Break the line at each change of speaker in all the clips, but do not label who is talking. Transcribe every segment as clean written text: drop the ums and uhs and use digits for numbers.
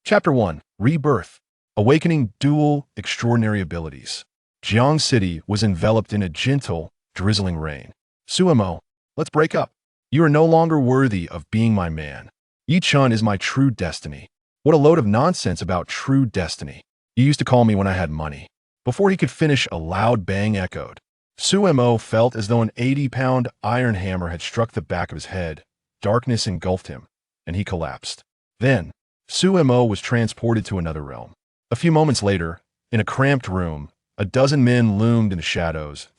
Chapter 1. Rebirth. Awakening dual extraordinary abilities. Jiang City was enveloped in a gentle, drizzling rain. Suemo, let's break up. You are no longer worthy of being my man. Yi-chun is my true destiny. What a load of nonsense about true destiny. You used to call me when I had money. Before he could finish, a loud bang echoed. Suemo felt as though an 80-pound iron hammer had struck the back of his head. Darkness engulfed him, and he collapsed. Then, Suemo was transported to another realm. A few moments later, in a cramped room, a dozen men loomed in the shadows.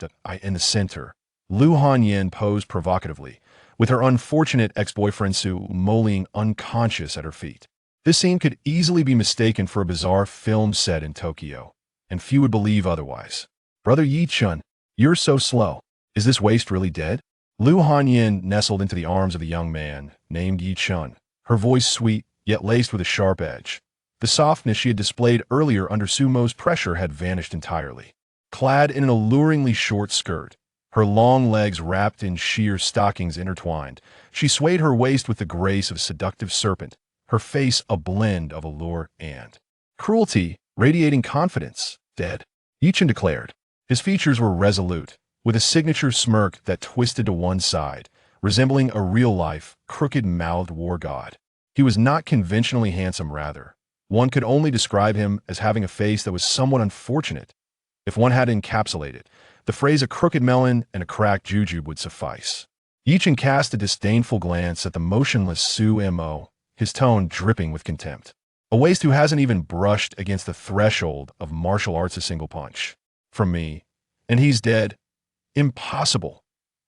In the center, Lu Hanyin posed provocatively, with her unfortunate ex-boyfriend Su Mo unconscious at her feet. This scene could easily be mistaken for a bizarre film set in Tokyo, and few would believe otherwise. Brother Yi-chun, you're so slow. Is this waste really dead? Lu Hanyin nestled into the arms of the young man, named Yi-chun, her voice sweet, yet laced with a sharp edge. The softness she had displayed earlier under Sumo's pressure had vanished entirely. Clad in an alluringly short skirt, her long legs wrapped in sheer stockings intertwined, she swayed her waist with the grace of a seductive serpent, her face a blend of allure and cruelty, radiating confidence. Dead, Yi-chun declared. His features were resolute, with a signature smirk that twisted to one side, resembling a real-life, crooked-mouthed war god. He was not conventionally handsome, rather. One could only describe him as having a face that was somewhat unfortunate. If one had to encapsulate it, the phrase a crooked melon and a cracked jujube would suffice. Yi-chun cast a disdainful glance at the motionless Suemo, his tone dripping with contempt. A waste who hasn't even brushed against the threshold of martial arts a single punch. From me. And he's dead. Impossible.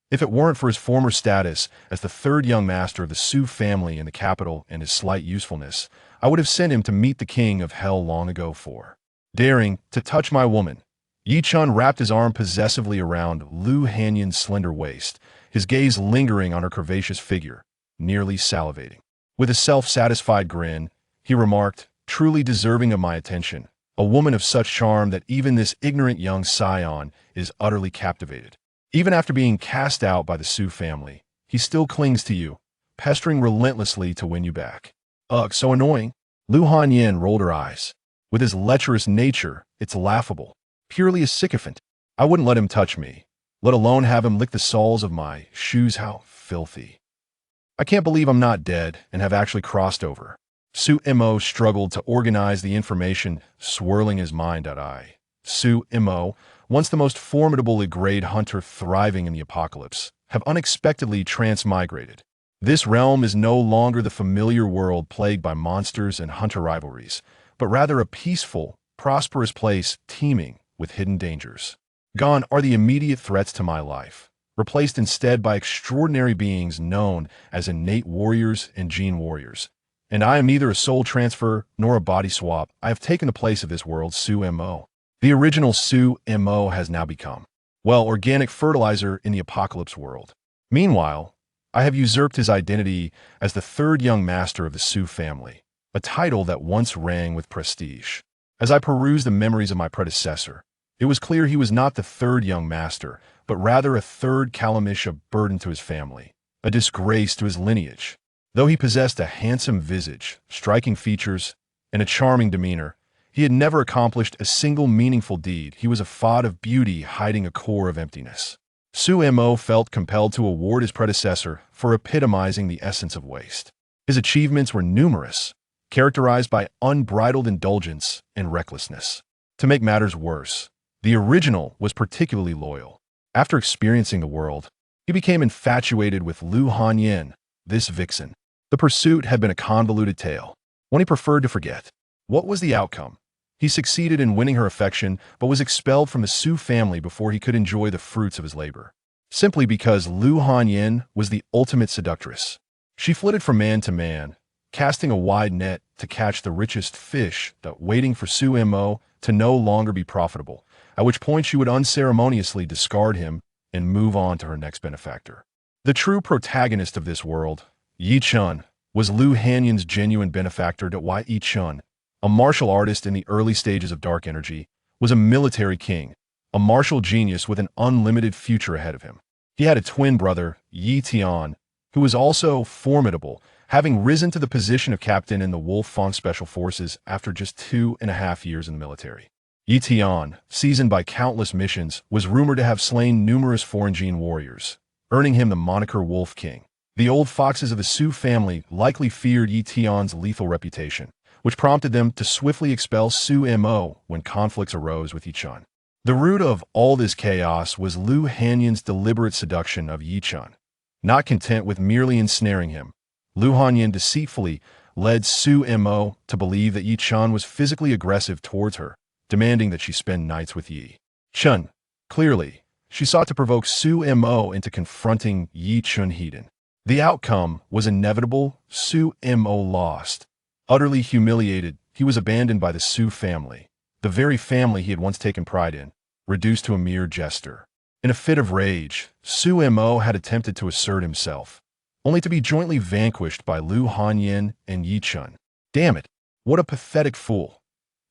If it weren't for his former status as the third young master of the Su family in the capital and his slight usefulness, I would have sent him to meet the king of hell long ago for daring to touch my woman. Yi-chun wrapped his arm possessively around Lu Hanyin's slender waist, his gaze lingering on her curvaceous figure, nearly salivating. With a self-satisfied grin, he remarked, truly deserving of my attention, a woman of such charm that even this ignorant young scion is utterly captivated. Even after being cast out by the Su family, he still clings to you, pestering relentlessly to win you back. Ugh, so annoying. Lu Hanyin rolled her eyes. With his lecherous nature, it's laughable. Purely a sycophant. I wouldn't let him touch me, let alone have him lick the soles of my shoes. How filthy. I can't believe I'm not dead and have actually crossed over. Suemo struggled to organize the information swirling his mind. Suemo, once the most formidable grade hunter thriving in the apocalypse, have unexpectedly transmigrated. This realm is no longer the familiar world plagued by monsters and hunter rivalries, but rather a peaceful, prosperous place teeming with hidden dangers. Gone are the immediate threats to my life, replaced instead by extraordinary beings known as innate warriors and gene warriors. And I am neither a soul transfer nor a body swap. I have taken the place of this world's Suemo. The original Suemo has now become, well, organic fertilizer in the apocalypse world. Meanwhile, I have usurped his identity as the third young master of the Su family, a title that once rang with prestige. As I perused the memories of my predecessor, it was clear he was not the third young master, but rather a third Calamish, a burden to his family, a disgrace to his lineage. Though he possessed a handsome visage, striking features, and a charming demeanor, he had never accomplished a single meaningful deed. He was a fad of beauty hiding a core of emptiness. Suemo felt compelled to award his predecessor for epitomizing the essence of waste. His achievements were numerous, characterized by unbridled indulgence and recklessness. To make matters worse, the original was particularly loyal. After experiencing the world, he became infatuated with Lu Hanyin, this vixen. The pursuit had been a convoluted tale, one he preferred to forget. What was the outcome? He succeeded in winning her affection, but was expelled from the Su family before he could enjoy the fruits of his labor. Simply because Lu Hanyin was the ultimate seductress. She flitted from man to man, casting a wide net to catch the richest fish, waiting for Suemo to no longer be profitable, at which point she would unceremoniously discard him and move on to her next benefactor. The true protagonist of this world, Yi-chun, was Lu Hanyin's genuine benefactor. Yi-chun, a martial artist in the early stages of dark energy, was a military king, a martial genius with an unlimited future ahead of him. He had a twin brother, Yi Tian, who was also formidable, having risen to the position of captain in the Wolf-Fang Special Forces after just 2.5 years in the military. Yi Tian, seasoned by countless missions, was rumored to have slain numerous foreign warriors, earning him the moniker Wolf King. The old foxes of the Su family likely feared Yi Tian's lethal reputation, which prompted them to swiftly expel Su Mo when conflicts arose with Yi Chun. The root of all this chaos was Lu Hanyan's deliberate seduction of Yi Chun. Not content with merely ensnaring him, Lu Hanyan deceitfully led Su Mo to believe that Yi Chun was physically aggressive towards her, demanding that she spend nights with Yi Chun. Clearly, she sought to provoke Su Mo into confronting Yi Chun Heiden. The outcome was inevitable. Su Mo lost. Utterly humiliated, he was abandoned by the Su family, the very family he had once taken pride in, reduced to a mere jester. In a fit of rage, Su Mo had attempted to assert himself, only to be jointly vanquished by Lu Hanyan and Yi Chun. Damn it, what a pathetic fool.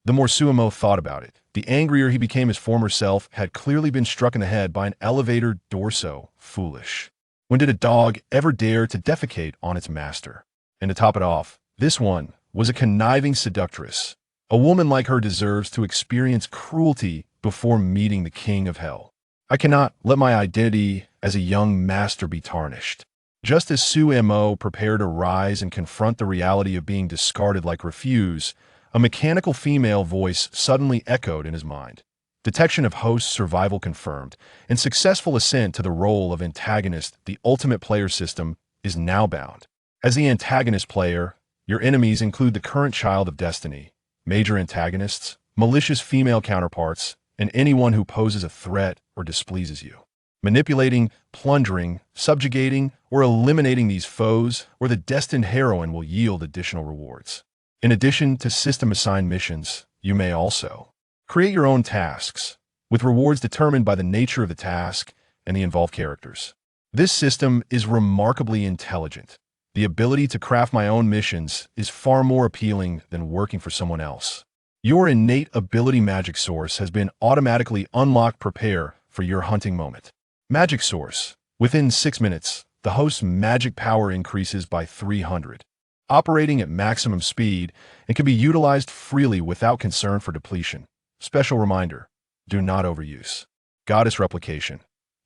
The more Su Mo thought about it, the angrier he became. His former self had clearly been struck in the head by an elevator door. So foolish. When did a dog ever dare to defecate on its master? And to top it off, this one was a conniving seductress. A woman like her deserves to experience cruelty before meeting the king of hell. I cannot let my identity as a young master be tarnished. Just as Su Mo prepared to rise and confront the reality of being discarded like refuse, a mechanical female voice suddenly echoed in his mind. Detection of host survival confirmed, and successful ascent to the role of antagonist. The ultimate player system is now bound. As the antagonist player, your enemies include the current child of destiny, major antagonists, malicious female counterparts, and anyone who poses a threat or displeases you. Manipulating, plundering, subjugating, or eliminating these foes or the destined heroine will yield additional rewards. In addition to system-assigned missions, you may also create your own tasks, with rewards determined by the nature of the task and the involved characters. This system is remarkably intelligent. The ability to craft my own missions is far more appealing than working for someone else. Your innate ability magic source has been automatically unlocked. Prepare for your hunting moment. Magic source. Within 6 minutes, the host's magic power increases by 300, operating at maximum speed and can be utilized freely without concern for depletion. Special reminder, do not overuse. Goddess replication.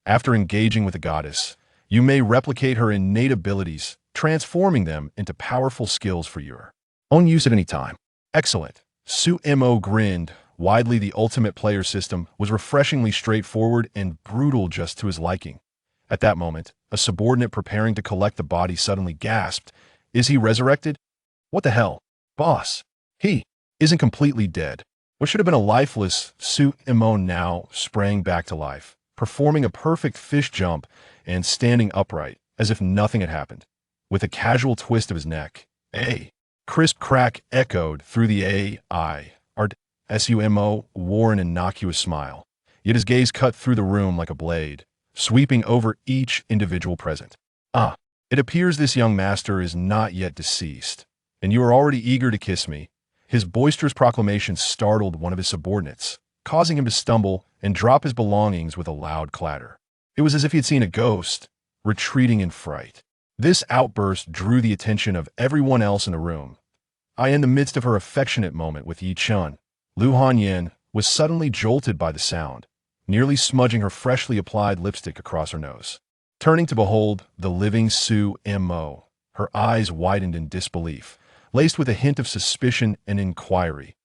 After engaging with a goddess, you may replicate her innate abilities, transforming them into powerful skills for your own use at any time. Excellent. Su Mo grinned widely. The ultimate player system was refreshingly straightforward and brutal, just to his liking. At that moment, a subordinate preparing to collect the body suddenly gasped, "Is he resurrected? What the hell? Boss, he isn't completely dead." What should have been a lifeless Su Mo now sprang back to life, performing a perfect fish jump and standing upright, as if nothing had happened. With a casual twist of his neck, a crisp crack echoed through the AI. Su Mo wore an innocuous smile, yet his gaze cut through the room like a blade, sweeping over each individual present. It appears this young master is not yet deceased, and you are already eager to kiss me." His boisterous proclamation startled one of his subordinates, causing him to stumble and drop his belongings with a loud clatter. It was as if he had seen a ghost, retreating in fright. This outburst drew the attention of everyone else in the room. In the midst of her affectionate moment with Yi Chun, Lu Hanyan was suddenly jolted by the sound, nearly smudging her freshly applied lipstick across her nose. Turning to behold the living Su Mo, her eyes widened in disbelief, laced with a hint of suspicion and inquiry.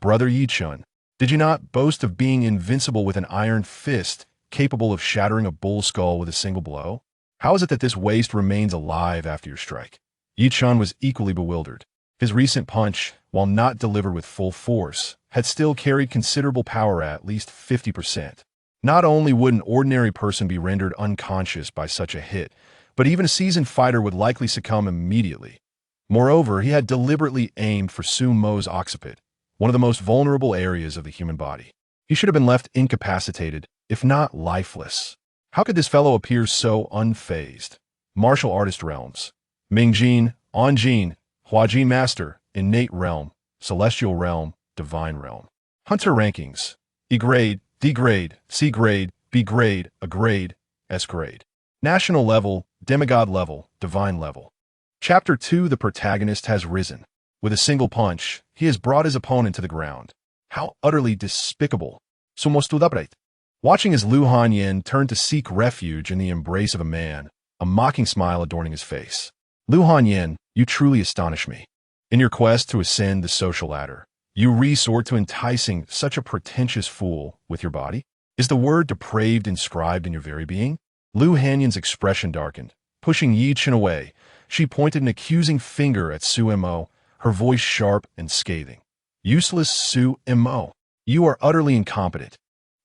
"Brother Yi Chun, did you not boast of being invincible with an iron fist, capable of shattering a bull's skull with a single blow? How is it that this waste remains alive after your strike?" Yi Chun was equally bewildered. His recent punch, while not delivered with full force, had still carried considerable power at least 50%. Not only would an ordinary person be rendered unconscious by such a hit, but even a seasoned fighter would likely succumb immediately. Moreover, he had deliberately aimed for Su Mo's occiput, one of the most vulnerable areas of the human body. He should have been left incapacitated, if not lifeless. How could this fellow appear so unfazed? Martial artist realms. Mingjin, Onjin, Huajin Master, Innate Realm, Celestial Realm, Divine Realm. Hunter rankings. E grade, D grade, C grade, B grade, A grade, S grade. National level, Demigod level, Divine level. Chapter 2. The protagonist has risen. With a single punch, he has brought his opponent to the ground. How utterly despicable. Sumostood upright. Watching as Lu Hanyin turned to seek refuge in the embrace of a man, a mocking smile adorning his face. Lu Hanyin, you truly astonish me. In your quest to ascend the social ladder, you resort to enticing such a pretentious fool with your body? Is the word depraved inscribed in your very being? Lu Hanyin's expression darkened. Pushing Yi Chen away, she pointed an accusing finger at Su Mo, her voice sharp and scathing. Useless Su Mo. You are utterly incompetent.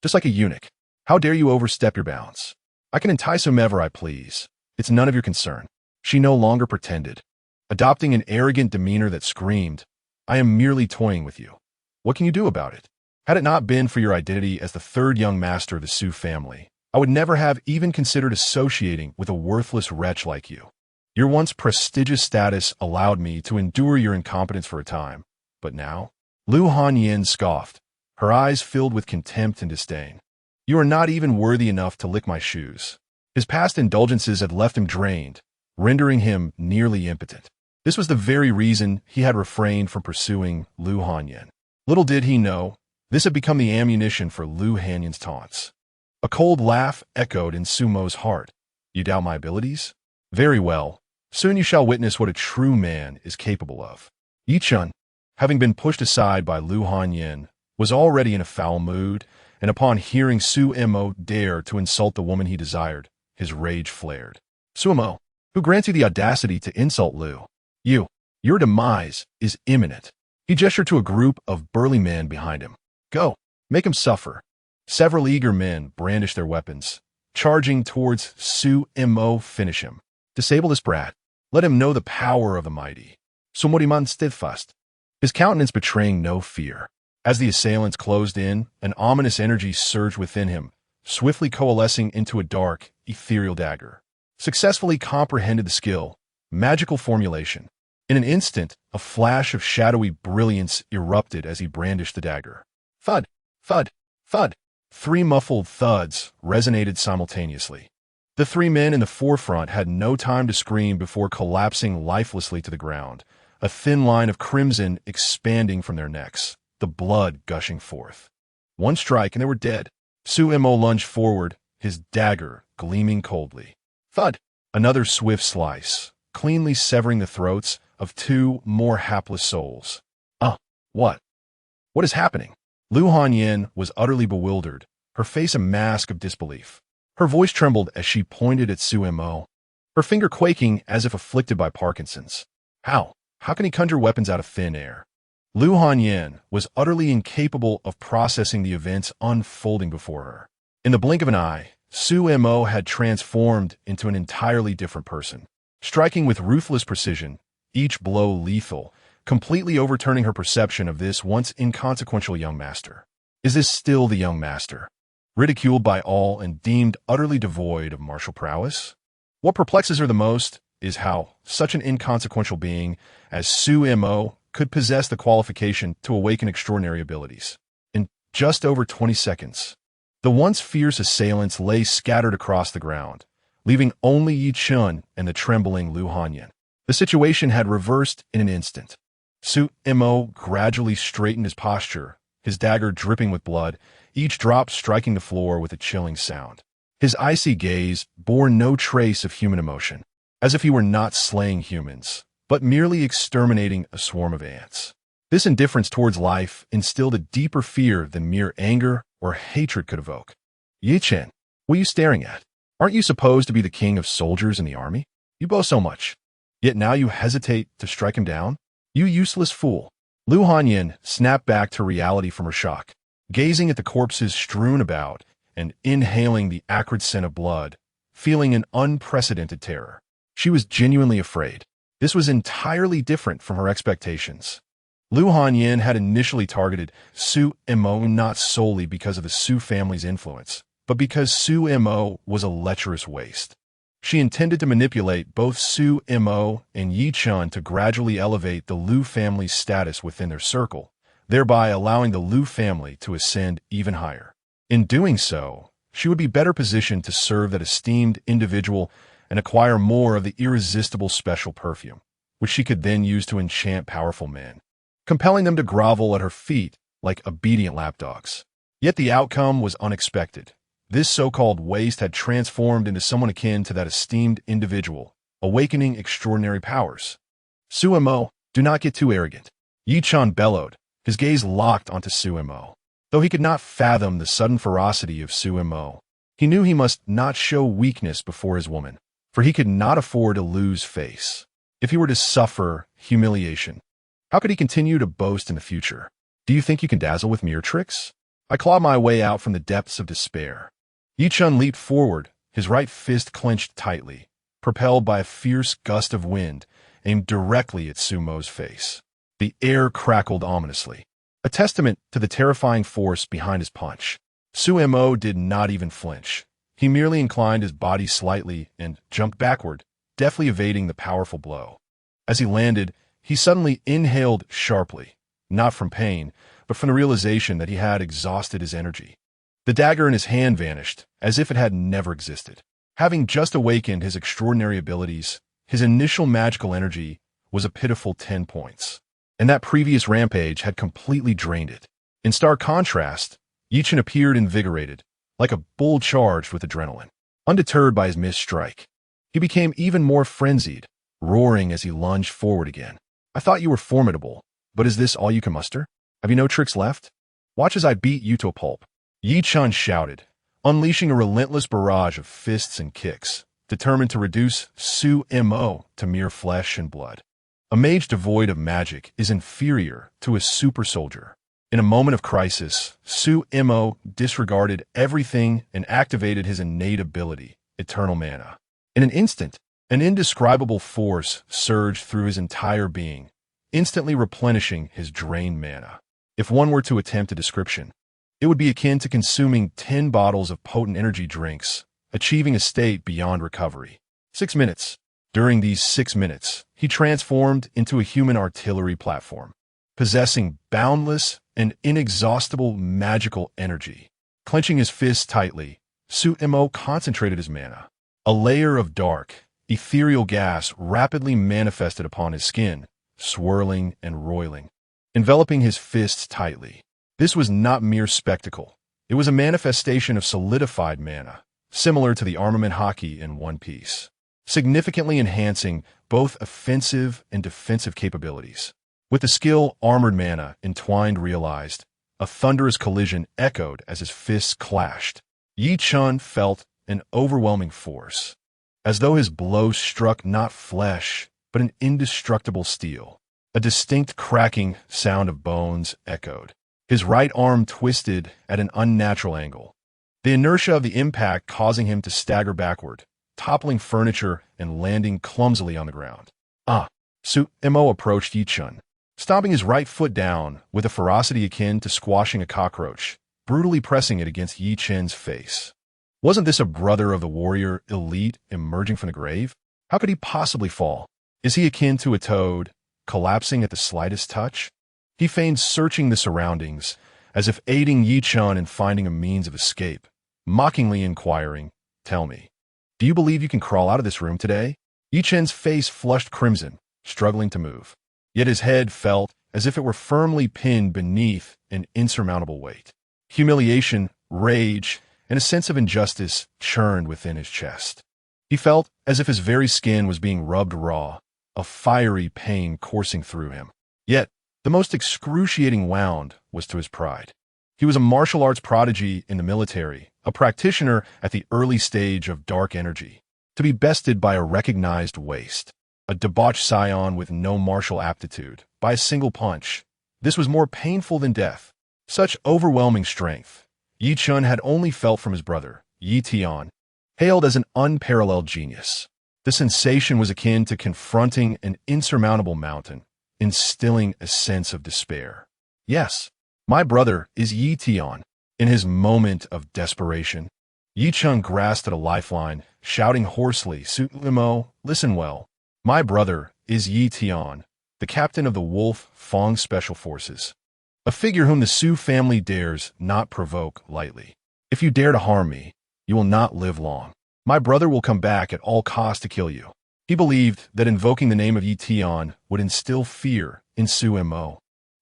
Just like a eunuch. How dare you overstep your bounds? I can entice whomever I please. It's none of your concern. She no longer pretended, adopting an arrogant demeanor that screamed, I am merely toying with you. What can you do about it? Had it not been for your identity as the third young master of the Su family, I would never have even considered associating with a worthless wretch like you. Your once prestigious status allowed me to endure your incompetence for a time, but now? Lu Hanyin scoffed, her eyes filled with contempt and disdain. You are not even worthy enough to lick my shoes. His past indulgences had left him drained, rendering him nearly impotent. This was the very reason he had refrained from pursuing Lu Hanyin. Little did he know, this had become the ammunition for Lu Hanyin's taunts. A cold laugh echoed in Sumo's heart. You doubt my abilities? Very well. Soon you shall witness what a true man is capable of. Yi Chen, having been pushed aside by Lu Hanyin, was already in a foul mood, and upon hearing Su Mo dare to insult the woman he desired, his rage flared. Su Mo, who grants you the audacity to insult Lu? Your demise is imminent. He gestured to a group of burly men behind him. Go, make him suffer. Several eager men brandished their weapons, charging towards Su Mo. Finish him. Disable this brat. Let him know the power of the mighty. Sumoriman steadfast, his countenance betraying no fear. As the assailants closed in, an ominous energy surged within him, swiftly coalescing into a dark, ethereal dagger. Successfully comprehended the skill, magical formulation. In an instant, a flash of shadowy brilliance erupted as he brandished the dagger. Thud, thud, thud. 3 muffled thuds resonated simultaneously. The 3 men in the forefront had no time to scream before collapsing lifelessly to the ground, a thin line of crimson expanding from their necks, the blood gushing forth. One strike and they were dead. Su Mo lunged forward, his dagger gleaming coldly. Thud! Another swift slice, cleanly severing the throats of 2 more hapless souls. What? What is happening? Lu Hanyin was utterly bewildered, her face a mask of disbelief. Her voice trembled as she pointed at Su Mo, her finger quaking as if afflicted by Parkinson's. How? How can he conjure weapons out of thin air? Lu Hanyin was utterly incapable of processing the events unfolding before her. In the blink of an eye, Su Mo had transformed into an entirely different person, striking with ruthless precision, each blow lethal, completely overturning her perception of this once inconsequential young master. Is this still the young master, ridiculed by all and deemed utterly devoid of martial prowess? What perplexes her the most is how such an inconsequential being as Su Mo could possess the qualification to awaken extraordinary abilities. In just over 20 seconds, the once fierce assailants lay scattered across the ground, leaving only Yi Chen and the trembling Lu Hanyin. The situation had reversed in an instant. Su Mo gradually straightened his posture, his dagger dripping with blood, each drop striking the floor with a chilling sound. His icy gaze bore no trace of human emotion, as if he were not slaying humans, but merely exterminating a swarm of ants. This indifference towards life instilled a deeper fear than mere anger or hatred could evoke. Yi Chen, what are you staring at? Aren't you supposed to be the king of soldiers in the army? You boast so much. Yet now you hesitate to strike him down? You useless fool. Lu Hanyin snapped back to reality from her shock, gazing at the corpses strewn about and inhaling the acrid scent of blood, feeling an unprecedented terror. She was genuinely afraid. This was entirely different from her expectations. Lu Hanyin had initially targeted Su Mo not solely because of the Su family's influence, but because Su Mo was a lecherous waste. She intended to manipulate both Su Mo and Yi Chen to gradually elevate the Lu family's status within their circle, thereby allowing the Lu family to ascend even higher. In doing so, she would be better positioned to serve that esteemed individual and acquire more of the irresistible special perfume, which she could then use to enchant powerful men, compelling them to grovel at her feet like obedient lapdogs. Yet the outcome was unexpected. This so-called waste had transformed into someone akin to that esteemed individual, awakening extraordinary powers. Suemo, do not get too arrogant. Yi-chan bellowed, his gaze locked onto Suemo. Though he could not fathom the sudden ferocity of Suemo, he knew he must not show weakness before his woman, for he could not afford to lose face. If he were to suffer humiliation, how could he continue to boast in the future? Do you think you can dazzle with mere tricks? I clawed my way out from the depths of despair. Yi-chan leaped forward, his right fist clenched tightly, propelled by a fierce gust of wind aimed directly at Sumo's face. The air crackled ominously, a testament to the terrifying force behind his punch. Suemo did not even flinch. He merely inclined his body slightly and jumped backward, deftly evading the powerful blow. As he landed, he suddenly inhaled sharply, not from pain, but from the realization that he had exhausted his energy. The dagger in his hand vanished, as if it had never existed. Having just awakened his extraordinary abilities, his initial magical energy was a pitiful 10 points, and that previous rampage had completely drained it. In stark contrast, Yi-chan appeared invigorated, like a bull charged with adrenaline. Undeterred by his missed strike, he became even more frenzied, roaring as he lunged forward again. I thought you were formidable, but is this all you can muster? Have you no tricks left? Watch as I beat you to a pulp. Yi-chan shouted, unleashing a relentless barrage of fists and kicks, determined to reduce Suemo to mere flesh and blood. A mage devoid of magic is inferior to a super soldier. In a moment of crisis, Suemo disregarded everything and activated his innate ability, Eternal Mana. In an instant, an indescribable force surged through his entire being, instantly replenishing his drained mana. If one were to attempt a description, it would be akin to consuming 10 bottles of potent energy drinks, achieving a state beyond recovery. 6 minutes. During these 6 minutes, he transformed into a human artillery platform, possessing boundless and inexhaustible magical energy. Clenching his fists tightly, Suemo concentrated his mana. A layer of dark, ethereal gas rapidly manifested upon his skin, swirling and roiling, enveloping his fists tightly. This was not mere spectacle. It was a manifestation of solidified mana, similar to the armament haki in One Piece, significantly enhancing both offensive and defensive capabilities. With the skill Armored Mana entwined realized, a thunderous collision echoed as his fists clashed. Yi-chan felt an overwhelming force, as though his blow struck not flesh, but an indestructible steel. A distinct cracking sound of bones echoed. His right arm twisted at an unnatural angle, the inertia of the impact causing him to stagger backward, toppling furniture and landing clumsily on the ground. Suemo approached Yi-chan, stomping his right foot down with a ferocity akin to squashing a cockroach, brutally pressing it against Yi-chan's face. Wasn't this a brother of the warrior elite emerging from the grave? How could he possibly fall? Is he akin to a toad, collapsing at the slightest touch? He feigned searching the surroundings, as if aiding Yi-chan in finding a means of escape, mockingly inquiring, "Tell me, do you believe you can crawl out of this room today?" Yi-chan's face flushed crimson, struggling to move. Yet his head felt as if it were firmly pinned beneath an insurmountable weight. Humiliation, rage, and a sense of injustice churned within his chest. He felt as if his very skin was being rubbed raw, a fiery pain coursing through him. Yet, the most excruciating wound was to his pride. He was a martial arts prodigy in the military, a practitioner at the early stage of dark energy, to be bested by a recognized waste, a debauched scion with no martial aptitude, by a single punch. This was more painful than death. Such overwhelming strength, Yi-chan had only felt from his brother, Yi-tian, hailed as an unparalleled genius. The sensation was akin to confronting an insurmountable mountain, instilling a sense of despair. Yes, my brother is Yi-tian. In his moment of desperation, Yi-chan grasped at a lifeline, shouting hoarsely, "Suemo, listen well. My brother is Yi-tian, the captain of the Wolf Fong Special Forces, a figure whom the Su family dares not provoke lightly. If you dare to harm me, you will not live long." My brother will come back at all costs to kill you. He believed that invoking the name of Yi Tian would instill fear in Su Mo,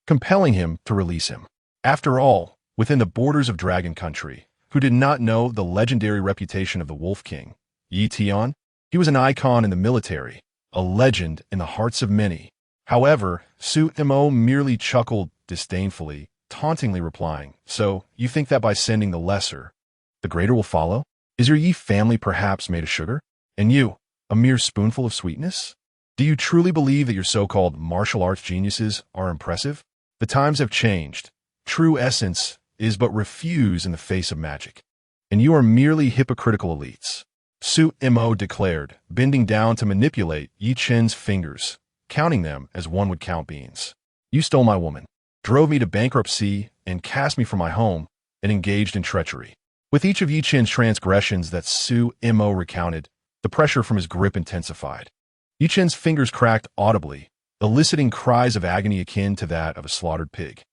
compelling him to release him. After all, within the borders of Dragon Country, who did not know the legendary reputation of the Wolf King, Yi Tian? He was an icon in the military, a legend in the hearts of many. However, Su Mo merely chuckled disdainfully, tauntingly replying, "So, you think that by sending the lesser, the greater will follow? Is your Yi family perhaps made of sugar? And you, a mere spoonful of sweetness? Do you truly believe that your so-called martial arts geniuses are impressive? The times have changed. True essence is but refuse in the face of magic. And you are merely hypocritical elites." Su Mo declared, bending down to manipulate Yi Chen's fingers, counting them as one would count beans. "You stole my woman, drove me to bankruptcy, and cast me from my home, and engaged in treachery." With each of Yi Chen's transgressions that Su Mo recounted, the pressure from his grip intensified. Yi Chen's fingers cracked audibly, eliciting cries of agony akin to that of a slaughtered pig.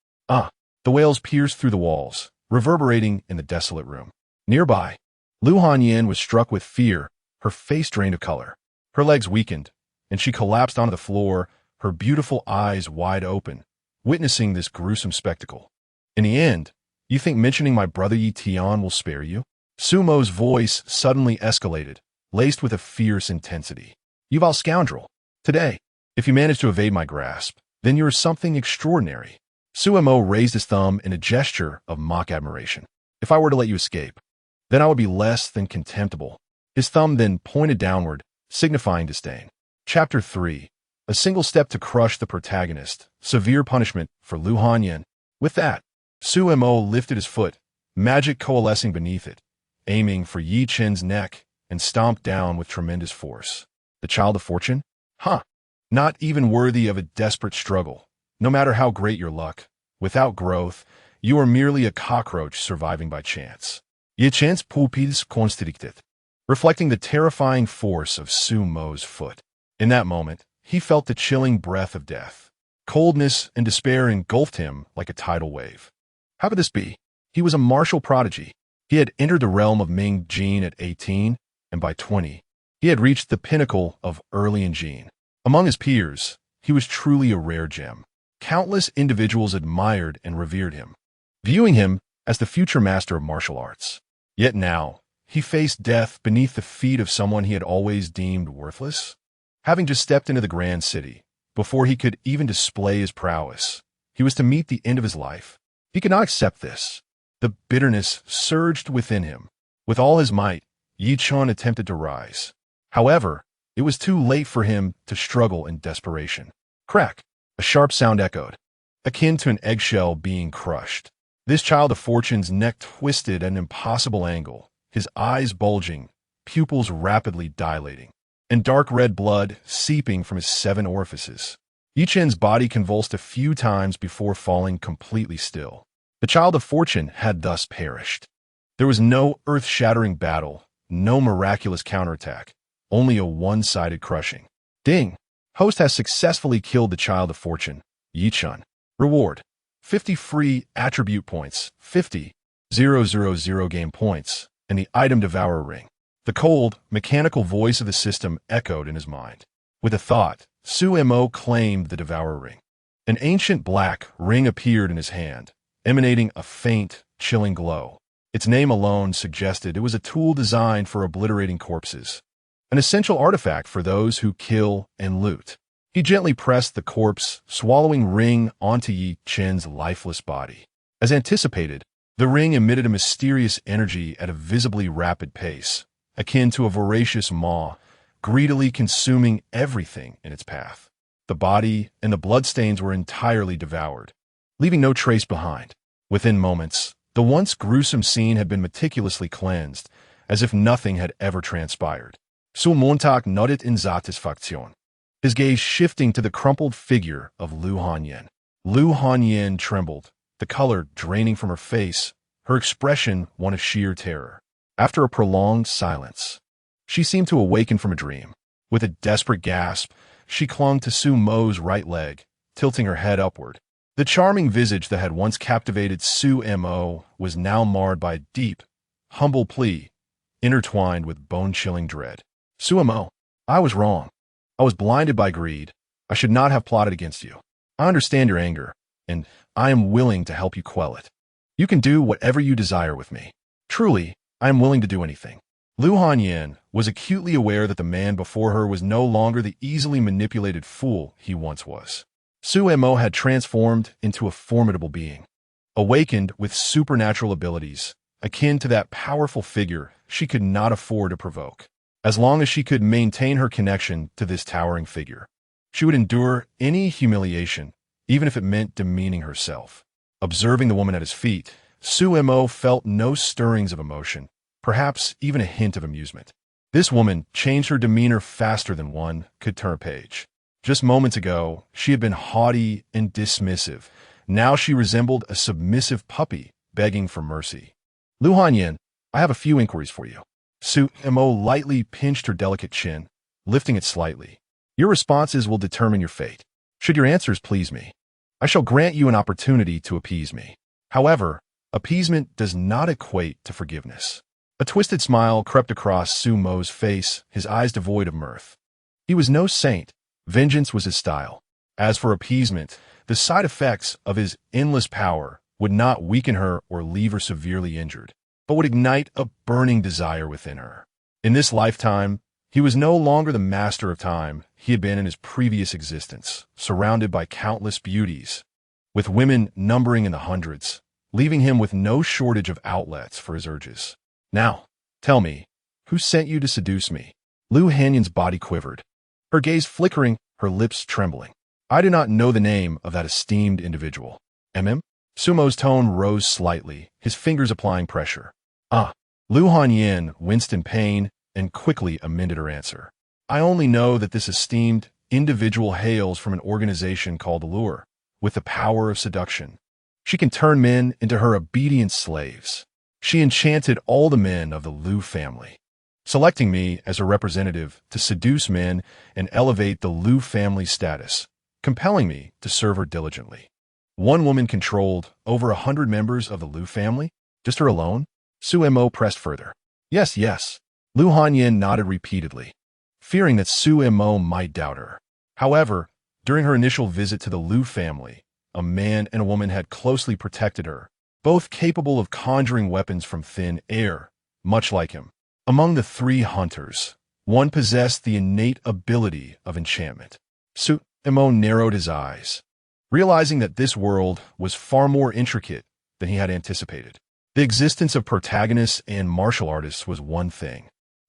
The wails pierced through the walls, reverberating in the desolate room. Nearby, Lu Hanyan was struck with fear, her face drained of color. Her legs weakened, and she collapsed onto the floor, her beautiful eyes wide open, witnessing this gruesome spectacle. "In the end, you think mentioning my brother Yi Tian will spare you?" Sumo's voice suddenly escalated, laced with a fierce intensity. "You vile scoundrel! Today, if you manage to evade my grasp, then you are something extraordinary." Sumo raised his thumb in a gesture of mock admiration. "If I were to let you escape, then I would be less than contemptible." His thumb then pointed downward, signifying disdain. Chapter 3. A single step to crush the protagonist. Severe punishment for Lu Hanyan. With that, Sumo lifted his foot, magic coalescing beneath it, aiming for Yi Chen's neck, and stomped down with tremendous force. The child of fortune? Not even worthy of a desperate struggle. No matter how great your luck, without growth, you are merely a cockroach surviving by chance. Yi Chen's pupilles constricted, reflecting the terrifying force of Sumo's foot. In that moment, he felt the chilling breath of death. Coldness and despair engulfed him like a tidal wave. How could this be? He was a martial prodigy. He had entered the realm of Ming Jin at 18, and by 20, he had reached the pinnacle of early Jin. Among his peers, he was truly a rare gem. Countless individuals admired and revered him, viewing him as the future master of martial arts. Yet now, he faced death beneath the feet of someone he had always deemed worthless. Having just stepped into the grand city, before he could even display his prowess, he was to meet the end of his life. He could not accept this. The bitterness surged within him. With all his might, Yi Chen attempted to rise. However, it was too late for him to struggle in desperation. Crack! A sharp sound echoed, akin to an eggshell being crushed. This child of fortune's neck twisted at an impossible angle, his eyes bulging, pupils rapidly dilating, and dark red blood seeping from his 7 orifices. Yi Chen's body convulsed a few times before falling completely still. The child of fortune had thus perished. There was no earth-shattering battle, no miraculous counterattack, only a one-sided crushing. Ding! Host has successfully killed the child of fortune, Yi Chen. Reward: 50 free attribute points, 50,000 game points, and the item Devourer Ring. The cold, mechanical voice of the system echoed in his mind. With a thought, Sumo claimed the Devourer Ring. An ancient black ring appeared in his hand, emanating a faint, chilling glow. Its name alone suggested it was a tool designed for obliterating corpses, an essential artifact for those who kill and loot. He gently pressed the corpse, swallowing ring onto Yi Chen's lifeless body. As anticipated, the ring emitted a mysterious energy at a visibly rapid pace, akin to a voracious maw, greedily consuming everything in its path. The body and the bloodstains were entirely devoured, leaving no trace behind. Within moments, the once gruesome scene had been meticulously cleansed, as if nothing had ever transpired. Montag nodded in satisfaction, his gaze shifting to the crumpled figure of Lu Hanyan. Lu Hanyan trembled, the color draining from her face, her expression one of sheer terror. After a prolonged silence, she seemed to awaken from a dream. With a desperate gasp, she clung to Sumo's right leg, tilting her head upward. The charming visage that had once captivated Sumo was now marred by a deep, humble plea. intertwined with bone-chilling dread. Suemo, I was wrong. I was blinded by greed. I should not have plotted against you. I understand your anger, and I am willing to help you quell it. You can do whatever you desire with me. Truly, I am willing to do anything. Lu Hanyan was acutely aware that the man before her was no longer the easily manipulated fool he once was. Suemo had transformed into a formidable being, awakened with supernatural abilities, akin to that powerful figure she could not afford to provoke. As long as she could maintain her connection to this towering figure, she would endure any humiliation, even if it meant demeaning herself. Observing the woman at his feet, Suemo felt no stirrings of emotion, perhaps even a hint of amusement. This woman changed her demeanor faster than one could turn a page. Just moments ago, she had been haughty and dismissive. Now she resembled a submissive puppy begging for mercy. Lu Hanyan, I have a few inquiries for you. Suemo lightly pinched her delicate chin, lifting it slightly. Your responses will determine your fate. Should your answers please me, I shall grant you an opportunity to appease me. However, appeasement does not equate to forgiveness. A twisted smile crept across Sumo's face, his eyes devoid of mirth. He was no saint. Vengeance was his style. As for appeasement, the side effects of his endless power would not weaken her or leave her severely injured, but would ignite a burning desire within her. In this lifetime, he was no longer the master of time he had been in his previous existence, surrounded by countless beauties, with women numbering in the hundreds, leaving him with no shortage of outlets for his urges. Now, tell me, who sent you to seduce me? Lu Hanyan's body quivered, her gaze flickering, her lips trembling. I do not know the name of that esteemed individual. Sumo's tone rose slightly, his fingers applying pressure. Lu Hanyan winced in pain and quickly amended her answer. I only know that this esteemed individual hails from an organization called Allure, with the power of seduction. She can turn men into her obedient slaves. She enchanted all the men of the Lu family, selecting me as her representative to seduce men and elevate the Lu family's status, compelling me to serve her diligently. One woman controlled over 100 members of the Lu family? Just her alone? Suemo pressed further. Yes. Lu Hanyan nodded repeatedly, fearing that Suemo might doubt her. However, during her initial visit to the Lu family, a man and a woman had closely protected her, both capable of conjuring weapons from thin air, much like him. Among the three hunters, one possessed the innate ability of enchantment. Suemo narrowed his eyes, realizing that this world was far more intricate than he had anticipated. The existence of protagonists and martial artists was one thing,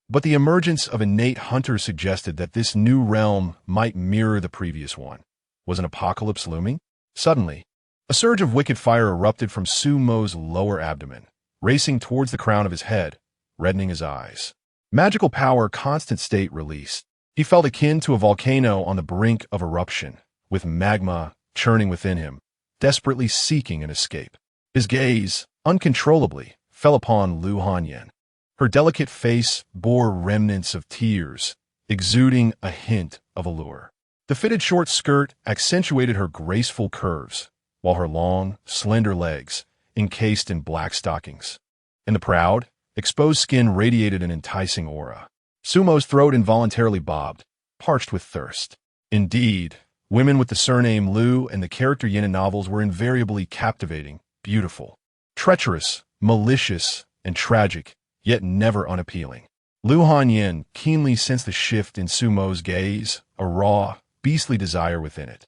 but the emergence of innate hunters suggested that this new realm might mirror the previous one. Was an apocalypse looming? Suddenly, a surge of wicked fire erupted from Sumo's lower abdomen, racing towards the crown of his head, reddening his eyes. Magical power constant state released. He felt akin to a volcano on the brink of eruption, with magma churning within him, desperately seeking an escape. His gaze, uncontrollably, fell upon Lu Hanyan. Her delicate face bore remnants of tears, exuding a hint of allure. The fitted short skirt accentuated her graceful curves, while her long, slender legs, encased in black stockings. And the proud, exposed skin radiated an enticing aura. Sumo's throat involuntarily bobbed, parched with thirst. Indeed, women with the surname Lu and the character Yin in novels were invariably captivating, beautiful, treacherous, malicious, and tragic, yet never unappealing. Lu Hanyan keenly sensed the shift in Sumo's gaze, a raw, beastly desire within it.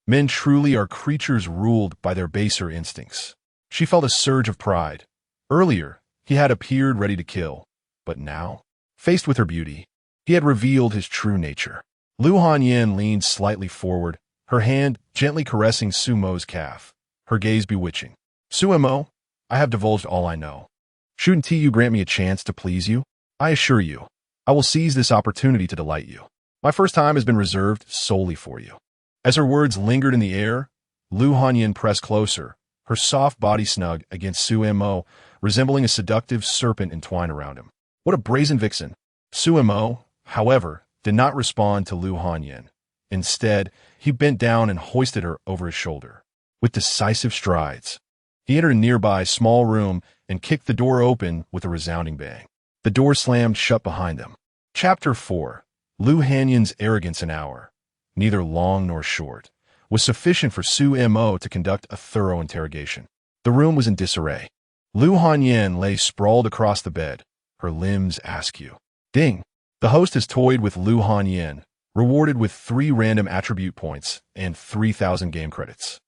Men truly are creatures ruled by their baser instincts. She felt a surge of pride. Earlier, he had appeared ready to kill, but now, faced with her beauty, he had revealed his true nature. Lu Hanyan leaned slightly forward, her hand gently caressing Sumo's calf, her gaze bewitching. Suemo, I have divulged all I know. Shouldn't you grant me a chance to please you? I assure you, I will seize this opportunity to delight you. My first time has been reserved solely for you. As her words lingered in the air, Lu Hanyan pressed closer, her soft body snug against Suemo, resembling a seductive serpent entwined around him. What a brazen vixen! Suemo, however, did not respond to Lu Hanyan. Instead, he bent down and hoisted her over his shoulder. With decisive strides, he entered a nearby small room and kicked the door open with a resounding bang. The door slammed shut behind them. Chapter 4. Lu Hanyan's arrogance an hour, neither long nor short, was sufficient for Su Mo to conduct a thorough interrogation. The room was in disarray. Lu Hanyan lay sprawled across the bed, her limbs askew. Ding! The hostess toyed with Lu Hanyan, rewarded with 3 random attribute points and 3,000 game credits.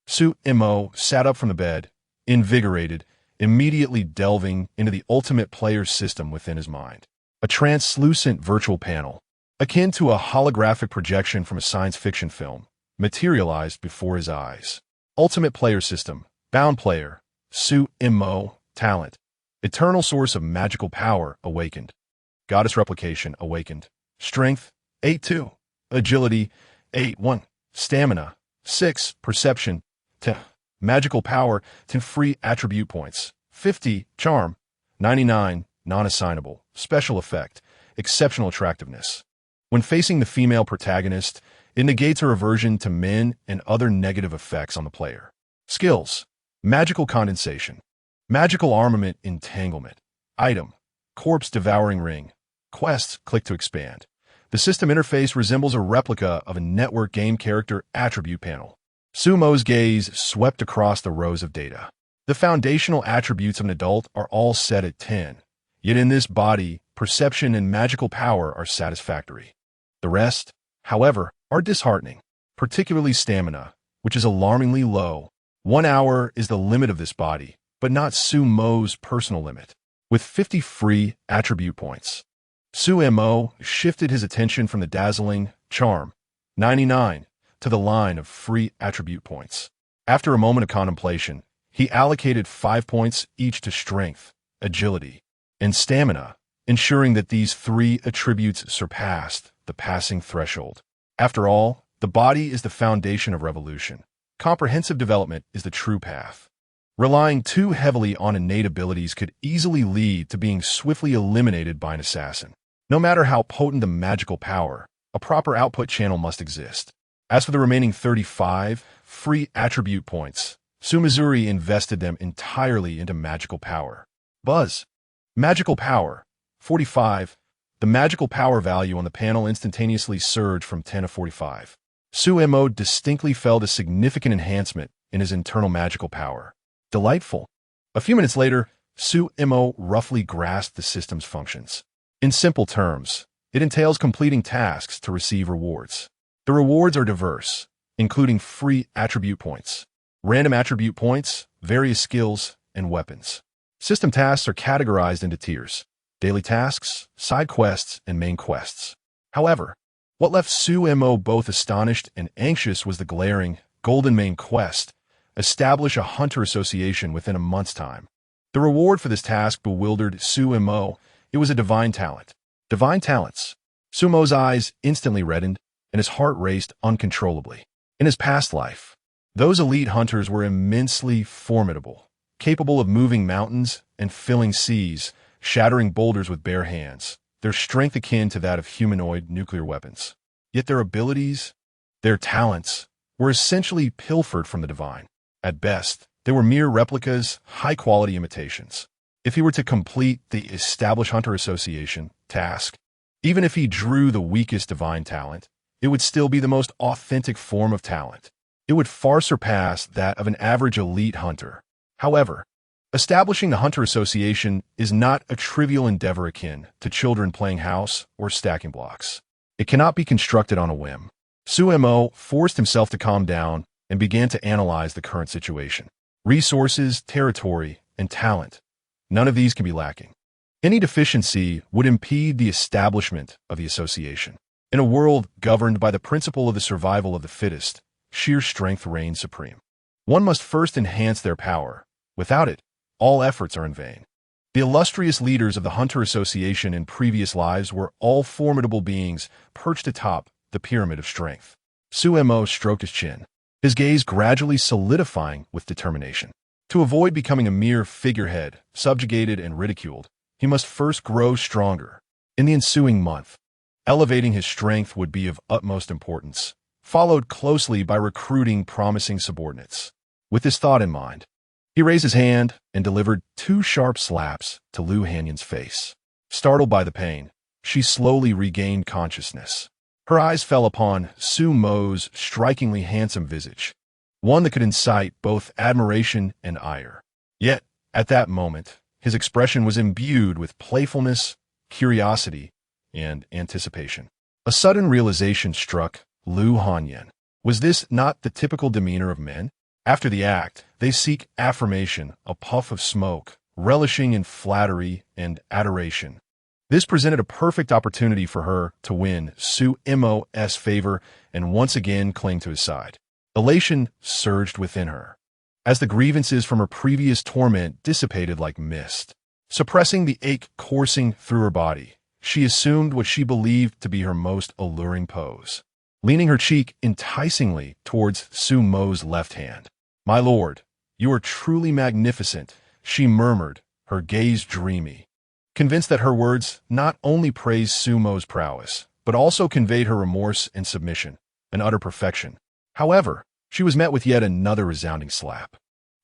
Su Mo sat up from the bed, invigorated, immediately delving into the ultimate player system within his mind. A translucent virtual panel, akin to a holographic projection from a science fiction film, materialized before his eyes. Ultimate player system, bound player, Su Mo, talent, eternal source of magical power, awakened. Goddess replication, awakened. Strength, 8-2. Agility, 8-1. Stamina, 6. Perception, 10. Magical power, 10 free attribute points. 50. Charm, 99. Non-assignable. Special effect, exceptional attractiveness. When facing the female protagonist, it negates her aversion to men and other negative effects on the player. Skills, magical condensation, magical armament entanglement. Item, corpse devouring ring. Quests, click to expand. The system interface resembles a replica of a network game character attribute panel. Sumo's gaze swept across the rows of data. The foundational attributes of an adult are all set at 10, yet in this body, perception and magical power are satisfactory. The rest, however, are disheartening, particularly stamina, which is alarmingly low. 1 hour is the limit of this body, but not Sumo's personal limit, with 50 free attribute points. Su Mo shifted his attention from the dazzling charm, 99, to the line of free attribute points. After a moment of contemplation, he allocated 5 points each to strength, agility, and stamina, ensuring that these 3 attributes surpassed the passing threshold. After all, the body is the foundation of revolution. Comprehensive development is the true path. Relying too heavily on innate abilities could easily lead to being swiftly eliminated by an assassin. No matter how potent the magical power, a proper output channel must exist. As for the remaining 35 free attribute points, Sumizuri invested them entirely into magical power. Buzz. Magical power. 45. The magical power value on the panel instantaneously surged from 10 to 45. Su Mo distinctly felt a significant enhancement in his internal magical power. Delightful. A few minutes later, Su Mo roughly grasped the system's functions. In simple terms, it entails completing tasks to receive rewards. The rewards are diverse, including free attribute points, random attribute points, various skills, and weapons. System tasks are categorized into tiers: daily tasks, side quests, and main quests. However, what left Su Mo both astonished and anxious was the glaring, golden main quest: establish a hunter association within a month's time. The reward for this task bewildered Su Mo. It was a divine talent. Divine talents. Sumo's eyes instantly reddened, and his heart raced uncontrollably. In his past life, those elite hunters were immensely formidable, capable of moving mountains and filling seas, shattering boulders with bare hands, their strength akin to that of humanoid nuclear weapons. Yet their abilities, their talents, were essentially pilfered from the divine. At best, they were mere replicas, high-quality imitations. If he were to complete the Establish Hunter Association task, even if he drew the weakest divine talent, it would still be the most authentic form of talent. It would far surpass that of an average elite hunter. However, establishing the Hunter Association is not a trivial endeavor akin to children playing house or stacking blocks. It cannot be constructed on a whim. Su Mo forced himself to calm down and began to analyze the current situation. Resources, territory, and talent. None of these can be lacking. Any deficiency would impede the establishment of the association. In a world governed by the principle of the survival of the fittest, sheer strength reigns supreme. One must first enhance their power. Without it, all efforts are in vain. The illustrious leaders of the Hunter Association in previous lives were all formidable beings perched atop the pyramid of strength. Su Mo stroked his chin, his gaze gradually solidifying with determination. To avoid becoming a mere figurehead, subjugated and ridiculed, he must first grow stronger. In the ensuing month, elevating his strength would be of utmost importance, followed closely by recruiting promising subordinates. With this thought in mind, he raised his hand and delivered 2 sharp slaps to Lu Hanyan's face. Startled by the pain, she slowly regained consciousness. Her eyes fell upon Sumo's strikingly handsome visage, one that could incite both admiration and ire. Yet, at that moment, his expression was imbued with playfulness, curiosity, and anticipation. A sudden realization struck Lu Hanyan. Was this not the typical demeanor of men? After the act, they seek affirmation, a puff of smoke, relishing in flattery and adoration. This presented a perfect opportunity for her to win Sumo's favor and once again cling to his side. Elation surged within her, as the grievances from her previous torment dissipated like mist. Suppressing the ache coursing through her body, she assumed what she believed to be her most alluring pose, leaning her cheek enticingly towards Sumo's left hand. "My lord, you are truly magnificent," she murmured, her gaze dreamy, convinced that her words not only praised Sumo's prowess, but also conveyed her remorse and submission, an utter perfection. However, she was met with yet another resounding slap.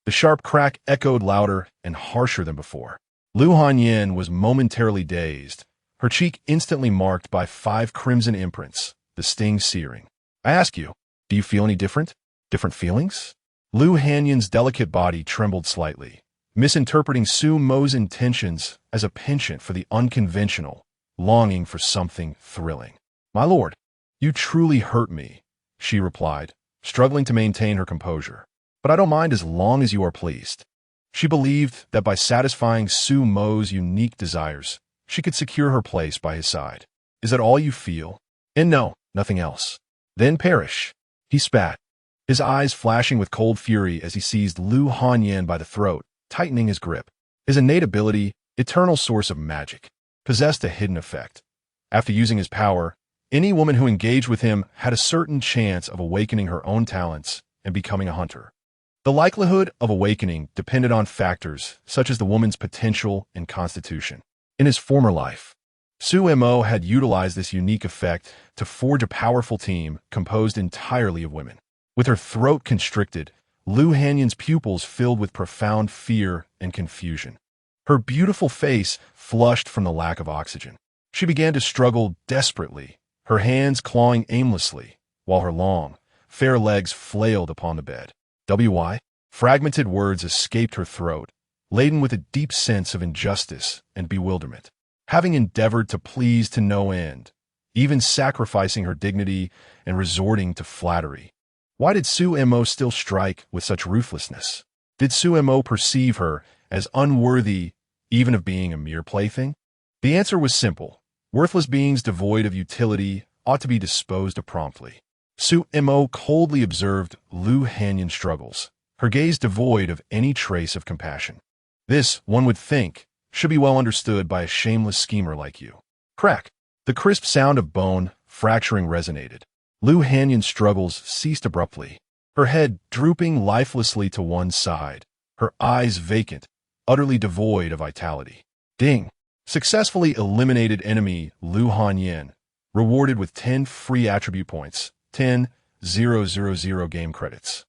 The sharp crack echoed louder and harsher than before. Lu Hanyan was momentarily dazed, her cheek instantly marked by 5 crimson imprints, the sting searing. "I ask you, do you feel any different? Different feelings?" Lu Hanyan's delicate body trembled slightly, misinterpreting Sumo's intentions as a penchant for the unconventional, longing for something thrilling. "My lord, you truly hurt me," she replied, struggling to maintain her composure. "But I don't mind as long as you are pleased." She believed that by satisfying Sumo's unique desires, she could secure her place by his side. "Is that all you feel?" "And no, nothing else." "Then perish." He spat, his eyes flashing with cold fury as he seized Lu Hanyan by the throat, tightening his grip. His innate ability, eternal source of magic, possessed a hidden effect. After using his power, any woman who engaged with him had a certain chance of awakening her own talents and becoming a hunter. The likelihood of awakening depended on factors such as the woman's potential and constitution. In his former life, Sumo had utilized this unique effect to forge a powerful team composed entirely of women. With her throat constricted, Lu Hanyan's pupils filled with profound fear and confusion. Her beautiful face flushed from the lack of oxygen. She began to struggle desperately, her hands clawing aimlessly, while her long, fair legs flailed upon the bed. "Why?" Fragmented words escaped her throat, laden with a deep sense of injustice and bewilderment. Having endeavored to please to no end, even sacrificing her dignity and resorting to flattery, why did Sumo still strike with such ruthlessness? Did Sumo perceive her as unworthy even of being a mere plaything? The answer was simple. Worthless beings devoid of utility ought to be disposed of promptly. Sumo coldly observed Lu Hanyan's struggles, her gaze devoid of any trace of compassion. "This, one would think, should be well understood by a shameless schemer like you." Crack! The crisp sound of bone fracturing resonated. Lu Hanyan's struggles ceased abruptly, her head drooping lifelessly to one side, her eyes vacant, utterly devoid of vitality. Ding! Successfully eliminated enemy Lu Hanyan, rewarded with 10 free attribute points, 10,000 game credits,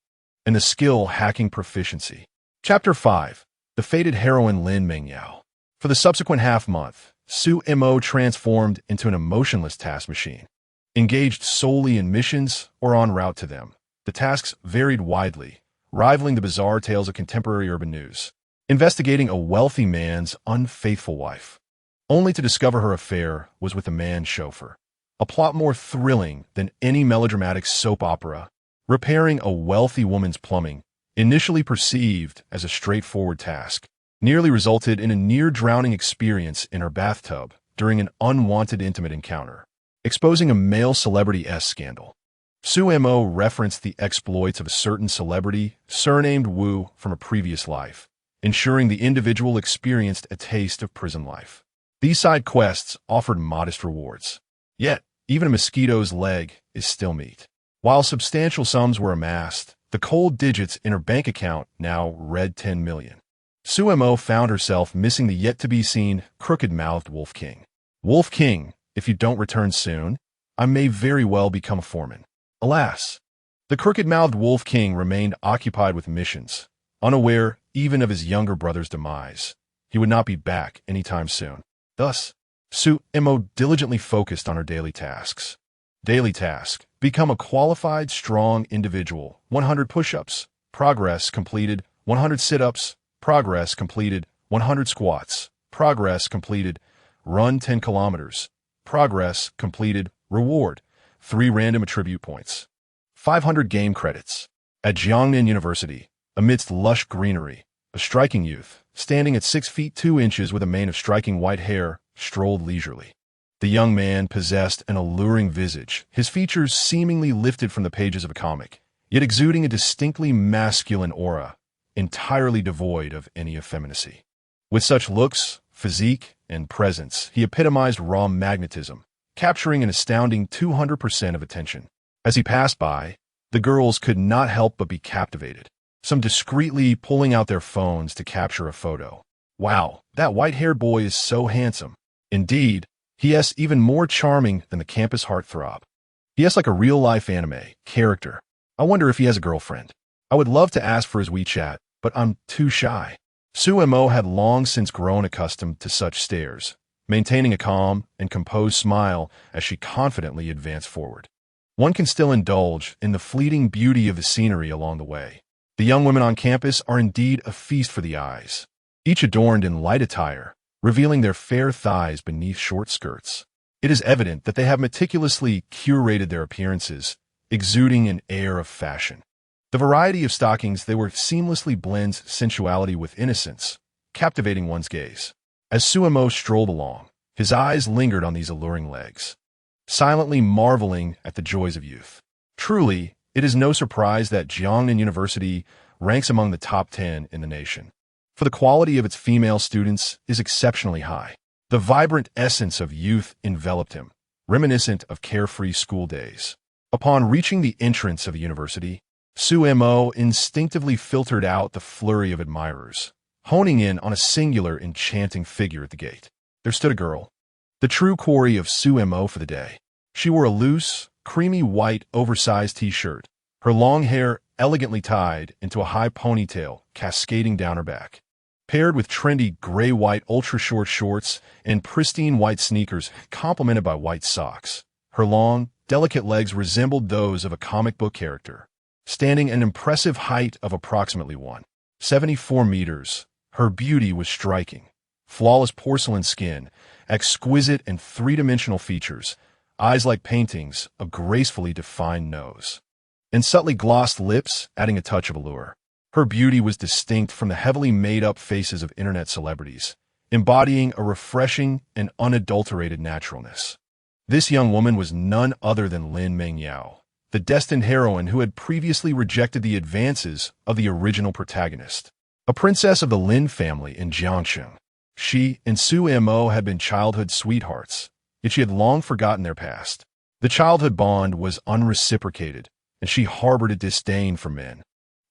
and the skill hacking proficiency. Chapter 5. The fated heroine Lin Mengyao. For the subsequent half-month, Sumo transformed into an emotionless task machine. Engaged solely in missions or en route to them, the tasks varied widely, rivaling the bizarre tales of contemporary urban news. Investigating a wealthy man's unfaithful wife, only to discover her affair was with a man's chauffeur. A plot more thrilling than any melodramatic soap opera. Repairing a wealthy woman's plumbing, initially perceived as a straightforward task, nearly resulted in a near-drowning experience in her bathtub during an unwanted intimate encounter, exposing a male celebrity-esque scandal. Sumo referenced the exploits of a certain celebrity, surnamed Wu, from a previous life, ensuring the individual experienced a taste of prison life. These side quests offered modest rewards. Yet, even a mosquito's leg is still meat. While substantial sums were amassed, the cold digits in her bank account now read 10 million. Sumo found herself missing the yet-to-be-seen crooked-mouthed Wolf King. "Wolf King, if you don't return soon, I may very well become a foreman." Alas, the crooked-mouthed Wolf King remained occupied with missions, unaware even of his younger brother's demise. He would not be back anytime soon. Thus, Sumo diligently focused on her daily tasks. Daily task: become a qualified, strong individual. 100 push-ups. Progress completed. 100 sit-ups. Progress completed. 100 squats. Progress completed. Run 10 kilometers. Progress completed. Reward: 3 random attribute points. 500 game credits. At Jiangnan University, amidst lush greenery, a striking youth, standing at 6 feet 2 inches with a mane of striking white hair, strolled leisurely. The young man possessed an alluring visage, his features seemingly lifted from the pages of a comic, yet exuding a distinctly masculine aura, entirely devoid of any effeminacy. With such looks, physique, and presence, he epitomized raw magnetism, capturing an astounding 200% of attention. As he passed by, the girls could not help but be captivated, some discreetly pulling out their phones to capture a photo. Wow, that white-haired boy is so handsome. Indeed, he is even more charming than the campus heartthrob. He is like a real-life anime character. I wonder if he has a girlfriend. I would love to ask for his WeChat, but I'm too shy. Sumo had long since grown accustomed to such stares, maintaining a calm and composed smile as she confidently advanced forward. One can still indulge in the fleeting beauty of the scenery along the way. The young women on campus are indeed a feast for the eyes, each adorned in light attire, revealing their fair thighs beneath short skirts. It is evident that they have meticulously curated their appearances, exuding an air of fashion. The variety of stockings they wear seamlessly blends sensuality with innocence, captivating one's gaze. As Sumo strolled along, his eyes lingered on these alluring legs, silently marveling at the joys of youth. Truly, it is no surprise that Jiangnan University ranks among the top 10 in the nation, for the quality of its female students is exceptionally high. The vibrant essence of youth enveloped him, reminiscent of carefree school days. Upon reaching the entrance of the university, Sumo instinctively filtered out the flurry of admirers, honing in on a singular, enchanting figure at the gate. There stood a girl, the true quarry of Sumo for the day. She wore a loose, creamy white oversized t-shirt, her long hair elegantly tied into a high ponytail cascading down her back, paired with trendy gray-white ultra-short shorts and pristine white sneakers complemented by white socks. Her long, delicate legs resembled those of a comic book character. Standing an impressive height of approximately 1.74 meters, her beauty was striking. Flawless porcelain skin, exquisite and three-dimensional features, eyes like paintings, a gracefully defined nose, and subtly glossed lips adding a touch of allure. Her beauty was distinct from the heavily made-up faces of internet celebrities, embodying a refreshing and unadulterated naturalness. This young woman was none other than Lin Mengyao, the destined heroine who had previously rejected the advances of the original protagonist. A princess of the Lin family in Jiangsheng, she and Sumo had been childhood sweethearts, yet she had long forgotten their past. The childhood bond was unreciprocated, and she harbored a disdain for men.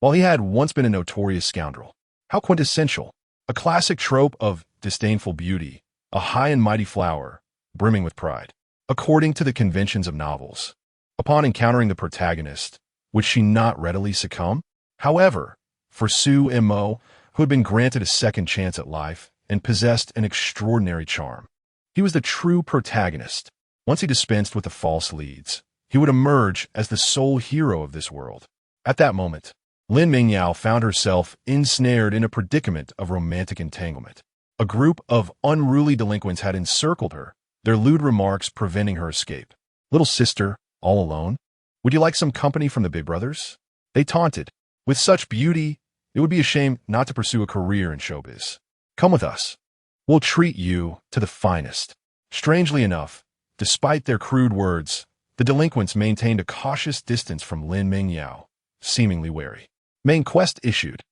While he had once been a notorious scoundrel, how quintessential, a classic trope of disdainful beauty, a high and mighty flower, brimming with pride. According to the conventions of novels, upon encountering the protagonist, would she not readily succumb? However, for Sumo, who had been granted a second chance at life and possessed an extraordinary charm, he was the true protagonist. Once he dispensed with the false leads, he would emerge as the sole hero of this world. At that moment, Lin Mengyao found herself ensnared in a predicament of romantic entanglement. A group of unruly delinquents had encircled her, their lewd remarks preventing her escape. "Little sister, all alone? Would you like some company from the big brothers?" They taunted. "With such beauty, it would be a shame not to pursue a career in showbiz. Come with us. We'll treat you to the finest." Strangely enough, despite their crude words, the delinquents maintained a cautious distance from Lin Mengyao, seemingly wary. Main quest issued.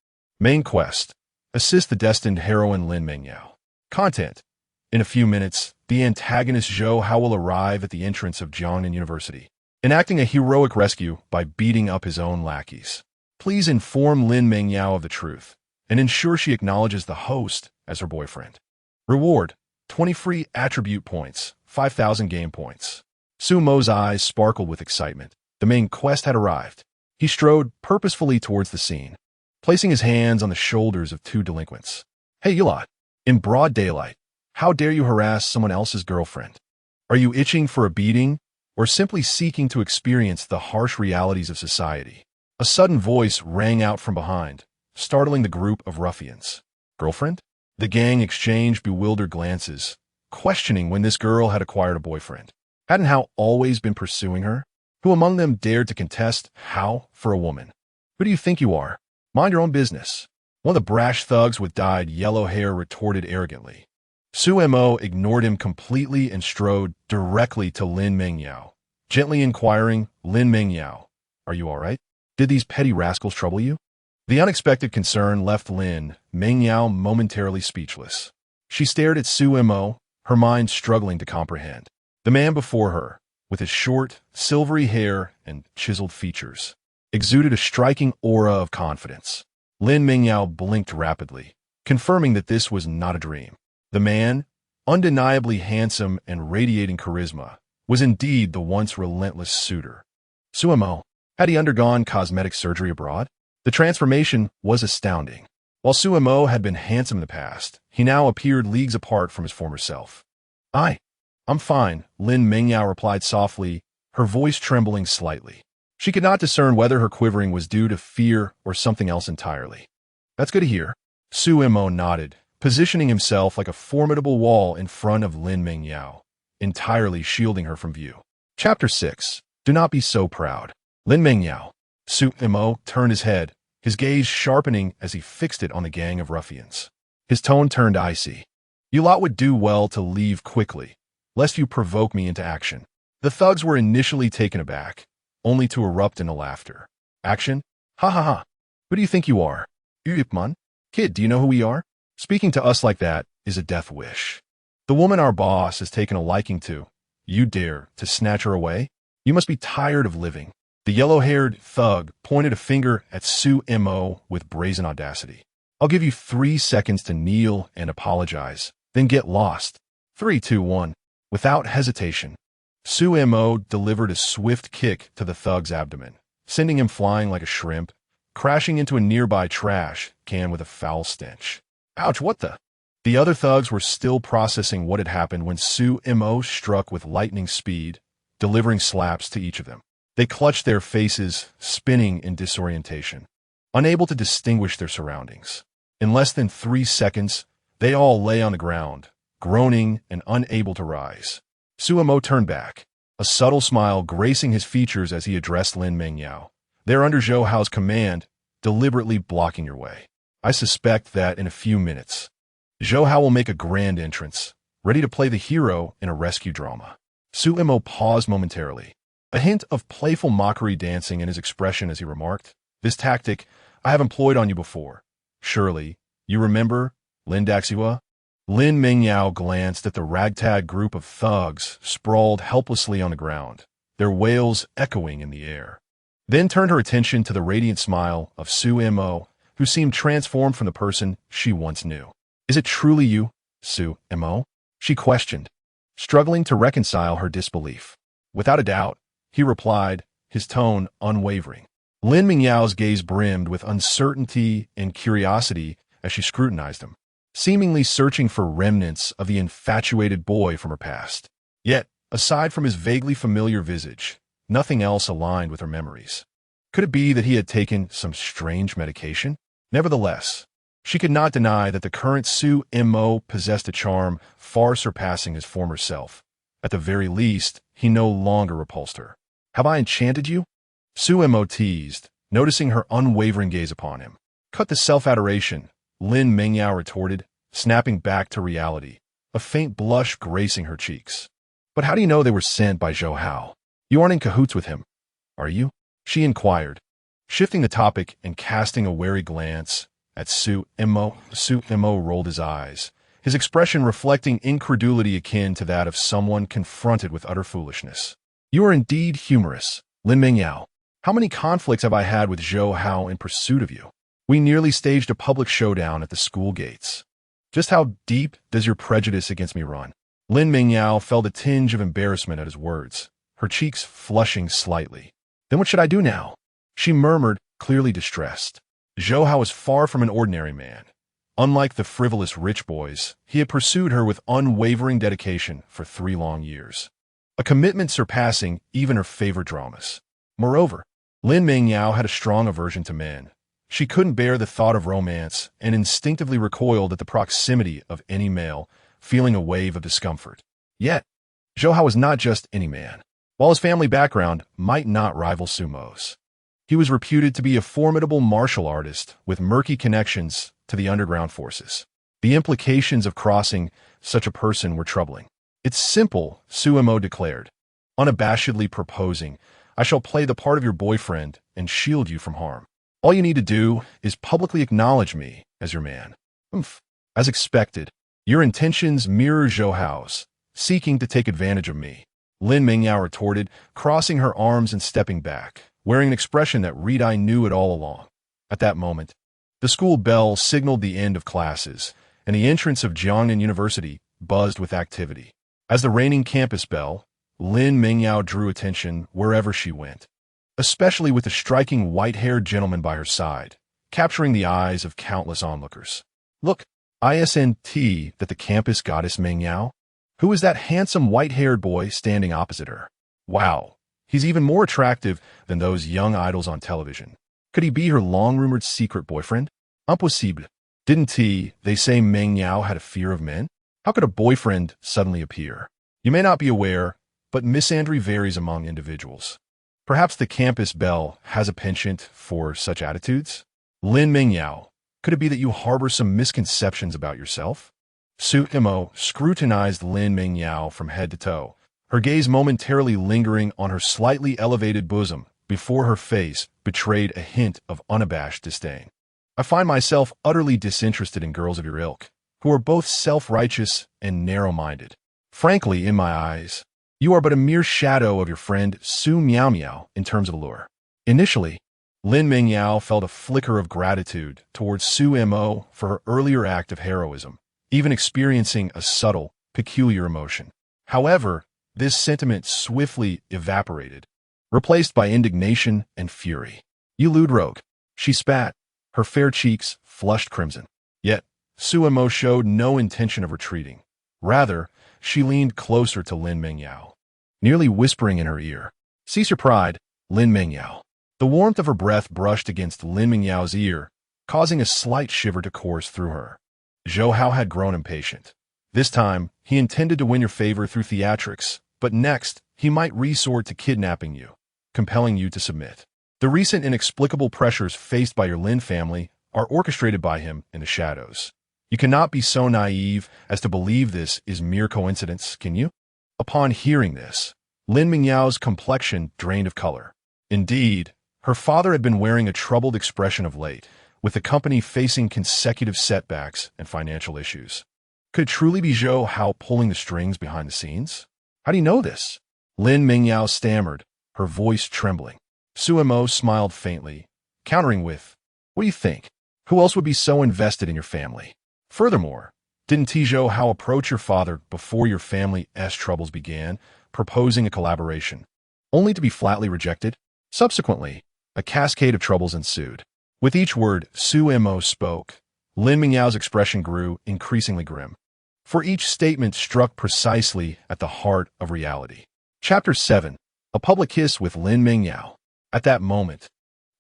Main quest: assist the destined heroine Lin Mengyao. Content: in a few minutes, the antagonist Zhou Hao will arrive at the entrance of Jiangnan University, enacting a heroic rescue by beating up his own lackeys. Please inform Lin Mengyao of the truth, and ensure she acknowledges the host as her boyfriend. Reward: 20 free attribute points, 5,000 game points. Sumo's eyes sparkled with excitement. The main quest had arrived. He strode purposefully towards the scene, placing his hands on the shoulders of two delinquents. "Hey, you lot. In broad daylight, How dare you harass someone else's girlfriend? Are you itching for a beating, or simply seeking to experience the harsh realities of society? A sudden voice rang out from behind, startling the group of ruffians. Girlfriend? The gang exchanged bewildered glances, questioning when this girl had acquired a boyfriend. Hadn't Hao always been pursuing her? Who among them dared to contest Hao for a woman? Who do you think you are? Mind your own business. One of the brash thugs with dyed yellow hair retorted arrogantly. Su Mo ignored him completely and strode directly to Lin Mengyao, gently inquiring, Lin Mengyao, are you all right? Did these petty rascals trouble you? The unexpected concern left Lin Mengyao momentarily speechless. She stared at Su Mo, her mind struggling to comprehend. The man before her, with his short, silvery hair and chiseled features, exuded a striking aura of confidence. Lin Mengyao blinked rapidly, confirming that this was not a dream. The man, undeniably handsome and radiating charisma, was indeed the once relentless suitor. Su Mo, had he undergone cosmetic surgery abroad? The transformation was astounding. While Su Mo had been handsome in the past, he now appeared leagues apart from his former self. I'm fine, Lin Mengyao replied softly, her voice trembling slightly. She could not discern whether her quivering was due to fear or something else entirely. That's good to hear. Su Mo nodded, positioning himself like a formidable wall in front of Lin Mengyao, entirely shielding her from view. Chapter 6. Do not be so proud. Lin Mengyao. Su Mo turned his head, his gaze sharpening as he fixed it on the gang of ruffians. His tone turned icy. You lot would do well to leave quickly, lest you provoke me into action. The thugs were initially taken aback, only to erupt into laughter. Action? Ha ha ha. Who do you think you are? Yupman? Kid, do you know who we are? Speaking to us like that is a death wish. The woman our boss has taken a liking to. You dare to snatch her away? You must be tired of living. The yellow-haired thug pointed a finger at Su Mo with brazen audacity. I'll give you 3 seconds to kneel and apologize, then get lost. 3, 2, 1. Without hesitation, Su Mo delivered a swift kick to the thug's abdomen, sending him flying like a shrimp, crashing into a nearby trash can with a foul stench. Ouch, what the? The other thugs were still processing what had happened when Su Mo struck with lightning speed, delivering slaps to each of them. They clutched their faces, spinning in disorientation, unable to distinguish their surroundings. In less than 3 seconds, they all lay on the ground, groaning and unable to rise. Su Mo turned back, a subtle smile gracing his features as he addressed Lin Mengyao. They're under Zhou Hao's command, deliberately blocking your way. I suspect that in a few minutes, Zhou Hao will make a grand entrance, ready to play the hero in a rescue drama. Su Mo paused momentarily, a hint of playful mockery dancing in his expression as he remarked, This tactic I have employed on you before. Surely, you remember, Lin Daxiwa? Lin Mengyao glanced at the ragtag group of thugs sprawled helplessly on the ground, their wails echoing in the air. Then turned her attention to the radiant smile of Su Mo, who seemed transformed from the person she once knew. Is it truly you, Su Mo? She questioned, struggling to reconcile her disbelief. Without a doubt, he replied, his tone unwavering. Lin Mingyao's gaze brimmed with uncertainty and curiosity as she scrutinized him, seemingly searching for remnants of the infatuated boy from her past. Yet, aside from his vaguely familiar visage, nothing else aligned with her memories. Could it be that he had taken some strange medication? Nevertheless, she could not deny that the current Su Mo possessed a charm far surpassing his former self. At the very least, he no longer repulsed her. Have I enchanted you? Su Mo teased, noticing her unwavering gaze upon him. Cut the self-adoration, Lin Mengyao retorted, snapping back to reality, a faint blush gracing her cheeks. But how do you know they were sent by Zhou Hao? You aren't in cahoots with him, are you? She inquired, shifting the topic and casting a wary glance at Su Mo. Su Mo rolled his eyes, his expression reflecting incredulity akin to that of someone confronted with utter foolishness. You are indeed humorous, Lin Mengyao. How many conflicts have I had with Zhou Hao in pursuit of you? We nearly staged a public showdown at the school gates. Just how deep does your prejudice against me run? Lin Mengyao felt a tinge of embarrassment at his words, her cheeks flushing slightly. Then what should I do now? She murmured, clearly distressed. Zhou Hao is far from an ordinary man. Unlike the frivolous rich boys, he had pursued her with unwavering dedication for 3 long years. A commitment surpassing even her favorite dramas. Moreover, Lin Mingyao had a strong aversion to men. She couldn't bear the thought of romance and instinctively recoiled at the proximity of any male, feeling a wave of discomfort. Yet, Zhou Hao was not just any man. While his family background might not rival Sumo's, he was reputed to be a formidable martial artist with murky connections to the underground forces. The implications of crossing such a person were troubling. "It's simple," Sumo declared, unabashedly proposing, "I shall play the part of your boyfriend and shield you from harm. All you need to do is publicly acknowledge me as your man." As expected, your intentions mirror Zhou Hao's, seeking to take advantage of me, Lin Mingyao retorted, crossing her arms and stepping back, wearing an expression that read I knew it all along. At that moment, the school bell signaled the end of classes, and the entrance of Jiangnan University buzzed with activity. As the reigning campus belle, Lin Mingyao drew attention wherever she went, especially with the striking white-haired gentleman by her side, capturing the eyes of countless onlookers. "Look, isn't that the campus goddess Mingyao? Who is that handsome white-haired boy standing opposite her? Wow, he's even more attractive than those young idols on television. Could he be her long-rumored secret boyfriend? Impossible. Didn't they say Mingyao had a fear of men? How could a boyfriend suddenly appear? You may not be aware, but misandry varies among individuals. Perhaps the campus belle has a penchant for such attitudes? Lin Mingyao, could it be that you harbor some misconceptions about yourself?" Sumo scrutinized Lin Mingyao from head to toe, her gaze momentarily lingering on her slightly elevated bosom before her face betrayed a hint of unabashed disdain. "I find myself utterly disinterested in girls of your ilk, who are both self-righteous and narrow-minded. Frankly, in my eyes, you are but a mere shadow of your friend Su Miao Miao in terms of allure." Initially, Lin Mingyao felt a flicker of gratitude towards Sumo for her earlier act of heroism, even experiencing a subtle, peculiar emotion. However, this sentiment swiftly evaporated, replaced by indignation and fury. "You lewd rogue," she spat, her fair cheeks flushed crimson. Yet, Sumo showed no intention of retreating. Rather, she leaned closer to Lin Mingyao, nearly whispering in her ear, "Cease your pride, Lin Mingyao." The warmth of her breath brushed against Lin Mingyao's ear, causing a slight shiver to course through her. Zhou Hao had grown impatient. This time, he intended to win your favor through theatrics, but next, he might resort to kidnapping you, compelling you to submit. The recent inexplicable pressures faced by your Lin family are orchestrated by him in the shadows. You cannot be so naive as to believe this is mere coincidence, can you? Upon hearing this, Lin Mingyao's complexion drained of color. Indeed, her father had been wearing a troubled expression of late, with the company facing consecutive setbacks and financial issues. Could it truly be Zhou Hao pulling the strings behind the scenes? "How do you know this?" Lin Mingyao stammered, her voice trembling. Sumo smiled faintly, countering with, "What do you think? Who else would be so invested in your family? Furthermore, didn't Zhou Hao approach your father before your family's troubles began, proposing a collaboration, only to be flatly rejected? Subsequently, a cascade of troubles ensued." With each word Sumo spoke, Lin Mingyao's expression grew increasingly grim, for each statement struck precisely at the heart of reality. Chapter 7. A Public Kiss with Lin Mingyao. At that moment,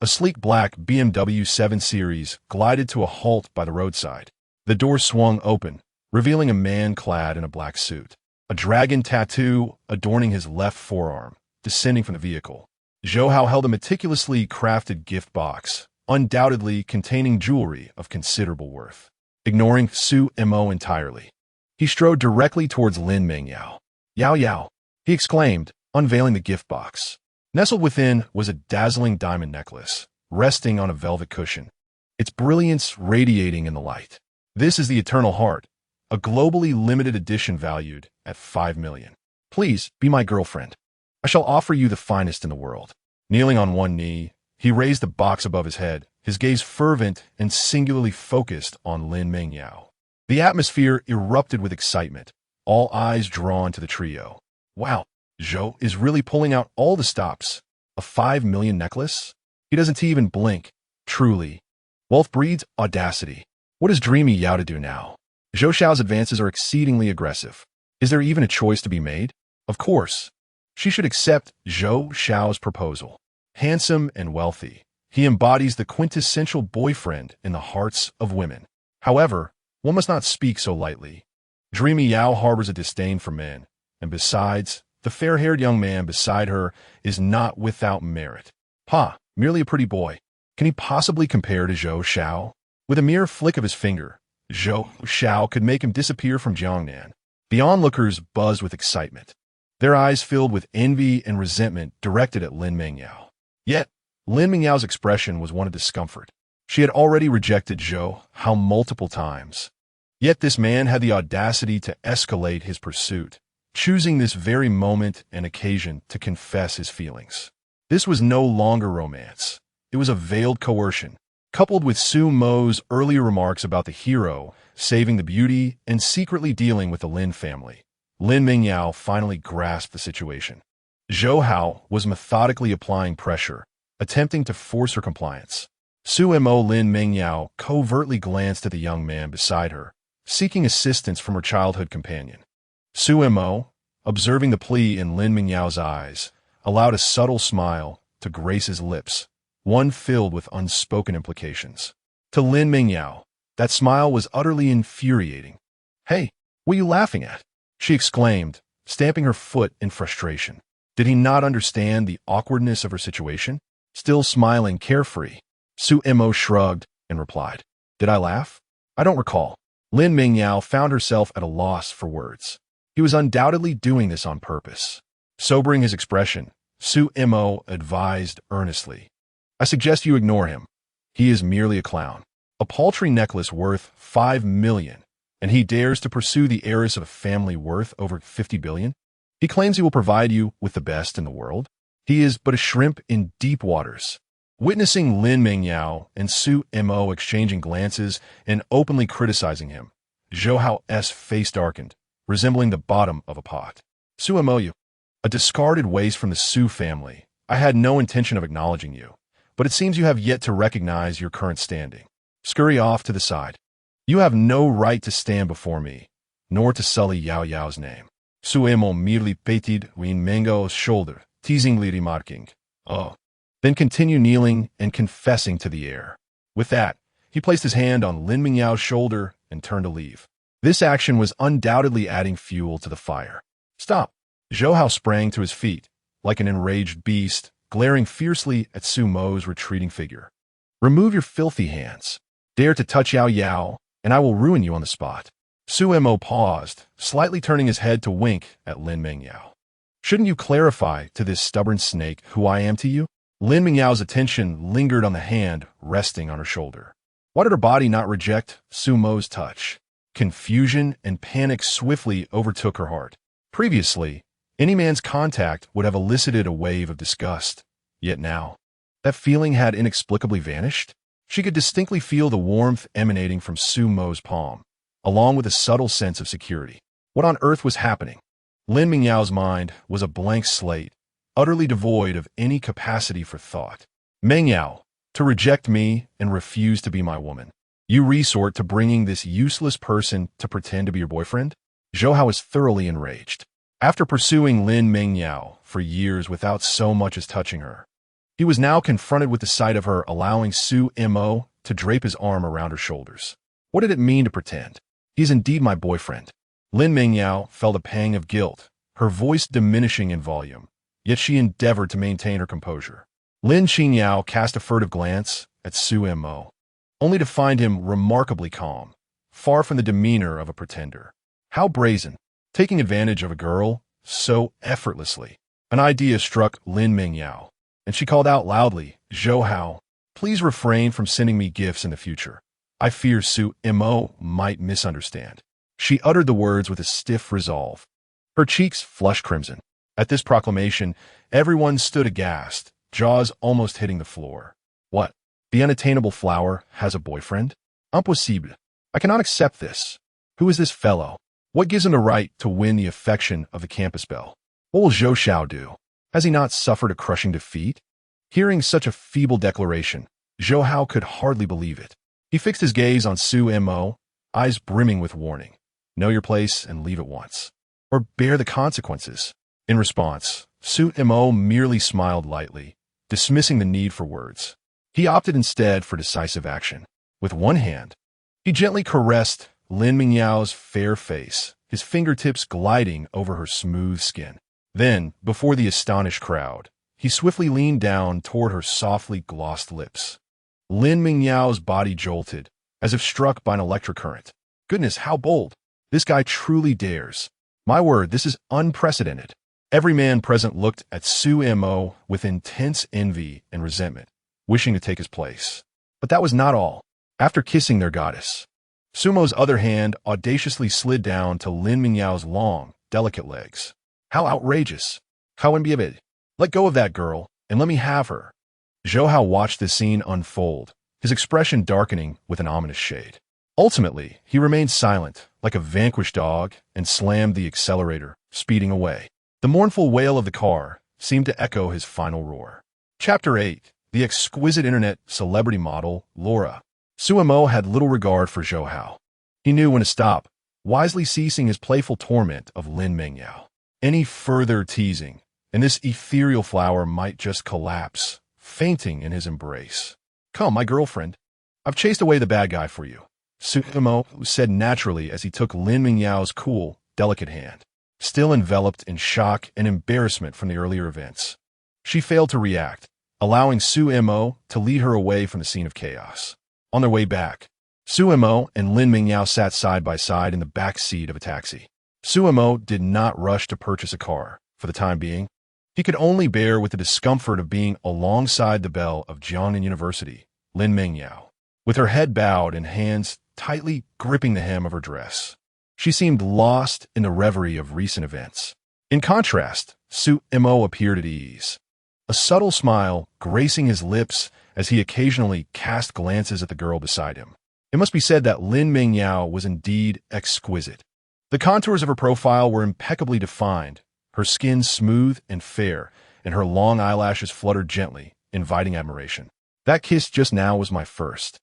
a sleek black BMW 7 Series glided to a halt by the roadside. The door swung open, revealing a man clad in a black suit, a dragon tattoo adorning his left forearm, descending from the vehicle. Zhou Hao held a meticulously crafted gift box, undoubtedly containing jewelry of considerable worth. Ignoring Sumo entirely, he strode directly towards Lin Mingyao. "Yao Yao," he exclaimed, unveiling the gift box. Nestled within was a dazzling diamond necklace, resting on a velvet cushion, its brilliance radiating in the light. "This is the Eternal Heart, a globally limited edition valued at 5 million. Please be my girlfriend. I shall offer you the finest in the world." Kneeling on one knee, he raised the box above his head, his gaze fervent and singularly focused on Lin Mingyao. The atmosphere erupted with excitement, all eyes drawn to the trio. "Wow, Zhou is really pulling out all the stops. A 5 million necklace? He doesn't even blink. Truly, wealth breeds audacity." What is Dreamy Yao to do now? Zhou Xiao's advances are exceedingly aggressive. Is there even a choice to be made? Of course. She should accept Zhou Xiao's proposal. Handsome and wealthy, he embodies the quintessential boyfriend in the hearts of women. However, one must not speak so lightly. Dreamy Yao harbors a disdain for men, and besides, the fair-haired young man beside her is not without merit. Merely a pretty boy. Can he possibly compare to Zhou Xiao? With a mere flick of his finger, Zhou Xiao could make him disappear from Jiangnan. The onlookers buzzed with excitement, their eyes filled with envy and resentment directed at Lin Mengyao. Yet, Lin Mengyao's expression was one of discomfort. She had already rejected Zhou Hao multiple times. Yet this man had the audacity to escalate his pursuit, choosing this very moment and occasion to confess his feelings. This was no longer romance. It was a veiled coercion, coupled with Su Mo's earlier remarks about the hero saving the beauty and secretly dealing with the Lin family. Lin Mengyao finally grasped the situation. Zhou Hao was methodically applying pressure, attempting to force her compliance. Su Mo Lin Mengyao covertly glanced at the young man beside her, seeking assistance from her childhood companion. Su Mo, observing the plea in Lin Mengyao's eyes, allowed a subtle smile to grace his lips, one filled with unspoken implications. To Lin Mengyao, that smile was utterly infuriating. "Hey, what are you laughing at?" she exclaimed, stamping her foot in frustration. Did he not understand the awkwardness of her situation? Still smiling carefree, Su Mo shrugged and replied, "Did I laugh? I don't recall." Lin Mengyao found herself at a loss for words. He was undoubtedly doing this on purpose. Sobering his expression, Su Mo advised earnestly, "I suggest you ignore him. He is merely a clown. A paltry necklace worth 5 million, and he dares to pursue the heiress of a family worth over 50 billion? He claims he will provide you with the best in the world. He is but a shrimp in deep waters." Witnessing Lin Mengyao and Su Mo exchanging glances and openly criticizing him, Zhou Hao's face darkened, resembling the bottom of a pot. "Su Mo, you, a discarded waste from the Su family. I had no intention of acknowledging you, but it seems you have yet to recognize your current standing. Scurry off to the side. You have no right to stand before me, nor to sully Yao Yao's name." Su Mo merely patted Lin Mengyao shoulder, teasingly remarking, "Oh," then continued kneeling and confessing to the heir. With that, he placed his hand on Lin Mengyao's shoulder and turned to leave. This action was undoubtedly adding fuel to the fire. "Stop!" Zhou Hao sprang to his feet, like an enraged beast, glaring fiercely at Su Mo's retreating figure. "Remove your filthy hands. Dare to touch Yao Yao, and I will ruin you on the spot." Su Mo paused, slightly turning his head to wink at Lin Mengyao. "Shouldn't you clarify to this stubborn snake who I am to you?" Lin Mengyao's attention lingered on the hand resting on her shoulder. Why did her body not reject Su Mo's touch? Confusion and panic swiftly overtook her heart. Previously, any man's contact would have elicited a wave of disgust. Yet now, that feeling had inexplicably vanished. She could distinctly feel the warmth emanating from Su Mo's palm, along with a subtle sense of security. What on earth was happening? Lin Mengyao's mind was a blank slate, utterly devoid of any capacity for thought. "Mengyao, to reject me and refuse to be my woman. You resort to bringing this useless person to pretend to be your boyfriend?" Zhou Hao was thoroughly enraged. After pursuing Lin Mengyao for years without so much as touching her, he was now confronted with the sight of her allowing Su Mo to drape his arm around her shoulders. What did it mean to pretend? "He is indeed my boyfriend." Lin Mengyao felt a pang of guilt, her voice diminishing in volume. Yet she endeavored to maintain her composure. Lin Qingyao cast a furtive glance at Su Mo, only to find him remarkably calm, far from the demeanor of a pretender. How brazen, taking advantage of a girl so effortlessly. An idea struck Lin Mengyao, and she called out loudly, "Zhou Hao, please refrain from sending me gifts in the future. I fear Su Mo might misunderstand." She uttered the words with a stiff resolve. Her cheeks flushed crimson. At this proclamation, everyone stood aghast, jaws almost hitting the floor. What? The unattainable flower has a boyfriend? Impossible. I cannot accept this. Who is this fellow? What gives him the right to win the affection of the campus belle? What will Zhou Xiao do? Has he not suffered a crushing defeat? Hearing such a feeble declaration, Zhou Hao could hardly believe it. He fixed his gaze on Su Mo, eyes brimming with warning. Know your place and leave at once, or bear the consequences. In response, Su Mo merely smiled lightly, dismissing the need for words. He opted instead for decisive action. With one hand, he gently caressed Lin Mingyao's fair face, his fingertips gliding over her smooth skin. Then, before the astonished crowd, he swiftly leaned down toward her softly glossed lips. Lin Mingyao's body jolted, as if struck by an electric current. Goodness, how bold! This guy truly dares. My word, this is unprecedented. Every man present looked at Su Mo with intense envy and resentment, wishing to take his place. But that was not all. After kissing their goddess, Sumo's other hand audaciously slid down to Lin Mingyao's long, delicate legs. How outrageous! How unbelievable! Let go of that girl, and let me have her. Zhou Hao watched this scene unfold, his expression darkening with an ominous shade. Ultimately, he remained silent, like a vanquished dog, and slammed the accelerator, speeding away. The mournful wail of the car seemed to echo his final roar. Chapter 8. The exquisite internet celebrity model, Laura. Su Mo had little regard for Zhou Hao. He knew when to stop, wisely ceasing his playful torment of Lin Mingyao. Any further teasing, and this ethereal flower might just collapse, fainting in his embrace. Come, my girlfriend. I've chased away the bad guy for you, Su Mo said naturally as he took Lin Mingyao's cool, delicate hand, still enveloped in shock and embarrassment from the earlier events. She failed to react, allowing Su Mo to lead her away from the scene of chaos. On their way back, Su Mo and Lin Mingyao sat side by side in the back seat of a taxi. Su Mo did not rush to purchase a car. For the time being, he could only bear with the discomfort of being alongside the belle of Jiangnan University, Lin Mingyao, with her head bowed and hands tightly gripping the hem of her dress. She seemed lost in the reverie of recent events. In contrast, Su Mo appeared at ease, a subtle smile gracing his lips as he occasionally cast glances at the girl beside him. It must be said that Lin Mingyao was indeed exquisite. The contours of her profile were impeccably defined, her skin smooth and fair, and her long eyelashes fluttered gently, inviting admiration. That kiss just now was my first.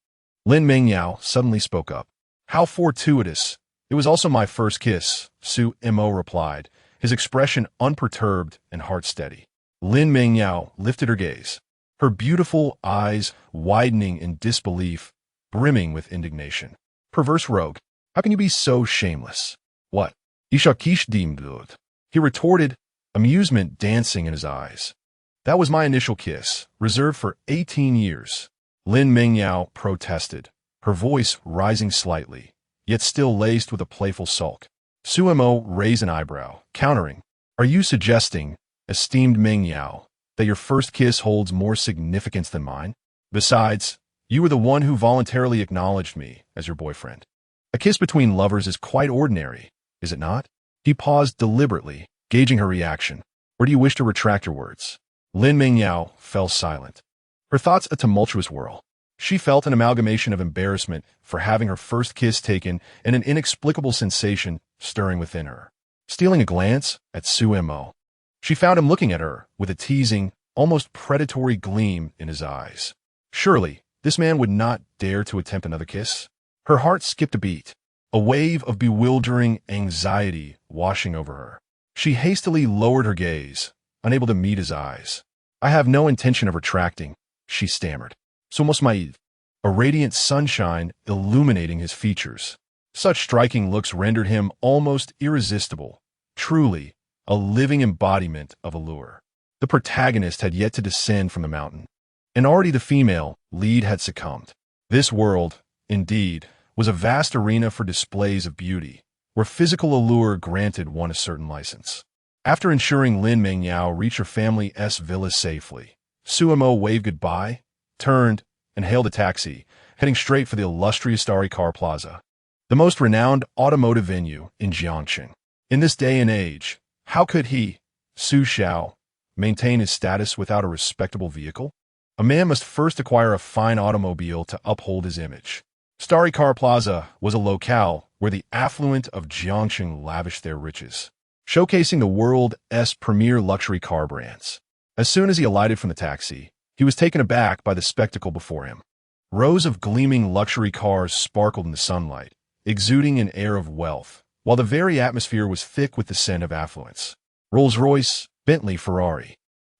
Lin Mingyao suddenly spoke up. How fortuitous. It was also my first kiss, Su Mo replied, his expression unperturbed and heart steady. Lin Mingyao lifted her gaze, her beautiful eyes widening in disbelief, brimming with indignation. Perverse rogue, how can you be so shameless? What? Ishakish dimdud. He retorted, amusement dancing in his eyes. That was my initial kiss, reserved for 18 years. Lin Mingyao protested, her voice rising slightly, yet still laced with a playful sulk. Su Mo raised an eyebrow, countering, Are you suggesting, esteemed Mingyao, that your first kiss holds more significance than mine? Besides, you were the one who voluntarily acknowledged me as your boyfriend. A kiss between lovers is quite ordinary, is it not? He paused deliberately, gauging her reaction. Or do you wish to retract your words? Lin Mingyao fell silent, her thoughts a tumultuous whirl. She felt an amalgamation of embarrassment for having her first kiss taken and an inexplicable sensation stirring within her. Stealing a glance at Su Mo, she found him looking at her with a teasing, almost predatory gleam in his eyes. Surely, this man would not dare to attempt another kiss? Her heart skipped a beat, a wave of bewildering anxiety washing over her. She hastily lowered her gaze, unable to meet his eyes. I have no intention of retracting, she stammered. Somos maid, a radiant sunshine illuminating his features. Such striking looks rendered him almost irresistible, truly a living embodiment of allure. The protagonist had yet to descend from the mountain, and already the female lead had succumbed. This world, indeed, was a vast arena for displays of beauty, where physical allure granted one a certain license. After ensuring Lin Mingyao reached her family's villa safely, Su Mo waved goodbye, turned, and hailed a taxi, heading straight for the illustrious Starry Car Plaza, the most renowned automotive venue in Jiangxing. In this day and age, how could he, Su Xiao, maintain his status without a respectable vehicle? A man must first acquire a fine automobile to uphold his image. Starry Car Plaza was a locale where the affluent of Jiangxing lavished their riches, showcasing the world's premier luxury car brands. As soon as he alighted from the taxi, he was taken aback by the spectacle before him. Rows of gleaming luxury cars sparkled in the sunlight, exuding an air of wealth, while the very atmosphere was thick with the scent of affluence. Rolls-Royce, Bentley, Ferrari,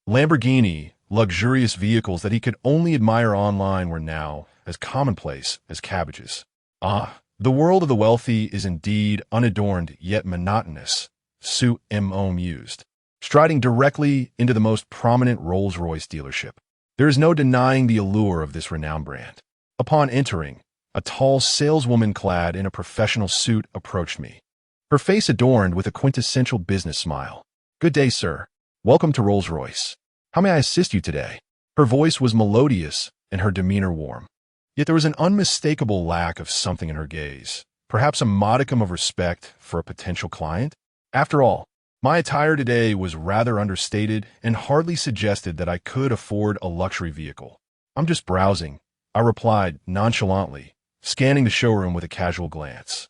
Lamborghini, luxurious vehicles that he could only admire online were now as commonplace as cabbages. Ah, the world of the wealthy is indeed unadorned yet monotonous, Sue M.O. mused, striding directly into the most prominent Rolls-Royce dealership. There is no denying the allure of this renowned brand. Upon entering, a tall saleswoman clad in a professional suit approached me, her face adorned with a quintessential business smile. "Good day, sir. Welcome to Rolls-Royce. How may I assist you today?" Her voice was melodious and her demeanor warm. Yet there was an unmistakable lack of something in her gaze, perhaps a modicum of respect for a potential client. After all, my attire today was rather understated and hardly suggested that I could afford a luxury vehicle. "I'm just browsing," I replied nonchalantly, scanning the showroom with a casual glance.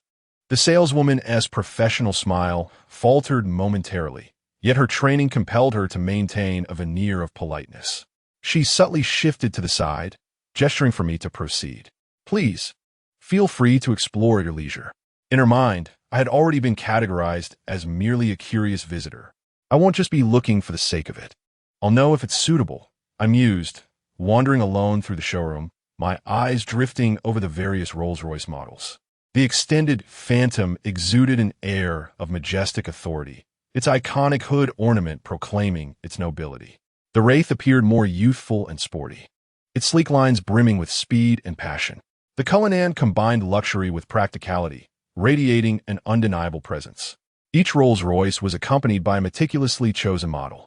The saleswoman's professional smile faltered momentarily, yet her training compelled her to maintain a veneer of politeness. She subtly shifted to the side, gesturing for me to proceed. "Please, feel free to explore at your leisure." In her mind, I had already been categorized as merely a curious visitor. I won't just be looking for the sake of it. I'll know if it's suitable, I mused, wandering alone through the showroom, my eyes drifting over the various Rolls-Royce models. The extended Phantom exuded an air of majestic authority, its iconic hood ornament proclaiming its nobility. The Wraith appeared more youthful and sporty, its sleek lines brimming with speed and passion. The Cullinan combined luxury with practicality, radiating an undeniable presence. Each Rolls-Royce was accompanied by a meticulously chosen model.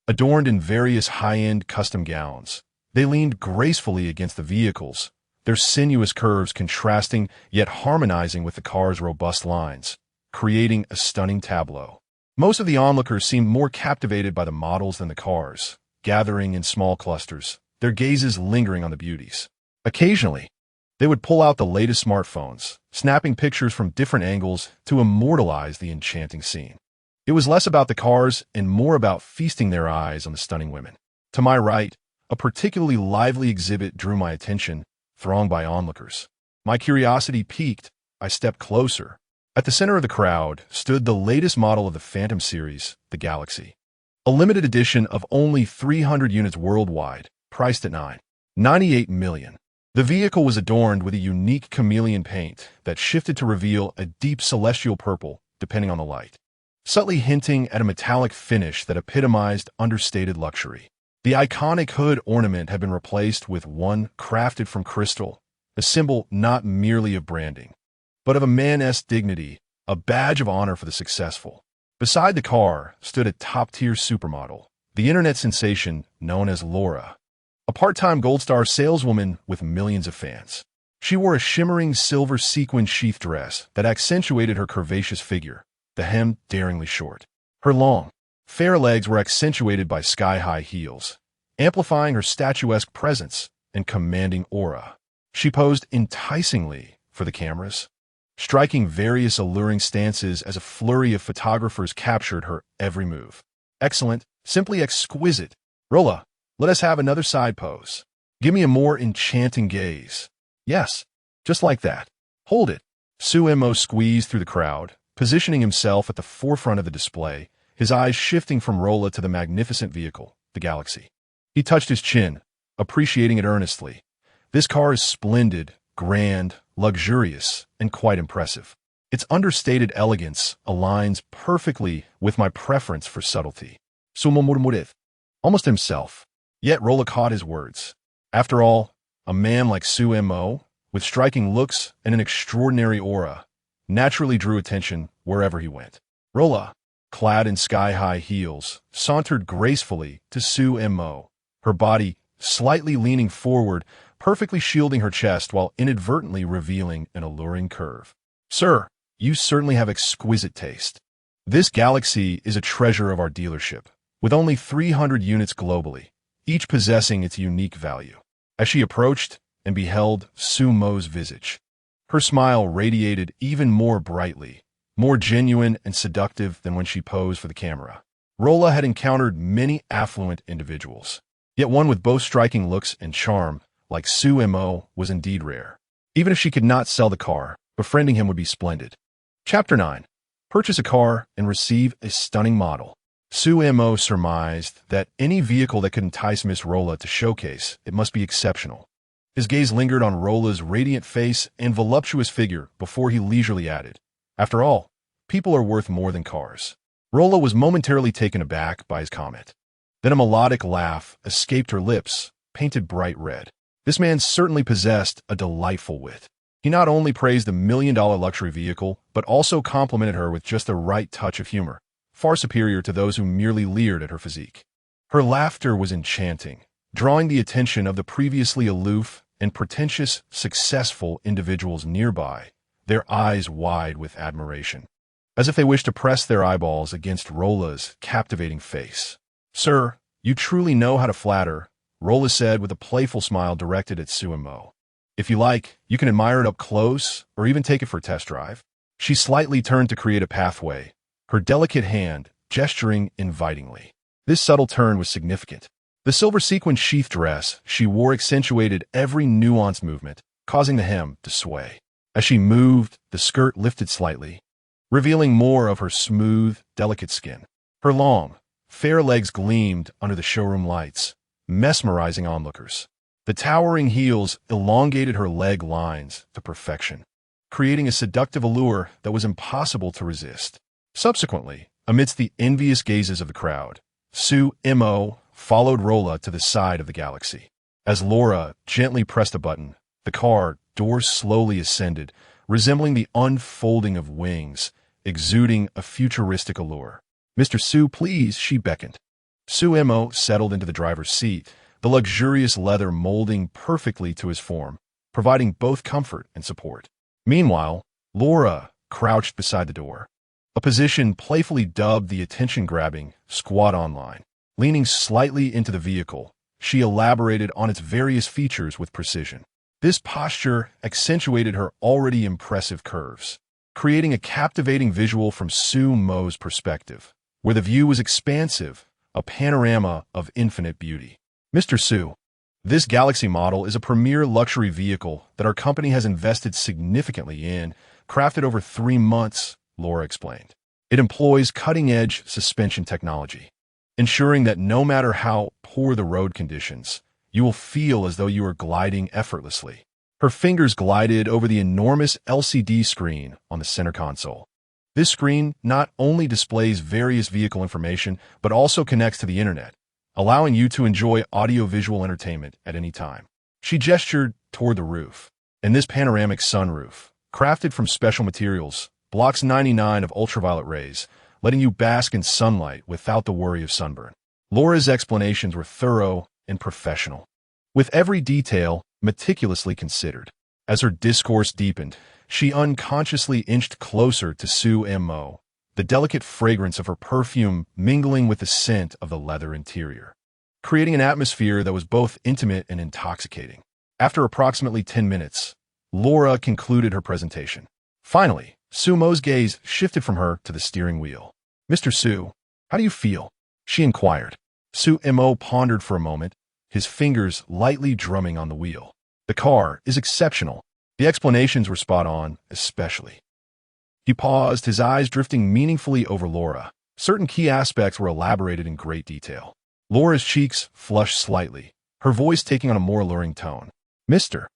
Adorned in various high-end custom gowns, they leaned gracefully against the vehicles, their sinuous curves contrasting yet harmonizing with the car's robust lines, creating a stunning tableau. Most of the onlookers seemed more captivated by the models than the cars, gathering in small clusters, their gazes lingering on the beauties. Occasionally, they would pull out the latest smartphones, snapping pictures from different angles to immortalize the enchanting scene. It was less about the cars and more about feasting their eyes on the stunning women. To my right, a particularly lively exhibit drew my attention, thronged by onlookers. My curiosity piqued, I stepped closer. At the center of the crowd stood the latest model of the Phantom series, the Galaxy. A limited edition of only 300 units worldwide, priced at $9.98 million. The vehicle was adorned with a unique chameleon paint that shifted to reveal a deep celestial purple depending on the light, subtly hinting at a metallic finish that epitomized understated luxury. The iconic hood ornament had been replaced with one crafted from crystal, a symbol not merely of branding, but of a man's dignity, a badge of honor for the successful. Beside the car stood a top-tier supermodel, the internet sensation known as Laura, a part-time Gold Star saleswoman with millions of fans. She wore a shimmering silver sequin sheath dress that accentuated her curvaceous figure, the hem daringly short. Her long, fair legs were accentuated by sky-high heels, amplifying her statuesque presence and commanding aura. She posed enticingly for the cameras, striking various alluring stances as a flurry of photographers captured her every move. "Excellent, simply exquisite. Rolla, let us have another side pose. Give me a more enchanting gaze. Yes, just like that. Hold it." Sue M.O. squeezed through the crowd, positioning himself at the forefront of the display, his eyes shifting from Rolla to the magnificent vehicle, the Galaxy. He touched his chin, appreciating it earnestly. "This car is splendid, grand, luxurious, and quite impressive. Its understated elegance aligns perfectly with my preference for subtlety." Sumo murmured, almost himself. Yet Rolla caught his words. After all, a man like Sue M.O., with striking looks and an extraordinary aura, naturally drew attention wherever he went. Rolla, clad in sky-high heels, sauntered gracefully to Sue M.O., her body slightly leaning forward, perfectly shielding her chest while inadvertently revealing an alluring curve. "Sir, you certainly have exquisite taste. This Galaxy is a treasure of our dealership, with only 300 units globally, each possessing its unique value." As she approached and beheld Sue Mo's visage, her smile radiated even more brightly, more genuine and seductive than when she posed for the camera. Rolla had encountered many affluent individuals, yet one with both striking looks and charm, like Sue Mo was indeed rare. Even if she could not sell the car, befriending him would be splendid. Chapter 9. Purchase a car and receive a stunning model. Sue Mo surmised that any vehicle that could entice Miss Rolla to showcase, it must be exceptional. His gaze lingered on Rolla's radiant face and voluptuous figure before he leisurely added, "After all, people are worth more than cars." Rolla was momentarily taken aback by his comment. Then a melodic laugh escaped her lips, painted bright red. This man certainly possessed a delightful wit. He not only praised the million-dollar luxury vehicle, but also complimented her with just the right touch of humor, far superior to those who merely leered at her physique. Her laughter was enchanting, drawing the attention of the previously aloof and pretentious, successful individuals nearby, their eyes wide with admiration, as if they wished to press their eyeballs against Rolla's captivating face. "Sir, you truly know how to flatter," Rolla said with a playful smile directed at Sue Mo. "If you like, you can admire it up close or even take it for a test drive." She slightly turned to create a pathway, her delicate hand gesturing invitingly. This subtle turn was significant. The silver sequin sheath dress she wore accentuated every nuanced movement, causing the hem to sway. As she moved, the skirt lifted slightly, revealing more of her smooth, delicate skin. Her long, fair legs gleamed under the showroom lights, mesmerizing onlookers. The towering heels elongated her leg lines to perfection, creating a seductive allure that was impossible to resist. Subsequently, amidst the envious gazes of the crowd, Sue Mo followed Rolla to the side of the Galaxy. As Laura gently pressed a button, the car doors slowly ascended, resembling the unfolding of wings, exuding a futuristic allure. "Mr. Sue, please," she beckoned. Sue Mo settled into the driver's seat, the luxurious leather molding perfectly to his form, providing both comfort and support. Meanwhile, Laura crouched beside the door, a position playfully dubbed the attention-grabbing squat online. Leaning slightly into the vehicle, she elaborated on its various features with precision. This posture accentuated her already impressive curves, creating a captivating visual from Sue Mo's perspective, where the view was expansive, a panorama of infinite beauty. "Mr. Sue, this Galaxy model is a premier luxury vehicle that our company has invested significantly in, crafted over 3 months," Laura explained. "It employs cutting-edge suspension technology, ensuring that no matter how poor the road conditions, you will feel as though you are gliding effortlessly." Her fingers glided over the enormous LCD screen on the center console. This screen not only displays various vehicle information, but also connects to the internet, allowing you to enjoy audio-visual entertainment at any time. She gestured toward the roof, and this panoramic sunroof, crafted from special materials, blocks 99 of ultraviolet rays, letting you bask in sunlight without the worry of sunburn. Laura's explanations were thorough and professional, with every detail meticulously considered. As her discourse deepened, she unconsciously inched closer to Sue Mo, the delicate fragrance of her perfume mingling with the scent of the leather interior, creating an atmosphere that was both intimate and intoxicating. After approximately 10 minutes, Laura concluded her presentation. Finally, Sue Mo's gaze shifted from her to the steering wheel. "Mr. Sue, how do you feel?" she inquired. Sue Mo pondered for a moment, his fingers lightly drumming on the wheel. "The car is exceptional." The explanations were spot on, especially. He paused, his eyes drifting meaningfully over Laura. Certain key aspects were elaborated in great detail. Laura's cheeks flushed slightly, her voice taking on a more alluring tone. "Mr.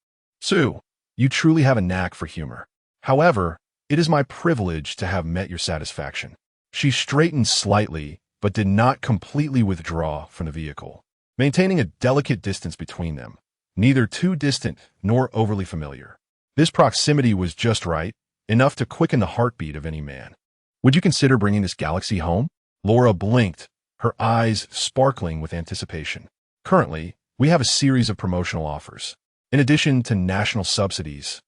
Sue, you truly have a knack for humor. However, it is my privilege to have met your satisfaction." She straightened slightly, but did not completely withdraw from the vehicle, maintaining a delicate distance between them, neither too distant nor overly familiar. This proximity was just right, enough to quicken the heartbeat of any man. "Would you consider bringing this Galaxy home?" Laura blinked, her eyes sparkling with anticipation. "Currently, we have a series of promotional offers. In addition to national subsidies,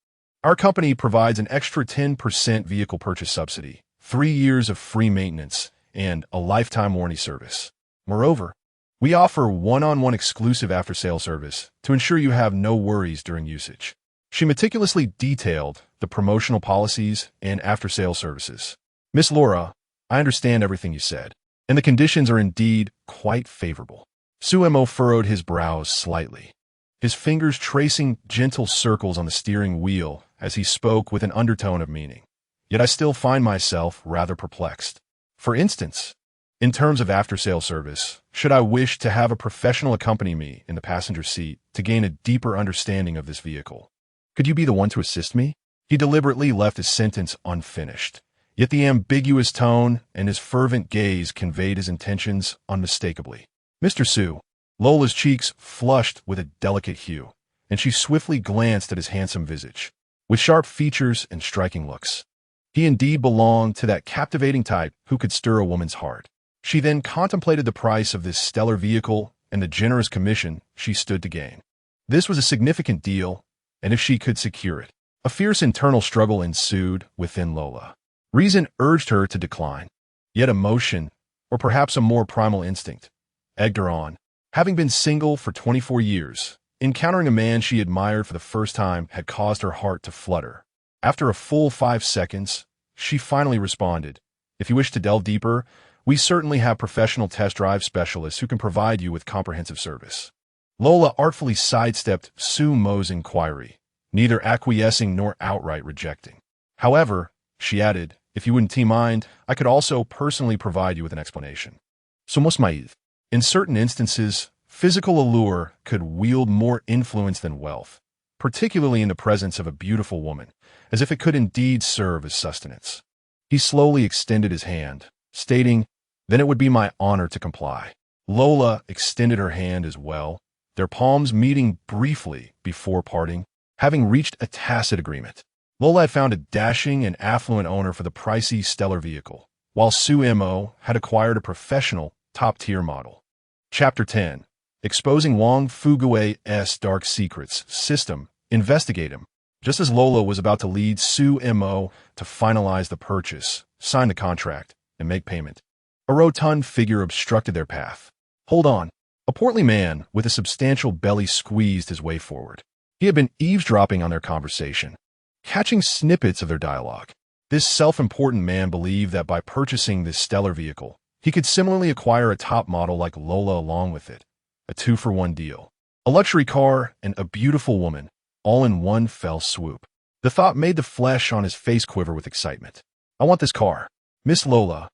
our company provides an extra 10% vehicle purchase subsidy, 3 years of free maintenance, and a lifetime warranty service. Moreover, we offer one-on-one exclusive after-sale service to ensure you have no worries during usage." She meticulously detailed the promotional policies and after-sale services. "Miss Laura, I understand everything you said, and the conditions are indeed quite favorable." Sue Mo furrowed his brows slightly. his fingers tracing gentle circles on the steering wheel as he spoke with an undertone of meaning. Yet I still find myself rather perplexed. For instance, in terms of after-sale service, should I wish to have a professional accompany me in the passenger seat to gain a deeper understanding of this vehicle? Could you be the one to assist me? He deliberately left his sentence unfinished, yet the ambiguous tone and his fervent gaze conveyed his intentions unmistakably. Mr. Su, Lola's cheeks flushed with a delicate hue, and she swiftly glanced at his handsome visage, with sharp features and striking looks. He indeed belonged to that captivating type who could stir a woman's heart. She then contemplated the price of this stellar vehicle and the generous commission she stood to gain. This was a significant deal, and if she could secure it, a fierce internal struggle ensued within Lola. Reason urged her to decline, yet emotion, or perhaps a more primal instinct, egged her on. Having been single for 24 years, encountering a man she admired for the first time had caused her heart to flutter. After a full 5 seconds, she finally responded, "If you wish to delve deeper, we certainly have professional test drive specialists who can provide you with comprehensive service." Lola artfully sidestepped Su Mo's inquiry, neither acquiescing nor outright rejecting. However, she added, "If you wouldn't mind, I could also personally provide you with an explanation." Somos maíz. In certain instances, physical allure could wield more influence than wealth, particularly in the presence of a beautiful woman, as if it could indeed serve as sustenance. He slowly extended his hand, stating, "Then it would be my honor to comply." Lola extended her hand as well, their palms meeting briefly before parting, having reached a tacit agreement. Lola had found a dashing and affluent owner for the pricey stellar vehicle, while Su Mo had acquired a professional, top-tier model. Chapter 10. Exposing Wang Fugue's Dark Secrets. System. Investigate him. Just as Lola was about to lead Su Mo to finalize the purchase, sign the contract, and make payment, a rotund figure obstructed their path. "Hold on." A portly man with a substantial belly squeezed his way forward. He had been eavesdropping on their conversation, catching snippets of their dialogue. This self-important man believed that by purchasing this stellar vehicle, he could similarly acquire a top model like Lola along with it. A 2-for-1 deal. A luxury car and a beautiful woman, all in one fell swoop. The thought made the flesh on his face quiver with excitement. "I want this car. Miss Lola.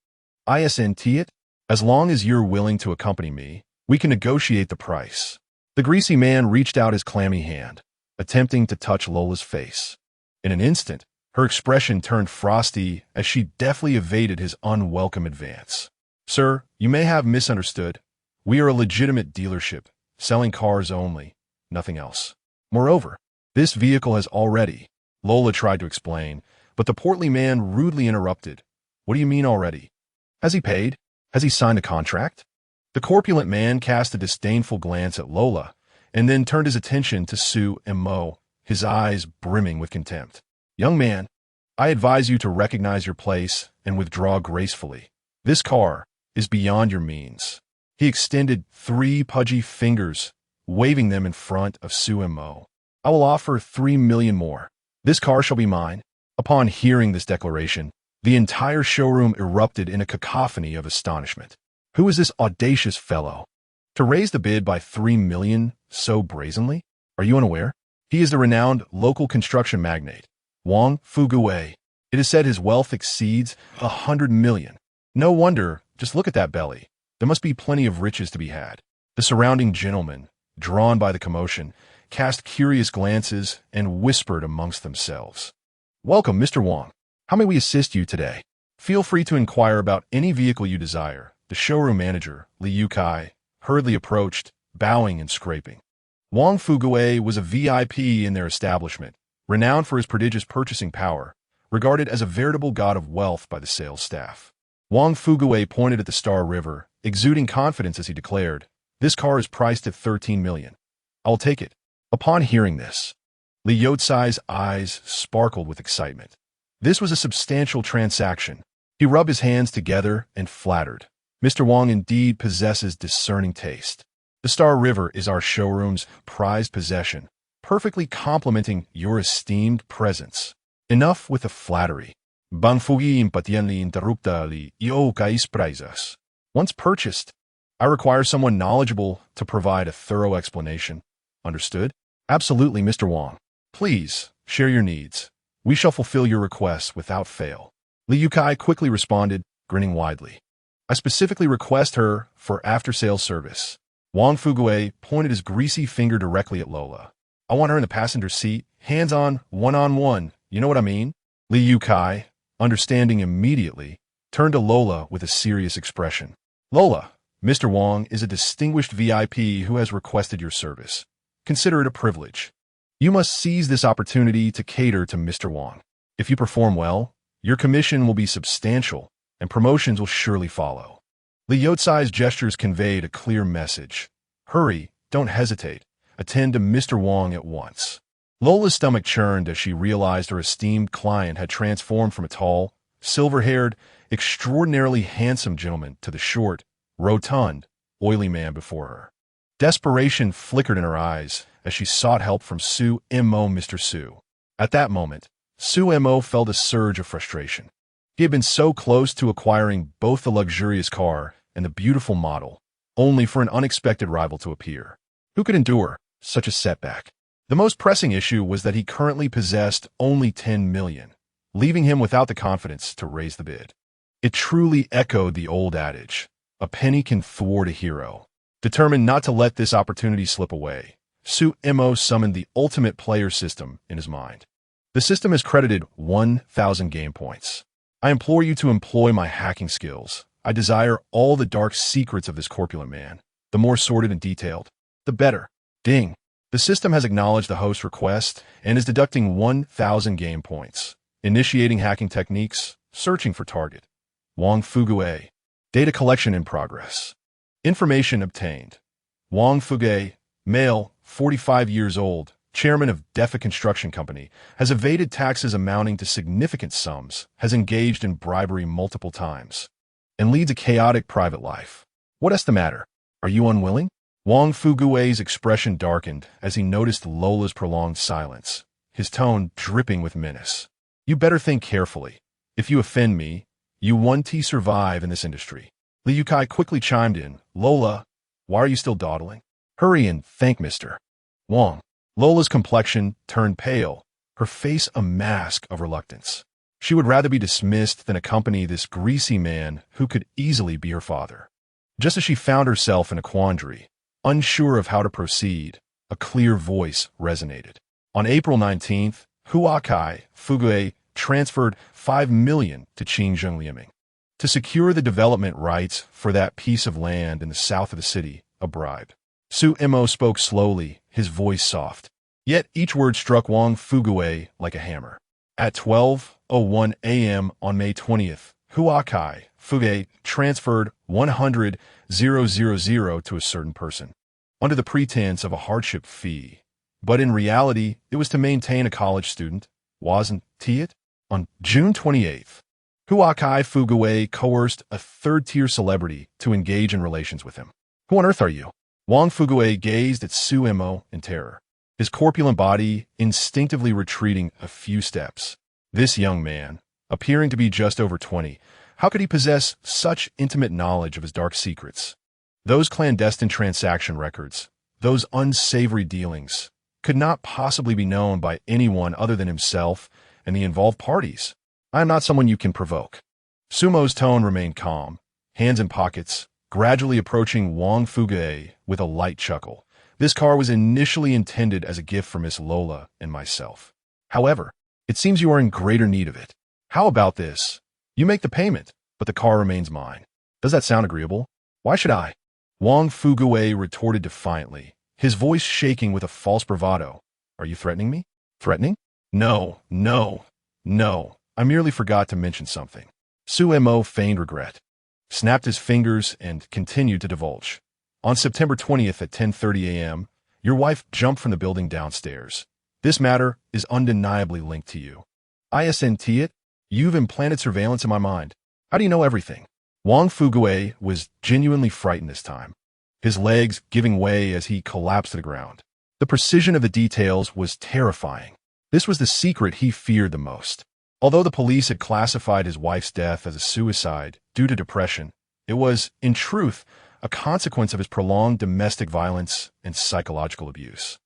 Isn't it? As long as you're willing to accompany me, we can negotiate the price." The greasy man reached out his clammy hand, attempting to touch Lola's face. In an instant, her expression turned frosty as she deftly evaded his unwelcome advance. "Sir, you may have misunderstood. We are a legitimate dealership, selling cars only, nothing else. Moreover, this vehicle has already—" Lola tried to explain, but the portly man rudely interrupted. "What do you mean already? Has he paid? Has he signed a contract?" The corpulent man cast a disdainful glance at Lola, and then turned his attention to Su Mo, his eyes brimming with contempt. "Young man, I advise you to recognize your place and withdraw gracefully. This car is beyond your means." He extended 3 pudgy fingers, waving them in front of Su Mo. "I will offer 3 million more. This car shall be mine." Upon hearing this declaration, the entire showroom erupted in a cacophony of astonishment. Who is this audacious fellow to raise the bid by 3 million so brazenly? Are you unaware? He is the renowned local construction magnate, Wang Fugue. It is said his wealth exceeds 100 million. No wonder, just look at that belly. There must be plenty of riches to be had. The surrounding gentlemen, drawn by the commotion, cast curious glances and whispered amongst themselves. "Welcome, Mr. Wang. How may we assist you today? Feel free to inquire about any vehicle you desire." The showroom manager, Liu Kai, hurriedly approached, bowing and scraping. Wang Fugue was a VIP in their establishment, renowned for his prodigious purchasing power, regarded as a veritable god of wealth by the sales staff. Wang Fugue pointed at the Star River, exuding confidence as he declared, "This car is priced at 13 million. I will take it." Upon hearing this, Liu Tsai's eyes sparkled with excitement. This was a substantial transaction. He rubbed his hands together and flattered. "Mr. Wang indeed possesses discerning taste. The Star River is our showroom's prized possession, perfectly complementing your esteemed presence." Enough with the flattery. Bang Fugi impatiently interruptali io cais prizas. Once purchased, I require someone knowledgeable to provide a thorough explanation. Understood? Absolutely, Mr. Wang. Please, share your needs. We shall fulfill your requests without fail. Liu Kai quickly responded, grinning widely. I specifically request her for after-sales service. Wang Fugue pointed his greasy finger directly at Lola. I want her in the passenger seat, hands-on, one-on-one, you know what I mean? Liu Kai, understanding immediately, turned to Lola with a serious expression. Lola, Mr. Wang is a distinguished VIP who has requested your service. Consider it a privilege. You must seize this opportunity to cater to Mr. Wang. If you perform well, your commission will be substantial, and promotions will surely follow. Li Youcai's gestures conveyed a clear message. Hurry, don't hesitate. Attend to Mr. Wang at once. Lola's stomach churned as she realized her esteemed client had transformed from a tall, silver-haired, extraordinarily handsome gentleman to the short, rotund, oily man before her. Desperation flickered in her eyes as she sought help from Su Mo. Mr. Su. At that moment, Su Mo felt a surge of frustration. He had been so close to acquiring both the luxurious car and the beautiful model, only for an unexpected rival to appear. Who could endure such a setback? The most pressing issue was that he currently possessed only 10 million, leaving him without the confidence to raise the bid. It truly echoed the old adage, a penny can thwart a hero. Determined not to let this opportunity slip away, Su Mo summoned the ultimate player system in his mind. The system has credited 1,000 game points. I implore you to employ my hacking skills. I desire all the dark secrets of this corpulent man. The more sordid and detailed, the better. Ding. The system has acknowledged the host's request and is deducting 1,000 game points. Initiating hacking techniques, searching for target. Wang Fugue. Data collection in progress. Information obtained. Wang Fugue, male, 45 years old, chairman of Defa Construction Company, has evaded taxes amounting to significant sums, has engaged in bribery multiple times, and leads a chaotic private life. What is the matter? Are you unwilling? Wang Fugue's expression darkened as he noticed Lola's prolonged silence, his tone dripping with menace. You better think carefully. If you offend me, you won't survive in this industry. Liu Kai quickly chimed in. Lola, why are you still dawdling? Hurry and thank Mr. Wang. Lola's complexion turned pale, her face a mask of reluctance. She would rather be dismissed than accompany this greasy man who could easily be her father. Just as she found herself in a quandary, unsure of how to proceed, a clear voice resonated. On April 19th, Huakai Fugue transferred 5 million to Qingzheng Lieming to secure the development rights for that piece of land in the south of the city, a bribe. Su Mo spoke slowly, his voice soft. Yet each word struck Wang Fugue like a hammer. At 12:01 a.m. on May 20th, Huakai Fugue transferred 100,000 to a certain person, under the pretense of a hardship fee. But in reality, it was to maintain a college student, wasn't it? On June 28th, Huakai Fugue coerced a third-tier celebrity to engage in relations with him. Who on earth are you? Wang Fugue gazed at Su Mo in terror, his corpulent body instinctively retreating a few steps. This young man, appearing to be just over 20, how could he possess such intimate knowledge of his dark secrets? Those clandestine transaction records, those unsavory dealings, could not possibly be known by anyone other than himself and the involved parties. I am not someone you can provoke. Sumo's tone remained calm, hands in pockets, gradually approaching Wang Fugue with a light chuckle. This car was initially intended as a gift for Miss Lola and myself. However, it seems you are in greater need of it. How about this? You make the payment, but the car remains mine. Does that sound agreeable? Why should I? Wang Fugue retorted defiantly, his voice shaking with a false bravado. Are you threatening me? Threatening? No. I merely forgot to mention something. Su Mo feigned regret, snapped his fingers, and continued to divulge. On September 20th at 10:30 a.m., your wife jumped from the building downstairs. This matter is undeniably linked to you. Isn't it? You've implanted surveillance in my mind. How do you know everything? Wang Fugue was genuinely frightened this time, his legs giving way as he collapsed to the ground. The precision of the details was terrifying. This was the secret he feared the most. Although the police had classified his wife's death as a suicide due to depression, it was, in truth, a consequence of his prolonged domestic violence and psychological abuse.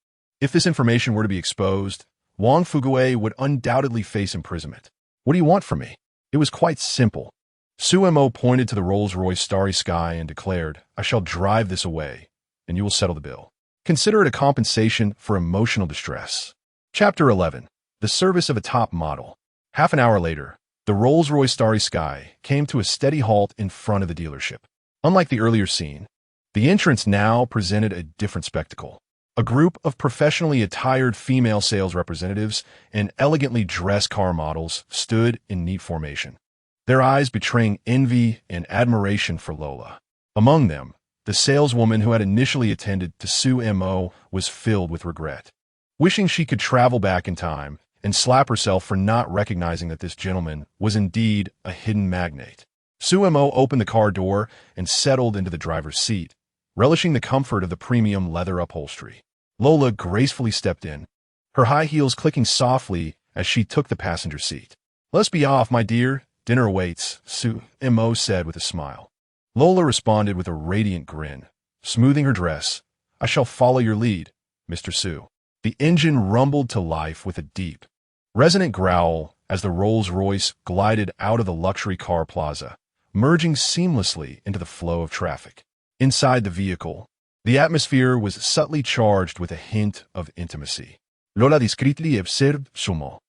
If this information were to be exposed, Wang Fuguei would undoubtedly face imprisonment. What do you want from me? It was quite simple. Su Mo pointed to the Rolls-Royce Starry Sky and declared, I shall drive this away, and you will settle the bill. Consider it a compensation for emotional distress. Chapter 11. The Service of a Top Model. Half an hour later, the Rolls-Royce Starry Sky came to a steady halt in front of the dealership. Unlike the earlier scene, the entrance now presented a different spectacle. A group of professionally attired female sales representatives and elegantly dressed car models stood in neat formation, their eyes betraying envy and admiration for Lola. Among them, the saleswoman who had initially attended to Su Mo was filled with regret, wishing she could travel back in time and slap herself for not recognizing that this gentleman was indeed a hidden magnate. Su Mo opened the car door and settled into the driver's seat, relishing the comfort of the premium leather upholstery. Lola gracefully stepped in, her high heels clicking softly as she took the passenger seat. Let's be off, my dear. Dinner awaits, Su Mo said with a smile. Lola responded with a radiant grin, smoothing her dress. I shall follow your lead, Mr. Su. The engine rumbled to life with a deep, resonant growl as the Rolls-Royce glided out of the luxury car plaza, merging seamlessly into the flow of traffic. Inside the vehicle, the atmosphere was subtly charged with a hint of intimacy. Lola discreetly observed Sumo,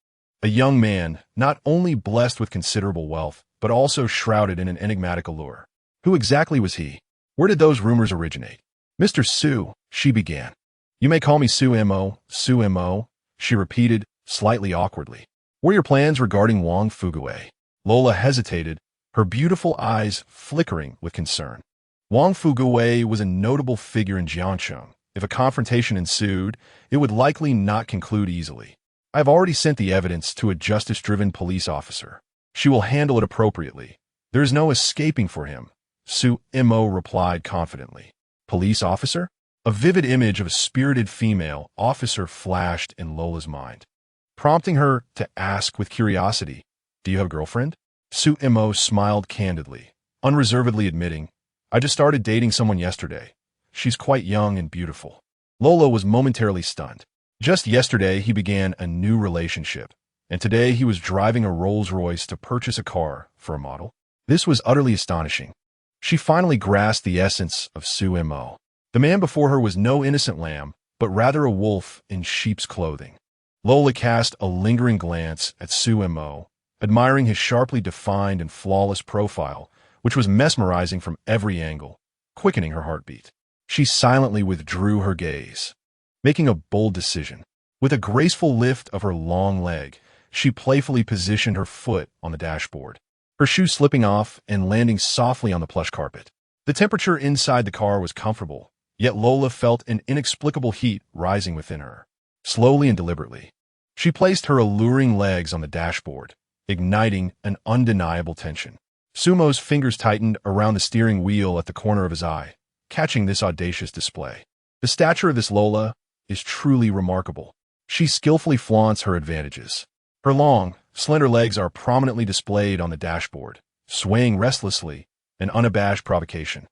a young man not only blessed with considerable wealth, but also shrouded in an enigmatic allure. Who exactly was he? Where did those rumors originate? Mr. Su, she began. You may call me Su Mo, she repeated, slightly awkwardly. What are your plans regarding Wang Fuguei? Lola hesitated, her beautiful eyes flickering with concern. Wang Fuguei was a notable figure in Jiangcheng. If a confrontation ensued, it would likely not conclude easily. I have already sent the evidence to a justice-driven police officer. She will handle it appropriately. There is no escaping for him, Su Mo replied confidently. Police officer? A vivid image of a spirited female officer flashed in Lola's mind, prompting her to ask with curiosity, do you have a girlfriend? Su Mo smiled candidly, unreservedly admitting, I just started dating someone yesterday. She's quite young and beautiful. Lola was momentarily stunned. Just yesterday, he began a new relationship, and today he was driving a Rolls-Royce to purchase a car for a model. This was utterly astonishing. She finally grasped the essence of Su Mo. The man before her was no innocent lamb, but rather a wolf in sheep's clothing. Lola cast a lingering glance at Su Mo, admiring his sharply defined and flawless profile, which was mesmerizing from every angle, quickening her heartbeat. She silently withdrew her gaze, making a bold decision. With a graceful lift of her long leg, she playfully positioned her foot on the dashboard, her shoe slipping off and landing softly on the plush carpet. The temperature inside the car was comfortable, yet Lola felt an inexplicable heat rising within her. Slowly and deliberately, she placed her alluring legs on the dashboard, igniting an undeniable tension. Sumo's fingers tightened around the steering wheel at the corner of his eye, catching this audacious display. The stature of this Lola is truly remarkable. She skillfully flaunts her advantages. Her long, slender legs are prominently displayed on the dashboard, swaying restlessly, an unabashed provocation.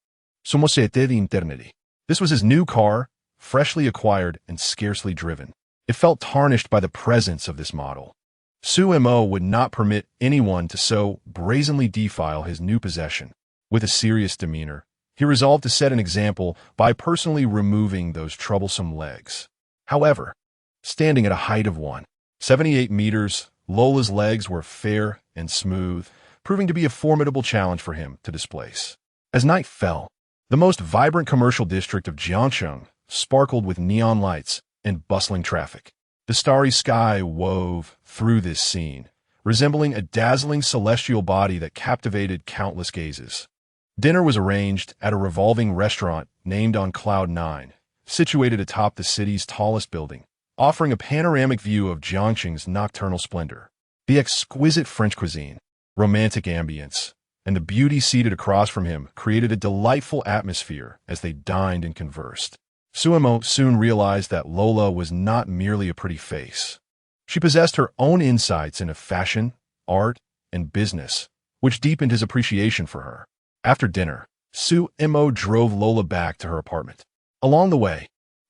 Sumo siete de interneti. This was his new car, freshly acquired and scarcely driven. It felt tarnished by the presence of this model. Su Mo would not permit anyone to so brazenly defile his new possession. With a serious demeanor, he resolved to set an example by personally removing those troublesome legs. However, standing at a height of 1.78 meters, Lola's legs were fair and smooth, proving to be a formidable challenge for him to displace. As night fell, the most vibrant commercial district of Jiangcheng sparkled with neon lights and bustling traffic. The starry sky wove through this scene, resembling a dazzling celestial body that captivated countless gazes. Dinner was arranged at a revolving restaurant named on Cloud 9, situated atop the city's tallest building, offering a panoramic view of Jiangcheng's nocturnal splendor. The exquisite French cuisine, romantic ambience, and the beauty seated across from him created a delightful atmosphere as they dined and conversed. Su Mo soon realized that Lola was not merely a pretty face. She possessed her own insights into fashion, art, and business, which deepened his appreciation for her. After dinner, Su Mo drove Lola back to her apartment. Along the way,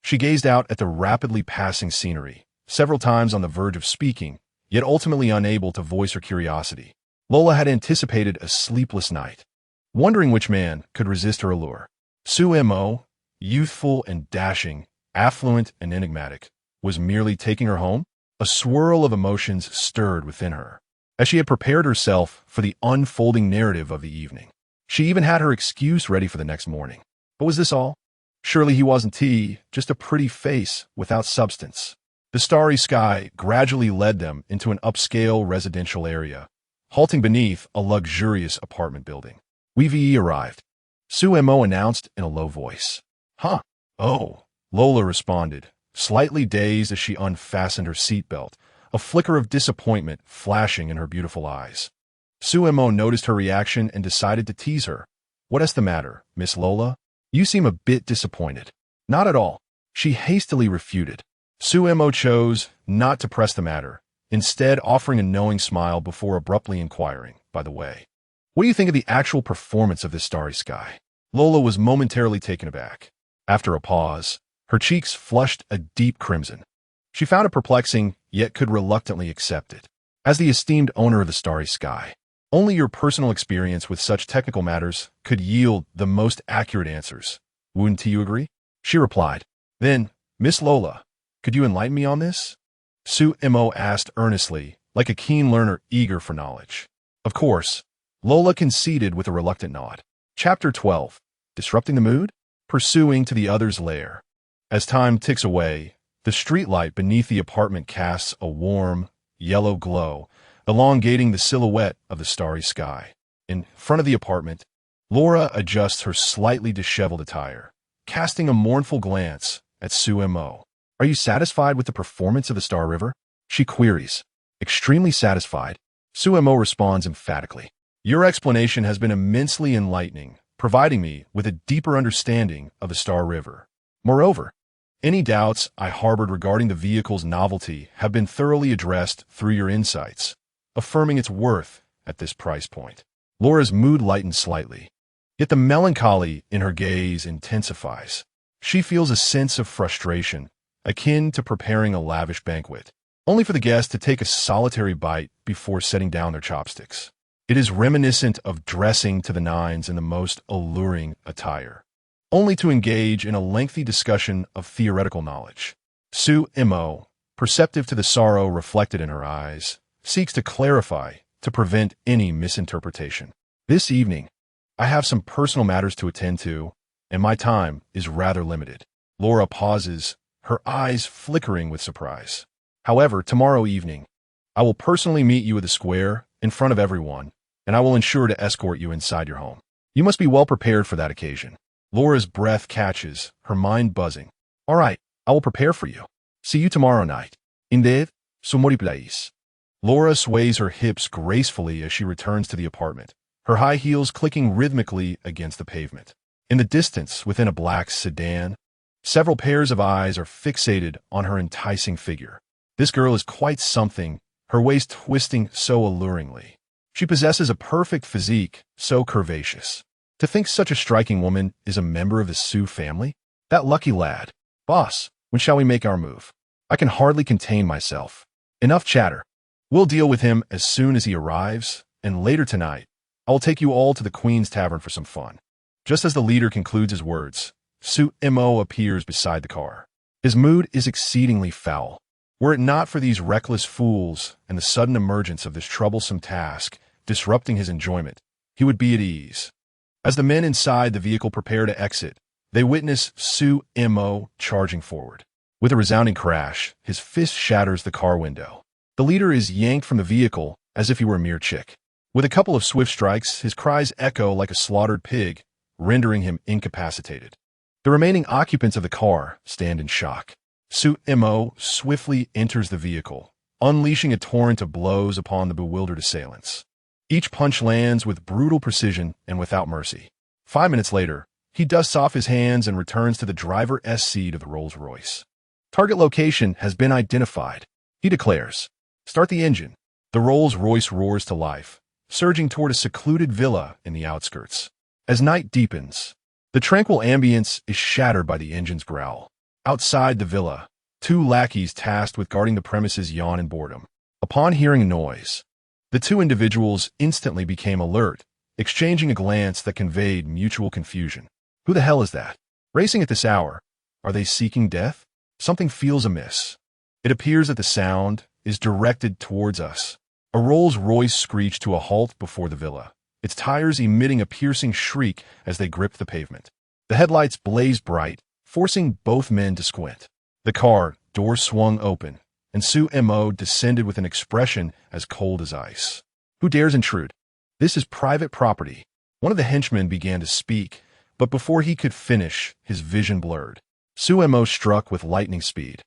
She gazed out at the rapidly passing scenery, several times on the verge of speaking, yet ultimately unable to voice her curiosity. Lola had anticipated a sleepless night, wondering which man could resist her allure. Suemo, youthful and dashing, affluent and enigmatic, was merely taking her home? A swirl of emotions stirred within her, as she had prepared herself for the unfolding narrative of the evening. She even had her excuse ready for the next morning. But was this all? Surely he wasn't just a pretty face without substance. The starry sky gradually led them into an upscale residential area, halting beneath a luxurious apartment building. We've arrived, Suemo announced in a low voice. Huh? Oh, Lola responded, slightly dazed as she unfastened her seatbelt, a flicker of disappointment flashing in her beautiful eyes. Suemo noticed her reaction and decided to tease her. What's the matter, Miss Lola? You seem a bit disappointed. Not at all, she hastily refuted. Suemo chose not to press the matter, instead offering a knowing smile before abruptly inquiring, by the way, what do you think of the actual performance of this starry sky? Lola was momentarily taken aback. After a pause, her cheeks flushed a deep crimson. She found it perplexing, yet could reluctantly accept it. As the esteemed owner of the starry sky, only your personal experience with such technical matters could yield the most accurate answers. Wouldn't you agree? She replied. Then, Miss Lola, could you enlighten me on this? Suemo asked earnestly, like a keen learner eager for knowledge. Of course, Lola conceded with a reluctant nod. Chapter 12. Disrupting the mood? Pursuing to the other's lair. As time ticks away, the streetlight beneath the apartment casts a warm, yellow glow, elongating the silhouette of the starry sky. In front of the apartment, Laura adjusts her slightly disheveled attire, casting a mournful glance at Suemo. Are you satisfied with the performance of the Star River? She queries. Extremely satisfied, Suemo responds emphatically. Your explanation has been immensely enlightening, providing me with a deeper understanding of the Star River. Moreover, any doubts I harbored regarding the vehicle's novelty have been thoroughly addressed through your insights, affirming its worth at this price point. Laura's mood lightens slightly, yet the melancholy in her gaze intensifies. She feels a sense of frustration, akin to preparing a lavish banquet, only for the guests to take a solitary bite before setting down their chopsticks. It is reminiscent of dressing to the nines in the most alluring attire, only to engage in a lengthy discussion of theoretical knowledge. Suemo, perceptive to the sorrow reflected in her eyes, seeks to clarify to prevent any misinterpretation. This evening, I have some personal matters to attend to, and my time is rather limited. Laura pauses, her eyes flickering with surprise. However, tomorrow evening, I will personally meet you at the square in front of everyone, and I will ensure to escort you inside your home. You must be well prepared for that occasion. Laura's breath catches, her mind buzzing. All right, I will prepare for you. See you tomorrow night. Indeed, sumoriplais. Laura sways her hips gracefully as she returns to the apartment, her high heels clicking rhythmically against the pavement. In the distance, within a black sedan, several pairs of eyes are fixated on her enticing figure. This girl is quite something, her waist twisting so alluringly. She possesses a perfect physique, so curvaceous. To think such a striking woman is a member of the Sue family? That lucky lad. Boss, when shall we make our move? I can hardly contain myself. Enough chatter. We'll deal with him as soon as he arrives, and later tonight, I will take you all to the Queen's Tavern for some fun. Just as the leader concludes his words, Suemo appears beside the car. His mood is exceedingly foul. Were it not for these reckless fools and the sudden emergence of this troublesome task, disrupting his enjoyment, he would be at ease. As the men inside the vehicle prepare to exit, they witness Suemo charging forward. With a resounding crash, his fist shatters the car window. The leader is yanked from the vehicle as if he were a mere chick. With a couple of swift strikes, his cries echo like a slaughtered pig, rendering him incapacitated. The remaining occupants of the car stand in shock. Suemo swiftly enters the vehicle, unleashing a torrent of blows upon the bewildered assailants. Each punch lands with brutal precision and without mercy. 5 minutes later, he dusts off his hands and returns to the driver's seat of the Rolls-Royce. Target location has been identified, he declares. Start the engine. The Rolls-Royce roars to life, surging toward a secluded villa in the outskirts. As night deepens, the tranquil ambience is shattered by the engine's growl. Outside the villa, two lackeys tasked with guarding the premises yawn in boredom. Upon hearing a noise, the two individuals instantly became alert, exchanging a glance that conveyed mutual confusion. Who the hell is that? Racing at this hour? Are they seeking death? Something feels amiss. It appears that the sound is directed towards us. A Rolls-Royce screeched to a halt before the villa, its tires emitting a piercing shriek as they gripped the pavement. The headlights blazed bright, forcing both men to squint. The car door swung open, and Sue Mo descended with an expression as cold as ice. Who dares intrude? This is private property. One of the henchmen began to speak, but before he could finish, his vision blurred. Sue Mo struck with lightning speed,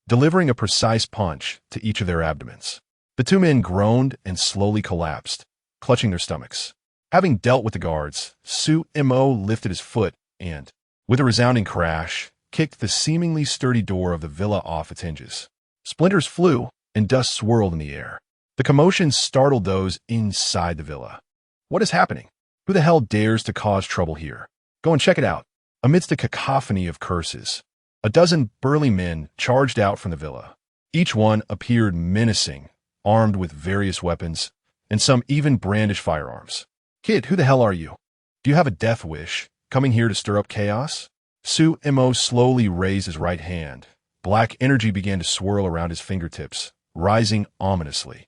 delivering a precise punch to each of their abdomens. The two men groaned and slowly collapsed, clutching their stomachs. Having dealt with the guards, Sue Mo lifted his foot and, with a resounding crash, kicked the seemingly sturdy door of the villa off its hinges. Splinters flew, and dust swirled in the air. The commotion startled those inside the villa. What is happening? Who the hell dares to cause trouble here? Go and check it out. Amidst a cacophony of curses, a dozen burly men charged out from the villa. Each one appeared menacing, armed with various weapons, and some even brandished firearms. Kid, who the hell are you? Do you have a death wish, coming here to stir up chaos? Sue Mo slowly raised his right hand. Black energy began to swirl around his fingertips, rising ominously.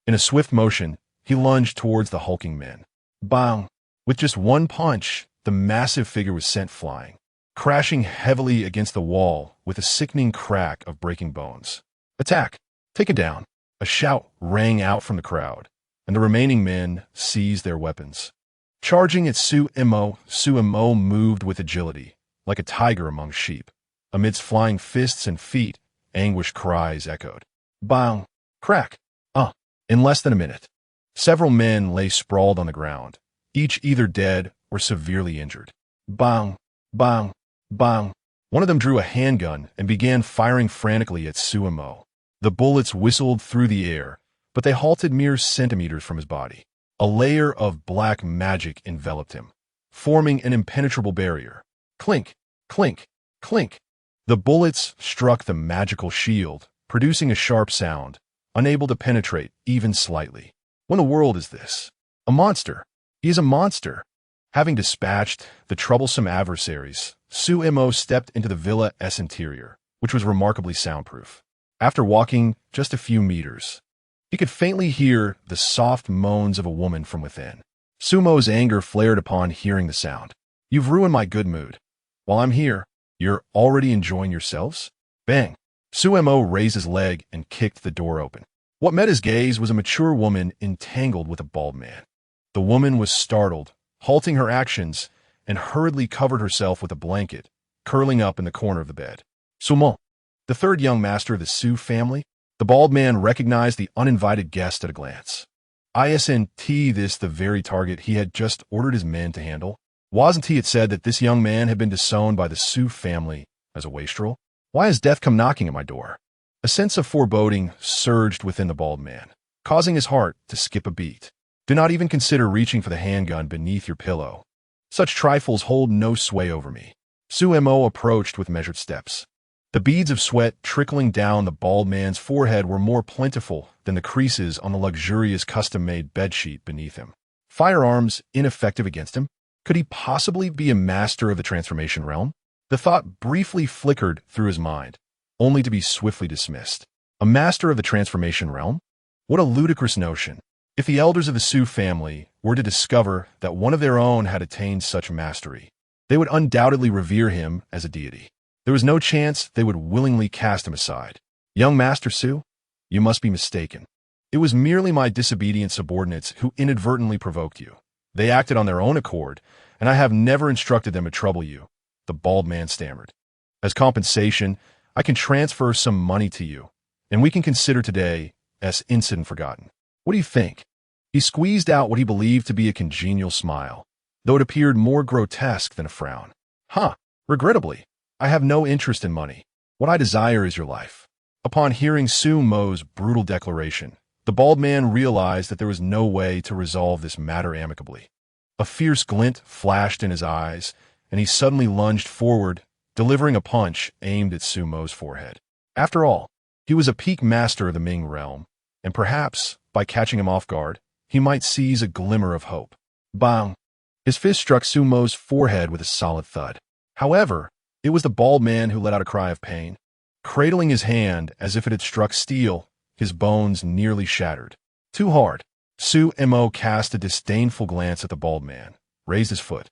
In a swift motion, he lunged towards the hulking men. Bang! With just one punch, the massive figure was sent flying, crashing heavily against the wall with a sickening crack of breaking bones. Attack! Take it down! A shout rang out from the crowd, and the remaining men seized their weapons. Charging at Sue Mo moved with agility, like a tiger among sheep. Amidst flying fists and feet, anguished cries echoed. Bang! Crack! In less than a minute, several men lay sprawled on the ground, each either dead or severely injured. Bang! Bang! Bang! One of them drew a handgun and began firing frantically at Sue Mo. The bullets whistled through the air, but they halted mere centimeters from his body. A layer of black magic enveloped him, forming an impenetrable barrier. Clink! Clink! Clink! The bullets struck the magical shield, producing a sharp sound, unable to penetrate even slightly. What in the world is this? A monster! He is a monster! Having dispatched the troublesome adversaries, Sue Mo stepped into the villa's interior, which was remarkably soundproof. After walking just a few meters, he could faintly hear the soft moans of a woman from within. Sumo's anger flared upon hearing the sound. You've ruined my good mood. While I'm here, you're already enjoying yourselves? Bang! Sue Mo raised his leg and kicked the door open. What met his gaze was a mature woman entangled with a bald man. The woman was startled, halting her actions, and hurriedly covered herself with a blanket, curling up in the corner of the bed. Sumo, the third young master of the Sue family. The bald man recognized the uninvited guest at a glance. Isn't this the very target he had just ordered his men to handle? Wasn't it said that this young man had been disowned by the Sue family as a wastrel? Why has death come knocking at my door? A sense of foreboding surged within the bald man, causing his heart to skip a beat. Do not even consider reaching for the handgun beneath your pillow. Such trifles hold no sway over me. Sue Mo approached with measured steps. The beads of sweat trickling down the bald man's forehead were more plentiful than the creases on the luxurious custom-made bedsheet beneath him. Firearms ineffective against him? Could he possibly be a master of the transformation realm? The thought briefly flickered through his mind, only to be swiftly dismissed. A master of the transformation realm? What a ludicrous notion. If the elders of the Sue family were to discover that one of their own had attained such mastery, they would undoubtedly revere him as a deity. There was no chance they would willingly cast him aside. Young Master Sue, you must be mistaken. It was merely my disobedient subordinates who inadvertently provoked you. They acted on their own accord, and I have never instructed them to trouble you, the bald man stammered. As compensation, I can transfer some money to you, and we can consider today as incident forgotten. What do you think? He squeezed out what he believed to be a congenial smile, though it appeared more grotesque than a frown. Regrettably, I have no interest in money. What I desire is your life. Upon hearing Sue Mo's brutal declaration, the bald man realized that there was no way to resolve this matter amicably. A fierce glint flashed in his eyes, and he suddenly lunged forward, delivering a punch aimed at Sumo's forehead. After all, he was a peak master of the Ming realm, and perhaps, by catching him off guard, he might seize a glimmer of hope. Bang! His fist struck Sumo's forehead with a solid thud. However, it was the bald man who let out a cry of pain. Cradling his hand as if it had struck steel, his bones nearly shattered. Too hard. Sumo cast a disdainful glance at the bald man, raised his foot,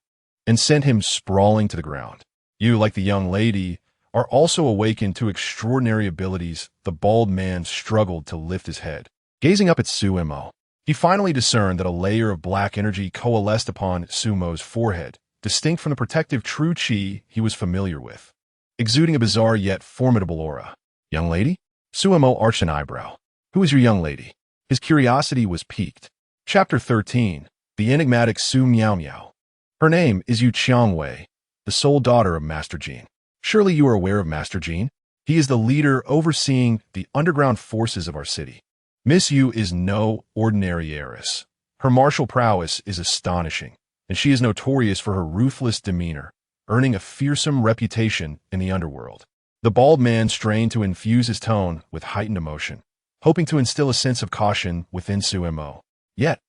and sent him sprawling to the ground. You, like the young lady, are also awakened to extraordinary abilities. The bald man struggled to lift his head. Gazing up at Sumo, he finally discerned that a layer of black energy coalesced upon Sumo's forehead, distinct from the protective true chi he was familiar with, exuding a bizarre yet formidable aura. Young lady? Sumo arched an eyebrow. Who is your young lady? His curiosity was piqued. Chapter 13. The enigmatic Su Miao Miao. Her name is Yu Qiangwei, the sole daughter of Master Jin. Surely you are aware of Master Jin? He is the leader overseeing the underground forces of our city. Miss Yu is no ordinary heiress. Her martial prowess is astonishing, and she is notorious for her ruthless demeanor, earning a fearsome reputation in the underworld. The bald man strained to infuse his tone with heightened emotion, hoping to instill a sense of caution within Sumo. Yet,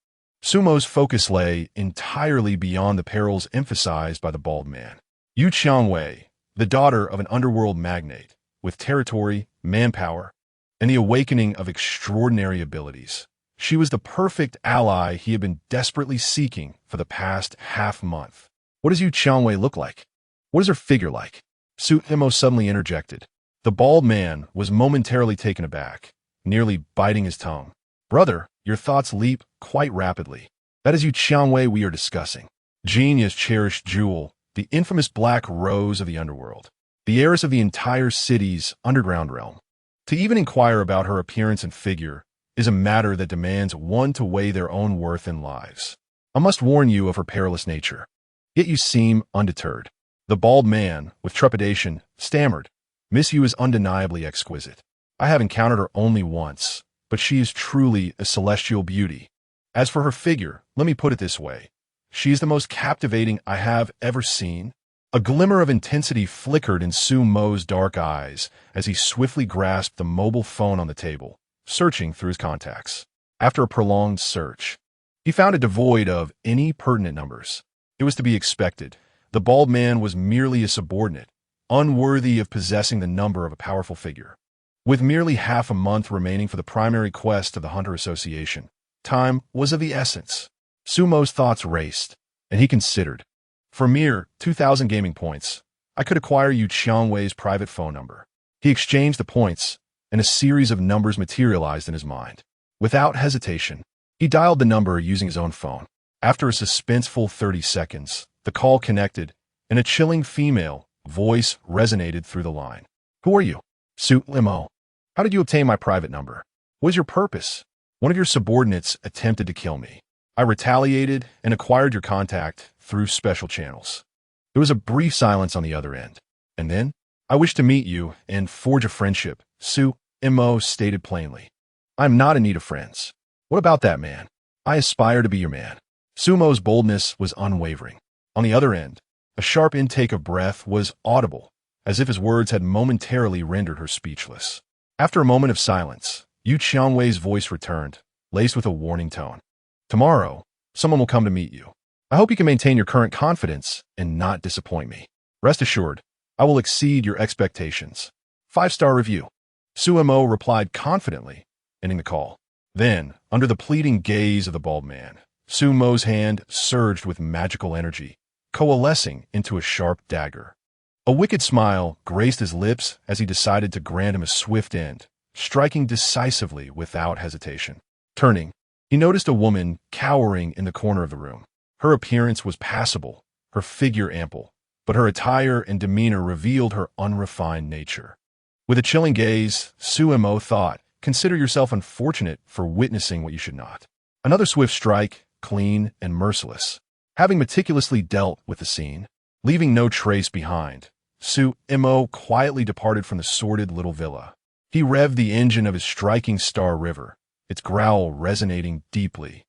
Sumo's focus lay entirely beyond the perils emphasized by the bald man. Yu Qiangwei, the daughter of an underworld magnate, with territory, manpower, and the awakening of extraordinary abilities. She was the perfect ally he had been desperately seeking for the past half-month. What does Yu Qiangwei look like? What is her figure like? Sumo suddenly interjected. The bald man was momentarily taken aback, nearly biting his tongue. Brother, your thoughts leap quite rapidly. That is Yu Qiangwei we are discussing. Genius cherished jewel, the infamous black rose of the underworld, the heiress of the entire city's underground realm. To even inquire about her appearance and figure is a matter that demands one to weigh their own worth and lives. I must warn you of her perilous nature. Yet you seem undeterred. The bald man, with trepidation, stammered, Miss Yu is undeniably exquisite. I have encountered her only once, but she is truly a celestial beauty. As for her figure, let me put it this way. She is the most captivating I have ever seen. A glimmer of intensity flickered in Sumo's dark eyes as he swiftly grasped the mobile phone on the table, searching through his contacts. After a prolonged search, he found it devoid of any pertinent numbers. It was to be expected. The bald man was merely a subordinate, unworthy of possessing the number of a powerful figure. With merely half a month remaining for the primary quest of the Hunter Association, time was of the essence. Sumo's thoughts raced, and he considered. For mere 2,000 gaming points, I could acquire Yu Qiangwei's private phone number. He exchanged the points, and a series of numbers materialized in his mind. Without hesitation, he dialed the number using his own phone. After a suspenseful 30 seconds, the call connected, and a chilling female voice resonated through the line. Who are you? Sumo. How did you obtain my private number? What is your purpose? One of your subordinates attempted to kill me. I retaliated and acquired your contact through special channels. There was a brief silence on the other end. And then, I wish to meet you and forge a friendship, Sumo stated plainly. I am not in need of friends. What about that man? I aspire to be your man. Sumo's boldness was unwavering. On the other end, a sharp intake of breath was audible, as if his words had momentarily rendered her speechless. After a moment of silence, Yu Qiangwei's voice returned, laced with a warning tone. Tomorrow, someone will come to meet you. I hope you can maintain your current confidence and not disappoint me. Rest assured, I will exceed your expectations. 5-star review. Sumo replied confidently, ending the call. Then, under the pleading gaze of the bald man, Sumo's hand surged with magical energy, coalescing into a sharp dagger. A wicked smile graced his lips as he decided to grant him a swift end, striking decisively without hesitation. Turning, he noticed a woman cowering in the corner of the room. Her appearance was passable, her figure ample, but her attire and demeanor revealed her unrefined nature. With a chilling gaze, Sumo thought, consider yourself unfortunate for witnessing what you should not. Another swift strike, clean and merciless. Having meticulously dealt with the scene, leaving no trace behind, Sumo quietly departed from the sordid little villa. He revved the engine of his striking Star River, its growl resonating deeply,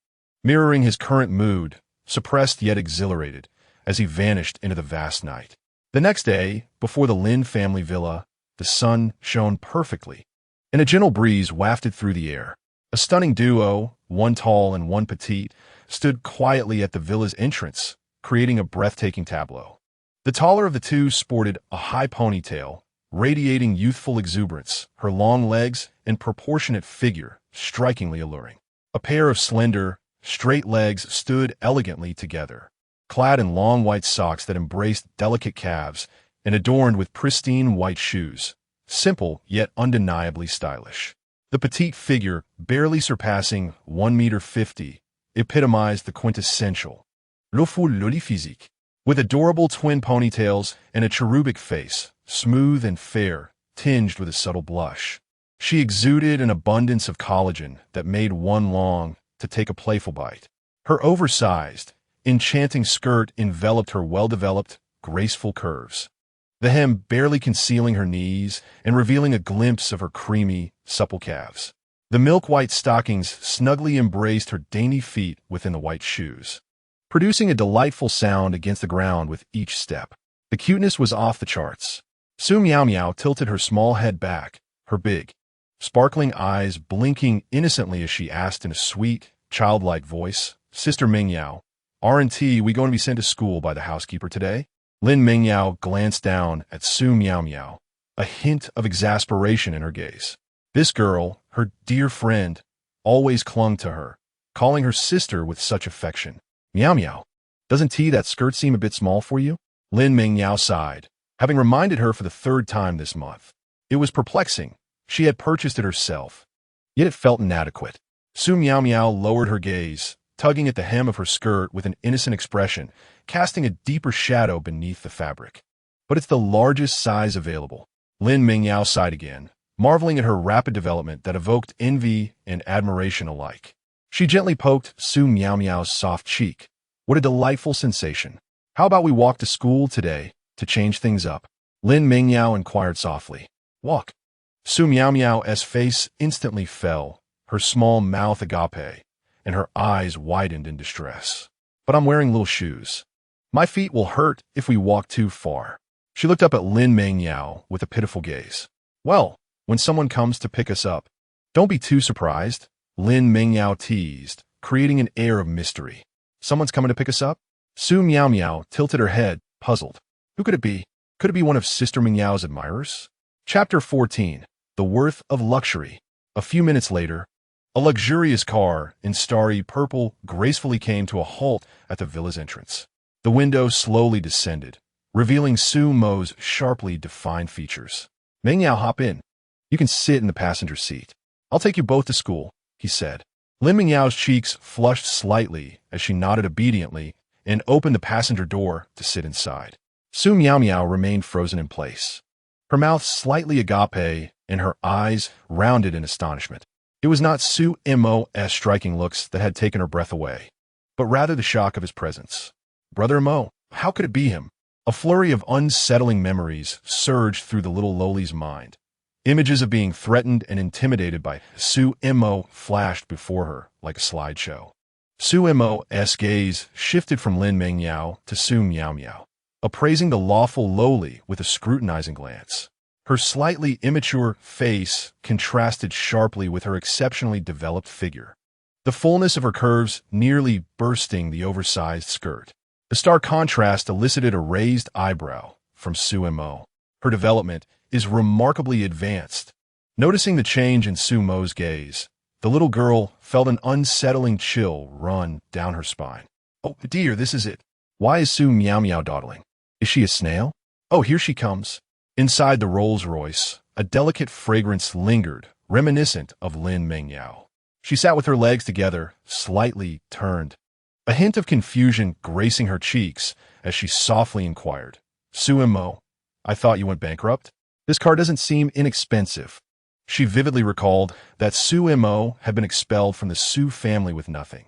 mirroring his current mood, suppressed yet exhilarated, as he vanished into the vast night. The next day, before the Lin family villa, the sun shone perfectly, and a gentle breeze wafted through the air. A stunning duo, one tall and one petite, stood quietly at the villa's entrance, creating a breathtaking tableau. The taller of the two sported a high ponytail, radiating youthful exuberance, her long legs and proportionate figure strikingly alluring. A pair of slender, straight legs stood elegantly together, clad in long white socks that embraced delicate calves and adorned with pristine white shoes, simple yet undeniably stylish. The petite figure, barely surpassing 1.50 meters, epitomized the quintessential le fou loli physique. With adorable twin ponytails and a cherubic face, smooth and fair, tinged with a subtle blush. She exuded an abundance of collagen that made one long to take a playful bite. Her oversized, enchanting skirt enveloped her well-developed, graceful curves, the hem barely concealing her knees and revealing a glimpse of her creamy, supple calves. The milk-white stockings snugly embraced her dainty feet within the white shoes, producing a delightful sound against the ground with each step. The cuteness was off the charts. Su Miao Miao tilted her small head back, her big, sparkling eyes blinking innocently as she asked in a sweet, childlike voice, "Sister Mingyao, aren't we going to be sent to school by the housekeeper today?" Lin Mingyao glanced down at Su Miao Miao, a hint of exasperation in her gaze. This girl, her dear friend, always clung to her, calling her sister with such affection. "Miao Miao, doesn't that skirt seem a bit small for you?" Lin Mingyao sighed, having reminded her for the third time this month. It was perplexing. She had purchased it herself, yet it felt inadequate. Su Miao Miao lowered her gaze, tugging at the hem of her skirt with an innocent expression, casting a deeper shadow beneath the fabric. "But it's the largest size available." Lin Mingyao sighed again, marveling at her rapid development that evoked envy and admiration alike. She gently poked Su Miao Miao's soft cheek. "What a delightful sensation. How about we walk to school today to change things up?" Lin Mingyao inquired softly. "Walk?" Su Miao Miao's face instantly fell, her small mouth agape, and her eyes widened in distress. "But I'm wearing little shoes. My feet will hurt if we walk too far." She looked up at Lin Mingyao with a pitiful gaze. "Well, when someone comes to pick us up, don't be too surprised," Lin Mingyao teased, creating an air of mystery. "Someone's coming to pick us up?" Su Miao Miao tilted her head, puzzled. Who could it be? Could it be one of Sister Mingyao's admirers? Chapter 14. The Worth of Luxury. A few minutes later, a luxurious car in starry purple gracefully came to a halt at the villa's entrance. The window slowly descended, revealing Su Mo's sharply defined features. "Mingyao, hop in. You can sit in the passenger seat. I'll take you both to school," he said. Lin Mingyao's cheeks flushed slightly as she nodded obediently and opened the passenger door to sit inside. Su Miao Miao remained frozen in place, her mouth slightly agape and her eyes rounded in astonishment. It was not Su Mo's striking looks that had taken her breath away, but rather the shock of his presence. Brother Mo, how could it be him? A flurry of unsettling memories surged through the little Loli's mind. Images of being threatened and intimidated by Su Mo flashed before her like a slideshow. Su Mo's gaze shifted from Lin Mingyao to Su Miao Miao, appraising the lawful Loli with a scrutinizing glance. Her slightly immature face contrasted sharply with her exceptionally developed figure, the fullness of her curves nearly bursting the oversized skirt. The stark contrast elicited a raised eyebrow from Su Mo. Her development is remarkably advanced. Noticing the change in Su Mo's gaze, the little girl felt an unsettling chill run down her spine. "Oh, dear, this is it. Why is Su Miao Miao dawdling? Is she a snail? Oh, here she comes." Inside the Rolls-Royce, a delicate fragrance lingered, reminiscent of Lin Mingyao. She sat with her legs together, slightly turned, a hint of confusion gracing her cheeks as she softly inquired, "Su Mo, I thought you went bankrupt? This car doesn't seem inexpensive." She vividly recalled that Su Mo had been expelled from the Su family with nothing.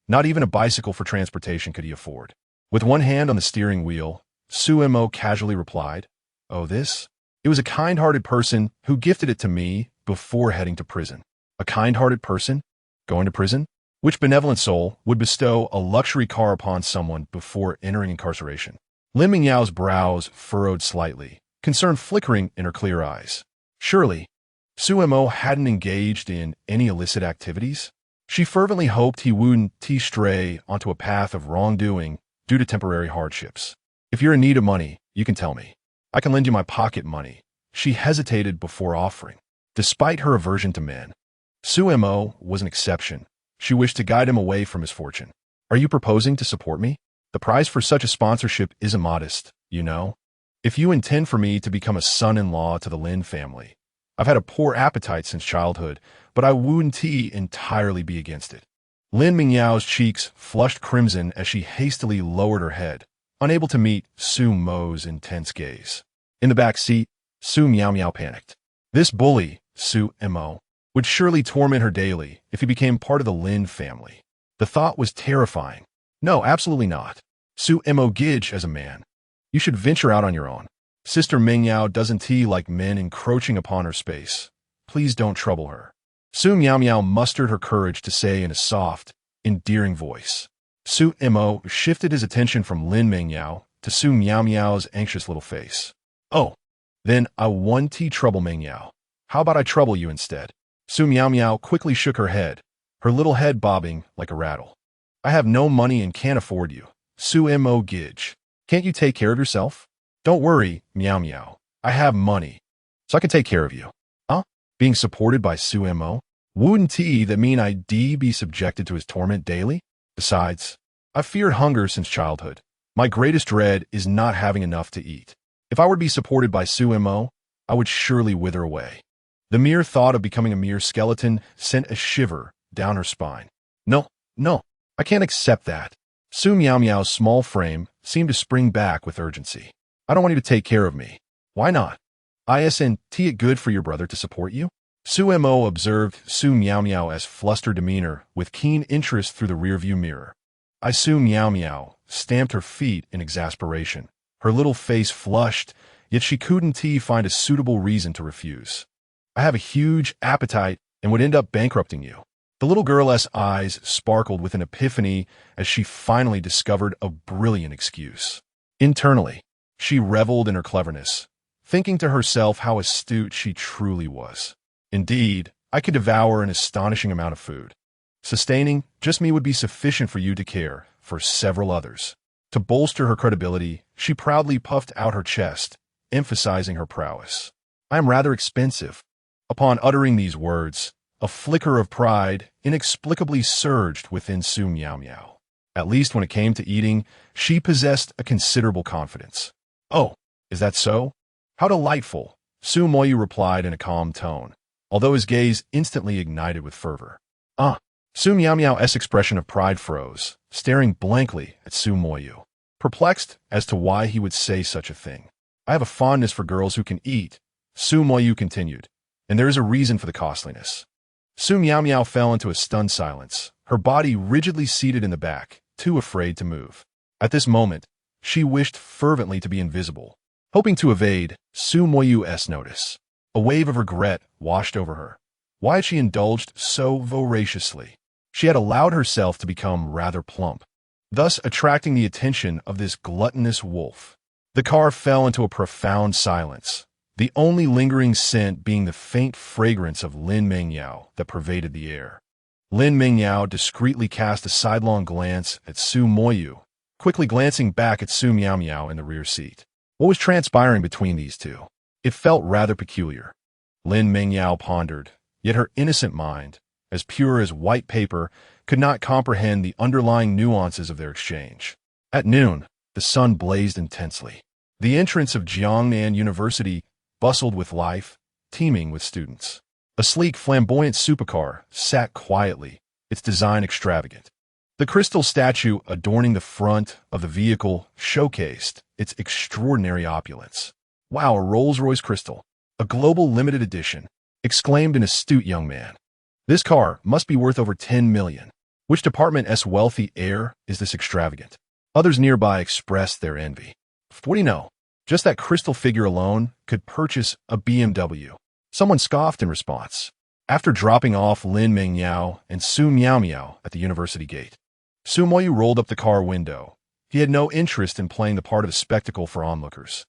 Not even a bicycle for transportation could he afford. With one hand on the steering wheel, Su Mo casually replied, "Oh, this? It was a kind-hearted person who gifted it to me before heading to prison." A kind-hearted person? Going to prison? Which benevolent soul would bestow a luxury car upon someone before entering incarceration? Lin Mingyao's brows furrowed slightly, concern flickering in her clear eyes. Surely, Su Mo hadn't engaged in any illicit activities? She fervently hoped he wouldn't stray onto a path of wrongdoing due to temporary hardships. If you're in need of money, you can tell me. I can lend you my pocket money. She hesitated before offering. Despite her aversion to men, Su Mo was an exception. She wished to guide him away from his fortune. Are you proposing to support me? The price for such a sponsorship isn't modest, you know. If you intend for me to become a son-in-law to the Lin family, I've had a poor appetite since childhood, but I wouldn't entirely be against it. Lin Mingyao's cheeks flushed crimson as she hastily lowered her head, unable to meet Su Mo's intense gaze. In the back seat, Su Miao panicked. This bully, Su Mo, would surely torment her daily if he became part of the Lin family. The thought was terrifying. No, absolutely not. Su Mo gidge as a man. You should venture out on your own. Sister Mingyao doesn't like men encroaching upon her space. Please don't trouble her. Su Miao mustered her courage to say in a soft, endearing voice. Su Mo shifted his attention from Lin Mingyao to Su Miao's anxious little face. Oh, then I won't trouble Mingyao. How about I trouble you instead? Su Miao quickly shook her head, her little head bobbing like a rattle. I have no money and can't afford you. Su Mo gidge. Can't you take care of yourself? Don't worry, Miao. I have money, so I can take care of you. Huh? Being supported by Su Mo? Wouldn't that mean I'd be subjected to his torment daily? Besides, I've feared hunger since childhood. My greatest dread is not having enough to eat. If I were to be supported by Su Mo, I would surely wither away. The mere thought of becoming a mere skeleton sent a shiver down her spine. No, I can't accept that. Su Miao's small frame seemed to spring back with urgency. I don't want you to take care of me. Why not? Isn't it good for your brother to support you? Su Mo observed Su Miao's flustered demeanor with keen interest through the rearview mirror. Su Miao stamped her feet in exasperation. Her little face flushed, yet she couldn't find a suitable reason to refuse. I have a huge appetite and would end up bankrupting you. The little girl's eyes sparkled with an epiphany as she finally discovered a brilliant excuse. Internally, she reveled in her cleverness, thinking to herself how astute she truly was. Indeed, I could devour an astonishing amount of food. Sustaining just me would be sufficient for you to care for several others. To bolster her credibility, she proudly puffed out her chest, emphasizing her prowess. I am rather expensive. Upon uttering these words, a flicker of pride inexplicably surged within Su Miao. At least when it came to eating, she possessed a considerable confidence. Oh, is that so? How delightful, Su Moyu replied in a calm tone, although his gaze instantly ignited with fervor. Su Miao's expression of pride froze, staring blankly at Su Moyu, perplexed as to why he would say such a thing. I have a fondness for girls who can eat, Su Moyu continued, and there is a reason for the costliness. Su Miao fell into a stunned silence, her body rigidly seated in the back, too afraid to move. At this moment, she wished fervently to be invisible, hoping to evade Su Moyu's notice. A wave of regret washed over her. Why had she indulged so voraciously? She had allowed herself to become rather plump, thus attracting the attention of this gluttonous wolf. The car fell into a profound silence, the only lingering scent being the faint fragrance of Lin Mingyao that pervaded the air. Lin Mingyao discreetly cast a sidelong glance at Su Moyu, quickly glancing back at Su Miao in the rear seat. What was transpiring between these two? It felt rather peculiar. Lin Mingyao pondered, yet her innocent mind, as pure as white paper, could not comprehend the underlying nuances of their exchange. At noon, the sun blazed intensely. The entrance of Jiangnan University bustled with life, teeming with students. A sleek, flamboyant supercar sat quietly, its design extravagant. The crystal statue adorning the front of the vehicle showcased its extraordinary opulence. Wow, a Rolls-Royce crystal, a global limited edition, exclaimed an astute young man. This car must be worth over 10 million. Which department's wealthy heir is this extravagant? Others nearby expressed their envy. What do you know? Just that crystal figure alone could purchase a BMW. Someone scoffed in response. After dropping off Lin Mingyao and Su Miao at the university gate, Su Moyu rolled up the car window, He had no interest in playing the part of a spectacle for onlookers.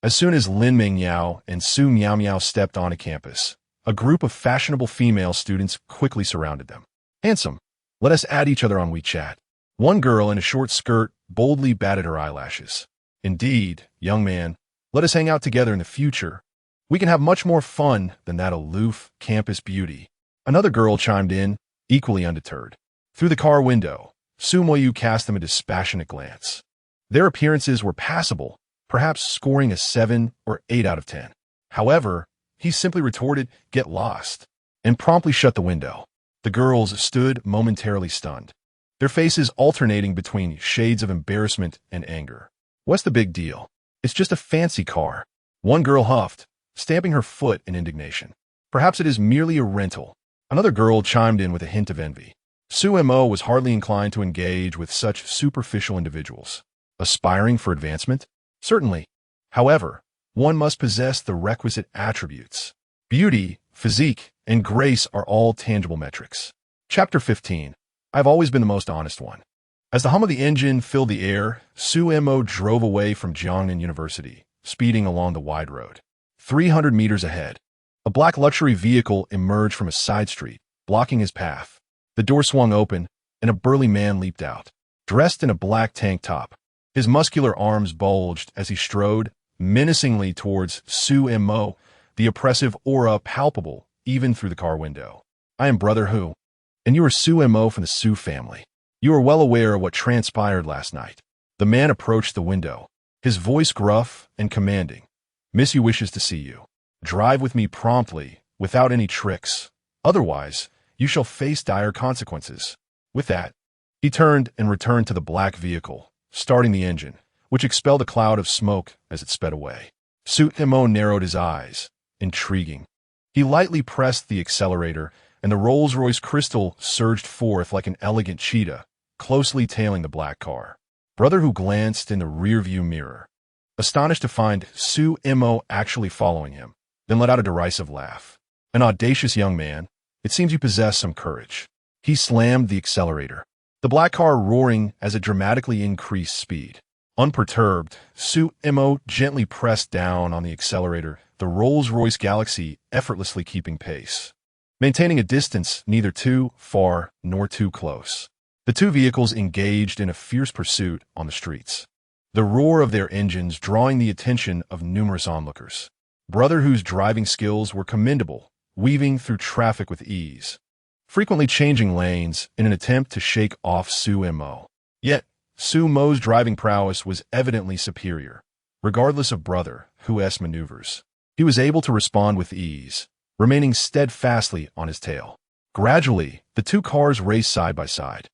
As soon as Lin Ming Yao and Su Miao Miao stepped onto campus, a group of fashionable female students quickly surrounded them. "Handsome, let us add each other on WeChat." One girl in a short skirt boldly batted her eyelashes. "Indeed, young man, let us hang out together in the future. We can have much more fun than that aloof campus beauty." Another girl chimed in, equally undeterred. Through the car window, Su Moyu cast them a dispassionate glance. Their appearances were passable, perhaps scoring a 7 or 8 out of 10. However, he simply retorted, "Get lost," and promptly shut the window. The girls stood momentarily stunned, their faces alternating between shades of embarrassment and anger. "What's the big deal? It's just a fancy car," one girl huffed, stamping her foot in indignation. "Perhaps it is merely a rental." Another girl chimed in with a hint of envy. Su Mo was hardly inclined to engage with such superficial individuals. Aspiring for advancement? Certainly. However, one must possess the requisite attributes. Beauty, physique, and grace are all tangible metrics. Chapter 15. I've always been the most honest one. As the hum of the engine filled the air, Su Mo drove away from Jiangnan University, speeding along the wide road. 300 meters ahead, a black luxury vehicle emerged from a side street, blocking his path. The door swung open, and a burly man leaped out. Dressed in a black tank top, his muscular arms bulged as he strode menacingly towards Su Mo, the oppressive aura palpable even through the car window. "I am Brother Hu, and you are Su Mo from the Su family. You are well aware of what transpired last night." The man approached the window, his voice gruff and commanding. "Missy wishes to see you. Drive with me promptly, without any tricks. Otherwise, you shall face dire consequences." With that, he turned and returned to the black vehicle, starting the engine, which expelled a cloud of smoke as it sped away. Su Mo narrowed his eyes. Intriguing. He lightly pressed the accelerator, and the Rolls-Royce Crystal surged forth like an elegant cheetah, closely tailing the black car. Brother Hu glanced in the rearview mirror, astonished to find Su Mo actually following him, then let out a derisive laugh. "An audacious young man. It seems you possess some courage." He slammed the accelerator, the black car roaring as it dramatically increased speed. Unperturbed, Su Mo gently pressed down on the accelerator, the Rolls-Royce Galaxy effortlessly keeping pace, maintaining a distance neither too far nor too close. The two vehicles engaged in a fierce pursuit on the streets, the roar of their engines drawing the attention of numerous onlookers. Brother Hu's driving skills were commendable, weaving through traffic with ease, frequently changing lanes in an attempt to shake off Su Mo. Yet, Su Mo's driving prowess was evidently superior, regardless of Brother Hu's maneuvers. He was able to respond with ease, remaining steadfastly on his tail. Gradually, the two cars raced side by side.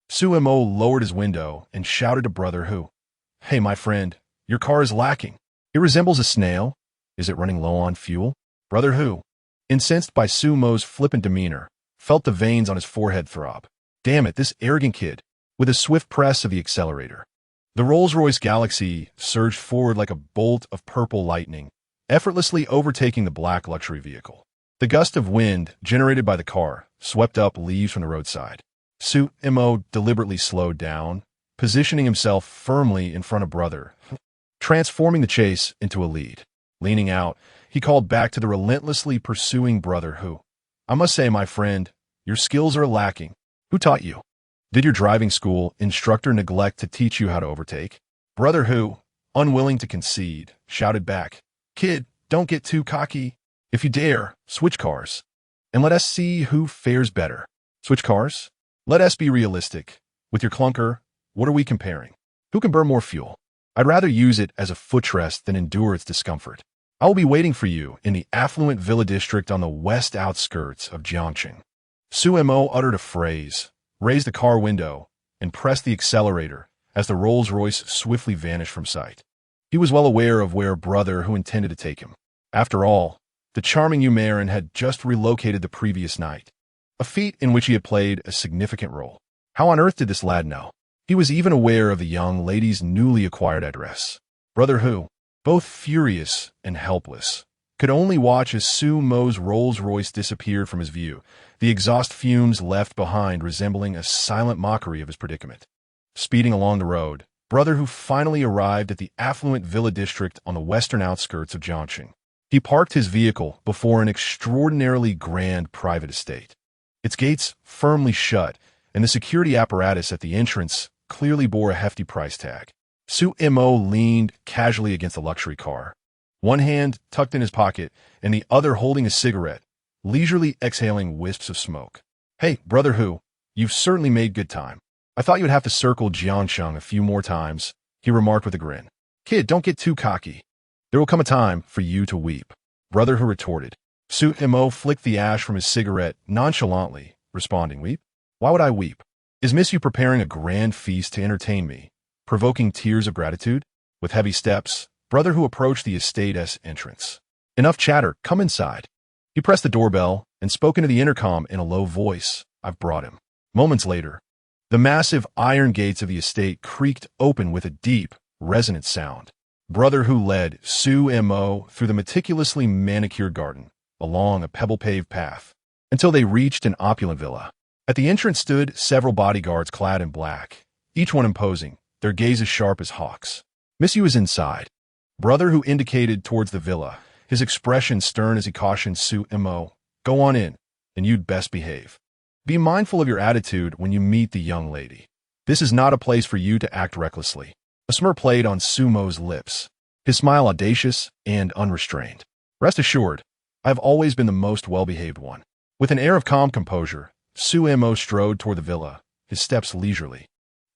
Su Mo lowered his window and shouted to Brother Hu, "Hey, my friend, your car is lacking. It resembles a snail. Is it running low on fuel?" Brother Hu, incensed by Su Mo's flippant demeanor, felt the veins on his forehead throb. Damn it, this arrogant kid. With a swift press of the accelerator, the Rolls-Royce Galaxy surged forward like a bolt of purple lightning, effortlessly overtaking the black luxury vehicle. The gust of wind generated by the car swept up leaves from the roadside. Su Mo deliberately slowed down, positioning himself firmly in front of Brother, transforming the chase into a lead. Leaning out, he called back to the relentlessly pursuing Brother Hu, "I must say, my friend, your skills are lacking. Who taught you? Did your driving school instructor neglect to teach you how to overtake?" Brother Hu, unwilling to concede, shouted back, "Kid, don't get too cocky. If you dare, switch cars, and let us see who fares better." "Switch cars? Let us be realistic. With your clunker, what are we comparing? Who can burn more fuel? I'd rather use it as a footrest than endure its discomfort. I will be waiting for you in the affluent villa district on the west outskirts of Jiangcheng." Su Mo uttered a phrase, raised the car window, and pressed the accelerator as the Rolls-Royce swiftly vanished from sight. He was well aware of where Brother Hu intended to take him. After all, the charming Umaran had just relocated the previous night, a feat in which he had played a significant role. How on earth did this lad know? He was even aware of the young lady's newly acquired address. Brother Hu, both furious and helpless, could only watch as Su Mo's Rolls-Royce disappeared from his view, the exhaust fumes left behind resembling a silent mockery of his predicament. Speeding along the road, brother who finally arrived at the affluent villa district on the western outskirts of Jiangxing. He parked his vehicle before an extraordinarily grand private estate. Its gates firmly shut, and the security apparatus at the entrance clearly bore a hefty price tag. Su Mo leaned casually against the luxury car, one hand tucked in his pocket and the other holding a cigarette, leisurely exhaling wisps of smoke. "Hey, brother Hu, you've certainly made good time. I thought you would have to circle Jiangcheng a few more times," he remarked with a grin. "Kid, don't get too cocky. There will come a time for you to weep," brother Hu retorted. Su Mo flicked the ash from his cigarette nonchalantly, responding, "Weep? Why would I weep? Is Miss Yu preparing a grand feast to entertain me, provoking tears of gratitude?" With heavy steps, brother Hu approached the estate's entrance. "Enough chatter, come inside." He pressed the doorbell and spoke into the intercom in a low voice. "I've brought him." Moments later, the massive iron gates of the estate creaked open with a deep, resonant sound. Brother Hu led Su Mo through the meticulously manicured garden, along a pebble-paved path, until they reached an opulent villa. At the entrance stood several bodyguards clad in black, each one imposing, their gazes sharp as hawks. "Miss Yu is inside." Brother Hu indicated towards the villa, his expression stern as he cautioned Su Mo, "Go on in, and you'd best behave. Be mindful of your attitude when you meet the young lady. This is not a place for you to act recklessly." A smirk played on Su Mo's lips, his smile audacious and unrestrained. "Rest assured, I have always been the most well-behaved one." With an air of calm composure, Su Mo strode toward the villa, his steps leisurely,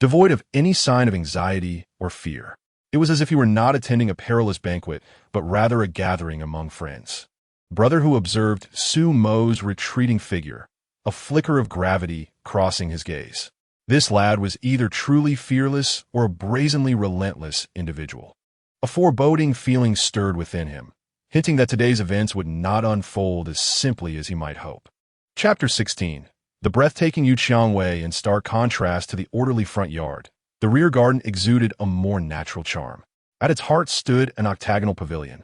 devoid of any sign of anxiety or fear. It was as if he were not attending a perilous banquet, but rather a gathering among friends. Brother Hu observed Su Mo's retreating figure, a flicker of gravity crossing his gaze. This lad was either truly fearless or a brazenly relentless individual. A foreboding feeling stirred within him, hinting that today's events would not unfold as simply as he might hope. Chapter 16. The breathtaking Yuqiangwei in stark contrast to the orderly front yard. The rear garden exuded a more natural charm. At its heart stood an octagonal pavilion,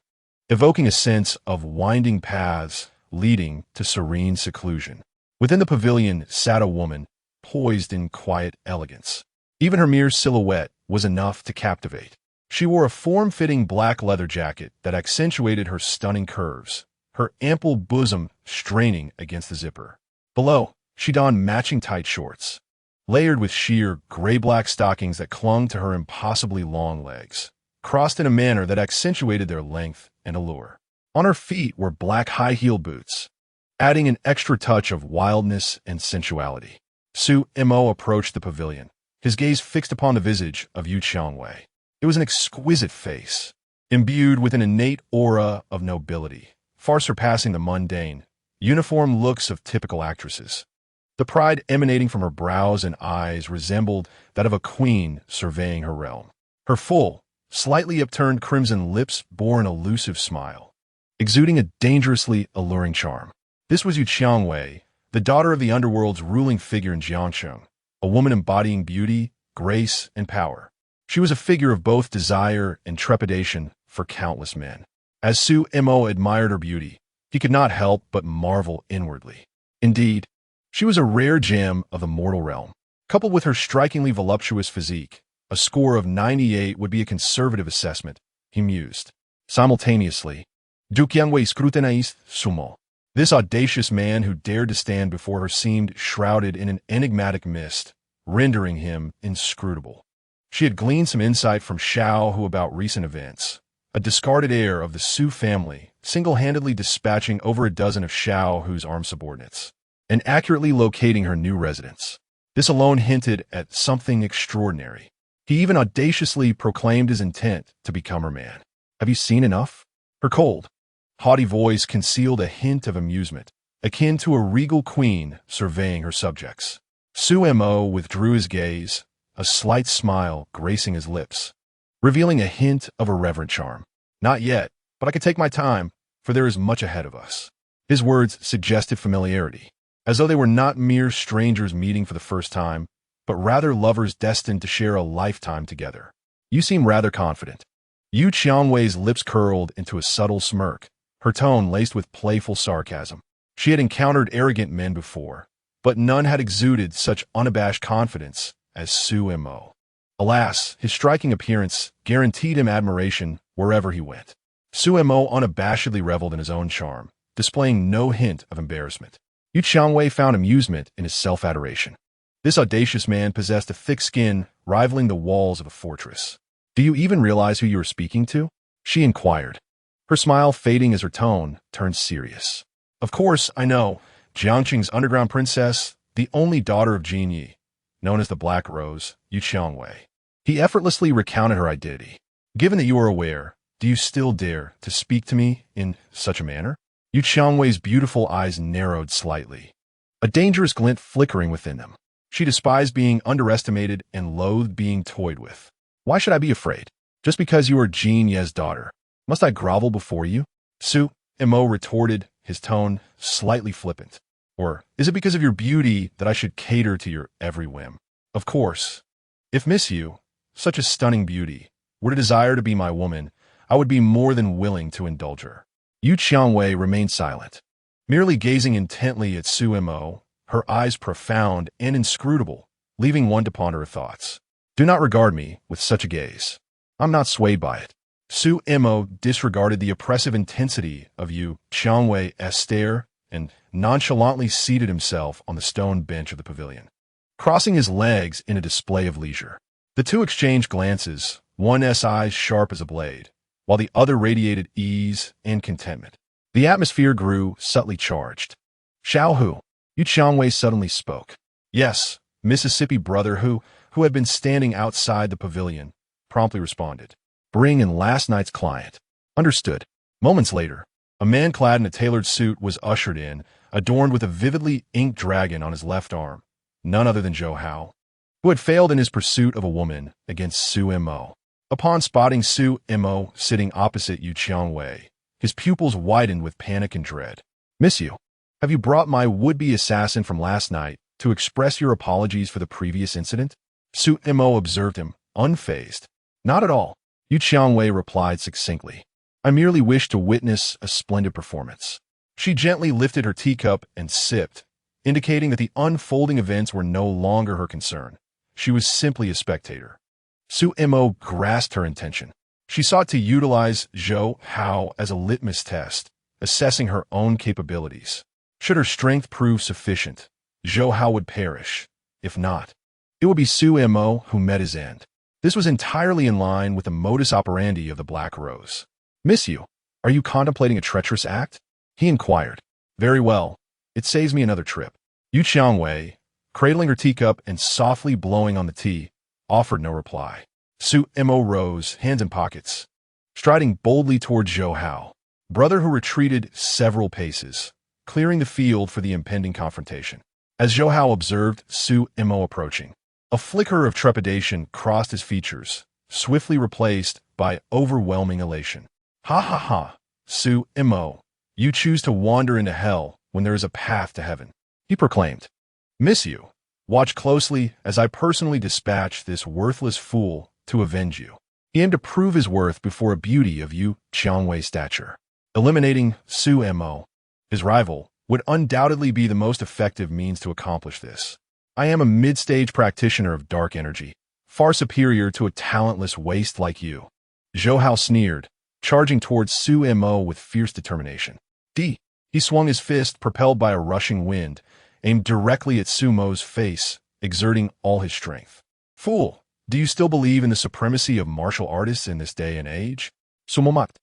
evoking a sense of winding paths leading to serene seclusion. Within the pavilion sat a woman, poised in quiet elegance. Even her mere silhouette was enough to captivate. She wore a form-fitting black leather jacket that accentuated her stunning curves, her ample bosom straining against the zipper. Below, she donned matching tight shorts, layered with sheer gray-black stockings that clung to her impossibly long legs, crossed in a manner that accentuated their length and allure. On her feet were black high-heel boots, adding an extra touch of wildness and sensuality. Su Mo approached the pavilion, his gaze fixed upon the visage of Yu Qiangwei. It was an exquisite face, imbued with an innate aura of nobility, far surpassing the mundane, uniform looks of typical actresses. The pride emanating from her brows and eyes resembled that of a queen surveying her realm. Her full, slightly upturned crimson lips bore an elusive smile, exuding a dangerously alluring charm. This was Yu Qiangwei, the daughter of the underworld's ruling figure in Jiangcheng, a woman embodying beauty, grace, and power. She was a figure of both desire and trepidation for countless men. As Su Mo admired her beauty, he could not help but marvel inwardly. Indeed, she was a rare gem of the mortal realm. Coupled with her strikingly voluptuous physique, a score of 98 would be a conservative assessment, he mused. Simultaneously, Duqiangwei scrutinized Sumo. This audacious man who dared to stand before her seemed shrouded in an enigmatic mist, rendering him inscrutable. She had gleaned some insight from Xiao Hu about recent events, a discarded heir of the Su family, single-handedly dispatching over a dozen of Xiao Hu's armed subordinates, and accurately locating her new residence. This alone hinted at something extraordinary. He even audaciously proclaimed his intent to become her man. "Have you seen enough?" Her cold, haughty voice concealed a hint of amusement, akin to a regal queen surveying her subjects. Su Mo withdrew his gaze, a slight smile gracing his lips, revealing a hint of irreverent charm. "Not yet, but I can take my time, for there is much ahead of us." His words suggested familiarity, as though they were not mere strangers meeting for the first time, but rather lovers destined to share a lifetime together. "You seem rather confident." Yu Qiangwei's lips curled into a subtle smirk, her tone laced with playful sarcasm. She had encountered arrogant men before, but none had exuded such unabashed confidence as Su Mo. Alas, his striking appearance guaranteed him admiration wherever he went. Suemo unabashedly reveled in his own charm, displaying no hint of embarrassment. Yu Qiangwei found amusement in his self-adoration. This audacious man possessed a thick skin rivaling the walls of a fortress. "Do you even realize who you are speaking to?" she inquired, her smile fading as her tone turned serious. "Of course, I know. Jiangqing's underground princess, the only daughter of Jin Yi, known as the Black Rose, Yu Qiangwei." He effortlessly recounted her identity. "Given that you are aware, do you still dare to speak to me in such a manner?" Yu Qiangwei's beautiful eyes narrowed slightly, a dangerous glint flickering within them. She despised being underestimated and loathed being toyed with. "Why should I be afraid? Just because you are Jin Ye's daughter, must I grovel before you?" Su Mo retorted, his tone slightly flippant. "Or is it because of your beauty that I should cater to your every whim? Of course, if Miss Yu, such a stunning beauty, were to desire to be my woman, I would be more than willing to indulge her." Yu Qiangwei remained silent, merely gazing intently at Su Mo, her eyes profound and inscrutable, leaving one to ponder her thoughts. "Do not regard me with such a gaze. I'm not swayed by it." Su Mo disregarded the oppressive intensity of Yu Qiangwei's stare and nonchalantly seated himself on the stone bench of the pavilion, crossing his legs in a display of leisure. The two exchanged glances, one's eyes sharp as a blade, while the other radiated ease and contentment. The atmosphere grew subtly charged. "Xiao Hu," Yu Qiangwei suddenly spoke. "Yes," Mississippi brother who had been standing outside the pavilion, promptly responded. "Bring in last night's client." "Understood." Moments later, a man clad in a tailored suit was ushered in, adorned with a vividly inked dragon on his left arm, none other than Zhou Hao, who had failed in his pursuit of a woman against Su Mo. Upon spotting Su Mo sitting opposite Yu Qiangwei, his pupils widened with panic and dread. "Miss Yu, have you brought my would-be assassin from last night to express your apologies for the previous incident?" Su Mo observed him, unfazed. "Not at all," Yu Qiangwei replied succinctly. "I merely wish to witness a splendid performance." She gently lifted her teacup and sipped, indicating that the unfolding events were no longer her concern. She was simply a spectator. Su Mo grasped her intention. She sought to utilize Zhou Hao as a litmus test, assessing her own capabilities. Should her strength prove sufficient, Zhou Hao would perish. If not, it would be Su Mo who met his end. This was entirely in line with the modus operandi of the Black Rose. "Miss Yu, are you contemplating a treacherous act?" he inquired. "Very well. It saves me another trip." Yu Qiangwei, cradling her teacup and softly blowing on the tea, offered no reply. Su Mo rose, hands in pockets, striding boldly toward Zhou Hao, brother who retreated several paces, clearing the field for the impending confrontation. As Zhou Hao observed Su Mo approaching, a flicker of trepidation crossed his features, swiftly replaced by overwhelming elation. "Ha ha ha, Su Mo, you choose to wander into hell when there is a path to heaven," he proclaimed. "Miss Yu, watch closely as I personally dispatch this worthless fool to avenge you." He aimed to prove his worth before a beauty of Yu Qiangwei's stature. Eliminating Su Mo, his rival, would undoubtedly be the most effective means to accomplish this. "I am a mid-stage practitioner of dark energy, far superior to a talentless waste like you." Zhou Hao sneered, charging towards Su Mo with fierce determination. He swung his fist, propelled by a rushing wind, aimed directly at Su Mo's face, exerting all his strength. "Fool, do you still believe in the supremacy of martial artists in this day and age?" Sumomat.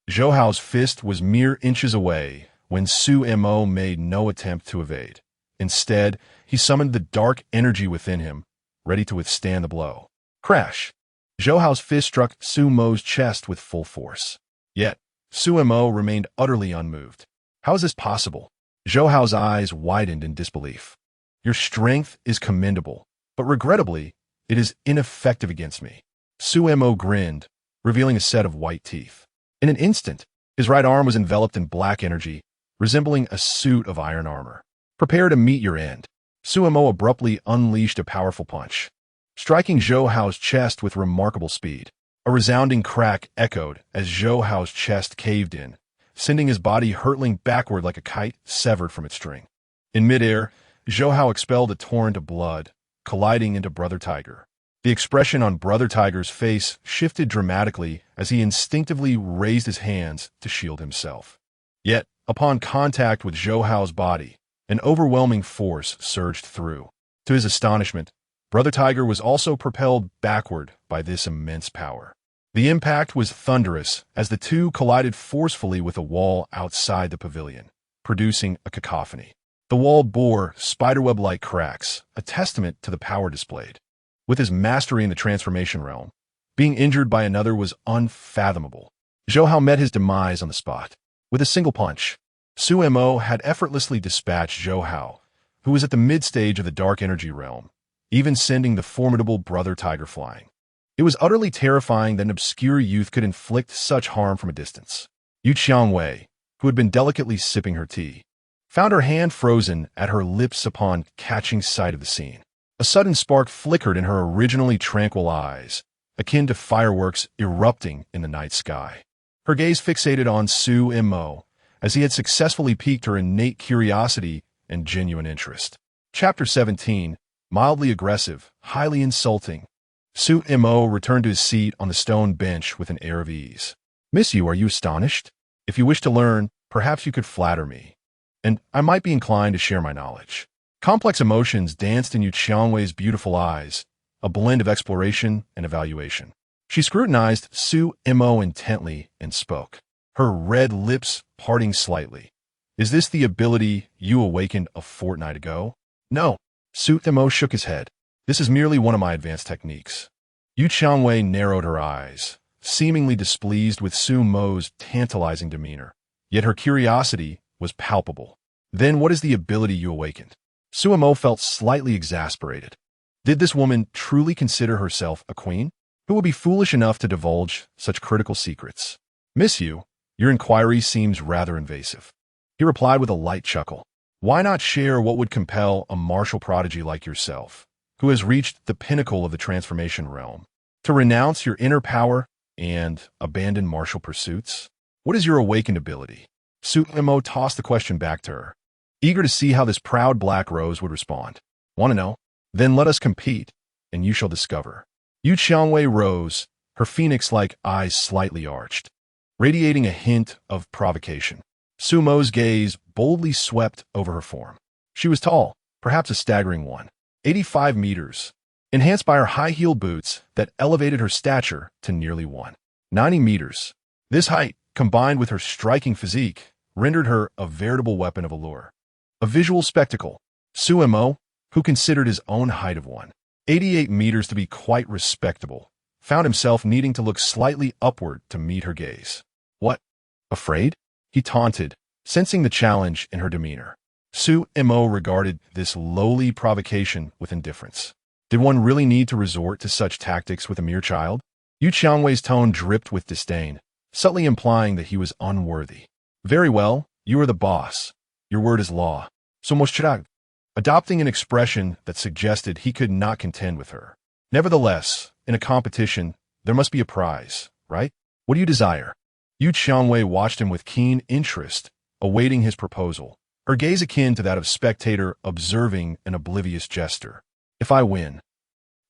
Zhou Hao's fist was mere inches away when Su Mo made no attempt to evade. Instead, he summoned the dark energy within him, ready to withstand the blow. Crash! Zhou Hao's fist struck Su Mo's chest with full force. Yet, Su Mo remained utterly unmoved. "How is this possible?" Zhou Hao's eyes widened in disbelief. "Your strength is commendable, but regrettably, it is ineffective against me." Su Mo grinned, revealing a set of white teeth. In an instant, his right arm was enveloped in black energy, resembling a suit of iron armor. "Prepare to meet your end." Su Mo abruptly unleashed a powerful punch, striking Zhou Hao's chest with remarkable speed. A resounding crack echoed as Zhou Hao's chest caved in, sending his body hurtling backward like a kite severed from its string. In midair, Zhou Hao expelled a torrent of blood, colliding into Brother Tiger. The expression on Brother Tiger's face shifted dramatically as he instinctively raised his hands to shield himself. Yet, upon contact with Zhou Hao's body, an overwhelming force surged through. To his astonishment, Brother Tiger was also propelled backward by this immense power. The impact was thunderous as the two collided forcefully with a wall outside the pavilion, producing a cacophony. The wall bore spiderweb-like cracks, a testament to the power displayed. With his mastery in the transformation realm, being injured by another was unfathomable. Zhou Hao met his demise on the spot. With a single punch, Su Mo had effortlessly dispatched Zhou Hao, who was at the mid-stage of the dark energy realm, even sending the formidable Brother Tiger flying. It was utterly terrifying that an obscure youth could inflict such harm from a distance. Yu Qiangwei, who had been delicately sipping her tea, found her hand frozen at her lips upon catching sight of the scene. A sudden spark flickered in her originally tranquil eyes, akin to fireworks erupting in the night sky. Her gaze fixated on Su Mo, as he had successfully piqued her innate curiosity and genuine interest. Chapter 17, mildly aggressive, highly insulting. Su Mo returned to his seat on the stone bench with an air of ease. Miss you, are you astonished? If you wish to learn, perhaps you could flatter me, and I might be inclined to share my knowledge. Complex emotions danced in Yu Qiangwei's beautiful eyes, a blend of exploration and evaluation. She scrutinized Su Mo intently and spoke, her red lips parting slightly. Is this the ability you awakened a fortnight ago? No. Su Mo shook his head. This is merely one of my advanced techniques. Yu Qiangwei narrowed her eyes, seemingly displeased with Su Mo's tantalizing demeanor. Yet her curiosity was palpable. Then what is the ability you awakened? Su Mo felt slightly exasperated. Did this woman truly consider herself a queen? Who would be foolish enough to divulge such critical secrets? Miss you, your inquiry seems rather invasive. He replied with a light chuckle. Why not share what would compel a martial prodigy like yourself, who has reached the pinnacle of the transformation realm, to renounce your inner power and abandon martial pursuits? What is your awakened ability? Su Mo tossed the question back to her, eager to see how this proud black rose would respond. Want to know? Then let us compete, and you shall discover. Yu Qiangwei rose, her phoenix-like eyes slightly arched, radiating a hint of provocation. Su Mo's gaze boldly swept over her form. She was tall, perhaps a staggering one, 85 meters, enhanced by her high-heeled boots that elevated her stature to nearly 190 meters. This height, combined with her striking physique, rendered her a veritable weapon of allure. A visual spectacle. Su Mo, who considered his own height of 188 meters to be quite respectable, found himself needing to look slightly upward to meet her gaze. What? Afraid? He taunted, sensing the challenge in her demeanor. Su Mo regarded this lowly provocation with indifference. Did one really need to resort to such tactics with a mere child? Yu Qiangwei's tone dripped with disdain, subtly implying that he was unworthy. Very well, you are the boss. Your word is law. So mostrag, adopting an expression that suggested he could not contend with her. Nevertheless, in a competition, there must be a prize, right? What do you desire? Yu Qiangwei watched him with keen interest, awaiting his proposal, her gaze akin to that of spectator observing an oblivious jester. If I win.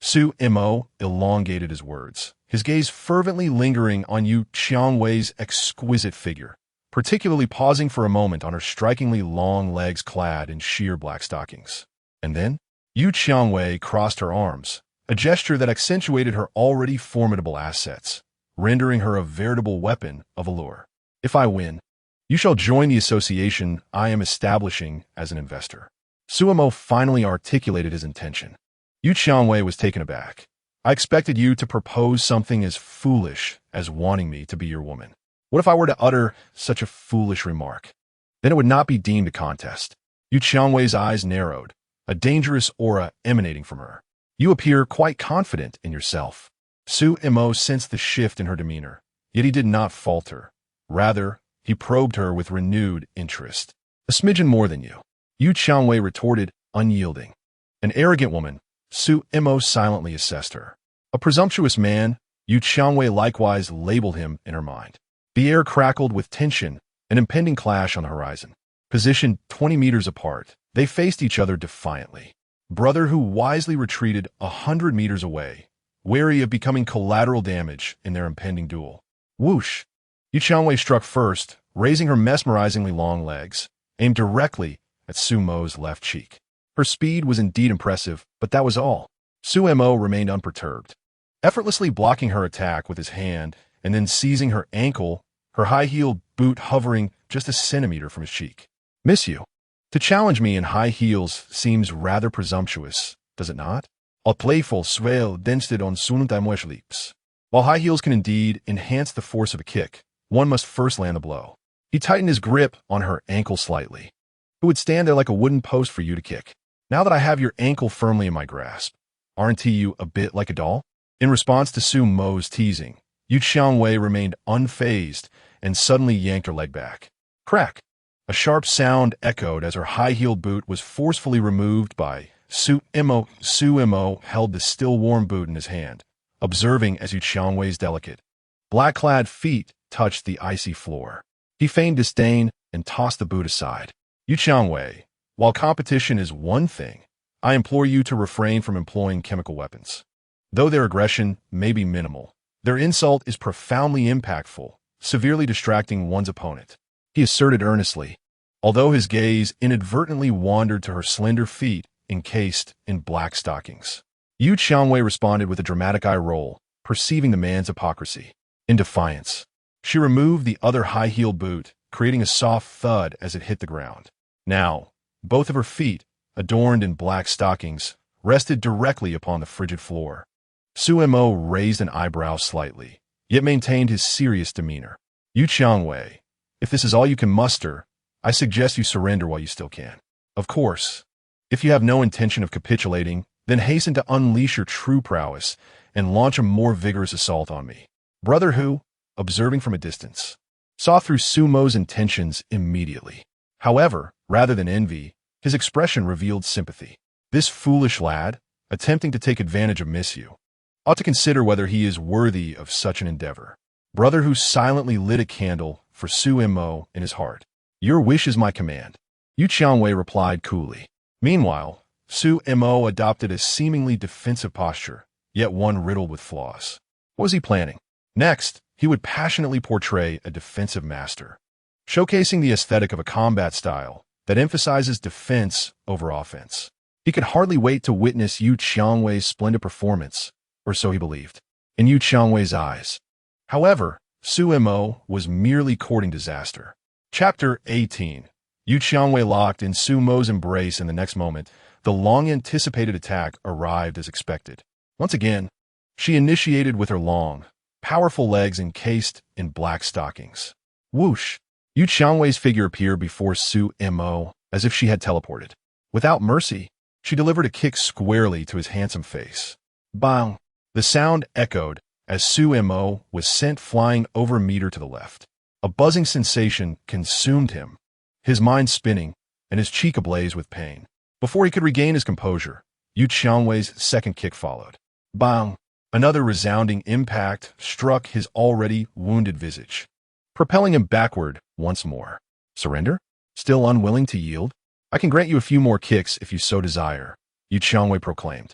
Su Mo elongated his words, his gaze fervently lingering on Yu Qiangwei's exquisite figure, particularly pausing for a moment on her strikingly long legs clad in sheer black stockings. And then, Yu Qiangwei crossed her arms, a gesture that accentuated her already formidable assets, rendering her a veritable weapon of allure. If I win, you shall join the association I am establishing as an investor. Su Mo finally articulated his intention. Yu Qiangwei was taken aback. I expected you to propose something as foolish as wanting me to be your woman. What if I were to utter such a foolish remark? Then it would not be deemed a contest. Yu Qiangwei's eyes narrowed, a dangerous aura emanating from her. You appear quite confident in yourself. Su Mo sensed the shift in her demeanor, yet he did not falter. Rather, he probed her with renewed interest. A smidgen more than you. Yu Qiangwei retorted, unyielding. An arrogant woman, Su Mo silently assessed her. A presumptuous man, Yu Qiangwei likewise labeled him in her mind. The air crackled with tension, an impending clash on the horizon. Positioned 20 meters apart, they faced each other defiantly. Brother who wisely retreated 100 meters away, wary of becoming collateral damage in their impending duel. Whoosh! Yu Qiangwei struck first, raising her mesmerizingly long legs, aimed directly at Su Mo's left cheek. Her speed was indeed impressive, but that was all. Su Mo remained unperturbed, effortlessly blocking her attack with his hand and then seizing her ankle, her high-heeled boot hovering just a centimeter from his cheek. Miss you. To challenge me in high heels seems rather presumptuous, does it not? A playful swell densted on Sunundaimwe's lips. While high heels can indeed enhance the force of a kick, one must first land the blow. He tightened his grip on her ankle slightly. Who would stand there like a wooden post for you to kick? Now that I have your ankle firmly in my grasp, aren't you a bit like a doll? In response to Su Mo's teasing, Yu Qiangwei remained unfazed and suddenly yanked her leg back. Crack! A sharp sound echoed as her high-heeled boot was forcefully removed by Su Mo. Su Mo held the still-warm boot in his hand, observing as Yu Qiangwei's delicate, black-clad feet touched the icy floor. He feigned disdain and tossed the boot aside. Yu Qiangwei, while competition is one thing, I implore you to refrain from employing chemical weapons. Though their aggression may be minimal, their insult is profoundly impactful, severely distracting one's opponent. He asserted earnestly, although his gaze inadvertently wandered to her slender feet encased in black stockings. Yu Qiangwei responded with a dramatic eye roll, perceiving the man's hypocrisy. In defiance, she removed the other high-heeled boot, creating a soft thud as it hit the ground. Now, both of her feet, adorned in black stockings, rested directly upon the frigid floor. Su Mo raised an eyebrow slightly, yet maintained his serious demeanor. Yu Qiangwei, if this is all you can muster, I suggest you surrender while you still can. Of course, if you have no intention of capitulating, then hasten to unleash your true prowess and launch a more vigorous assault on me. Brother Hu, observing from a distance, saw through Su Mo's intentions immediately. However, rather than envy, his expression revealed sympathy. This foolish lad, attempting to take advantage of Miss Yu, ought to consider whether he is worthy of such an endeavor. Brother Hu silently lit a candle for Su Mo in his heart. Your wish is my command, Yu Qiangwei replied coolly. Meanwhile, Su Mo adopted a seemingly defensive posture, yet one riddled with flaws. What was he planning? Next, he would passionately portray a defensive master, showcasing the aesthetic of a combat style that emphasizes defense over offense. He could hardly wait to witness Yu Qiangwei's splendid performance, or so he believed, in Yu Qiangwei's eyes. However, Su Mo was merely courting disaster. Chapter 18. Yu Qiangwei locked in Su Mo's embrace, and the next moment, the long-anticipated attack arrived as expected. Once again, she initiated with her long, powerful legs encased in black stockings. Whoosh! Yu Qiangwei's figure appeared before Su Mo as if she had teleported. Without mercy, she delivered a kick squarely to his handsome face. Bang! The sound echoed as Su Mo was sent flying over a meter to the left. A buzzing sensation consumed him, his mind spinning and his cheek ablaze with pain. Before he could regain his composure, Yu Qiangwei's second kick followed. Bang! Another resounding impact struck his already wounded visage, propelling him backward once more. Surrender? Still unwilling to yield? I can grant you a few more kicks if you so desire, Yu Qiangwei proclaimed,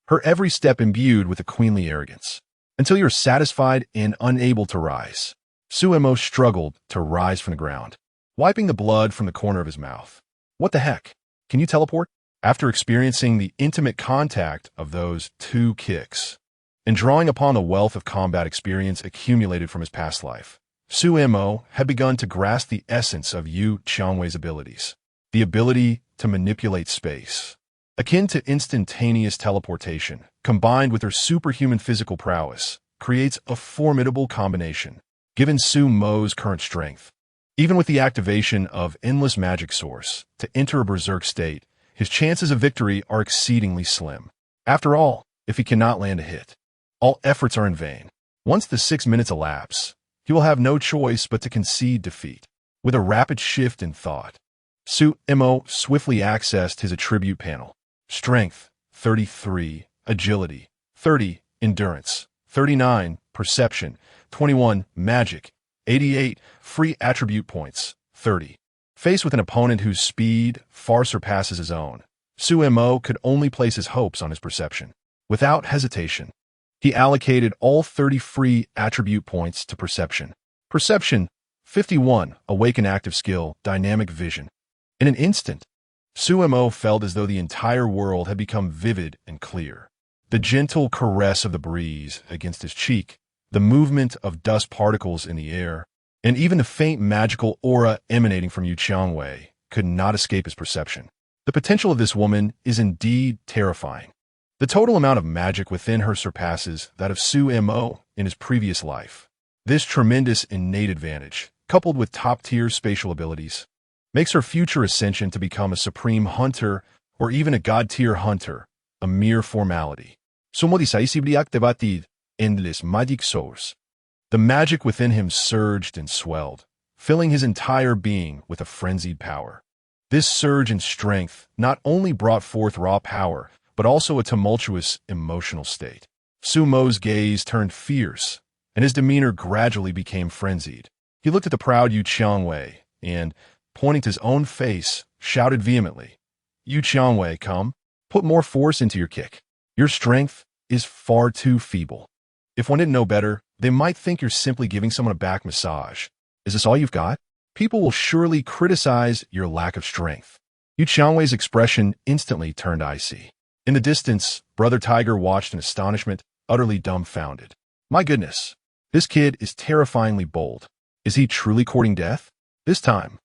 her every step imbued with a queenly arrogance. Until you're satisfied and unable to rise. Su Mo struggled to rise from the ground, wiping the blood from the corner of his mouth. What the heck? Can you teleport? After experiencing the intimate contact of those two kicks, and drawing upon a wealth of combat experience accumulated from his past life, Su Mo had begun to grasp the essence of Yu Qiangwei's abilities. The ability to manipulate space, akin to instantaneous teleportation, combined with her superhuman physical prowess, creates a formidable combination. Given Su Mo's current strength, even with the activation of endless magic source to enter a berserk state, his chances of victory are exceedingly slim. After all, if he cannot land a hit, all efforts are in vain. Once the 6 minutes elapse, he will have no choice but to concede defeat. With a rapid shift in thought, Su Mo swiftly accessed his attribute panel. Strength, 33, Agility, 30, Endurance, 39, Perception, 21, Magic, 88, Free Attribute Points, 30. Faced with an opponent whose speed far surpasses his own, Su Mo could only place his hopes on his perception. Without hesitation, He allocated all 30 free attribute points to perception. Perception, 51, awaken active skill, dynamic vision. In an instant, Suemo felt as though the entire world had become vivid and clear. The gentle caress of the breeze against his cheek, the movement of dust particles in the air, and even the faint magical aura emanating from Yu Qiangwei could not escape his perception. The potential of this woman is indeed terrifying. The total amount of magic within her surpasses that of Suemo in his previous life. This tremendous innate advantage, coupled with top-tier spatial abilities, makes her future ascension to become a supreme hunter or even a god-tier hunter a mere formality. Endless magic source. The magic within him surged and swelled, filling his entire being with a frenzied power. This surge in strength not only brought forth raw power, but also a tumultuous emotional state. Sumo's gaze turned fierce, and his demeanor gradually became frenzied. He looked at the proud Yu Qiangwei and, pointing to his own face, shouted vehemently, "Yu Qiangwei, come, put more force into your kick. Your strength is far too feeble. If one didn't know better, they might think you're simply giving someone a back massage. Is this all you've got? People will surely criticize your lack of strength." Yu Qiangwei's expression instantly turned icy. In the distance, Brother Tiger watched in astonishment, utterly dumbfounded. My goodness, this kid is terrifyingly bold. Is he truly courting death? This time,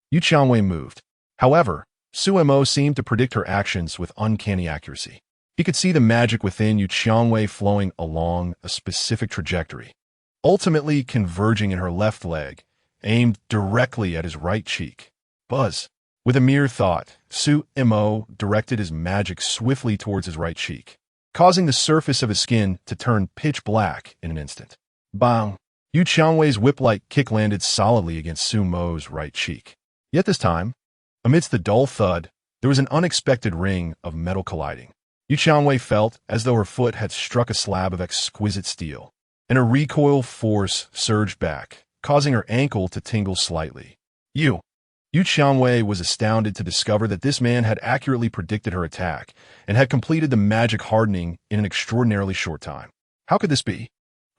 Yu Qiangwei moved. However, Suemo seemed to predict her actions with uncanny accuracy. He could see the magic within Yu Qiangwei flowing along a specific trajectory, ultimately converging in her left leg, aimed directly at his right cheek. Buzz. With a mere thought, Suemo directed his magic swiftly towards his right cheek, causing the surface of his skin to turn pitch black in an instant. Bang! Yu Qiangwei's whip-like kick landed solidly against Sumo's right cheek. Yet this time, amidst the dull thud, there was an unexpected ring of metal colliding. Yu Qiangwei felt as though her foot had struck a slab of exquisite steel, and a recoil force surged back, causing her ankle to tingle slightly. Yu Qiangwei was astounded to discover that this man had accurately predicted her attack and had completed the magic hardening in an extraordinarily short time. How could this be?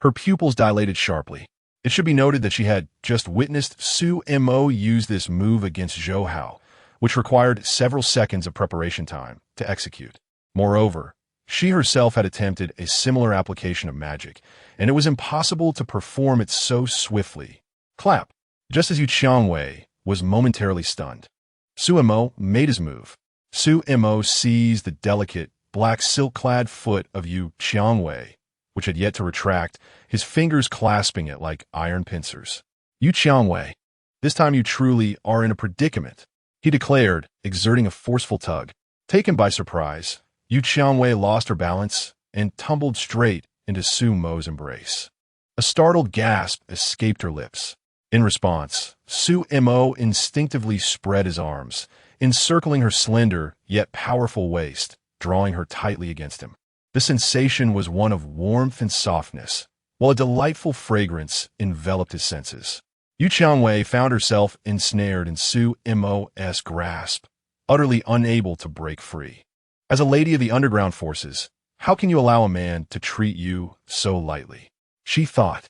Her pupils dilated sharply. It should be noted that she had just witnessed Suemo use this move against Zhou Hao, which required several seconds of preparation time to execute. Moreover, she herself had attempted a similar application of magic, and it was impossible to perform it so swiftly. Clap! Just as Yu Qiangwei was momentarily stunned, Suemo made his move. Suemo seized the delicate, black silk-clad foot of Yu Qiangwei, which had yet to retract, his fingers clasping it like iron pincers. Yu Qiangwei, this time you truly are in a predicament, he declared, exerting a forceful tug. Taken by surprise, Yu Qiangwei lost her balance and tumbled straight into Sumo's embrace. A startled gasp escaped her lips. In response, Suemo instinctively spread his arms, encircling her slender yet powerful waist, drawing her tightly against him. The sensation was one of warmth and softness, while a delightful fragrance enveloped his senses. Yu Qiangwei found herself ensnared in Suemo's grasp, utterly unable to break free. As a lady of the underground forces, how can you allow a man to treat you so lightly? She thought,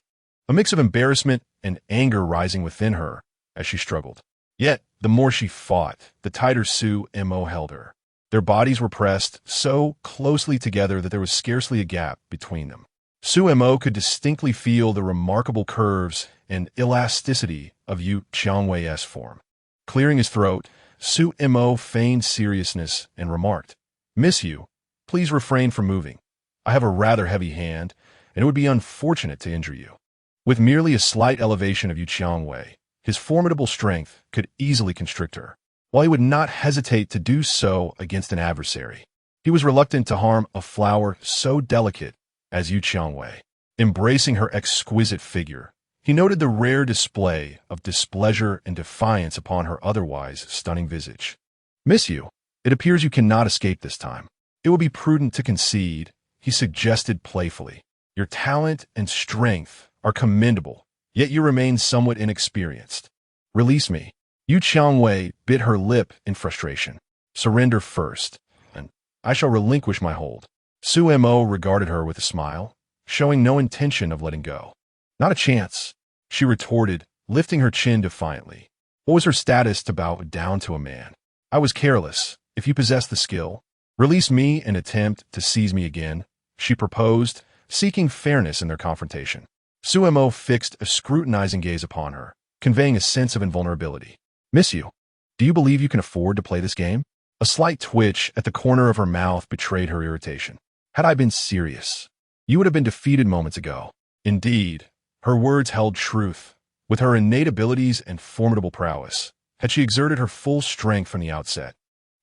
a mix of embarrassment and anger rising within her as she struggled. Yet, the more she fought, the tighter Suemo held her. Their bodies were pressed so closely together that there was scarcely a gap between them. Suemo could distinctly feel the remarkable curves and elasticity of Yu Qiangwei's form. Clearing his throat, Suemo feigned seriousness and remarked, "Miss Yu, please refrain from moving. I have a rather heavy hand, and it would be unfortunate to injure you." With merely a slight elevation of Yu Qiangwei, his formidable strength could easily constrict her, while he would not hesitate to do so against an adversary. He was reluctant to harm a flower so delicate as Yu Qiangwei. Embracing her exquisite figure, he noted the rare display of displeasure and defiance upon her otherwise stunning visage. "Miss Yu, it appears you cannot escape this time. It would be prudent to concede," he suggested playfully. "Your talent and strength are commendable, yet you remain somewhat inexperienced. Release me." Yu Qiangwei bit her lip in frustration. "Surrender first, and I shall relinquish my hold." Suemo regarded her with a smile. showing no intention of letting go. Not a chance, she retorted, lifting her chin defiantly. What was her status to bow down to a man? I was careless. If you possess the skill, release me and attempt to seize me again, she proposed, seeking fairness in their confrontation. Suemo fixed a scrutinizing gaze upon her, conveying a sense of invulnerability. Miss you. Do you believe you can afford to play this game? A slight twitch at the corner of her mouth betrayed her irritation. Had I been serious, you would have been defeated moments ago. Indeed, her words held truth. With her innate abilities and formidable prowess, had she exerted her full strength from the outset,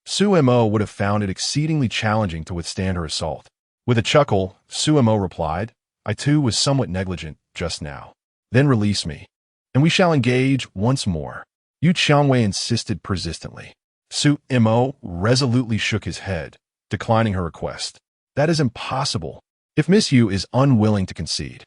Suemo would have found it exceedingly challenging to withstand her assault. With a chuckle, Suemo replied, I too was somewhat negligent just now. Then release me, and we shall engage once more. Yu Qiangwei insisted persistently. Suemo resolutely shook his head, declining her request. That is impossible. If Miss Yu is unwilling to concede,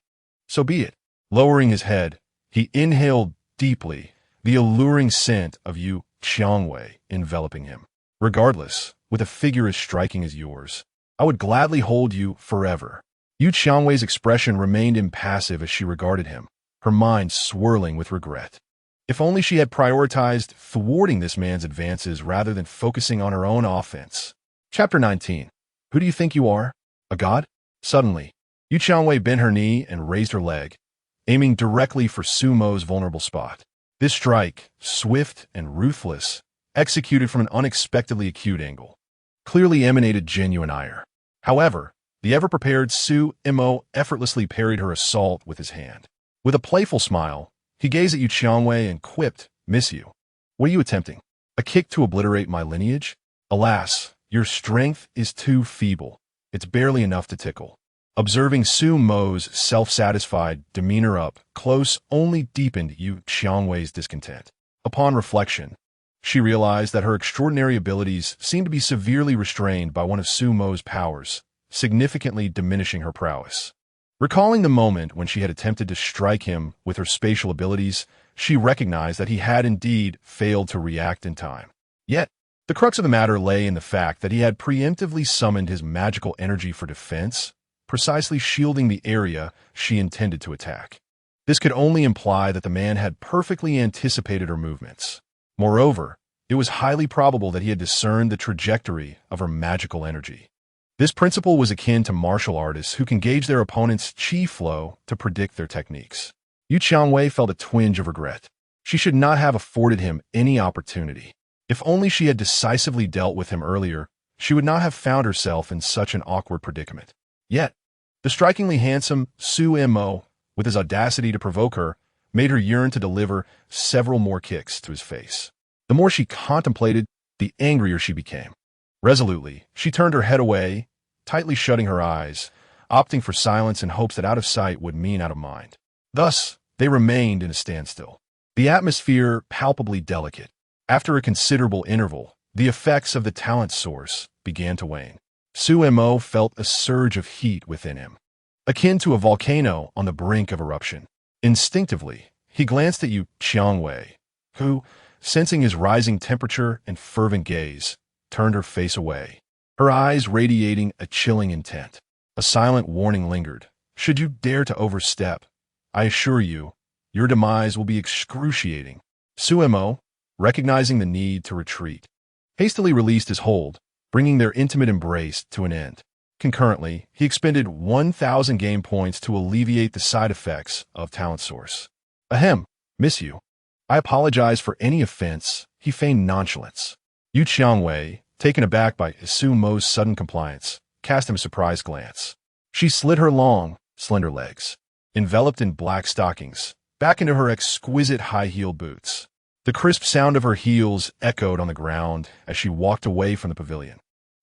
so be it. Lowering his head, he inhaled deeply, the alluring scent of Yu Qiangwei enveloping him. Regardless, with a figure as striking as yours, I would gladly hold you forever. Yu Qiangwei's expression remained impassive as she regarded him, her mind swirling with regret. If only she had prioritized thwarting this man's advances rather than focusing on her own offense. Chapter 19. Who do you think you are? A god? Suddenly, Yu Qiangwei bent her knee and raised her leg, aiming directly for Sumo's vulnerable spot. This strike, swift and ruthless, executed from an unexpectedly acute angle, clearly emanated genuine ire. However, the ever-prepared Suemo effortlessly parried her assault with his hand. With a playful smile, he gazed at Yu Qiangwei and quipped, Miss you. What are you attempting? A kick to obliterate my lineage? Alas, your strength is too feeble. It's barely enough to tickle. Observing Sumo's self-satisfied demeanor up close only deepened Yu Qiangwei's discontent. Upon reflection, she realized that her extraordinary abilities seemed to be severely restrained by one of Sumo's powers, significantly diminishing her prowess. Recalling the moment when she had attempted to strike him with her spatial abilities, she recognized that he had indeed failed to react in time. Yet, the crux of the matter lay in the fact that he had preemptively summoned his magical energy for defense, precisely shielding the area she intended to attack. This could only imply that the man had perfectly anticipated her movements. Moreover, it was highly probable that he had discerned the trajectory of her magical energy. This principle was akin to martial artists who can gauge their opponent's chi flow to predict their techniques. Yu Qiangwei felt a twinge of regret. She should not have afforded him any opportunity. If only she had decisively dealt with him earlier, she would not have found herself in such an awkward predicament. Yet, the strikingly handsome Suemo, with his audacity to provoke her, made her yearn to deliver several more kicks to his face. The more she contemplated, the angrier she became. Resolutely, she turned her head away, tightly shutting her eyes, opting for silence in hopes that out of sight would mean out of mind. Thus, they remained in a standstill, the atmosphere palpably delicate. After a considerable interval, the effects of the talent source began to wane. Suemo felt a surge of heat within him, akin to a volcano on the brink of eruption. Instinctively, he glanced at Yu Qiangwei, who, sensing his rising temperature and fervent gaze, turned her face away, her eyes radiating a chilling intent. A silent warning lingered. Should you dare to overstep, I assure you, your demise will be excruciating. Suemo, recognizing the need to retreat, hastily released his hold, bringing their intimate embrace to an end. Concurrently, he expended 1,000 game points to alleviate the side effects of talent source. Ahem, miss you. I apologize for any offense, he feigned nonchalance. Yu Qiangwei, taken aback by Sumo's sudden compliance, cast him a surprised glance. She slid her long, slender legs, enveloped in black stockings, back into her exquisite high-heeled boots. The crisp sound of her heels echoed on the ground as she walked away from the pavilion,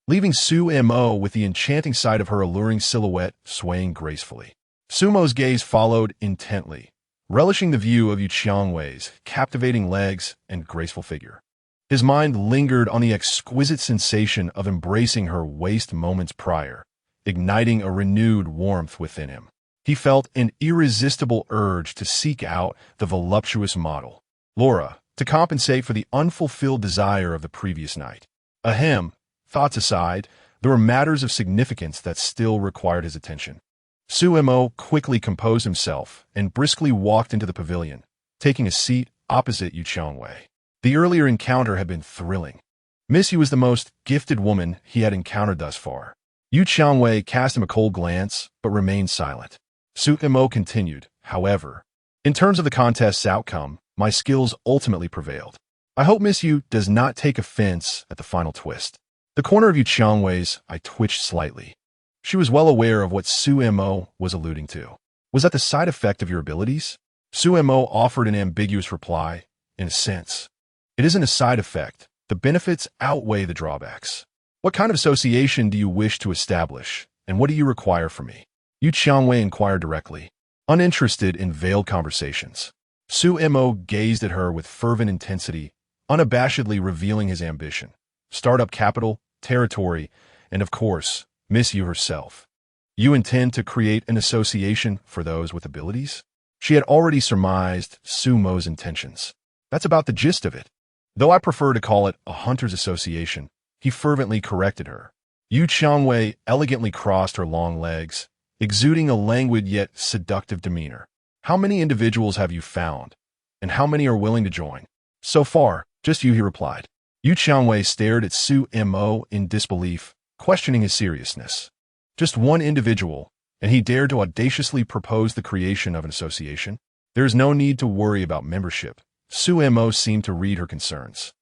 leaving Suemo with the enchanting sight of her alluring silhouette swaying gracefully. Sumo's gaze followed intently, relishing the view of Yu Qiangwei's captivating legs and graceful figure. His mind lingered on the exquisite sensation of embracing her waist moments prior, igniting a renewed warmth within him. He felt an irresistible urge to seek out the voluptuous model, Laura, to compensate for the unfulfilled desire of the previous night. Ahem, thoughts aside, there were matters of significance that still required his attention. Su Mo quickly composed himself and briskly walked into the pavilion, taking a seat opposite Yu Qiangwei. The earlier encounter had been thrilling. Miss Yu was the most gifted woman he had encountered thus far. Yu Qiangwei cast him a cold glance, but remained silent. Su Mo continued, however, in terms of the contest's outcome, my skills ultimately prevailed. I hope Miss Yu does not take offense at the final twist. The corner of Yu Qiangwei's eye twitched slightly. She was well aware of what Su Mo was alluding to. Was that the side effect of your abilities? Su Mo offered an ambiguous reply, in a sense. It isn't a side effect. The benefits outweigh the drawbacks. What kind of association do you wish to establish, and what do you require from me? Yu Qiangwei inquired directly, uninterested in veiled conversations. Su Mo gazed at her with fervent intensity, unabashedly revealing his ambition. Startup capital, territory, and of course, Miss Yu herself. You intend to create an association for those with abilities? She had already surmised Su Mo's intentions. That's about the gist of it. Though I prefer to call it a hunter's association, he fervently corrected her. Yu Qiangwei elegantly crossed her long legs, exuding a languid yet seductive demeanor. How many individuals have you found, and how many are willing to join? So far, just you, he replied. Yu Qiangwei stared at Su Mo in disbelief, questioning his seriousness. Just one individual, and he dared to audaciously propose the creation of an association? There is no need to worry about membership. Su Mo seemed to read her concerns.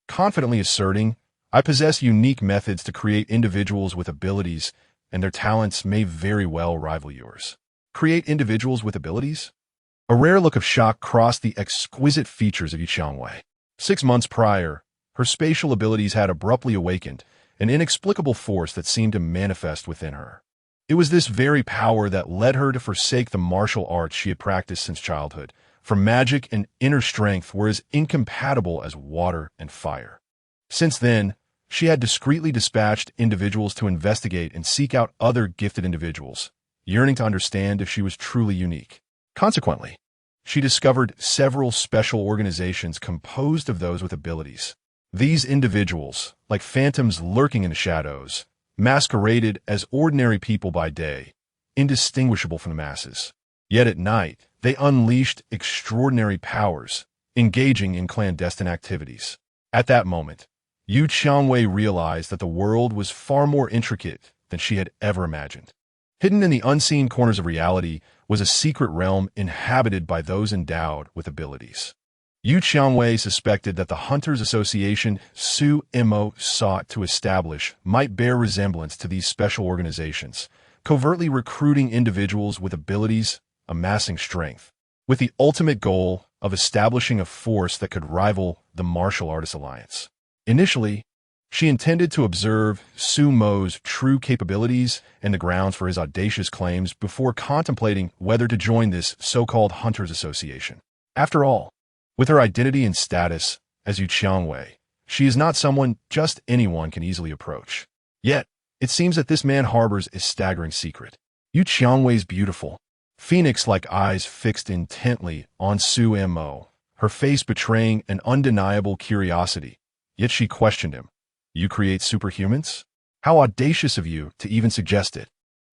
Confidently asserting, I possess unique methods to create individuals with abilities, and their talents may very well rival yours. Create individuals with abilities? A rare look of shock crossed the exquisite features of Yu Qiangwei. 6 months prior, her spatial abilities had abruptly awakened, an inexplicable force that seemed to manifest within her. It was this very power that led her to forsake the martial arts she had practiced since childhood, for magic and inner strength were as incompatible as water and fire. Since then, she had discreetly dispatched individuals to investigate and seek out other gifted individuals, yearning to understand if she was truly unique. Consequently, she discovered several special organizations composed of those with abilities. These individuals, like phantoms lurking in the shadows, masqueraded as ordinary people by day, indistinguishable from the masses. Yet at night, they unleashed extraordinary powers, engaging in clandestine activities. At that moment, Yu Qiangwei realized that the world was far more intricate than she had ever imagined. Hidden in the unseen corners of reality was a secret realm inhabited by those endowed with abilities. Yu Qiangwei suspected that the Hunters Association Su Mo sought to establish might bear resemblance to these special organizations, covertly recruiting individuals with abilities, amassing strength, with the ultimate goal of establishing a force that could rival the Martial Artists Alliance. Initially, she intended to observe Su Mo's true capabilities and the grounds for his audacious claims before contemplating whether to join this so-called Hunters Association. After all, with her identity and status as Yu Qiangwei, she is not someone just anyone can easily approach. Yet, it seems that this man harbors a staggering secret. Yu Qiangwei's beautiful, phoenix-like eyes fixed intently on Su Mo, her face betraying an undeniable curiosity. Yet she questioned him. You create superhumans? How audacious of you to even suggest it.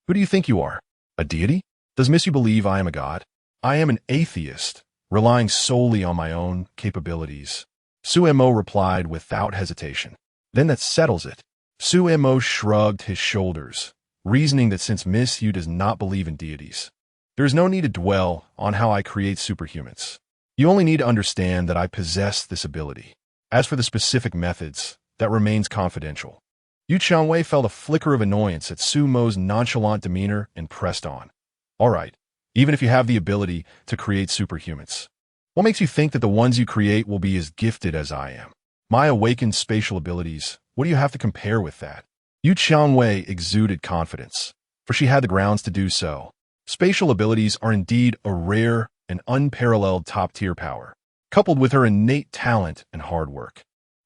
Who do you think you are? A deity? Does Miss Yu believe I am a god? I am an atheist, relying solely on my own capabilities. Su Mo replied without hesitation. Then that settles it. Su Mo shrugged his shoulders, reasoning that since Miss Yu does not believe in deities, there is no need to dwell on how I create superhumans. You only need to understand that I possess this ability. As for the specific methods, that remains confidential. Yu Qiangwei felt a flicker of annoyance at Su Mo's nonchalant demeanor and pressed on. All right, even if you have the ability to create superhumans, what makes you think that the ones you create will be as gifted as I am? My awakened spatial abilities, what do you have to compare with that? Yu Qiangwei exuded confidence, for she had the grounds to do so. Spatial abilities are indeed a rare and unparalleled top-tier power, coupled with her innate talent and hard work.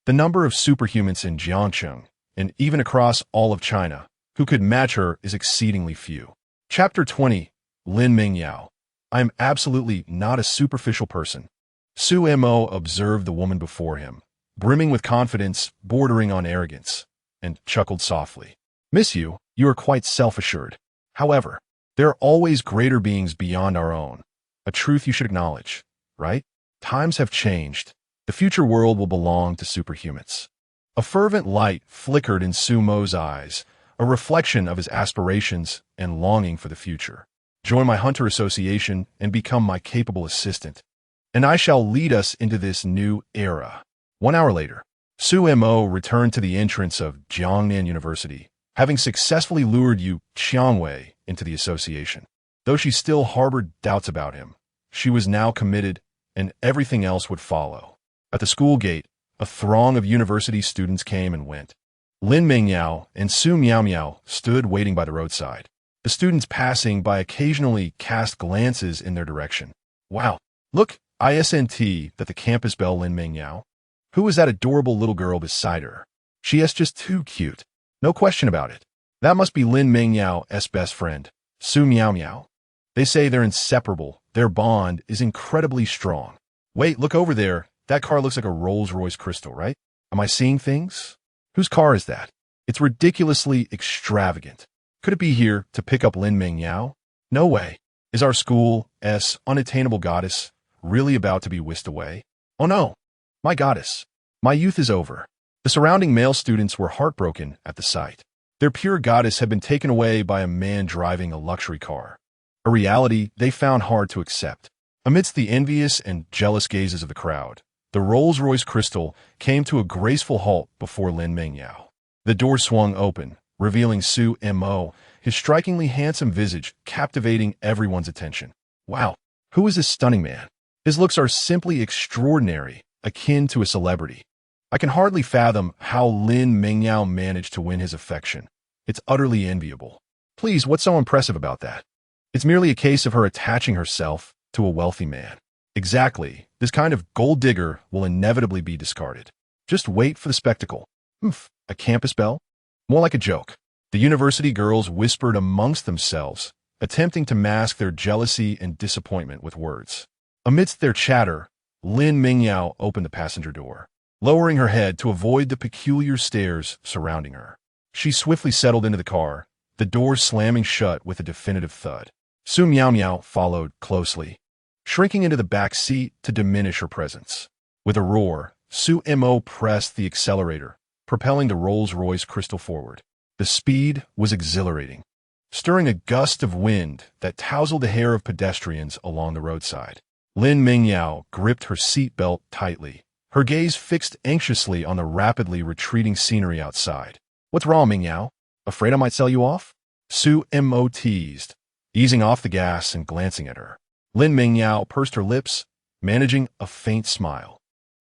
The number of superhumans in Jiangcheng, and even across all of China, who could match her is exceedingly few. Chapter 20, Lin Mingyao. I am absolutely not a superficial person. Su Mo observed the woman before him, brimming with confidence, bordering on arrogance, and chuckled softly. Miss Yu, you are quite self-assured. However, There are always greater beings beyond our own, a truth you should acknowledge, right? Times have changed. The future world will belong to superhumans. A fervent light flickered in Sumo's eyes, a reflection of his aspirations and longing for the future. Join my hunter association and become my capable assistant, and I shall lead us into this new era. 1 hour later, Sumo returned to the entrance of Jiangnan University, having successfully lured Yu Qiangwei into the association. Though she still harbored doubts about him, she was now committed, and everything else would follow. At the school gate, a throng of university students came and went. Lin Mingyao and Su Miao stood waiting by the roadside. The students passing by occasionally cast glances in their direction. Wow, look, ISNT, that the campus belle Lin Mingyao. Who is that adorable little girl beside her? She is just too cute. No question about it. That must be Lin Mingyao's best friend, Su Miao. They say they're inseparable. Their bond is incredibly strong. Wait, look over there. That car looks like a Rolls-Royce Crystal, right? Am I seeing things? Whose car is that? It's ridiculously extravagant. Could it be here to pick up Lin Mingyao? No way. Is our school's unattainable goddess really about to be whisked away? Oh no. My goddess. My youth is over. The surrounding male students were heartbroken at the sight. Their pure goddess had been taken away by a man driving a luxury car, a reality they found hard to accept. Amidst the envious and jealous gazes of the crowd, the Rolls-Royce Crystal came to a graceful halt before Lin Mingyao. The door swung open, revealing Su Mo, his strikingly handsome visage captivating everyone's attention. Wow, who is this stunning man? His looks are simply extraordinary, akin to a celebrity. I can hardly fathom how Lin Mingyao managed to win his affection. It's utterly enviable. Please, what's so impressive about that? It's merely a case of her attaching herself to a wealthy man. Exactly. This kind of gold digger will inevitably be discarded. Just wait for the spectacle. A campus belle? More like a joke. The university girls whispered amongst themselves, attempting to mask their jealousy and disappointment with words. Amidst their chatter, Lin Mingyao opened the passenger door, lowering her head to avoid the peculiar stares surrounding her. She swiftly settled into the car, the door slamming shut with a definitive thud. Su Miao followed closely, shrinking into the back seat to diminish her presence. With a roar, Su Mo pressed the accelerator, propelling the Rolls-Royce Crystal forward. The speed was exhilarating, stirring a gust of wind that tousled the hair of pedestrians along the roadside. Lin Mingyao gripped her seatbelt tightly, her gaze fixed anxiously on the rapidly retreating scenery outside. What's wrong, Mingyao? Afraid I might sell you off? Su Mo teased, easing off the gas and glancing at her. Lin Mingyao pursed her lips, managing a faint smile.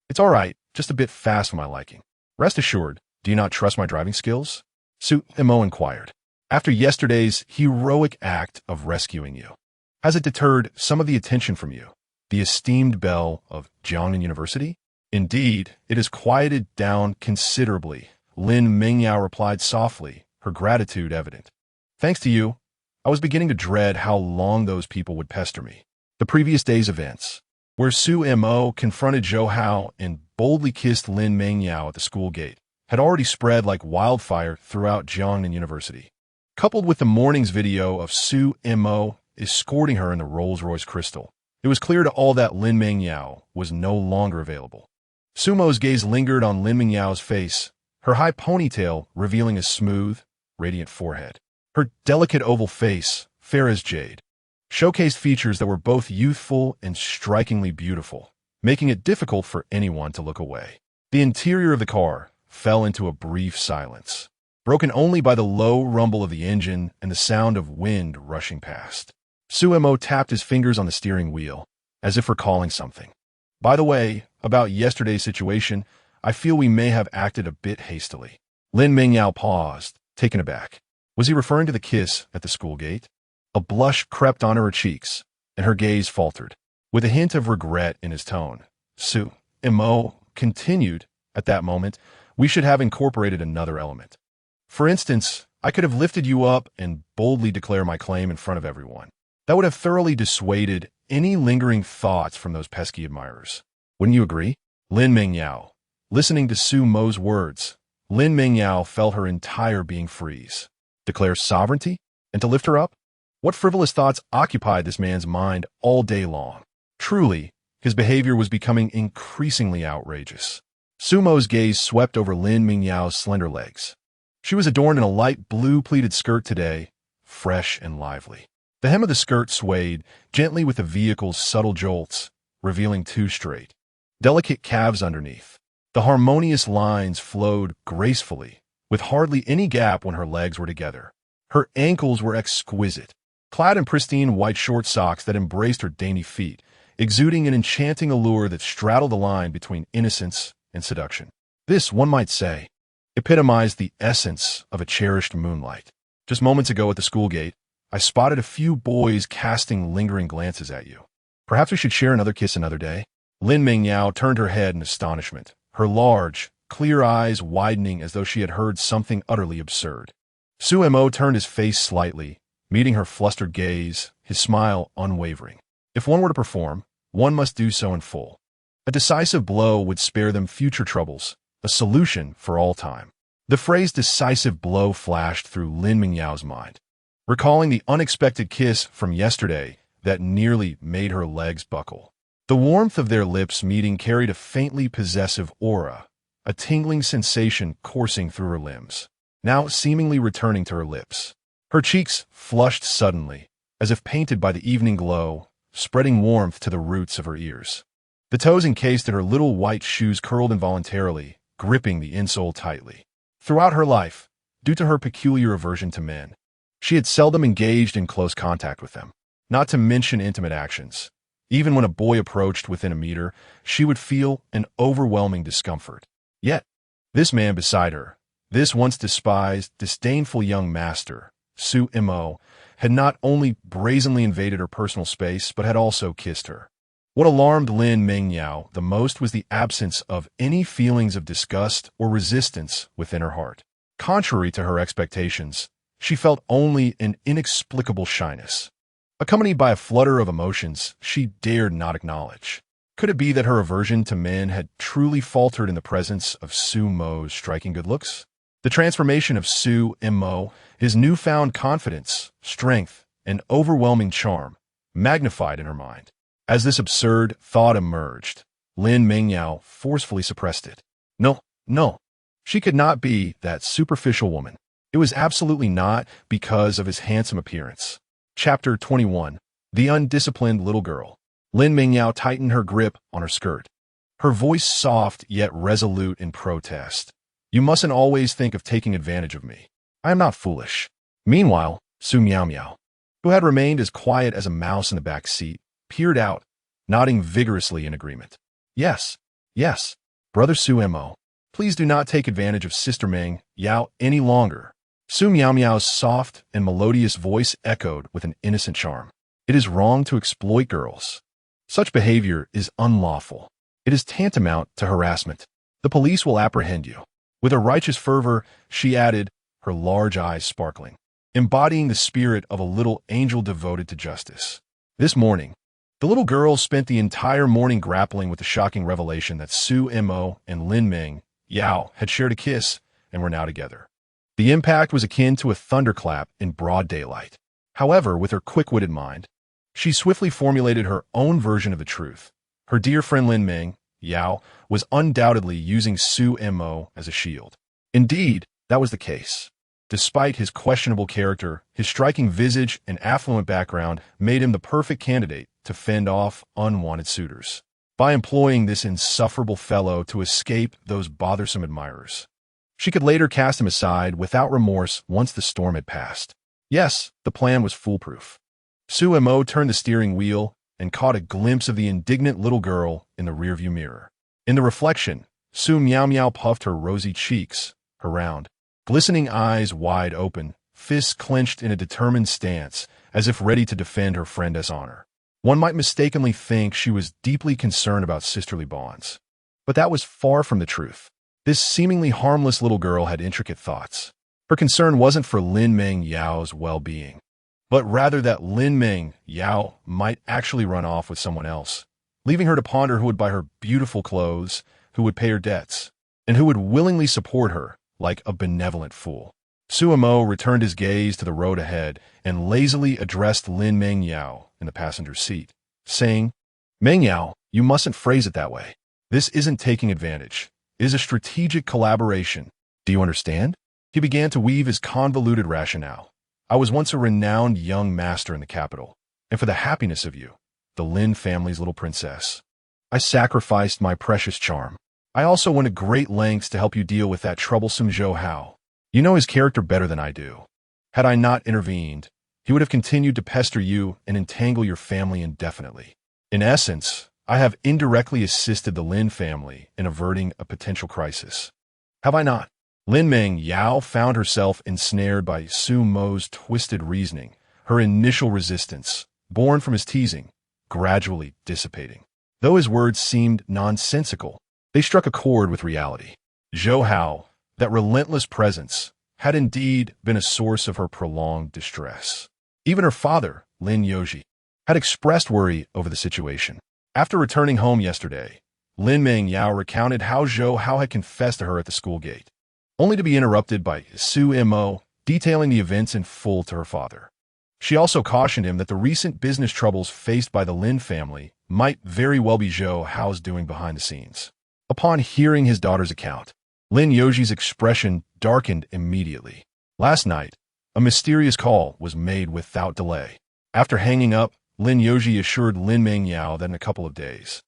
It's all right, just a bit fast for my liking. Rest assured, do you not trust my driving skills? Su Mo inquired. After yesterday's heroic act of rescuing you, has it deterred some of the attention from you, the esteemed belle of Jiangnan University? Indeed, it has quieted down considerably, Lin Mingyao replied softly, her gratitude evident. Thanks to you, I was beginning to dread how long those people would pester me. The previous day's events, where Su Mo confronted Zhou Hao and boldly kissed Lin Mingyao at the school gate, had already spread like wildfire throughout Jiangnan University. Coupled with the morning's video of Su Mo escorting her in the Rolls-Royce Crystal, it was clear to all that Lin Mingyao was no longer available. Sumo's gaze lingered on Lin Mingyao's face, her high ponytail revealing a smooth, radiant forehead. Her delicate oval face, fair as jade, showcased features that were both youthful and strikingly beautiful, making it difficult for anyone to look away. The interior of the car fell into a brief silence, broken only by the low rumble of the engine and the sound of wind rushing past. Su Mo tapped his fingers on the steering wheel, as if recalling something. By the way, about yesterday's situation, I feel we may have acted a bit hastily. Lin Mingyao paused, taken aback. Was he referring to the kiss at the school gate? A blush crept onto her cheeks, and her gaze faltered. With a hint of regret in his tone, Su Mo continued, at that moment, we should have incorporated another element. For instance, I could have lifted you up and boldly declare my claim in front of everyone. That would have thoroughly dissuaded any lingering thoughts from those pesky admirers. Wouldn't you agree? Lin Mingyao. Listening to Su Mo's words, Lin Mingyao felt her entire being freeze. Declare sovereignty? And to lift her up? What frivolous thoughts occupied this man's mind all day long? Truly, his behavior was becoming increasingly outrageous. Sumo's gaze swept over Lin Mingyao's slender legs. She was adorned in a light blue pleated skirt today, fresh and lively. The hem of the skirt swayed gently with the vehicle's subtle jolts, revealing two straight, delicate calves underneath. The harmonious lines flowed gracefully, with hardly any gap when her legs were together. Her ankles were exquisite, clad in pristine white short socks that embraced her dainty feet, exuding an enchanting allure that straddled the line between innocence and seduction. This, one might say, epitomized the essence of a cherished moonlight. Just moments ago at the school gate, I spotted a few boys casting lingering glances at you. Perhaps we should share another kiss another day? Lin Mingyao turned her head in astonishment, her large, clear eyes widening as though she had heard something utterly absurd. Sumo turned his face slightly, meeting her flustered gaze, his smile unwavering. If one were to perform, one must do so in full. A decisive blow would spare them future troubles, a solution for all time. The phrase decisive blow flashed through Lin Mingyao's mind, recalling the unexpected kiss from yesterday that nearly made her legs buckle. The warmth of their lips meeting carried a faintly possessive aura, a tingling sensation coursing through her limbs, now seemingly returning to her lips. Her cheeks flushed suddenly, as if painted by the evening glow, spreading warmth to the roots of her ears. The toes encased in her little white shoes curled involuntarily, gripping the insole tightly. Throughout her life, due to her peculiar aversion to men, she had seldom engaged in close contact with them, not to mention intimate actions. Even when a boy approached within a meter, she would feel an overwhelming discomfort. Yet, this man beside her, this once despised, disdainful young master, Sumo, had not only brazenly invaded her personal space, but had also kissed her. What alarmed Lin Mingyao the most was the absence of any feelings of disgust or resistance within her heart. Contrary to her expectations, she felt only an inexplicable shyness, accompanied by a flutter of emotions she dared not acknowledge. Could it be that her aversion to men had truly faltered in the presence of Sumo's striking good looks? The transformation of Sumo, his newfound confidence, strength, and overwhelming charm, magnified in her mind. As this absurd thought emerged, Lin Mingyao forcefully suppressed it. No. She could not be that superficial woman. It was absolutely not because of his handsome appearance. Chapter 21. The Undisciplined Little Girl. Lin Mingyao tightened her grip on her skirt, her voice soft yet resolute in protest. You mustn't always think of taking advantage of me. I am not foolish. Meanwhile, Su Miao Miao, who had remained as quiet as a mouse in the back seat, peered out, nodding vigorously in agreement. Yes, Brother Sumo, please do not take advantage of Sister Ming Yao any longer. Su Miao Miao's soft and melodious voice echoed with an innocent charm. It is wrong to exploit girls. Such behavior is unlawful. It is tantamount to harassment. The police will apprehend you. With a righteous fervor, she added, her large eyes sparkling, embodying the spirit of a little angel devoted to justice. This morning, the little girl spent the entire morning grappling with the shocking revelation that Sumo and Lin Ming Yao had shared a kiss and were now together. The impact was akin to a thunderclap in broad daylight. However, with her quick-witted mind, she swiftly formulated her own version of the truth. Her dear friend Lin Ming Yao was undoubtedly using Sumo as a shield. Indeed, that was the case. Despite his questionable character, his striking visage and affluent background made him the perfect candidate to fend off unwanted suitors, by employing this insufferable fellow to escape those bothersome admirers. She could later cast him aside without remorse once the storm had passed. Yes, the plan was foolproof. Sumo turned the steering wheel and caught a glimpse of the indignant little girl in the rearview mirror. In the reflection, Su Miao Miao puffed her rosy cheeks, her round, glistening eyes wide open, fists clenched in a determined stance, as if ready to defend her friend's honor. One might mistakenly think she was deeply concerned about sisterly bonds. But that was far from the truth. This seemingly harmless little girl had intricate thoughts. Her concern wasn't for Lin Ming Yao's well-being, but rather that Lin Ming Yao might actually run off with someone else, leaving her to ponder who would buy her beautiful clothes, who would pay her debts, and who would willingly support her like a benevolent fool. Suemo returned his gaze to the road ahead and lazily addressed Lin Mengyao in the passenger seat, saying, Mengyao, you mustn't phrase it that way. This isn't taking advantage. It is a strategic collaboration. Do you understand? He began to weave his convoluted rationale. I was once a renowned young master in the capital, and for the happiness of you, the Lin family's little princess, I sacrificed my precious charm. I also went to great lengths to help you deal with that troublesome Zhou Hao. You know his character better than I do. Had I not intervened, he would have continued to pester you and entangle your family indefinitely. In essence, I have indirectly assisted the Lin family in averting a potential crisis. Have I not? Lin Mengyao found herself ensnared by Sumo's twisted reasoning, her initial resistance, born from his teasing, gradually dissipating. Though his words seemed nonsensical, they struck a chord with reality. Zhou Hao, that relentless presence, had indeed been a source of her prolonged distress. Even her father, Lin Yoji, had expressed worry over the situation. After returning home yesterday, Lin Mengyao recounted how Zhou Hao had confessed to her at the school gate, only to be interrupted by Su Mo detailing the events in full to her father. She also cautioned him that the recent business troubles faced by the Lin family might very well be Zhou Hao's doing behind the scenes. Upon hearing his daughter's account, Lin Yoji's expression darkened immediately. Last night, a mysterious call was made without delay. After hanging up, Lin Yoji assured Lin Mengyao that in a couple of days,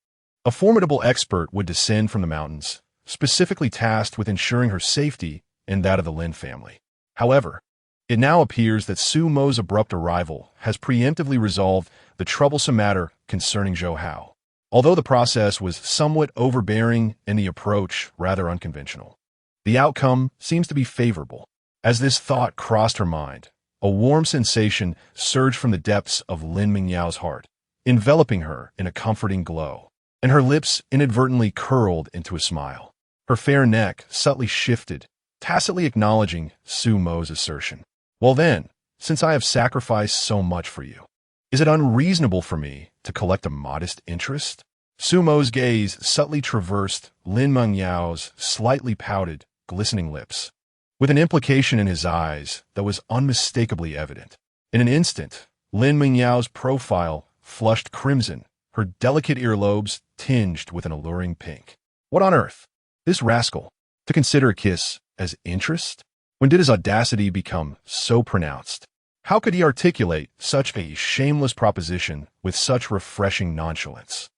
a formidable expert would descend from the mountains, specifically tasked with ensuring her safety and that of the Lin family. However, it now appears that Su Mo's abrupt arrival has preemptively resolved the troublesome matter concerning Zhou Hao, although the process was somewhat overbearing and the approach rather unconventional. The outcome seems to be favorable. As this thought crossed her mind, a warm sensation surged from the depths of Lin Mengyao's heart, enveloping her in a comforting glow, and her lips inadvertently curled into a smile. Her fair neck subtly shifted, tacitly acknowledging Su Mo's assertion. Well then, since I have sacrificed so much for you, is it unreasonable for me to collect a modest interest? Su Mo's gaze subtly traversed Lin Mengyao's slightly pouted, glistening lips, with an implication in his eyes that was unmistakably evident. In an instant, Lin Mengyao's profile flushed crimson, her delicate earlobes tinged with an alluring pink. What on earth? This rascal, to consider a kiss as interest? When did his audacity become so pronounced? How could he articulate such a shameless proposition with such refreshing nonchalance?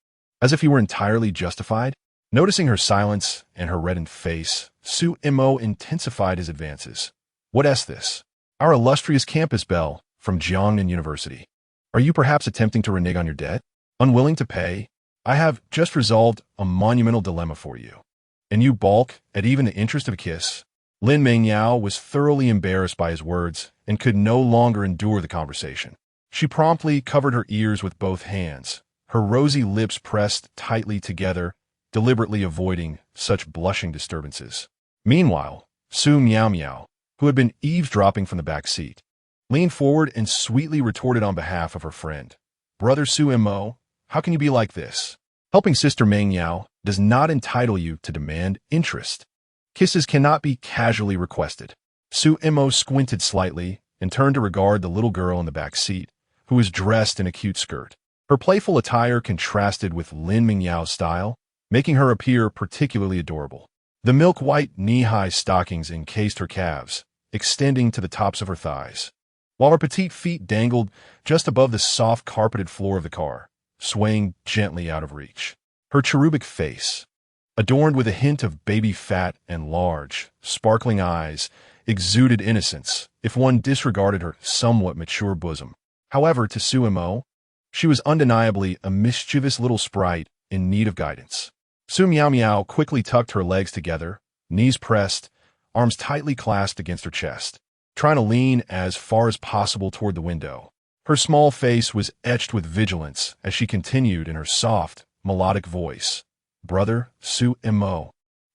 As if he were entirely justified? Noticing her silence and her reddened face, Su Mo intensified his advances. What is this? Our illustrious campus belle from Jiangnan University. Are you perhaps attempting to renege on your debt? Unwilling to pay? I have just resolved a monumental dilemma for you. And you balk at even the interest of a kiss? Lin Mengyao was thoroughly embarrassed by his words and could no longer endure the conversation. She promptly covered her ears with both hands, her rosy lips pressed tightly together, deliberately avoiding such blushing disturbances. Meanwhile, Su Miao, who had been eavesdropping from the back seat, leaned forward and sweetly retorted on behalf of her friend. Brother Su Mo, how can you be like this? Helping Sister Mengyao does not entitle you to demand interest. Kisses cannot be casually requested. Su Mo squinted slightly and turned to regard the little girl in the back seat, who was dressed in a cute skirt. Her playful attire contrasted with Lin Mengyao's style, making her appear particularly adorable. The milk-white knee-high stockings encased her calves, extending to the tops of her thighs, while her petite feet dangled just above the soft carpeted floor of the car, swaying gently out of reach. Her cherubic face, adorned with a hint of baby fat and large, sparkling eyes, exuded innocence if one disregarded her somewhat mature bosom. However, to Su Mo, she was undeniably a mischievous little sprite in need of guidance. Su Miao quickly tucked her legs together, knees pressed, arms tightly clasped against her chest, trying to lean as far as possible toward the window. Her small face was etched with vigilance as she continued in her soft, melodic voice. Brother Su Mo,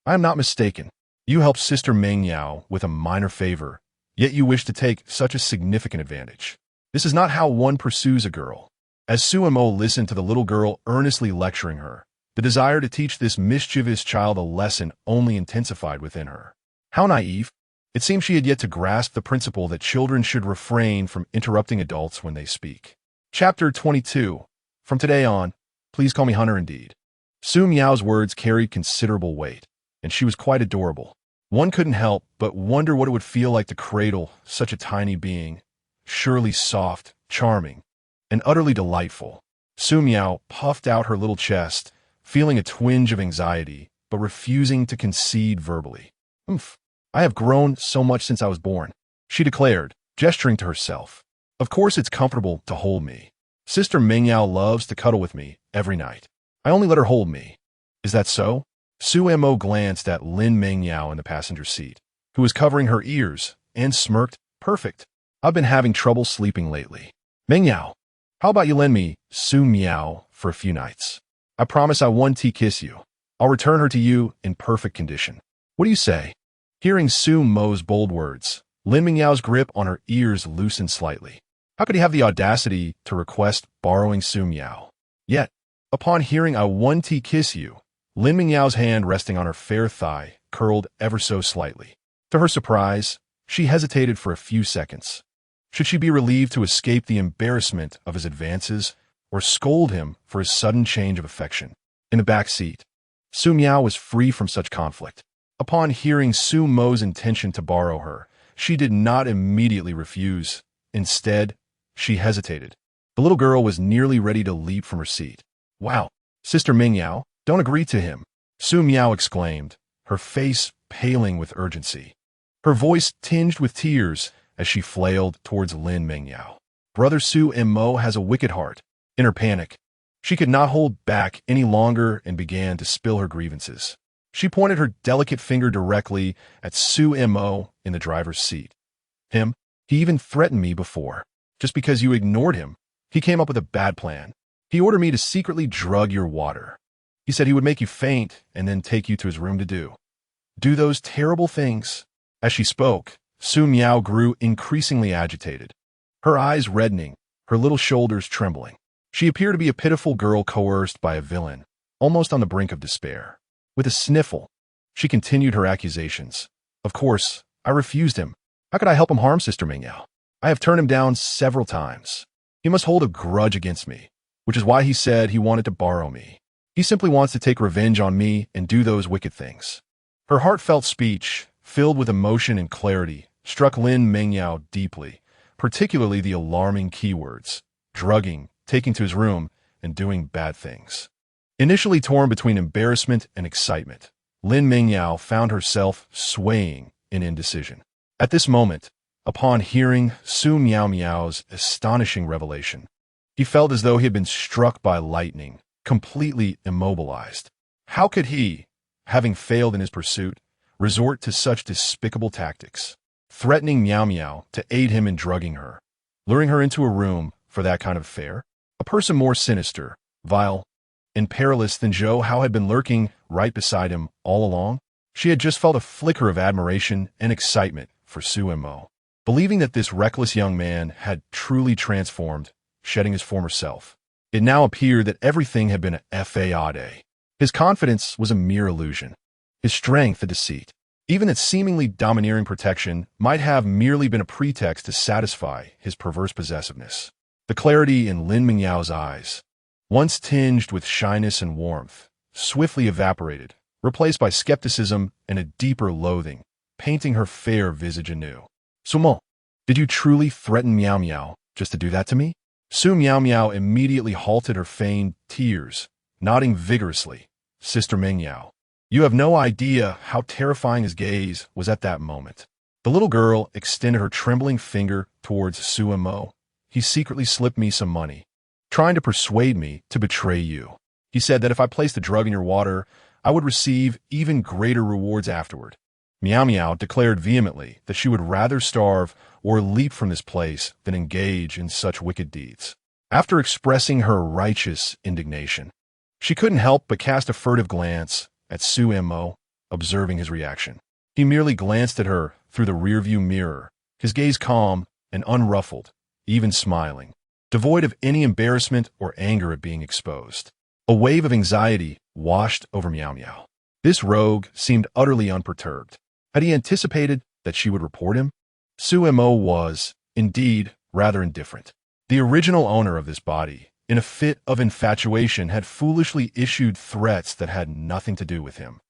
I am not mistaken. You helped Sister Mengyao with a minor favor, yet you wish to take such a significant advantage. This is not how one pursues a girl. As Su Mo listened to the little girl earnestly lecturing her, the desire to teach this mischievous child a lesson only intensified within her. How naive! It seemed she had yet to grasp the principle that children should refrain from interrupting adults when they speak. Chapter 22. From today on, please call me Hunter indeed. Su Miao's words carried considerable weight, and she was quite adorable. One couldn't help but wonder what it would feel like to cradle such a tiny being, surely soft, charming, and utterly delightful. Su Miao puffed out her little chest, feeling a twinge of anxiety, but refusing to concede verbally. I have grown so much since I was born, she declared, gesturing to herself. Of course it's comfortable to hold me. Sister Mengyao loves to cuddle with me every night. I only let her hold me. Is that so? Su Mo glanced at Lin Mengyao in the passenger seat, who was covering her ears, and smirked. Perfect. I've been having trouble sleeping lately. Mengyao, how about you lend me Su Miao for a few nights? I promise I won't kiss you. I'll return her to you in perfect condition. What do you say? Hearing Su Mo's bold words, Lin Mingyao's grip on her ears loosened slightly. How could he have the audacity to request borrowing Su Miao? Yet, upon hearing I won't kiss you, Lin Mingyao's hand resting on her fair thigh curled ever so slightly. To her surprise, she hesitated for a few seconds. Should she be relieved to escape the embarrassment of his advances, or scold him for his sudden change of affection? In the back seat, Su Miao was free from such conflict. Upon hearing Su Mo's intention to borrow her, she did not immediately refuse. Instead, she hesitated. The little girl was nearly ready to leap from her seat. Wow, Sister Mengyao, don't agree to him, Su Miao exclaimed, her face paling with urgency. Her voice tinged with tears as she flailed towards Lin Mengyao. Brother Su Mo has a wicked heart. In her panic, she could not hold back any longer and began to spill her grievances. She pointed her delicate finger directly at Su Mo in the driver's seat. He even threatened me before. Just because you ignored him, he came up with a bad plan. He ordered me to secretly drug your water. He said he would make you faint and then take you to his room to do those terrible things. As she spoke, Su Miao grew increasingly agitated, her eyes reddening, her little shoulders trembling. She appeared to be a pitiful girl coerced by a villain, almost on the brink of despair. With a sniffle, she continued her accusations. Of course, I refused him. How could I help him harm Sister Mengyao? I have turned him down several times. He must hold a grudge against me, which is why he said he wanted to borrow me. He simply wants to take revenge on me and do those wicked things. Her heartfelt speech, filled with emotion and clarity, struck Lin Mengyao deeply, particularly the alarming keywords: drugging, taking to his room, and doing bad things. Initially torn between embarrassment and excitement, Lin Mengyao found herself swaying in indecision. At this moment, upon hearing Su Miao's astonishing revelation, he felt as though he had been struck by lightning, completely immobilized. How could he, having failed in his pursuit, resort to such despicable tactics, threatening Miao Miao to aid him in drugging her, luring her into a room for that kind of affair? A person more sinister, vile, and perilous than Zhou Hao had been lurking right beside him all along. She had just felt a flicker of admiration and excitement for Su Mo, believing that this reckless young man had truly transformed, shedding his former self. It now appeared that everything had been a fade. His confidence was a mere illusion. His strength a deceit. Even its seemingly domineering protection might have merely been a pretext to satisfy his perverse possessiveness. The clarity in Lin Mingyao's eyes, once tinged with shyness and warmth, swiftly evaporated, replaced by skepticism and a deeper loathing, painting her fair visage anew. Sumo, did you truly threaten Miao Miao just to do that to me? Su Miao immediately halted her feigned tears, nodding vigorously. Sister Mengyao, you have no idea how terrifying his gaze was at that moment. The little girl extended her trembling finger towards Su Mo. He secretly slipped me some money, trying to persuade me to betray you. He said that if I placed the drug in your water, I would receive even greater rewards afterward. Miao Miao declared vehemently that she would rather starve or leap from this place than engage in such wicked deeds. After expressing her righteous indignation, she couldn't help but cast a furtive glance at Su Mo, observing his reaction. He merely glanced at her through the rearview mirror, his gaze calm and unruffled, even smiling, devoid of any embarrassment or anger at being exposed. A wave of anxiety washed over Miao Miao. This rogue seemed utterly unperturbed. Had he anticipated that she would report him? Su Mo was, indeed, rather indifferent. The original owner of this body, in a fit of infatuation, had foolishly issued threats that had nothing to do with him.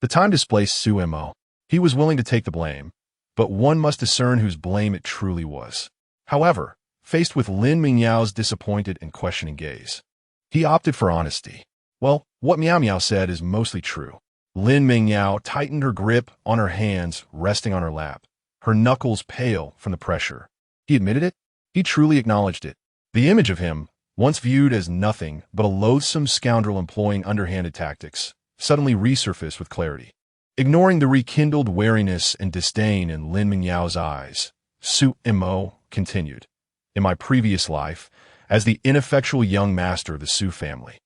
The time displaced Su Mo. He was willing to take the blame, but one must discern whose blame it truly was. However, faced with Lin Mingyao's disappointed and questioning gaze, he opted for honesty. Well, what Miao Miao said is mostly true. Lin Mingyao tightened her grip on her hands resting on her lap, her knuckles pale from the pressure. He admitted it. He truly acknowledged it. The image of him, once viewed as nothing but a loathsome scoundrel employing underhanded tactics, suddenly resurfaced with clarity. Ignoring the rekindled wariness and disdain in Lin Mingyao's eyes, Su Mo continued, "In my previous life, as the ineffectual young master of the Su family,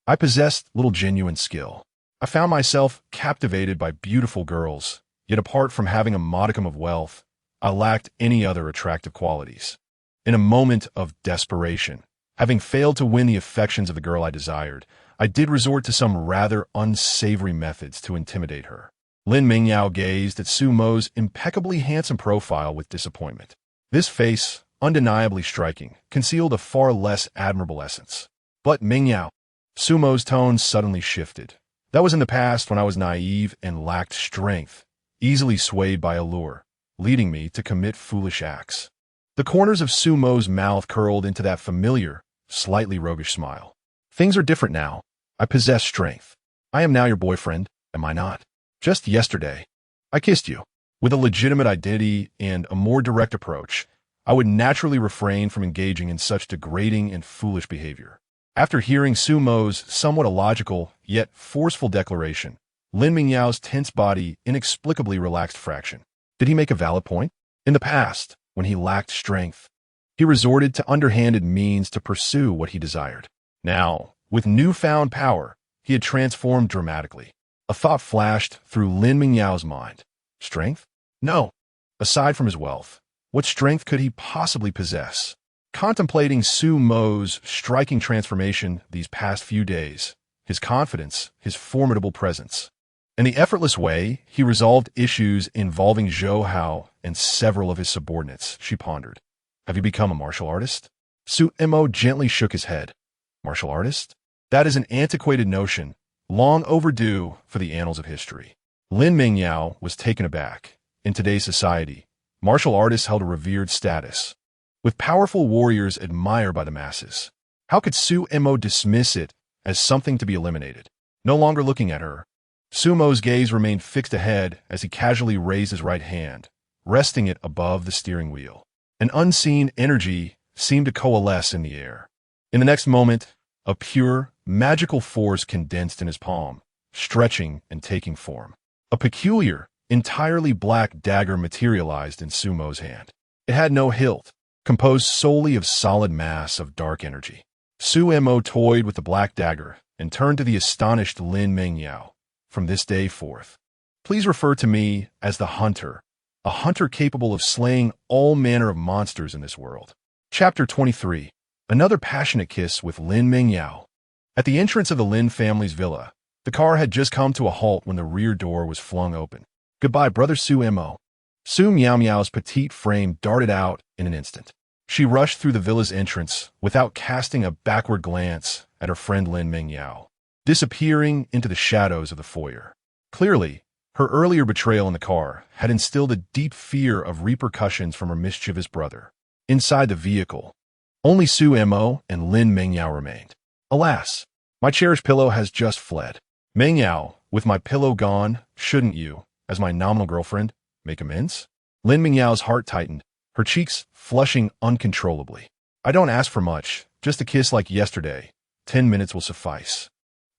I possessed little genuine skill. I found myself captivated by beautiful girls, yet apart from having a modicum of wealth, I lacked any other attractive qualities. In a moment of desperation, having failed to win the affections of the girl I desired, I did resort to some rather unsavory methods to intimidate her." Lin Mingyao gazed at Su Mo's impeccably handsome profile with disappointment. This face, undeniably striking, concealed a far less admirable essence. "But Mingyao," Su Mo's tone suddenly shifted. "That was in the past when I was naive and lacked strength, easily swayed by allure, leading me to commit foolish acts." The corners of Su Mo's mouth curled into that familiar, slightly roguish smile. "Things are different now. I possess strength. I am now your boyfriend, am I not? Just yesterday, I kissed you. With a legitimate identity and a more direct approach, I would naturally refrain from engaging in such degrading and foolish behavior." After hearing Su Mo's somewhat illogical yet forceful declaration, Lin Mingyao's tense body inexplicably relaxed a fraction. Did he make a valid point? In the past, when he lacked strength, he resorted to underhanded means to pursue what he desired. Now, with newfound power, he had transformed dramatically. A thought flashed through Lin Mingyao's mind. Strength? No. Aside from his wealth, what strength could he possibly possess? Contemplating Su Mo's striking transformation these past few days, his confidence, his formidable presence, in the effortless way he resolved issues involving Zhou Hao and several of his subordinates, she pondered. Have you become a martial artist? Su Mo gently shook his head. Martial artist? That is an antiquated notion, long overdue for the annals of history. Lin Mingyao was taken aback. In today's society, martial artists held a revered status, with powerful warriors admired by the masses. How could Su Mo dismiss it as something to be eliminated? No longer looking at her, Su Mo's gaze remained fixed ahead as he casually raised his right hand, resting it above the steering wheel. An unseen energy seemed to coalesce in the air. In the next moment, a pure, magical force condensed in his palm, stretching and taking form. A peculiar, entirely black dagger materialized in Su Mo's hand. It had no hilt, composed solely of solid mass of dark energy. Su Mo toyed with the black dagger and turned to the astonished Lin Mingyao. From this day forth, please refer to me as the Hunter, a hunter capable of slaying all manner of monsters in this world. Chapter 23. Another passionate kiss with Lin Mingyao. At the entrance of the Lin family's villa, the car had just come to a halt when the rear door was flung open. Goodbye, brother Su Mo. Su Miao Miao's petite frame darted out in an instant. She rushed through the villa's entrance without casting a backward glance at her friend Lin Mingyao, disappearing into the shadows of the foyer. Clearly, her earlier betrayal in the car had instilled a deep fear of repercussions from her mischievous brother. Inside the vehicle, only Su Mo and Lin Mingyao remained. Alas, my cherished pillow has just fled. Mingyao, with my pillow gone, shouldn't you, as my nominal girlfriend, make amends? Lin Mingyao's heart tightened, her cheeks flushing uncontrollably. I don't ask for much, just a kiss like yesterday. 10 minutes will suffice.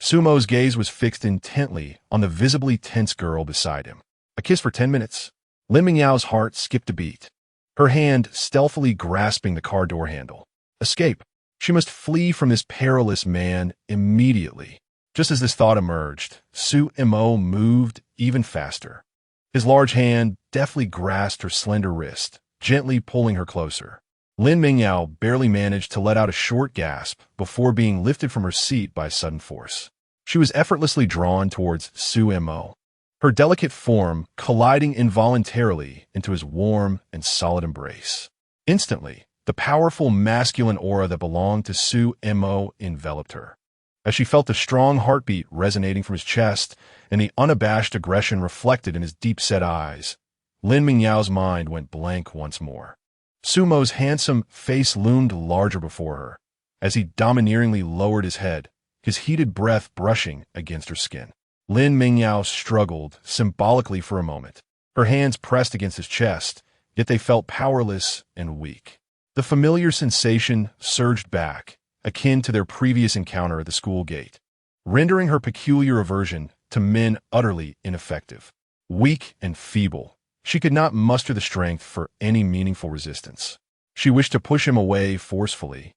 Su Mo's gaze was fixed intently on the visibly tense girl beside him. A kiss for 10 minutes? Lin Mingyao's heart skipped a beat, her hand stealthily grasping the car door handle. Escape. She must flee from this perilous man immediately. Just as this thought emerged, Su Mo moved even faster. His large hand deftly grasped her slender wrist, gently pulling her closer. Lin Mingyao barely managed to let out a short gasp before being lifted from her seat by sudden force. She was effortlessly drawn towards Su Mo, her delicate form colliding involuntarily into his warm and solid embrace. Instantly, the powerful masculine aura that belonged to Sumo enveloped her. As she felt the strong heartbeat resonating from his chest and the unabashed aggression reflected in his deep-set eyes, Lin Mingyao's mind went blank once more. Sumo's handsome face loomed larger before her, as he domineeringly lowered his head, his heated breath brushing against her skin. Lin Mingyao struggled symbolically for a moment. Her hands pressed against his chest, yet they felt powerless and weak. The familiar sensation surged back, akin to their previous encounter at the school gate, rendering her peculiar aversion to men utterly ineffective. Weak and feeble, she could not muster the strength for any meaningful resistance. She wished to push him away forcefully,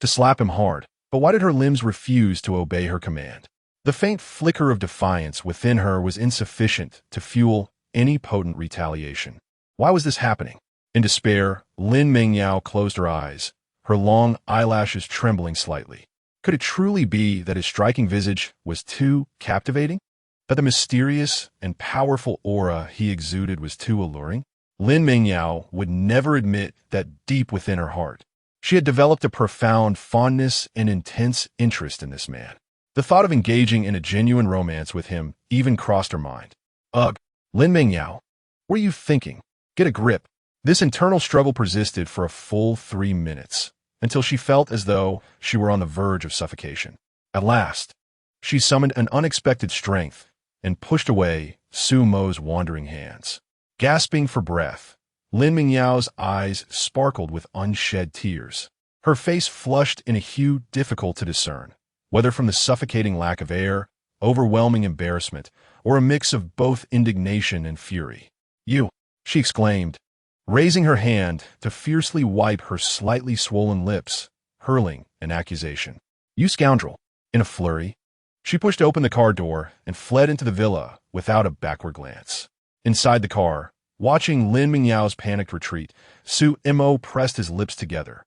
to slap him hard, but why did her limbs refuse to obey her command? The faint flicker of defiance within her was insufficient to fuel any potent retaliation. Why was this happening? In despair, Lin Mingyao closed her eyes, her long eyelashes trembling slightly. Could it truly be that his striking visage was too captivating? That the mysterious and powerful aura he exuded was too alluring? Lin Mingyao would never admit that deep within her heart, she had developed a profound fondness and intense interest in this man. The thought of engaging in a genuine romance with him even crossed her mind. Ugh, Lin Mingyao, what are you thinking? Get a grip. This internal struggle persisted for a full 3 minutes, until she felt as though she were on the verge of suffocation. At last, she summoned an unexpected strength and pushed away Sumo's wandering hands. Gasping for breath, Lin Mingyao's eyes sparkled with unshed tears. Her face flushed in a hue difficult to discern, whether from the suffocating lack of air, overwhelming embarrassment, or a mix of both indignation and fury. You, she exclaimed, raising her hand to fiercely wipe her slightly swollen lips, hurling an accusation. You scoundrel! In a flurry, she pushed open the car door and fled into the villa without a backward glance. Inside the car, watching Lin Mingyao's panicked retreat, Sumo pressed his lips together,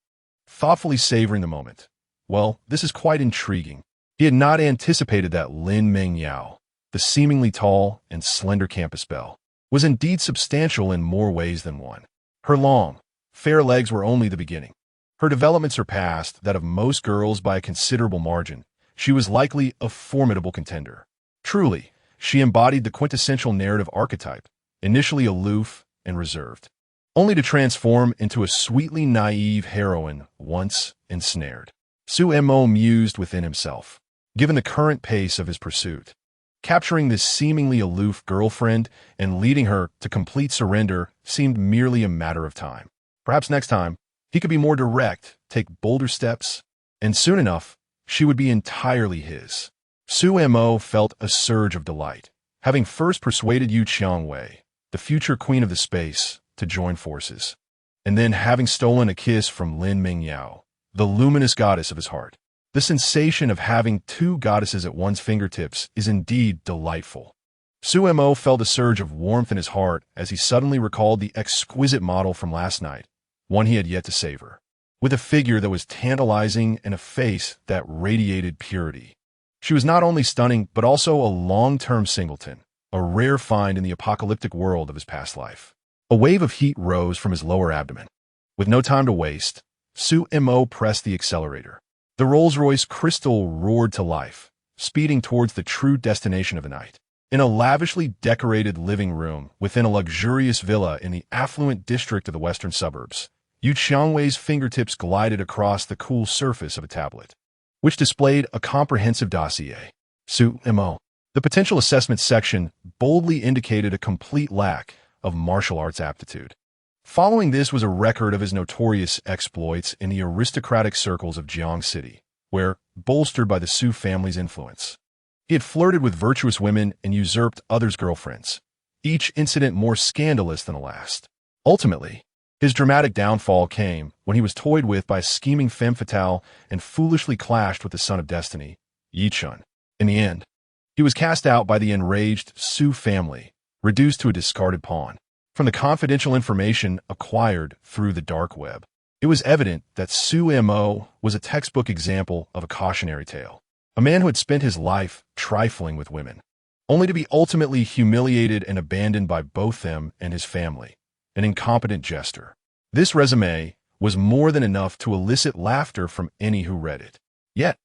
thoughtfully savoring the moment. Well, this is quite intriguing. He had not anticipated that Lin Mingyao, the seemingly tall and slender campus belle, was indeed substantial in more ways than one. Her long, fair legs were only the beginning. Her development surpassed that of most girls by a considerable margin. She was likely a formidable contender. Truly, she embodied the quintessential narrative archetype, initially aloof and reserved, only to transform into a sweetly naive heroine once ensnared. Sumo mused within himself. Given the current pace of his pursuit, capturing this seemingly aloof girlfriend and leading her to complete surrender seemed merely a matter of time. Perhaps next time, he could be more direct, take bolder steps, and soon enough, she would be entirely his. Sumo felt a surge of delight, having first persuaded Yu Qiangwei, the future queen of the space, to join forces, and then having stolen a kiss from Lin Mingyao, the luminous goddess of his heart. The sensation of having two goddesses at one's fingertips is indeed delightful. Sumo felt a surge of warmth in his heart as he suddenly recalled the exquisite model from last night, one he had yet to savor, with a figure that was tantalizing and a face that radiated purity. She was not only stunning, but also a long-term singleton, a rare find in the apocalyptic world of his past life. A wave of heat rose from his lower abdomen. With no time to waste, Sumo pressed the accelerator. The Rolls-Royce Crystal roared to life, speeding towards the true destination of the night. In a lavishly decorated living room within a luxurious villa in the affluent district of the western suburbs, Yu Qiangwei's fingertips glided across the cool surface of a tablet, which displayed a comprehensive dossier. Sumo. The potential assessment section boldly indicated a complete lack of martial arts aptitude. Following this was a record of his notorious exploits in the aristocratic circles of Jiang City, where, bolstered by the Su family's influence, he had flirted with virtuous women and usurped others' girlfriends, each incident more scandalous than the last. Ultimately, his dramatic downfall came when he was toyed with by a scheming femme fatale and foolishly clashed with the son of destiny, Yi Chun. In the end, he was cast out by the enraged Su family, reduced to a discarded pawn. From the confidential information acquired through the dark web, it was evident that Sumo was a textbook example of a cautionary tale. A man who had spent his life trifling with women, only to be ultimately humiliated and abandoned by both them and his family, an incompetent jester. This resume was more than enough to elicit laughter from any who read it. Yet,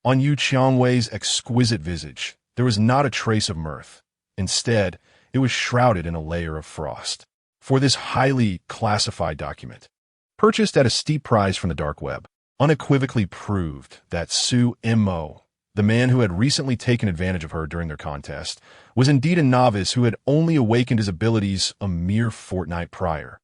on Yu Qiangwei's exquisite visage, there was not a trace of mirth. Instead, it was shrouded in a layer of frost. For this highly classified document, purchased at a steep price from the dark web, unequivocally proved that Su Mo, the man who had recently taken advantage of her during their contest, was indeed a novice who had only awakened his abilities a mere fortnight prior.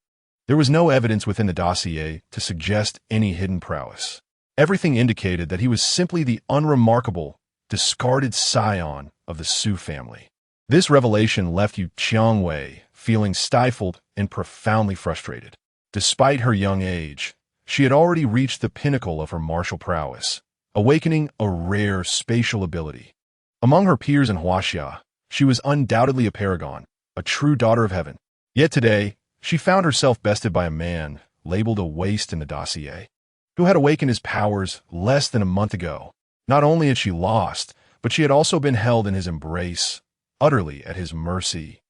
There was no evidence within the dossier to suggest any hidden prowess. Everything indicated that he was simply the unremarkable, discarded scion of the Su family. This revelation left Yu Qiangwei feeling stifled and profoundly frustrated. Despite her young age, she had already reached the pinnacle of her martial prowess, awakening a rare spatial ability. Among her peers in Huaxia, she was undoubtedly a paragon, a true daughter of heaven. Yet today, she found herself bested by a man labeled a waste in the dossier, who had awakened his powers less than a month ago. Not only had she lost, but she had also been held in his embrace, utterly at his mercy.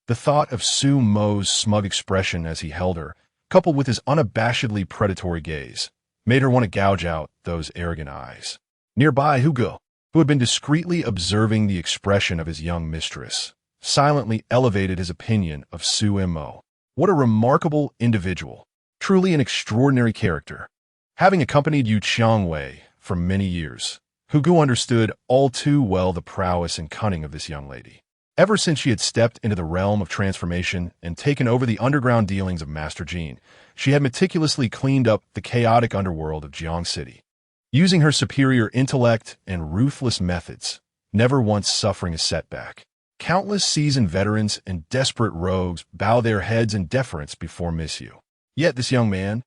The thought of Su Mo's smug expression as he held her, coupled with his unabashedly predatory gaze, made her want to gouge out those arrogant eyes. Nearby, Hugo, who had been discreetly observing the expression of his young mistress, silently elevated his opinion of Su Mo. What a remarkable individual, truly an extraordinary character. Having accompanied Yu Qiangwei for many years, Hugo understood all too well the prowess and cunning of this young lady. Ever since she had stepped into the realm of transformation and taken over the underground dealings of Master Jean, she had meticulously cleaned up the chaotic underworld of Jiang City, using her superior intellect and ruthless methods, never once suffering a setback. Countless seasoned veterans and desperate rogues bow their heads in deference before Miss Yu. Yet this young man,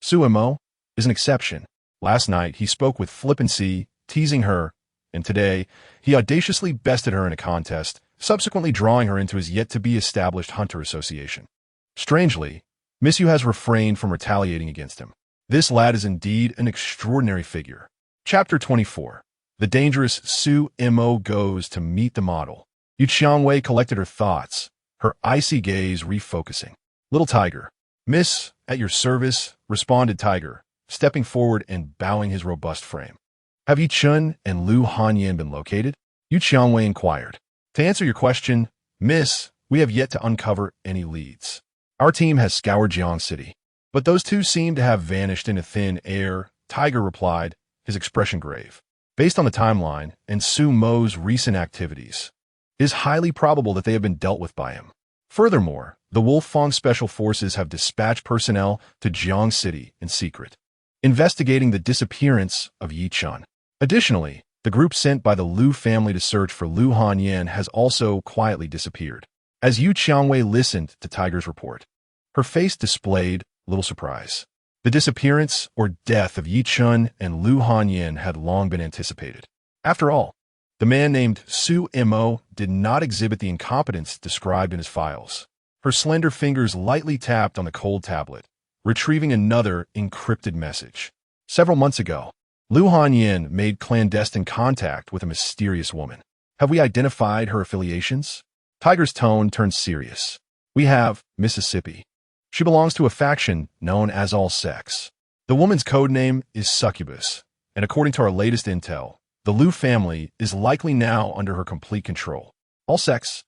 Su Mo, is an exception. Last night he spoke with flippancy, teasing her, and today he audaciously bested her in a contest, subsequently drawing her into his yet-to-be-established hunter association. Strangely, Miss Yu has refrained from retaliating against him. This lad is indeed an extraordinary figure. Chapter 24. The dangerous Su Mo goes to meet the model. Yu Qiangwei collected her thoughts, her icy gaze refocusing. Little Tiger. Miss, at your service, responded Tiger, stepping forward and bowing his robust frame. Have Yi Chun and Lu Hanyan been located? Yu Qiangwei inquired. To answer your question, Miss, we have yet to uncover any leads. Our team has scoured Jiang City, but those two seem to have vanished into thin air, Tiger replied, his expression grave. Based on the timeline and Su Mo's recent activities, it is highly probable that they have been dealt with by him. Furthermore, the Wolfang Special Forces have dispatched personnel to Jiang City in secret, investigating the disappearance of Yi Chun. Additionally, the group sent by the Lu family to search for Lu Hanyan has also quietly disappeared. As Yu Qiangwei listened to Tiger's report, her face displayed little surprise. The disappearance or death of Yi Chun and Lu Hanyan had long been anticipated. After all, the man named Su Mo did not exhibit the incompetence described in his files. Her slender fingers lightly tapped on the cold tablet, retrieving another encrypted message. Several months ago, Lu Hanyan made clandestine contact with a mysterious woman. Have we identified her affiliations? Tiger's tone turned serious. We have Mississippi. She belongs to a faction known as All Sex. The woman's code name is Succubus, and according to our latest intel, the Lu family is likely now under her complete control. All Sex?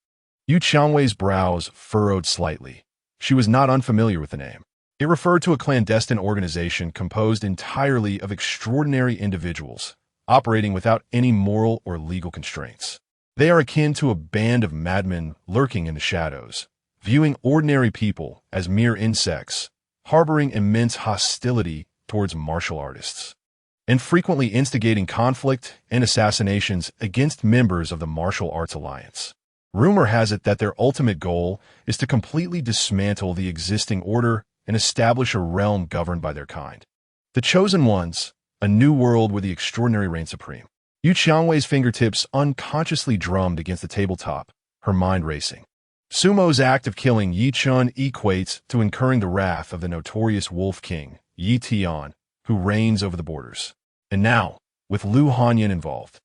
Yu Qiangwei's brows furrowed slightly. She was not unfamiliar with the name. It referred to a clandestine organization composed entirely of extraordinary individuals, operating without any moral or legal constraints. They are akin to a band of madmen lurking in the shadows, viewing ordinary people as mere insects, harboring immense hostility towards martial artists, and frequently instigating conflict and assassinations against members of the Martial Arts Alliance. Rumor has it that their ultimate goal is to completely dismantle the existing order and establish a realm governed by their kind. The Chosen Ones, a new world where the extraordinary reign supreme. Yu Qiangwei's fingertips unconsciously drummed against the tabletop, her mind racing. Su Mo's act of killing Yi Chun equates to incurring the wrath of the notorious Wolf King, Yi Tian, who reigns over the borders. And now, with Lu Hanyan involved,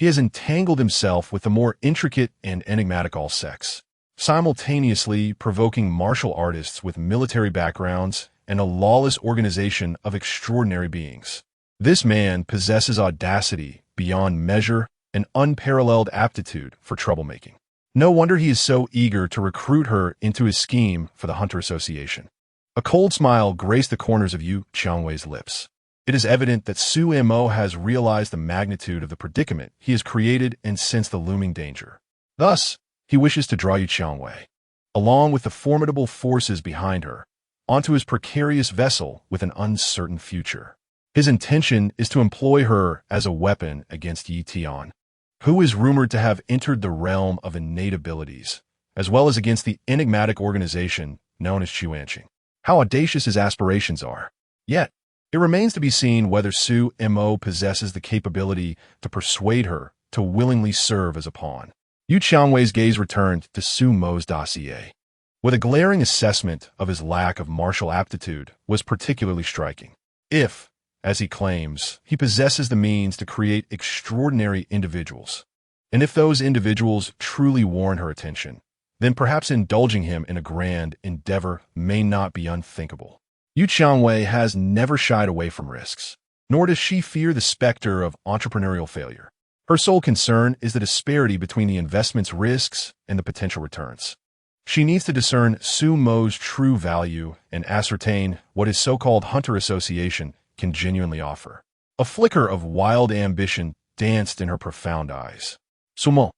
He has entangled himself with the more intricate and enigmatic all-sex, simultaneously provoking martial artists with military backgrounds and a lawless organization of extraordinary beings. This man possesses audacity beyond measure and unparalleled aptitude for troublemaking. No wonder he is so eager to recruit her into his scheme for the Hunter Association. A cold smile graced the corners of Yu Qiangwei's lips. It is evident that Su Mo has realized the magnitude of the predicament he has created and sensed the looming danger. Thus, he wishes to draw Yu Qiangwei, along with the formidable forces behind her, onto his precarious vessel with an uncertain future. His intention is to employ her as a weapon against Yi Tian, who is rumored to have entered the realm of innate abilities, as well as against the enigmatic organization known as Chuanqing. How audacious his aspirations are. Yet, it remains to be seen whether Su Mo possesses the capability to persuade her to willingly serve as a pawn. Yu Qiangwei's gaze returned to Su Mo's dossier, with a glaring assessment of his lack of martial aptitude was particularly striking. If, as he claims, he possesses the means to create extraordinary individuals, and if those individuals truly warrant her attention, then perhaps indulging him in a grand endeavor may not be unthinkable. Yu Qiangwei has never shied away from risks, nor does she fear the specter of entrepreneurial failure. Her sole concern is the disparity between the investment's risks and the potential returns. She needs to discern Su Mo's true value and ascertain what his so-called Hunter Association can genuinely offer. A flicker of wild ambition danced in her profound eyes. Su Mo,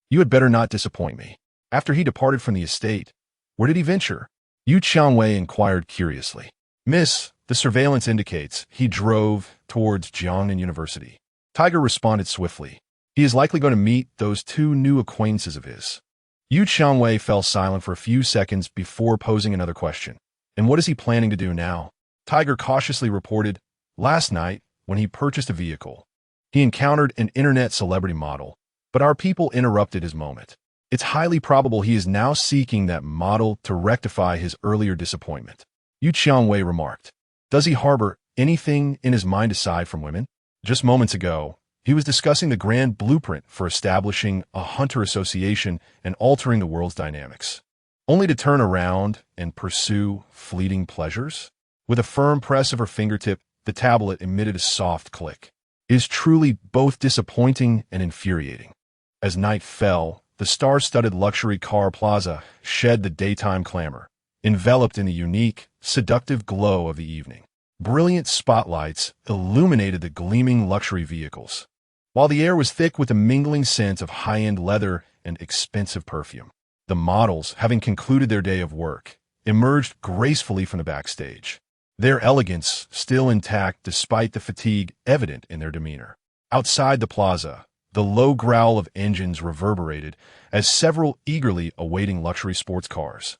you had better not disappoint me. After he departed from the estate, where did he venture? Yu Qiangwei inquired curiously. Miss, the surveillance indicates he drove towards Jiangnan University. Tiger responded swiftly. He is likely going to meet those two new acquaintances of his. Yu Qiangwei fell silent for a few seconds before posing another question. And what is he planning to do now? Tiger cautiously reported, last night, when he purchased a vehicle, he encountered an internet celebrity model, but our people interrupted his moment. It's highly probable he is now seeking that model to rectify his earlier disappointment. Yu Qiangwei remarked. Does he harbor anything in his mind aside from women? Just moments ago, he was discussing the grand blueprint for establishing a Hunter Association and altering the world's dynamics, only to turn around and pursue fleeting pleasures. With a firm press of her fingertip, the tablet emitted a soft click. It is truly both disappointing and infuriating. As night fell, the star-studded luxury car plaza shed the daytime clamor, enveloped in the unique, seductive glow of the evening. Brilliant spotlights illuminated the gleaming luxury vehicles, while the air was thick with a mingling scent of high-end leather and expensive perfume. The models, having concluded their day of work, emerged gracefully from the backstage, their elegance still intact despite the fatigue evident in their demeanor. Outside the plaza, the low growl of engines reverberated as several eagerly awaiting luxury sports cars,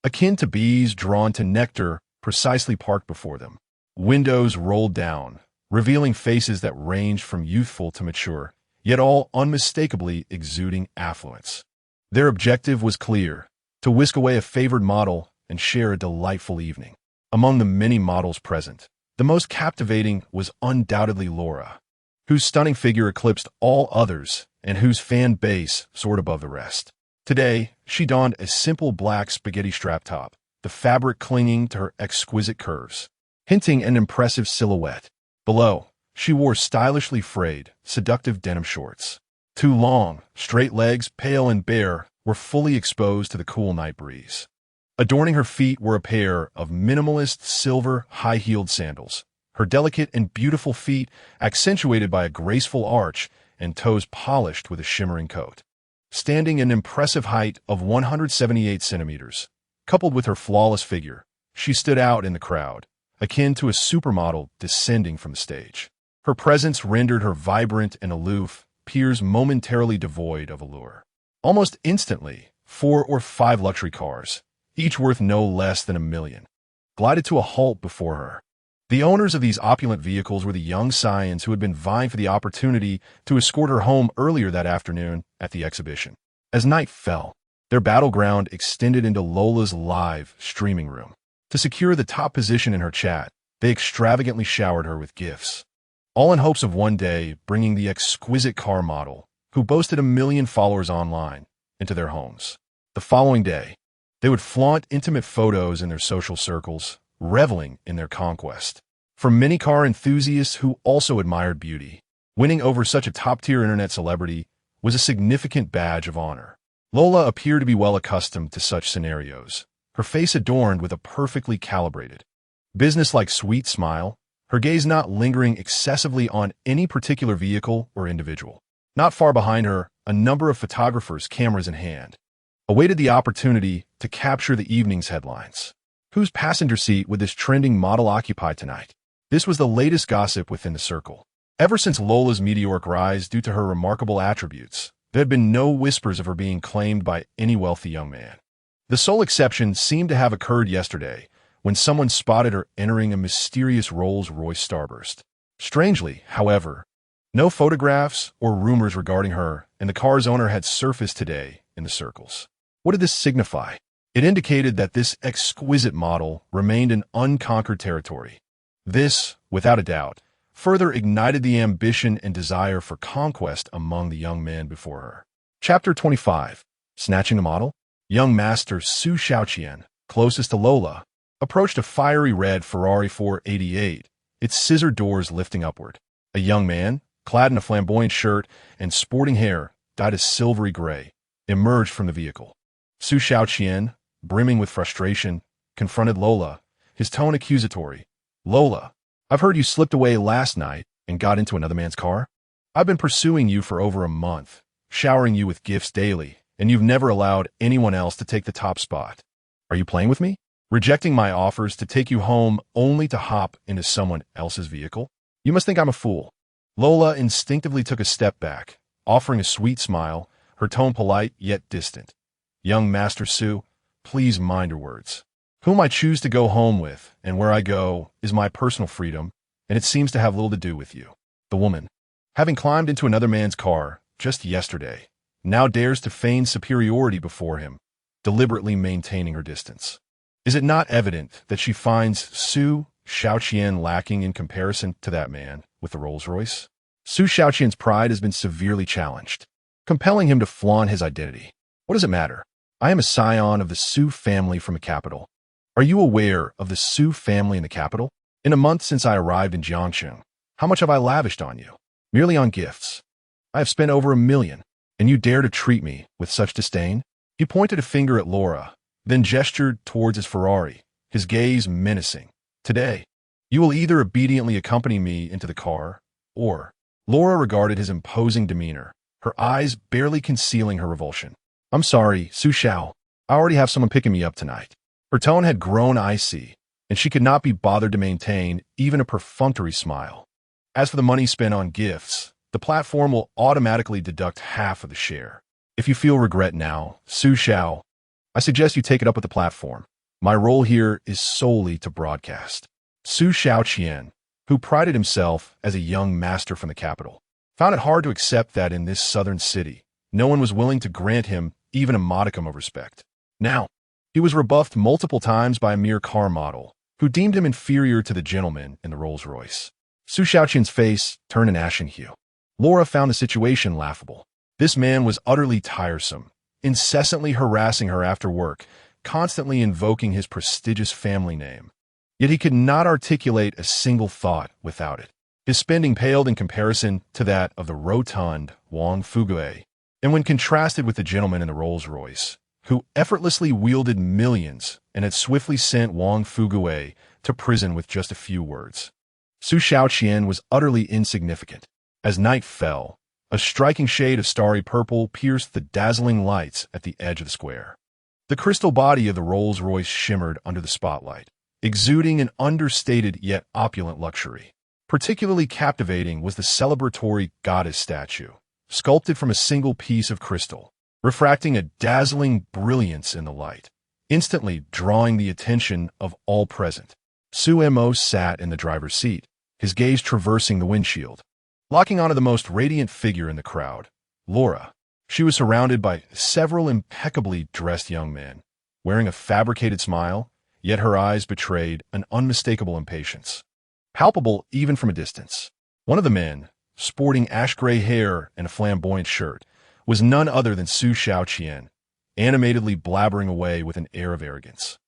akin to bees drawn to nectar, precisely parked before them. Windows rolled down, revealing faces that ranged from youthful to mature, yet all unmistakably exuding affluence. Their objective was clear: to whisk away a favored model and share a delightful evening. Among the many models present, the most captivating was undoubtedly Laura, whose stunning figure eclipsed all others and whose fan base soared above the rest. Today, she donned a simple black spaghetti strap top, the fabric clinging to her exquisite curves, hinting an impressive silhouette. Below, she wore stylishly frayed, seductive denim shorts. Two long, straight legs, pale and bare, were fully exposed to the cool night breeze. Adorning her feet were a pair of minimalist silver high-heeled sandals, her delicate and beautiful feet accentuated by a graceful arch and toes polished with a shimmering coat. Standing an impressive height of 178 centimeters, coupled with her flawless figure, she stood out in the crowd, akin to a supermodel descending from the stage. Her presence rendered her vibrant and aloof, peers momentarily devoid of allure. Almost instantly, 4 or 5 luxury cars, each worth no less than $1 million, glided to a halt before her. The owners of these opulent vehicles were the young scions who had been vying for the opportunity to escort her home earlier that afternoon at the exhibition. As night fell, their battleground extended into Lola's live streaming room. To secure the top position in her chat, they extravagantly showered her with gifts, all in hopes of one day bringing the exquisite car model who boasted 1 million followers online, into their homes. The following day, they would flaunt intimate photos in their social circles, reveling in their conquest. For many car enthusiasts who also admired beauty, winning over such a top-tier internet celebrity was a significant badge of honor. Lola appeared to be well accustomed to such scenarios, her face adorned with a perfectly calibrated, business-like sweet smile, her gaze not lingering excessively on any particular vehicle or individual. Not far behind her, a number of photographers, cameras in hand, awaited the opportunity to capture the evening's headlines. Whose passenger seat would this trending model occupy tonight? This was the latest gossip within the circle. Ever since Lola's meteoric rise due to her remarkable attributes, there had been no whispers of her being claimed by any wealthy young man. The sole exception seemed to have occurred yesterday, when someone spotted her entering a mysterious Rolls-Royce starburst. Strangely, however, no photographs or rumors regarding her and the car's owner had surfaced today in the circles. What did this signify? It indicated that this exquisite model remained in unconquered territory. This, without a doubt, further ignited the ambition and desire for conquest among the young men before her. Chapter 25. Snatching the model? Young Master Su Xiaoqian, closest to Lola, approached a fiery red Ferrari 488, its scissor doors lifting upward. A young man, clad in a flamboyant shirt and sporting hair dyed a silvery gray, emerged from the vehicle. Su Xiaoqian, brimming with frustration, confronted Lola, his tone accusatory. "Lola, I've heard you slipped away last night and got into another man's car. I've been pursuing you for over a month, showering you with gifts daily, and you've never allowed anyone else to take the top spot. Are you playing with me? Rejecting my offers to take you home only to hop into someone else's vehicle? You must think I'm a fool." Lola instinctively took a step back, offering a sweet smile, her tone polite yet distant. "Young Master Su, please mind your words. Whom I choose to go home with and where I go is my personal freedom, and it seems to have little to do with you." The woman, having climbed into another man's car just yesterday, now dares to feign superiority before him, deliberately maintaining her distance. Is it not evident that she finds Su Xiaoqian lacking in comparison to that man with the Rolls-Royce? Su Xiaoqian's pride has been severely challenged, compelling him to flaunt his identity. What does it matter? I am a scion of the Su family from the capital. Are you aware of the Su family in the capital? In a month since I arrived in Jiangsheng, how much have I lavished on you? Merely on gifts. I have spent over 1 million, and you dare to treat me with such disdain? He pointed a finger at Laura, then gestured towards his Ferrari, his gaze menacing. Today, you will either obediently accompany me into the car, or... Laura regarded his imposing demeanor, her eyes barely concealing her revulsion. "I'm sorry, Su Xiao. I already have someone picking me up tonight." Her tone had grown icy, and she could not be bothered to maintain even a perfunctory smile. "As for the money spent on gifts, the platform will automatically deduct half of the share. If you feel regret now, Su Xiao, I suggest you take it up with the platform. My role here is solely to broadcast." Su Xiaoqian, who prided himself as a young master from the capital, found it hard to accept that in this southern city, no one was willing to grant him even a modicum of respect. Now, he was rebuffed multiple times by a mere car model, who deemed him inferior to the gentleman in the Rolls-Royce. Su Xiaoqian's face turned an ashen hue. Laura found the situation laughable. This man was utterly tiresome, incessantly harassing her after work, constantly invoking his prestigious family name. Yet he could not articulate a single thought without it. His spending paled in comparison to that of the rotund Wang Fugue, and when contrasted with the gentleman in the Rolls-Royce, who effortlessly wielded millions and had swiftly sent Wang Fugue to prison with just a few words. Su Xiaoqian was utterly insignificant. As night fell, a striking shade of starry purple pierced the dazzling lights at the edge of the square. The crystal body of the Rolls-Royce shimmered under the spotlight, exuding an understated yet opulent luxury. Particularly captivating was the celebratory goddess statue, sculpted from a single piece of crystal, refracting a dazzling brilliance in the light, instantly drawing the attention of all present. Su Mo sat in the driver's seat, his gaze traversing the windshield, locking onto the most radiant figure in the crowd, Laura. She was surrounded by several impeccably dressed young men, wearing a fabricated smile, yet her eyes betrayed an unmistakable impatience, palpable even from a distance. One of the men, sporting ash-gray hair and a flamboyant shirt, was none other than Su Xiaoqian, animatedly blabbering away with an air of arrogance.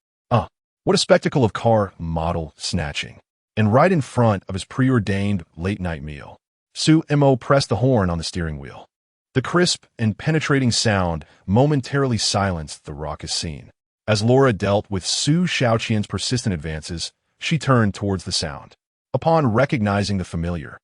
What a spectacle of car model snatching. And right in front of his preordained late-night meal, Su Mo pressed the horn on the steering wheel. The crisp and penetrating sound momentarily silenced the raucous scene. As Laura dealt with Su Xiaoqian's persistent advances, she turned towards the sound. Upon recognizing the familiar,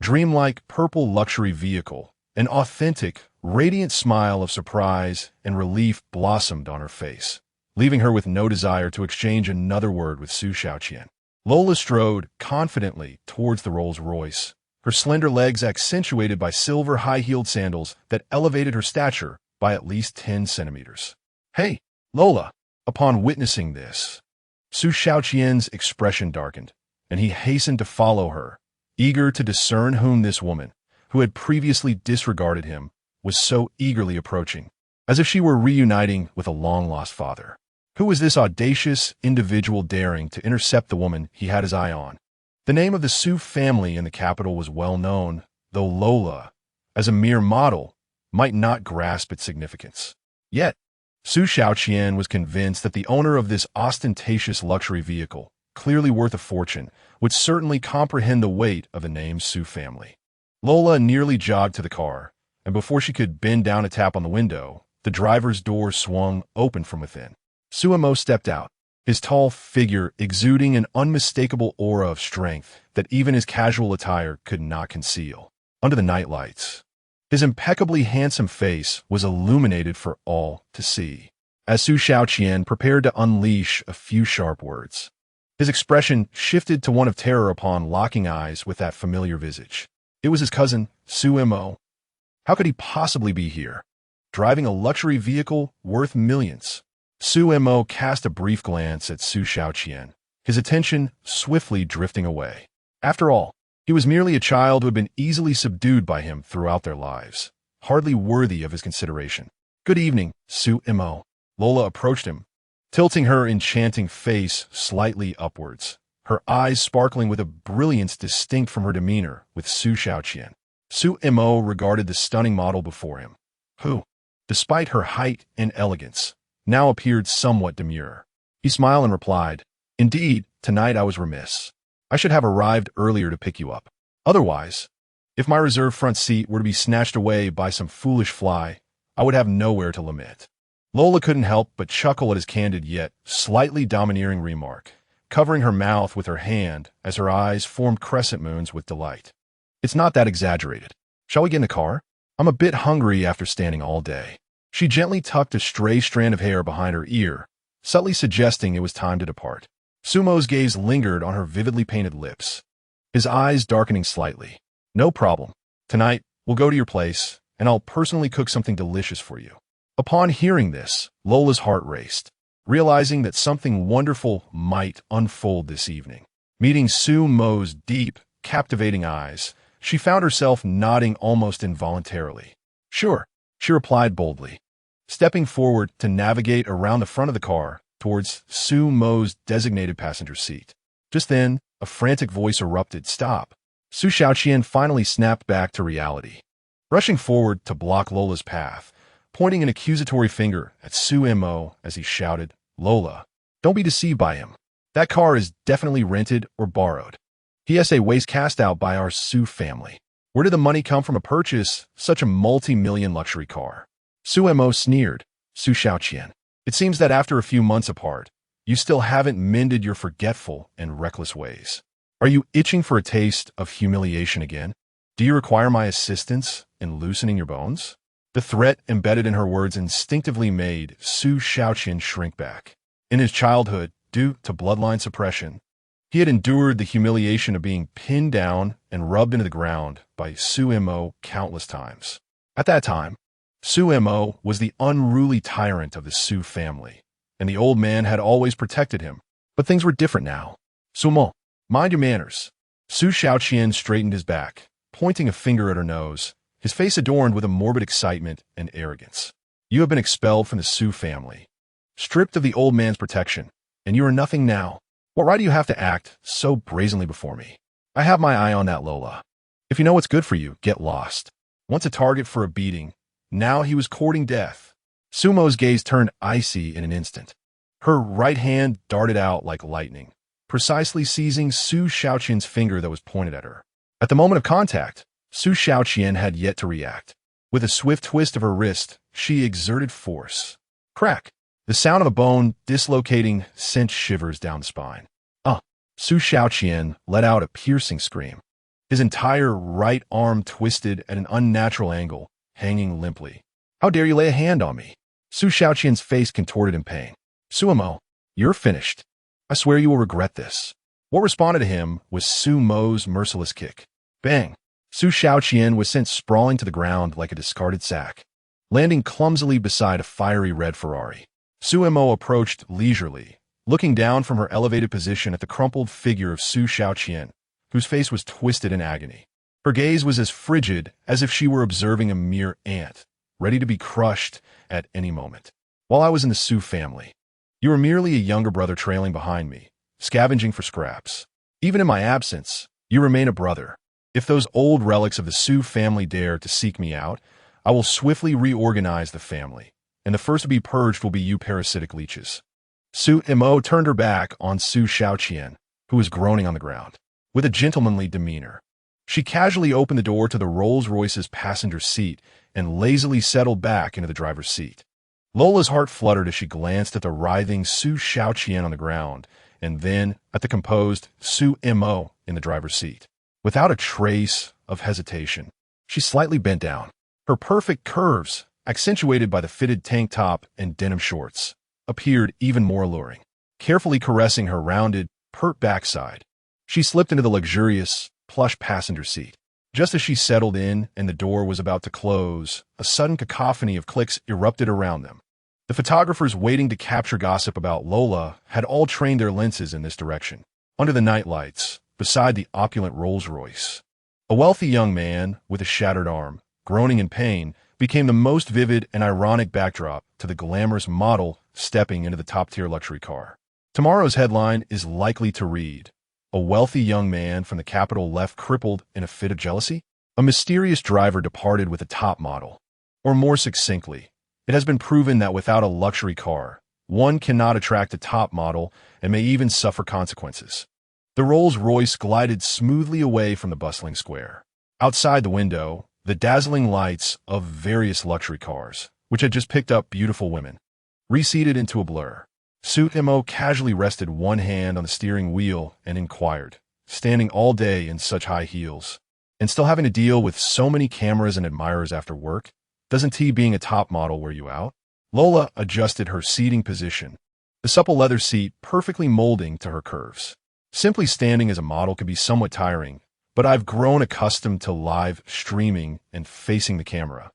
dreamlike purple luxury vehicle, an authentic, radiant smile of surprise and relief blossomed on her face, leaving her with no desire to exchange another word with Su Xiaoqian. Lola strode confidently towards the Rolls-Royce, her slender legs accentuated by silver high-heeled sandals that elevated her stature by at least 10 centimeters. "Hey, Lola!" Upon witnessing this, Su Xiaoqian's expression darkened, and he hastened to follow her, eager to discern whom this woman, who had previously disregarded him, was so eagerly approaching, as if she were reuniting with a long-lost father. Who was this audacious individual daring to intercept the woman he had his eye on? The name of the Su family in the capital was well known, though Lola, as a mere model, might not grasp its significance. Yet, Su Xiaoqian was convinced that the owner of this ostentatious luxury vehicle, clearly worth a fortune, would certainly comprehend the weight of the name Su family. Lola nearly jogged to the car, and before she could bend down to tap on the window, the driver's door swung open from within. Su Mo stepped out, his tall figure exuding an unmistakable aura of strength that even his casual attire could not conceal. Under the nightlights, his impeccably handsome face was illuminated for all to see, as Su Xiaoqian prepared to unleash a few sharp words. His expression shifted to one of terror upon locking eyes with that familiar visage. It was his cousin, Su Mo. How could he possibly be here, driving a luxury vehicle worth millions? Su Mo cast a brief glance at Su Xiaoqian, his attention swiftly drifting away. After all, he was merely a child who had been easily subdued by him throughout their lives, hardly worthy of his consideration. "Good evening, Su Mo." Lola approached him, tilting her enchanting face slightly upwards, her eyes sparkling with a brilliance distinct from her demeanor with Su Xiaoqian. Su Mo regarded the stunning model before him, who, despite her height and elegance, now appeared somewhat demure. He smiled and replied, "Indeed, tonight I was remiss. I should have arrived earlier to pick you up. Otherwise, if my reserved front seat were to be snatched away by some foolish fly, I would have nowhere to lament." Lola couldn't help but chuckle at his candid yet slightly domineering remark, covering her mouth with her hand as her eyes formed crescent moons with delight. "It's not that exaggerated. Shall we get in the car? I'm a bit hungry after standing all day." She gently tucked a stray strand of hair behind her ear, subtly suggesting it was time to depart. Sumo's gaze lingered on her vividly painted lips, his eyes darkening slightly. "No problem. Tonight, we'll go to your place, and I'll personally cook something delicious for you." Upon hearing this, Lola's heart raced, realizing that something wonderful might unfold this evening. Meeting Sumo's deep, captivating eyes, she found herself nodding almost involuntarily. "Sure," she replied boldly, stepping forward to navigate around the front of the car towards Sumo's designated passenger seat. Just then, a frantic voice erupted, "Stop!" Su Xiaoqian finally snapped back to reality, rushing forward to block Lola's path, pointing an accusatory finger at Su Mo as he shouted, "Lola, don't be deceived by him. That car is definitely rented or borrowed. He has a waste cast out by our Su family. Where did the money come from to purchase such a multi-million luxury car?" Su Mo sneered, "Su Xiaoqian, it seems that after a few months apart, you still haven't mended your forgetful and reckless ways. Are you itching for a taste of humiliation again? Do you require my assistance in loosening your bones?" The threat embedded in her words instinctively made Su Xiaoqian shrink back. In his childhood, due to bloodline suppression, he had endured the humiliation of being pinned down and rubbed into the ground by Su Mo countless times. At that time, Su Mo was the unruly tyrant of the Su family, and the old man had always protected him. But things were different now. "Su Mo, mind your manners." Su Xiaoqian straightened his back, pointing a finger at her nose, his face adorned with a morbid excitement and arrogance. "You have been expelled from the Su family, stripped of the old man's protection, and you are nothing now. What right do you have to act so brazenly before me? I have my eye on that Lola. If you know what's good for you, get lost. Once a target for a beating, now he was courting death. Sumo's gaze turned icy in an instant. Her right hand darted out like lightning, precisely seizing Su Shaoqian's finger that was pointed at her. At the moment of contact, Su Shaoqian had yet to react. With a swift twist of her wrist, she exerted force. Crack! The sound of a bone dislocating sent shivers down the spine. Su Shaoqian let out a piercing scream. His entire right arm twisted at an unnatural angle, hanging limply. How dare you lay a hand on me? Su Shaoqian's face contorted in pain. Sumo, you're finished. I swear you will regret this. What responded to him was Sumo's merciless kick. Bang! Su Shaoqian was sent sprawling to the ground like a discarded sack, landing clumsily beside a fiery red Ferrari. Sumo approached leisurely, looking down from her elevated position at the crumpled figure of Su Shaoqian, whose face was twisted in agony. Her gaze was as frigid as if she were observing a mere ant, ready to be crushed at any moment. While I was in the Su family, you were merely a younger brother trailing behind me, scavenging for scraps. Even in my absence, you remain a brother. If those old relics of the Su family dare to seek me out, I will swiftly reorganize the family, and the first to be purged will be you parasitic leeches. Sumo turned her back on Su Shaoqian, who was groaning on the ground. With a gentlemanly demeanor, she casually opened the door to the Rolls-Royce's passenger seat and lazily settled back into the driver's seat. Lola's heart fluttered as she glanced at the writhing Su Shaoqian on the ground, and then at the composed Sumo in the driver's seat. Without a trace of hesitation, she slightly bent down. Her perfect curves, accentuated by the fitted tank top and denim shorts, appeared even more alluring. Carefully caressing her rounded, pert backside, she slipped into the luxurious, plush passenger seat. Just as she settled in and the door was about to close, a sudden cacophony of clicks erupted around them. The photographers waiting to capture gossip about Lola had all trained their lenses in this direction. Under the nightlights, beside the opulent Rolls-Royce, a wealthy young man with a shattered arm, groaning in pain, became the most vivid and ironic backdrop to the glamorous model stepping into the top-tier luxury car. Tomorrow's headline is likely to read, "A wealthy young man from the capital left crippled in a fit of jealousy? A mysterious driver departed with a top model." Or more succinctly, it has been proven that without a luxury car, one cannot attract a top model and may even suffer consequences. The Rolls-Royce glided smoothly away from the bustling square. Outside the window, the dazzling lights of various luxury cars, which had just picked up beautiful women, receded into a blur. Sumo casually rested one hand on the steering wheel and inquired, standing all day in such high heels, and still having to deal with so many cameras and admirers after work, doesn't being a top model wear you out? Lola adjusted her seating position, the supple leather seat perfectly molding to her curves. Simply standing as a model can be somewhat tiring, but I've grown accustomed to live streaming and facing the camera.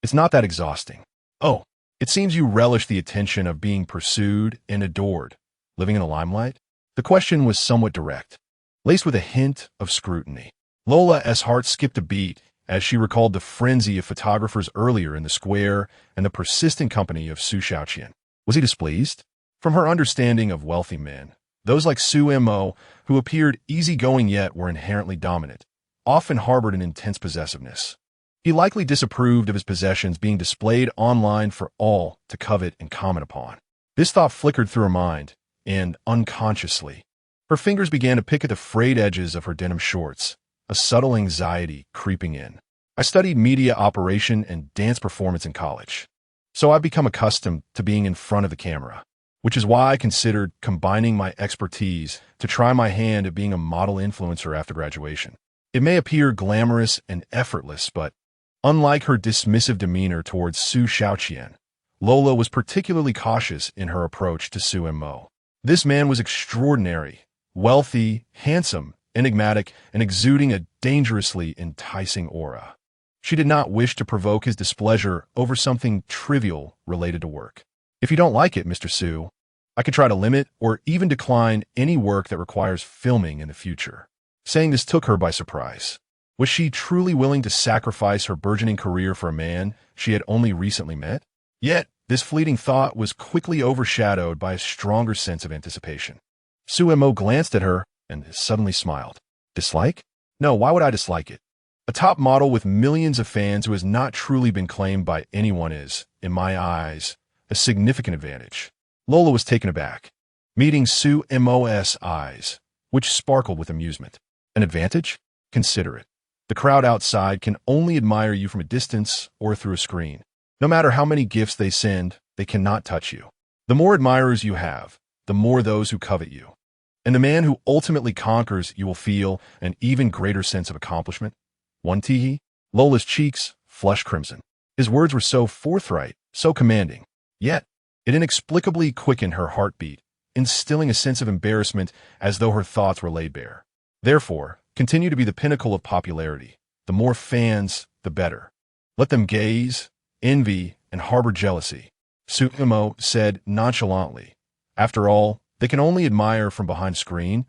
It's not that exhausting. Oh, it seems you relish the attention of being pursued and adored, living in the limelight? The question was somewhat direct, laced with a hint of scrutiny. Lola's heart skipped a beat as she recalled the frenzy of photographers earlier in the square and the persistent company of Su Shaoqian. Was he displeased? From her understanding of wealthy men, those like Sumo, who appeared easygoing yet were inherently dominant, often harbored an intense possessiveness. He likely disapproved of his possessions being displayed online for all to covet and comment upon. This thought flickered through her mind, and unconsciously, her fingers began to pick at the frayed edges of her denim shorts, a subtle anxiety creeping in. I studied media operation and dance performance in college, so I've become accustomed to being in front of the camera, which is why I considered combining my expertise to try my hand at being a model influencer after graduation. It may appear glamorous and effortless, but unlike her dismissive demeanor towards Su Shaoqian, Lola was particularly cautious in her approach to Sumo. This man was extraordinary, wealthy, handsome, enigmatic, and exuding a dangerously enticing aura. She did not wish to provoke his displeasure over something trivial related to work. "If you don't like it, Mr. Su, I could try to limit or even decline any work that requires filming in the future." Saying this took her by surprise. Was she truly willing to sacrifice her burgeoning career for a man she had only recently met? Yet, this fleeting thought was quickly overshadowed by a stronger sense of anticipation. Sumo glanced at her and suddenly smiled. Dislike? No, why would I dislike it? A top model with millions of fans who has not truly been claimed by anyone is, in my eyes, a significant advantage. Lola was taken aback, meeting Sumo's eyes, which sparkled with amusement. An advantage? Consider it. The crowd outside can only admire you from a distance or through a screen. No matter how many gifts they send, they cannot touch you. The more admirers you have, the more those who covet you. And the man who ultimately conquers you will feel an even greater sense of accomplishment. One teehee? Lola's cheeks flushed crimson. His words were so forthright, so commanding. Yet, it inexplicably quickened her heartbeat, instilling a sense of embarrassment as though her thoughts were laid bare. Therefore, continue to be the pinnacle of popularity. The more fans, the better. Let them gaze, envy, and harbor jealousy, Sumo said nonchalantly. After all, they can only admire from behind screen,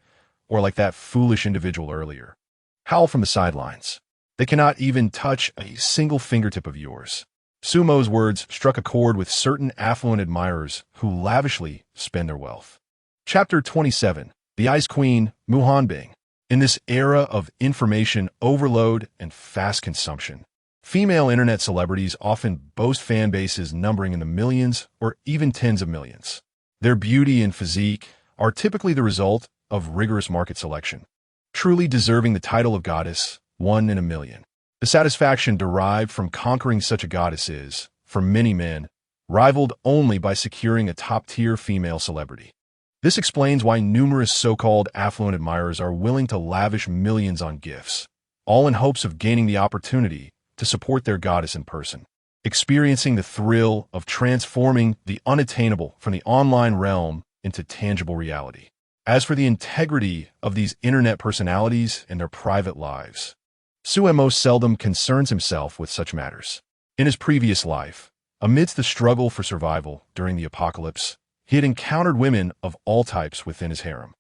or like that foolish individual earlier. Howl from the sidelines. They cannot even touch a single fingertip of yours. Sumo's words struck a chord with certain affluent admirers who lavishly spend their wealth. Chapter 27. The Ice Queen, Muhanbing. In this era of information overload and fast consumption, female internet celebrities often boast fan bases numbering in the millions or even tens of millions. Their beauty and physique are typically the result of rigorous market selection, truly deserving the title of goddess, one in a million. The satisfaction derived from conquering such a goddess is, for many men, rivaled only by securing a top-tier female celebrity. This explains why numerous so-called affluent admirers are willing to lavish millions on gifts, all in hopes of gaining the opportunity to support their goddess in person, experiencing the thrill of transforming the unattainable from the online realm into tangible reality. As for the integrity of these internet personalities and their private lives, Sumo seldom concerns himself with such matters. In his previous life, amidst the struggle for survival during the apocalypse, he had encountered women of all types within his harem.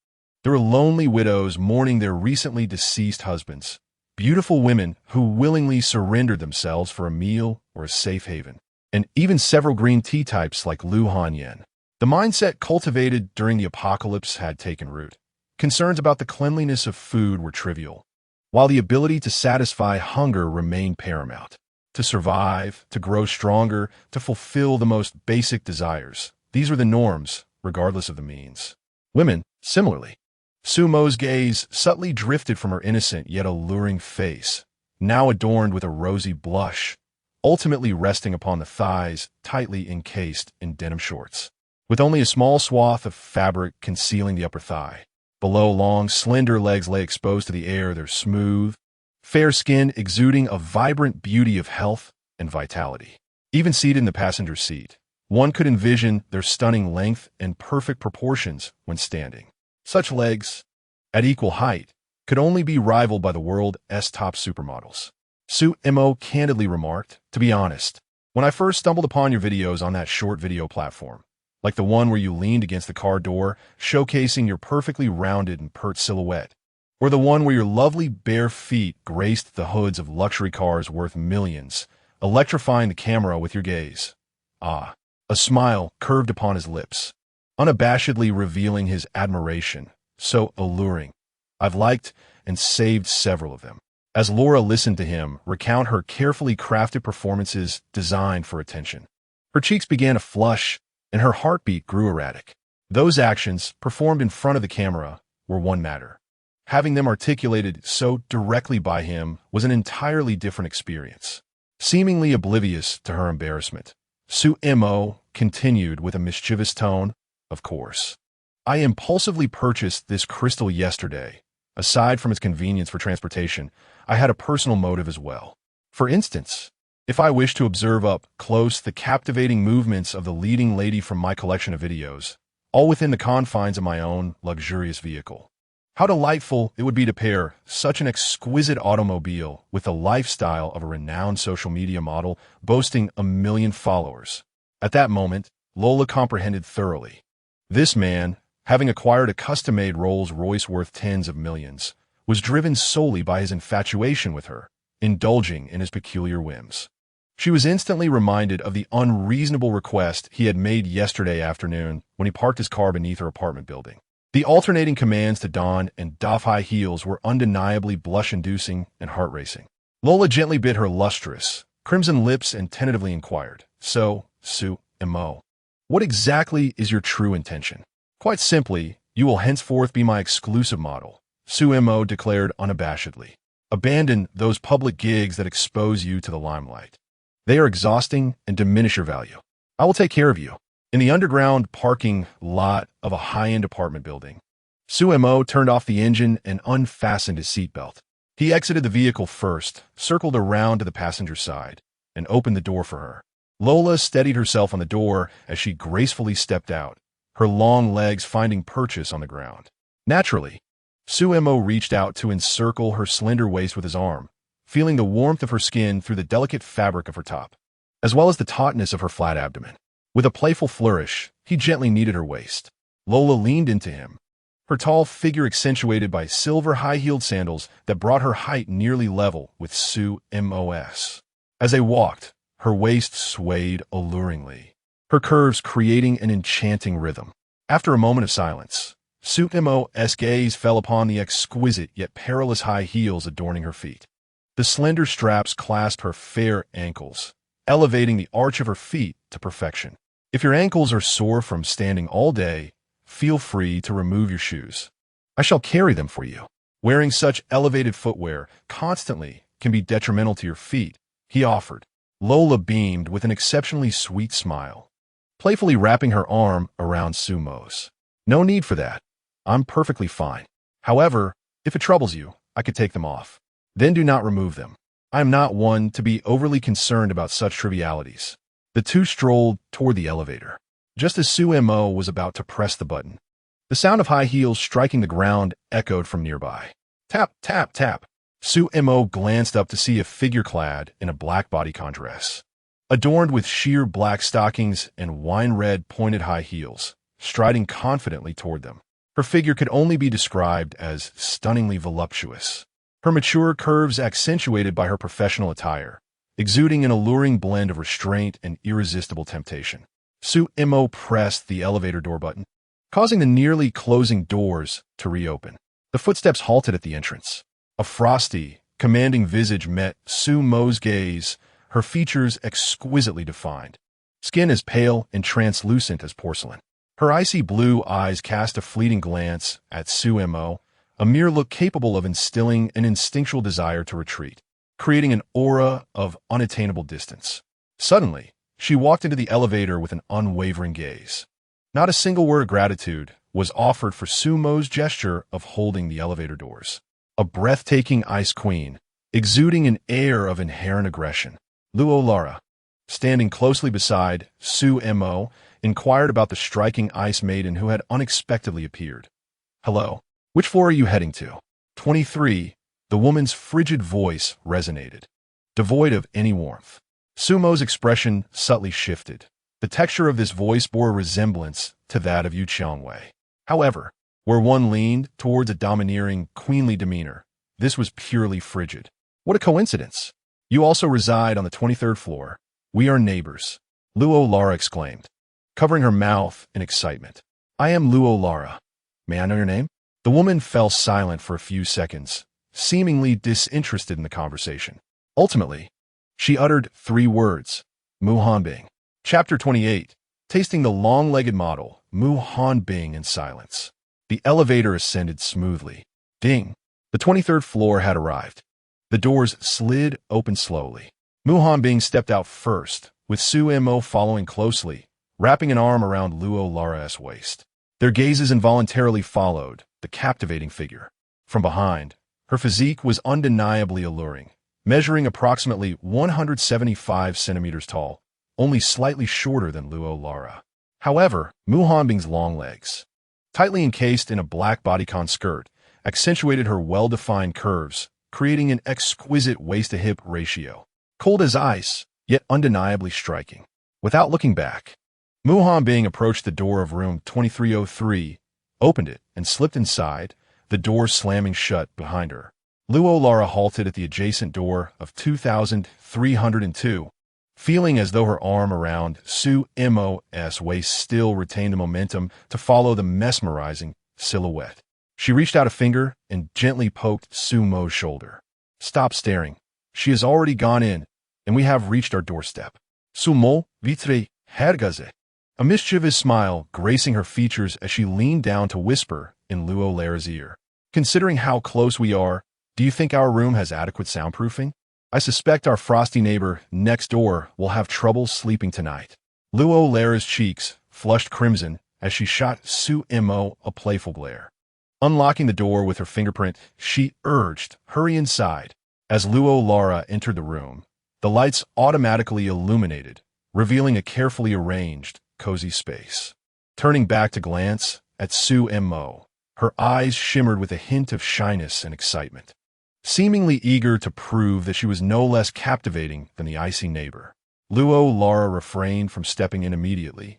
There were lonely widows mourning their recently deceased husbands, beautiful women who willingly surrendered themselves for a meal or a safe haven, and even several green tea types like Lu Hanyan. The mindset cultivated during the apocalypse had taken root. Concerns about the cleanliness of food were trivial, while the ability to satisfy hunger remained paramount. To survive, to grow stronger, to fulfill the most basic desires. These were the norms, regardless of the means. Women, similarly. Sumo's gaze subtly drifted from her innocent yet alluring face, now adorned with a rosy blush, ultimately resting upon the thighs tightly encased in denim shorts, with only a small swath of fabric concealing the upper thigh. Below, long, slender legs lay exposed to the air, their smooth, fair skin exuding a vibrant beauty of health and vitality. Even seated in the passenger seat, one could envision their stunning length and perfect proportions when standing. Such legs, at equal height, could only be rivaled by the world's top supermodels. Sumo candidly remarked, "To be honest, when I first stumbled upon your videos on that short video platform, like the one where you leaned against the car door, showcasing your perfectly rounded and pert silhouette, or the one where your lovely bare feet graced the hoods of luxury cars worth millions, electrifying the camera with your gaze." Ah, a smile curved upon his lips, unabashedly revealing his admiration, so alluring. I've liked and saved several of them. As Laura listened to him recount her carefully crafted performances designed for attention, her cheeks began to flush, and her heartbeat grew erratic. Those actions, performed in front of the camera, were one matter. Having them articulated so directly by him was an entirely different experience. Seemingly oblivious to her embarrassment, Sumo continued with a mischievous tone, "Of course. I impulsively purchased this crystal yesterday. Aside from its convenience for transportation, I had a personal motive as well. For instance, if I wish to observe up close the captivating movements of the leading lady from my collection of videos, all within the confines of my own luxurious vehicle. How delightful it would be to pair such an exquisite automobile with the lifestyle of a renowned social media model boasting 1 million followers." At that moment, Lola comprehended thoroughly. This man, having acquired a custom-made Rolls-Royce worth tens of millions, was driven solely by his infatuation with her, indulging in his peculiar whims. She was instantly reminded of the unreasonable request he had made yesterday afternoon when he parked his car beneath her apartment building. The alternating commands to don and doff high heels were undeniably blush-inducing and heart-racing. Lola gently bit her lustrous, crimson lips and tentatively inquired, "So, Su-mo, what exactly is your true intention?" "Quite simply, you will henceforth be my exclusive model," Su-mo declared unabashedly. "Abandon those public gigs that expose you to the limelight. They are exhausting and diminish your value. I will take care of you." In the underground parking lot of a high-end apartment building, Su-mo turned off the engine and unfastened his seatbelt. He exited the vehicle first, circled around to the passenger side, and opened the door for her. Lola steadied herself on the door as she gracefully stepped out, her long legs finding purchase on the ground. Naturally, Su-mo reached out to encircle her slender waist with his arm, feeling the warmth of her skin through the delicate fabric of her top, as well as the tautness of her flat abdomen. With a playful flourish, he gently kneaded her waist. Lola leaned into him, her tall figure accentuated by silver high-heeled sandals that brought her height nearly level with Su-mo's. As they walked, her waist swayed alluringly, her curves creating an enchanting rhythm. After a moment of silence, Su-mo's gaze fell upon the exquisite yet perilous high heels adorning her feet. The slender straps clasped her fair ankles, elevating the arch of her feet to perfection. If your ankles are sore from standing all day, feel free to remove your shoes. I shall carry them for you. Wearing such elevated footwear constantly can be detrimental to your feet, he offered. Lola beamed with an exceptionally sweet smile, playfully wrapping her arm around Su-mo's. "No need for that. I'm perfectly fine. However, if it troubles you, I could take them off. Then do not remove them. I am not one to be overly concerned about such trivialities." The two strolled toward the elevator. Just as Su-mo was about to press the button, the sound of high heels striking the ground echoed from nearby. Tap, tap, tap. Su-mo glanced up to see a figure clad in a black bodycon dress, adorned with sheer black stockings and wine-red pointed high heels, striding confidently toward them. Her figure could only be described as stunningly voluptuous, her mature curves accentuated by her professional attire, exuding an alluring blend of restraint and irresistible temptation. Su-mo pressed the elevator door button, causing the nearly closing doors to reopen. The footsteps halted at the entrance. A frosty, commanding visage met Su-mo's gaze, her features exquisitely defined, skin as pale and translucent as porcelain. Her icy blue eyes cast a fleeting glance at Su-mo, a mere look capable of instilling an instinctual desire to retreat, creating an aura of unattainable distance. Suddenly, she walked into the elevator with an unwavering gaze. Not a single word of gratitude was offered for Su-mo's gesture of holding the elevator doors. A breathtaking ice queen, exuding an air of inherent aggression. Luo Lara, standing closely beside Su-mo, inquired about the striking ice maiden who had unexpectedly appeared. "Hello, which floor are you heading to?" 23. The woman's frigid voice resonated, devoid of any warmth. Su-mo's expression subtly shifted. The texture of this voice bore a resemblance to that of Yu Qiangwei. However, where one leaned towards a domineering, queenly demeanor, this was purely frigid. "What a coincidence! You also reside on the 23rd floor. We are neighbors," Luo Lara exclaimed, covering her mouth in excitement. "I am Luo Lara. May I know your name?" The woman fell silent for a few seconds, seemingly disinterested in the conversation. Ultimately, she uttered 3 words: Mu Hanbing. Chapter 28. Tasting the long-legged model, Mu Hanbing in silence. The elevator ascended smoothly. Ding! The 23rd floor had arrived. The doors slid open slowly. Mu Hanbing stepped out first, with Su-mo following closely, wrapping an arm around Luo Lara's waist. Their gazes involuntarily followed the captivating figure. From behind, her physique was undeniably alluring, measuring approximately 175 centimeters tall, only slightly shorter than Luo Lara. However, Mu Hanbing's long legs, tightly encased in a black bodycon skirt, accentuated her well-defined curves, creating an exquisite waist-to-hip ratio. Cold as ice, yet undeniably striking. Without looking back, Mu Hanbing approached the door of room 2303, opened it, and slipped inside, the door slamming shut behind her. Luo Lara halted at the adjacent door of 2302, feeling as though her arm around Su-mo's waist still retained the momentum to follow the mesmerizing silhouette. She reached out a finger and gently poked Su-mo's shoulder. "Stop staring. She has already gone in, and we have reached our doorstep. Sumo, vitre, hergaze. A mischievous smile gracing her features as she leaned down to whisper in Luo Lara's ear. Considering how close we are, do you think our room has adequate soundproofing? I suspect our frosty neighbor next door will have trouble sleeping tonight. Luo Lara's cheeks flushed crimson as she shot Su Mo a playful glare. Unlocking the door with her fingerprint, she urged, "Hurry inside." As Luo Lara entered the room, the lights automatically illuminated, revealing a carefully arranged, cozy space. Turning back to glance at Su Mo, her eyes shimmered with a hint of shyness and excitement, seemingly eager to prove that she was no less captivating than the icy neighbor. Luo Lara refrained from stepping in immediately,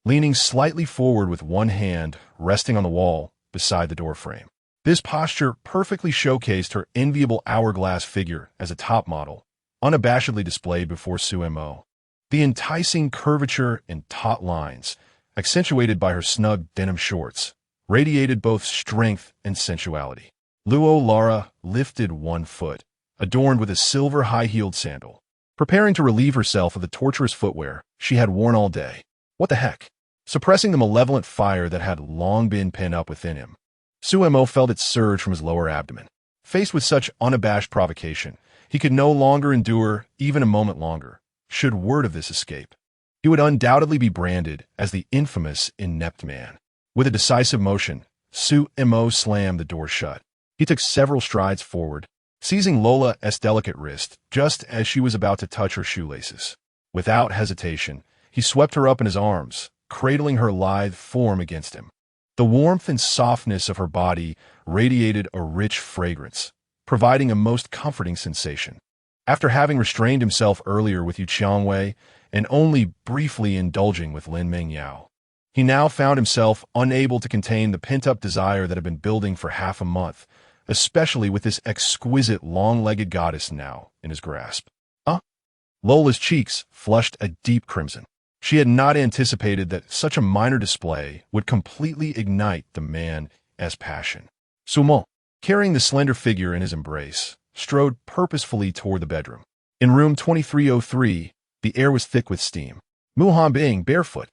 leaning slightly forward with one hand resting on the wall beside the doorframe. This posture perfectly showcased her enviable hourglass figure as a top model, unabashedly displayed before Su Mo. The enticing curvature and taut lines, accentuated by her snug denim shorts, radiated both strength and sensuality. Luo Lara lifted one foot, adorned with a silver high-heeled sandal, preparing to relieve herself of the torturous footwear she had worn all day. What the heck? Suppressing the malevolent fire that had long been pent up within him, Su Mo felt it surge from his lower abdomen. Faced with such unabashed provocation, he could no longer endure even a moment longer. Should word of this escape, he would undoubtedly be branded as the infamous inept man. With a decisive motion, Su Mo slammed the door shut. He took several strides forward, seizing Lola's delicate wrist just as she was about to touch her shoelaces. Without hesitation, he swept her up in his arms, cradling her lithe form against him. The warmth and softness of her body radiated a rich fragrance, providing a most comforting sensation. After having restrained himself earlier with Yu Qiangwei and only briefly indulging with Lin Mengyao, he now found himself unable to contain the pent-up desire that had been building for half a month, especially with this exquisite long-legged goddess now in his grasp. Lola's cheeks flushed a deep crimson. She had not anticipated that such a minor display would completely ignite the man's passion. Sumo, carrying the slender figure in his embrace, strode purposefully toward the bedroom. In room 2303, the air was thick with steam. Mu Hanbing, barefoot,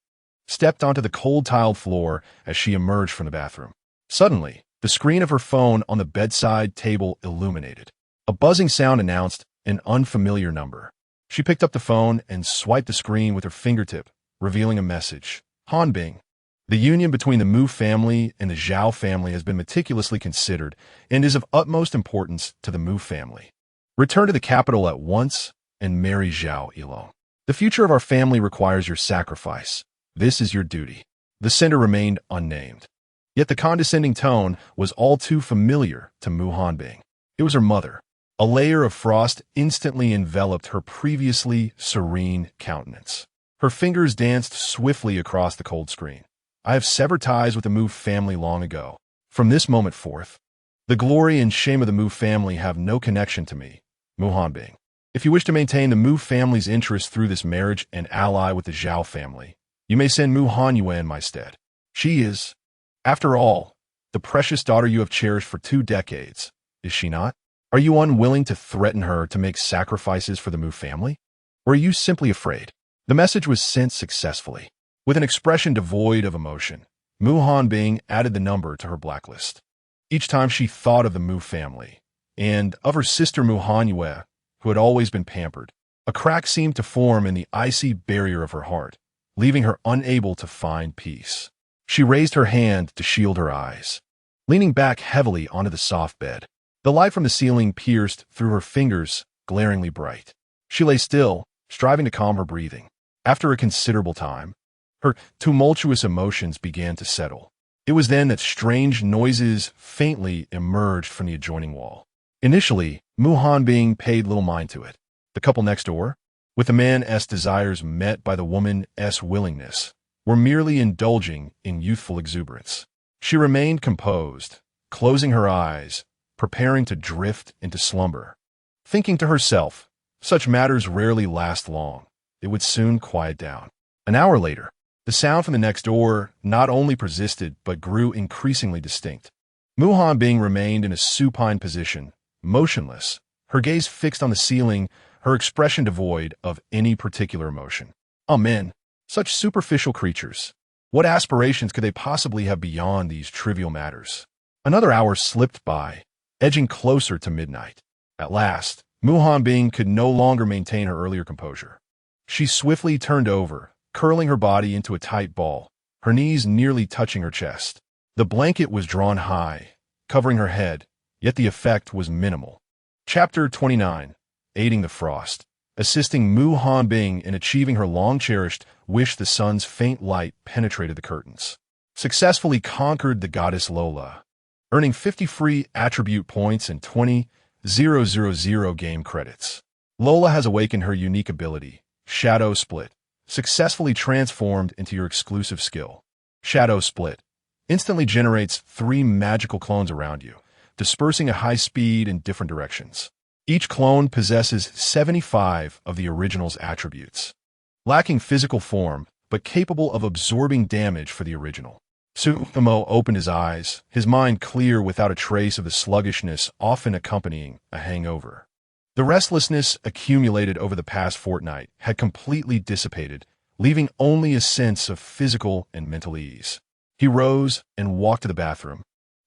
stepped onto the cold tiled floor as she emerged from the bathroom. Suddenly, the screen of her phone on the bedside table illuminated. A buzzing sound announced an unfamiliar number. She picked up the phone and swiped the screen with her fingertip, revealing a message. Hanbing. The union between the Mu family and the Zhao family has been meticulously considered and is of utmost importance to the Mu family. Return to the capital at once and marry Zhao Yilong. The future of our family requires your sacrifice. This is your duty. The sender remained unnamed. Yet the condescending tone was all too familiar to Mu Hanbing. It was her mother. A layer of frost instantly enveloped her previously serene countenance. Her fingers danced swiftly across the cold screen. I have severed ties with the Mu family long ago. From this moment forth, the glory and shame of the Mu family have no connection to me, Mu Hanbing. If you wish to maintain the Mu family's interest through this marriage and ally with the Zhao family, you may send Mu Hanyue in my stead. She is, after all, the precious daughter you have cherished for 2 decades, is she not? Are you unwilling to threaten her to make sacrifices for the Mu family? Or are you simply afraid? The message was sent successfully. With an expression devoid of emotion, Mu Hanbing added the number to her blacklist. Each time she thought of the Mu family, and of her sister Mu Hanyue, who had always been pampered, a crack seemed to form in the icy barrier of her heart, leaving her unable to find peace. She raised her hand to shield her eyes, leaning back heavily onto the soft bed. The light from the ceiling pierced through her fingers, glaringly bright. She lay still, striving to calm her breathing. After a considerable time, her tumultuous emotions began to settle. It was then that strange noises faintly emerged from the adjoining wall. Initially, Mu Hanbing paid little mind to it. The couple next door, with the man's desires met by the woman's willingness, were merely indulging in youthful exuberance. She remained composed, closing her eyes, preparing to drift into slumber. Thinking to herself, such matters rarely last long. It would soon quiet down. An hour later, the sound from the next door not only persisted but grew increasingly distinct. Mu Hanbing remained in a supine position, motionless, her gaze fixed on the ceiling, her expression devoid of any particular emotion. Oh men, such superficial creatures. What aspirations could they possibly have beyond these trivial matters? Another hour slipped by, edging closer to midnight. At last, Mu Hanbing could no longer maintain her earlier composure. She swiftly turned over, curling her body into a tight ball, her knees nearly touching her chest. The blanket was drawn high, covering her head, yet the effect was minimal. Chapter 29. Aiding the Frost. Assisting Mu Hanbing in achieving her long-cherished wish, the sun's faint light penetrated the curtains. Successfully conquered the goddess Lola, earning 50 free attribute points and 20,000 game credits. Lola has awakened her unique ability, Shadow Split, successfully transformed into your exclusive skill. Shadow Split instantly generates 3 magical clones around you, dispersing at high speed in different directions. Each clone possesses 75 of the original's attributes, lacking physical form, but capable of absorbing damage for the original. Sumo opened his eyes, his mind clear without a trace of the sluggishness often accompanying a hangover. The restlessness accumulated over the past fortnight had completely dissipated, leaving only a sense of physical and mental ease. He rose and walked to the bathroom,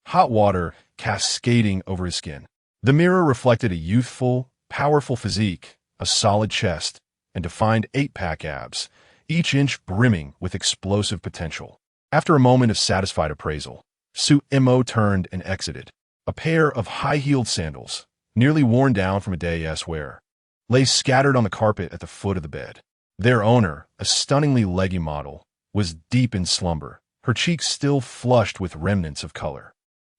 hot water cascading over his skin. The mirror reflected a youthful, powerful physique, a solid chest, and defined 8-pack abs, each inch brimming with explosive potential. After a moment of satisfied appraisal, Sumo turned and exited. A pair of high-heeled sandals, nearly worn down from a day's wear, lay scattered on the carpet at the foot of the bed. Their owner, a stunningly leggy model, was deep in slumber, her cheeks still flushed with remnants of color.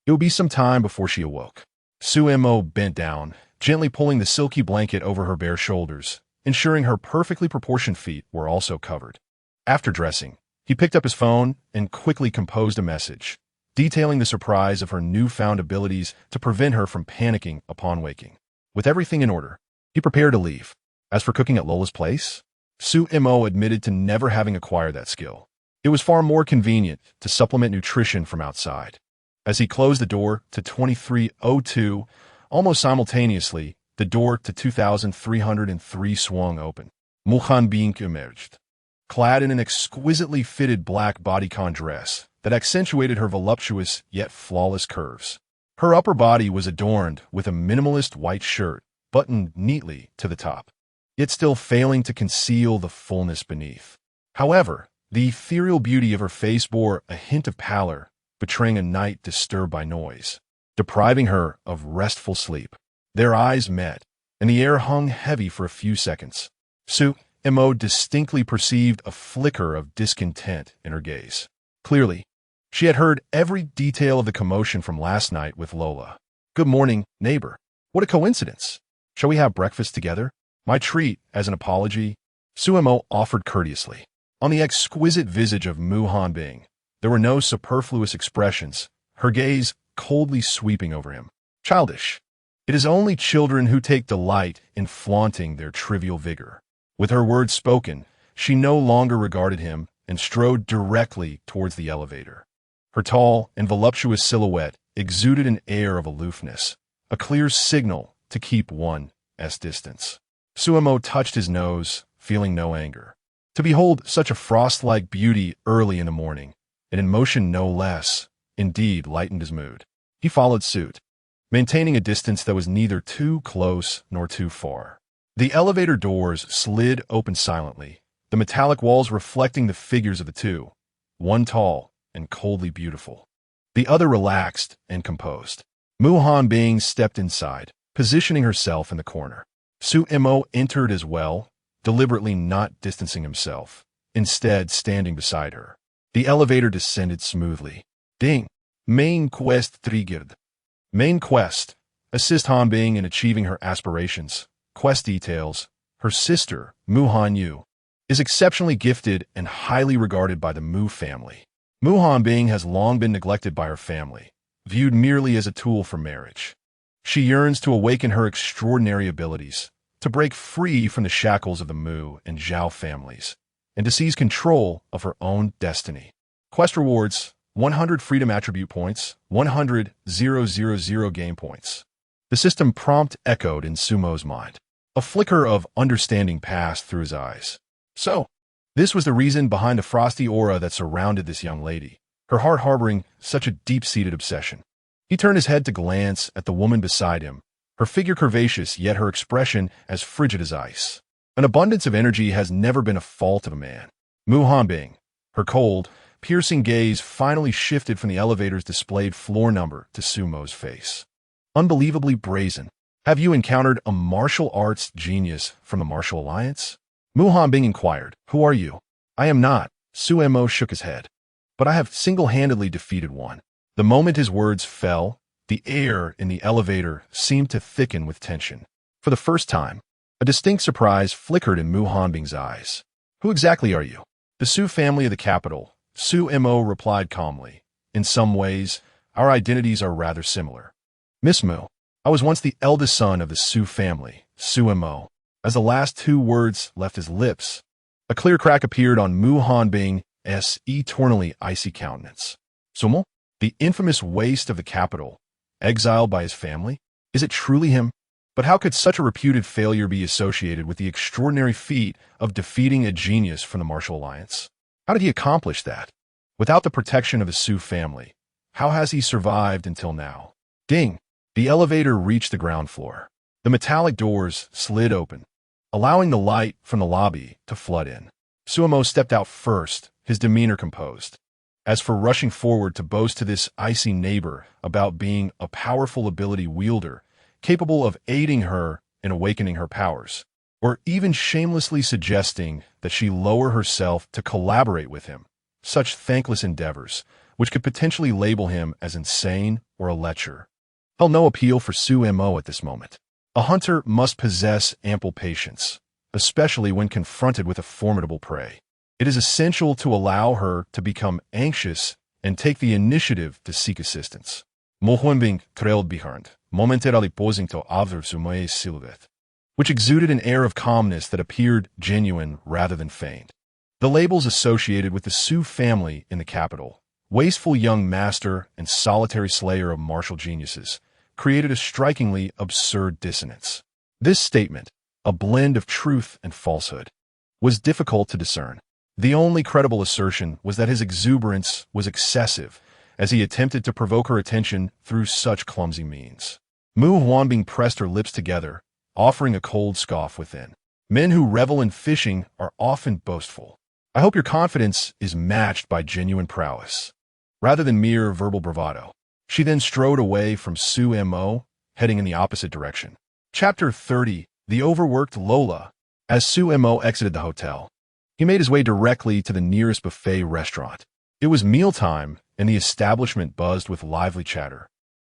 It would be some time before she awoke. Sumo bent down, gently pulling the silky blanket over her bare shoulders, ensuring her perfectly proportioned feet were also covered. After dressing, he picked up his phone and quickly composed a message, detailing the surprise of her newfound abilities to prevent her from panicking upon waking. With everything in order, he prepared to leave. As for cooking at Lola's place, Sumo admitted to never having acquired that skill. It was far more convenient to supplement nutrition from outside. As he closed the door to 2302, almost simultaneously, the door to 2303 swung open. Mu Hanbing emerged, clad in an exquisitely fitted black bodycon dress that accentuated her voluptuous yet flawless curves. Her upper body was adorned with a minimalist white shirt, buttoned neatly to the top, yet still failing to conceal the fullness beneath. However, the ethereal beauty of her face bore a hint of pallor, betraying a night disturbed by noise, depriving her of restful sleep. Their eyes met, and the air hung heavy for a few seconds. Sumo distinctly perceived a flicker of discontent in her gaze. Clearly, she had heard every detail of the commotion from last night with Lola. "Good morning, neighbor. What a coincidence. Shall we have breakfast together? My treat, as an apology," Sumo offered courteously. On the exquisite visage of Mu Hanbing, there were no superfluous expressions, her gaze coldly sweeping over him. Childish. It is only children who take delight in flaunting their trivial vigor. With her words spoken, she no longer regarded him and strode directly towards the elevator. Her tall and voluptuous silhouette exuded an air of aloofness, a clear signal to keep one's distance. Sumo touched his nose, feeling no anger. To behold such a frost-like beauty early in the morning, and in motion no less, indeed lightened his mood. He followed suit, maintaining a distance that was neither too close nor too far. The elevator doors slid open silently, the metallic walls reflecting the figures of the two, one tall and coldly beautiful, the other relaxed and composed. Mu Hanbing stepped inside, positioning herself in the corner. Sumo entered as well, deliberately not distancing himself, instead standing beside her. The elevator descended smoothly. Ding! Main quest triggered. Main quest. Assist Hanbing in achieving her aspirations. Quest details. Her sister, Mu Hanyu, is exceptionally gifted and highly regarded by the Mu family. Mu Hanbing has long been neglected by her family, viewed merely as a tool for marriage. She yearns to awaken her extraordinary abilities, to break free from the shackles of the Mu and Zhao families, and to seize control of her own destiny. Quest rewards: 100 freedom attribute points, 100,000 game points. The system prompt echoed in Sumo's mind. A flicker of understanding passed through his eyes. So, this was the reason behind the frosty aura that surrounded this young lady, her heart harboring such a deep-seated obsession. He turned his head to glance at the woman beside him, her figure curvaceous, yet her expression as frigid as ice. An abundance of energy has never been a fault of a man. Mu Hanbing, her cold, piercing gaze finally shifted from the elevator's displayed floor number to Sumo's face. Unbelievably brazen. Have you encountered a martial arts genius from the Martial Alliance? Mu Hanbing inquired. Who are you? I am not. Sumo shook his head. But I have single-handedly defeated one. The moment his words fell, the air in the elevator seemed to thicken with tension. For the first time, a distinct surprise flickered in Mu Hanbing's eyes. Who exactly are you? The Su family of the capital, Sumo replied calmly. In some ways, our identities are rather similar. Miss Mu, I was once the eldest son of the Su family, Sumo. As the last two words left his lips, a clear crack appeared on Mu Hanbing's eternally icy countenance. Sumo? The infamous waste of the capital, exiled by his family? Is it truly him? But how could such a reputed failure be associated with the extraordinary feat of defeating a genius from the Martial Alliance? How did he accomplish that? Without the protection of his Su family, how has he survived until now? Ding! The elevator reached the ground floor. The metallic doors slid open, allowing the light from the lobby to flood in. Sumo stepped out first, his demeanor composed. As for rushing forward to boast to this icy neighbor about being a powerful ability wielder, capable of aiding her in awakening her powers, or even shamelessly suggesting that she lower herself to collaborate with him, such thankless endeavors, which could potentially label him as insane or a lecher, held no appeal for Sumo at this moment. A hunter must possess ample patience, especially when confronted with a formidable prey. It is essential to allow her to become anxious and take the initiative to seek assistance. Mohuenbing trailed behind, momentarily pausing to observe Sumo's silhouette, which exuded an air of calmness that appeared genuine rather than feigned. The labels associated with the Su family in the capital, wasteful young master and solitary slayer of martial geniuses, created a strikingly absurd dissonance. This statement, a blend of truth and falsehood, was difficult to discern. The only credible assertion was that his exuberance was excessive, as he attempted to provoke her attention through such clumsy means. Mu Huanbing pressed her lips together, offering a cold scoff within. Men who revel in fishing are often boastful. I hope your confidence is matched by genuine prowess, rather than mere verbal bravado. She then strode away from Sumo, heading in the opposite direction. Chapter 30. The Overworked Lola. As Sumo exited the hotel, he made his way directly to the nearest buffet restaurant. It was mealtime, and the establishment buzzed with lively chatter,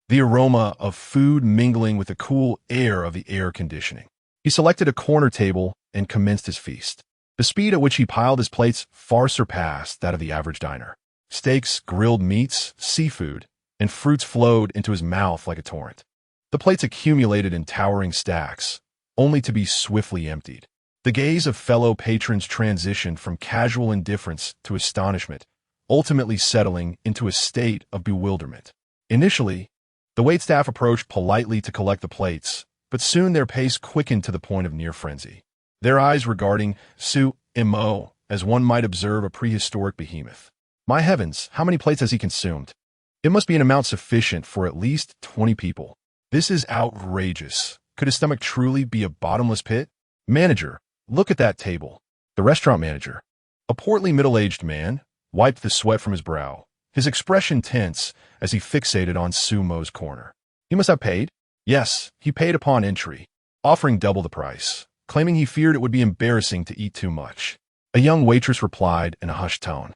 the aroma of food mingling with the cool air of the air conditioning. He selected a corner table and commenced his feast. The speed at which he piled his plates far surpassed that of the average diner. Steaks, grilled meats, seafood, and fruits flowed into his mouth like a torrent. The plates accumulated in towering stacks, only to be swiftly emptied. The gaze of fellow patrons transitioned from casual indifference to astonishment, ultimately settling into a state of bewilderment. Initially, the waitstaff approached politely to collect the plates, but soon their pace quickened to the point of near frenzy, their eyes regarding Sumo as one might observe a prehistoric behemoth. My heavens, how many plates has he consumed? It must be an amount sufficient for at least 20 people. This is outrageous. Could his stomach truly be a bottomless pit? Manager, look at that table. The restaurant manager, a portly middle-aged man, wiped the sweat from his brow, his expression tense as he fixated on Sumo's corner. He must have paid? Yes, he paid upon entry, offering double the price, claiming he feared it would be embarrassing to eat too much. A young waitress replied in a hushed tone.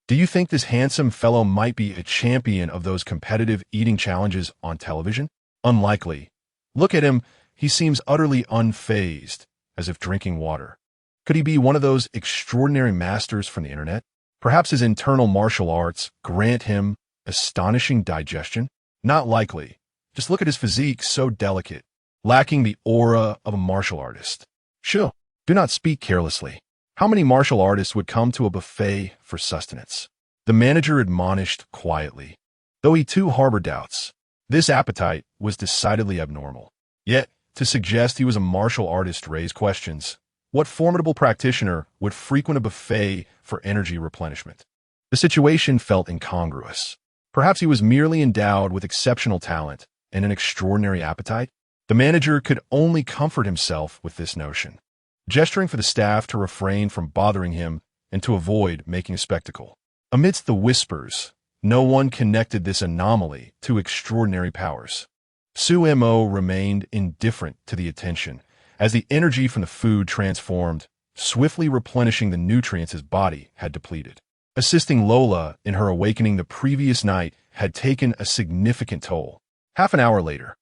Do you think this handsome fellow might be a champion of those competitive eating challenges on television? Unlikely. Look at him, he seems utterly unfazed, as if drinking water. Could he be one of those extraordinary masters from the internet? Perhaps his internal martial arts grant him astonishing digestion? Not likely. Just look at his physique, so delicate, lacking the aura of a martial artist. Shoo, do not speak carelessly. How many martial artists would come to a buffet for sustenance? The manager admonished quietly, though he too harbored doubts. This appetite was decidedly abnormal. Yet, to suggest he was a martial artist raised questions. What formidable practitioner would frequent a buffet for energy replenishment? The situation felt incongruous. Perhaps he was merely endowed with exceptional talent and an extraordinary appetite? The manager could only comfort himself with this notion, gesturing for the staff to refrain from bothering him and to avoid making a spectacle. Amidst the whispers, no one connected this anomaly to extraordinary powers. Sumo remained indifferent to the attention, as the energy from the food transformed, swiftly replenishing the nutrients his body had depleted. Assisting Lola in her awakening the previous night had taken a significant toll. Half an hour later,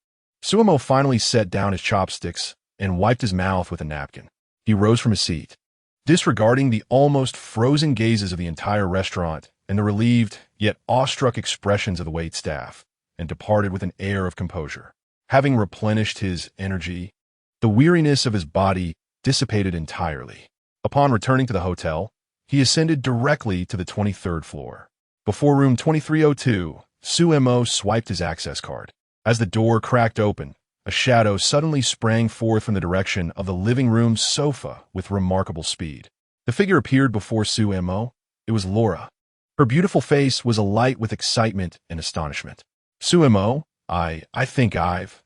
Sumo finally set down his chopsticks and wiped his mouth with a napkin. He rose from his seat, disregarding the almost frozen gazes of the entire restaurant and the relieved yet awestruck expressions of the waitstaff, and departed with an air of composure. Having replenished his energy, the weariness of his body dissipated entirely. Upon returning to the hotel, he ascended directly to the 23rd floor. Before room 2302, Sumo swiped his access card. As the door cracked open, a shadow suddenly sprang forth from the direction of the living room sofa with remarkable speed. The figure appeared before Sumo. It was Laura. Her beautiful face was alight with excitement and astonishment. Sumo, I think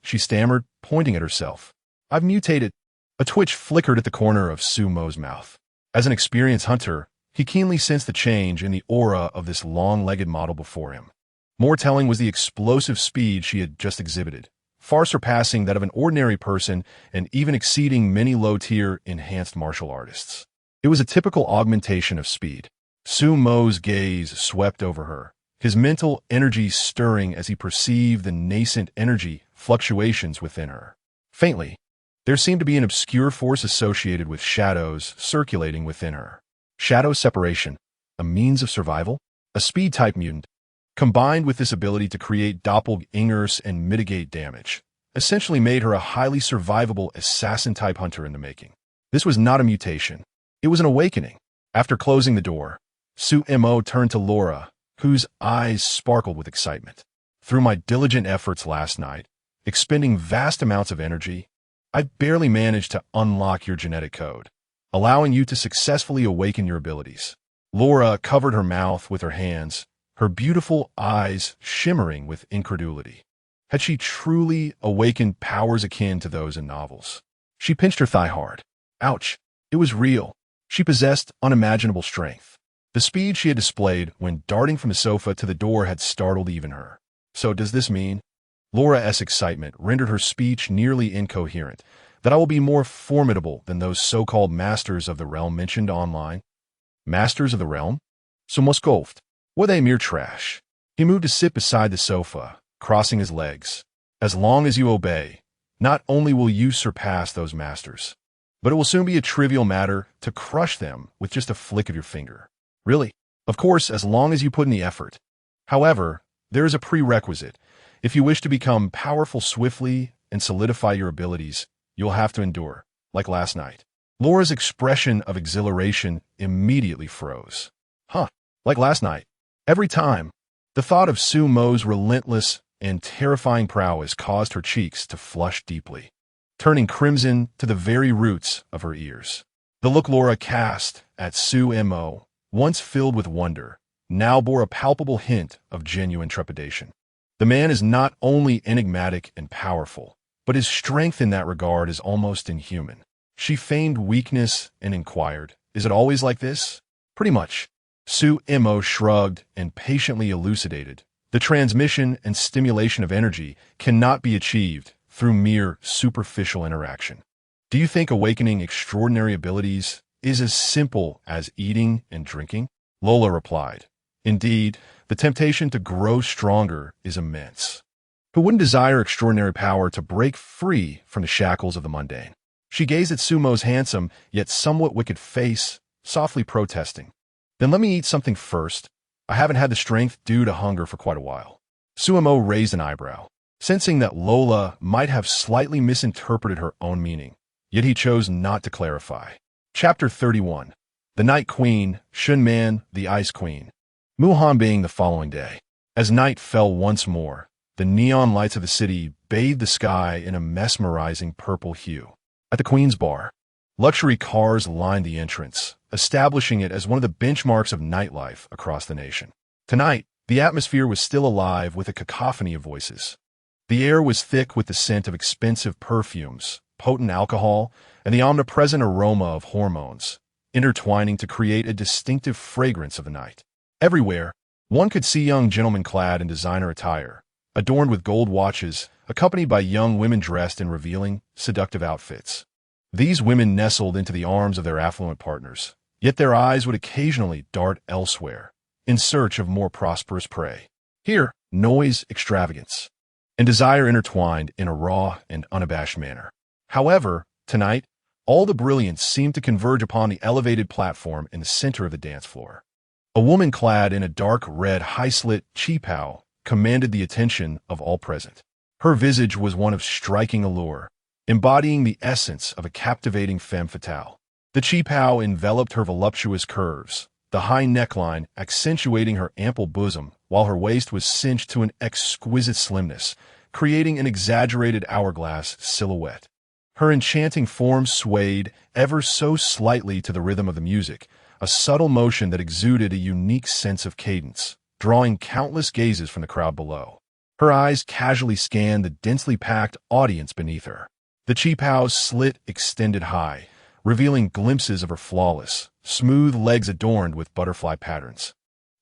she stammered, pointing at herself. I've mutated. A twitch flickered at the corner of Sumo's mouth. As an experienced hunter, he keenly sensed the change in the aura of this long-legged model before him. More telling was the explosive speed she had just exhibited, far surpassing that of an ordinary person and even exceeding many low-tier enhanced martial artists. It was a typical augmentation of speed. Sumo's gaze swept over her, his mental energy stirring as he perceived the nascent energy fluctuations within her. Faintly, there seemed to be an obscure force associated with shadows circulating within her. Shadow separation, a means of survival? A speed-type mutant, combined with this ability to create doppelgangers and mitigate damage, essentially made her a highly survivable assassin-type hunter in the making. This was not a mutation. It was an awakening. After closing the door, Sumo turned to Laura, whose eyes sparkled with excitement. Through my diligent efforts last night, expending vast amounts of energy, I barely managed to unlock your genetic code, allowing you to successfully awaken your abilities. Laura covered her mouth with her hands, her beautiful eyes shimmering with incredulity. Had she truly awakened powers akin to those in novels? She pinched her thigh hard. Ouch! It was real. She possessed unimaginable strength. The speed she had displayed when darting from the sofa to the door had startled even her. So does this mean? Laura's excitement rendered her speech nearly incoherent, that I will be more formidable than those so-called masters of the realm mentioned online? Masters of the realm? Sumo scoffed. Were they mere trash? He moved to sit beside the sofa, crossing his legs. As long as you obey, not only will you surpass those masters, but it will soon be a trivial matter to crush them with just a flick of your finger. Really? Of course, as long as you put in the effort. However, there is a prerequisite. If you wish to become powerful swiftly and solidify your abilities, you'll have to endure, like last night. Laura's expression of exhilaration immediately froze. Like last night. Every time, the thought of Sumo's relentless and terrifying prowess caused her cheeks to flush deeply, turning crimson to the very roots of her ears. The look Laura cast at Sumo, once filled with wonder, now bore a palpable hint of genuine trepidation. The man is not only enigmatic and powerful, but his strength in that regard is almost inhuman. She feigned weakness and inquired, "Is it always like this?" "Pretty much." Sumo shrugged and patiently elucidated. The transmission and stimulation of energy cannot be achieved through mere superficial interaction. Do you think awakening extraordinary abilities is as simple as eating and drinking? Lola replied. Indeed, the temptation to grow stronger is immense. Who wouldn't desire extraordinary power to break free from the shackles of the mundane? She gazed at Sumo's handsome yet somewhat wicked face, softly protesting. Then let me eat something first. I haven't had the strength due to hunger for quite a while. Sumo raised an eyebrow, sensing that Lola might have slightly misinterpreted her own meaning, yet he chose not to clarify. Chapter 31. The Night Queen, Shunman, the Ice Queen. Muhan being the following day. As night fell once more, The neon lights of the city bathed the sky in a mesmerizing purple hue. At the Queen's Bar, luxury cars lined the entrance, establishing it as one of the benchmarks of nightlife across the nation. Tonight, the atmosphere was still alive with a cacophony of voices. The air was thick with the scent of expensive perfumes, potent alcohol, and the omnipresent aroma of hormones, intertwining to create a distinctive fragrance of the night. Everywhere, one could see young gentlemen clad in designer attire, adorned with gold watches, accompanied by young women dressed in revealing, seductive outfits. These women nestled into the arms of their affluent partners, yet their eyes would occasionally dart elsewhere, in search of more prosperous prey. Here, noise, extravagance, and desire intertwined in a raw and unabashed manner. However, tonight, all the brilliance seemed to converge upon the elevated platform in the center of the dance floor. A woman clad in a dark red high-slit cheapao commanded the attention of all present. Her visage was one of striking allure, embodying the essence of a captivating femme fatale. The cheapao enveloped her voluptuous curves, the high neckline accentuating her ample bosom, while her waist was cinched to an exquisite slimness, creating an exaggerated hourglass silhouette. Her enchanting form swayed ever so slightly to the rhythm of the music, a subtle motion that exuded a unique sense of cadence, drawing countless gazes from the crowd below. Her eyes casually scanned the densely packed audience beneath her. The cheapao's slit extended high, revealing glimpses of her flawless, smooth legs adorned with butterfly patterns,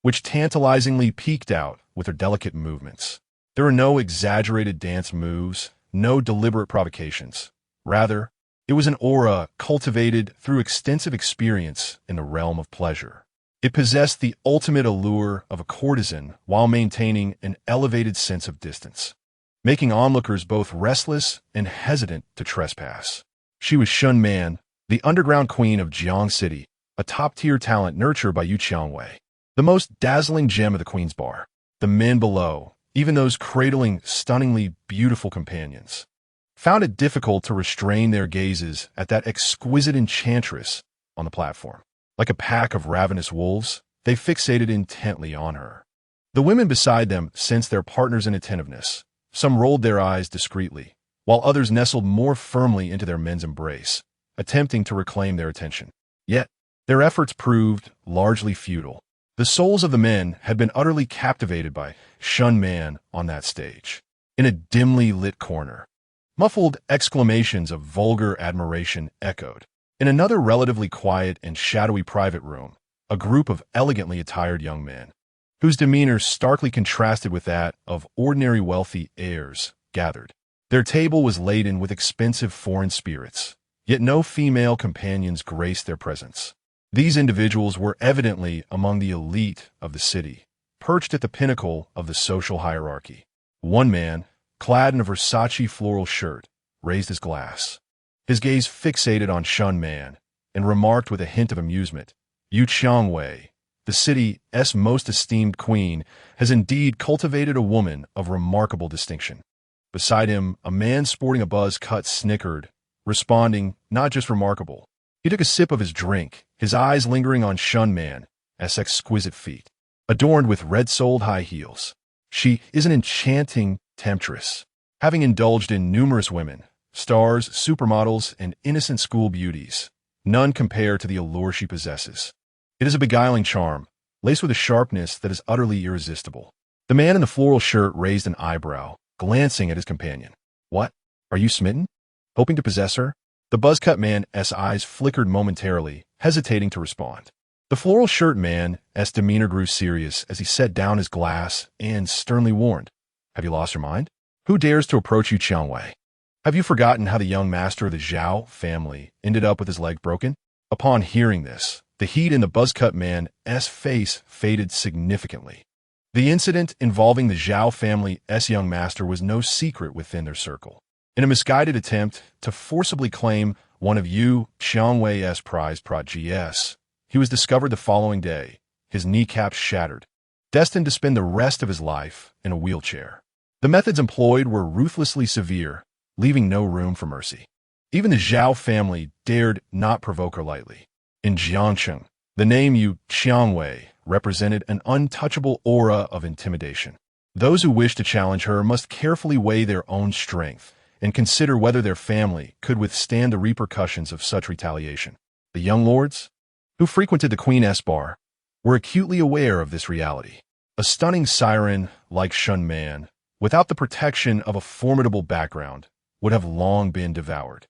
which tantalizingly peeked out with her delicate movements. There were no exaggerated dance moves, no deliberate provocations. Rather, it was an aura cultivated through extensive experience in the realm of pleasure. It possessed the ultimate allure of a courtesan while maintaining an elevated sense of distance, making onlookers both restless and hesitant to trespass. She was Shun Man, the underground queen of Jiang City, a top-tier talent nurtured by Yu Qiangwei, the most dazzling gem of the Queen's Bar. The men below, even those cradling stunningly beautiful companions, found it difficult to restrain their gazes at that exquisite enchantress on the platform. Like a pack of ravenous wolves, they fixated intently on her. The women beside them sensed their partner's inattentiveness. Some rolled their eyes discreetly, while others nestled more firmly into their men's embrace, attempting to reclaim their attention. Yet, their efforts proved largely futile. The souls of the men had been utterly captivated by Shun Man on that stage. In a dimly lit corner, muffled exclamations of vulgar admiration echoed. In another relatively quiet and shadowy private room, a group of elegantly attired young men, whose demeanor starkly contrasted with that of ordinary wealthy heirs, gathered. Their table was laden with expensive foreign spirits, yet no female companions graced their presence. These individuals were evidently among the elite of the city, perched at the pinnacle of the social hierarchy. One man, clad in a Versace floral shirt, raised his glass. His gaze fixated on Shun Man, and remarked with a hint of amusement, "Yu Qiangwei, the city's most esteemed queen, has indeed cultivated a woman of remarkable distinction." Beside him, a man sporting a buzz cut snickered, responding, "Not just remarkable." He took a sip of his drink, his eyes lingering on Shun Man's exquisite feet, adorned with red-soled high heels. She is an enchanting temptress, having indulged in numerous women, stars, supermodels, and innocent school beauties. None compare to the allure she possesses. It is a beguiling charm, laced with a sharpness that is utterly irresistible. The man in the floral shirt raised an eyebrow, glancing at his companion. "What? Are you smitten? Hoping to possess her?" The buzz-cut man's eyes flickered momentarily, hesitating to respond. The floral shirt man's demeanor grew serious as he set down his glass and sternly warned, "Have you lost your mind? Who dares to approach you, Qiangwei? Have you forgotten how the young master of the Zhao family ended up with his leg broken?" Upon hearing this, the heat in the buzz-cut man's face faded significantly. The incident involving the Zhao family's young master was no secret within their circle. In a misguided attempt to forcibly claim one of Yu Qiangwei's prized prodigies, he was discovered the following day, his kneecaps shattered, destined to spend the rest of his life in a wheelchair. The methods employed were ruthlessly severe, leaving no room for mercy. Even the Zhao family dared not provoke her lightly. In Jiangcheng, the name Yu Qiangwei represented an untouchable aura of intimidation. Those who wish to challenge her must carefully weigh their own strength and consider whether their family could withstand the repercussions of such retaliation. The young lords, who frequented the Queen bar, were acutely aware of this reality. A stunning siren like Shun Man, without the protection of a formidable background, would have long been devoured,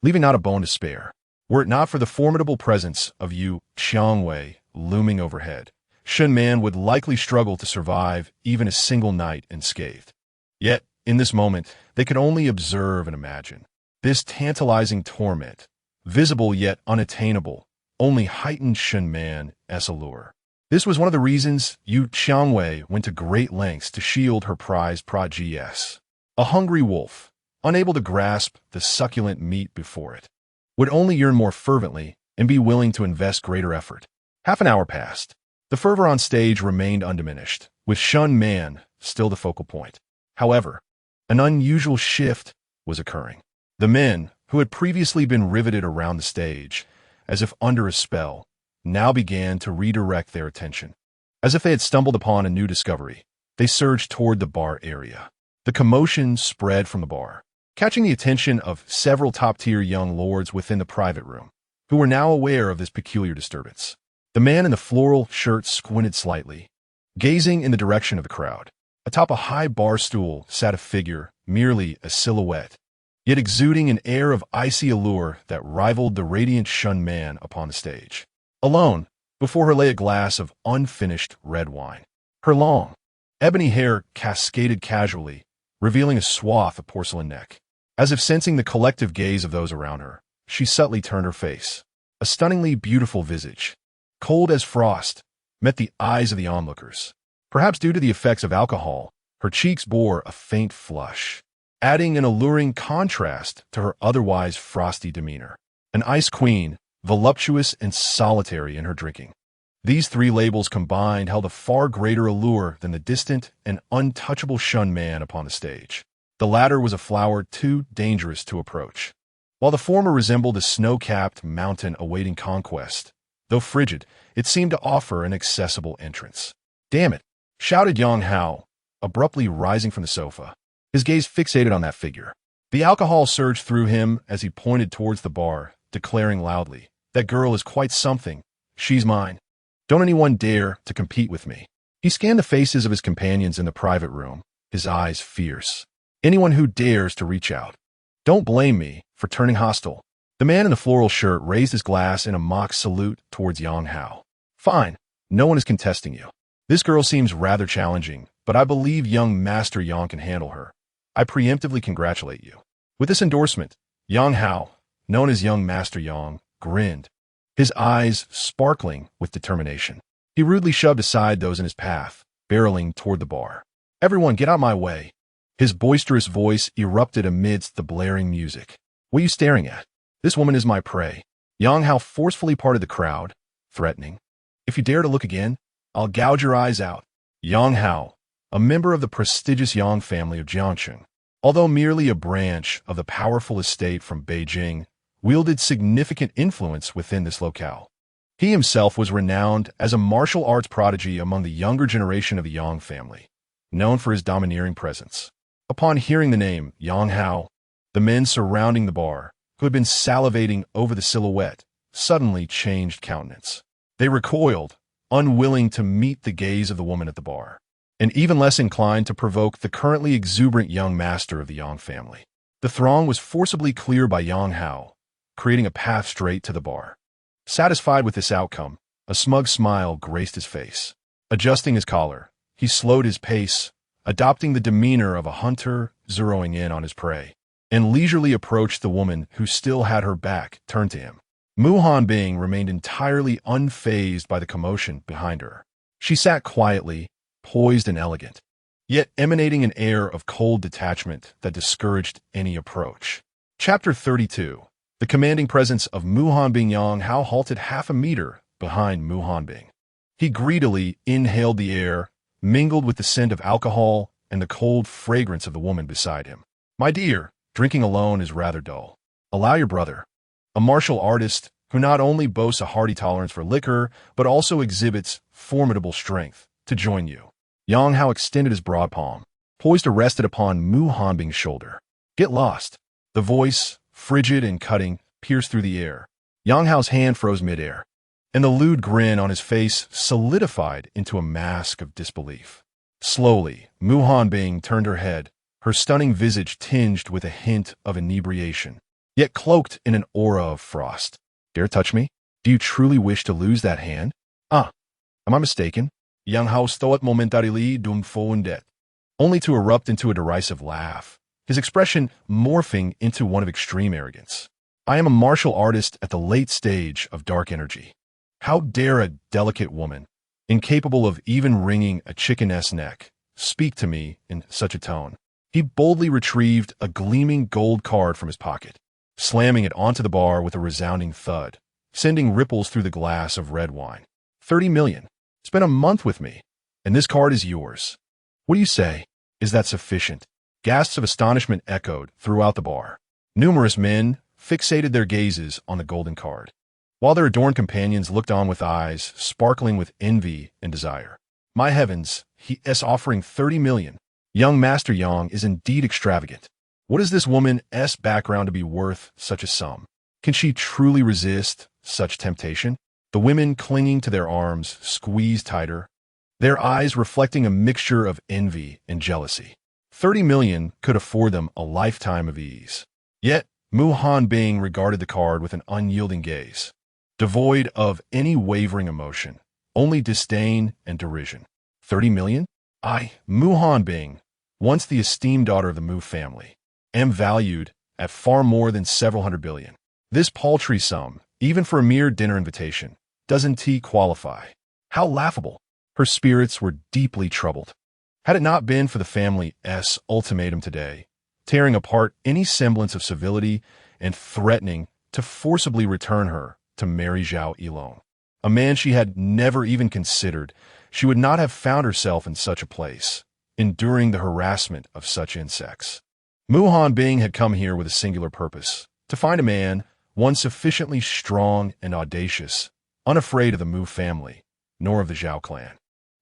leaving not a bone to spare. Were it not for the formidable presence of Yu Xiangwei looming overhead, Shun Man would likely struggle to survive even a single night unscathed. Yet, in this moment, they could only observe and imagine. This tantalizing torment, visible yet unattainable, only heightened Shun Man's allure. This was one of the reasons Yu Xiangwei went to great lengths to shield her prized prodigies. A hungry wolf, unable to grasp the succulent meat before it, would only yearn more fervently and be willing to invest greater effort. Half an hour passed. The fervor on stage remained undiminished, with Shun Man still the focal point. However, an unusual shift was occurring. The men, who had previously been riveted around the stage, as if under a spell, now began to redirect their attention. As if they had stumbled upon a new discovery, they surged toward the bar area. The commotion spread from the bar, catching the attention of several top-tier young lords within the private room, who were now aware of this peculiar disturbance. The man in the floral shirt squinted slightly, gazing in the direction of the crowd. Atop a high bar stool sat a figure, merely a silhouette, yet exuding an air of icy allure that rivaled the radiant Shun Man upon the stage. Alone, before her lay a glass of unfinished red wine. Her long, ebony hair cascaded casually, revealing a swath of porcelain neck. As if sensing the collective gaze of those around her, she subtly turned her face. A stunningly beautiful visage, cold as frost, met the eyes of the onlookers. Perhaps due to the effects of alcohol, her cheeks bore a faint flush, adding an alluring contrast to her otherwise frosty demeanor. An ice queen, voluptuous and solitary in her drinking. These three labels combined held a far greater allure than the distant and untouchable Shun Man upon the stage. The latter was a flower too dangerous to approach, while the former resembled a snow-capped mountain awaiting conquest. Though frigid, it seemed to offer an accessible entrance. "Damn it!" shouted Yang Hao, abruptly rising from the sofa, his gaze fixated on that figure. The alcohol surged through him as he pointed towards the bar, declaring loudly, "That girl is quite something. She's mine. Don't anyone dare to compete with me." He scanned the faces of his companions in the private room, his eyes fierce. "Anyone who dares to reach out. Don't blame me for turning hostile." The man in the floral shirt raised his glass in a mock salute towards Yang Hao. "Fine, no one is contesting you. This girl seems rather challenging, but I believe young Master Yang can handle her. I preemptively congratulate you." With this endorsement, Yang Hao, known as young Master Yang, grinned, his eyes sparkling with determination. He rudely shoved aside those in his path, barreling toward the bar. "Everyone get out my way." His boisterous voice erupted amidst the blaring music. "What are you staring at? This woman is my prey." Yang Hao forcefully parted the crowd, threatening, "If you dare to look again, I'll gouge your eyes out." Yang Hao, a member of the prestigious Yang family of Jiangcheng, although merely a branch of the powerful estate from Beijing, wielded significant influence within this locale. He himself was renowned as a martial arts prodigy among the younger generation of the Yang family, known for his domineering presence. Upon hearing the name Yang Hao, the men surrounding the bar, who had been salivating over the silhouette, suddenly changed countenance. They recoiled, unwilling to meet the gaze of the woman at the bar, and even less inclined to provoke the currently exuberant young master of the Yang family. The throng was forcibly cleared by Yang Hao, creating a path straight to the bar. Satisfied with this outcome, a smug smile graced his face. Adjusting his collar, he slowed his pace, adopting the demeanor of a hunter zeroing in on his prey, and leisurely approached the woman who still had her back turned to him. Mu Hanbing remained entirely unfazed by the commotion behind her. She sat quietly, poised and elegant, yet emanating an air of cold detachment that discouraged any approach. Chapter 32. The commanding presence of Mu Hanbing. Yang Hao halted half a meter behind Mu Hanbing. He greedily inhaled the air, mingled with the scent of alcohol and the cold fragrance of the woman beside him. "My dear, drinking alone is rather dull. Allow your brother, a martial artist who not only boasts a hearty tolerance for liquor, but also exhibits formidable strength, to join you." Yang Hao extended his broad palm, poised to rest it upon Mu Hanbing's shoulder. Get lost. The voice, frigid and cutting, pierced through the air. Yang Hao's hand froze midair, and the lewd grin on his face solidified into a mask of disbelief. Slowly, Mu Hanbing turned her head, her stunning visage tinged with a hint of inebriation, yet cloaked in an aura of frost. Dare touch me? Do you truly wish to lose that hand? Ah, am I mistaken? Yang Hao stoat momentarily dumbfounded, only to erupt into a derisive laugh, his expression morphing into one of extreme arrogance. I am a martial artist at the late stage of dark energy. How dare a delicate woman, incapable of even wringing a chickeness neck, speak to me in such a tone? He boldly retrieved a gleaming gold card from his pocket, slamming it onto the bar with a resounding thud, sending ripples through the glass of red wine. 30 million. Spend a month with me, and this card is yours. What do you say? Is that sufficient? Gasps of astonishment echoed throughout the bar. Numerous men fixated their gazes on the golden card, while their adorned companions looked on with eyes sparkling with envy and desire. My heavens, he is offering 30 million. Young Master Yang is indeed extravagant. What is this woman's background to be worth such a sum? Can she truly resist such temptation? The women clinging to their arms squeezed tighter, their eyes reflecting a mixture of envy and jealousy. 30 million could afford them a lifetime of ease. Yet, Mu Hanbing regarded the card with an unyielding gaze, devoid of any wavering emotion, only disdain and derision. 30 million? I, Mu Hanbing, once the esteemed daughter of the Mu family, am valued at far more than several hundred billion. This paltry sum, even for a mere dinner invitation, doesn't qualify. How laughable. Her spirits were deeply troubled. Had it not been for the family's ultimatum today, tearing apart any semblance of civility and threatening to forcibly return her to marry Zhao Yilong, a man she had never even considered, she would not have found herself in such a place, enduring the harassment of such insects. Mu Hanbing had come here with a singular purpose, to find a man, one sufficiently strong and audacious, unafraid of the Mu family, nor of the Zhao clan.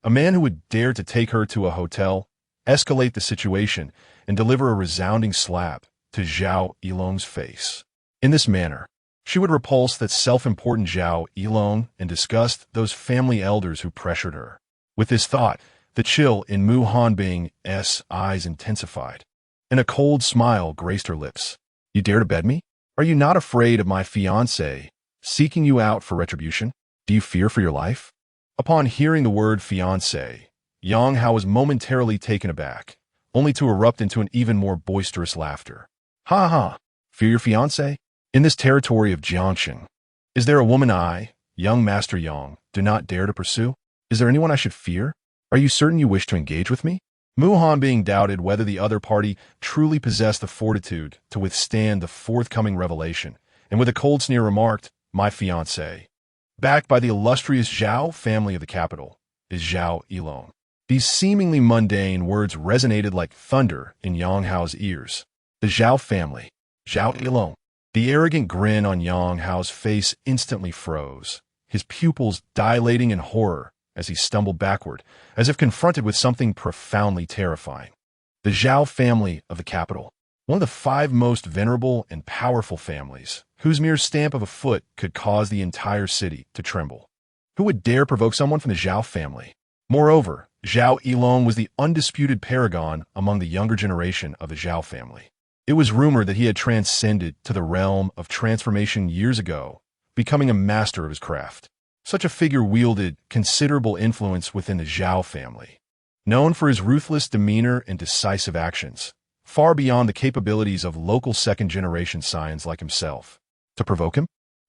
A man who would dare to take her to a hotel, escalate the situation, and deliver a resounding slap to Zhao Yilong's face. In this manner, she would repulse that self-important Zhao Yilong and disgust those family elders who pressured her. With this thought, the chill in Mu Hanbing's eyes intensified, and a cold smile graced her lips. You dare to bed me? Are you not afraid of my fiancé seeking you out for retribution? Do you fear for your life? Upon hearing the word fiancé, Yang Hao was momentarily taken aback, only to erupt into an even more boisterous laughter. Ha ha! Fear your fiancé? In this territory of Jiangxing, is there a woman I, young Master Yang, do not dare to pursue? Is there anyone I should fear? Are you certain you wish to engage with me? Mu Hanbing doubted whether the other party truly possessed the fortitude to withstand the forthcoming revelation, and with a cold sneer remarked, My fiancé, backed by the illustrious Zhao family of the capital, is Zhao Yilong. These seemingly mundane words resonated like thunder in Yang Hao's ears. The Zhao family, Zhao Yilong. The arrogant grin on Yang Hao's face instantly froze, his pupils dilating in horror as he stumbled backward, as if confronted with something profoundly terrifying. The Zhao family of the capital, one of the 5 most venerable and powerful families, whose mere stamp of a foot could cause the entire city to tremble. Who would dare provoke someone from the Zhao family? Moreover, Zhao Yilong was the undisputed paragon among the younger generation of the Zhao family. It was rumored that he had transcended to the realm of transformation years ago, becoming a master of his craft. Such a figure wielded considerable influence within the Zhao family, known for his ruthless demeanor and decisive actions, far beyond the capabilities of local second-generation scions like himself. To provoke him?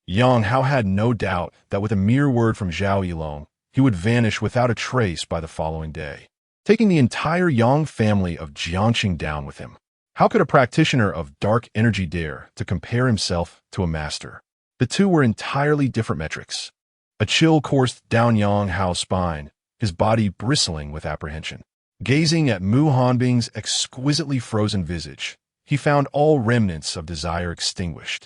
Yang Hao had no doubt that with a mere word from Zhao Yilong, he would vanish without a trace by the following day, taking the entire Yang family of Jiangxing down with him. How could a practitioner of dark energy dare to compare himself to a master? The two were entirely different metrics. A chill coursed down Yang Hao's spine, his body bristling with apprehension. Gazing at Mu Hanbing's exquisitely frozen visage, he found all remnants of desire extinguished,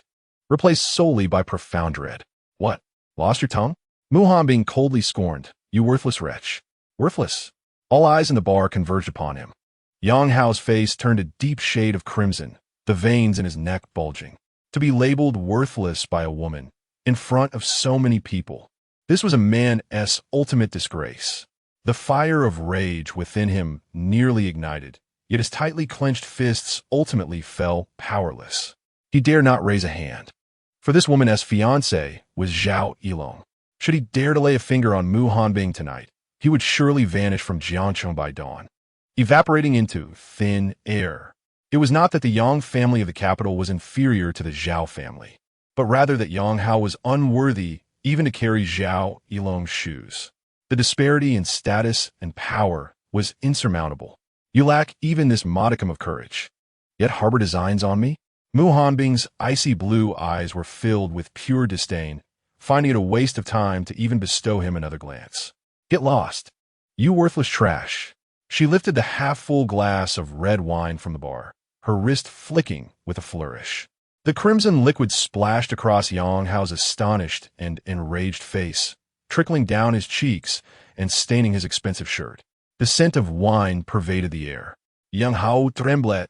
replaced solely by profound dread. What? Lost your tongue? Mu Hanbing coldly scorned. You worthless wretch. Worthless? All eyes in the bar converged upon him. Yang Hao's face turned a deep shade of crimson, the veins in his neck bulging. To be labeled worthless by a woman, in front of so many people. This was a man's ultimate disgrace. The fire of rage within him nearly ignited, yet his tightly clenched fists ultimately fell powerless. He dare not raise a hand. For this woman's fiancé was Zhao Yilong. Should he dare to lay a finger on Mu Hanbing tonight, he would surely vanish from Jiangcheng by dawn, evaporating into thin air. It was not that the Yang family of the capital was inferior to the Zhao family, but rather that Yang Hao was unworthy even to carry Zhao Yilong's shoes. The disparity in status and power was insurmountable. You lack even this modicum of courage, yet harbor designs on me? Mu Hanbing's icy blue eyes were filled with pure disdain, finding it a waste of time to even bestow him another glance. Get lost, you worthless trash. She lifted the half-full glass of red wine from the bar, her wrist flicking with a flourish. The crimson liquid splashed across Yang Hao's astonished and enraged face, trickling down his cheeks and staining his expensive shirt. The scent of wine pervaded the air. Yang Hao trembled,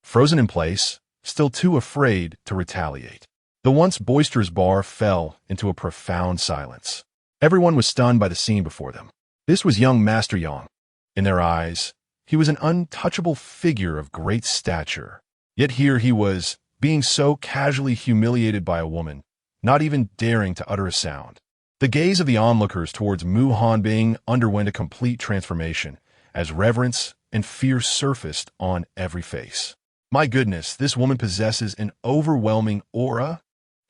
frozen in place, still too afraid to retaliate. The once boisterous bar fell into a profound silence. Everyone was stunned by the scene before them. This was young Master Yang. In their eyes, he was an untouchable figure of great stature. Yet here he was, being so casually humiliated by a woman, not even daring to utter a sound. The gaze of the onlookers towards Mu Hanbing underwent a complete transformation, as reverence and fear surfaced on every face. My goodness, this woman possesses an overwhelming aura.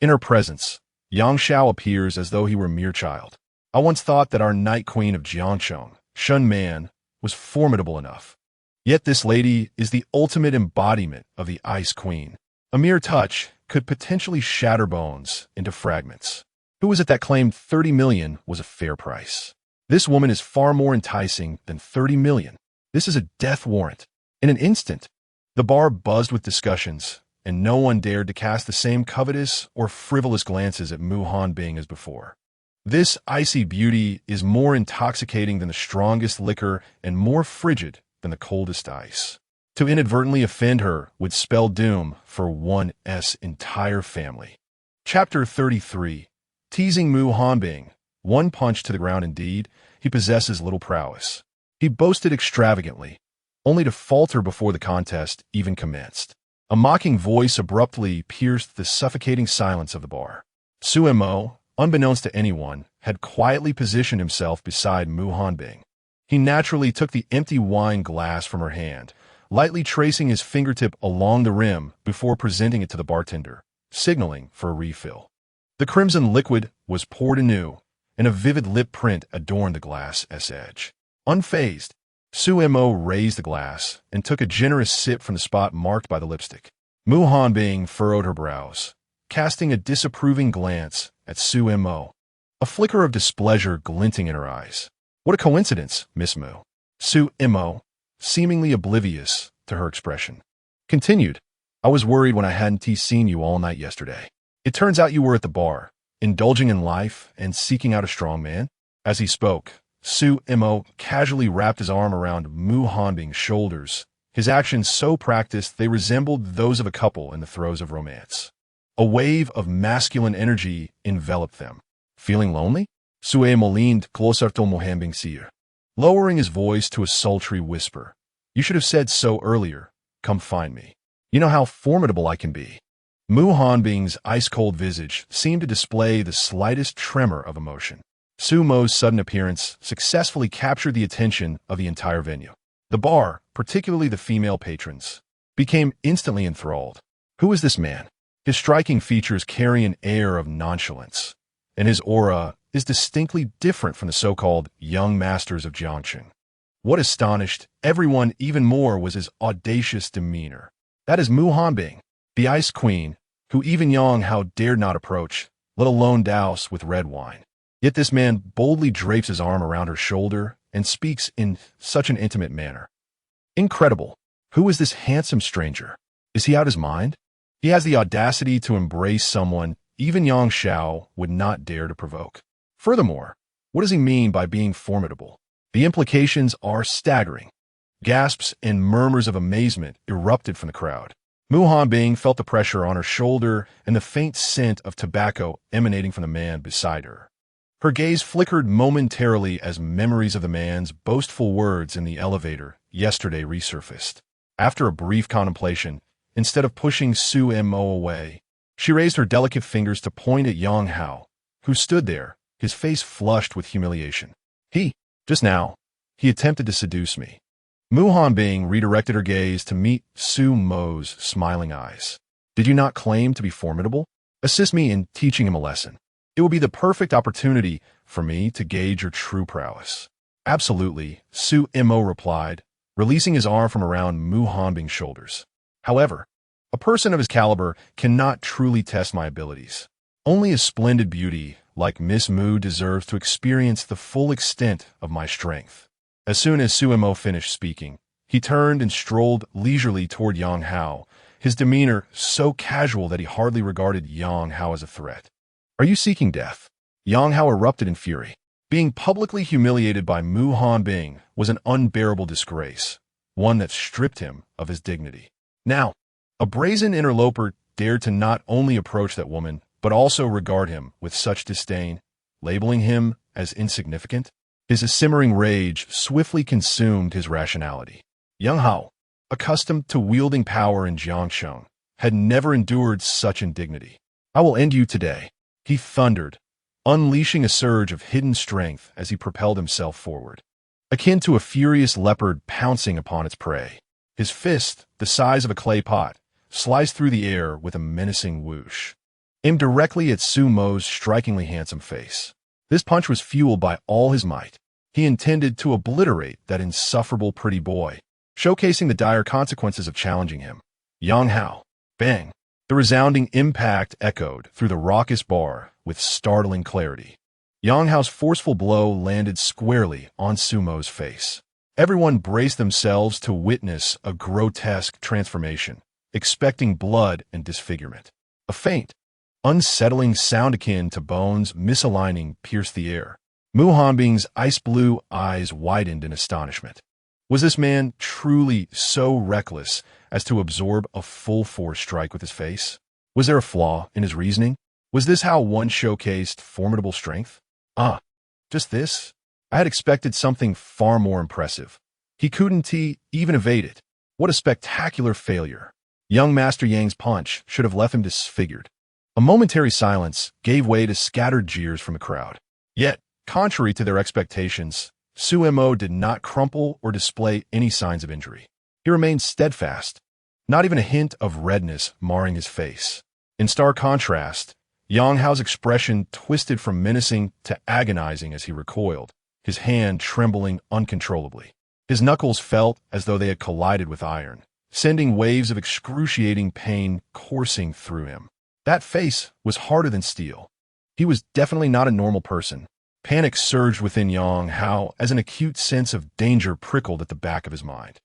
In her presence, Yang Xiao appears as though he were a mere child. I once thought that our Night Queen of Jiangcheng, Shun Man, was formidable enough. Yet this lady is the ultimate embodiment of the Ice Queen. A mere touch could potentially shatter bones into fragments. Who was it that claimed 30 million was a fair price? This woman is far more enticing than 30 million. This is a death warrant. In an instant, the bar buzzed with discussions, and no one dared to cast the same covetous or frivolous glances at Mu Hanbing as before. This icy beauty is more intoxicating than the strongest liquor and more frigid than the coldest ice. To inadvertently offend her would spell doom for one's entire family. Chapter 33. Teasing Mu Hanbing. One punch to the ground indeed, he possesses little prowess. He boasted extravagantly, only to falter before the contest even commenced. A mocking voice abruptly pierced the suffocating silence of the bar. Suemo, unbeknownst to anyone, had quietly positioned himself beside Mu Hanbing. He naturally took the empty wine glass from her hand, lightly tracing his fingertip along the rim before presenting it to the bartender, signaling for a refill. The crimson liquid was poured anew, and a vivid lip print adorned the glass's edge. Unfazed, Suemo raised the glass and took a generous sip from the spot marked by the lipstick. Mu Hanbing furrowed her brows, casting a disapproving glance at Suemo, a flicker of displeasure glinting in her eyes. What a coincidence, Miss Mu. Suemo, seemingly oblivious to her expression, continued, I was worried when I hadn't seen you all night yesterday. It turns out you were at the bar, indulging in life and seeking out a strong man. As he spoke, Suemo casually wrapped his arm around Mu Hanbing's shoulders, his actions so practiced they resembled those of a couple in the throes of romance. A wave of masculine energy enveloped them. Feeling lonely? Suemo leaned closer to Mu Hanbing's ear, lowering his voice to a sultry whisper. You should have said so earlier. Come find me. You know how formidable I can be. Mu Hanbing's ice-cold visage seemed to display the slightest tremor of emotion. Sumo's sudden appearance successfully captured the attention of the entire venue. The bar, particularly the female patrons, became instantly enthralled. Who is this man? His striking features carry an air of nonchalance, and his aura is distinctly different from the so-called young masters of Jiangcheng. What astonished everyone even more was his audacious demeanor. That is Mu Hanbing, the Ice Queen, who even Yang Hao dared not approach, let alone douse with red wine. Yet this man boldly drapes his arm around her shoulder and speaks in such an intimate manner. Incredible. Who is this handsome stranger? Is he out his mind? He has the audacity to embrace someone even Yang Xiao would not dare to provoke. Furthermore, what does he mean by being formidable? The implications are staggering. Gasps and murmurs of amazement erupted from the crowd. Mu Hanbing felt the pressure on her shoulder and the faint scent of tobacco emanating from the man beside her. Her gaze flickered momentarily as memories of the man's boastful words in the elevator yesterday resurfaced. After a brief contemplation, instead of pushing Su Mo away, she raised her delicate fingers to point at Yang Hao, who stood there, his face flushed with humiliation. Just now, he attempted to seduce me. Mu Hanbing redirected her gaze to meet Su Mo's smiling eyes. Did you not claim to be formidable? Assist me in teaching him a lesson. It will be the perfect opportunity for me to gauge your true prowess. Absolutely, Su Mo replied, releasing his arm from around Mu Hanbing's shoulders. However, a person of his caliber cannot truly test my abilities. Only a splendid beauty like Miss Mu deserves to experience the full extent of my strength. As soon as Su Mo finished speaking, he turned and strolled leisurely toward Yang Hao, his demeanor so casual that he hardly regarded Yang Hao as a threat. Are you seeking death? Yang Hao erupted in fury. Being publicly humiliated by Mu Hanbing was an unbearable disgrace, one that stripped him of his dignity. Now, a brazen interloper dared to not only approach that woman, but also regard him with such disdain, labeling him as insignificant. His simmering rage swiftly consumed his rationality. Yang Hao, accustomed to wielding power in Jiangsheng, had never endured such indignity. I will end you today, he thundered, unleashing a surge of hidden strength as he propelled himself forward. Akin to a furious leopard pouncing upon its prey, his fist, the size of a clay pot, sliced through the air with a menacing whoosh, aimed directly at Su Mo's strikingly handsome face. This punch was fueled by all his might. He intended to obliterate that insufferable pretty boy, showcasing the dire consequences of challenging him. Yang Hao. Bang! The resounding impact echoed through the raucous bar with startling clarity. Yang Hao's forceful blow landed squarely on Su Mo's face. Everyone braced themselves to witness a grotesque transformation, expecting blood and disfigurement. A faint, unsettling sound akin to bones misaligning pierced the air. Mu Hanbing's ice-blue eyes widened in astonishment. Was this man truly so reckless as to absorb a full-force strike with his face? Was there a flaw in his reasoning? Was this how one showcased formidable strength? Just this? I had expected something far more impressive. He couldn't even evade it. What a spectacular failure. Young Master Yang's punch should have left him disfigured. A momentary silence gave way to scattered jeers from the crowd. Yet, contrary to their expectations, Su Mo did not crumple or display any signs of injury. He remained steadfast, not even a hint of redness marring his face. In stark contrast, Yang Hao's expression twisted from menacing to agonizing as he recoiled, his hand trembling uncontrollably. His knuckles felt as though they had collided with iron, sending waves of excruciating pain coursing through him. That face was harder than steel. He was definitely not a normal person. Panic surged within Yang Hao as an acute sense of danger prickled at the back of his mind.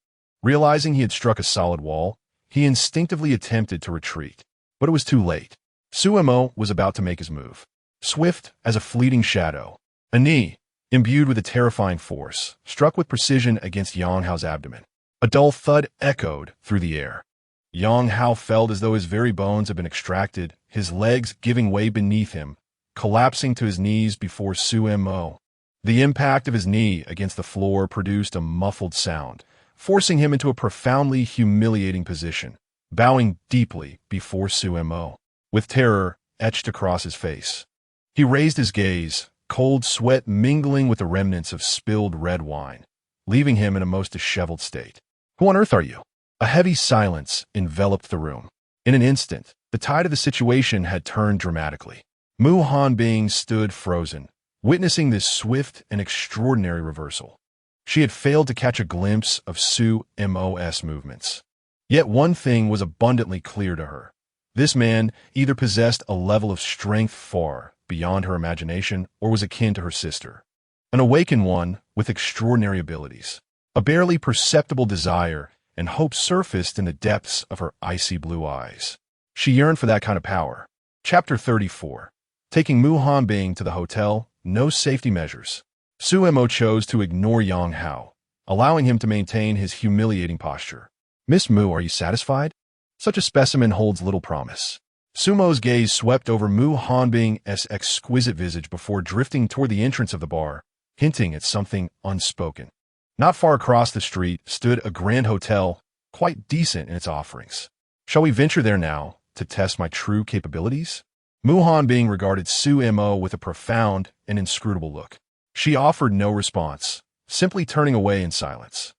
Realizing he had struck a solid wall, he instinctively attempted to retreat, but it was too late. Su Mo was about to make his move. Swift as a fleeting shadow, a knee, imbued with a terrifying force, struck with precision against Yang Hao's abdomen. A dull thud echoed through the air. Yang Hao felt as though his very bones had been extracted, his legs giving way beneath him, collapsing to his knees before Su Mo. The impact of his knee against the floor produced a muffled sound, forcing him into a profoundly humiliating position, bowing deeply before Su Mo, with terror etched across his face. He raised his gaze, cold sweat mingling with the remnants of spilled red wine, leaving him in a most disheveled state. Who on earth are you? A heavy silence enveloped the room. In an instant, the tide of the situation had turned dramatically. Mu Hanbing stood frozen, witnessing this swift and extraordinary reversal. She had failed to catch a glimpse of Su Mo's movements. Yet one thing was abundantly clear to her. This man either possessed a level of strength far beyond her imagination or was akin to her sister. An awakened one with extraordinary abilities. A barely perceptible desire and hope surfaced in the depths of her icy blue eyes. She yearned for that kind of power. Chapter 34. Taking Mu Hanbing to the hotel, no safety measures. Suemo chose to ignore Yang Hao, allowing him to maintain his humiliating posture. Miss Mu, are you satisfied? Such a specimen holds little promise. Sumo's gaze swept over Mu Hanbing's exquisite visage before drifting toward the entrance of the bar, hinting at something unspoken. Not far across the street stood a grand hotel, quite decent in its offerings. Shall we venture there now to test my true capabilities? Mu Hanbing regarded Suemo with a profound and inscrutable look. She offered no response, simply turning away in silence.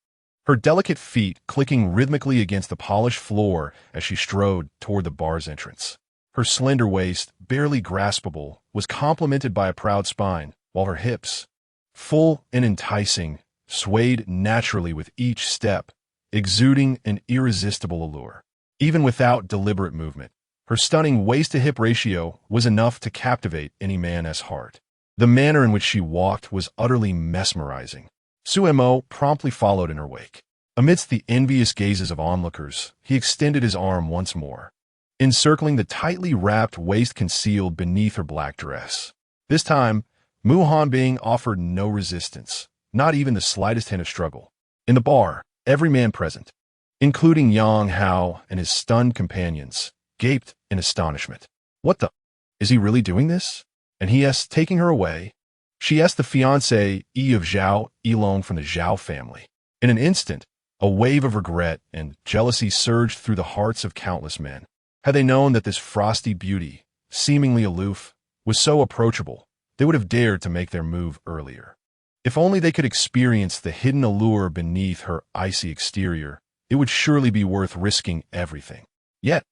Her delicate feet clicking rhythmically against the polished floor as she strode toward the bar's entrance. Her slender waist, barely graspable, was complemented by a proud spine, while her hips, full and enticing, swayed naturally with each step, exuding an irresistible allure. Even without deliberate movement, her stunning waist-to-hip ratio was enough to captivate any man's heart. The manner in which she walked was utterly mesmerizing. Suemo promptly followed in her wake. Amidst the envious gazes of onlookers, he extended his arm once more, encircling the tightly wrapped waist concealed beneath her black dress. This time, Mu Hanbing offered no resistance, not even the slightest hint of struggle. In the bar, every man present, including Yang Hao and his stunned companions, gaped in astonishment. What the? Is he really doing this? And he is taking her away? She is the fiancée of Zhao Yilong from the Zhao family. In an instant, a wave of regret and jealousy surged through the hearts of countless men. Had they known that this frosty beauty, seemingly aloof, was so approachable, they would have dared to make their move earlier. If only they could experience the hidden allure beneath her icy exterior, it would surely be worth risking everything. Yet,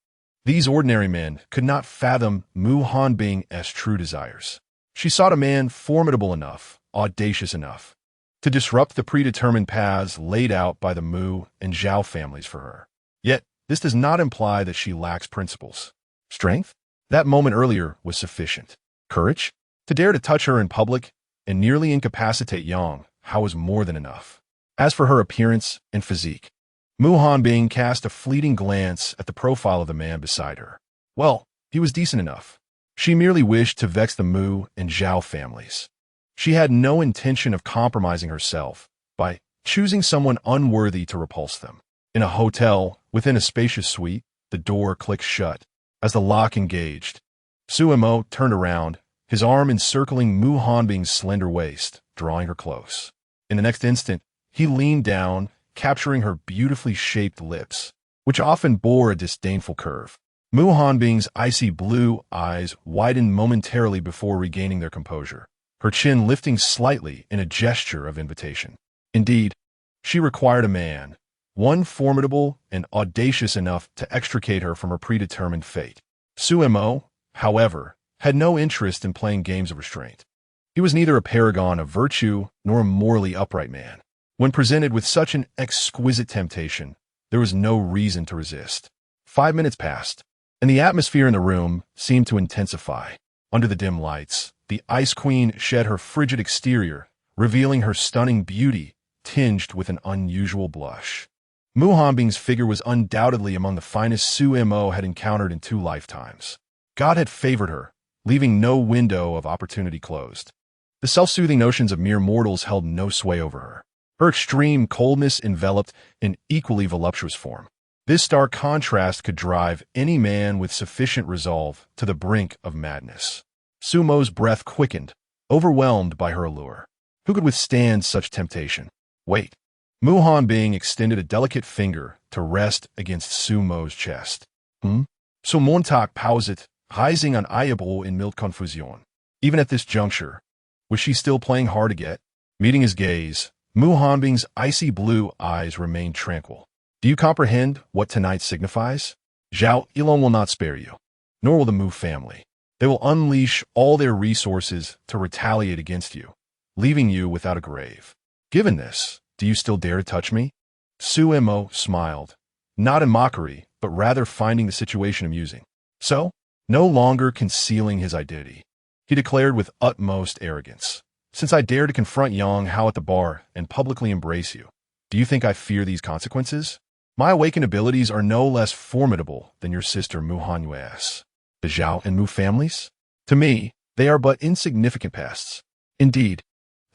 these ordinary men could not fathom Mu Hanbing's true desires. She sought a man formidable enough, audacious enough, to disrupt the predetermined paths laid out by the Mu and Zhao families for her. Yet, this does not imply that she lacks principles. Strength? That moment earlier was sufficient. Courage? To dare to touch her in public and nearly incapacitate Yang Hao was more than enough. As for her appearance and physique, Mu Hanbing cast a fleeting glance at the profile of the man beside her. Well, he was decent enough. She merely wished to vex the Mu and Zhao families. She had no intention of compromising herself by choosing someone unworthy to repulse them. In a hotel, within a spacious suite, the door clicked shut. As the lock engaged, Suemo turned around, his arm encircling Mu Hanbing's slender waist, drawing her close. In the next instant, he leaned down, capturing her beautifully shaped lips, which often bore a disdainful curve. Mu Hanbing's icy blue eyes widened momentarily before regaining their composure, her chin lifting slightly in a gesture of invitation. Indeed, she required a man, one formidable and audacious enough to extricate her from her predetermined fate. Suemo, however, had no interest in playing games of restraint. He was neither a paragon of virtue nor a morally upright man. When presented with such an exquisite temptation, there was no reason to resist. 5 minutes passed, and the atmosphere in the room seemed to intensify. Under the dim lights, the Ice Queen shed her frigid exterior, revealing her stunning beauty, tinged with an unusual blush. Mu Hanbing's figure was undoubtedly among the finest Suemo had encountered in 2 lifetimes. God had favored her, leaving no window of opportunity closed. The self-soothing notions of mere mortals held no sway over her. Her extreme coldness enveloped an equally voluptuous form. This stark contrast could drive any man with sufficient resolve to the brink of madness. Sumo's breath quickened, overwhelmed by her allure. Who could withstand such temptation? Wait. Mu Hanbing extended a delicate finger to rest against Sumo's chest. So Montag pauset, rising an Eierbro in mild Confusion. Even at this juncture, was she still playing hard to get? Meeting his gaze, Mu Hanbing's icy blue eyes remained tranquil. Do you comprehend what tonight signifies? Zhao Yilong will not spare you, nor will the Mu family. They will unleash all their resources to retaliate against you, leaving you without a grave. Given this, do you still dare to touch me? Suemo smiled, not in mockery, but rather finding the situation amusing. So, no longer concealing his identity, he declared with utmost arrogance. Since I dare to confront Yang Hao at the bar and publicly embrace you, do you think I fear these consequences? My awakened abilities are no less formidable than your sister Mu Hanyue's. The Zhao and Mu families? To me, they are but insignificant pests. Indeed,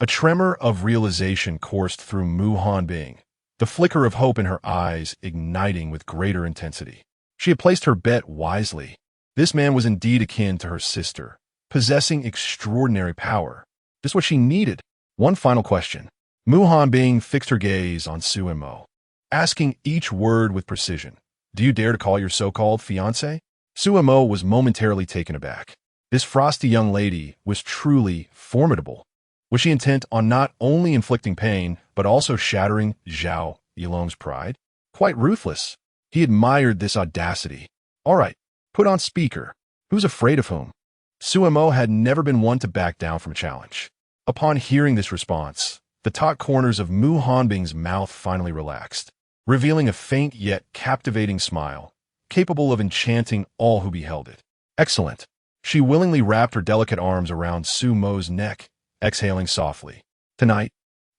A tremor of realization coursed through Mu Hanbing, the flicker of hope in her eyes igniting with greater intensity. She had placed her bet wisely. This man was indeed akin to her sister, possessing extraordinary power. Just what she needed. One final question. Mu Hanbing fixed her gaze on Suemo, asking each word with precision. Do you dare to call your so-called fiancé? Suemo was momentarily taken aback. This frosty young lady was truly formidable. Was she intent on not only inflicting pain, but also shattering Zhao Yilong's pride? Quite ruthless. He admired this audacity. All right, put on speaker. Who's afraid of whom? Suemo had never been one to back down from a challenge. Upon hearing this response, the taut corners of Mu Hanbing's mouth finally relaxed, revealing a faint yet captivating smile, capable of enchanting all who beheld it. Excellent. She willingly wrapped her delicate arms around Suemo's neck, exhaling softly. Tonight,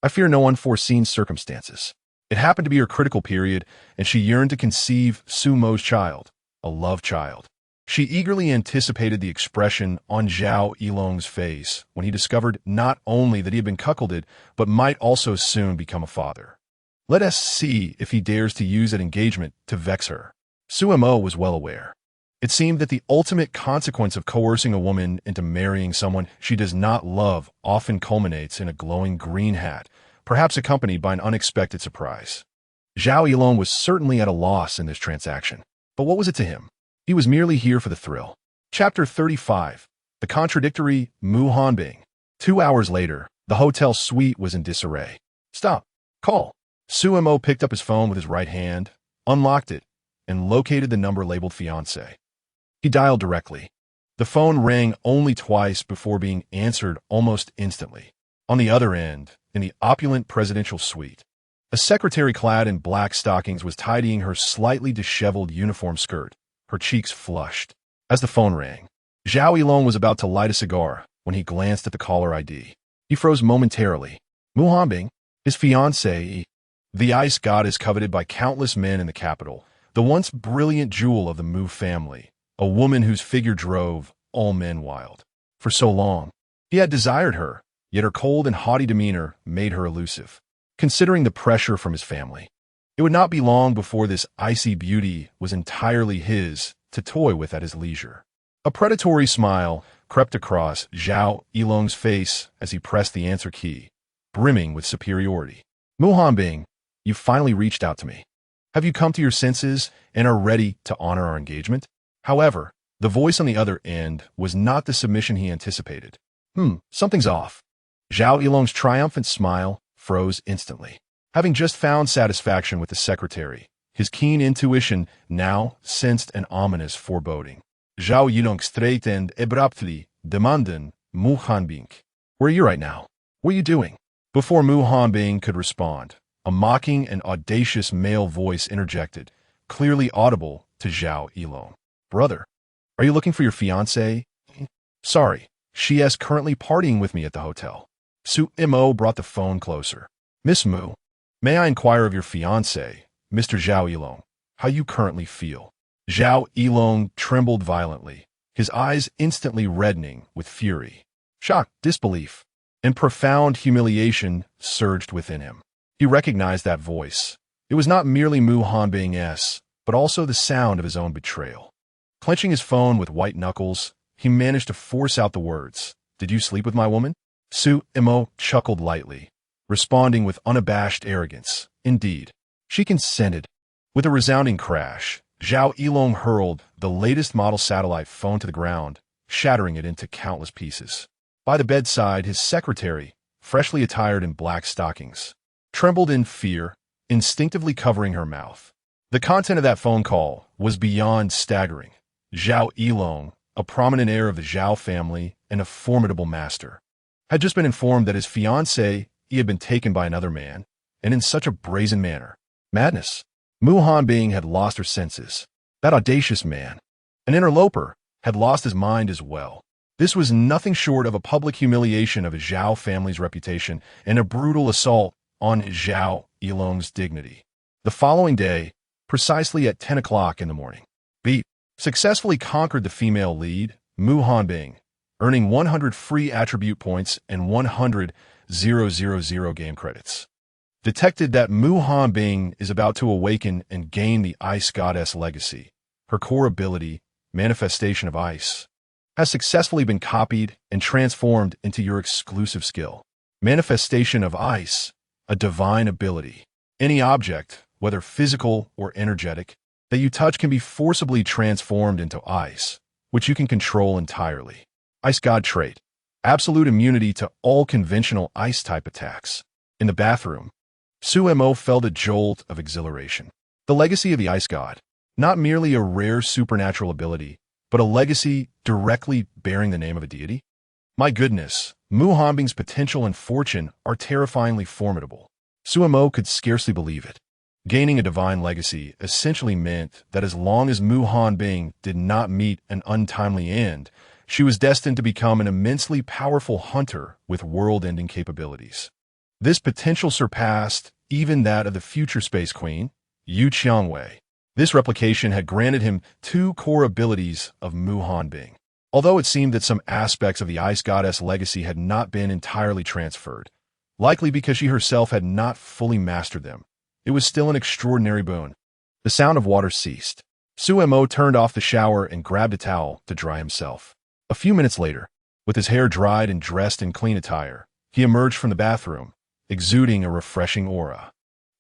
I fear no unforeseen circumstances. It happened to be her critical period, and she yearned to conceive Suemo's child, a love child. She eagerly anticipated the expression on Zhao Yilong's face when he discovered not only that he had been cuckolded, but might also soon become a father. Let us see if he dares to use that engagement to vex her. Suemo was well aware. It seemed that the ultimate consequence of coercing a woman into marrying someone she does not love often culminates in a glowing green hat, perhaps accompanied by an unexpected surprise. Zhao Yilong was certainly at a loss in this transaction. But what was it to him? He was merely here for the thrill. Chapter 35. The Contradictory Mu Hanbing. 2 hours later, the hotel suite was in disarray. Stop. Call. Suemo picked up his phone with his right hand, unlocked it, and located the number labeled fiancé. He dialed directly. The phone rang only twice before being answered almost instantly. On the other end, in the opulent presidential suite, a secretary clad in black stockings was tidying her slightly disheveled uniform skirt, her cheeks flushed. As the phone rang, Zhao Yilong was about to light a cigar when he glanced at the caller ID. He froze momentarily. Mu Hanbing, his fiancée, the ice goddess coveted by countless men in the capital, the once brilliant jewel of the Mu family, a woman whose figure drove all men wild. For so long, he had desired her, yet her cold and haughty demeanor made her elusive. Considering the pressure from his family, it would not be long before this icy beauty was entirely his to toy with at his leisure. A predatory smile crept across Zhao Yilong's face as he pressed the answer key, brimming with superiority. Mu Hanbing, you finally reached out to me. Have you come to your senses and are ready to honor our engagement? However, the voice on the other end was not the submission he anticipated. Something's off. Zhao Yilong's triumphant smile froze instantly. Having just found satisfaction with the secretary, his keen intuition now sensed an ominous foreboding. Zhao Yilong straightened abruptly, demanding, Mu Hanbing, where are you right now? What are you doing? Before Mu Hanbing could respond, a mocking and audacious male voice interjected, clearly audible to Zhao Yilong. Brother, are you looking for your fiancée? Sorry, she is currently partying with me at the hotel. Suemo brought the phone closer. Miss Mu, may I inquire of your fiancé, Mr. Zhao Yilong, how you currently feel? Zhao Yilong trembled violently, his eyes instantly reddening with fury. Shock, disbelief, and profound humiliation surged within him. He recognized that voice. It was not merely Mu Hanbing's, but also the sound of his own betrayal. Clenching his phone with white knuckles, he managed to force out the words, Did you sleep with my woman? Suemo chuckled lightly, responding with unabashed arrogance. Indeed, she consented. With a resounding crash, Zhao Yilong hurled the latest model satellite phone to the ground, shattering it into countless pieces. By the bedside, his secretary, freshly attired in black stockings, trembled in fear, instinctively covering her mouth. The content of that phone call was beyond staggering. Zhao Yilong, a prominent heir of the Zhao family and a formidable master, had just been informed that his fiancée had been taken by another man, and in such a brazen manner. Madness. Mu Hanbing had lost her senses. That audacious man, an interloper, had lost his mind as well. This was nothing short of a public humiliation of a Zhao family's reputation and a brutal assault on Zhao Yilong's dignity. The following day, precisely at 10 o'clock in the morning, Beat successfully conquered the female lead, Mu Hanbing, earning 100 free attribute points and 100 20,000 game credits. Detected that Mu Hanbing is about to awaken and gain the Ice Goddess legacy. Her core ability, Manifestation of Ice, has successfully been copied and transformed into your exclusive skill. Manifestation of Ice, a divine ability. Any object, whether physical or energetic, that you touch can be forcibly transformed into ice, which you can control entirely. Ice God trait. Absolute immunity to all conventional ice-type attacks. In the bathroom, Suemo felt a jolt of exhilaration. The legacy of the Ice God. Not merely a rare supernatural ability, but a legacy directly bearing the name of a deity? My goodness, Mu Hanbing's potential and fortune are terrifyingly formidable. Suemo could scarcely believe it. Gaining a divine legacy essentially meant that as long as Mu Hanbing did not meet an untimely end, she was destined to become an immensely powerful hunter with world-ending capabilities. This potential surpassed even that of the future Space Queen, Yu Qiangwei. This replication had granted him two core abilities of Mu Hanbing. Although it seemed that some aspects of the Ice Goddess legacy had not been entirely transferred, likely because she herself had not fully mastered them, it was still an extraordinary boon. The sound of water ceased. Suemo turned off the shower and grabbed a towel to dry himself. A few minutes later, with his hair dried and dressed in clean attire, he emerged from the bathroom, exuding a refreshing aura.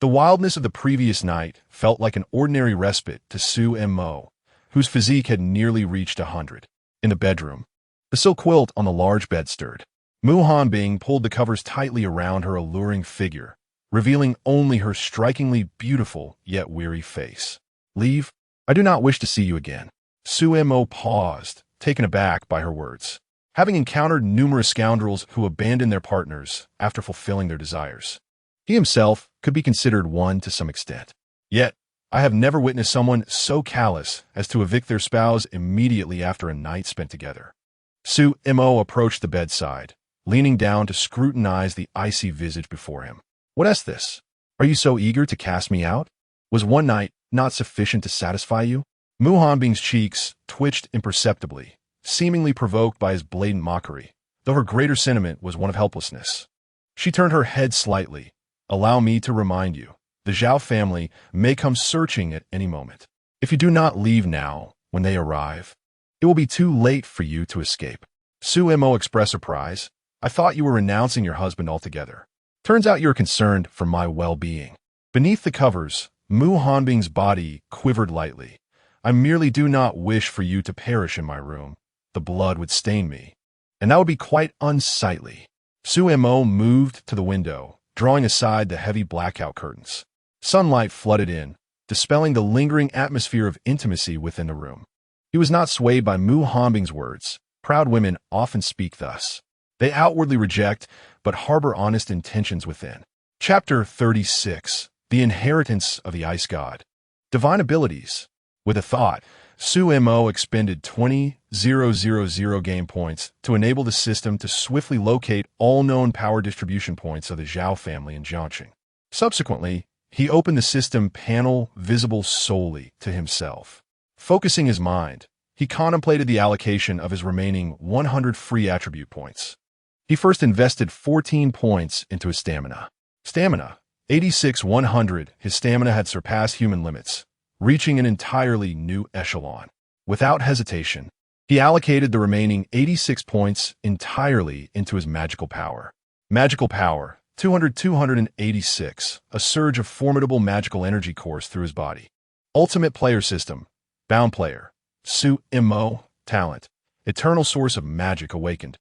The wildness of the previous night felt like an ordinary respite to Suemo, whose physique had nearly reached 100. In the bedroom, the silk quilt on the large bed stirred. Mu Hanbing pulled the covers tightly around her alluring figure, revealing only her strikingly beautiful yet weary face. Leave? I do not wish to see you again. Suemo paused, taken aback by her words. Having encountered numerous scoundrels who abandoned their partners after fulfilling their desires, he himself could be considered one to some extent. Yet, I have never witnessed someone so callous as to evict their spouse immediately after a night spent together. Suemo approached the bedside, leaning down to scrutinize the icy visage before him. What is this? Are you so eager to cast me out? Was one night not sufficient to satisfy you? Mu Hanbing's cheeks twitched imperceptibly, seemingly provoked by his blatant mockery, though her greater sentiment was one of helplessness. She turned her head slightly. Allow me to remind you, the Zhao family may come searching at any moment. If you do not leave now, when they arrive, it will be too late for you to escape. Suemo expressed surprise. I thought you were renouncing your husband altogether. Turns out you're concerned for my well-being. Beneath the covers, Mu Hanbing's body quivered lightly. I merely do not wish for you to perish in my room. The blood would stain me, and that would be quite unsightly. Suemo moved to the window, drawing aside the heavy blackout curtains. Sunlight flooded in, dispelling the lingering atmosphere of intimacy within the room. He was not swayed by Mu Hanbing's words. Proud women often speak thus. They outwardly reject, but harbor honest intentions within. Chapter 36. The Inheritance of the Ice God. Divine Abilities. With a thought, Suemo expended 20,000 game points to enable the system to swiftly locate all known power distribution points of the Zhao family in Jiangxing. Subsequently, he opened the system panel visible solely to himself. Focusing his mind, he contemplated the allocation of his remaining 100 free attribute points. He first invested 14 points into his stamina. Stamina, 86,100. His stamina had surpassed human limits, reaching an entirely new echelon. Without hesitation, he allocated the remaining 86 points entirely into his magical power. Magical power, 286, a surge of formidable magical energy coursed through his body. Ultimate player system, bound player, Suemo, talent, eternal source of magic awakened.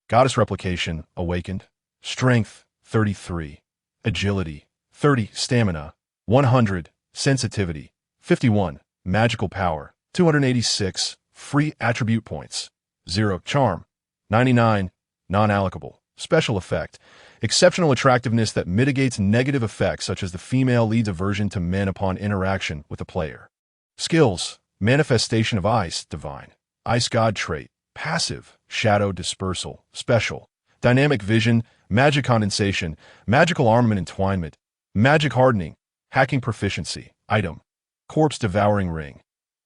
Goddess replication, awakened. Strength, 33. Agility, 30. Stamina, 100. Sensitivity, 51. Magical power, 286. Free attribute points, 0. Charm, 99. Non-allocable. Special effect, exceptional attractiveness that mitigates negative effects such as the female lead's aversion to men upon interaction with a player. Skills, Manifestation of Ice, divine. Ice God trait, passive. Shadow dispersal, special. Dynamic vision, magic condensation, magical armament entwinement, magic hardening, hacking proficiency, item. Corpse devouring ring.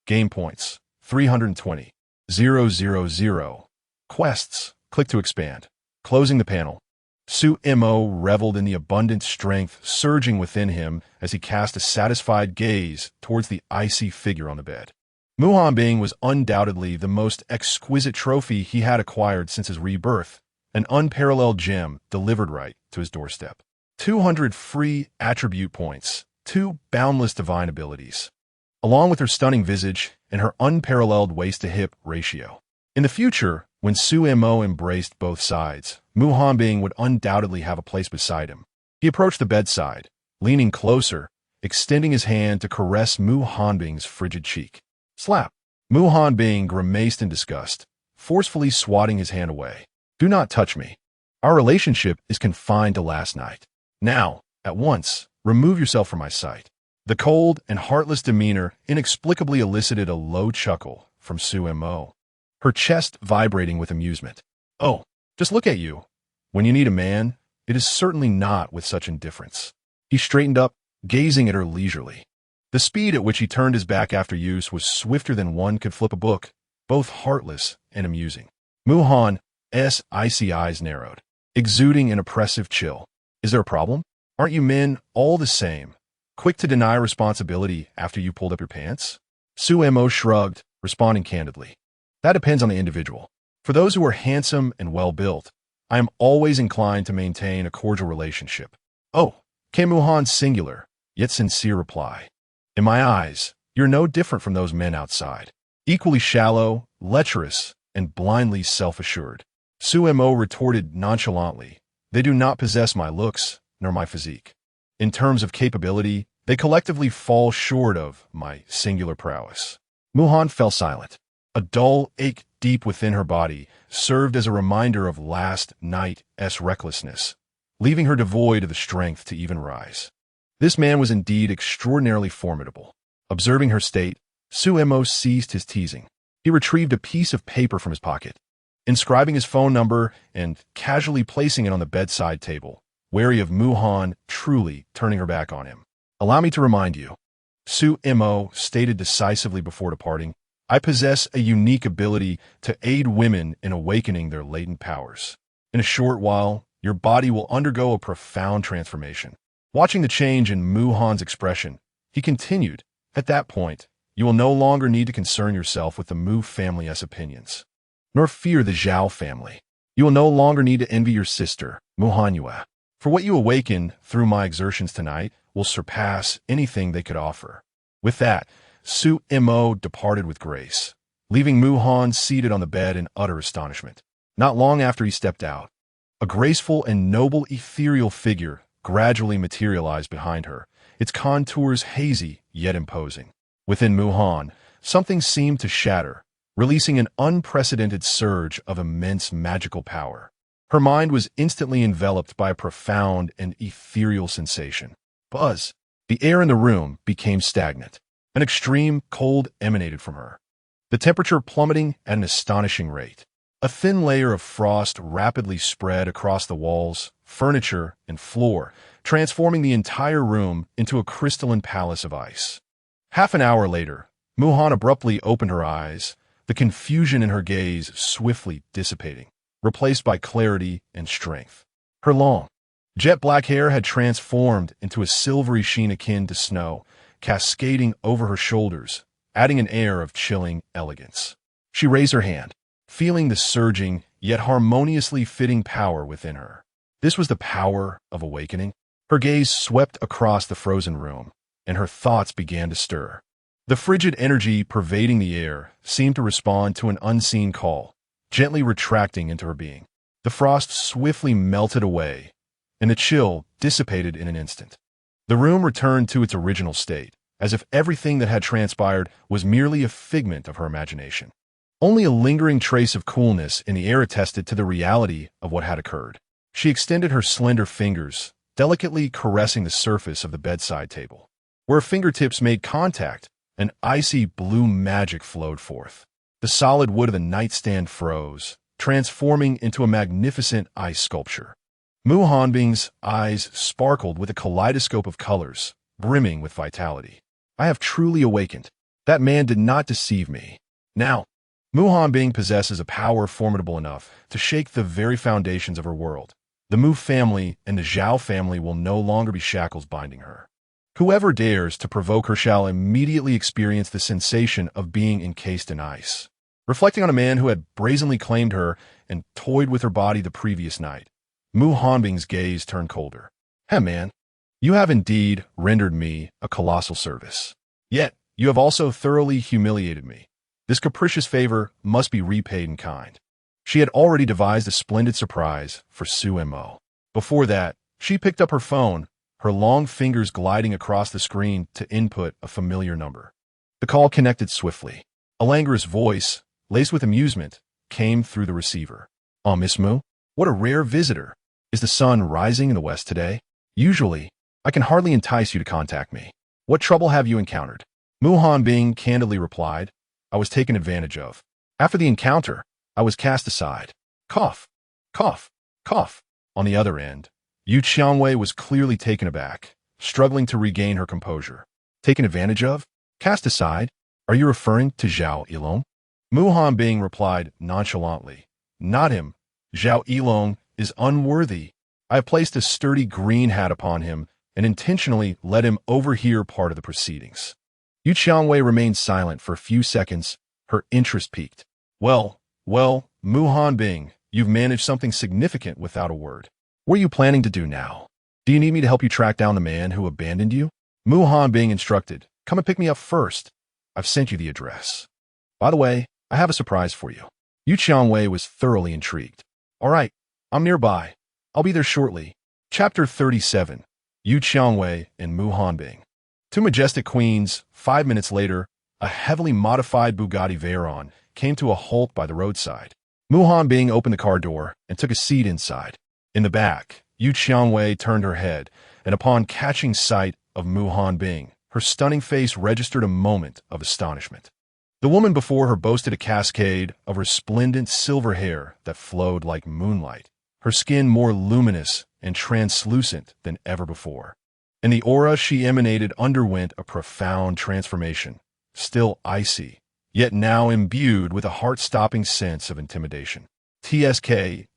Game points, 320. 000. Quests, click to expand. Closing the panel. Su Mo reveled in the abundant strength surging within him as he cast a satisfied gaze towards the icy figure on the bed. Mu Hanbing was undoubtedly the most exquisite trophy he had acquired since his rebirth, an unparalleled gem delivered right to his doorstep. 200 free attribute points, 2 boundless divine abilities, along with her stunning visage and her unparalleled waist-to-hip ratio. In the future, when Su Mo embraced both sides, Mu Hanbing would undoubtedly have a place beside him. He approached the bedside, leaning closer, extending his hand to caress Mu Hanbing's frigid cheek. Slap! Mu Hanbing grimaced in disgust, forcefully swatting his hand away. Do not touch me. Our relationship is confined to last night. Now, at once, remove yourself from my sight. The cold and heartless demeanor inexplicably elicited a low chuckle from Su Mo, her chest vibrating with amusement. Oh, just look at you. When you need a man, it is certainly not with such indifference. He straightened up, gazing at her leisurely. The speed at which he turned his back after use was swifter than one could flip a book, both heartless and amusing. Mu Han's icy eyes narrowed, exuding an oppressive chill. Is there a problem? Aren't you men all the same, quick to deny responsibility after you pulled up your pants? Su Mo shrugged, responding candidly. That depends on the individual. For those who are handsome and well-built, I am always inclined to maintain a cordial relationship. Oh, came Mu Han's singular, yet sincere reply. In my eyes, you're no different from those men outside. Equally shallow, lecherous, and blindly self-assured. Su Mo retorted nonchalantly. They do not possess my looks, nor my physique. In terms of capability, they collectively fall short of my singular prowess. Mu Han fell silent. A dull ache deep within her body served as a reminder of last night's recklessness, leaving her devoid of the strength to even rise. This man was indeed extraordinarily formidable. Observing her state, Su Mo ceased his teasing. He retrieved a piece of paper from his pocket, inscribing his phone number and casually placing it on the bedside table, wary of Mu Han truly turning her back on him. Allow me to remind you, Su Mo stated decisively before departing, I possess a unique ability to aid women in awakening their latent powers. In a short while, your body will undergo a profound transformation. Watching the change in Mu Han's expression, he continued, at that point, you will no longer need to concern yourself with the Mu family's opinions, nor fear the Zhao family. You will no longer need to envy your sister, Mu Hanyue, for what you awaken through my exertions tonight will surpass anything they could offer. With that, Su Mo departed with grace, leaving Mu Han seated on the bed in utter astonishment. Not long after he stepped out, a graceful and noble ethereal figure gradually materialized behind her, its contours hazy yet imposing. Within Mu Han, something seemed to shatter, releasing an unprecedented surge of immense magical power. Her mind was instantly enveloped by a profound and ethereal sensation. Buzz! The air in the room became stagnant. An extreme cold emanated from her, the temperature plummeting at an astonishing rate. A thin layer of frost rapidly spread across the walls, furniture, and floor, transforming the entire room into a crystalline palace of ice. Half an hour later, Mu Han abruptly opened her eyes, the confusion in her gaze swiftly dissipating, replaced by clarity and strength. Her long, jet-black hair had transformed into a silvery sheen akin to snow, cascading over her shoulders, adding an air of chilling elegance. She raised her hand, feeling the surging, yet harmoniously fitting power within her. This was the power of awakening. Her gaze swept across the frozen room, and her thoughts began to stir. The frigid energy pervading the air seemed to respond to an unseen call, gently retracting into her being. The frost swiftly melted away, and the chill dissipated in an instant. The room returned to its original state, as if everything that had transpired was merely a figment of her imagination. Only a lingering trace of coolness in the air attested to the reality of what had occurred. She extended her slender fingers, delicately caressing the surface of the bedside table. Where her fingertips made contact, an icy blue magic flowed forth. The solid wood of the nightstand froze, transforming into a magnificent ice sculpture. Mu Hanbing's eyes sparkled with a kaleidoscope of colors, brimming with vitality. I have truly awakened. That man did not deceive me. Now, Mu Hanbing possesses a power formidable enough to shake the very foundations of her world. The Mu family and the Zhao family will no longer be shackles binding her. Whoever dares to provoke her shall immediately experience the sensation of being encased in ice. Reflecting on a man who had brazenly claimed her and toyed with her body the previous night, Mu Hanbing's gaze turned colder. Hey man, you have indeed rendered me a colossal service. Yet, you have also thoroughly humiliated me. This capricious favor must be repaid in kind. She had already devised a splendid surprise for Suemo. Before that, she picked up her phone, her long fingers gliding across the screen to input a familiar number. The call connected swiftly. A languorous voice, laced with amusement, came through the receiver. "Oh, Miss Mu, what a rare visitor. Is the sun rising in the west today? Usually, I can hardly entice you to contact me. What trouble have you encountered?" Mu Hanbing candidly replied, "I was taken advantage of. After the encounter, I was cast aside." Cough, cough, cough. On the other end, Yu Qiangwei was clearly taken aback, struggling to regain her composure. Taken advantage of? Cast aside? Are you referring to Zhao Yilong? Mu Hanbing replied nonchalantly. Not him. Zhao Yilong is unworthy. I have placed a sturdy green hat upon him and intentionally let him overhear part of the proceedings. Yu Qiangwei remained silent for a few seconds, her interest piqued. Well, Mu Hanbing, you've managed something significant without a word. What are you planning to do now? Do you need me to help you track down the man who abandoned you? Mu Hanbing instructed, come and pick me up first. I've sent you the address. By the way, I have a surprise for you. Yu Qiangwei was thoroughly intrigued. All right, I'm nearby. I'll be there shortly. Chapter 37, Yu Qiangwei and Mu Hanbing. Two majestic queens, 5 minutes later, a heavily modified Bugatti Veyron came to a halt by the roadside. Mu Hanbing opened the car door and took a seat inside. In the back, Yu Qiangwei turned her head, and upon catching sight of Mu Hanbing, her stunning face registered a moment of astonishment. The woman before her boasted a cascade of resplendent silver hair that flowed like moonlight, her skin more luminous and translucent than ever before. And the aura she emanated underwent a profound transformation, still icy, yet now imbued with a heart-stopping sense of intimidation. TSK,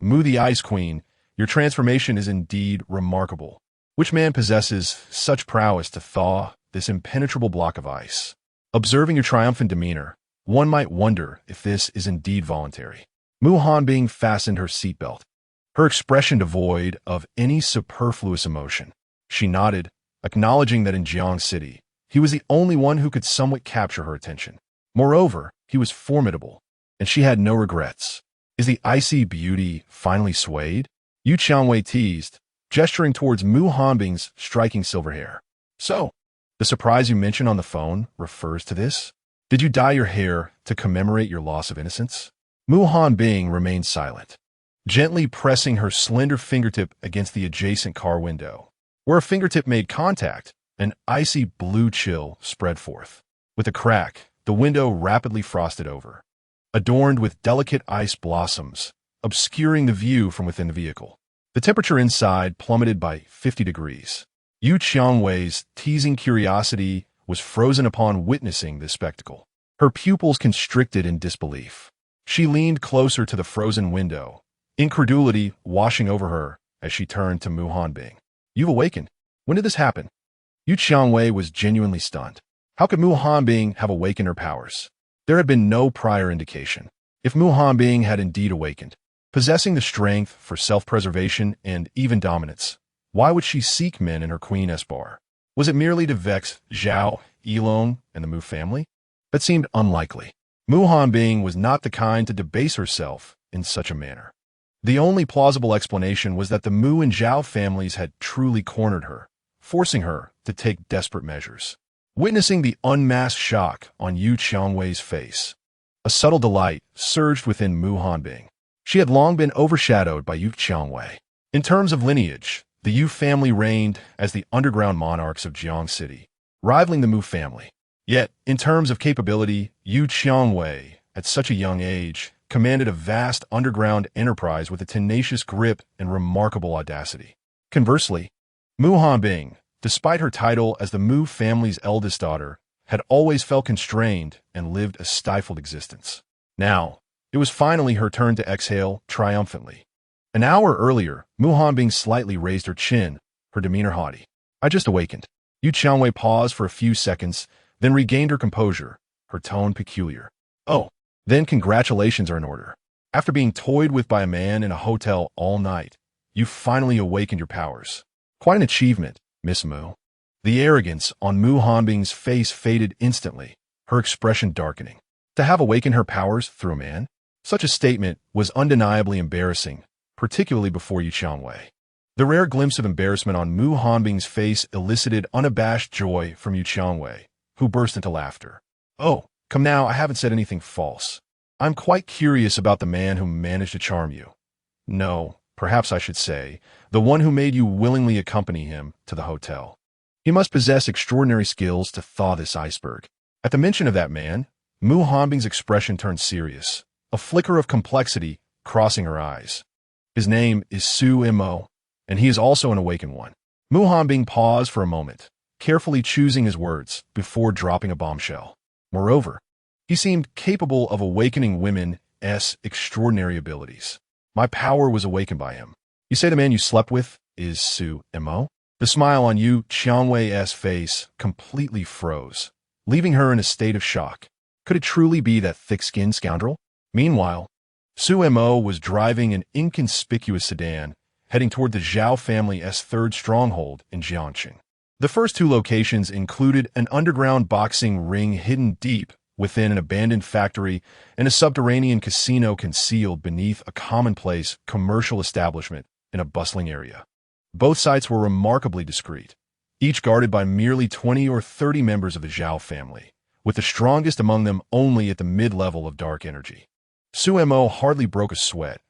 Mu the Ice Queen, your transformation is indeed remarkable. Which man possesses such prowess to thaw this impenetrable block of ice? Observing your triumphant demeanor, one might wonder if this is indeed voluntary. Mu Hanbing fastened her seatbelt, her expression devoid of any superfluous emotion. She nodded, acknowledging that in Jiang City, he was the only one who could somewhat capture her attention. Moreover, he was formidable, and she had no regrets. Is the icy beauty finally swayed? Yu Qiangwei teased, gesturing towards Mu Hanbing's striking silver hair. So, the surprise you mentioned on the phone refers to this? Did you dye your hair to commemorate your loss of innocence? Mu Hanbing remained silent, gently pressing her slender fingertip against the adjacent car window. Where a fingertip made contact, an icy blue chill spread forth. With a crack, the window rapidly frosted over, adorned with delicate ice blossoms, obscuring the view from within the vehicle. The temperature inside plummeted by 50 degrees. Yu Qiangwei's teasing curiosity was frozen upon witnessing this spectacle. Her pupils constricted in disbelief. She leaned closer to the frozen window, incredulity washing over her as she turned to Mu Hanbing. You've awakened. When did this happen? Yu Qiangwei was genuinely stunned. How could Mu Hanbing have awakened her powers? There had been no prior indication. If Mu Hanbing had indeed awakened, possessing the strength for self-preservation and even dominance, why would she seek men in her Queen S-bar? Was it merely to vex Zhao Yilong and the Mu family? That seemed unlikely. Mu Hanbing was not the kind to debase herself in such a manner. The only plausible explanation was that the Mu and Zhao families had truly cornered her, forcing her to take desperate measures. Witnessing the unmasked shock on Yu Qiangwei's face, a subtle delight surged within Mu Hanbing. She had long been overshadowed by Yu Qiangwei. In terms of lineage, the Yu family reigned as the underground monarchs of Jiang City, rivaling the Mu family. Yet, in terms of capability, Yu Qiangwei, at such a young age, commanded a vast underground enterprise with a tenacious grip and remarkable audacity. Conversely, Mu Hanbing, despite her title as the Mu family's eldest daughter, had always felt constrained and lived a stifled existence. Now, it was finally her turn to exhale triumphantly. An hour earlier, Mu Hanbing slightly raised her chin, her demeanor haughty. I just awakened. Yu Qianwei paused for a few seconds, then regained her composure, her tone peculiar. Oh, then congratulations are in order. After being toyed with by a man in a hotel all night, you finally awakened your powers. Quite an achievement, Miss Mu. The arrogance on Mu Hanbing's face faded instantly, her expression darkening. To have awakened her powers through a man? Such a statement was undeniably embarrassing, particularly before Yu Qianwei. The rare glimpse of embarrassment on Mu Hanbing's face elicited unabashed joy from Yu Qianwei, who burst into laughter. Oh, come now, I haven't said anything false. I'm quite curious about the man who managed to charm you. No, perhaps I should say, the one who made you willingly accompany him to the hotel. He must possess extraordinary skills to thaw this iceberg. At the mention of that man, Mu Hanbing's expression turned serious, a flicker of complexity crossing her eyes. His name is Su Mo, and he is also an awakened one. Mu Hanbing paused for a moment, carefully choosing his words before dropping a bombshell. Moreover, he seemed capable of awakening women's extraordinary abilities. My power was awakened by him. You say the man you slept with is Su Mo? The smile on Yu Qianwei's face completely froze, leaving her in a state of shock. Could it truly be that thick-skinned scoundrel? Meanwhile, Su Mo was driving an inconspicuous sedan, heading toward the Zhao family's third stronghold in Jiangxing. The first two locations included an underground boxing ring hidden deep within an abandoned factory and a subterranean casino concealed beneath a commonplace commercial establishment in a bustling area. Both sites were remarkably discreet, each guarded by merely 20 or 30 members of the Zhao family, with the strongest among them only at the mid-level of dark energy. Su Mo hardly broke a sweat,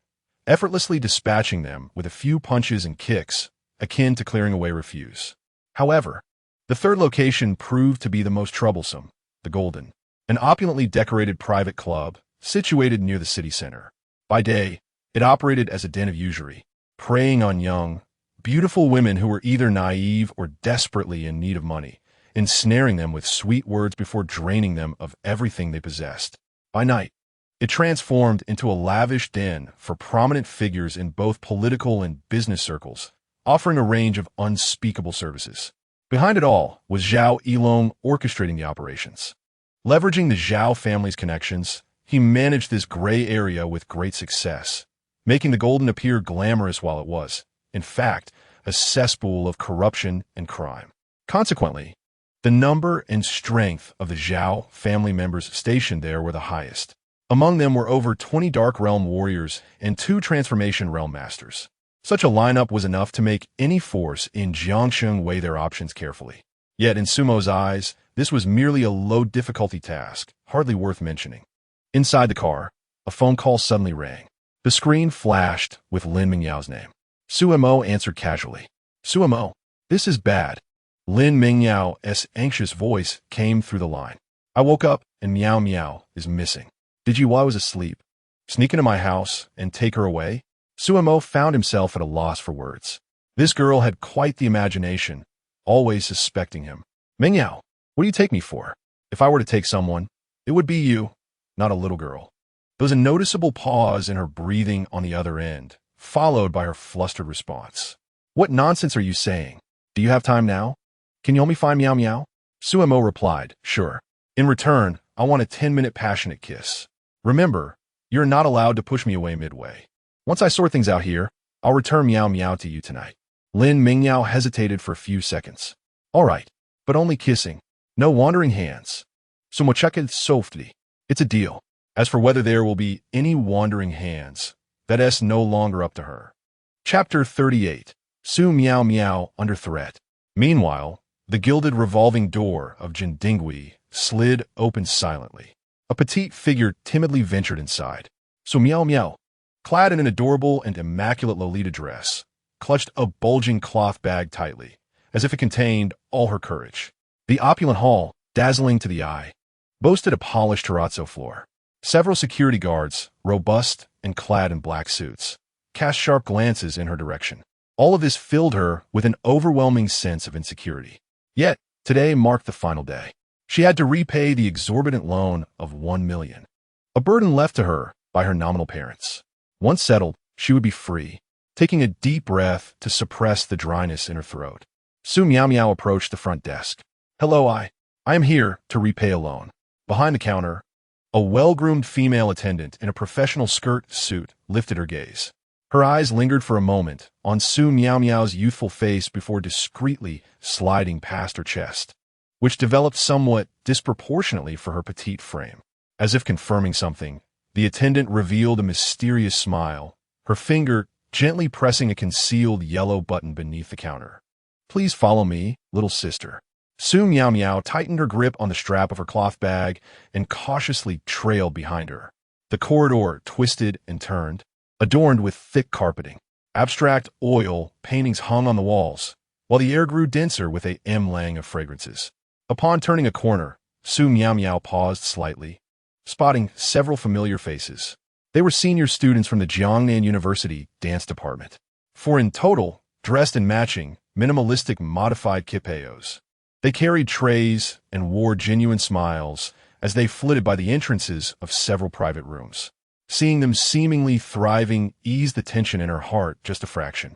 effortlessly dispatching them with a few punches and kicks, akin to clearing away refuse. However, the third location proved to be the most troublesome, the Golden, an opulently decorated private club situated near the city center. By day, it operated as a den of usury, preying on young, beautiful women who were either naive or desperately in need of money, ensnaring them with sweet words before draining them of everything they possessed. By night, it transformed into a lavish den for prominent figures in both political and business circles, offering a range of unspeakable services. Behind it all was Zhao Yilong orchestrating the operations. Leveraging the Zhao family's connections, he managed this gray area with great success, making the Golden appear glamorous while it was, in fact, a cesspool of corruption and crime. Consequently, the number and strength of the Zhao family members stationed there were the highest. Among them were over 20 Dark Realm warriors and 2 Transformation Realm masters. Such a lineup was enough to make any force in Jiangxing weigh their options carefully. Yet in Sumo's eyes, this was merely a low-difficulty task, hardly worth mentioning. Inside the car, a phone call suddenly rang. The screen flashed with Lin Mingyao's name. Su Mo answered casually. Su Mo, this is bad. Lin Mingyao's anxious voice came through the line. I woke up and Miao Miao is missing. Did you, while I was asleep, sneak into my house and take her away? Su Mo found himself at a loss for words. This girl had quite the imagination, always suspecting him. Mingyao, what do you take me for? If I were to take someone, it would be you, not a little girl. There was a noticeable pause in her breathing on the other end, followed by her flustered response. What nonsense are you saying? Do you have time now? Can you help me find Miao Miao? Su Mo replied, sure. In return, I want a 10-minute passionate kiss. Remember, you're not allowed to push me away midway. Once I sort things out here, I'll return Miao Miao to you tonight. Lin Mingyao hesitated for a few seconds. All right, but only kissing. No wandering hands. So mocheka softly. It's a deal. As for whether there will be any wandering hands, that's no longer up to her. Chapter 38. Su Miao Miao under threat. Meanwhile, the gilded revolving door of Jindingui slid open silently. A petite figure timidly ventured inside. Su Miao Miao, clad in an adorable and immaculate Lolita dress, clutched a bulging cloth bag tightly, as if it contained all her courage. The opulent hall, dazzling to the eye, boasted a polished terrazzo floor. Several security guards, robust and clad in black suits, cast sharp glances in her direction. All of this filled her with an overwhelming sense of insecurity. Yet, today marked the final day. She had to repay the exorbitant loan of 1 million, a burden left to her by her nominal parents. Once settled, she would be free. taking a deep breath to suppress the dryness in her throat. Su Miao Miao approached the front desk. "Hello, I am here to repay a loan." Behind the counter, a well-groomed female attendant in a professional skirt suit lifted her gaze. Her eyes lingered for a moment on Su Miao Miao's youthful face before discreetly sliding past her chest, which developed somewhat disproportionately for her petite frame. As if confirming something, the attendant revealed a mysterious smile, her finger gently pressing a concealed yellow button beneath the counter. "Please follow me, little sister." Su Miao Miao tightened her grip on the strap of her cloth bag and cautiously trailed behind her. The corridor twisted and turned, adorned with thick carpeting. Abstract oil paintings hung on the walls, while the air grew denser with a mlang of fragrances. Upon turning a corner, Su Miao Miao paused slightly, spotting several familiar faces. They were senior students from the Jiangnan University dance department. Four in total, dressed in matching, minimalistic modified kipayos. They carried trays and wore genuine smiles as they flitted by the entrances of several private rooms. Seeing them seemingly thriving eased the tension in her heart just a fraction.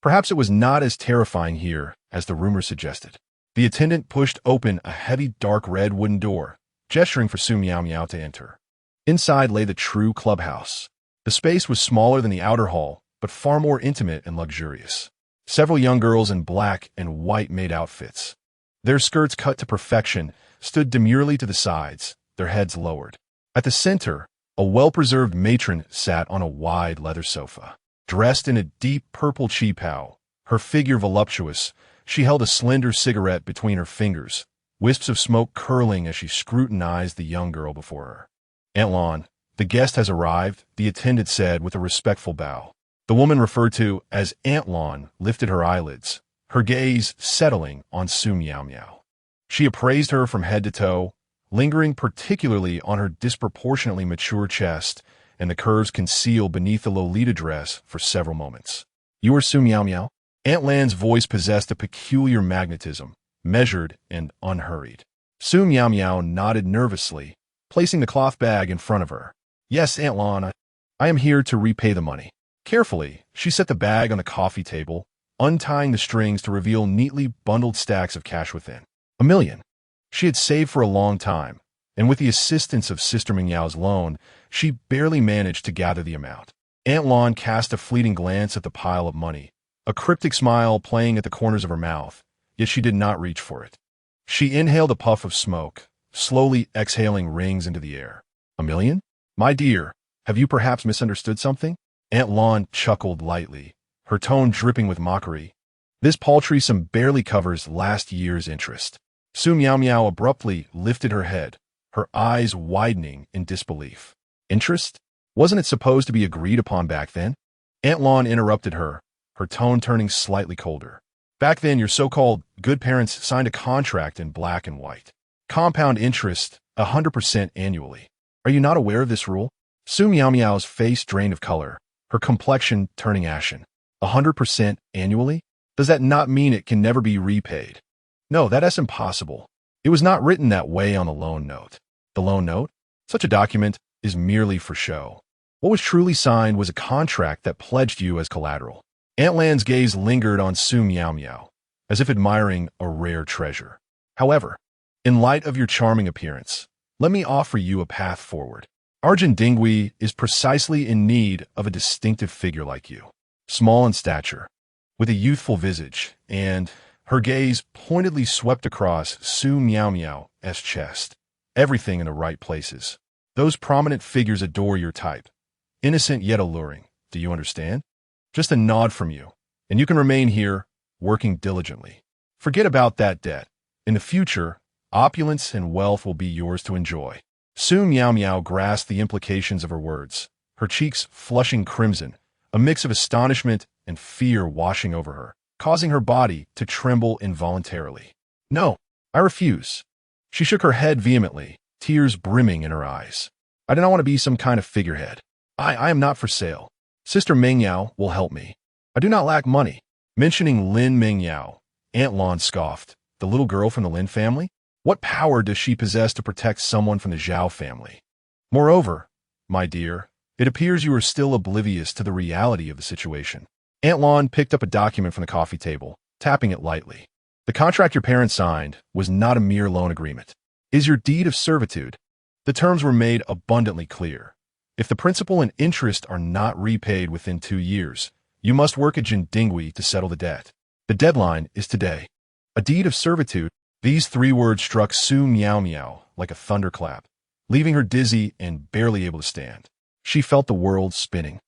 Perhaps it was not as terrifying here as the rumors suggested. The attendant pushed open a heavy dark red wooden door, gesturing for Su Miao Miao to enter. Inside lay the true clubhouse. The space was smaller than the outer hall, but far more intimate and luxurious. Several young girls in black and white maid outfits, their skirts cut to perfection, stood demurely to the sides, their heads lowered. At the center, a well-preserved matron sat on a wide leather sofa. Dressed in a deep purple qipao, her figure voluptuous, she held a slender cigarette between her fingers, wisps of smoke curling as she scrutinized the young girl before her. "Aunt Lon, the guest has arrived," the attendant said with a respectful bow. The woman referred to as Aunt Lon lifted her eyelids, her gaze settling on Su Miao Miao. She appraised her from head to toe, lingering particularly on her disproportionately mature chest and the curves concealed beneath the Lolita dress for several moments. "You are Su Miao Miao?" Aunt Lan's voice possessed a peculiar magnetism, measured and unhurried. Su Miao Miao nodded nervously, placing the cloth bag in front of her. "Yes, Aunt Lon, I am here to repay the money." Carefully, she set the bag on the coffee table, untying the strings to reveal neatly bundled stacks of cash within. $1 million. She had saved for a long time, and with the assistance of Sister Mingyao's loan, she barely managed to gather the amount. Aunt Lon cast a fleeting glance at the pile of money, a cryptic smile playing at the corners of her mouth, yet she did not reach for it. She inhaled a puff of smoke, slowly exhaling rings into the air. "$1 million? My dear, have you perhaps misunderstood something?" Aunt Lon chuckled lightly, her tone dripping with mockery. "This paltry sum barely covers last year's interest." Su Miao Miao abruptly lifted her head, her eyes widening in disbelief. "Interest? Wasn't it supposed to be agreed upon back then?" Aunt Lon interrupted her, her tone turning slightly colder. "Back then, your so-called good parents signed a contract in black and white. Compound interest, 100% annually. Are you not aware of this rule?" Su Miao Miao's face drained of color, her complexion turning ashen. 100% annually? Does that not mean it can never be repaid? No, that's impossible. It was not written that way on the loan note. The loan note? Such a document is merely for show. What was truly signed was a contract that pledged you as collateral. Aunt Lan's gaze lingered on Su Miao Miao, as if admiring a rare treasure. "However, in light of your charming appearance, let me offer you a path forward. Arjun Dingui is precisely in need of a distinctive figure like you. Small in stature, with a youthful visage, and..." Her gaze pointedly swept across Su Miao Miao's chest. "Everything in the right places. Those prominent figures adore your type. Innocent yet alluring. Do you understand? Just a nod from you, and you can remain here, working diligently. Forget about that debt. In the future, opulence and wealth will be yours to enjoy." Su Miao Miao grasped the implications of her words, her cheeks flushing crimson, a mix of astonishment and fear washing over her, causing her body to tremble involuntarily. "No, I refuse." She shook her head vehemently, tears brimming in her eyes. "I do not want to be some kind of figurehead. I am not for sale. Sister Mingyao will help me. I do not lack money." Mentioning Lin Mingyao, Aunt Lon scoffed. "The little girl from the Lin family? What power does she possess to protect someone from the Zhao family? Moreover, my dear, it appears you are still oblivious to the reality of the situation." Aunt Lon picked up a document from the coffee table, tapping it lightly. The contract your parents signed was not a mere loan agreement. It is your deed of servitude. The terms were made abundantly clear. If the principal and interest are not repaid within 2 years, you must work at Jindingui to settle the debt. The deadline is today. A deed of servitude. These 3 words struck Su Miao Miao like a thunderclap, leaving her dizzy and barely able to stand. She felt the world spinning,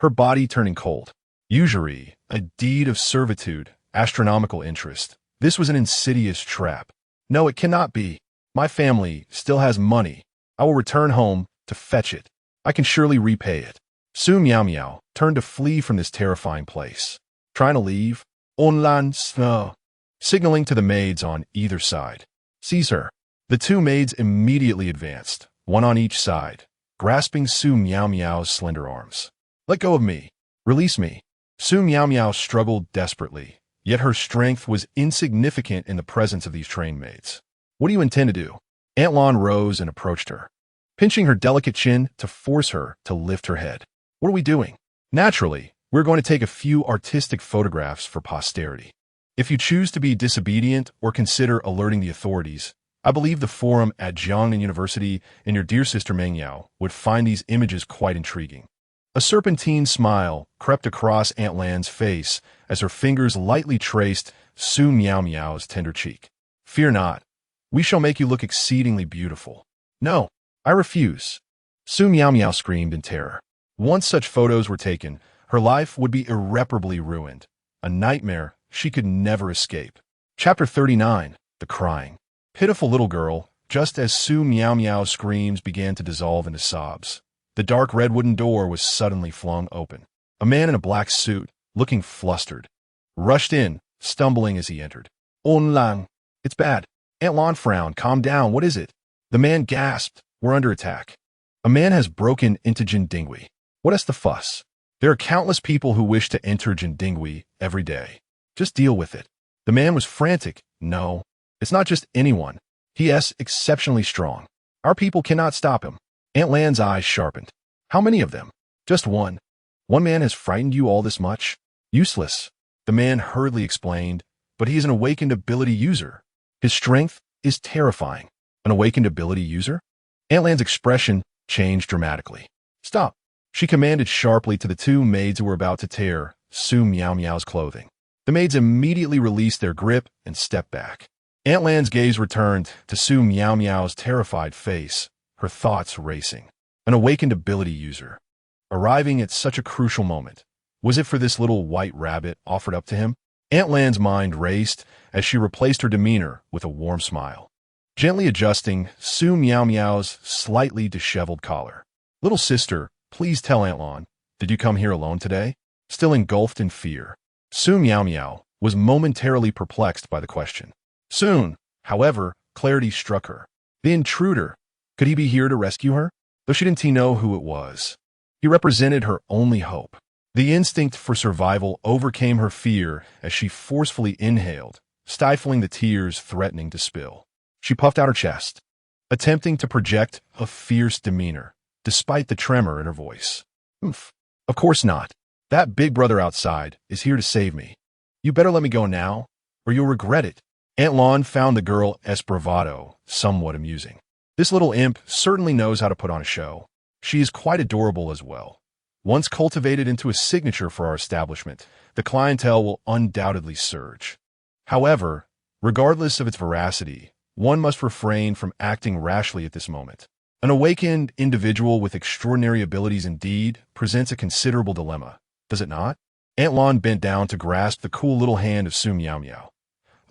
her body turning cold. Usury, a deed of servitude, astronomical interest. This was an insidious trap. No, it cannot be. My family still has money. I will return home to fetch it. I can surely repay it. Su Miao Miao turned to flee from this terrifying place. Trying to leave? Onlan sno. Signaling to the maids on either side. Seize her. The 2 maids immediately advanced, one on each side, grasping Su Miao Miao's slender arms. Let go of me. Release me. Su Miao Miao struggled desperately, yet her strength was insignificant in the presence of these trained maids. What do you intend to do? Aunt Lon rose and approached her, pinching her delicate chin to force her to lift her head. What are we doing? Naturally, we're going to take a few artistic photographs for posterity. If you choose to be disobedient or consider alerting the authorities, I believe the forum at Jiangnan University and your dear sister Meng Yao would find these images quite intriguing. A serpentine smile crept across Aunt Lan's face as her fingers lightly traced Su Miao Miao's tender cheek. Fear not. We shall make you look exceedingly beautiful. No, I refuse. Su Miao Miao screamed in terror. Once such photos were taken, her life would be irreparably ruined. A nightmare she could never escape. Chapter 39. The Crying. Pitiful little girl, just as Su Miao Miao's screams began to dissolve into sobs, the dark red wooden door was suddenly flung open. A man in a black suit, looking flustered, rushed in, stumbling as he entered. On Lang. It's bad. Aunt Lon frowned. Calm down. What is it? The man gasped. We're under attack. A man has broken into Jindingui. What is the fuss? There are countless people who wish to enter Jindingui every day. Just deal with it. The man was frantic. No, it's not just anyone. He is exceptionally strong. Our people cannot stop him. Aunt Lan's eyes sharpened. How many of them? Just one. One man has frightened you all this much? Useless. The man hurriedly explained, but he is an awakened ability user. His strength is terrifying. An awakened ability user? Aunt Lan's expression changed dramatically. Stop. She commanded sharply to the 2 maids who were about to tear Su Miao Miao's clothing. The maids immediately released their grip and stepped back. Aunt Lan's gaze returned to Su Miao Miao's terrified face, her thoughts racing. An awakened ability user. Arriving at such a crucial moment. Was it for this little white rabbit offered up to him? Aunt Lan's mind raced as she replaced her demeanor with a warm smile, gently adjusting Su Miao Miao's slightly disheveled collar. Little sister, please tell Aunt Lon, did you come here alone today? Still engulfed in fear, Su Miao Miao was momentarily perplexed by the question. Soon, however, clarity struck her. The intruder. Could he be here to rescue her? Though she didn't know who it was. He represented her only hope. The instinct for survival overcame her fear as she forcefully inhaled, stifling the tears threatening to spill. She puffed out her chest, attempting to project a fierce demeanor, despite the tremor in her voice. Oof. Of course not. That big brother outside is here to save me. You better let me go now, or you'll regret it. Aunt Lon found the girl bravado somewhat amusing. This little imp certainly knows how to put on a show. She is quite adorable as well. Once cultivated into a signature for our establishment, the clientele will undoubtedly surge. However, regardless of its veracity, one must refrain from acting rashly at this moment. An awakened individual with extraordinary abilities indeed presents a considerable dilemma, does it not? Aunt Lon bent down to grasp the cool little hand of Su Miao Miao,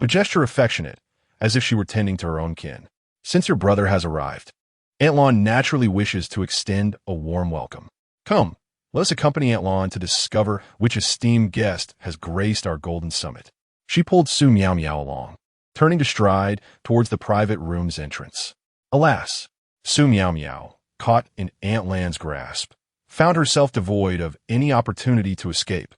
a gesture affectionate, as if she were tending to her own kin. Since your brother has arrived, Aunt Lon naturally wishes to extend a warm welcome. Come, let us accompany Aunt Lon to discover which esteemed guest has graced our golden summit. She pulled Su Miao Miao along, turning to stride towards the private room's entrance. Alas, Su Miao Miao, caught in Aunt Lan's grasp, found herself devoid of any opportunity to escape,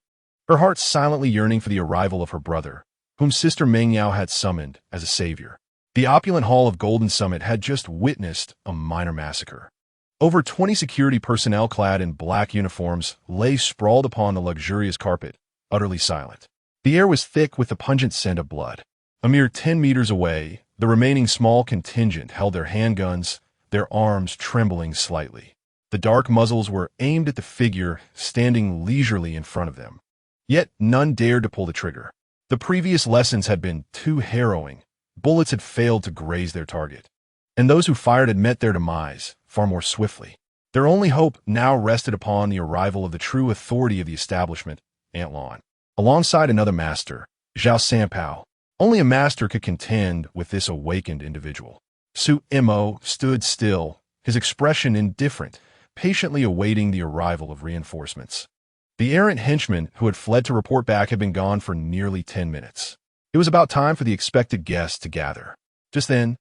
her heart silently yearning for the arrival of her brother, whom Sister Meng Yao had summoned as a savior. The opulent hall of Golden Summit had just witnessed a minor massacre. Over 20 security personnel clad in black uniforms lay sprawled upon the luxurious carpet, utterly silent. The air was thick with the pungent scent of blood. A mere 10 meters away, the remaining small contingent held their handguns, their arms trembling slightly. The dark muzzles were aimed at the figure standing leisurely in front of them. Yet none dared to pull the trigger. The previous lessons had been too harrowing. Bullets had failed to graze their target. And those who fired had met their demise far more swiftly. Their only hope now rested upon the arrival of the true authority of the establishment, Aunt Lon. Alongside another master, Zhao Sanpao. Only a master could contend with this awakened individual. Su Mo stood still, his expression indifferent, patiently awaiting the arrival of reinforcements. The errant henchman who had fled to report back had been gone for nearly 10 minutes. It was about time for the expected guests to gather. Just then,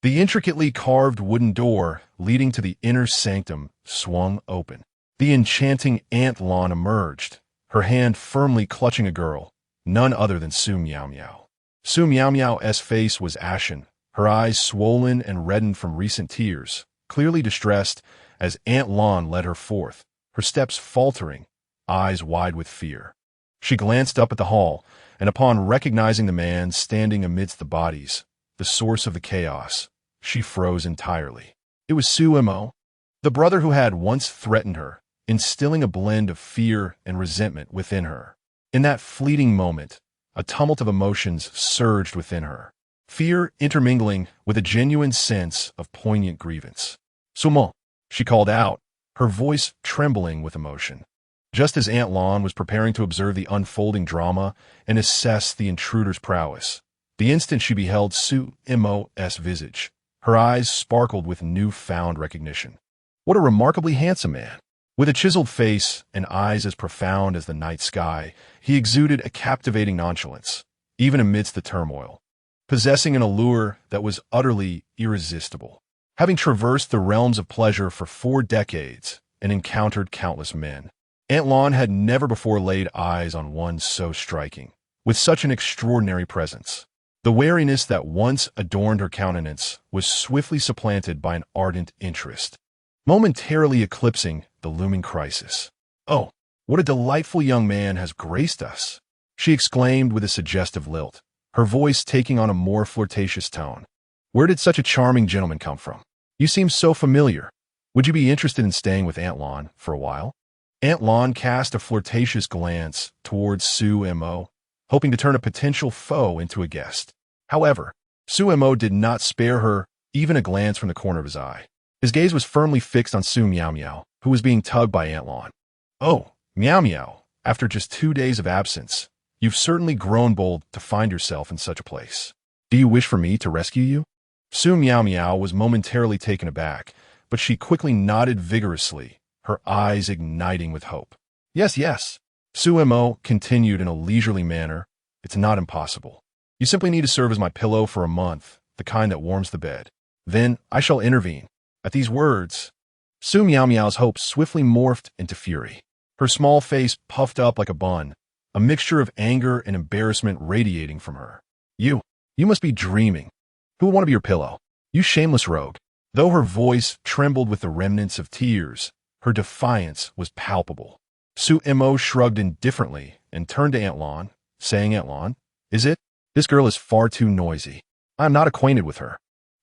the intricately carved wooden door leading to the inner sanctum swung open. The enchanting Aunt Lon emerged, her hand firmly clutching a girl, none other than Su Miao Miao. Su Miao Miao's face was ashen, her eyes swollen and reddened from recent tears, clearly distressed as Aunt Lon led her forth, her steps faltering, eyes wide with fear. She glanced up at the hall, and upon recognizing the man standing amidst the bodies, the source of the chaos, she froze entirely. It was Su Mo, the brother who had once threatened her, instilling a blend of fear and resentment within her. In that fleeting moment, a tumult of emotions surged within her, fear intermingling with a genuine sense of poignant grievance. "Sumo," she called out, her voice trembling with emotion. Just as Aunt Lon was preparing to observe the unfolding drama and assess the intruder's prowess, the instant she beheld Su Mo's visage, her eyes sparkled with newfound recognition. What a remarkably handsome man! With a chiseled face and eyes as profound as the night sky, he exuded a captivating nonchalance, even amidst the turmoil, possessing an allure that was utterly irresistible. Having traversed the realms of pleasure for 4 decades and encountered countless men, Aunt Lon had never before laid eyes on one so striking, with such an extraordinary presence. The wariness that once adorned her countenance was swiftly supplanted by an ardent interest, momentarily eclipsing the looming crisis. "Oh, what a delightful young man has graced us!" she exclaimed with a suggestive lilt, her voice taking on a more flirtatious tone. "Where did such a charming gentleman come from? You seem so familiar. Would you be interested in staying with Aunt Lon for a while?" Aunt Lon cast a flirtatious glance towards Su Mo, hoping to turn a potential foe into a guest. However, Su Mo did not spare her even a glance from the corner of his eye. His gaze was firmly fixed on Su Miao Miao, who was being tugged by Aunt Lon. "Oh, Miao Miao, after just 2 days of absence, you've certainly grown bold to find yourself in such a place. Do you wish for me to rescue you?" Su Miao Miao was momentarily taken aback, but she quickly nodded vigorously, her eyes igniting with hope. "Yes, yes," Su Mo continued in a leisurely manner. "It's not impossible. You simply need to serve as my pillow for a month, the kind that warms the bed. Then I shall intervene." At these words, Su Miao Miao's hope swiftly morphed into fury. Her small face puffed up like a bun, a mixture of anger and embarrassment radiating from her. You must be dreaming. Who will want to be your pillow? You shameless rogue." Though her voice trembled with the remnants of tears, her defiance was palpable. Su Mo shrugged indifferently and turned to Aunt Lon, saying, "Aunt Lon, is it? This girl is far too noisy. I am not acquainted with her.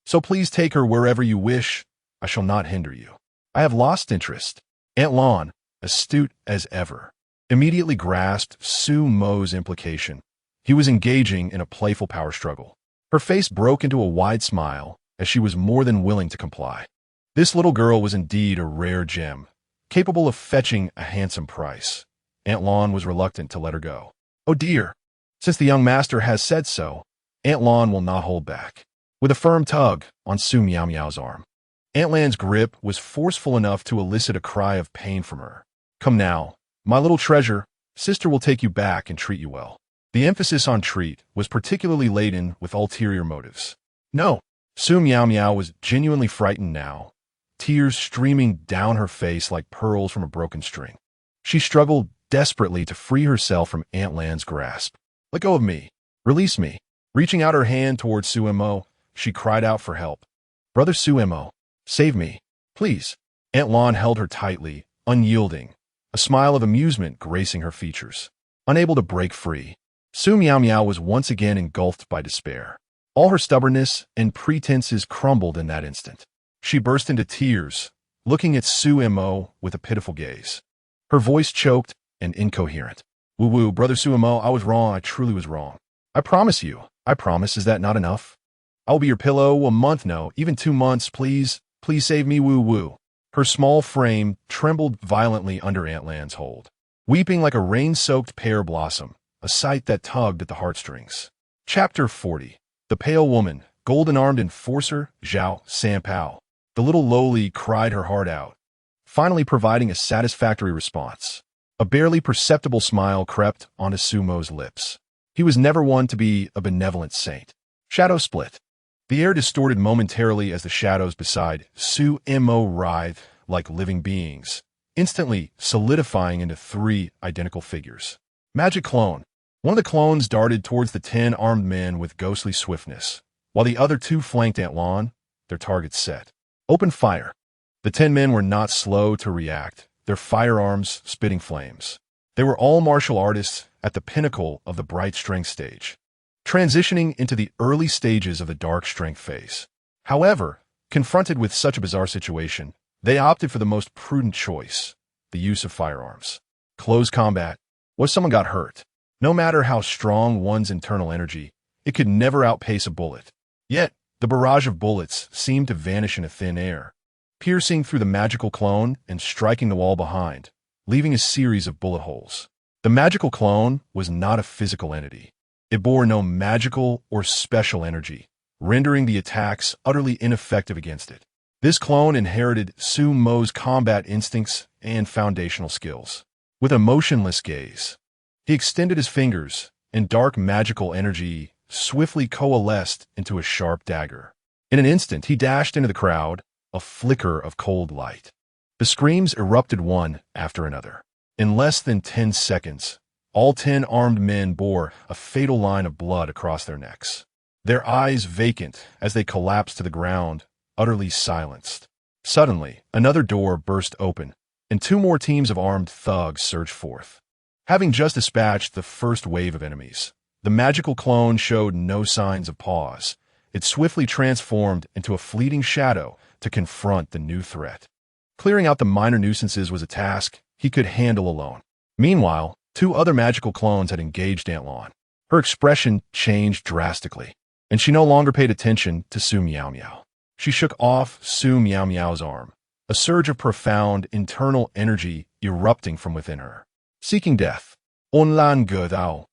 So please take her wherever you wish. I shall not hinder you." "I have lost interest." Aunt Lon, astute as ever, immediately grasped Su Mo's implication. He was engaging in a playful power struggle. Her face broke into a wide smile as she was more than willing to comply. This little girl was indeed a rare gem, capable of fetching a handsome price. Aunt Lon was reluctant to let her go. "Oh dear, since the young master has said so, Aunt Lon will not hold back." With a firm tug on Su Miao Miao's arm, Aunt Lan's grip was forceful enough to elicit a cry of pain from her. "Come now, my little treasure, sister will take you back and treat you well." The emphasis on treat was particularly laden with ulterior motives. "No." Su Miao Miao was genuinely frightened now, tears streaming down her face like pearls from a broken string. She struggled desperately to free herself from Aunt Lan's grasp. "Let go of me. Release me." Reaching out her hand towards Su Mo, she cried out for help. "Brother Su Mo, save me, please." Aunt Lon held her tightly, unyielding, a smile of amusement gracing her features. unable to break free. Su Miao Miao was once again engulfed by despair. All her stubbornness and pretenses crumbled in that instant. She burst into tears, looking at Su Mo with a pitiful gaze. Her voice choked and incoherent. Woo-woo, Brother Su Mo, I was wrong. I truly was wrong. I promise you. I promise. Is that not enough? I will be your pillow a month, no, even 2 months, please. Please save me, woo-woo. Her small frame trembled violently under Aunt Lan's hold, weeping like a rain-soaked pear blossom, a sight that tugged at the heartstrings. Chapter 40. The Pale Woman, Golden-Armed Enforcer, Zhao Sanpao. The little lowly cried her heart out, finally providing a satisfactory response. A barely perceptible smile crept onto Sumo's lips. He was never one to be a benevolent saint. Shadow split. The air distorted momentarily as the shadows beside Su Mo writhed like living beings, instantly solidifying into 3 identical figures. Magic clone. One of the clones darted towards the 10 armed men with ghostly swiftness, while the other 2 flanked Aunt Lan, their targets set. Open fire. The 10 men were not slow to react, their firearms spitting flames. They were all martial artists at the pinnacle of the bright strength stage, transitioning into the early stages of the dark strength phase. However, confronted with such a bizarre situation, they opted for the most prudent choice, the use of firearms. Close combat. What if someone got hurt? No matter how strong one's internal energy, it could never outpace a bullet. Yet, the barrage of bullets seemed to vanish into thin air, piercing through the magical clone and striking the wall behind, leaving a series of bullet holes. The magical clone was not a physical entity. It bore no magical or special energy, rendering the attacks utterly ineffective against it. This clone inherited Su Mo's combat instincts and foundational skills. With a motionless gaze, he extended his fingers, and dark magical energy swiftly coalesced into a sharp dagger. In an instant, he dashed into the crowd, a flicker of cold light. The screams erupted one after another. In less than 10 seconds, all 10 armed men bore a fatal line of blood across their necks, their eyes vacant as they collapsed to the ground, utterly silenced. Suddenly, another door burst open, and 2 more teams of armed thugs surged forth. Having just dispatched the first wave of enemies, the magical clone showed no signs of pause. It swiftly transformed into a fleeting shadow to confront the new threat. Clearing out the minor nuisances was a task he could handle alone. Meanwhile, 2 other magical clones had engaged Aunt Lan. Her expression changed drastically, and she no longer paid attention to Su Miao Miao. She shook off Su Miao Miao's arm, a surge of profound internal energy erupting from within her. Seeking death. On lan ge dao.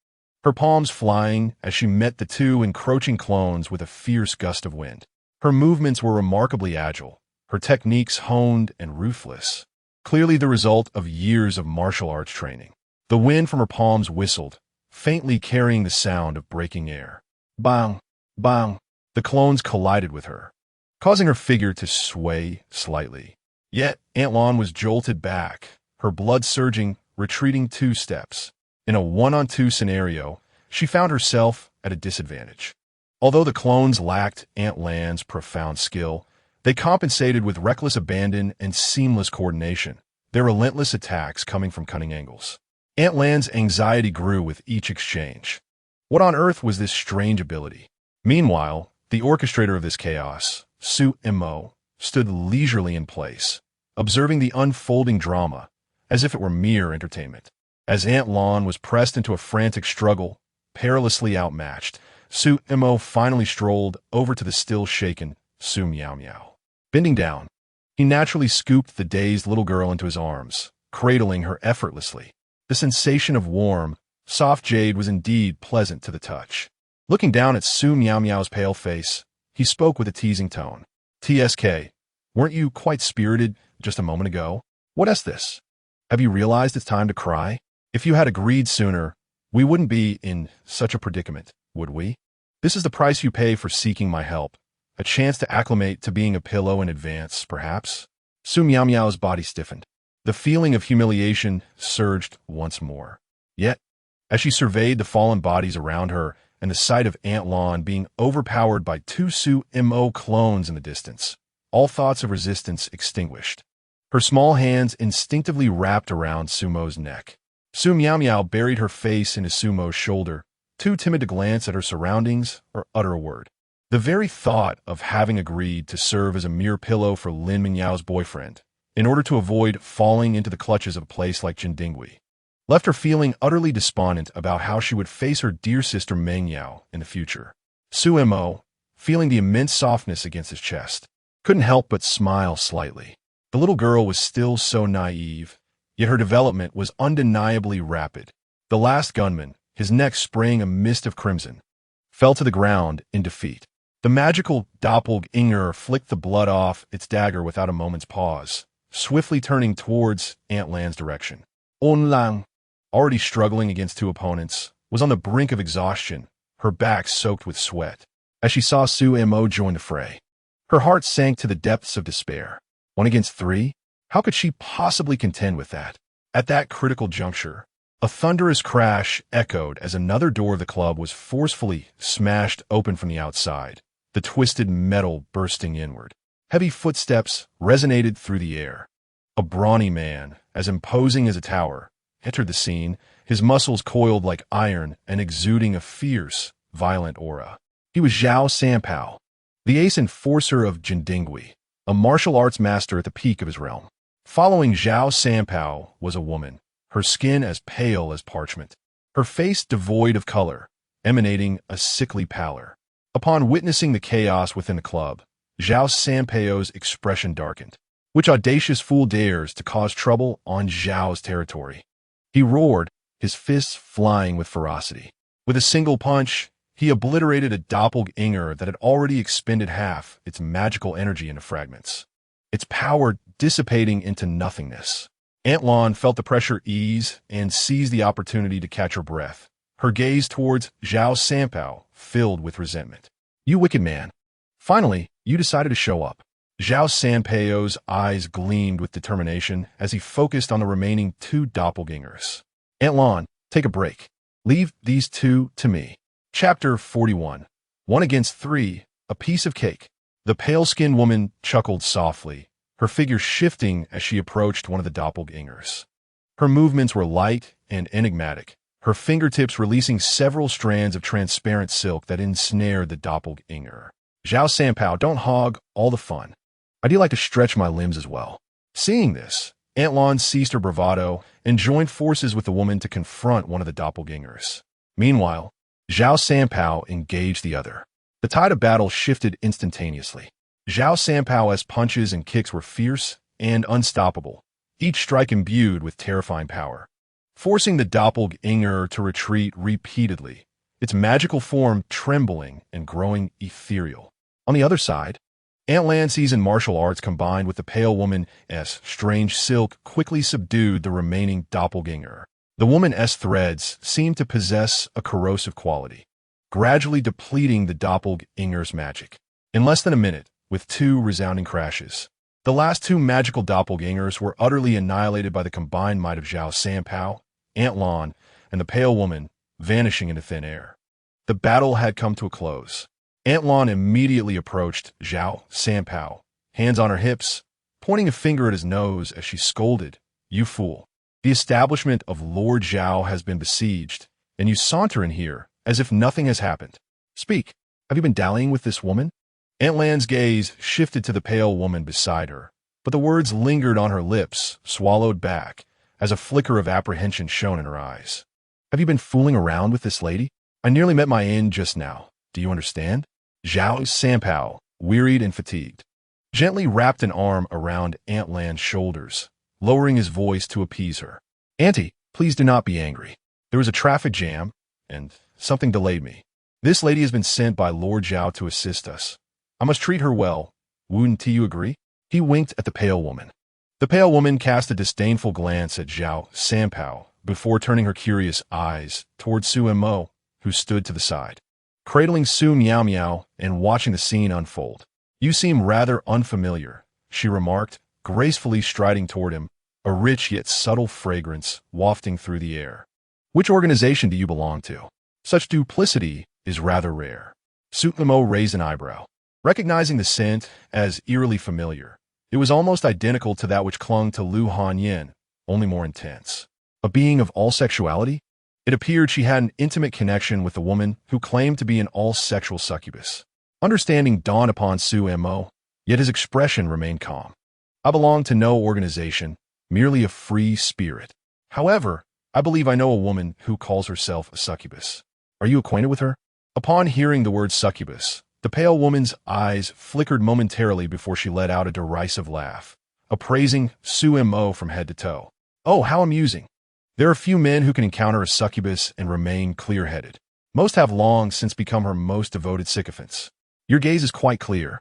Her palms flying as she met the 2 encroaching clones with a fierce gust of wind. Her movements were remarkably agile, her techniques honed and ruthless, clearly the result of years of martial arts training. The wind from her palms whistled, faintly carrying the sound of breaking air. Bang! Bang! The clones collided with her, causing her figure to sway slightly. Yet, Aunt Lan was jolted back, her blood surging, retreating 2 steps. In a 1-on-2 scenario, she found herself at a disadvantage. Although the clones lacked Aunt Lan's profound skill, they compensated with reckless abandon and seamless coordination, their relentless attacks coming from cunning angles. Aunt Lan's anxiety grew with each exchange. What on earth was this strange ability? Meanwhile, the orchestrator of this chaos, Su Mo, stood leisurely in place, observing the unfolding drama as if it were mere entertainment. As Aunt Lan was pressed into a frantic struggle, perilously outmatched, Su Mo finally strolled over to the still-shaken Su Miao Miao. Bending down, he naturally scooped the dazed little girl into his arms, cradling her effortlessly. The sensation of warm, soft jade was indeed pleasant to the touch. Looking down at Su Miao Miao's pale face, he spoke with a teasing tone. TSK, weren't you quite spirited just a moment ago? What is this? Have you realized it's time to cry? If you had agreed sooner, we wouldn't be in such a predicament, would we? This is the price you pay for seeking my help. A chance to acclimate to being a pillow in advance, perhaps? Su Miao Miao's body stiffened. The feeling of humiliation surged once more. Yet, as she surveyed the fallen bodies around her and the sight of Aunt Lan being overpowered by 2 Su Mo clones in the distance, all thoughts of resistance extinguished. Her small hands instinctively wrapped around Sumo's neck. Su Miao Miao buried her face into Sumo's shoulder, too timid to glance at her surroundings or utter a word. The very thought of having agreed to serve as a mere pillow for Lin Mingyao's boyfriend, in order to avoid falling into the clutches of a place like Jindingui, left her feeling utterly despondent about how she would face her dear sister Meng Yao in the future. Su Mo, feeling the immense softness against his chest, couldn't help but smile slightly. The little girl was still so naive, yet her development was undeniably rapid. The last gunman, his neck spraying a mist of crimson, fell to the ground in defeat. The magical doppelganger flicked the blood off its dagger without a moment's pause, swiftly turning towards Aunt Lan's direction. On Lang, already struggling against two opponents, was on the brink of exhaustion, her back soaked with sweat. As she saw Su Mo join the fray, her heart sank to the depths of despair. 1 against 3? How could she possibly contend with that? At that critical juncture, a thunderous crash echoed as another door of the club was forcefully smashed open from the outside, the twisted metal bursting inward. Heavy footsteps resonated through the air. A brawny man, as imposing as a tower, entered the scene, his muscles coiled like iron and exuding a fierce, violent aura. He was Zhao Sanpao, the ace enforcer of Jindingui, a martial arts master at the peak of his realm. Following Zhao Sanpao was a woman, her skin as pale as parchment, her face devoid of color, emanating a sickly pallor. Upon witnessing the chaos within the club, Zhao Sanpao's expression darkened. Which audacious fool dares to cause trouble on Zhao's territory? He roared, his fists flying with ferocity. With a single punch, he obliterated a doppelganger that had already expended half its magical energy into fragments, its power dissipating into nothingness. Aunt Lan felt the pressure ease and seized the opportunity to catch her breath, her gaze towards Zhao Sanpao filled with resentment. You wicked man. Finally, you decided to show up. Zhao Sanpao's eyes gleamed with determination as he focused on the remaining 2 doppelgangers. Aunt Lan, take a break. Leave these 2 to me. Chapter 41. 1 against 3, a piece of cake. The pale-skinned woman chuckled softly, her figure shifting as she approached one of the doppelgangers. Her movements were light and enigmatic, her fingertips releasing several strands of transparent silk that ensnared the doppelganger. Zhao Sanpao, don't hog all the fun. I do like to stretch my limbs as well. Seeing this, Aunt Lan ceased her bravado and joined forces with the woman to confront one of the doppelgangers. Meanwhile, Zhao Sanpao engaged the other. The tide of battle shifted instantaneously. Zhao Sanpao's punches and kicks were fierce and unstoppable, each strike imbued with terrifying power, forcing the doppelganger to retreat repeatedly, its magical form trembling and growing ethereal. On the other side, Aunt Lan seasoned martial arts combined with the pale woman's strange silk quickly subdued the remaining doppelganger. The woman's threads seemed to possess a corrosive quality, gradually depleting the doppelganger's magic. In less than a minute, with 2 resounding crashes, the last 2 magical doppelgangers were utterly annihilated by the combined might of Zhao Sanpao, Aunt Lan, and the pale woman, vanishing into thin air. The battle had come to a close. Aunt Lan immediately approached Zhao Sanpao, hands on her hips, pointing a finger at his nose as she scolded, "You fool. The establishment of Lord Zhao has been besieged, and you saunter in here as if nothing has happened. Speak, have you been dallying with this woman?" Aunt Lan's gaze shifted to the pale woman beside her, but the words lingered on her lips, swallowed back, as a flicker of apprehension shone in her eyes. "Have you been fooling around with this lady? I nearly met my end just now. Do you understand?" Zhao Sanpao, wearied and fatigued, gently wrapped an arm around Aunt Lan's shoulders, lowering his voice to appease her. "Auntie, please do not be angry. There was a traffic jam, and something delayed me. This lady has been sent by Lord Zhao to assist us. I must treat her well. Wouldn't you agree?" He winked at the pale woman. The pale woman cast a disdainful glance at Zhao Sanpao before turning her curious eyes towards Su Mo, who stood to the side, cradling Su Miao Miao and watching the scene unfold. "You seem rather unfamiliar," she remarked, gracefully striding toward him, a rich yet subtle fragrance wafting through the air. "Which organization do you belong to? Such duplicity is rather rare." Su Mo raised an eyebrow, recognizing the scent as eerily familiar. It was almost identical to that which clung to Lu Hanyin, only more intense. A being of all sexuality? It appeared she had an intimate connection with the woman who claimed to be an all-sexual succubus. Understanding dawned upon Sumo, yet his expression remained calm. I belong to no organization, merely a free spirit. However, I believe I know a woman who calls herself a succubus. Are you acquainted with her? Upon hearing the word succubus, the pale woman's eyes flickered momentarily before she let out a derisive laugh, appraising Sumo from head to toe. Oh, how amusing. There are few men who can encounter a succubus and remain clear-headed. Most have long since become her most devoted sycophants. Your gaze is quite clear,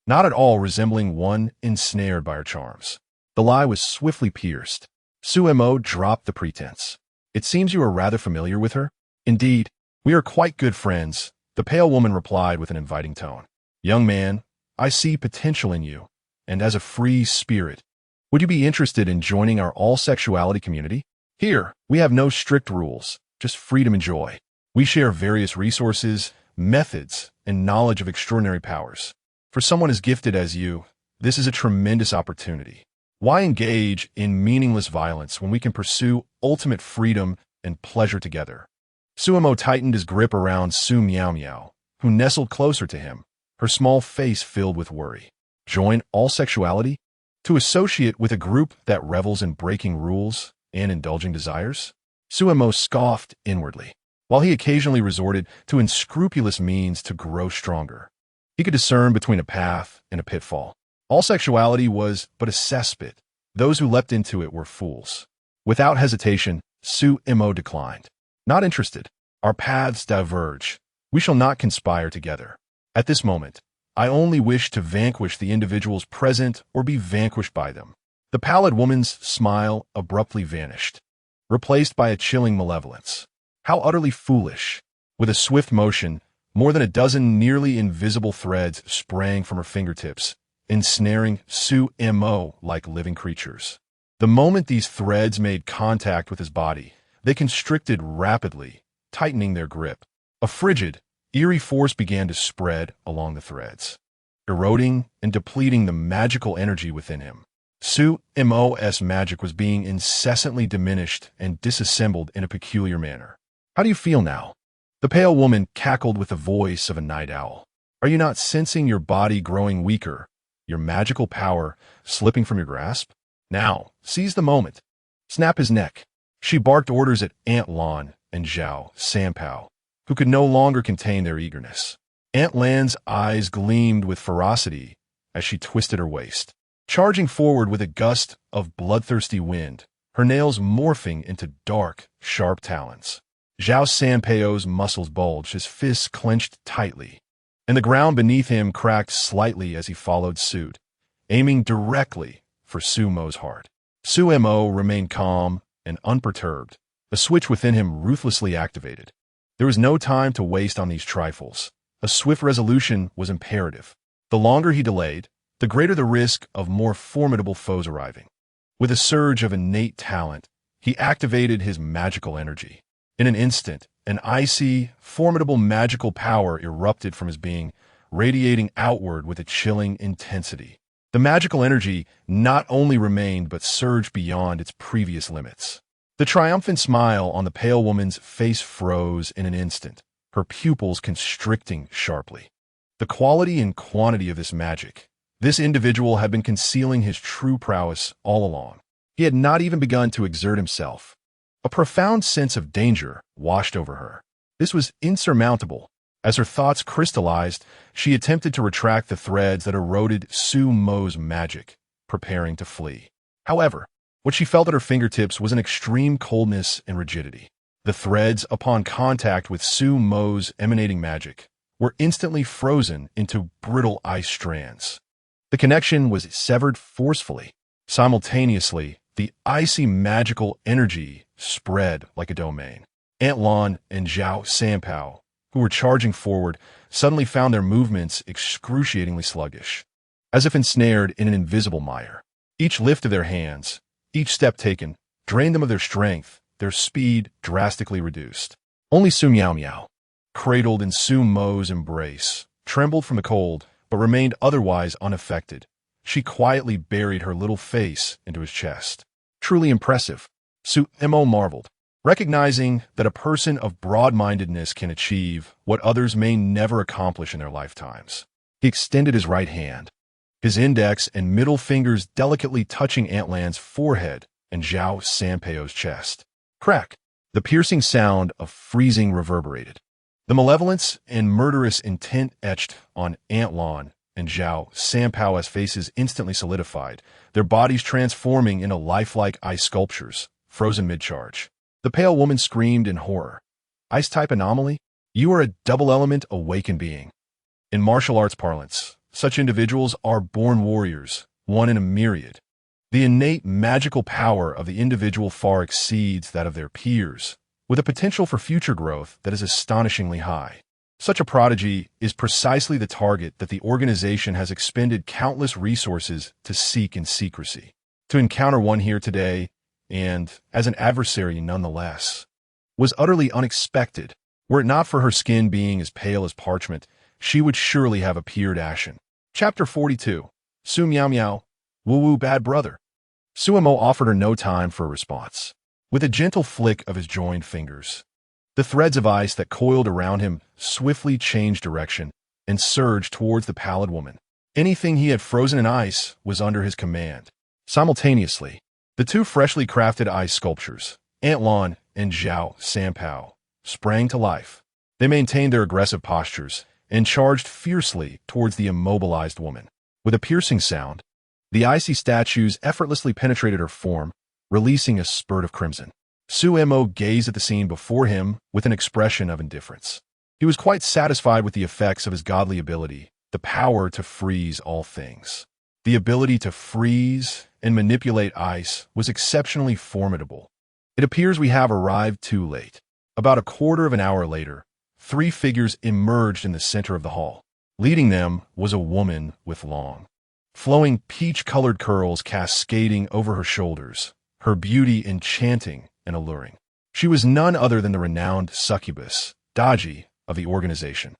not at all resembling one ensnared by her charms. The lie was swiftly pierced. Sumo dropped the pretense. It seems you are rather familiar with her? Indeed, we are quite good friends, the pale woman replied with an inviting tone. Young man, I see potential in you, and as a free spirit, would you be interested in joining our all-sexuality community? Here, we have no strict rules, just freedom and joy. We share various resources, methods, and knowledge of extraordinary powers. For someone as gifted as you, this is a tremendous opportunity. Why engage in meaningless violence when we can pursue ultimate freedom and pleasure together? Sumo tightened his grip around Su Meow Meow, who nestled closer to him, her small face filled with worry. Join all sexuality? To associate with a group that revels in breaking rules and indulging desires? Sumo scoffed inwardly. While he occasionally resorted to unscrupulous means to grow stronger, he could discern between a path and a pitfall. All sexuality was but a cesspit. Those who leapt into it were fools. Without hesitation, Sumo declined. Not interested. Our paths diverge. We shall not conspire together. At this moment, I only wish to vanquish the individuals present or be vanquished by them. The pallid woman's smile abruptly vanished, replaced by a chilling malevolence. How utterly foolish. With a swift motion, more than a dozen nearly invisible threads sprang from her fingertips, ensnaring Sumo like living creatures. The moment these threads made contact with his body, they constricted rapidly, tightening their grip. A frigid, eerie force began to spread along the threads, eroding and depleting the magical energy within him. Sumo's magic was being incessantly diminished and disassembled in a peculiar manner. How do you feel now? The pale woman cackled with the voice of a night owl. Are you not sensing your body growing weaker, your magical power slipping from your grasp? Now, seize the moment. Snap his neck. She barked orders at Aunt Lan and Zhao Sanpao, who could no longer contain their eagerness. Aunt Lan's eyes gleamed with ferocity as she twisted her waist, charging forward with a gust of bloodthirsty wind, her nails morphing into dark, sharp talons. Zhao Sanpao's muscles bulged, his fists clenched tightly, and the ground beneath him cracked slightly as he followed suit, aiming directly for Sumo's heart. Sumo remained calm and unperturbed, a switch within him ruthlessly activated. There was no time to waste on these trifles. A swift resolution was imperative. The longer he delayed, the greater the risk of more formidable foes arriving. With a surge of innate talent, he activated his magical energy. In an instant, an icy, formidable magical power erupted from his being, radiating outward with a chilling intensity. The magical energy not only remained but surged beyond its previous limits. The triumphant smile on the pale woman's face froze in an instant, her pupils constricting sharply. The quality and quantity of this magic. This individual had been concealing his true prowess all along. He had not even begun to exert himself. A profound sense of danger washed over her. This was insurmountable. As her thoughts crystallized, she attempted to retract the threads that eroded Sumo's magic, preparing to flee. However, what she felt at her fingertips was an extreme coldness and rigidity. The threads, upon contact with Sumo's emanating magic, were instantly frozen into brittle ice strands. The connection was severed forcefully. Simultaneously, the icy magical energy spread like a domain. Aunt Lan and Zhao Sanpao, who were charging forward, suddenly found their movements excruciatingly sluggish, as if ensnared in an invisible mire. Each lift of their hands, each step taken, drained them of their strength, their speed drastically reduced. Only Su Meow Meow, cradled in Sumo's embrace, trembled from the cold, but remained otherwise unaffected. She quietly buried her little face into his chest. Truly impressive. Sumo marveled, recognizing that a person of broad-mindedness can achieve what others may never accomplish in their lifetimes. He extended his right hand, his index and middle fingers delicately touching Antlan's forehead and Zhao Sanpeo's chest. Crack! The piercing sound of freezing reverberated. The malevolence and murderous intent etched on Antlan and Zhao Sanpeo's faces instantly solidified, their bodies transforming into lifelike ice sculptures, frozen mid-charge. The pale woman screamed in horror. Ice-type anomaly? You are a double-element awakened being. In martial arts parlance, such individuals are born warriors, one in a myriad. The innate magical power of the individual far exceeds that of their peers, with a potential for future growth that is astonishingly high. Such a prodigy is precisely the target that the organization has expended countless resources to seek in secrecy. To encounter one here today, and as an adversary nonetheless, was utterly unexpected. Were it not for her skin being as pale as parchment, she would surely have appeared ashen. Chapter 42. Su Miao Miao, Woo-woo bad brother. Sumo offered her no time for a response. With a gentle flick of his joined fingers, the threads of ice that coiled around him swiftly changed direction and surged towards the pallid woman. Anything he had frozen in ice was under his command. Simultaneously, the two freshly crafted ice sculptures, Antlan and Zhao Sanpeo, sprang to life. They maintained their aggressive postures and charged fiercely towards the immobilized woman. With a piercing sound, the icy statues effortlessly penetrated her form, releasing a spurt of crimson. Sumo gazed at the scene before him with an expression of indifference. He was quite satisfied with the effects of his godly ability, the power to freeze all things. The ability to freeze and manipulate ice was exceptionally formidable. It appears we have arrived too late. About a quarter of an hour later, three figures emerged in the center of the hall. Leading them was a woman with long, flowing peach-colored curls cascading over her shoulders, her beauty enchanting and alluring. She was none other than the renowned succubus, Daji, of the organization.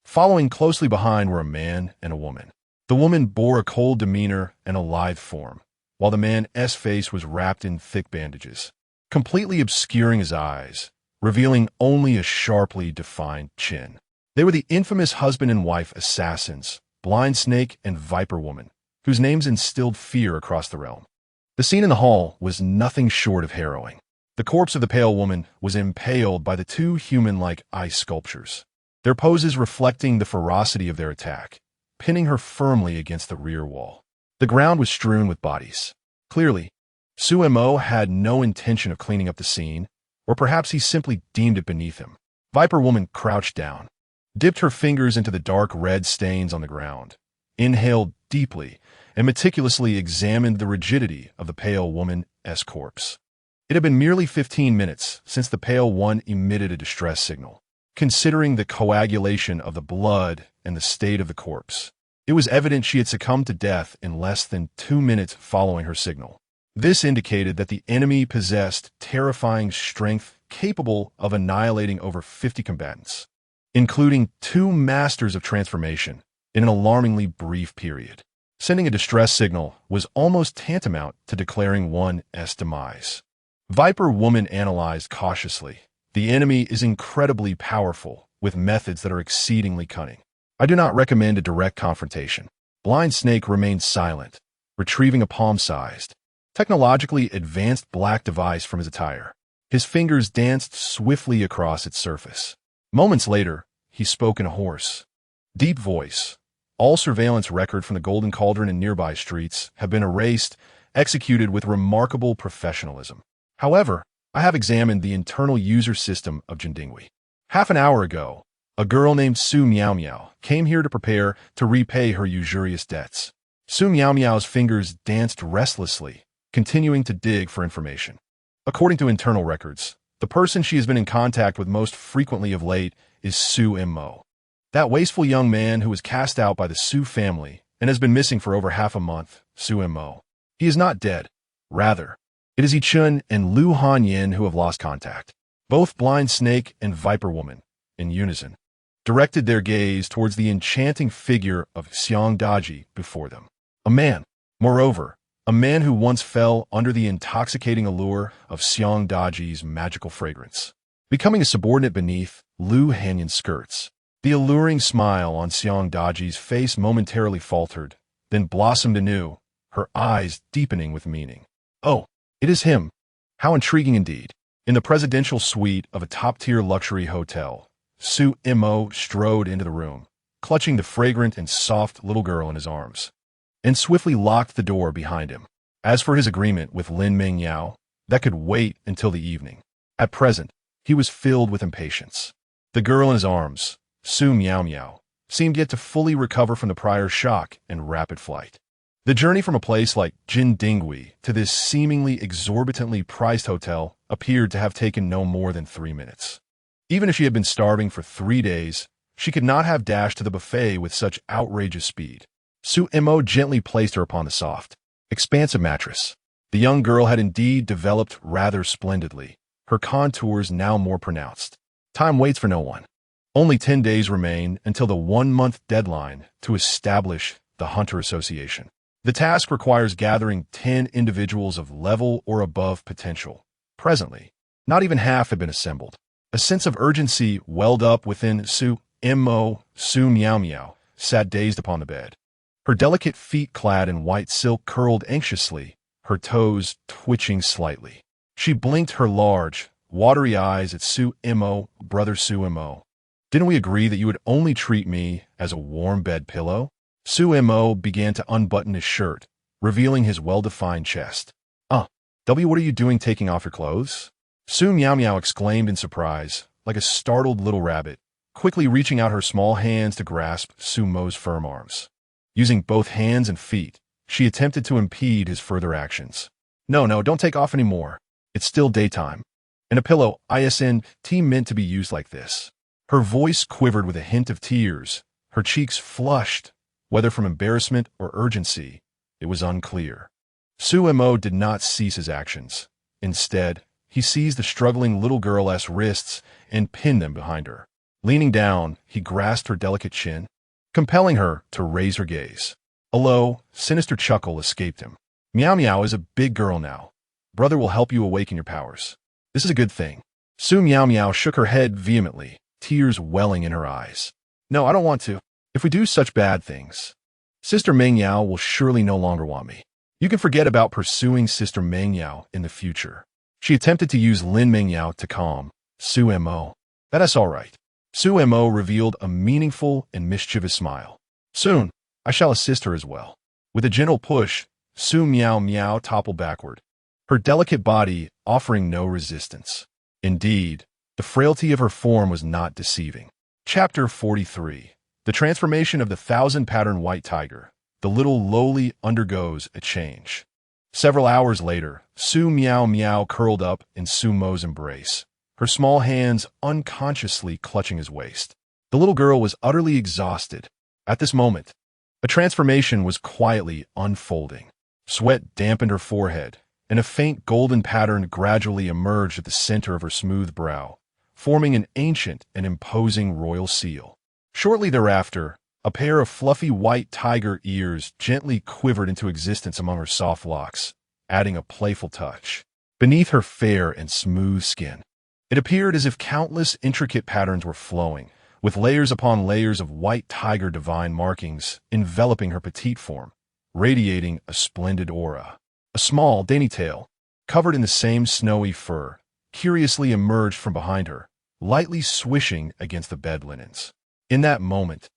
Following closely behind were a man and a woman. The woman bore a cold demeanor and a lithe form, while the man's face was wrapped in thick bandages, completely obscuring his eyes, revealing only a sharply defined chin. They were the infamous husband and wife assassins, Blind Snake and Viper Woman, whose names instilled fear across the realm. The scene in the hall was nothing short of harrowing. The corpse of the pale woman was impaled by the two human-like ice sculptures, their poses reflecting the ferocity of their attack, pinning her firmly against the rear wall. The ground was strewn with bodies. Clearly, Sumo had no intention of cleaning up the scene, or perhaps he simply deemed it beneath him. Viper Woman crouched down, dipped her fingers into the dark red stains on the ground, inhaled deeply, and meticulously examined the rigidity of the pale woman's corpse. It had been merely 15 minutes since the pale one emitted a distress signal. Considering the coagulation of the blood and the state of the corpse, it was evident she had succumbed to death in less than 2 minutes following her signal. This indicated that the enemy possessed terrifying strength capable of annihilating over 50 combatants, including 2 masters of transformation, in an alarmingly brief period. Sending a distress signal was almost tantamount to declaring one's demise. Viper Woman analyzed cautiously. The enemy is incredibly powerful, with methods that are exceedingly cunning. I do not recommend a direct confrontation. Blind Snake remained silent, retrieving a palm-sized, technologically advanced black device from his attire. His fingers danced swiftly across its surface. Moments later, he spoke in a hoarse, deep voice. All surveillance record from the Golden Cauldron and nearby streets have been erased, executed with remarkable professionalism. However, I have examined the internal user system of Jindingui. Half an hour ago, a girl named Su Miao Miao came here to prepare to repay her usurious debts. Su Miao Miao's fingers danced restlessly, continuing to dig for information. According to internal records, the person she has been in contact with most frequently of late is Sumo, that wasteful young man who was cast out by the Su family and has been missing for over half a month. Sumo. He is not dead. Rather, it is Yichun and Lu Hanyin who have lost contact. Both Blind Snake and Viper Woman, in unison, directed their gaze towards the enchanting figure of Xiang Daji before them. A man. Moreover, a man who once fell under the intoxicating allure of Xiang Daji's magical fragrance, becoming a subordinate beneath Lu Hanyon's skirts. The alluring smile on Xiang Daji's face momentarily faltered, then blossomed anew, her eyes deepening with meaning. Oh, it is him. How intriguing indeed. In the presidential suite of a top-tier luxury hotel, Su Mo strode into the room, clutching the fragrant and soft little girl in his arms, and swiftly locked the door behind him. As for his agreement with Lin Mingyao, that could wait until the evening. At present, he was filled with impatience. The girl in his arms, Su Miao, seemed yet to fully recover from the prior shock and rapid flight. The journey from a place like Jindingui to this seemingly exorbitantly priced hotel appeared to have taken no more than 3 minutes. Even if she had been starving for 3 days, she could not have dashed to the buffet with such outrageous speed. Su Mo gently placed her upon the soft, expansive mattress. The young girl had indeed developed rather splendidly, her contours now more pronounced. Time waits for no one. Only 10 days remain until the 1-month deadline to establish the Hunter Association. The task requires gathering 10 individuals of level or above potential. Presently, not even half had been assembled. A sense of urgency welled up within Su Mo. Su Miao sat dazed upon the bed. Her delicate feet clad in white silk curled anxiously, her toes twitching slightly. She blinked her large, watery eyes at Su Mo. Brother Su Mo. Didn't we agree that you would only treat me as a warm bed pillow? Su Mo began to unbutton his shirt, revealing his well-defined chest. What are you doing taking off your clothes? Su Miao exclaimed in surprise, like a startled little rabbit, quickly reaching out her small hands to grasp Su Mo's firm arms. Using both hands and feet, she attempted to impede his further actions. No, don't take off anymore. It's still daytime. And a pillow, isn't meant to be used like this. Her voice quivered with a hint of tears, her cheeks flushed, whether from embarrassment or urgency, it was unclear. Su Mo did not cease his actions. Instead, he seized the struggling little girl's wrists and pinned them behind her. Leaning down, he grasped her delicate chin, compelling her to raise her gaze. A low, sinister chuckle escaped him. Miao is a big girl now. Brother will help you awaken your powers. This is a good thing. Su Miao shook her head vehemently, tears welling in her eyes. No, I don't want to. If we do such bad things, Sister Mingyao will surely no longer want me. You can forget about pursuing Sister Mingyao in the future. She attempted to use Lin Mingyao to calm Su Mo. That's all right. Su Mo revealed a meaningful and mischievous smile. Soon, I shall assist her as well. With a gentle push, Su Miao toppled backward, her delicate body offering no resistance. Indeed, the frailty of her form was not deceiving. Chapter 43. The transformation of the 1,000-pattern white tiger. The little lowly undergoes a change. Several hours later, Su Miao curled up in Su Mo's embrace, her small hands unconsciously clutching his waist. The little girl was utterly exhausted. At this moment, a transformation was quietly unfolding. Sweat dampened her forehead, and a faint golden pattern gradually emerged at the center of her smooth brow, forming an ancient and imposing royal seal. Shortly thereafter, a pair of fluffy white tiger ears gently quivered into existence among her soft locks, adding a playful touch. Beneath her fair and smooth skin, it appeared as if countless intricate patterns were flowing, with layers upon layers of white tiger divine markings enveloping her petite form, radiating a splendid aura. A small, dainty tail, covered in the same snowy fur, curiously emerged from behind her, lightly swishing against the bed linens. In that moment,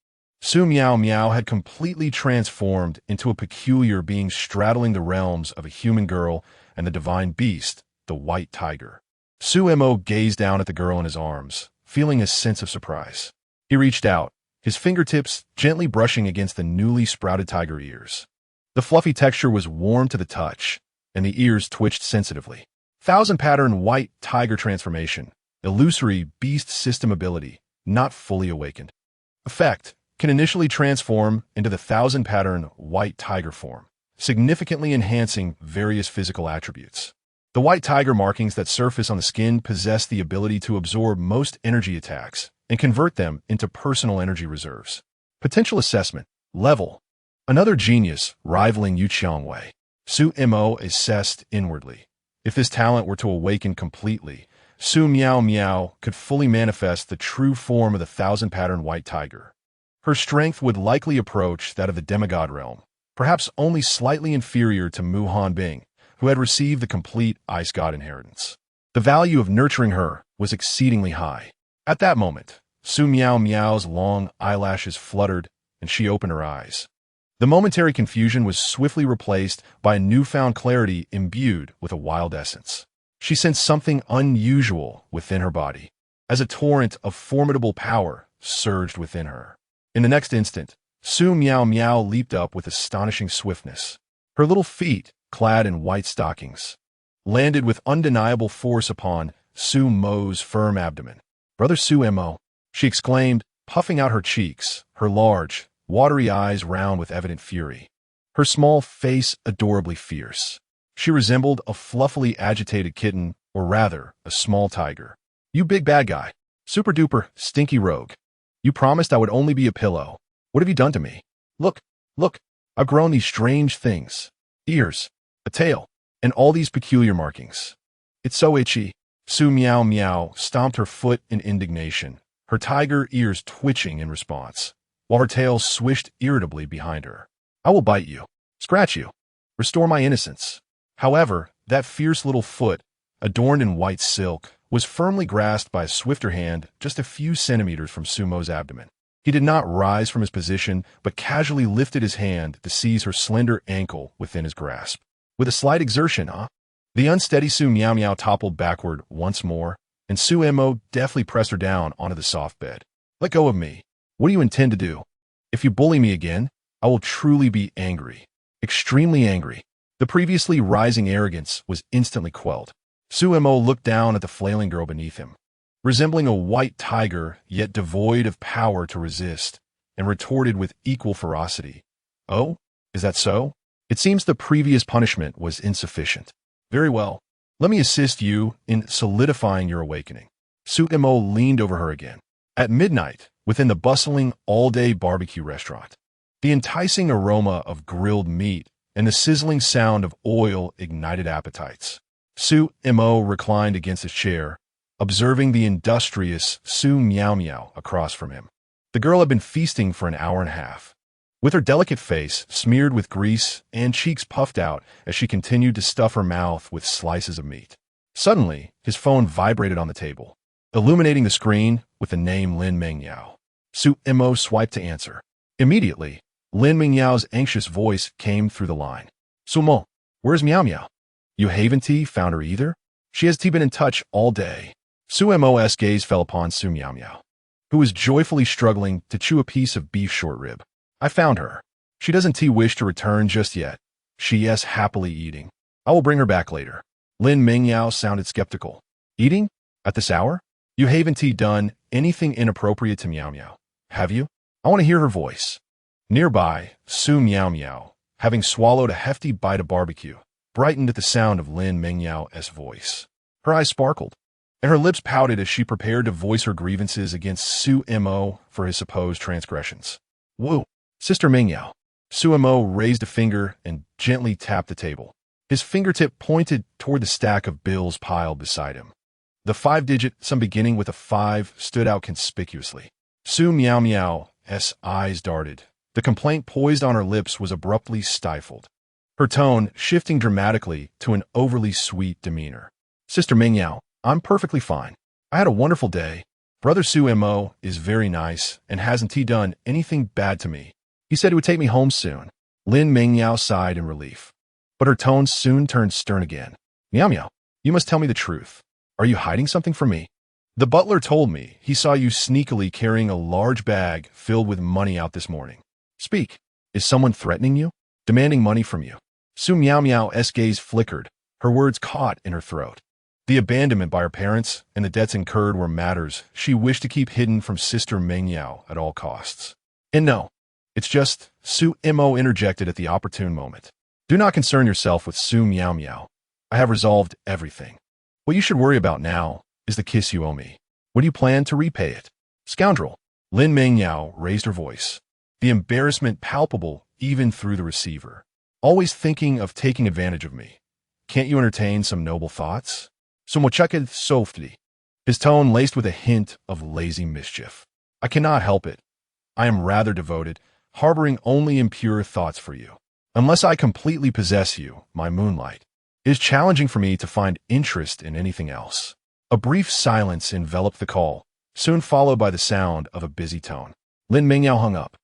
Su Miao had completely transformed into a peculiar being straddling the realms of a human girl and the divine beast, the white tiger. Su Mo gazed down at the girl in his arms, feeling a sense of surprise. He reached out, his fingertips gently brushing against the newly sprouted tiger ears. The fluffy texture was warm to the touch, and the ears twitched sensitively. 1,000-pattern white tiger transformation, illusory beast system ability, not fully awakened. Effect can initially transform into the 1,000-pattern white tiger form, significantly enhancing various physical attributes. The white tiger markings that surface on the skin possess the ability to absorb most energy attacks and convert them into personal energy reserves. Potential assessment. Level. Another genius rivaling Yu Qiangwei. Su Mo assessed inwardly. If this talent were to awaken completely, Su Meow Meow could fully manifest the true form of the thousand-pattern white tiger. Her strength would likely approach that of the demigod realm, perhaps only slightly inferior to Mu Hanbing, who had received the complete ice god inheritance. The value of nurturing her was exceedingly high. At that moment, Su Meow Meow's long eyelashes fluttered, and she opened her eyes. The momentary confusion was swiftly replaced by a newfound clarity imbued with a wild essence. She sensed something unusual within her body, as a torrent of formidable power surged within her. In the next instant, Su Meow Meow leaped up with astonishing swiftness. Her little feet, clad in white stockings, landed with undeniable force upon Su Mo's firm abdomen. "Brother Su Mo," she exclaimed, puffing out her cheeks, her large, watery eyes round with evident fury, her small face adorably fierce. She resembled a fluffily agitated kitten, or rather, a small tiger. "You big bad guy. Super-duper, stinky rogue. You promised I would only be a pillow. What have you done to me? Look, look, I've grown these strange things. Ears, a tail, and all these peculiar markings. It's so itchy." Su Meow Meow stomped her foot in indignation, her tiger ears twitching in response, while her tail swished irritably behind her. "I will bite you, scratch you, restore my innocence." However, that fierce little foot, adorned in white silk, was firmly grasped by a swifter hand just a few centimeters from Sumo's abdomen. He did not rise from his position, but casually lifted his hand to seize her slender ankle within his grasp. With a slight exertion, the unsteady Su Meow Meow toppled backward once more, and Su Mo deftly pressed her down onto the soft bed. "Let go of me. What do you intend to do? If you bully me again, I will truly be angry. Extremely angry." The previously rising arrogance was instantly quelled. Su Mo looked down at the flailing girl beneath him, resembling a white tiger yet devoid of power to resist, and retorted with equal ferocity. "Oh, is that so? It seems the previous punishment was insufficient. Very well, let me assist you in solidifying your awakening." Su Mo leaned over her again. At midnight, within the bustling all-day barbecue restaurant, the enticing aroma of grilled meat and the sizzling sound of oil ignited appetites. Su Mo reclined against his chair, observing the industrious Su Meow Meow across from him. The girl had been feasting for an hour and a half, with her delicate face smeared with grease and cheeks puffed out as she continued to stuff her mouth with slices of meat. Suddenly, his phone vibrated on the table, illuminating the screen with the name Lin Mengyao. Su Mo swiped to answer. Immediately, Lin Mingyao's anxious voice came through the line. "Sumo, where's Meow Meow? You haven't found her either? She has been in touch all day." Su Mo's gaze fell upon Su Meow Meow, who was joyfully struggling to chew a piece of beef short rib. "I found her. She doesn't wish to return just yet. She is happily eating. I will bring her back later." Lin Mengyao sounded skeptical. "Eating? At this hour? You haven't done anything inappropriate to Meow Meow, have you? I want to hear her voice." Nearby, Su Meow Meow, having swallowed a hefty bite of barbecue, brightened at the sound of Lin Mengyao's voice. Her eyes sparkled, and her lips pouted as she prepared to voice her grievances against Su Mo for his supposed transgressions. "Whoa, Sister Mengyao." Su Mo raised a finger and gently tapped the table. His fingertip pointed toward the stack of bills piled beside him. The 5-digit sum beginning with a 5 stood out conspicuously. Su Meow Meow's eyes darted. The complaint poised on her lips was abruptly stifled, her tone shifting dramatically to an overly sweet demeanor. "Sister Mengyao, I'm perfectly fine. I had a wonderful day. Brother Su Mo is very nice and hasn't done anything bad to me. He said he would take me home soon." Lin Mengyao sighed in relief, but her tone soon turned stern again. "Meow Meow, you must tell me the truth. Are you hiding something from me? The butler told me he saw you sneakily carrying a large bag filled with money out this morning. Speak. Is someone threatening you? Demanding money from you?" Su Meow Meow's gaze flickered, her words caught in her throat. The abandonment by her parents and the debts incurred were matters she wished to keep hidden from Sister Mengyao at all costs. "And no, it's just," Su Mo interjected at the opportune moment. "Do not concern yourself with Su Meow Meow. I have resolved everything. What you should worry about now is the kiss you owe me. When do you plan to repay it?" "Scoundrel." Lin Mengyao raised her voice, the embarrassment palpable even through the receiver. Always thinking of taking advantage of me. Can't you entertain some noble thoughts? Sumocheked softly, his tone laced with a hint of lazy mischief. I cannot help it. I am rather devoted, harboring only impure thoughts for you. Unless I completely possess you, my moonlight, it is challenging for me to find interest in anything else. A brief silence enveloped the call, soon followed by the sound of a busy tone. Lin Mingyao hung up.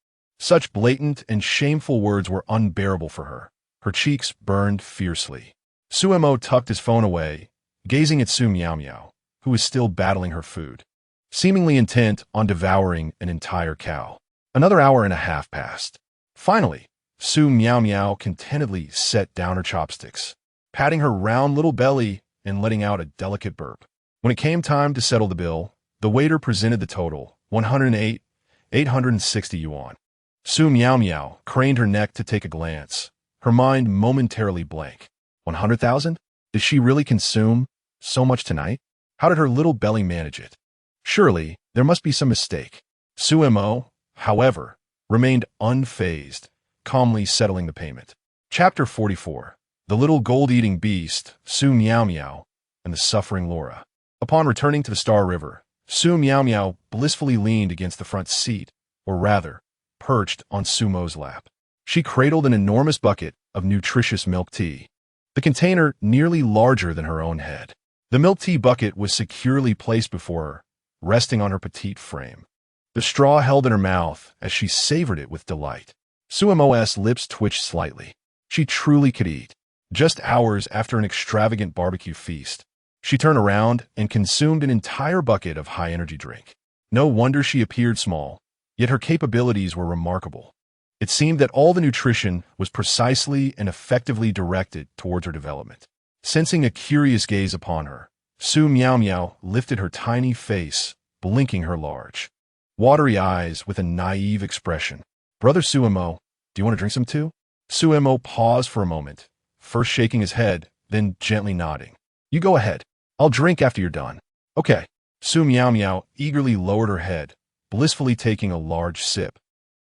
Such blatant and shameful words were unbearable for her. Her cheeks burned fiercely. Suemo tucked his phone away, gazing at Su Miao Miao, who was still battling her food, seemingly intent on devouring an entire cow. Another hour and a half passed. Finally, Su Miao Miao contentedly set down her chopsticks, patting her round little belly and letting out a delicate burp. When it came time to settle the bill, the waiter presented the total, 860 yuan. Su Miao Miao craned her neck to take a glance, her mind momentarily blank. 100,000? Did she really consume so much tonight? How did her little belly manage it? Surely, there must be some mistake. Suemo, however, remained unfazed, calmly settling the payment. Chapter 44. The Little Gold-Eating Beast, Su Miao Miao, and the Suffering Laura. Upon returning to the Star River, Su Miao Miao blissfully leaned against the front seat, or rather, perched on Sumo's lap. She cradled an enormous bucket of nutritious milk tea, the container nearly larger than her own head. The milk tea bucket was securely placed before her, resting on her petite frame. The straw held in her mouth as she savored it with delight. Suemo's lips twitched slightly. She truly could eat. Just hours after an extravagant barbecue feast, she turned around and consumed an entire bucket of high-energy drink. No wonder she appeared small, yet her capabilities were remarkable. It seemed that all the nutrition was precisely and effectively directed towards her development. Sensing a curious gaze upon her, Su Miao Miao lifted her tiny face, blinking her large, watery eyes with a naive expression. Brother Suemo, do you want to drink some too? Suemo paused for a moment, first shaking his head, then gently nodding. You go ahead. I'll drink after you're done. Okay. Su Miao Miao eagerly lowered her head, blissfully taking a large sip,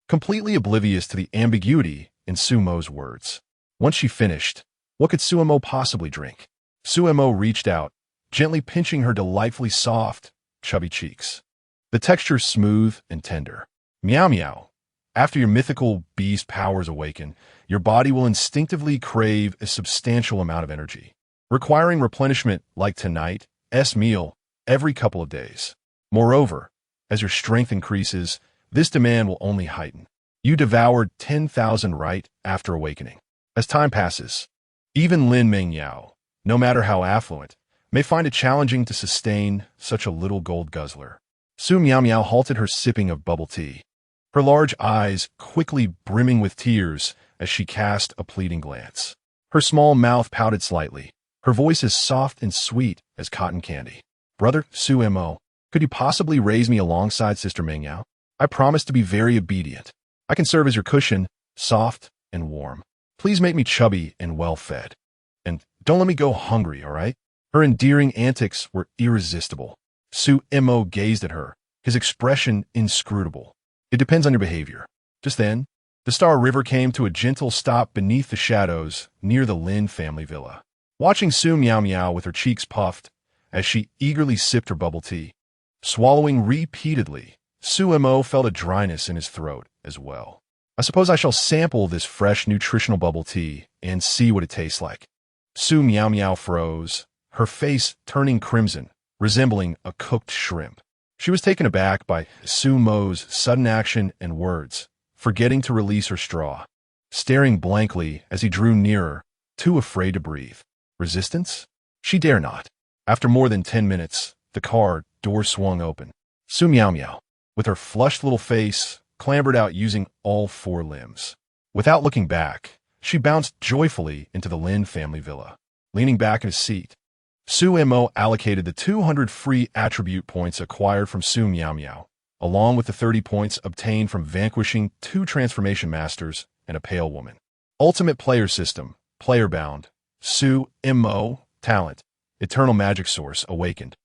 completely oblivious to the ambiguity in Sumo's words. Once she finished, what could Suemo possibly drink? Suemo reached out, gently pinching her delightfully soft, chubby cheeks. The texture smooth and tender. Meow meow. After your mythical beast powers awaken, your body will instinctively crave a substantial amount of energy, requiring replenishment like tonight's meal every couple of days. Moreover, as your strength increases, this demand will only heighten. You devoured 10,000 right after awakening. As time passes, even Lin Mingyao, no matter how affluent, may find it challenging to sustain such a little gold guzzler. Su Miao Miao halted her sipping of bubble tea, her large eyes quickly brimming with tears as she cast a pleading glance. Her small mouth pouted slightly, her voice as soft and sweet as cotton candy. Brother Suemo, could you possibly raise me alongside Sister Mingyao? I promise to be very obedient. I can serve as your cushion, soft and warm. Please make me chubby and well-fed. And don't let me go hungry, all right? Her endearing antics were irresistible. Suemo gazed at her, his expression inscrutable. It depends on your behavior. Just then, the Star River came to a gentle stop beneath the shadows near the Lin family villa. Watching Su Miao Miao with her cheeks puffed as she eagerly sipped her bubble tea, swallowing repeatedly, Suemo felt a dryness in his throat as well. I suppose I shall sample this fresh nutritional bubble tea and see what it tastes like. Su Miao Miao froze, her face turning crimson, resembling a cooked shrimp. She was taken aback by Sumo's sudden action and words, forgetting to release her straw, staring blankly as he drew nearer, too afraid to breathe. Resistance? She dare not. After more than 10 minutes, the car door swung open. Su Miao Miao, with her flushed little face, clambered out using all 4 limbs. Without looking back, she bounced joyfully into the Lin family villa. Leaning back in his seat, Suemo allocated the 200 free attribute points acquired from Su Miao Miao, along with the 30 points obtained from vanquishing 2 transformation masters and a pale woman. Ultimate player system, player bound, Suemo, talent, eternal magic source, awakened.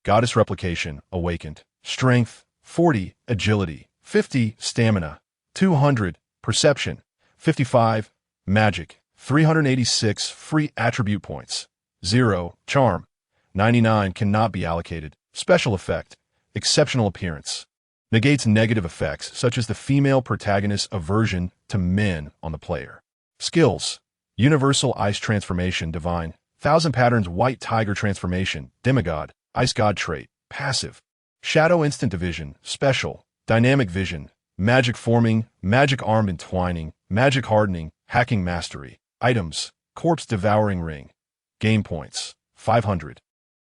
Goddess replication, awakened. Strength, 40, agility, 50, stamina, 200, perception, 55, magic, 386 free attribute points. 0. Charm. 99 cannot be allocated. Special effect. Exceptional appearance. Negates negative effects, such as the female protagonist's aversion to men on the player. Skills. Universal Ice Transformation, Divine. Thousand Patterns, White Tiger Transformation, Demigod, Ice God trait, Passive. Shadow Instant Division, Special. Dynamic Vision, Magic Forming, Magic Arm Entwining, Magic Hardening, Hacking Mastery. Items. Corpse Devouring Ring. Game points. 500.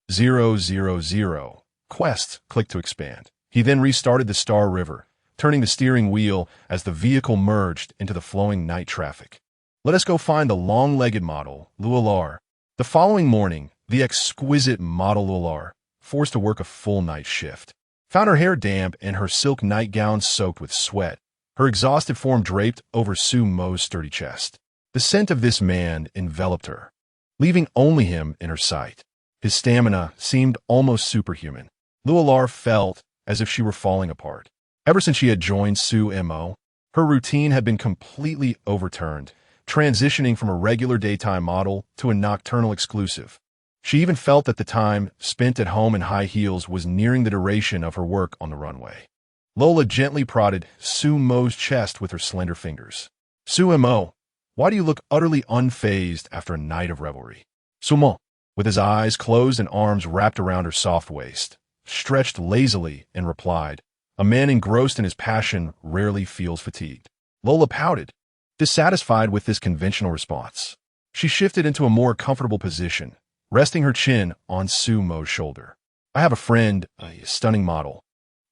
000. Quest. Click to expand. He then restarted the Star River, turning the steering wheel as the vehicle merged into the flowing night traffic. Let us go find the long-legged model, Lualar. The following morning, the exquisite model Lualar, forced to work a full night shift, found her hair damp and her silk nightgown soaked with sweat, her exhausted form draped over Su Mo's sturdy chest. The scent of this man enveloped her, leaving only him in her sight. His stamina seemed almost superhuman. Lualar felt as if she were falling apart. Ever since she had joined Su Mo, her routine had been completely overturned, transitioning from a regular daytime model to a nocturnal exclusive. She even felt that the time spent at home in high heels was nearing the duration of her work on the runway. Lola gently prodded Su Mo's chest with her slender fingers. Su Mo, why do you look utterly unfazed after a night of revelry? Su Mo, with his eyes closed and arms wrapped around her soft waist, stretched lazily and replied, "A man engrossed in his passion rarely feels fatigued." Lola pouted, dissatisfied with this conventional response. She shifted into a more comfortable position, resting her chin on Su Mo's shoulder. "I have a friend, a stunning model,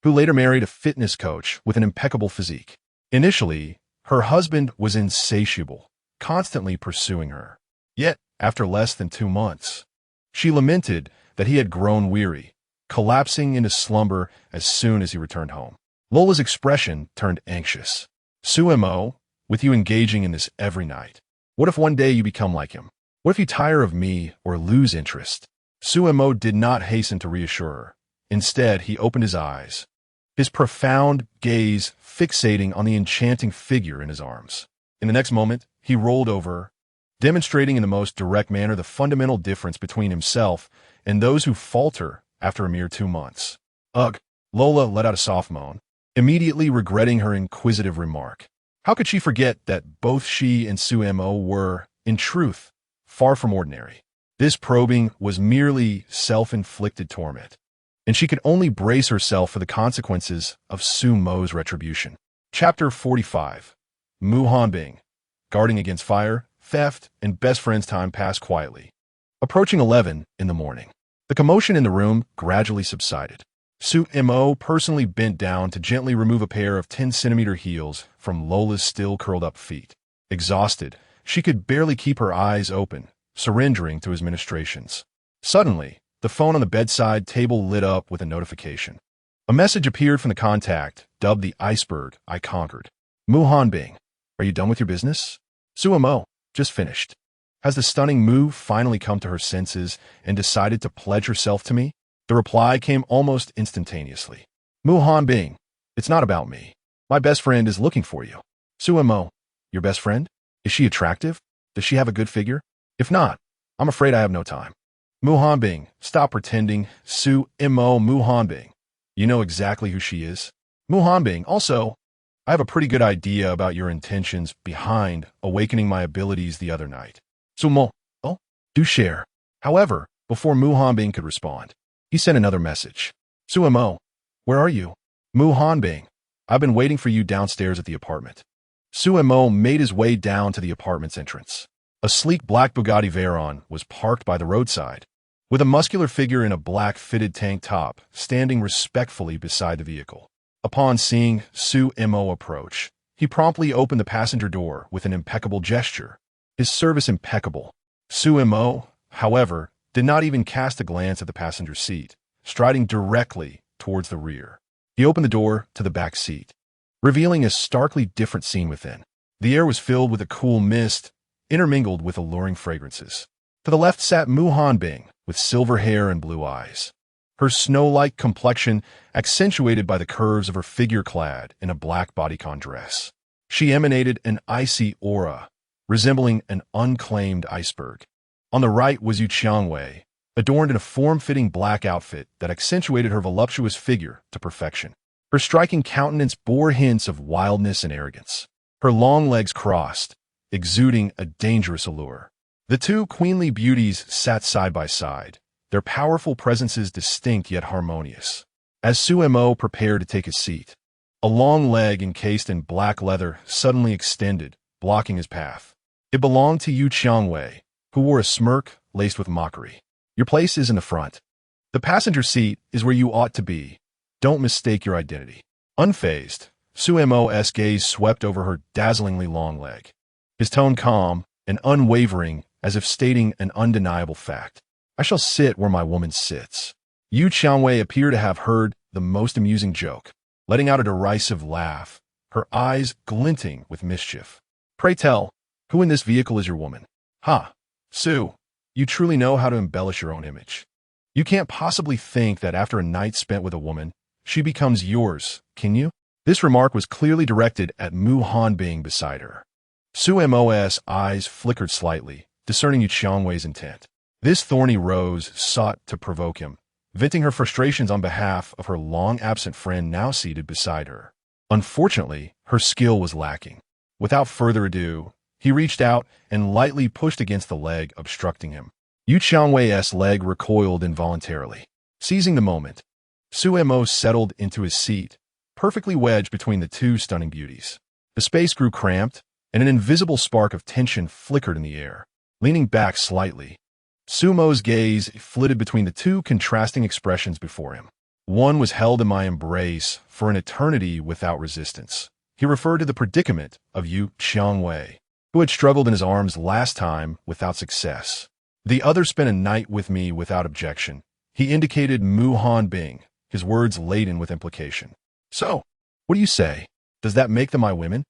who later married a fitness coach with an impeccable physique. Initially, her husband was insatiable, constantly pursuing her. Yet, after less than 2 months, she lamented that he had grown weary, collapsing into slumber as soon as he returned home." Lola's expression turned anxious. "Su Mo, with you engaging in this every night, what if one day you become like him? What if you tire of me or lose interest?" Su Mo did not hasten to reassure her. Instead, he opened his eyes, his profound gaze fixating on the enchanting figure in his arms. In the next moment, he rolled over, demonstrating in the most direct manner the fundamental difference between himself and those who falter after a mere 2 months. "Ugh," Lola let out a soft moan, immediately regretting her inquisitive remark. How could she forget that both she and Su Mo were, in truth, far from ordinary? This probing was merely self-inflicted torment, and she could only brace herself for the consequences of Su Mo's retribution. Chapter 45. Mu Hanbing. Guarding against fire, theft, and best friends' time passed quietly. Approaching 11 in the morning, the commotion in the room gradually subsided. Su Mo personally bent down to gently remove a pair of 10-centimeter heels from Lola's still curled-up feet. Exhausted, she could barely keep her eyes open, surrendering to his ministrations. Suddenly, the phone on the bedside table lit up with a notification. A message appeared from the contact, dubbed the iceberg I conquered. "Mu Hanbing, are you done with your business?" "Su Mo, just finished." "Has the stunning Mu finally come to her senses and decided to pledge herself to me?" The reply came almost instantaneously. "Mu Hanbing, it's not about me. My best friend is looking for you." "Su Mo, your best friend? Is she attractive? Does she have a good figure? If not, I'm afraid I have no time." "Mu Hanbing, stop pretending. Su Mo, Mu Hanbing. You know exactly who she is." "Mu Hanbing, also, I have a pretty good idea about your intentions behind awakening my abilities the other night." "Su Mo, oh, do share." However, before Mu Hanbing could respond, he sent another message. "Su Mo, where are you?" "Mu Hanbing, I've been waiting for you downstairs at the apartment." Su Mo made his way down to the apartment's entrance. A sleek black Bugatti Veyron was parked by the roadside, with a muscular figure in a black fitted tank top standing respectfully beside the vehicle. Upon seeing Su Mo approach, he promptly opened the passenger door with an impeccable gesture, his service impeccable. Su Mo, however, did not even cast a glance at the passenger seat, striding directly towards the rear. He opened the door to the back seat, revealing a starkly different scene within. The air was filled with a cool mist, intermingled with alluring fragrances. To the left sat Mu Hanbing, with silver hair and blue eyes, her snow-like complexion accentuated by the curves of her figure clad in a black bodycon dress. She emanated an icy aura, resembling an unclaimed iceberg. On the right was Yu Qiangwei, adorned in a form-fitting black outfit that accentuated her voluptuous figure to perfection. Her striking countenance bore hints of wildness and arrogance. Her long legs crossed, exuding a dangerous allure. The two queenly beauties sat side by side, their powerful presences distinct yet harmonious. As Su Mo prepared to take his seat, a long leg encased in black leather suddenly extended, blocking his path. It belonged to Yu Qiangwei, who wore a smirk laced with mockery. Your place is in the front. The passenger seat is where you ought to be. Don't mistake your identity. Unfazed, Su Mo's gaze swept over her dazzlingly long leg. His tone calm and unwavering, as if stating an undeniable fact. I shall sit where my woman sits. Yu Qiangwei appeared to have heard the most amusing joke, letting out a derisive laugh, her eyes glinting with mischief. Pray tell, who in this vehicle is your woman? Ha! Su, you truly know how to embellish your own image. You can't possibly think that after a night spent with a woman, she becomes yours, can you? This remark was clearly directed at Mu Hanbing beside her. Su Mo's eyes flickered slightly, discerning Yu Qiangwei's intent. This thorny rose sought to provoke him, venting her frustrations on behalf of her long-absent friend now seated beside her. Unfortunately, her skill was lacking. Without further ado, he reached out and lightly pushed against the leg obstructing him. Yu Qiangwei's leg recoiled involuntarily. Seizing the moment, Su Mo settled into his seat, perfectly wedged between the two stunning beauties. The space grew cramped, and an invisible spark of tension flickered in the air. Leaning back slightly, Su Mo's gaze flitted between the two contrasting expressions before him. One was held in my embrace for an eternity without resistance. He referred to the predicament of Yu Qiangwei, who had struggled in his arms last time without success. The other spent a night with me without objection. He indicated Mu Hanbing, his words laden with implication. So, what do you say? Does that make them my women?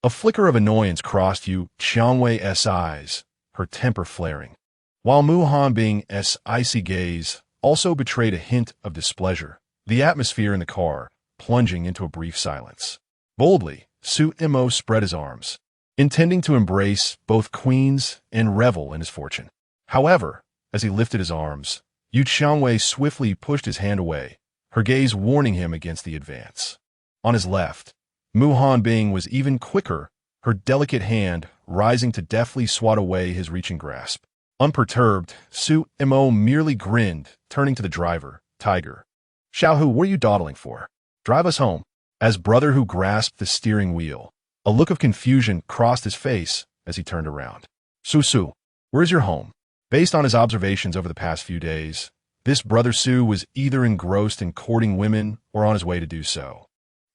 A flicker of annoyance crossed Yu Qiangwei's eyes, her temper flaring, while Mu Hanbing's icy gaze also betrayed a hint of displeasure, the atmosphere in the car plunging into a brief silence. Boldly, Su Mo spread his arms, intending to embrace both queens and revel in his fortune. However, as he lifted his arms, Yu Qiangwei swiftly pushed his hand away, her gaze warning him against the advance. On his left, Mu Hanbing was even quicker, her delicate hand rising to deftly swat away his reaching grasp. Unperturbed, Su Mo merely grinned, turning to the driver, Tiger. Xiaohu, what are you dawdling for? Drive us home. As brother who grasped the steering wheel, a look of confusion crossed his face as he turned around. Su, where's your home? Based on his observations over the past few days, this brother Su was either engrossed in courting women or on his way to do so,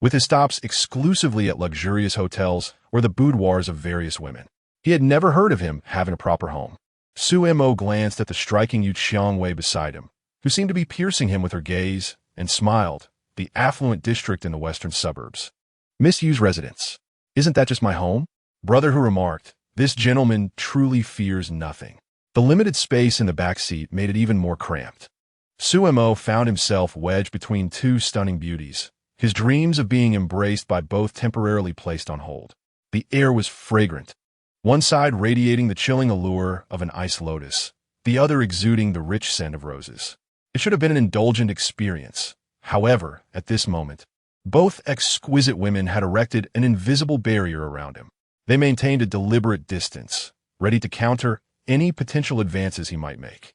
with his stops exclusively at luxurious hotels or the boudoirs of various women. He had never heard of him having a proper home. Su Mo glanced at the striking Yu Qiangwei beside him, who seemed to be piercing him with her gaze, and smiled, the affluent district in the western suburbs. Miss Yu's residence. Isn't that just my home? Brother who remarked, this gentleman truly fears nothing. The limited space in the back seat made it even more cramped. Su Mo found himself wedged between two stunning beauties, his dreams of being embraced by both temporarily placed on hold. The air was fragrant, one side radiating the chilling allure of an ice lotus, the other exuding the rich scent of roses. It should have been an indulgent experience. However, at this moment, both exquisite women had erected an invisible barrier around him. They maintained a deliberate distance, ready to counter any potential advances he might make.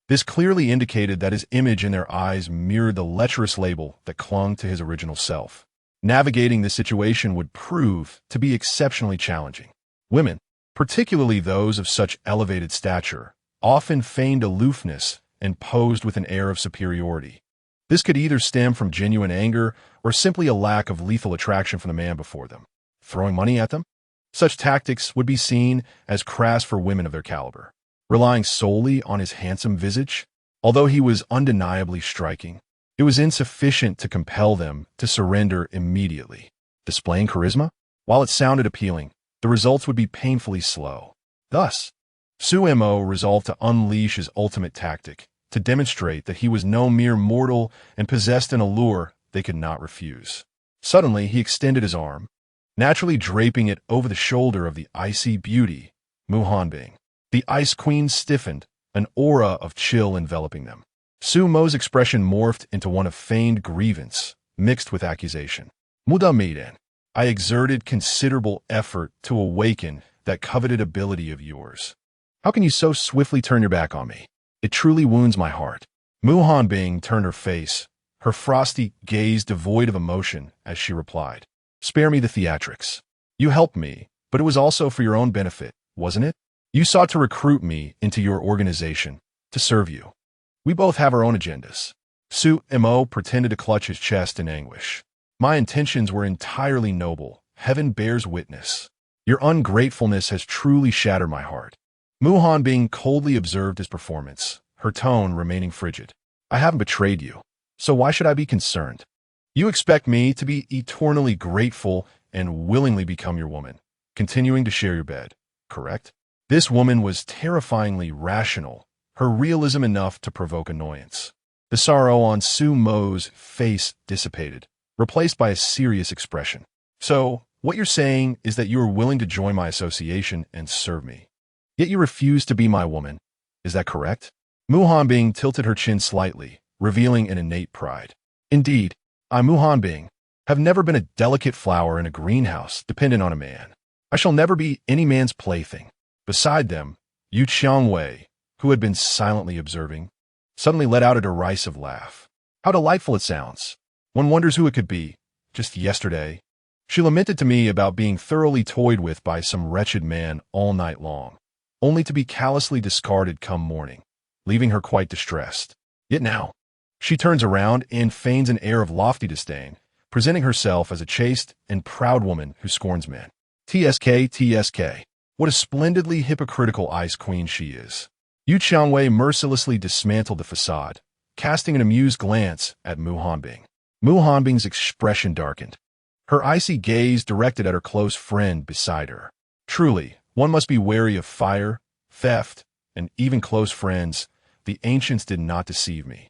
This clearly indicated that his image in their eyes mirrored the lecherous label that clung to his original self. Navigating this situation would prove to be exceptionally challenging. Women, particularly those of such elevated stature, often feigned aloofness and posed with an air of superiority. This could either stem from genuine anger or simply a lack of lethal attraction from the man before them. Throwing money at them? Such tactics would be seen as crass for women of their caliber. Relying solely on his handsome visage, although he was undeniably striking, it was insufficient to compel them to surrender immediately. Displaying charisma? While it sounded appealing, the results would be painfully slow. Thus, Su Mo resolved to unleash his ultimate tactic, to demonstrate that he was no mere mortal and possessed an allure they could not refuse. Suddenly, he extended his arm, naturally draping it over the shoulder of the icy beauty, Mu Hanbing. The Ice Queen stiffened, an aura of chill enveloping them. Su Mo's expression morphed into one of feigned grievance, mixed with accusation. Muda Maiden, I exerted considerable effort to awaken that coveted ability of yours. How can you so swiftly turn your back on me? It truly wounds my heart. Mu Hanbing turned her face, her frosty gaze devoid of emotion, as she replied. Spare me the theatrics. You helped me, but it was also for your own benefit, wasn't it? You sought to recruit me into your organization, to serve you. We both have our own agendas. Su Mo pretended to clutch his chest in anguish. My intentions were entirely noble, heaven bears witness. Your ungratefulness has truly shattered my heart. Mu Hanbing coldly observed his performance, her tone remaining frigid. I haven't betrayed you, so why should I be concerned? You expect me to be eternally grateful and willingly become your woman, continuing to share your bed, correct? This woman was terrifyingly rational, her realism enough to provoke annoyance. The sorrow on Su Mo's face dissipated, replaced by a serious expression. So, what you're saying is that you are willing to join my association and serve me. Yet you refuse to be my woman. Is that correct? Mu Hanbing tilted her chin slightly, revealing an innate pride. Indeed, I, Mu Hanbing, have never been a delicate flower in a greenhouse dependent on a man. I shall never be any man's plaything. Beside them, Yu Qiangwei, who had been silently observing, suddenly let out a derisive laugh. How delightful it sounds. One wonders who it could be. Just yesterday, she lamented to me about being thoroughly toyed with by some wretched man all night long, only to be callously discarded come morning, leaving her quite distressed. Yet now, she turns around and feigns an air of lofty disdain, presenting herself as a chaste and proud woman who scorns men. TSK. What a splendidly hypocritical ice queen she is. Yu Qiangwei mercilessly dismantled the facade, casting an amused glance at Mu Hanbing. Mu Hanbing's expression darkened, her icy gaze directed at her close friend beside her. Truly, one must be wary of fire, theft, and even close friends. The ancients did not deceive me.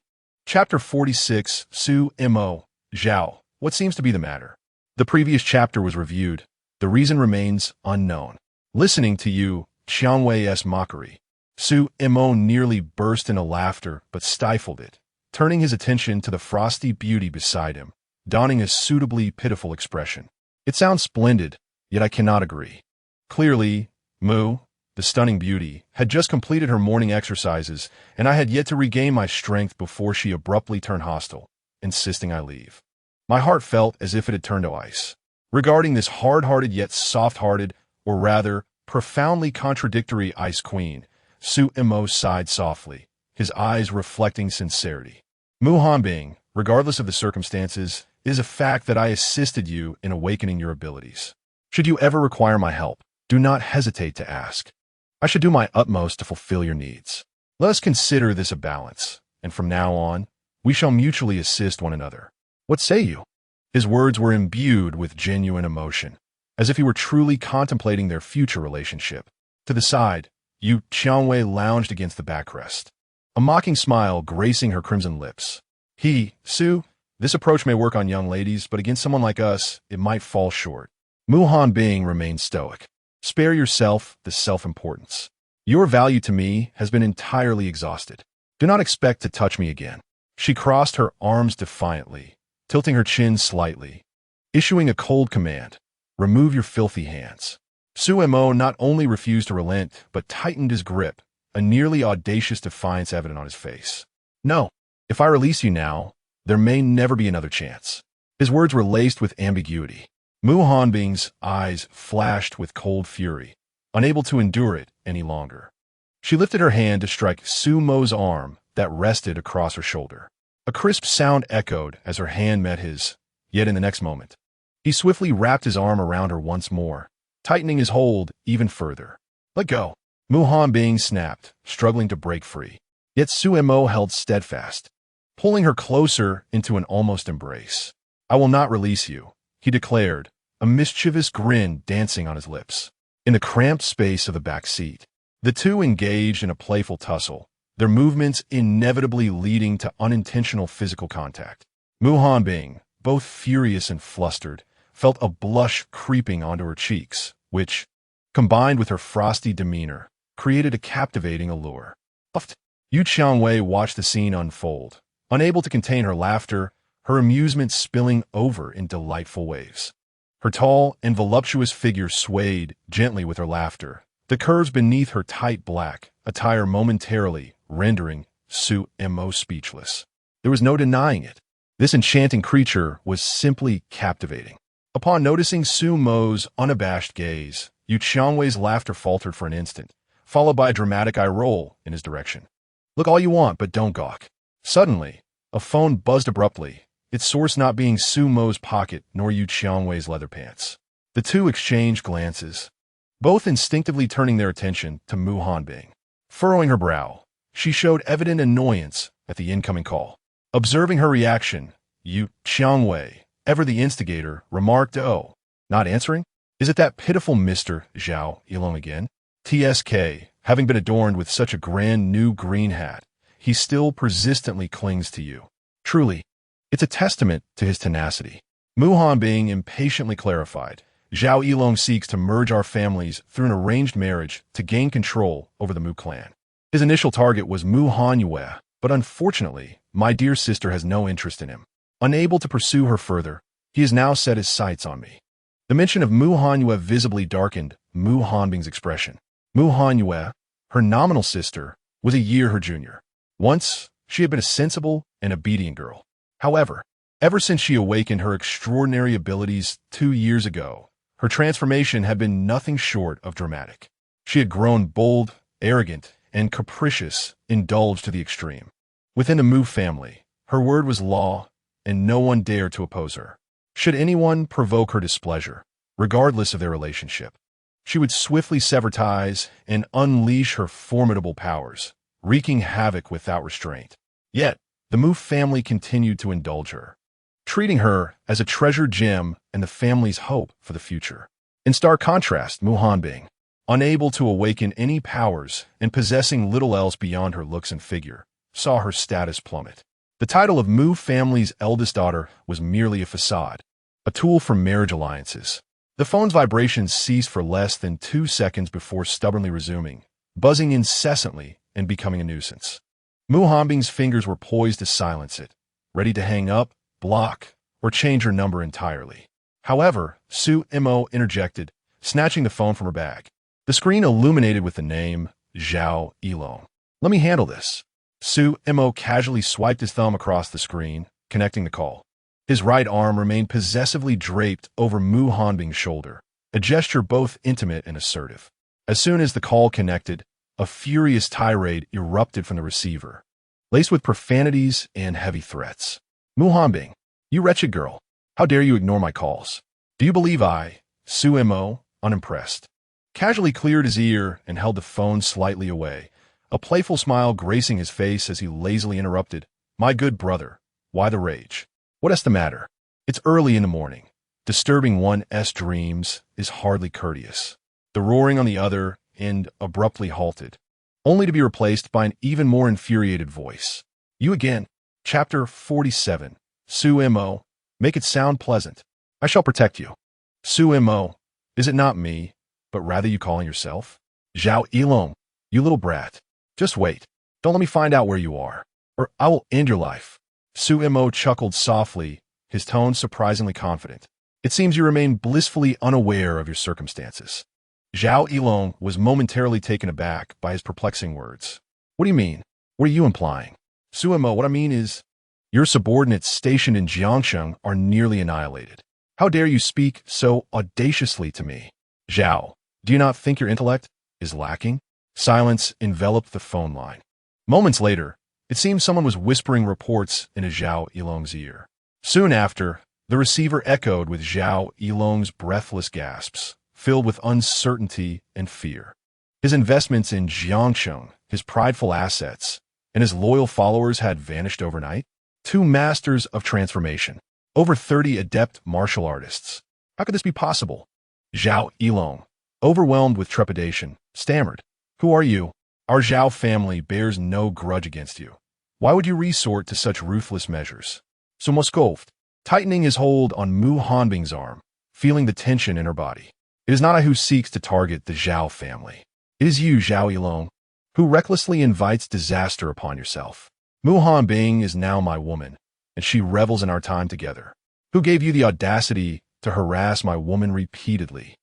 Chapter 46, Su Mo, Zhao. What seems to be the matter? The previous chapter was reviewed. The reason remains unknown. Listening to Yu Qiangwei's mockery, Su Mo nearly burst into laughter but stifled it, turning his attention to the frosty beauty beside him, donning a suitably pitiful expression. It sounds splendid, yet I cannot agree. Clearly, Mu, the stunning beauty, had just completed her morning exercises, and I had yet to regain my strength before she abruptly turned hostile, insisting I leave. My heart felt as if it had turned to ice. Regarding this hard-hearted yet soft-hearted, or rather, profoundly contradictory ice queen, Su Mo sighed softly, his eyes reflecting sincerity. Mu Hanbing, regardless of the circumstances, it is a fact that I assisted you in awakening your abilities. Should you ever require my help, do not hesitate to ask. I should do my utmost to fulfill your needs. Let us consider this a balance, and from now on, we shall mutually assist one another. What say you? His words were imbued with genuine emotion, as if he were truly contemplating their future relationship. To the side, Yu Qiangwei lounged against the backrest, a mocking smile gracing her crimson lips. Su, this approach may work on young ladies, but against someone like us, it might fall short. Mu Hanbing remained stoic. Spare yourself the self-importance. Your value to me has been entirely exhausted. Do not expect to touch me again. She crossed her arms defiantly, tilting her chin slightly, issuing a cold command. Remove your filthy hands. Su Mo not only refused to relent, but tightened his grip, a nearly audacious defiance evident on his face. No, if I release you now, there may never be another chance. His words were laced with ambiguity. Mu Hanbing's eyes flashed with cold fury, unable to endure it any longer. She lifted her hand to strike Su Mo's arm that rested across her shoulder. A crisp sound echoed as her hand met his, yet in the next moment, he swiftly wrapped his arm around her once more, tightening his hold even further. Let go. Mu Hanbing snapped, struggling to break free. Yet Su Mo held steadfast, pulling her closer into an almost embrace. I will not release you, he declared, a mischievous grin dancing on his lips. In the cramped space of the back seat, the two engaged in a playful tussle, their movements inevitably leading to unintentional physical contact. Mu Hanbing, both furious and flustered, felt a blush creeping onto her cheeks, which, combined with her frosty demeanor, created a captivating allure. Yu Qiangwei watched the scene unfold, unable to contain her laughter, her amusement spilling over in delightful waves. Her tall and voluptuous figure swayed gently with her laughter, the curves beneath her tight black attire momentarily rendering Su Mo speechless. There was no denying it. This enchanting creature was simply captivating. Upon noticing Su Mo's unabashed gaze, Yu Qiangwei's laughter faltered for an instant, followed by a dramatic eye roll in his direction. Look all you want, but don't gawk. Suddenly, a phone buzzed abruptly, its source not being Su Mo's pocket nor Yu Qiangwei's leather pants. The two exchanged glances, both instinctively turning their attention to Mu Hanbing. Furrowing her brow, she showed evident annoyance at the incoming call. Observing her reaction, Yu Qiangwei, ever the instigator, remarked, "Oh, not answering? Is it that pitiful Mr. Zhao Yilong again? TSK, having been adorned with such a grand new green hat, he still persistently clings to you. Truly, it's a testament to his tenacity." Mu Hanbing impatiently clarified, "Zhao Yilong seeks to merge our families through an arranged marriage to gain control over the Mu clan. His initial target was Mu Hanyue, but unfortunately, my dear sister has no interest in him. Unable to pursue her further, he has now set his sights on me." The mention of Mu Hanyue visibly darkened Mu Hanbing's expression. Mu Hanyue, her nominal sister, was a year her junior. Once, she had been a sensible and obedient girl. However, ever since she awakened her extraordinary abilities 2 years ago, her transformation had been nothing short of dramatic. She had grown bold, arrogant, and capricious, indulged to the extreme. Within the Mu family, her word was law, and no one dared to oppose her. Should anyone provoke her displeasure, regardless of their relationship, she would swiftly sever ties and unleash her formidable powers, wreaking havoc without restraint. Yet, the Mu family continued to indulge her, treating her as a treasured gem and the family's hope for the future. In stark contrast, Mu Hanbing, unable to awaken any powers and possessing little else beyond her looks and figure, saw her status plummet. The title of Mu family's eldest daughter was merely a facade, a tool for marriage alliances. The phone's vibrations ceased for less than 2 seconds before stubbornly resuming, buzzing incessantly and becoming a nuisance. Mu Hanbing's fingers were poised to silence it, ready to hang up, block, or change her number entirely. However, Su Mo interjected, snatching the phone from her bag. The screen illuminated with the name Zhao Yilong. "Let me handle this." Su Mo casually swiped his thumb across the screen, connecting the call. His right arm remained possessively draped over Mu Hanbing's shoulder, a gesture both intimate and assertive. As soon as the call connected, a furious tirade erupted from the receiver, laced with profanities and heavy threats. "Mu Hanbing, you wretched girl, how dare you ignore my calls? Do you believe I, Su Mo, unimpressed?" Casually cleared his ear and held the phone slightly away, a playful smile gracing his face as he lazily interrupted, "My good brother, why the rage? What is the matter? It's early in the morning. Disturbing one's dreams is hardly courteous." The roaring on the other end abruptly halted, only to be replaced by an even more infuriated voice. "You again." Chapter 47. Su Mo, make it sound pleasant. I shall protect you. Su Mo, is it not me, but rather you calling yourself? Zhao Yilong, you little brat. Just wait. Don't let me find out where you are, or I will end your life. Su Mo chuckled softly, his tone surprisingly confident. "It seems you remain blissfully unaware of your circumstances." Zhao Yilong was momentarily taken aback by his perplexing words. "What do you mean? What are you implying?" "Su Mo, what I mean is, your subordinates stationed in Jiangsheng are nearly annihilated. How dare you speak so audaciously to me? Zhao, do you not think your intellect is lacking?" Silence enveloped the phone line. Moments later, it seemed someone was whispering reports into Zhao Yilong's ear. Soon after, the receiver echoed with Zhao Yilong's breathless gasps, filled with uncertainty and fear. His investments in Jiangsheng, his prideful assets, and his loyal followers had vanished overnight. 2 masters of transformation, over 30 adept martial artists. How could this be possible? Zhao Yilong, overwhelmed with trepidation, stammered, "Who are you? Our Zhao family bears no grudge against you. Why would you resort to such ruthless measures?" So Moscov, tightening his hold on Mu Hanbing's arm, feeling the tension in her body. It is not I who seeks to target the Zhao family. It is you, Zhao Yilong, who recklessly invites disaster upon yourself. Mu Hanbing is now my woman, and she revels in our time together. Who gave you the audacity to harass my woman repeatedly?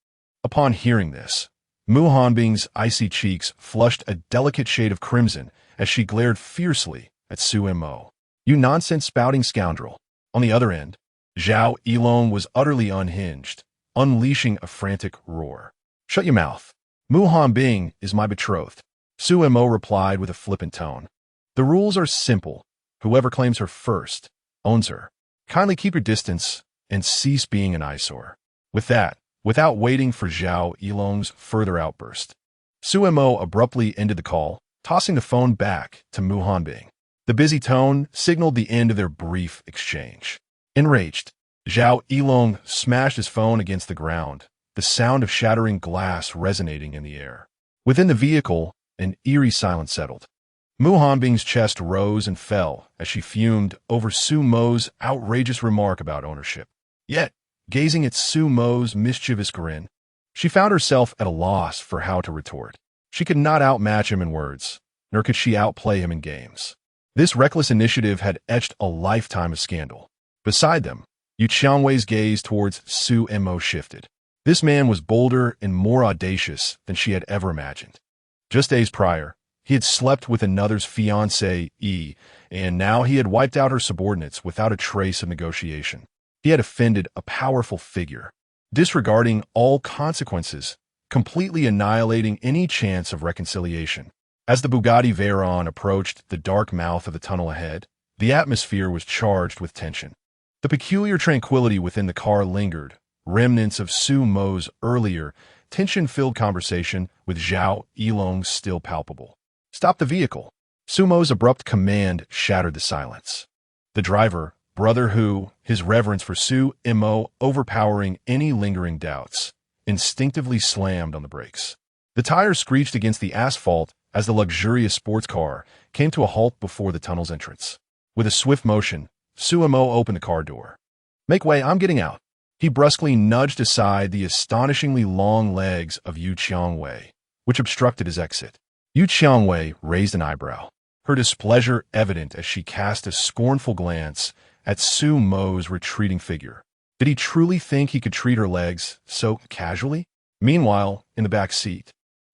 Upon hearing this, Mu Hanbing's icy cheeks flushed a delicate shade of crimson as she glared fiercely at Su Mo. You nonsense-spouting scoundrel. On the other end, Zhao Yilong was utterly unhinged, unleashing a frantic roar. Shut your mouth. Mu Hanbing is my betrothed. Su Mo replied with a flippant tone. The rules are simple. Whoever claims her first owns her. Kindly keep your distance and cease being an eyesore. With that, without waiting for Zhao Yilong's further outburst, Su Mo abruptly ended the call, tossing the phone back to Mu Hanbing. The busy tone signaled the end of their brief exchange. Enraged, Zhao Yilong smashed his phone against the ground, the sound of shattering glass resonating in the air. Within the vehicle, an eerie silence settled. Mu Hanbing's chest rose and fell as she fumed over Su Mo's outrageous remark about ownership. Yet, gazing at Su Mo's mischievous grin, she found herself at a loss for how to retort. She could not outmatch him in words, nor could she outplay him in games. This reckless initiative had etched a lifetime of scandal. Beside them, Yu Qiangwei's gaze towards Su Mo shifted. This man was bolder and more audacious than she had ever imagined. Just days prior, he had slept with another's fiancée, and now he had wiped out her subordinates without a trace of negotiation. He had offended a powerful figure, disregarding all consequences, completely annihilating any chance of reconciliation. As the Bugatti Veyron approached the dark mouth of the tunnel ahead, the atmosphere was charged with tension. The peculiar tranquility within the car lingered, remnants of Su Mo's earlier, tension-filled conversation with Zhao Yilong still palpable. Stop the vehicle. Su Mo's abrupt command shattered the silence. The driver, Brother Hu, his reverence for Su Mo overpowering any lingering doubts, instinctively slammed on the brakes. The tires screeched against the asphalt as the luxurious sports car came to a halt before the tunnel's entrance. With a swift motion, Su Mo opened the car door. Make way, I'm getting out. He brusquely nudged aside the astonishingly long legs of Yu Qiangwei, which obstructed his exit. Yu Qiangwei raised an eyebrow, her displeasure evident as she cast a scornful glance at Su Mo's retreating figure. Did he truly think he could treat her legs so casually? Meanwhile, in the back seat,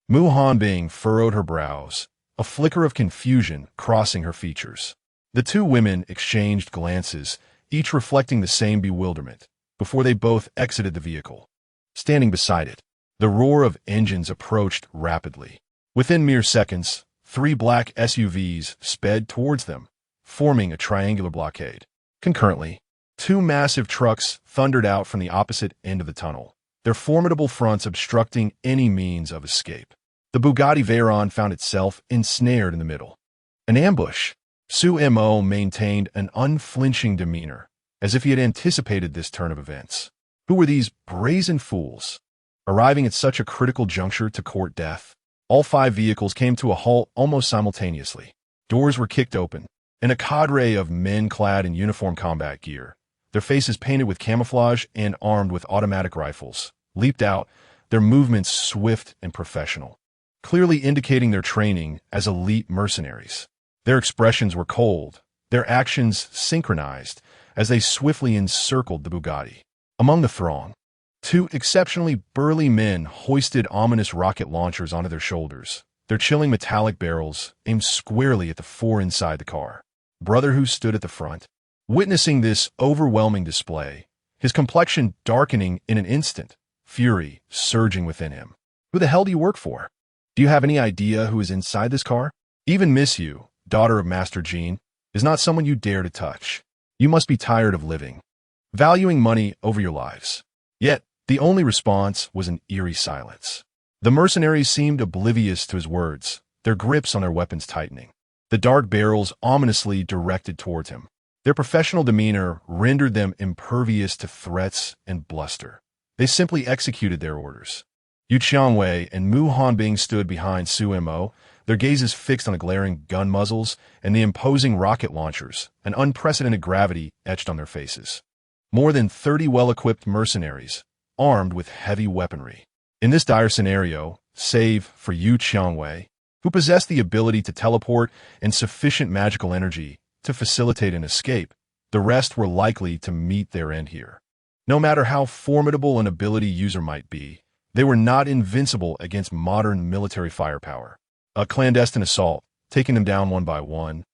Mu Hanbing furrowed her brows, a flicker of confusion crossing her features. The two women exchanged glances, each reflecting the same bewilderment, before they both exited the vehicle. Standing beside it, the roar of engines approached rapidly. Within mere seconds, 3 black SUVs sped towards them, forming a triangular blockade. Concurrently, 2 massive trucks thundered out from the opposite end of the tunnel, their formidable fronts obstructing any means of escape. The Bugatti Veyron found itself ensnared in the middle. An ambush. Su Mo maintained an unflinching demeanor, as if he had anticipated this turn of events. Who were these brazen fools, arriving at such a critical juncture to court death? All 5 vehicles came to a halt almost simultaneously. Doors were kicked open, and a cadre of men clad in uniform combat gear, their faces painted with camouflage and armed with automatic rifles, leaped out, their movements swift and professional, clearly indicating their training as elite mercenaries. Their expressions were cold, their actions synchronized, as they swiftly encircled the Bugatti. Among the throng, 2 exceptionally burly men hoisted ominous rocket launchers onto their shoulders, their chilling metallic barrels aimed squarely at the 4 inside the car. Brother Hu stood at the front, witnessing this overwhelming display, his complexion darkening in an instant, fury surging within him. Who the hell do you work for? Do you have any idea who is inside this car? Even Miss Yu, daughter of Master Jean, is not someone you dare to touch. You must be tired of living, valuing money over your lives. Yet, the only response was an eerie silence. The mercenaries seemed oblivious to his words, their grips on their weapons tightening, the dark barrels ominously directed towards him. Their professional demeanor rendered them impervious to threats and bluster. They simply executed their orders. Yu Qiangwei and Mu Hanbing stood behind Su Mo, their gazes fixed on the glaring gun muzzles and the imposing rocket launchers, an unprecedented gravity etched on their faces. More than 30 well-equipped mercenaries, armed with heavy weaponry. In this dire scenario, save for Yu Qiangwei, who possessed the ability to teleport and sufficient magical energy to facilitate an escape, the rest were likely to meet their end here. No matter how formidable an ability user might be, they were not invincible against modern military firepower. A clandestine assault, taking them down one by one,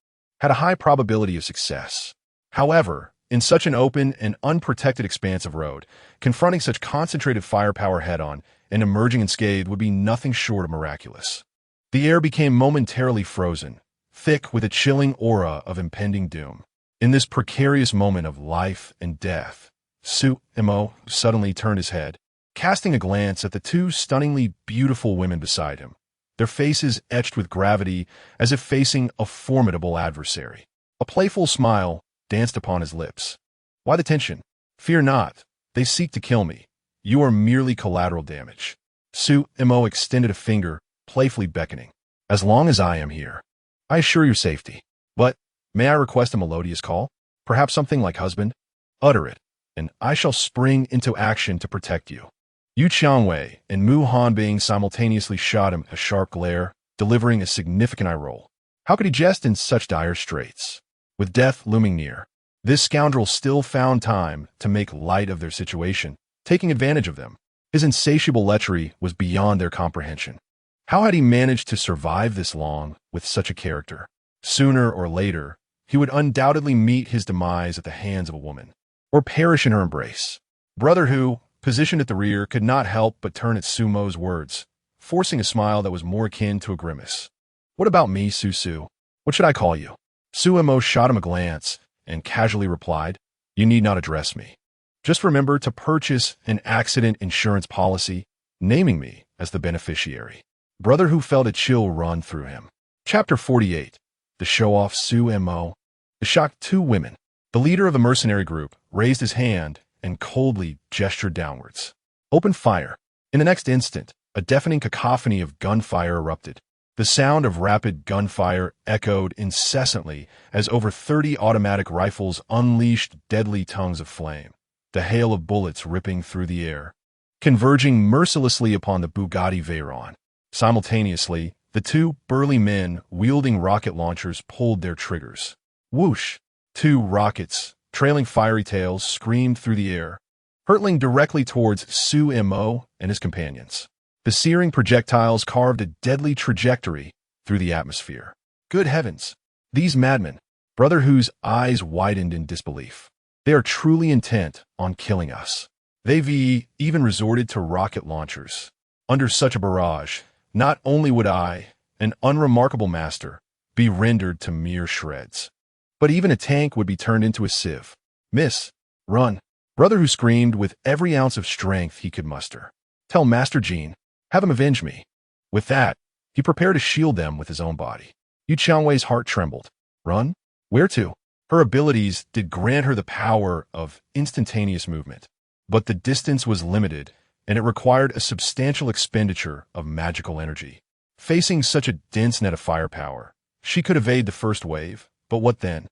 had a high probability of success. However, in such an open and unprotected expanse of road, confronting such concentrated firepower head-on and emerging unscathed would be nothing short of miraculous. The air became momentarily frozen, thick with a chilling aura of impending doom. In this precarious moment of life and death, Su Mo suddenly turned his head, casting a glance at the two stunningly beautiful women beside him, their faces etched with gravity as if facing a formidable adversary. A playful smile danced upon his lips. Why the tension? Fear not. They seek to kill me. You are merely collateral damage. Su Mo extended a finger, playfully beckoning. As long as I am here, I assure your safety. But may I request a melodious call? Perhaps something like husband? Utter it, and I shall spring into action to protect you. Yu Qiangwei and Mu Hanbing simultaneously shot him a sharp glare, delivering a significant eye roll. How could he jest in such dire straits? With death looming near, this scoundrel still found time to make light of their situation, taking advantage of them. His insatiable lechery was beyond their comprehension. How had he managed to survive this long with such a character? Sooner or later, he would undoubtedly meet his demise at the hands of a woman, or perish in her embrace. Brother Hu, positioned at the rear, could not help but turn at Sumo's words, forcing a smile that was more akin to a grimace. What about me, Su? What should I call you? Su Mo shot him a glance and casually replied, You need not address me. Just remember to purchase an accident insurance policy, naming me as the beneficiary. Brother Hu felt a chill run through him. Chapter 48. The show-off Su Mo. The shocked two women. The leader of the mercenary group raised his hand and coldly gestured downwards. Open fire. In the next instant, a deafening cacophony of gunfire erupted. The sound of rapid gunfire echoed incessantly as over 30 automatic rifles unleashed deadly tongues of flame, the hail of bullets ripping through the air, converging mercilessly upon the Bugatti Veyron. Simultaneously, the two burly men wielding rocket launchers pulled their triggers. Whoosh! Two rockets, trailing fiery tails, screamed through the air, hurtling directly towards Su Mo and his companions. The searing projectiles carved a deadly trajectory through the atmosphere. Good heavens! These madmen! Brother Hu's eyes widened in disbelief. They are truly intent on killing us. They've even resorted to rocket launchers. Under such a barrage, not only would I, an unremarkable master, be rendered to mere shreds, but even a tank would be turned into a sieve. Miss, run! Brother Hu screamed with every ounce of strength he could muster. Tell Master Jean, have him avenge me. With that, he prepared to shield them with his own body. Yu Qiangwei's heart trembled. Run? Where to? Her abilities did grant her the power of instantaneous movement, but the distance was limited, and it required a substantial expenditure of magical energy. Facing such a dense net of firepower, she could evade the first wave, but what then?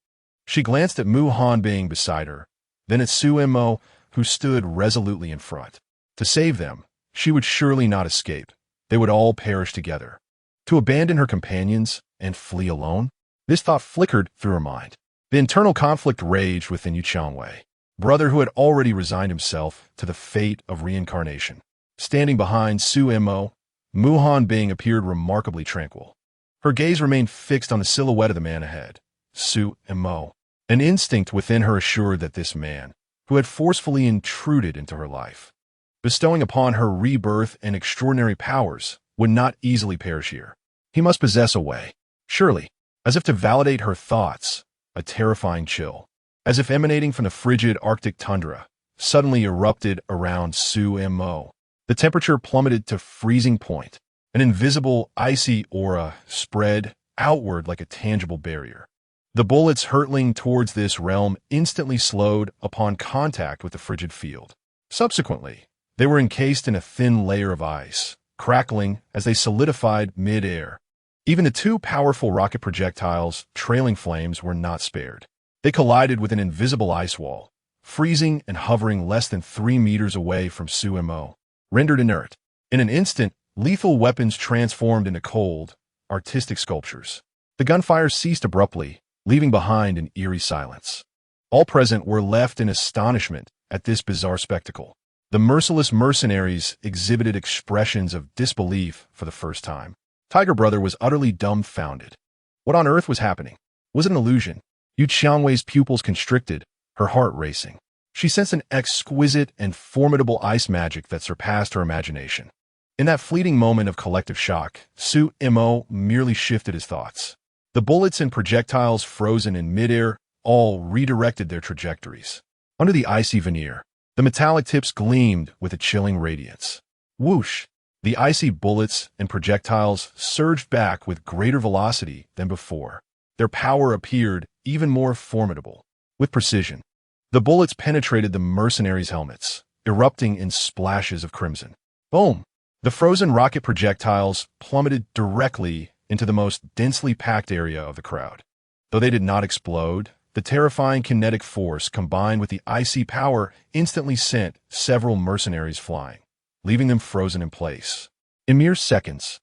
She glanced at Mu Hanbing beside her, then at Su Mo, who stood resolutely in front. To save them, she would surely not escape. They would all perish together. To abandon her companions and flee alone? This thought flickered through her mind. The internal conflict raged within Yu Qiangwei. Brother Hu had already resigned himself to the fate of reincarnation. Standing behind Su Mo, Mu Hanbing appeared remarkably tranquil. Her gaze remained fixed on the silhouette of the man ahead, Su Mo. An instinct within her assured that this man, who had forcefully intruded into her life, bestowing upon her rebirth and extraordinary powers, would not easily perish here. He must possess a way. Surely, as if to validate her thoughts, a terrifying chill, as if emanating from the frigid Arctic tundra, suddenly erupted around Su Mo. The temperature plummeted to freezing point. An invisible, icy aura spread outward like a tangible barrier. The bullets hurtling towards this realm instantly slowed upon contact with the frigid field. Subsequently, they were encased in a thin layer of ice, crackling as they solidified mid-air. Even the two powerful rocket projectiles, trailing flames, were not spared. They collided with an invisible ice wall, freezing and hovering less than 3 meters away from Sumo, rendered inert. In an instant, lethal weapons transformed into cold, artistic sculptures. The gunfire ceased abruptly, leaving behind an eerie silence. All present were left in astonishment at this bizarre spectacle. The merciless mercenaries exhibited expressions of disbelief for the first time. Tiger Brother was utterly dumbfounded. What on earth was happening? Was it an illusion? Yu Qiangwei's pupils constricted, her heart racing. She sensed an exquisite and formidable ice magic that surpassed her imagination. In that fleeting moment of collective shock, Su Mo merely shifted his thoughts. The bullets and projectiles frozen in midair all redirected their trajectories. Under the icy veneer, the metallic tips gleamed with a chilling radiance. Whoosh! The icy bullets and projectiles surged back with greater velocity than before. Their power appeared even more formidable. With precision, the bullets penetrated the mercenaries' helmets, erupting in splashes of crimson. Boom! The frozen rocket projectiles plummeted directly into the most densely packed area of the crowd. Though they did not explode, the terrifying kinetic force combined with the icy power instantly sent several mercenaries flying, leaving them frozen in place. In mere seconds,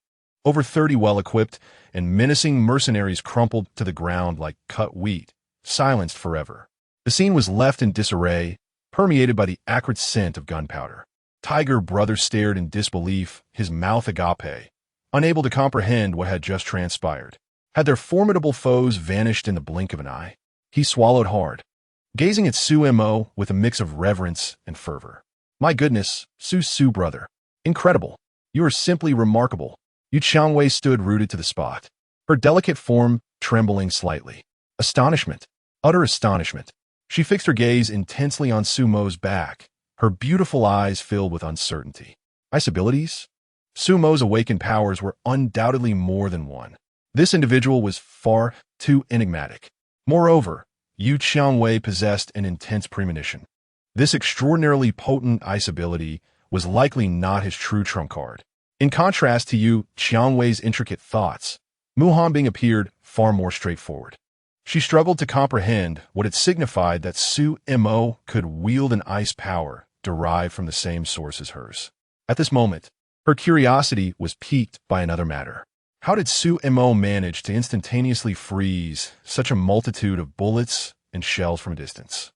over 30 well-equipped and menacing mercenaries crumpled to the ground like cut wheat, silenced forever. The scene was left in disarray, permeated by the acrid scent of gunpowder. Tiger Brother stared in disbelief, his mouth agape, unable to comprehend what had just transpired. Had their formidable foes vanished in the blink of an eye? He swallowed hard, gazing at Sumo with a mix of reverence and fervor. My goodness, Su Brother. Incredible. You are simply remarkable. Yu Qiangwei stood rooted to the spot, her delicate form trembling slightly. Astonishment. Utter astonishment. She fixed her gaze intensely on Sumo's back, her beautiful eyes filled with uncertainty. Ice abilities? Sumo's awakened powers were undoubtedly more than one. This individual was far too enigmatic. Moreover, Yu Qiangwei possessed an intense premonition. This extraordinarily potent ice ability was likely not his true trump card. In contrast to Yu Qiangwei's intricate thoughts, Mu Hanbing appeared far more straightforward. She struggled to comprehend what it signified that Su Mo could wield an ice power derived from the same source as hers. At this moment, her curiosity was piqued by another matter. How did Su Mo manage to instantaneously freeze such a multitude of bullets and shells from a distance?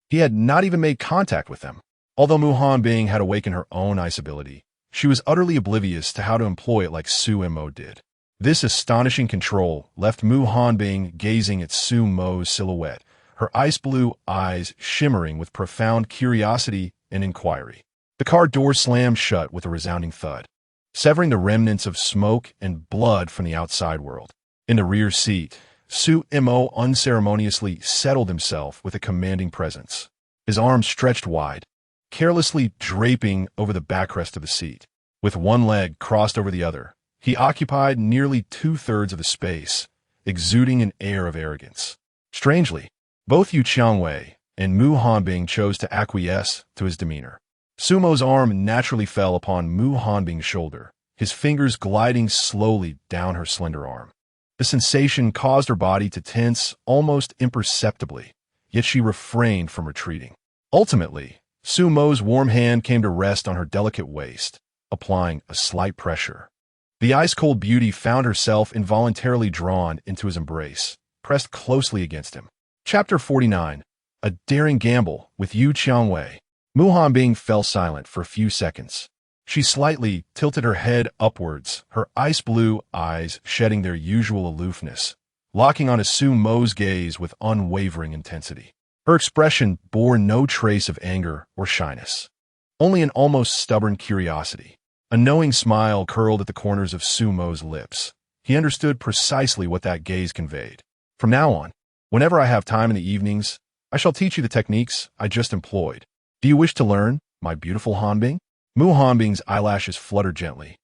He had not even made contact with them. Although Mu Hanbing had awakened her own ice ability, she was utterly oblivious to how to employ it like Su Mo did. This astonishing control left Mu Hanbing gazing at Su Mo's silhouette, her ice blue eyes shimmering with profound curiosity and inquiry. The car door slammed shut with a resounding thud, severing the remnants of smoke and blood from the outside world. In the rear seat, Su Mo unceremoniously settled himself with a commanding presence, his arms stretched wide, carelessly draping over the backrest of the seat. With one leg crossed over the other, he occupied nearly 2/3 of the space, exuding an air of arrogance. Strangely, both Yu Qiangwei and Mu Hanbing chose to acquiesce to his demeanor. Sumo's arm naturally fell upon Mu Hanbing's shoulder, his fingers gliding slowly down her slender arm. The sensation caused her body to tense almost imperceptibly, yet she refrained from retreating. Ultimately, Sumo's warm hand came to rest on her delicate waist, applying a slight pressure. The ice-cold beauty found herself involuntarily drawn into his embrace, pressed closely against him. Chapter 49. A Daring Gamble with Yu Qiangwei. Mu Hanbing fell silent for a few seconds. She slightly tilted her head upwards, her ice-blue eyes shedding their usual aloofness, locking on Su Mo's gaze with unwavering intensity. Her expression bore no trace of anger or shyness, only an almost stubborn curiosity. A knowing smile curled at the corners of Su Mo's lips. He understood precisely what that gaze conveyed. From now on, whenever I have time in the evenings, I shall teach you the techniques I just employed. Do you wish to learn, my beautiful Hanbing? Mu Hanbing's eyelashes fluttered gently,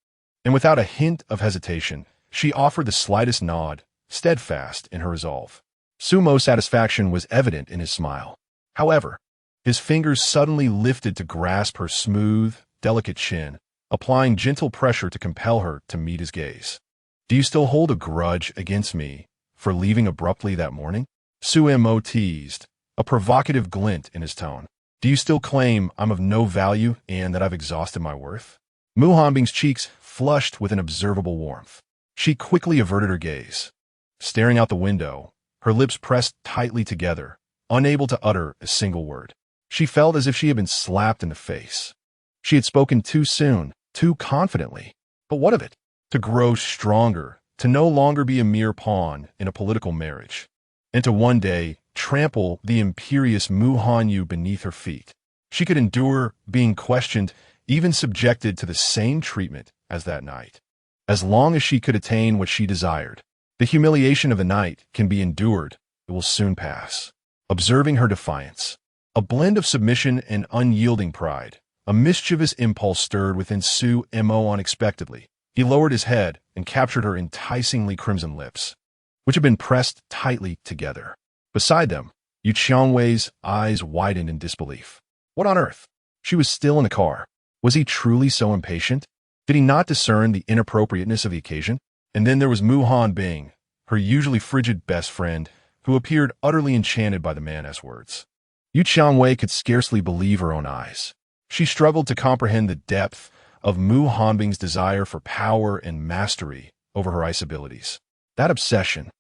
and without a hint of hesitation, she offered the slightest nod, steadfast in her resolve. Sumo's satisfaction was evident in his smile. However, his fingers suddenly lifted to grasp her smooth, delicate chin, applying gentle pressure to compel her to meet his gaze. Do you still hold a grudge against me for leaving abruptly that morning? Su Mo teased, a provocative glint in his tone. Do you still claim I'm of no value and that I've exhausted my worth? Mu Hanbing's cheeks flushed with an observable warmth. She quickly averted her gaze. Staring out the window, her lips pressed tightly together, unable to utter a single word. She felt as if she had been slapped in the face. She had spoken too soon, too confidently. But what of it? To grow stronger, to no longer be a mere pawn in a political marriage, and to one day trample the imperious Mu Hanyu beneath her feet. She could endure being questioned, even subjected to the same treatment as that night. As long as she could attain what she desired. The humiliation of the night can be endured, it will soon pass. Observing her defiance, a blend of submission and unyielding pride, a mischievous impulse stirred within Su Mo unexpectedly. He lowered his head and captured her enticingly crimson lips, which had been pressed tightly together. Beside them, Yu Qiangwei's eyes widened in disbelief. What on earth? She was still in the car. Was he truly so impatient? Did he not discern the inappropriateness of the occasion? And then there was Mu Hanbing, her usually frigid best friend, who appeared utterly enchanted by the man's words. Yu Qiangwei could scarcely believe her own eyes. She struggled to comprehend the depth of Mu Hanbing's desire for power and mastery over her ice abilities. That obsession,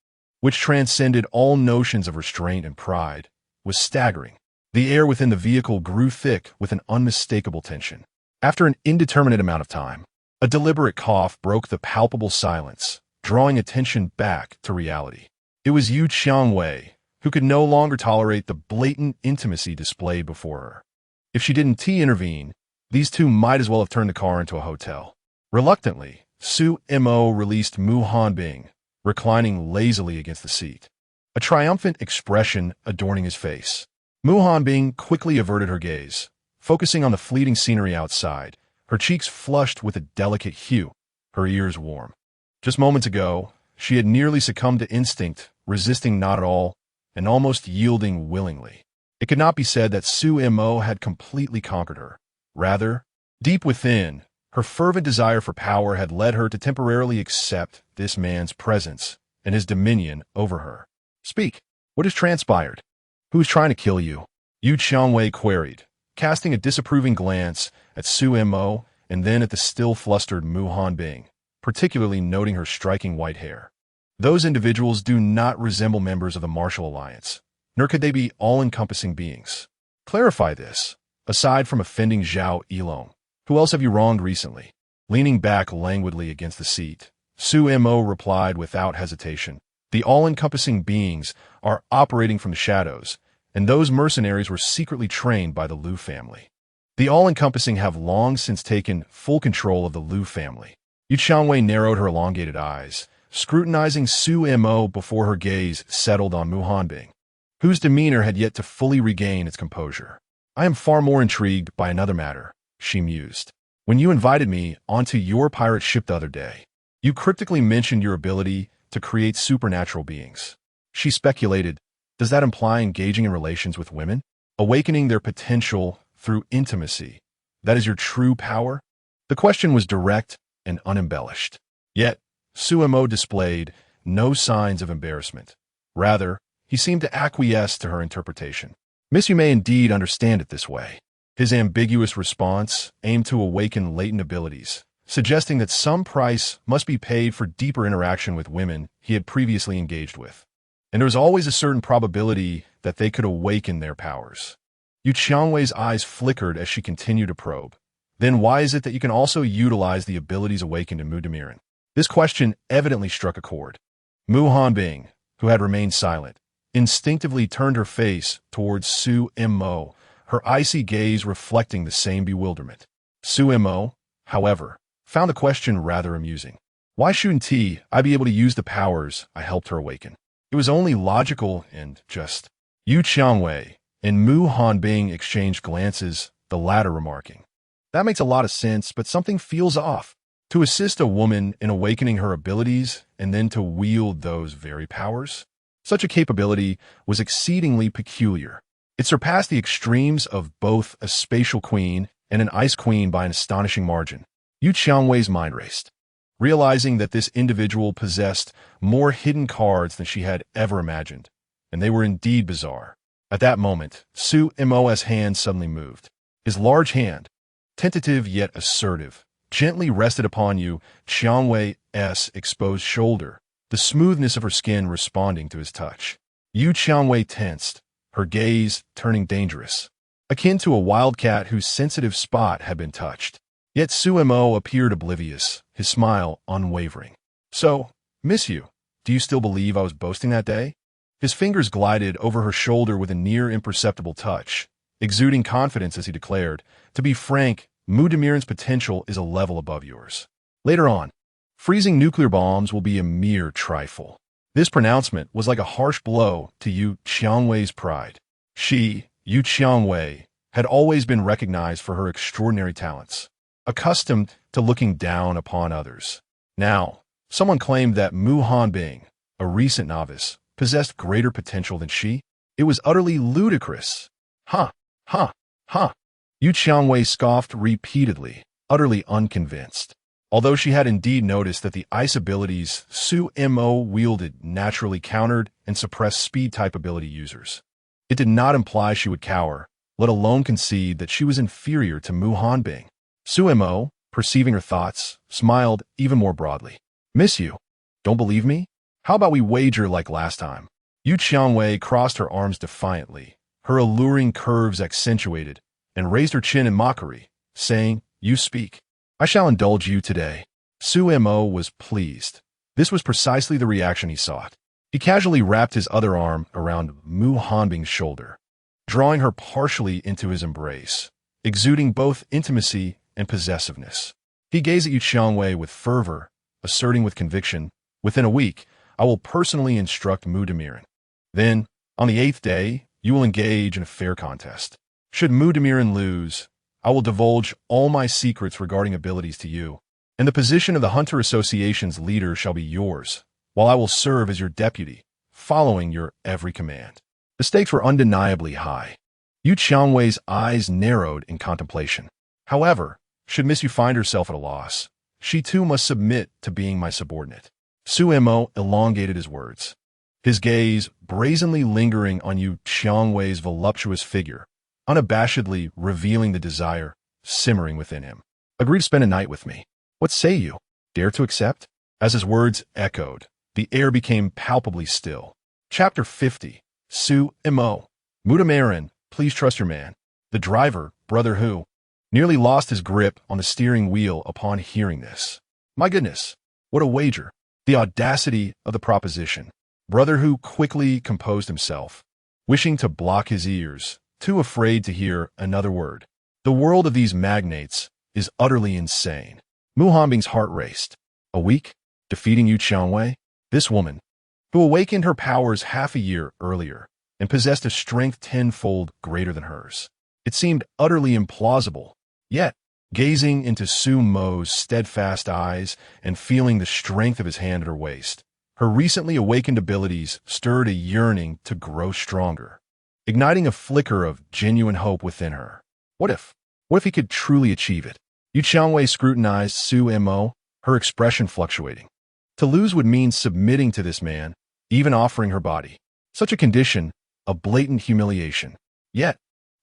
which transcended all notions of restraint and pride, was staggering. The air within the vehicle grew thick with an unmistakable tension. After an indeterminate amount of time, a deliberate cough broke the palpable silence, drawing attention back to reality. It was Yu Qiangwei, who could no longer tolerate the blatant intimacy displayed before her. If she didn't intervene, these two might as well have turned the car into a hotel. Reluctantly, Su Mo released Mu Hanbing, reclining lazily against the seat, a triumphant expression adorning his face. Mu Hanbing quickly averted her gaze, focusing on the fleeting scenery outside, her cheeks flushed with a delicate hue, her ears warm. Just moments ago, she had nearly succumbed to instinct, resisting not at all, and almost yielding willingly. It could not be said that Su Mo had completely conquered her. Rather, deep within, her fervent desire for power had led her to temporarily accept this man's presence and his dominion over her. Speak. What has transpired? Who is trying to kill you? Yu Qiangwei queried, casting a disapproving glance at Su Mo and then at the still flustered Mu Hanbing, particularly noting her striking white hair. Those individuals do not resemble members of the Martial Alliance, nor could they be all-encompassing beings. Clarify this. Aside from offending Zhao Yilong, who else have you wronged recently? Leaning back languidly against the seat, Su Mo replied without hesitation. The all-encompassing beings are operating from the shadows, and those mercenaries were secretly trained by the Liu family. The all-encompassing have long since taken full control of the Liu family. Yu Qiangwei narrowed her elongated eyes, scrutinizing Su Mo before her gaze settled on Mu Hanbing, whose demeanor had yet to fully regain its composure. I am far more intrigued by another matter, she mused. When you invited me onto your pirate ship the other day, you cryptically mentioned your ability to create supernatural beings. She speculated, does that imply engaging in relations with women? Awakening their potential through intimacy? That is your true power? The question was direct and unembellished. Yet, Su Mo displayed no signs of embarrassment. Rather, he seemed to acquiesce to her interpretation. Miss, you may indeed understand it this way. His ambiguous response aimed to awaken latent abilities, suggesting that some price must be paid for deeper interaction with women he had previously engaged with. And there was always a certain probability that they could awaken their powers. Yu Qiangwei's eyes flickered as she continued to probe. Then why is it that you can also utilize the abilities awakened in Mu Demiran? This question evidently struck a chord. Mu Hanbing, who had remained silent, instinctively turned her face towards Su Mo, her icy gaze reflecting the same bewilderment. Su Mo, however, found the question rather amusing. Why shouldn't I be able to use the powers I helped her awaken? It was only logical and just. Yu Qiangwei and Mu Hanbing exchanged glances, the latter remarking, that makes a lot of sense, but something feels off. To assist a woman in awakening her abilities and then to wield those very powers? Such a capability was exceedingly peculiar. It surpassed the extremes of both a spatial queen and an ice queen by an astonishing margin. Yu Qiangwei's mind raced, realizing that this individual possessed more hidden cards than she had ever imagined, and they were indeed bizarre. At that moment, Su Mo's hand suddenly moved. His large hand, tentative yet assertive, gently rested upon Yu Qiangwei's exposed shoulder, the smoothness of her skin responding to his touch. Yu Qiangwei tensed, her gaze turning dangerous, akin to a wildcat whose sensitive spot had been touched. Yet Su Mo appeared oblivious, his smile unwavering. "So, miss you, do you still believe I was boasting that day?" His fingers glided over her shoulder with a near imperceptible touch, exuding confidence as he declared, "To be frank, Mudamirin's potential is a level above yours. Later on, freezing nuclear bombs will be a mere trifle." This pronouncement was like a harsh blow to Yu Qiangwei's pride. She, Yu Qiangwei, had always been recognized for her extraordinary talents, accustomed to looking down upon others. Now, someone claimed that Mu Hanbing, a recent novice, possessed greater potential than she. It was utterly ludicrous. Ha, ha, ha. Yu Qiangwei scoffed repeatedly, utterly unconvinced. Although she had indeed noticed that the ice abilities Su Mo wielded naturally countered and suppressed speed-type ability users, it did not imply she would cower, let alone concede that she was inferior to Mu Hanbing. Su Mo, perceiving her thoughts, smiled even more broadly. "Miss you. Don't believe me? How about we wager like last time?" Yu Qiangwei crossed her arms defiantly, her alluring curves accentuated, and raised her chin in mockery, saying, "You speak. I shall indulge you today." Su Mo was pleased. This was precisely the reaction he sought. He casually wrapped his other arm around Mu Hanbing's shoulder, drawing her partially into his embrace, exuding both intimacy and possessiveness. He gazed at Yu Qiangwei with fervor, asserting with conviction, "Within a week, I will personally instruct Mudamirin. Then, on the 8th day, you will engage in a fair contest. Should Mudamirin lose, I will divulge all my secrets regarding abilities to you, and the position of the Hunter Association's leader shall be yours, while I will serve as your deputy, following your every command." The stakes were undeniably high. Yu Qiangwei's eyes narrowed in contemplation. "However, should Miss Yu find herself at a loss, she too must submit to being my subordinate." Su Mo elongated his words, his gaze brazenly lingering on Yu Qiangwei's voluptuous figure, unabashedly revealing the desire simmering within him. "Agree to spend a night with me. What say you? Dare to accept?" As his words echoed, the air became palpably still. Chapter 50. Su Mo. "Mudamirin, please trust your man." The driver, Brother Hu, nearly lost his grip on the steering wheel upon hearing this. My goodness, what a wager! The audacity of the proposition. Brother Hu quickly composed himself, wishing to block his ears, too afraid to hear another word. The world of these magnates is utterly insane. Mu Hanbing's heart raced. A week? Defeating Yu Qiangwei? This woman, who awakened her powers half a year earlier and possessed a strength tenfold greater than hers. It seemed utterly implausible. Yet, gazing into Su Mo's steadfast eyes and feeling the strength of his hand at her waist, her recently awakened abilities stirred a yearning to grow stronger, igniting a flicker of genuine hope within her. What if he could truly achieve it? Yu Qiangwei scrutinized Su Mo, her expression fluctuating. To lose would mean submitting to this man, even offering her body. Such a condition, a blatant humiliation. Yet,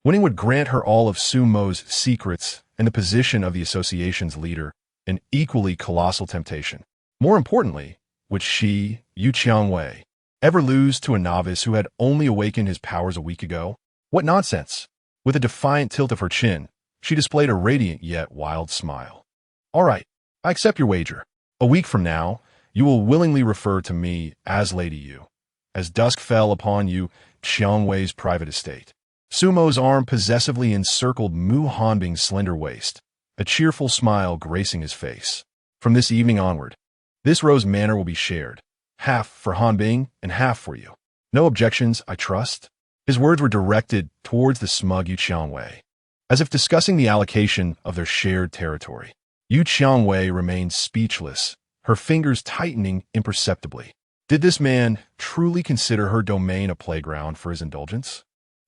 winning would grant her all of Su Mo's secrets and the position of the association's leader, an equally colossal temptation. More importantly, would she, Yu Qiangwei, ever lose to a novice who had only awakened his powers a week ago? What nonsense! With a defiant tilt of her chin, she displayed a radiant yet wild smile. "All right, I accept your wager. A week from now, you will willingly refer to me as Lady Yu." As dusk fell upon Yu Qiangwei's private estate, Su Mo's arm possessively encircled Mu Hanbing's slender waist, a cheerful smile gracing his face. "From this evening onward, this rose manor will be shared, half for Hanbing and half for you. No objections, I trust?" His words were directed towards the smug Yu Qiangwei, as if discussing the allocation of their shared territory. Yu Qiangwei remained speechless, her fingers tightening imperceptibly. Did this man truly consider her domain a playground for his indulgence?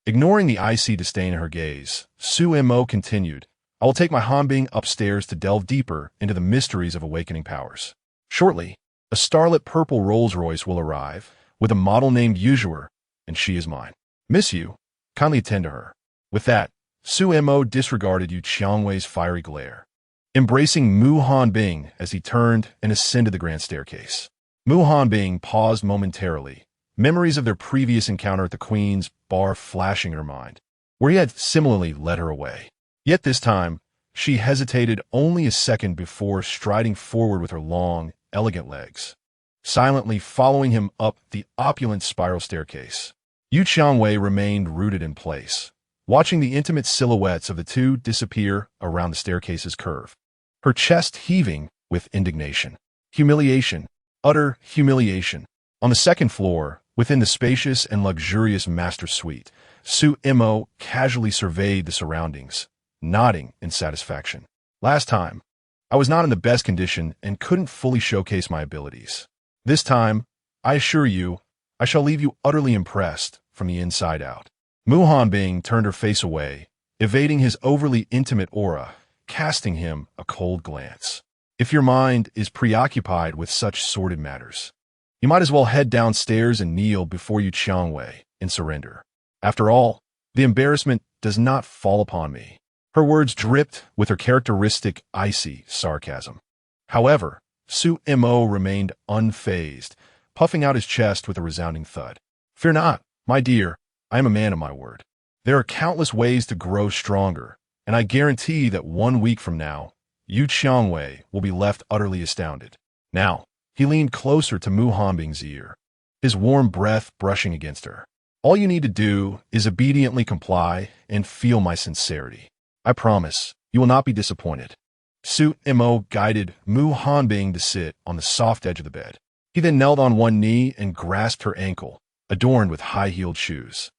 Ignoring the icy disdain in her gaze, Su Mo continued, "I will take my Hanbing upstairs to delve deeper into the mysteries of awakening powers. Shortly, a starlit purple Rolls-Royce will arrive, with a model named Usurer, and she is mine. Miss Yu, Kindly attend to her. With that, Su Mo disregarded Yu Qiangwei's fiery glare, embracing Mu Hanbing as he turned and ascended the grand staircase. Mu Hanbing paused momentarily, memories of their previous encounter at the Queen's bar flashing in her mind, where he had similarly led her away. Yet this time, she hesitated only a second before striding forward with her long, elegant legs, silently following him up the opulent spiral staircase. Yu Qiangwei remained rooted in place, watching the intimate silhouettes of the two disappear around the staircase's curve, her chest heaving with indignation. Humiliation, utter humiliation. On the second floor, within the spacious and luxurious master suite, Su Mo casually surveyed the surroundings, nodding in satisfaction. Last time, I was not in the best condition and couldn't fully showcase my abilities. This time, I assure you, I shall leave you utterly impressed from the inside out. Mu Hanbing turned her face away, evading his overly intimate aura, casting him a cold glance. If your mind is preoccupied with such sordid matters, you might as well head downstairs and kneel before Yu Qiangwei in surrender. After all, the embarrassment does not fall upon me. Her words dripped with her characteristic icy sarcasm. However, Su Mo remained unfazed, puffing out his chest with a resounding thud. Fear not, my dear, I am a man of my word. There are countless ways to grow stronger, and I guarantee that 1 week from now, Yu Qiangwei will be left utterly astounded. Now, he leaned closer to Mu Hanbing's ear, his warm breath brushing against her. All you need to do is obediently comply and feel my sincerity. I promise, you will not be disappointed. Su Mo guided Mu Hanbing to sit on the soft edge of the bed. He then knelt on one knee and grasped her ankle, adorned with high-heeled shoes.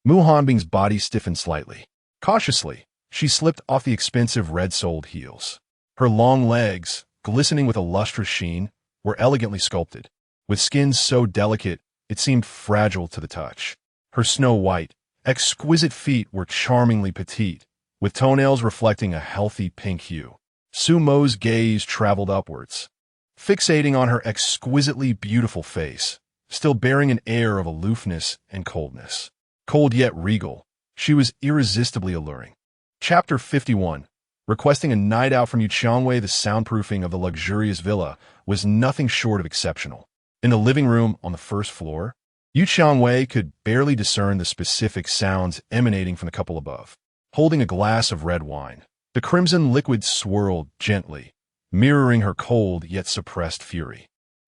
Mu Hanbing's body stiffened slightly. Cautiously, she slipped off the expensive red-soled heels. Her long legs, glistening with a lustrous sheen, were elegantly sculpted, with skin so delicate it seemed fragile to the touch. Her snow-white, exquisite feet were charmingly petite, with toenails reflecting a healthy pink hue. Su Mo's gaze traveled upwards, fixating on her exquisitely beautiful face, still bearing an air of aloofness and coldness. Cold yet regal, she was irresistibly alluring. Chapter 51. Requesting a night out from Yu Qiangwei, the soundproofing of the luxurious villa was nothing short of exceptional. In the living room on the first floor, Yu Qiangwei could barely discern the specific sounds emanating from the couple above. Holding a glass of red wine, the crimson liquid swirled gently, mirroring her cold yet suppressed fury.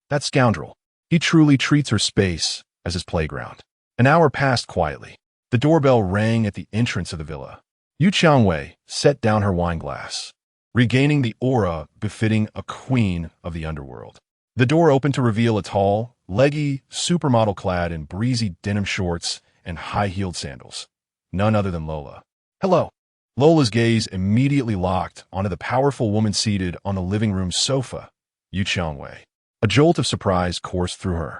That scoundrel. He truly treats her space as his playground. An hour passed quietly. The doorbell rang at the entrance of the villa. Yu Qiangwei set down her wine glass, regaining the aura befitting a queen of the underworld. The door opened to reveal a tall, leggy supermodel clad in breezy denim shorts and high-heeled sandals. None other than Lola. Hello. Lola's gaze immediately locked onto the powerful woman seated on the living room sofa, Yu Qiangwei. A jolt of surprise coursed through her,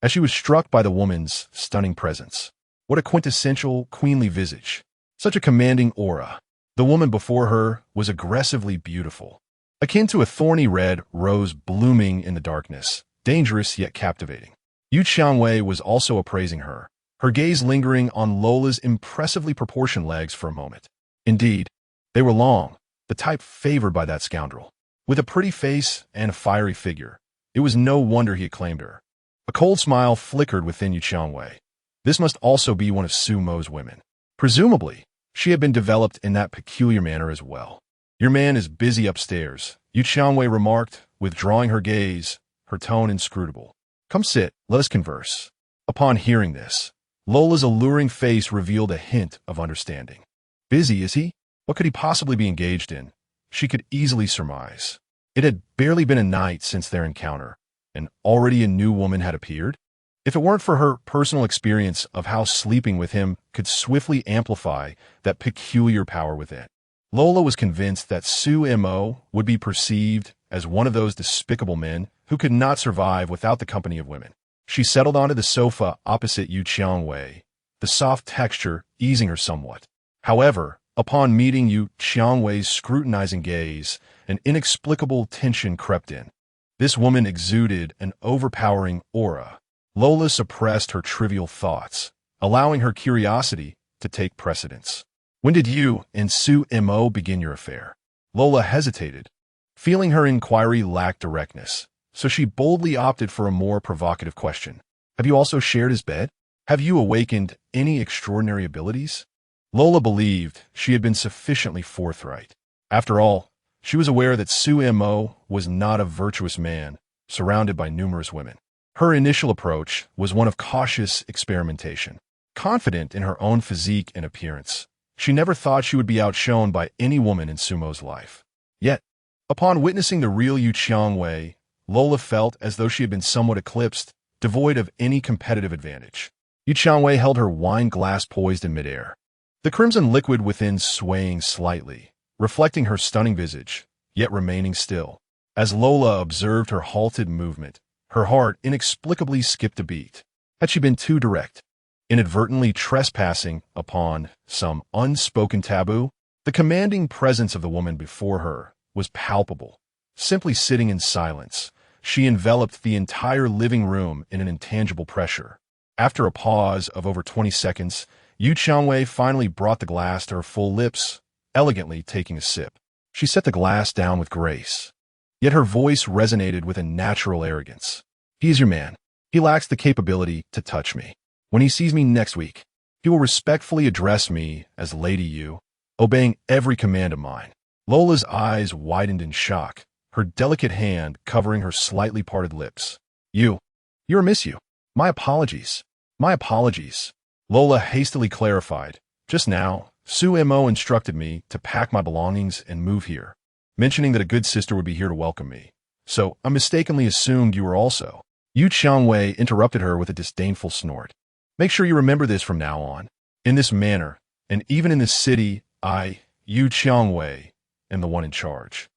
as she was struck by the woman's stunning presence. What a quintessential, queenly visage. Such a commanding aura. The woman before her was aggressively beautiful, akin to a thorny red rose blooming in the darkness, dangerous yet captivating. Yu Qiangwei was also appraising her, her gaze lingering on Lola's impressively proportioned legs for a moment. Indeed, they were long, the type favored by that scoundrel. With a pretty face and a fiery figure, it was no wonder he acclaimed her. A cold smile flickered within Yu Qiangwei. This must also be one of Su Mo's women. Presumably, she had been developed in that peculiar manner as well. Your man is busy upstairs, Yu Qiangwei remarked, withdrawing her gaze, her tone inscrutable. Come sit, let us converse. Upon hearing this, Lola's alluring face revealed a hint of understanding. Busy, is he? What could he possibly be engaged in? She could easily surmise. It had barely been a night since their encounter, and already a new woman had appeared. If it weren't for her personal experience of how sleeping with him could swiftly amplify that peculiar power within, Lola was convinced that Su Mo would be perceived as one of those despicable men who could not survive without the company of women. She settled onto the sofa opposite Yu Qiangwei, the soft texture easing her somewhat. However, upon meeting Yu Qiangwei's scrutinizing gaze, an inexplicable tension crept in. This woman exuded an overpowering aura. Lola suppressed her trivial thoughts, allowing her curiosity to take precedence. When did you and Su Mo begin your affair? Lola hesitated, feeling her inquiry lacked directness, so she boldly opted for a more provocative question. Have you also shared his bed? Have you awakened any extraordinary abilities? Lola believed she had been sufficiently forthright. After all, she was aware that Su Mo was not a virtuous man, surrounded by numerous women. Her initial approach was one of cautious experimentation. Confident in her own physique and appearance, she never thought she would be outshone by any woman in Sumo's life. Yet, upon witnessing the real Yu Qiangwei, Lola felt as though she had been somewhat eclipsed, devoid of any competitive advantage. Yu Qiangwei held her wine glass poised in midair, the crimson liquid within swaying slightly, reflecting her stunning visage, yet remaining still. As Lola observed her halted movement, her heart inexplicably skipped a beat. Had she been too direct, inadvertently trespassing upon some unspoken taboo? The commanding presence of the woman before her was palpable. Simply sitting in silence, she enveloped the entire living room in an intangible pressure. After a pause of over 20 seconds, Yu Qiangwei finally brought the glass to her full lips, elegantly taking a sip. She set the glass down with grace, yet her voice resonated with a natural arrogance. He is your man. He lacks the capability to touch me. When he sees me next week, he will respectfully address me as Lady Yu, obeying every command of mine. Lola's eyes widened in shock, her delicate hand covering her slightly parted lips. You're Miss Yu. My apologies. My apologies. Lola hastily clarified. Just now, Su Mo instructed me to pack my belongings and move here, mentioning that a good sister would be here to welcome me. So I mistakenly assumed you were also. Yu Qiangwei interrupted her with a disdainful snort. Make sure you remember this from now on. In this manner, and even in this city, I, Yu Qiangwei, am the one in charge.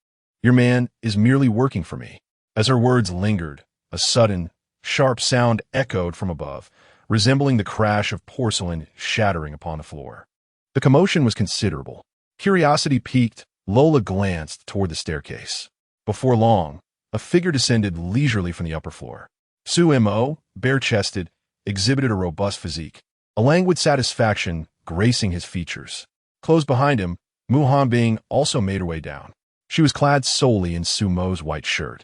Your man is merely working for me. As her words lingered, a sudden, sharp sound echoed from above, resembling the crash of porcelain shattering upon the floor. The commotion was considerable. Curiosity piqued, Lola glanced toward the staircase. Before long, a figure descended leisurely from the upper floor. Su Mo, bare-chested, exhibited a robust physique, a languid satisfaction gracing his features. Close behind him, Mu Hanbing also made her way down. She was clad solely in Su Mo's white shirt,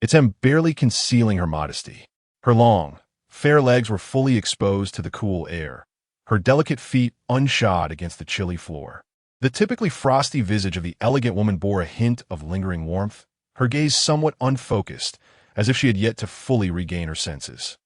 its hem barely concealing her modesty. Her long, fair legs were fully exposed to the cool air, her delicate feet unshod against the chilly floor. The typically frosty visage of the elegant woman bore a hint of lingering warmth, her gaze somewhat unfocused, as if she had yet to fully regain her senses.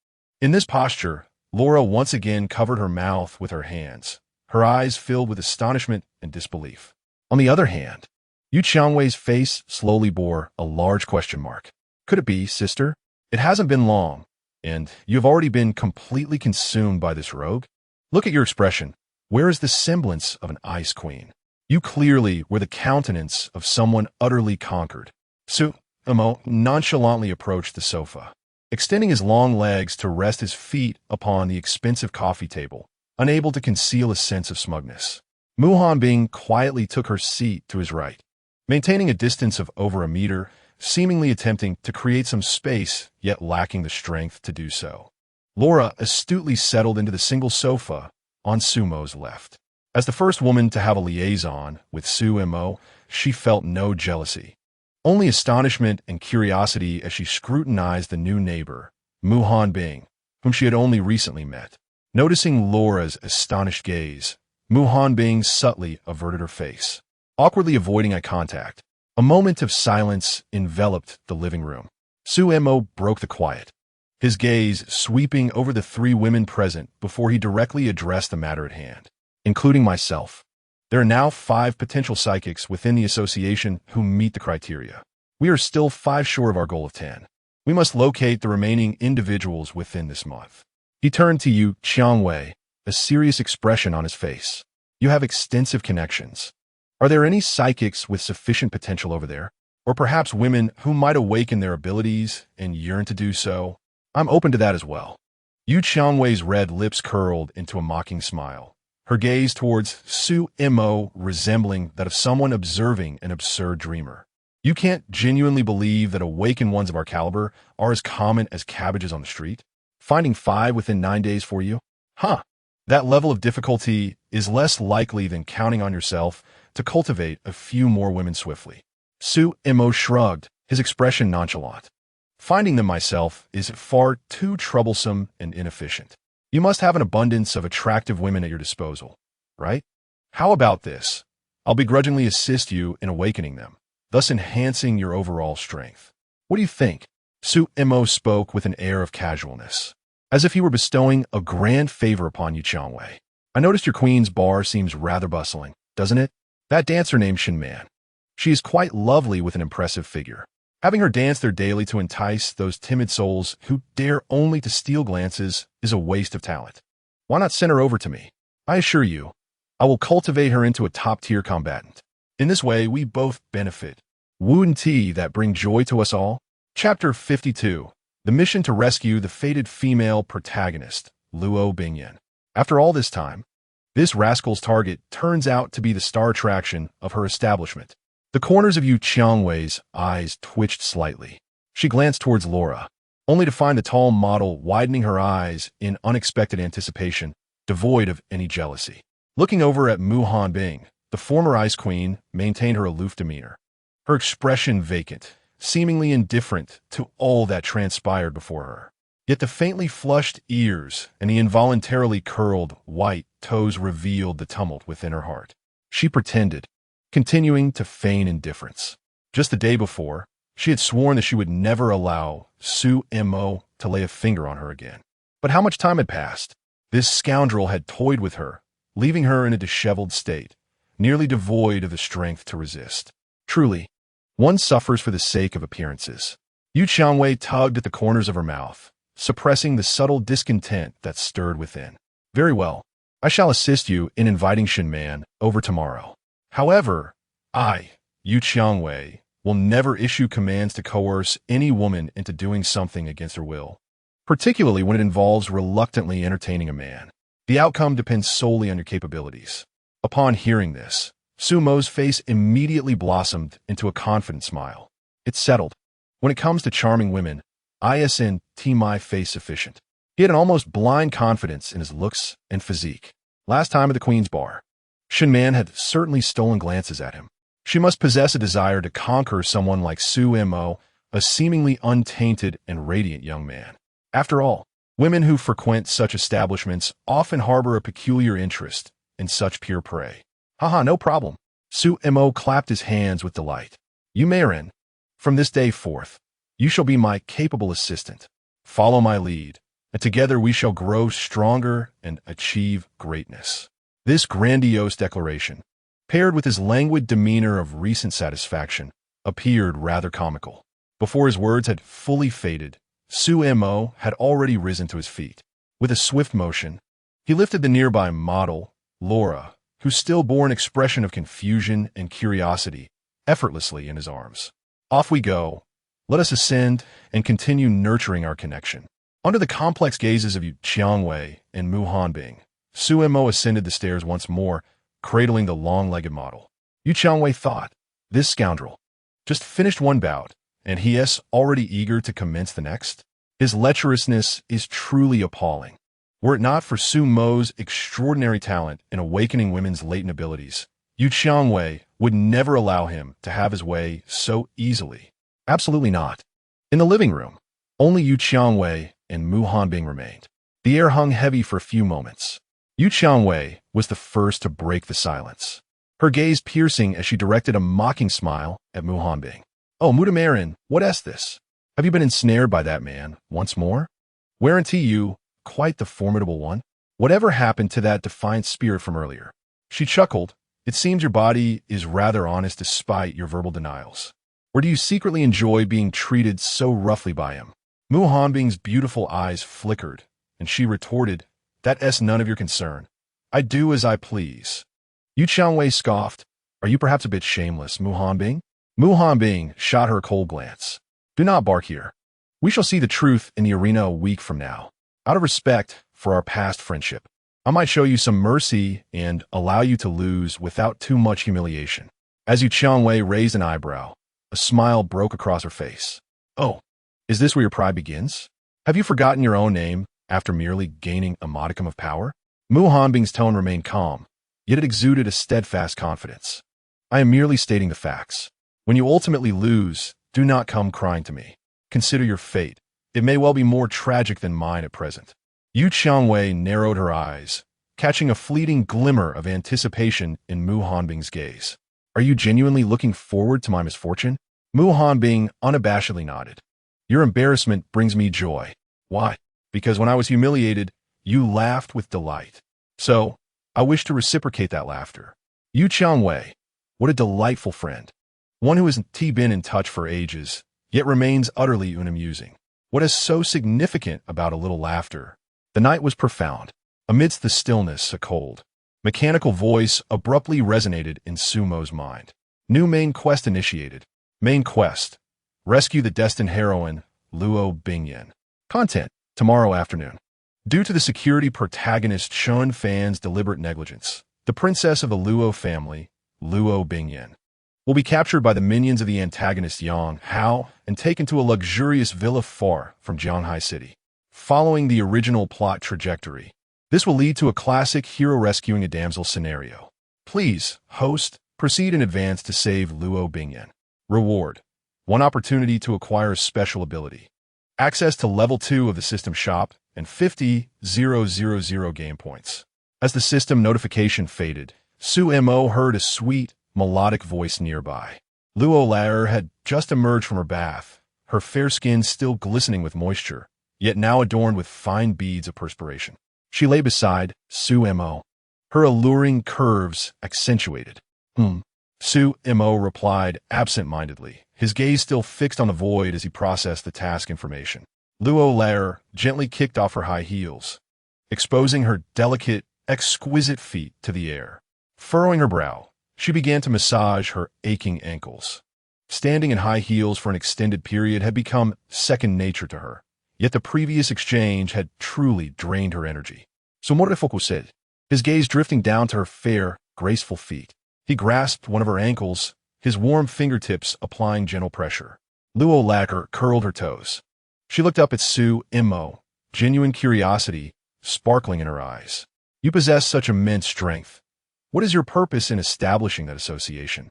In this posture, Laura once again covered her mouth with her hands, her eyes filled with astonishment and disbelief. On the other hand, Yu Qiangwei's face slowly bore a large question mark. Could it be, sister? It hasn't been long, and you have already been completely consumed by this rogue? Look at your expression. Where is the semblance of an ice queen? You clearly were the countenance of someone utterly conquered. Su Mo nonchalantly approached the sofa, extending his long legs to rest his feet upon the expensive coffee table, unable to conceal a sense of smugness. Mu Hanbing quietly took her seat to his right, maintaining a distance of over a meter, seemingly attempting to create some space, yet lacking the strength to do so. Laura astutely settled into the single sofa on Sumo's left. As the first woman to have a liaison with Su Mo, she felt no jealousy, only astonishment and curiosity as she scrutinized the new neighbor, Mu Hanbing, whom she had only recently met. Noticing Laura's astonished gaze, Mu Hanbing subtly averted her face, awkwardly avoiding eye contact. A moment of silence enveloped the living room. Su Mo broke the quiet, his gaze sweeping over the three women present before he directly addressed the matter at hand. Including myself, there are now 5 potential psychics within the association who meet the criteria. We are still 5 short of our goal of 10. We must locate the remaining individuals within this month. He turned to Yu Qiangwei, a serious expression on his face. You have extensive connections. Are there any psychics with sufficient potential over there? Or perhaps women who might awaken their abilities and yearn to do so? I'm open to that as well. Yu Qiangwei's red lips curled into a mocking smile, her gaze towards Su Mo resembling that of someone observing an absurd dreamer. You can't genuinely believe that awakened ones of our caliber are as common as cabbages on the street? Finding 5 within 9 days for you? Huh. That level of difficulty is less likely than counting on yourself to cultivate a few more women swiftly. Su-mo shrugged, his expression nonchalant. Finding them myself is far too troublesome and inefficient. You must have an abundance of attractive women at your disposal, right? How about this? I'll begrudgingly assist you in awakening them, thus enhancing your overall strength. What do you think? Su-mo spoke with an air of casualness, as if he were bestowing a grand favor upon Yu Qiangwei. I noticed your queen's bar seems rather bustling, doesn't it? That dancer named Shinman. She is quite lovely with an impressive figure. Having her dance there daily to entice those timid souls who dare only to steal glances is a waste of talent. Why not send her over to me? I assure you, I will cultivate her into a top-tier combatant. In this way, we both benefit. Wound tea that bring joy to us all. Chapter 52. The mission to rescue the fated female protagonist, Luo Bingyan. After all this time, this rascal's target turns out to be the star attraction of her establishment. The corners of Yu Qiangwei's eyes twitched slightly. She glanced towards Laura, only to find the tall model widening her eyes in unexpected anticipation, devoid of any jealousy. Looking over at Mu Hanbing, the former Ice Queen maintained her aloof demeanor, her expression vacant, seemingly indifferent to all that transpired before her. Yet the faintly flushed ears and the involuntarily curled, white toes revealed the tumult within her heart. She pretended, continuing to feign indifference. Just the day before, she had sworn that she would never allow Su-mo to lay a finger on her again. But how much time had passed? This scoundrel had toyed with her, leaving her in a disheveled state, nearly devoid of the strength to resist. Truly, one suffers for the sake of appearances. Yu Qiangwei tugged at the corners of her mouth, suppressing the subtle discontent that stirred within. Very well, I shall assist you in inviting Shinman over tomorrow. However, Yu Qiangwei, will never issue commands to coerce any woman into doing something against her will, particularly when it involves reluctantly entertaining a man. The outcome depends solely on your capabilities. Upon hearing this, Sumo's face immediately blossomed into a confident smile. It's settled. When it comes to charming women, ISNT my face sufficient. He had an almost blind confidence in his looks and physique. Last time at the Queen's Bar, Shinman had certainly stolen glances at him. She must possess a desire to conquer someone like Su-mo, a seemingly untainted and radiant young man. After all, women who frequent such establishments often harbor a peculiar interest in such pure prey. Haha, no problem. Su-mo clapped his hands with delight. You may in. From this day forth, you shall be my capable assistant. Follow my lead, and together we shall grow stronger and achieve greatness. This grandiose declaration, paired with his languid demeanor of recent satisfaction, appeared rather comical. Before his words had fully faded, Su-mo had already risen to his feet. With a swift motion, he lifted the nearby model, Laura, who still bore an expression of confusion and curiosity, effortlessly in his arms. Off we go. Let us ascend and continue nurturing our connection. Under the complex gazes of Yu Qiangwei and Mu Hanbing, Su-mo ascended the stairs once more, cradling the long-legged model. Yu Qiangwei thought, this scoundrel just finished one bout, and he is already eager to commence the next? His lecherousness is truly appalling. Were it not for Su-mo's extraordinary talent in awakening women's latent abilities, Yu Qiangwei would never allow him to have his way so easily. Absolutely not. In the living room, only Yu Qiangwei and Mu Hanbing remained. The air hung heavy for a few moments. Yu Qiangwei was the first to break the silence, her gaze piercing as she directed a mocking smile at Mu Hanbing. Oh, Mutamarin, what is this? Have you been ensnared by that man once more? Guarantee you, quite the formidable one? Whatever happened to that defiant spirit from earlier? She chuckled. It seems your body is rather honest despite your verbal denials. Or do you secretly enjoy being treated so roughly by him? Mu Hanbing's beautiful eyes flickered, and she retorted, That's none of your concern. I do as I please. Yu Qiangwei scoffed. Are you perhaps a bit shameless, Mu Hanbing? Mu Hanbing shot her a cold glance. Do not bark here. We shall see the truth in the arena a week from now. Out of respect for our past friendship, I might show you some mercy and allow you to lose without too much humiliation. As Yu Qiangwei raised an eyebrow, a smile broke across her face. Oh, is this where your pride begins? Have you forgotten your own name after merely gaining a modicum of power? Mu Hanbing's tone remained calm, yet it exuded a steadfast confidence. I am merely stating the facts. When you ultimately lose, do not come crying to me. Consider your fate. It may well be more tragic than mine at present. Yu Qiangwei narrowed her eyes, catching a fleeting glimmer of anticipation in Mu Hanbing's gaze. Are you genuinely looking forward to my misfortune? Mu Hanbing unabashedly nodded. Your embarrassment brings me joy. Why? Because when I was humiliated, you laughed with delight. So, I wish to reciprocate that laughter. Yu Qiangwei, what a delightful friend. One who hasn't been in touch for ages, yet remains utterly unamusing. What is so significant about a little laughter? The night was profound. Amidst the stillness, a cold, mechanical voice abruptly resonated in Sumo's mind. New main quest initiated. Main quest. Rescue the destined heroine, Luo Bingyan. Content. Tomorrow afternoon. Due to the security protagonist Shun Fan's deliberate negligence, the princess of the Luo family, Luo Bingyan, will be captured by the minions of the antagonist Yang Hao and taken to a luxurious villa far from Jianghai City. Following the original plot trajectory, this will lead to a classic hero rescuing a damsel scenario. Please, host, proceed in advance to save Luo Bingyan. Reward. 1 opportunity to acquire a special ability. Access to level 2 of the system shop and 50,000 game points. As the system notification faded, Su Mo heard a sweet, melodic voice nearby. Luo Laer had just emerged from her bath, her fair skin still glistening with moisture, yet now adorned with fine beads of perspiration. She lay beside Su Mo, her alluring curves accentuated. Su Mo replied absent-mindedly, his gaze still fixed on the void as he processed the task information. Luo Laer gently kicked off her high heels, exposing her delicate, exquisite feet to the air. Furrowing her brow, she began to massage her aching ankles. Standing in high heels for an extended period had become second nature to her, yet the previous exchange had truly drained her energy. Sumorifuku said, his gaze drifting down to her fair, graceful feet. He grasped one of her ankles, his warm fingertips applying gentle pressure. Luo Laer curled her toes. She looked up at Su Mo, genuine curiosity sparkling in her eyes. You possess such immense strength. What is your purpose in establishing that association?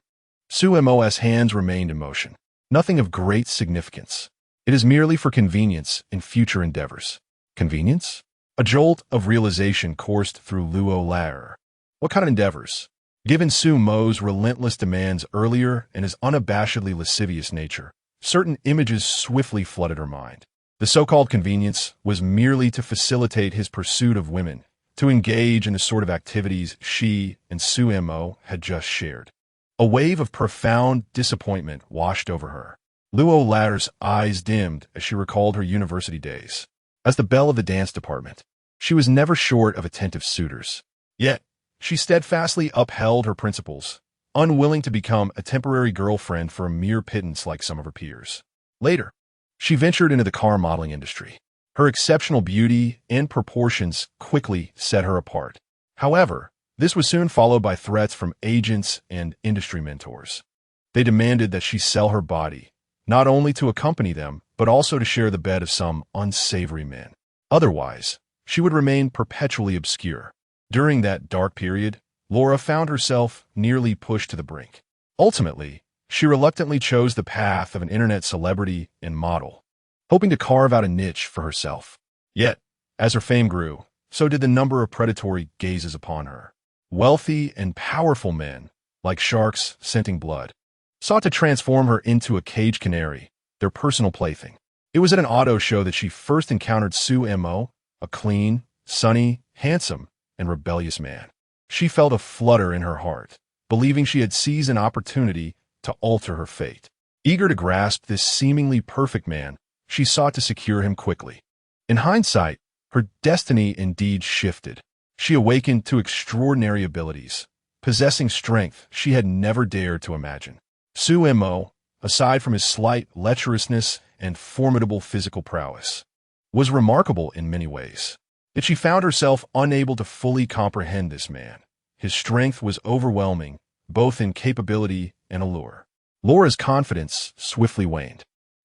Su Mo's hands remained in motion. Nothing of great significance. It is merely for convenience in future endeavors. Convenience? A jolt of realization coursed through Luo Laer. What kind of endeavors? Given Su Mo's relentless demands earlier and his unabashedly lascivious nature, certain images swiftly flooded her mind. The so-called convenience was merely to facilitate his pursuit of women, to engage in the sort of activities she and Su Mo had just shared. A wave of profound disappointment washed over her. Luo Laer's eyes dimmed as she recalled her university days. As the belle of the dance department, she was never short of attentive suitors. Yet, she steadfastly upheld her principles, unwilling to become a temporary girlfriend for a mere pittance like some of her peers. Later, she ventured into the car modeling industry. Her exceptional beauty and proportions quickly set her apart. However, this was soon followed by threats from agents and industry mentors. They demanded that she sell her body, not only to accompany them, but also to share the bed of some unsavory men. Otherwise, she would remain perpetually obscure. During that dark period, Laura found herself nearly pushed to the brink. Ultimately, she reluctantly chose the path of an internet celebrity and model, hoping to carve out a niche for herself. Yet, as her fame grew, so did the number of predatory gazes upon her. Wealthy and powerful men, like sharks scenting blood, sought to transform her into a cage canary, their personal plaything. It was at an auto show that she first encountered Su Mo, a clean, sunny, handsome, and rebellious man. She felt a flutter in her heart, believing she had seized an opportunity to alter her fate. Eager to grasp this seemingly perfect man, she sought to secure him quickly. In hindsight, her destiny indeed shifted. She awakened to extraordinary abilities, possessing strength she had never dared to imagine. Su Mo, aside from his slight lecherousness and formidable physical prowess, was remarkable in many ways. Yet she found herself unable to fully comprehend this man. His strength was overwhelming, both in capability and allure. Laura's confidence swiftly waned.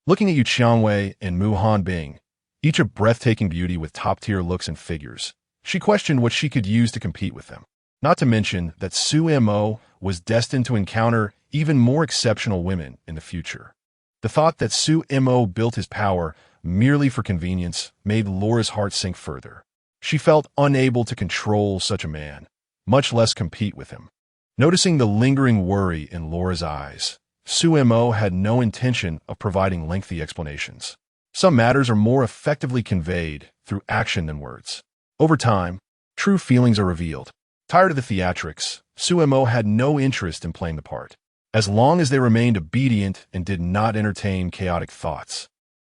Looking at Yu Qiangwei and Mu Hanbing, each a breathtaking beauty with top-tier looks and figures, she questioned what she could use to compete with them. Not to mention that Suemo was destined to encounter even more exceptional women in the future. The thought that Suemo built his power merely for convenience made Laura's heart sink further. She felt unable to control such a man, much less compete with him. Noticing the lingering worry in Laura's eyes, Suemo had no intention of providing lengthy explanations. Some matters are more effectively conveyed through action than words. Over time, true feelings are revealed. Tired of the theatrics, Suemo had no interest in playing the part. As long as they remained obedient and did not entertain chaotic thoughts,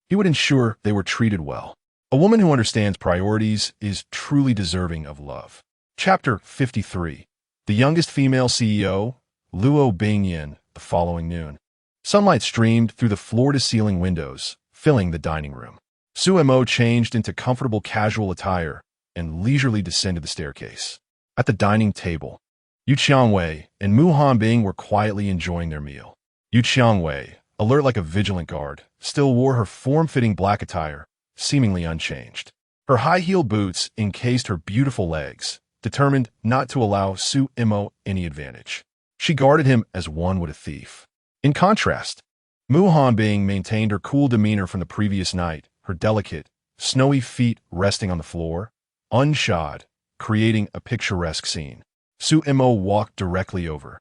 he would ensure they were treated well. A woman who understands priorities is truly deserving of love. Chapter 53. The youngest female CEO, Luo Bingyan, the following noon. Sunlight streamed through the floor-to-ceiling windows, filling the dining room. Suemo changed into comfortable casual attire and leisurely descended the staircase. At the dining table, Yu Qiangwei and Mu Hanbing were quietly enjoying their meal. Yu Qiangwei, alert like a vigilant guard, still wore her form-fitting black attire, seemingly unchanged. Her high-heeled boots encased her beautiful legs, determined not to allow Suemo any advantage. She guarded him as one would a thief. In contrast, Mu Hanbing maintained her cool demeanor from the previous night, her delicate, snowy feet resting on the floor, unshod, creating a picturesque scene. Suemo walked directly over,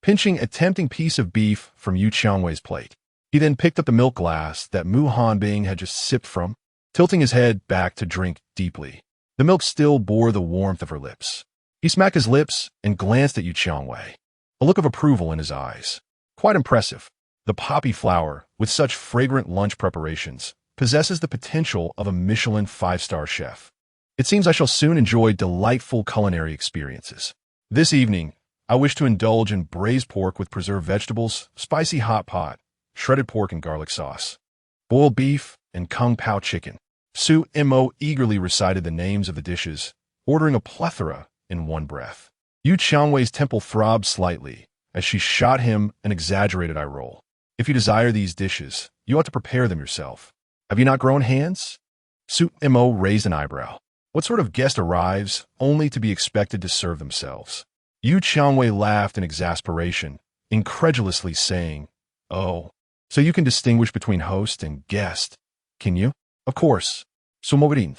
pinching a tempting piece of beef from Yu Qiangwei's plate. He then picked up the milk glass that Mu Hanbing had just sipped from, tilting his head back to drink deeply. The milk still bore the warmth of her lips. He smacked his lips and glanced at Yu Qiangwei, a look of approval in his eyes. Quite impressive. The poppy flower, with such fragrant lunch preparations, possesses the potential of a Michelin 5-star chef. It seems I shall soon enjoy delightful culinary experiences. This evening, I wish to indulge in braised pork with preserved vegetables, spicy hot pot, shredded pork and garlic sauce, boiled beef, and kung pao chicken. Suemo eagerly recited the names of the dishes, ordering a plethora in one breath. Yu Qiangwei's temple throbbed slightly as she shot him an exaggerated eye roll. If you desire these dishes, you ought to prepare them yourself. Have you not grown hands? Suemo raised an eyebrow. What sort of guest arrives only to be expected to serve themselves? Yu Qiangwei laughed in exasperation, incredulously saying, "Oh, so you can distinguish between host and guest, can you?" "Of course. Sumogerin.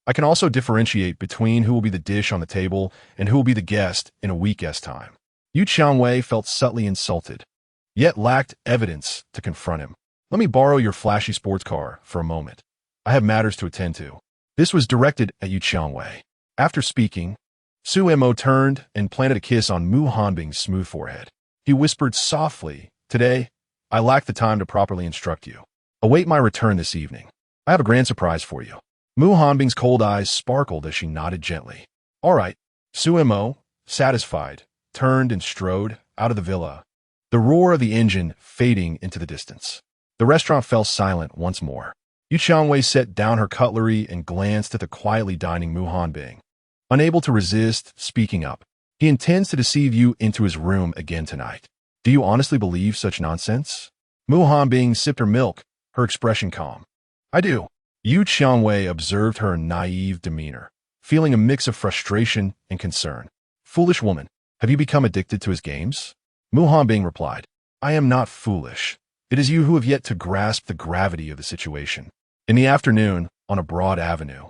I can also differentiate between who will be the dish on the table and who will be the guest in a week's time." Yu Qiangwei felt subtly insulted, yet lacked evidence to confront him. "Let me borrow your flashy sports car for a moment. I have matters to attend to." This was directed at Yu Qiangwei. After speaking, Suemo turned and planted a kiss on Mu Hanbing's smooth forehead. He whispered softly, "Today, I lack the time to properly instruct you. Await my return this evening. I have a grand surprise for you." Mu Hanbing's cold eyes sparkled as she nodded gently. "All right." Suemo, satisfied, turned and strode out of the villa, the roar of the engine fading into the distance. The restaurant fell silent once more. Yu Qiangwei set down her cutlery and glanced at the quietly dining Mu Hanbing. Unable to resist speaking up, "He intends to deceive you into his room again tonight. Do you honestly believe such nonsense?" Mu Hanbing sipped her milk, her expression calm. "I do." Yu Qiangwei observed her naive demeanor, feeling a mix of frustration and concern. "Foolish woman, have you become addicted to his games?" Mu Hanbing replied, "I am not foolish. It is you who have yet to grasp the gravity of the situation." In the afternoon, on a broad avenue,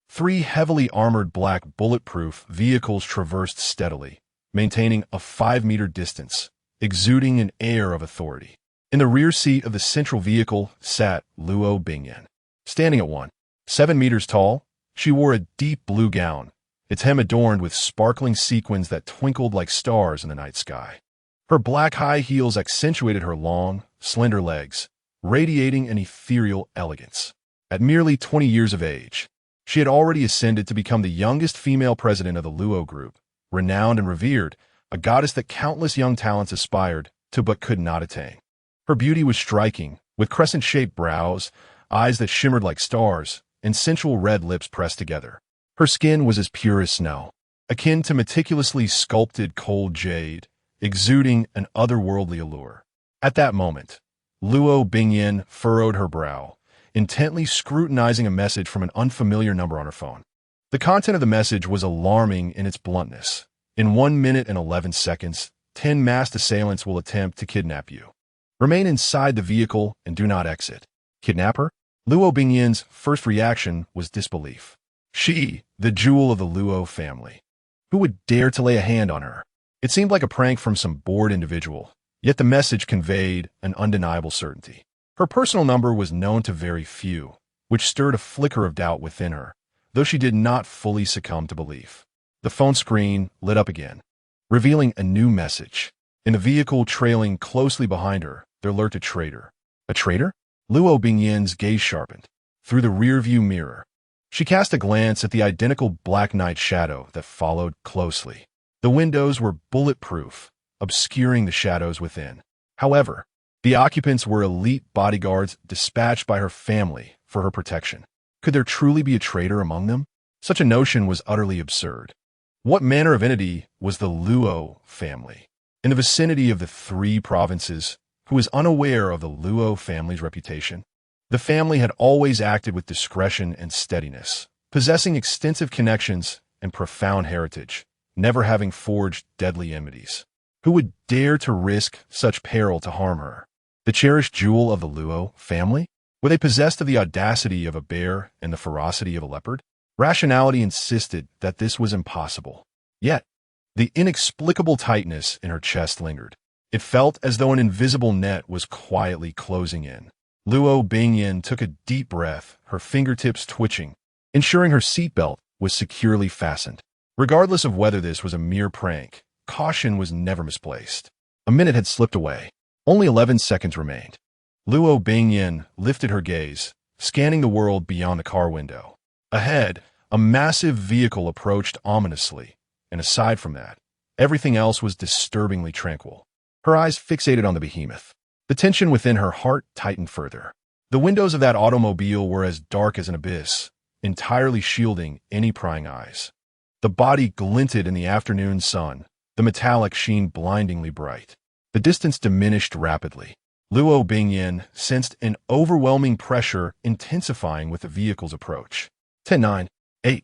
3 heavily armored black bulletproof vehicles traversed steadily, maintaining a 5-meter distance, exuding an air of authority. In the rear seat of the central vehicle sat Luo Bingyan. Standing at 1.7 meters tall, she wore a deep blue gown, its hem adorned with sparkling sequins that twinkled like stars in the night sky. Her black high heels accentuated her long, slender legs, radiating an ethereal elegance. At merely 20 years of age, she had already ascended to become the youngest female president of the Luo Group, renowned and revered, a goddess that countless young talents aspired to but could not attain. Her beauty was striking, with crescent-shaped brows, eyes that shimmered like stars, and sensual red lips pressed together. Her skin was as pure as snow, akin to meticulously sculpted cold jade, exuding an otherworldly allure. At that moment, Luo Bingyan furrowed her brow, intently scrutinizing a message from an unfamiliar number on her phone. The content of the message was alarming in its bluntness, In 1 minute and 11 seconds, 10 masked assailants will attempt to kidnap you. Remain inside the vehicle and do not exit. Kidnapper? Luo Bingyin's first reaction was disbelief. She, the jewel of the Luo family. Who would dare to lay a hand on her? It seemed like a prank from some bored individual, yet the message conveyed an undeniable certainty. Her personal number was known to very few, which stirred a flicker of doubt within her, though she did not fully succumb to belief. The phone screen lit up again, revealing a new message. In the vehicle trailing closely behind her, there lurked a traitor. A traitor? Luo Bingyin's gaze sharpened. Through the rearview mirror, she cast a glance at the identical Black Knight shadow that followed closely. The windows were bulletproof, obscuring the shadows within. However, the occupants were elite bodyguards dispatched by her family for her protection. Could there truly be a traitor among them? Such a notion was utterly absurd. What manner of entity was the Luo family? In the vicinity of the 3 provinces, who was unaware of the Luo family's reputation? The family had always acted with discretion and steadiness, possessing extensive connections and profound heritage, never having forged deadly enmities. Who would dare to risk such peril to harm her? The cherished jewel of the Luo family? Were they possessed of the audacity of a bear and the ferocity of a leopard? Rationality insisted that this was impossible. Yet, the inexplicable tightness in her chest lingered. It felt as though an invisible net was quietly closing in. Luo Bingyin took a deep breath, her fingertips twitching, ensuring her seatbelt was securely fastened. Regardless of whether this was a mere prank, caution was never misplaced. A minute had slipped away. Only 11 seconds remained. Luo Bingyin lifted her gaze, scanning the world beyond the car window. Ahead, a massive vehicle approached ominously, and aside from that, everything else was disturbingly tranquil. Her eyes fixated on the behemoth. The tension within her heart tightened further. The windows of that automobile were as dark as an abyss, entirely shielding any prying eyes. The body glinted in the afternoon sun, the metallic sheen blindingly bright. The distance diminished rapidly. Luo Bingyin sensed an overwhelming pressure intensifying with the vehicle's approach. 10, 9, 8.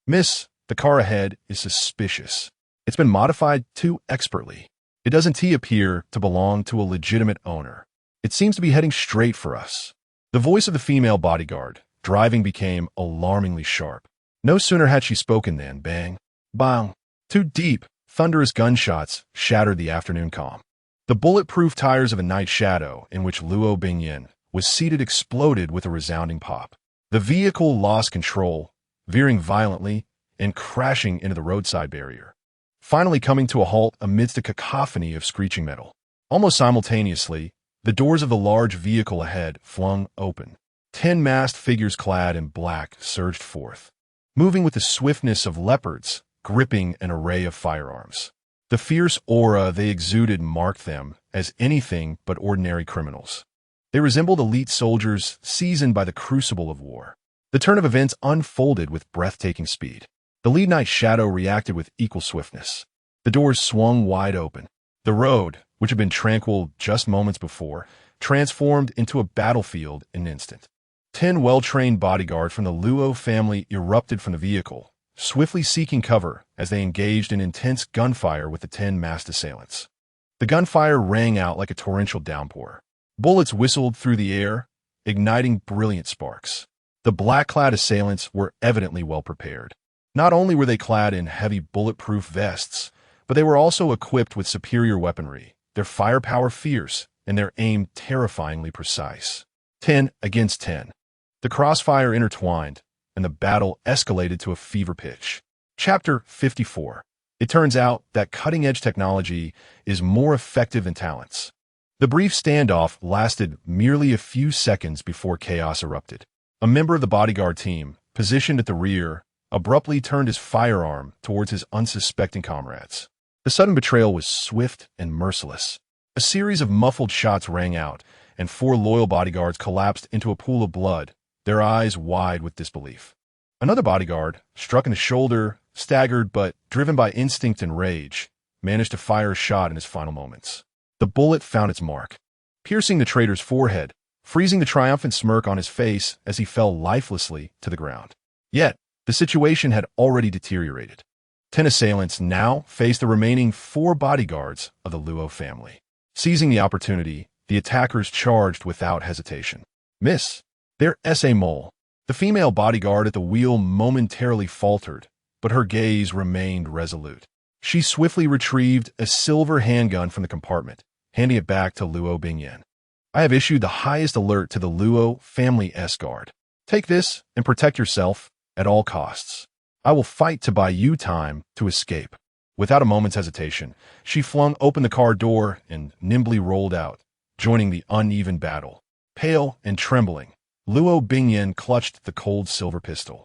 Miss, the car ahead is suspicious. It's been modified too expertly. It doesn't appear to belong to a legitimate owner. It seems to be heading straight for us. The voice of the female bodyguard, driving, became alarmingly sharp. No sooner had she spoken than bang, bang. 2 deep, thunderous gunshots shattered the afternoon calm. The bulletproof tires of a night shadow in which Luo Bingyin was seated exploded with a resounding pop. The vehicle lost control, veering violently and crashing into the roadside barrier, finally coming to a halt amidst a cacophony of screeching metal. Almost simultaneously, the doors of the large vehicle ahead flung open. 10 masked figures clad in black surged forth, moving with the swiftness of leopards, gripping an array of firearms. The fierce aura they exuded marked them as anything but ordinary criminals. They resembled elite soldiers seasoned by the crucible of war. The turn of events unfolded with breathtaking speed. The lead night shadow reacted with equal swiftness. The doors swung wide open. The road, which had been tranquil just moments before, transformed into a battlefield in an instant. 10 well-trained bodyguards from the Luo family erupted from the vehicle, swiftly seeking cover as they engaged in intense gunfire with the 10 masked assailants. The gunfire rang out like a torrential downpour. Bullets whistled through the air, igniting brilliant sparks. The black-clad assailants were evidently well prepared. Not only were they clad in heavy bulletproof vests, but they were also equipped with superior weaponry, their firepower fierce and their aim terrifyingly precise. 10 against 10. The crossfire intertwined, and the battle escalated to a fever pitch. Chapter 54. It turns out that cutting-edge technology is more effective than talents. The brief standoff lasted merely a few seconds before chaos erupted. A member of the bodyguard team, positioned at the rear, abruptly turned his firearm towards his unsuspecting comrades. The sudden betrayal was swift and merciless. A series of muffled shots rang out, and 4 loyal bodyguards collapsed into a pool of blood, their eyes wide with disbelief. Another bodyguard, struck in the shoulder, staggered but driven by instinct and rage, managed to fire a shot in his final moments. The bullet found its mark, piercing the traitor's forehead, freezing the triumphant smirk on his face as he fell lifelessly to the ground. Yet, the situation had already deteriorated. 10 assailants now faced the remaining 4 bodyguards of the Luo family. Seizing the opportunity, the attackers charged without hesitation. Miss. Their S.A. Mole. The female bodyguard at the wheel momentarily faltered, but her gaze remained resolute. She swiftly retrieved a silver handgun from the compartment, handing it back to Luo Bingyan. I have issued the highest alert to the Luo family S-Guard. Take this and protect yourself at all costs. I will fight to buy you time to escape. Without a moment's hesitation, she flung open the car door and nimbly rolled out, joining the uneven battle. Pale and trembling, Luo Bingyan clutched the cold silver pistol,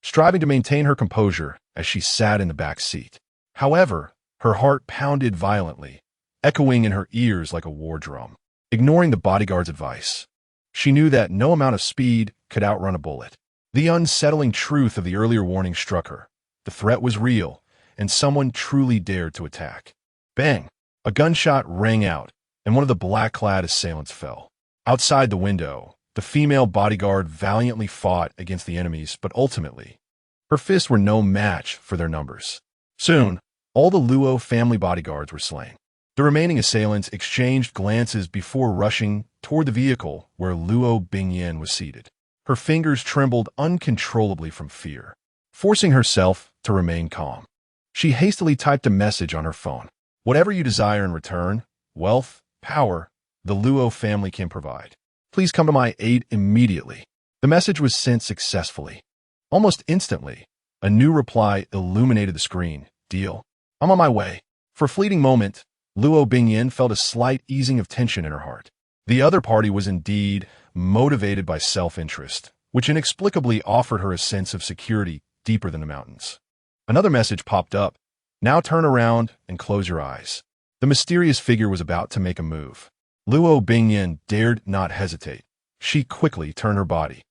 striving to maintain her composure as she sat in the back seat. However, her heart pounded violently, echoing in her ears like a war drum. Ignoring the bodyguard's advice, she knew that no amount of speed could outrun a bullet. The unsettling truth of the earlier warning struck her. The threat was real, and someone truly dared to attack. Bang! A gunshot rang out, and one of the black-clad assailants fell. Outside the window, the female bodyguard valiantly fought against the enemies, but ultimately, her fists were no match for their numbers. Soon, all the Luo family bodyguards were slain. The remaining assailants exchanged glances before rushing toward the vehicle where Luo Bingyan was seated. Her fingers trembled uncontrollably from fear. Forcing herself to remain calm, she hastily typed a message on her phone. Whatever you desire in return, wealth, power, the Luo family can provide. Please come to my aid immediately. The message was sent successfully. Almost instantly, a new reply illuminated the screen. Deal. I'm on my way. For a fleeting moment, Luo Bingyan felt a slight easing of tension in her heart. The other party was indeed motivated by self-interest, which inexplicably offered her a sense of security deeper than the mountains. Another message popped up. Now turn around and close your eyes. The mysterious figure was about to make a move. Luo Bingyan dared not hesitate. She quickly turned her body,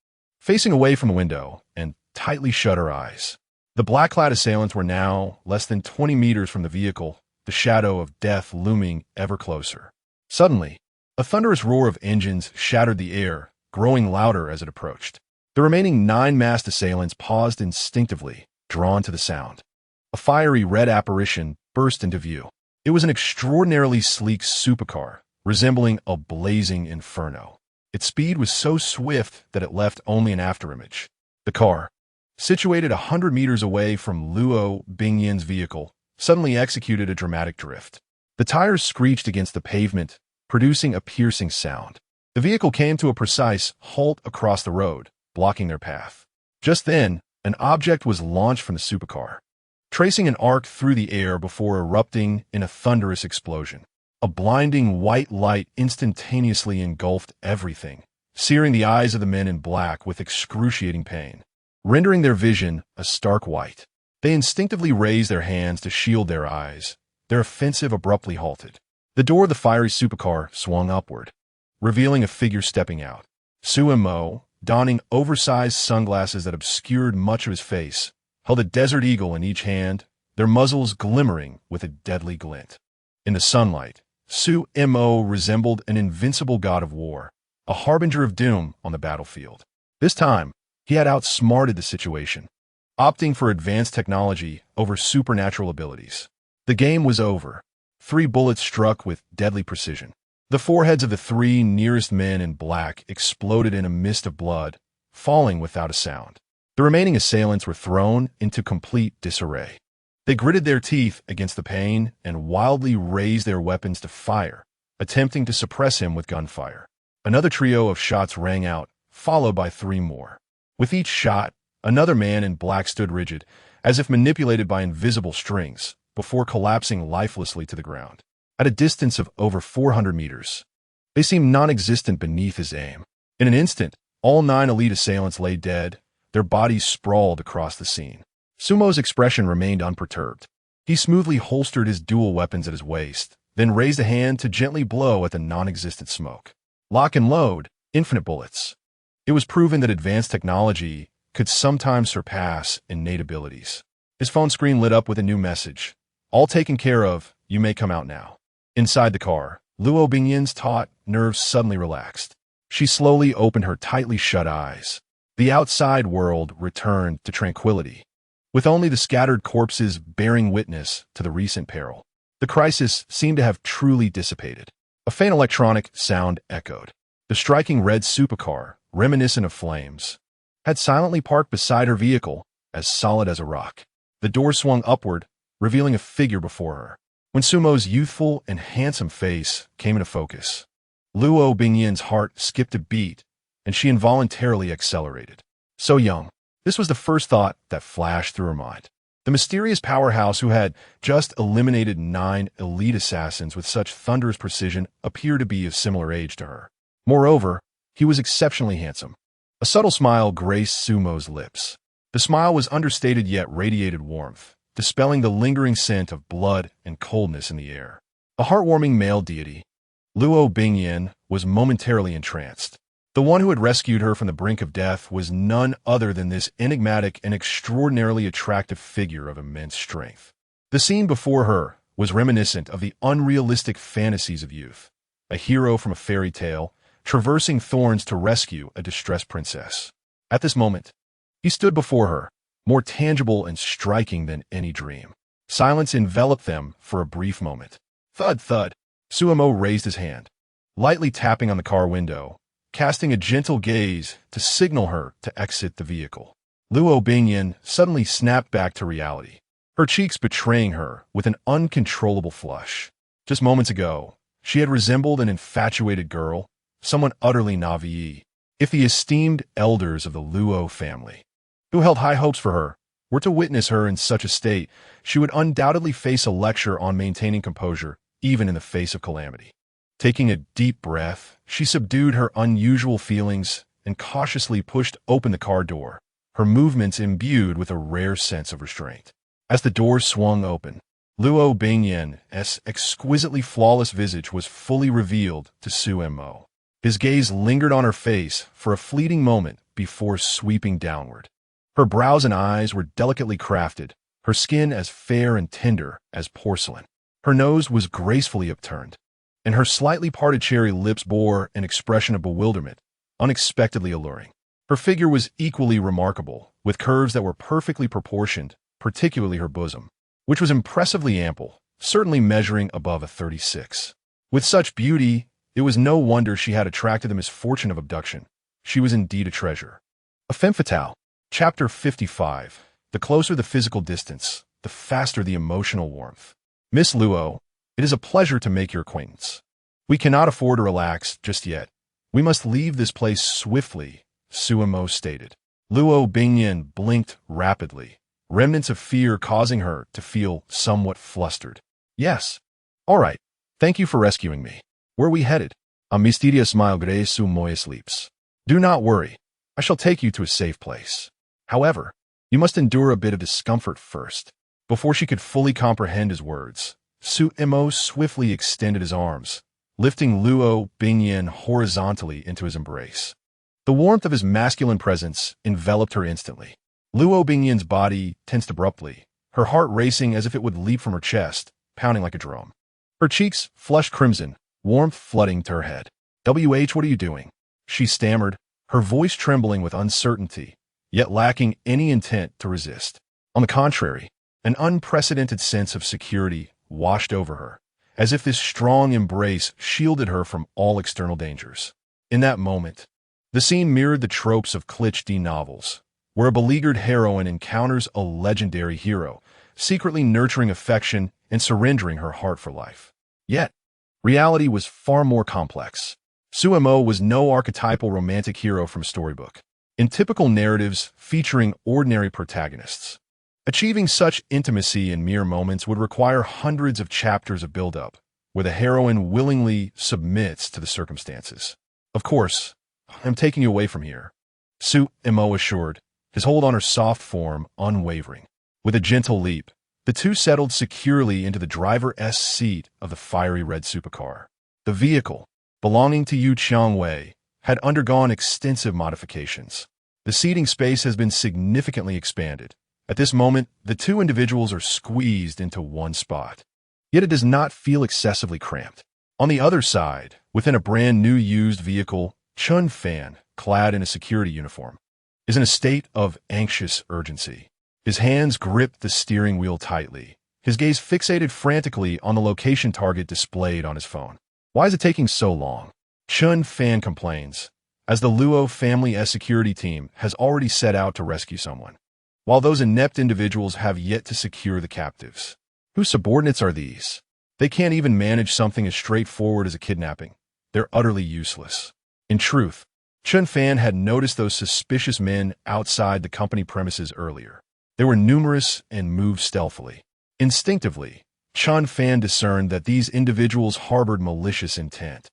facing away from the window, and tightly shut her eyes. The black-clad assailants were now less than 20 meters from the vehicle, the shadow of death looming ever closer. Suddenly, a thunderous roar of engines shattered the air, growing louder as it approached. The remaining 9 masked assailants paused instinctively, drawn to the sound. A fiery red apparition burst into view. It was an extraordinarily sleek supercar, resembling a blazing inferno. Its speed was so swift that it left only an afterimage. The car, situated 100 meters away from Luo Bingyan's vehicle, suddenly executed a dramatic drift. The tires screeched against the pavement, producing a piercing sound. The vehicle came to a precise halt across the road, blocking their path. Just then, an object was launched from the supercar, tracing an arc through the air before erupting in a thunderous explosion. A blinding white light instantaneously engulfed everything, searing the eyes of the men in black with excruciating pain, rendering their vision a stark white. They instinctively raised their hands to shield their eyes. Their offensive abruptly halted. The door of the fiery supercar swung upward, revealing a figure stepping out. Suemo, donning oversized sunglasses that obscured much of his face, held a desert eagle in each hand, their muzzles glimmering with a deadly glint. In the sunlight, Suemo resembled an invincible god of war, a harbinger of doom on the battlefield. This time, he had outsmarted the situation, opting for advanced technology over supernatural abilities. The game was over. 3 bullets struck with deadly precision. The foreheads of the 3 nearest men in black exploded in a mist of blood, falling without a sound. The remaining assailants were thrown into complete disarray. They gritted their teeth against the pain and wildly raised their weapons to fire, attempting to suppress him with gunfire. Another trio of shots rang out, followed by 3 more. With each shot, another man in black stood rigid, as if manipulated by invisible strings, before collapsing lifelessly to the ground. At a distance of over 400 meters, they seemed non-existent beneath his aim. In an instant, all 9 elite assailants lay dead, their bodies sprawled across the scene. Sumo's expression remained unperturbed. He smoothly holstered his dual weapons at his waist, then raised a hand to gently blow at the non-existent smoke. Lock and load, infinite bullets. It was proven that advanced technology could sometimes surpass innate abilities. His phone screen lit up with a new message. All taken care of, you may come out now. Inside the car, Luo Bingyan's taut nerves suddenly relaxed. She slowly opened her tightly shut eyes. The outside world returned to tranquility. with only the scattered corpses bearing witness to the recent peril. The crisis seemed to have truly dissipated. A faint electronic sound echoed. The striking red supercar, reminiscent of flames, had silently parked beside her vehicle, as solid as a rock. The door swung upward, revealing a figure before her. When Sumo's youthful and handsome face came into focus, Luo Bingyan's heart skipped a beat, and she involuntarily accelerated. So young. This was the first thought that flashed through her mind. The mysterious powerhouse who had just eliminated 9 elite assassins with such thunderous precision appeared to be of similar age to her. Moreover, he was exceptionally handsome. A subtle smile graced Sumo's lips. The smile was understated yet radiated warmth, dispelling the lingering scent of blood and coldness in the air. A heartwarming male deity, Luo Bingyan was momentarily entranced. The one who had rescued her from the brink of death was none other than this enigmatic and extraordinarily attractive figure of immense strength. The scene before her was reminiscent of the unrealistic fantasies of youth, a hero from a fairy tale, traversing thorns to rescue a distressed princess. At this moment, he stood before her, more tangible and striking than any dream. Silence enveloped them for a brief moment. Thud, thud. Sumo raised his hand, lightly tapping on the car window, casting a gentle gaze to signal her to exit the vehicle. Luo Bingyan suddenly snapped back to reality, her cheeks betraying her with an uncontrollable flush. Just moments ago, she had resembled an infatuated girl, someone utterly naive. If the esteemed elders of the Luo family, who held high hopes for her, were to witness her in such a state, she would undoubtedly face a lecture on maintaining composure, even in the face of calamity. Taking a deep breath, she subdued her unusual feelings and cautiously pushed open the car door, her movements imbued with a rare sense of restraint. As the door swung open, Luo Bingyan's exquisitely flawless visage was fully revealed to Sumo. His gaze lingered on her face for a fleeting moment before sweeping downward. Her brows and eyes were delicately crafted, her skin as fair and tender as porcelain. Her nose was gracefully upturned, and her slightly parted cherry lips bore an expression of bewilderment, unexpectedly alluring. Her figure was equally remarkable, with curves that were perfectly proportioned, particularly her bosom, which was impressively ample, certainly measuring above a 36. With such beauty, it was no wonder she had attracted the misfortune of abduction. She was indeed a treasure. A femme fatale. Chapter 55. The closer the physical distance, the faster the emotional warmth. Miss Luo, it is a pleasure to make your acquaintance. We cannot afford to relax just yet. We must leave this place swiftly, Sumo stated. Luo Bingyan blinked rapidly, remnants of fear causing her to feel somewhat flustered. Yes. All right. Thank you for rescuing me. Where are we headed? A mysterious smile graced Sumo's lips. Do not worry. I shall take you to a safe place. However, you must endure a bit of discomfort first. Before she could fully comprehend his words, Sumo swiftly extended his arms, lifting Luo Bingyan horizontally into his embrace. The warmth of his masculine presence enveloped her instantly. Luo Bingyan's body tensed abruptly, her heart racing as if it would leap from her chest, pounding like a drum. Her cheeks flushed crimson, warmth flooding to her head. "What are you doing?" she stammered, her voice trembling with uncertainty, yet lacking any intent to resist. On the contrary, an unprecedented sense of security washed over her, as if this strong embrace shielded her from all external dangers. In that moment, the scene mirrored the tropes of cliché novels, where a beleaguered heroine encounters a legendary hero, secretly nurturing affection and surrendering her heart for life. Yet, reality was far more complex. Sumo was no archetypal romantic hero from a storybook. In typical narratives featuring ordinary protagonists, achieving such intimacy in mere moments would require hundreds of chapters of build-up, where the heroine willingly submits to the circumstances. Of course, I'm taking you away from here, Sumo assured, his hold on her soft form unwavering. With a gentle leap, the two settled securely into the driver's seat of the fiery red supercar. The vehicle, belonging to Yu Qiangwei, had undergone extensive modifications. The seating space has been significantly expanded. At this moment, the two individuals are squeezed into one spot. Yet it does not feel excessively cramped. On the other side, within a brand new used vehicle, Chun Fan, clad in a security uniform, is in a state of anxious urgency. His hands gripped the steering wheel tightly, his gaze fixated frantically on the location target displayed on his phone. Why is it taking so long? Chun Fan complains, as the Luo family's security team has already set out to rescue someone, while those inept individuals have yet to secure the captives. Whose subordinates are these? They can't even manage something as straightforward as a kidnapping. They're utterly useless. In truth, Chun Fan had noticed those suspicious men outside the company premises earlier. They were numerous and moved stealthily. Instinctively, Chun Fan discerned that these individuals harbored malicious intent,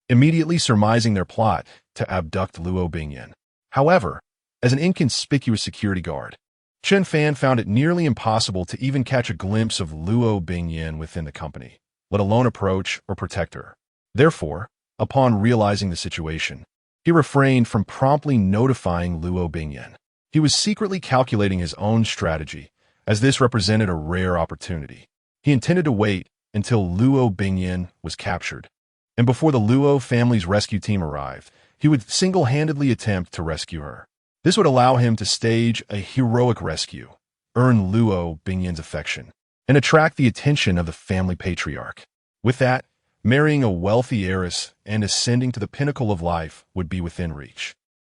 immediately surmising their plot to abduct Luo Bingyan. However, as an inconspicuous security guard, Chun Fan found it nearly impossible to even catch a glimpse of Luo Bingyan within the company, let alone approach or protect her. Therefore, upon realizing the situation, he refrained from promptly notifying Luo Bingyan. He was secretly calculating his own strategy, as this represented a rare opportunity. He intended to wait until Luo Bingyan was captured, and before the Luo family's rescue team arrived, he would single-handedly attempt to rescue her. This would allow him to stage a heroic rescue, earn Luo Bingyan's affection, and attract the attention of the family patriarch. With that, marrying a wealthy heiress and ascending to the pinnacle of life would be within reach.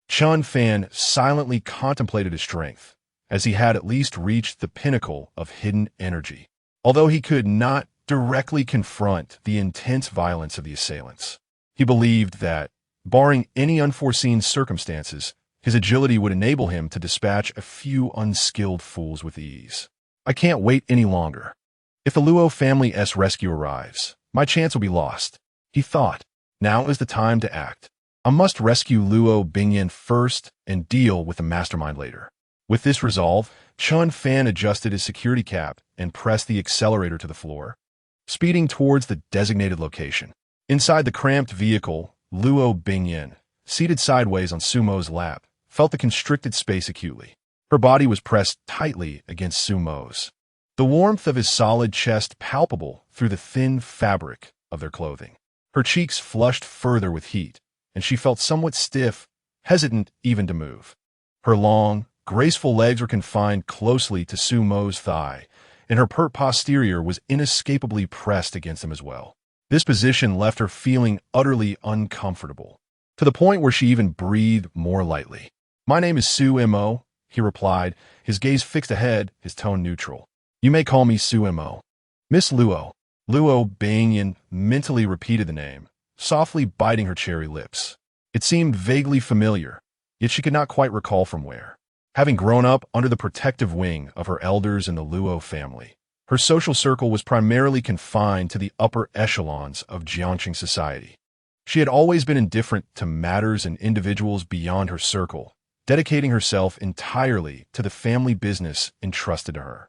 Chun Fan silently contemplated his strength, as he had at least reached the pinnacle of hidden energy, although he could not directly confront the intense violence of the assailants. He believed that, barring any unforeseen circumstances, his agility would enable him to dispatch a few unskilled fools with ease. I can't wait any longer. If the Luo family's rescue arrives, my chance will be lost, he thought. Now is the time to act. I must rescue Luo Bingyan first and deal with the mastermind later. With this resolve, Chun Fan adjusted his security cap and pressed the accelerator to the floor, speeding towards the designated location. Inside the cramped vehicle, Luo Bingyan, seated sideways on Sumo's lap, felt the constricted space acutely. Her body was pressed tightly against Sumo's, the warmth of his solid chest palpable through the thin fabric of their clothing. Her cheeks flushed further with heat, and she felt somewhat stiff, hesitant even to move. Her long, graceful legs were confined closely to Sumo's thigh, and her pert posterior was inescapably pressed against him as well. This position left her feeling utterly uncomfortable, to the point where she even breathed more lightly. "My name is Sumo," he replied, his gaze fixed ahead, his tone neutral. "You may call me Sumo." "Miss Luo." Luo Bingyan mentally repeated the name, softly biting her cherry lips. It seemed vaguely familiar, yet she could not quite recall from where. Having grown up under the protective wing of her elders in the Luo family, her social circle was primarily confined to the upper echelons of Jiangqing society. She had always been indifferent to matters and individuals beyond her circle, dedicating herself entirely to the family business entrusted to her.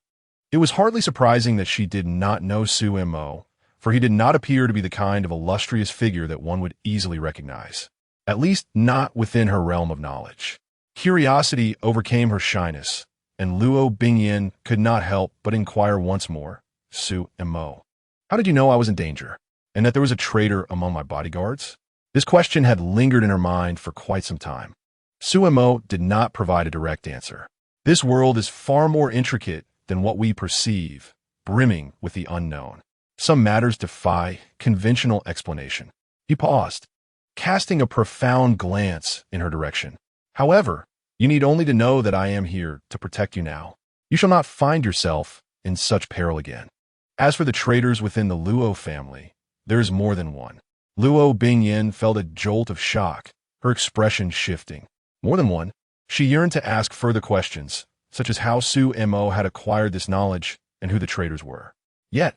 It was hardly surprising that she did not know Sumo, for he did not appear to be the kind of illustrious figure that one would easily recognize, at least not within her realm of knowledge. Curiosity overcame her shyness, and Luo Bingyan could not help but inquire once more, "Sumo, how did you know I was in danger, and that there was a traitor among my bodyguards?" This question had lingered in her mind for quite some time. Sumo did not provide a direct answer. This world is far more intricate than what we perceive, brimming with the unknown. Some matters defy conventional explanation. He paused, casting a profound glance in her direction. "However, you need only to know that I am here to protect you now. You shall not find yourself in such peril again. As for the traitors within the Luo family, there is more than one." Luo Bingyan felt a jolt of shock, her expression shifting. More than one? She yearned to ask further questions, such as how Sumo had acquired this knowledge and who the traitors were. Yet,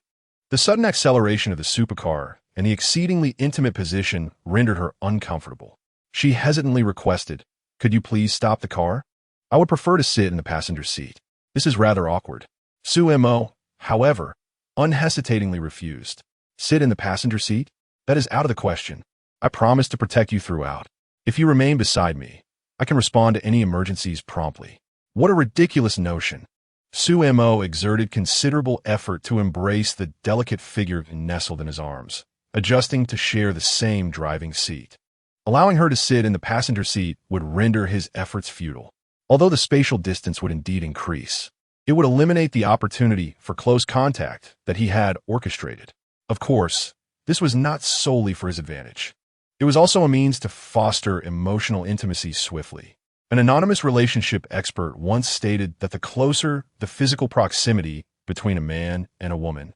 the sudden acceleration of the supercar and the exceedingly intimate position rendered her uncomfortable. She hesitantly requested, "Could you please stop the car? I would prefer to sit in the passenger seat. This is rather awkward." Sumo, however, unhesitatingly refused. "Sit in the passenger seat? That is out of the question. I promise to protect you throughout. If you remain beside me, I can respond to any emergencies promptly." What a ridiculous notion. Sumo exerted considerable effort to embrace the delicate figure nestled in his arms, adjusting to share the same driving seat. Allowing her to sit in the passenger seat would render his efforts futile, although the spatial distance would indeed increase. It would eliminate the opportunity for close contact that he had orchestrated. Of course, this was not solely for his advantage. It was also a means to foster emotional intimacy swiftly. An anonymous relationship expert once stated that the closer the physical proximity between a man and a woman,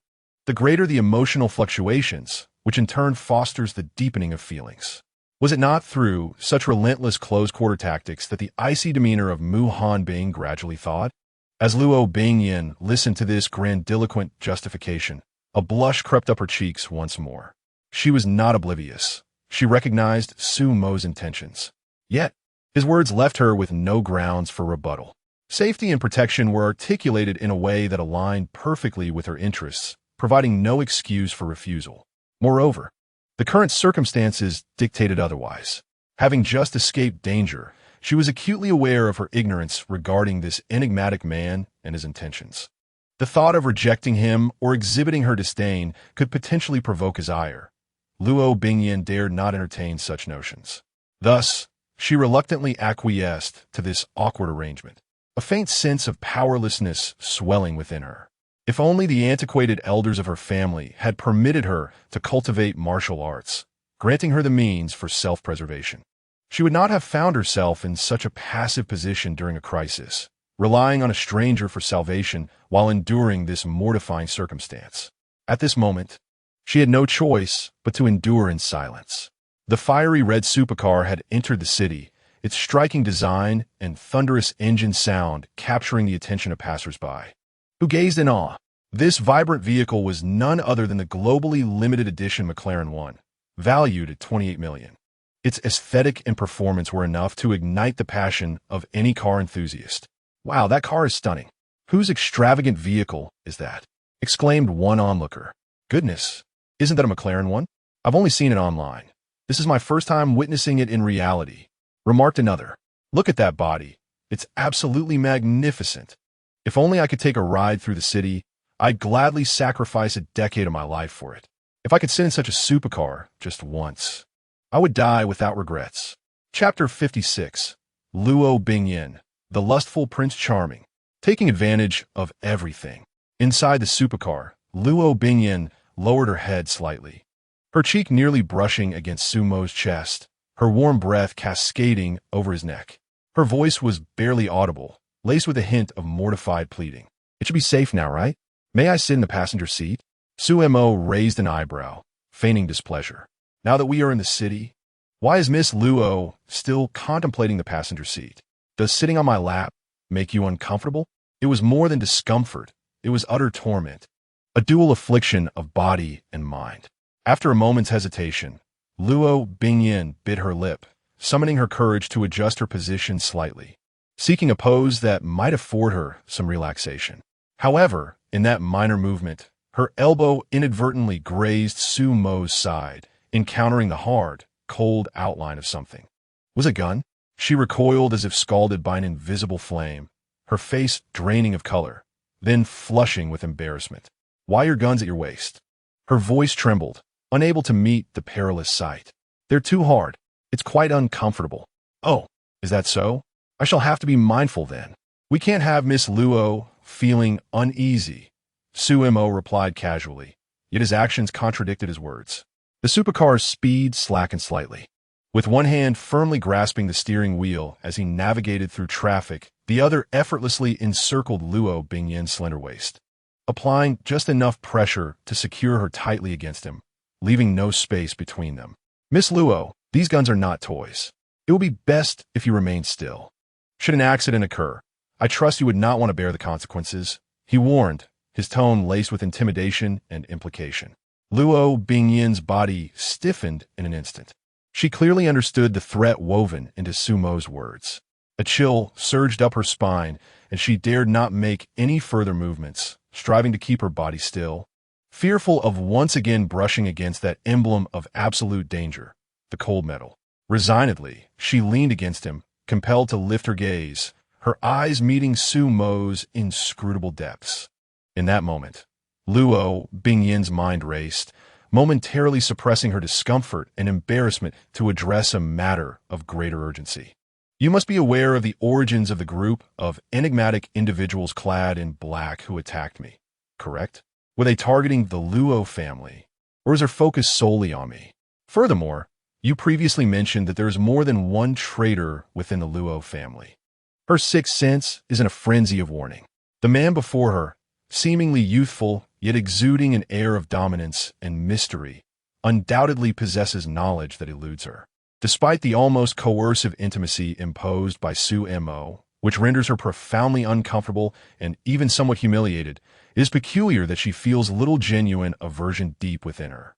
the greater the emotional fluctuations, which in turn fosters the deepening of feelings. Was it not through such relentless close-quarter tactics that the icy demeanor of Mu Hanbing gradually thawed? As Luo Bingyin listened to this grandiloquent justification, a blush crept up her cheeks once more. She was not oblivious. She recognized Su Mo's intentions. Yet, his words left her with no grounds for rebuttal. Safety and protection were articulated in a way that aligned perfectly with her interests, providing no excuse for refusal. Moreover, the current circumstances dictated otherwise. Having just escaped danger, she was acutely aware of her ignorance regarding this enigmatic man and his intentions. The thought of rejecting him or exhibiting her disdain could potentially provoke his ire. Luo Bingyin dared not entertain such notions. Thus, she reluctantly acquiesced to this awkward arrangement, a faint sense of powerlessness swelling within her. If only the antiquated elders of her family had permitted her to cultivate martial arts, granting her the means for self-preservation, she would not have found herself in such a passive position during a crisis, relying on a stranger for salvation while enduring this mortifying circumstance. At this moment, she had no choice but to endure in silence. The fiery red supercar had entered the city, its striking design and thunderous engine sound capturing the attention of passers-by, who gazed in awe. This vibrant vehicle was none other than the globally limited edition McLaren 1, valued at $28 million. Its aesthetic and performance were enough to ignite the passion of any car enthusiast. "Wow, that car is stunning. Whose extravagant vehicle is that?" exclaimed one onlooker. "Goodness, isn't that a McLaren 1? I've only seen it online. This is my first time witnessing it in reality," remarked another. "Look at that body. It's absolutely magnificent. If only I could take a ride through the city, I'd gladly sacrifice a decade of my life for it. If I could sit in such a supercar just once, I would die without regrets." Chapter 56. Luo Bingyin, the lustful Prince Charming, taking advantage of everything. Inside the supercar, Luo Bingyin lowered her head slightly, her cheek nearly brushing against Sumo's chest, her warm breath cascading over his neck. Her voice was barely audible, laced with a hint of mortified pleading. "It should be safe now, right? May I sit in the passenger seat?" Sumo raised an eyebrow, feigning displeasure. "Now that we are in the city, why is Miss Luo still contemplating the passenger seat? Does sitting on my lap make you uncomfortable?" It was more than discomfort. It was utter torment, a dual affliction of body and mind. After a moment's hesitation, Luo Bingyin bit her lip, summoning her courage to adjust her position slightly, seeking a pose that might afford her some relaxation. However, in that minor movement, her elbow inadvertently grazed Sumo's side, encountering the hard, cold outline of something. Was it a gun? She recoiled as if scalded by an invisible flame, her face draining of color, then flushing with embarrassment. "Why are guns at your waist?" Her voice trembled, unable to meet the perilous sight. "They're too hard. It's quite uncomfortable." "Oh, is that so? I shall have to be mindful then. We can't have Miss Luo feeling uneasy," Sumo replied casually, yet his actions contradicted his words. The supercar's speed slackened slightly. With one hand firmly grasping the steering wheel as he navigated through traffic, the other effortlessly encircled Luo Bingyin's slender waist, applying just enough pressure to secure her tightly against him, leaving no space between them. "Miss Luo, these guns are not toys. It will be best if you remain still. Should an accident occur, I trust you would not want to bear the consequences," he warned, his tone laced with intimidation and implication. Luo Bingyin's body stiffened in an instant. She clearly understood the threat woven into Sumo's words. A chill surged up her spine, and she dared not make any further movements, striving to keep her body still, fearful of once again brushing against that emblem of absolute danger, the cold metal. Resignedly, she leaned against him, compelled to lift her gaze, her eyes meeting Sumo's inscrutable depths. In that moment, Luo Bingyin's mind raced, momentarily suppressing her discomfort and embarrassment to address a matter of greater urgency. You must be aware of the origins of the group of enigmatic individuals clad in black who attacked me, correct? Were they targeting the Luo family, or is their focus solely on me? Furthermore, you previously mentioned that there is more than one traitor within the Luo family. Her sixth sense is in a frenzy of warning. The man before her, seemingly youthful, yet exuding an air of dominance and mystery, undoubtedly possesses knowledge that eludes her. Despite the almost coercive intimacy imposed by Su Mo, which renders her profoundly uncomfortable and even somewhat humiliated, it is peculiar that she feels little genuine aversion deep within her.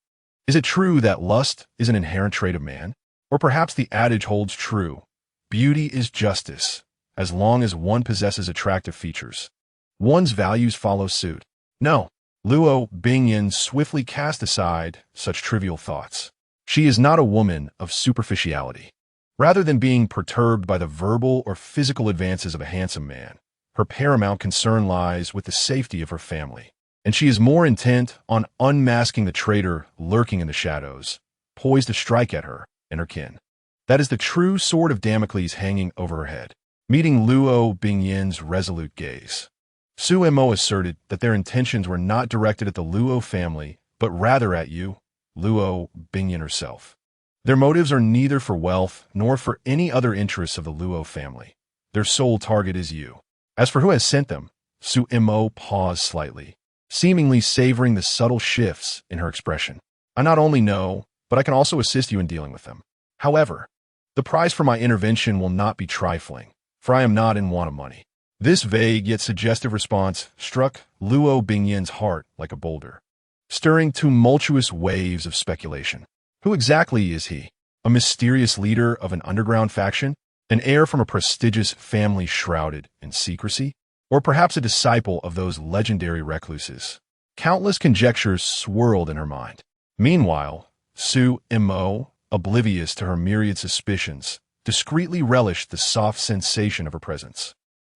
Is it true that lust is an inherent trait of man? Or perhaps the adage holds true: beauty is justice, as long as one possesses attractive features. One's values follow suit. No, Luo Bingyan swiftly cast aside such trivial thoughts. She is not a woman of superficiality. Rather than being perturbed by the verbal or physical advances of a handsome man, her paramount concern lies with the safety of her family, and she is more intent on unmasking the traitor lurking in the shadows, poised to strike at her and her kin. That is the true sword of Damocles hanging over her head. Meeting Luo Bingyan's resolute gaze, Su Mo asserted that their intentions were not directed at the Luo family, but rather at you, Luo Bingyan herself. Their motives are neither for wealth nor for any other interests of the Luo family. Their sole target is you. As for who has sent them, Su Mo paused slightly, seemingly savoring the subtle shifts in her expression. I not only know, but I can also assist you in dealing with them. However, the price for my intervention will not be trifling, for I am not in want of money. This vague yet suggestive response struck Luo Bingyan's heart like a boulder, stirring tumultuous waves of speculation. Who exactly is he? A mysterious leader of an underground faction? An heir from a prestigious family shrouded in secrecy? Or perhaps a disciple of those legendary recluses? Countless conjectures swirled in her mind. Meanwhile, Su Mo, oblivious to her myriad suspicions, discreetly relished the soft sensation of her presence.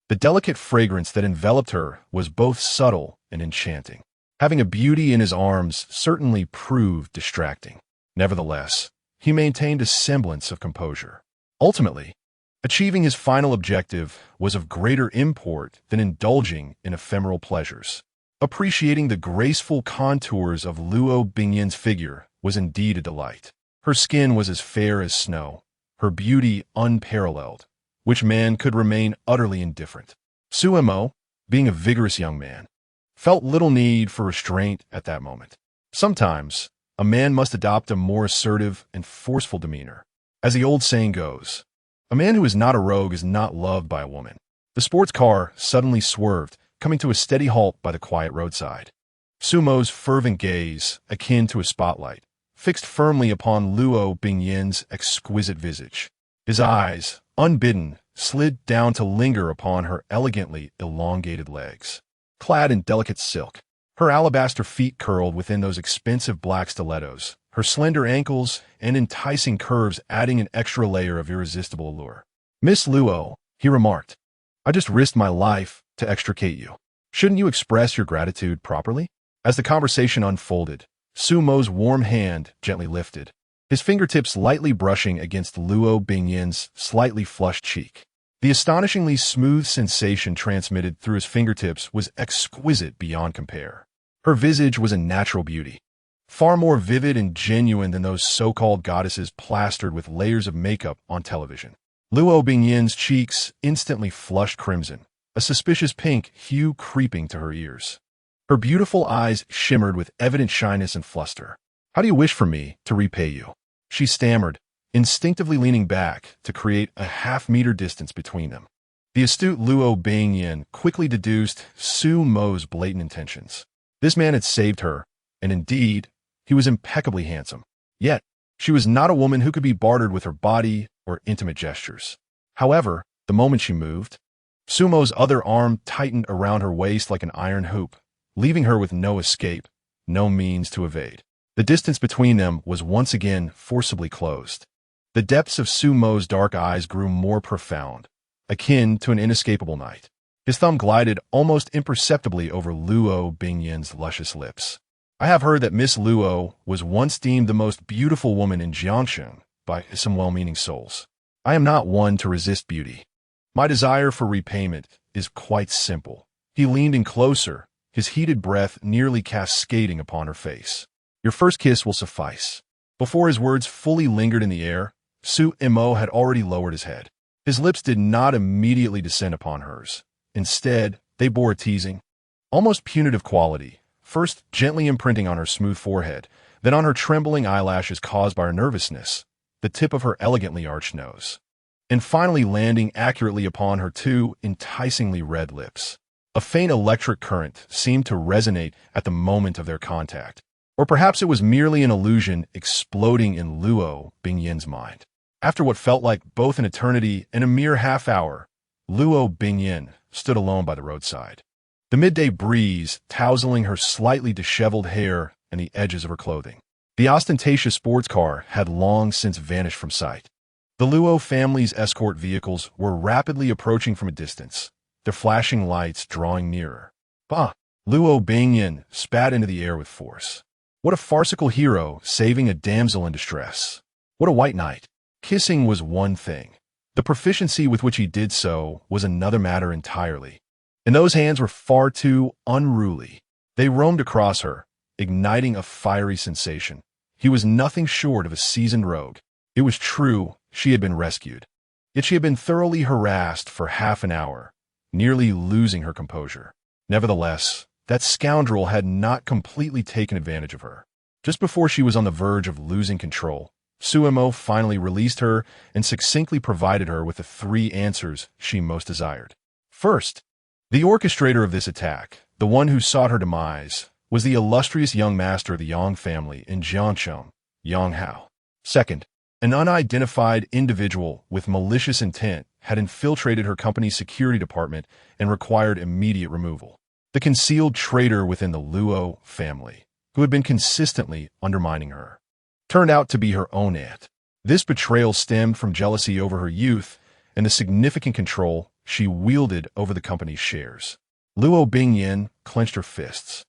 The delicate fragrance that enveloped her was both subtle and enchanting. Having a beauty in his arms certainly proved distracting. Nevertheless, he maintained a semblance of composure. Ultimately, achieving his final objective was of greater import than indulging in ephemeral pleasures. Appreciating the graceful contours of Luo Bingyan's figure was indeed a delight. Her skin was as fair as snow, her beauty unparalleled, which man could remain utterly indifferent. Su Mo, being a vigorous young man, felt little need for restraint at that moment. Sometimes, a man must adopt a more assertive and forceful demeanor. As the old saying goes, a man who is not a rogue is not loved by a woman. The sports car suddenly swerved, coming to a steady halt by the quiet roadside. Su Mo's fervent gaze, akin to a spotlight, fixed firmly upon Luo Bingyan's exquisite visage. His eyes, unbidden, slid down to linger upon her elegantly elongated legs. Clad in delicate silk, her alabaster feet curled within those expensive black stilettos, her slender ankles and enticing curves adding an extra layer of irresistible allure. "Miss Luo," he remarked, "I just risked my life to extricate you. Shouldn't you express your gratitude properly?" As the conversation unfolded, Su Mo's warm hand gently lifted, his fingertips lightly brushing against Luo Bingyan's slightly flushed cheek. The astonishingly smooth sensation transmitted through his fingertips was exquisite beyond compare. Her visage was a natural beauty, far more vivid and genuine than those so-called goddesses plastered with layers of makeup on television. Luo Bingyan's cheeks instantly flushed crimson, a suspicious pink hue creeping to her ears. Her beautiful eyes shimmered with evident shyness and fluster. "How do you wish for me to repay you?" she stammered, instinctively leaning back to create a half-meter distance between them. The astute Luo Bingyan quickly deduced Su Mo's blatant intentions. This man had saved her, and indeed, he was impeccably handsome. Yet, she was not a woman who could be bartered with her body or intimate gestures. However, the moment she moved, Su Mo's other arm tightened around her waist like an iron hoop, leaving her with no escape, no means to evade. The distance between them was once again forcibly closed. The depths of Su Mo's dark eyes grew more profound, akin to an inescapable night. His thumb glided almost imperceptibly over Luo Bingyan's luscious lips. "I have heard that Miss Luo was once deemed the most beautiful woman in Jiangsheng by some well-meaning souls. I am not one to resist beauty. My desire for repayment is quite simple. He leaned in closer, his heated breath nearly cascading upon her face. Your first kiss will suffice. Before his words fully lingered in the air, Su-mo had already lowered his head. His lips did not immediately descend upon hers. Instead, they bore a teasing, almost punitive quality, first gently imprinting on her smooth forehead, then on her trembling eyelashes caused by her nervousness, the tip of her elegantly arched nose, and finally landing accurately upon her two enticingly red lips. A faint electric current seemed to resonate at the moment of their contact, or perhaps it was merely an illusion exploding in Luo Bingyin's mind. After what felt like both an eternity and a mere half-hour, Luo Bingyin stood alone by the roadside, the midday breeze tousling her slightly disheveled hair and the edges of her clothing. The ostentatious sports car had long since vanished from sight. The Luo family's escort vehicles were rapidly approaching from a distance, their flashing lights drawing nearer. Bah! Luo Bingyin spat into the air with force. What a farcical hero saving a damsel in distress. What a white knight. Kissing was one thing. The proficiency with which he did so was another matter entirely. And those hands were far too unruly. They roamed across her, igniting a fiery sensation. He was nothing short of a seasoned rogue. It was true, she had been rescued. Yet she had been thoroughly harassed for half an hour, nearly losing her composure. Nevertheless, that scoundrel had not completely taken advantage of her. Just before she was on the verge of losing control, Su-mo finally released her and succinctly provided her with the three answers she most desired. First, the orchestrator of this attack, the one who sought her demise, was the illustrious young master of the Yang family in Jiangcheng, Yang Hao. Second, an unidentified individual with malicious intent had infiltrated her company's security department and required immediate removal. The concealed traitor within the Luo family, who had been consistently undermining her, turned out to be her own aunt. This betrayal stemmed from jealousy over her youth and the significant control she wielded over the company's shares. Luo Bingyin clenched her fists,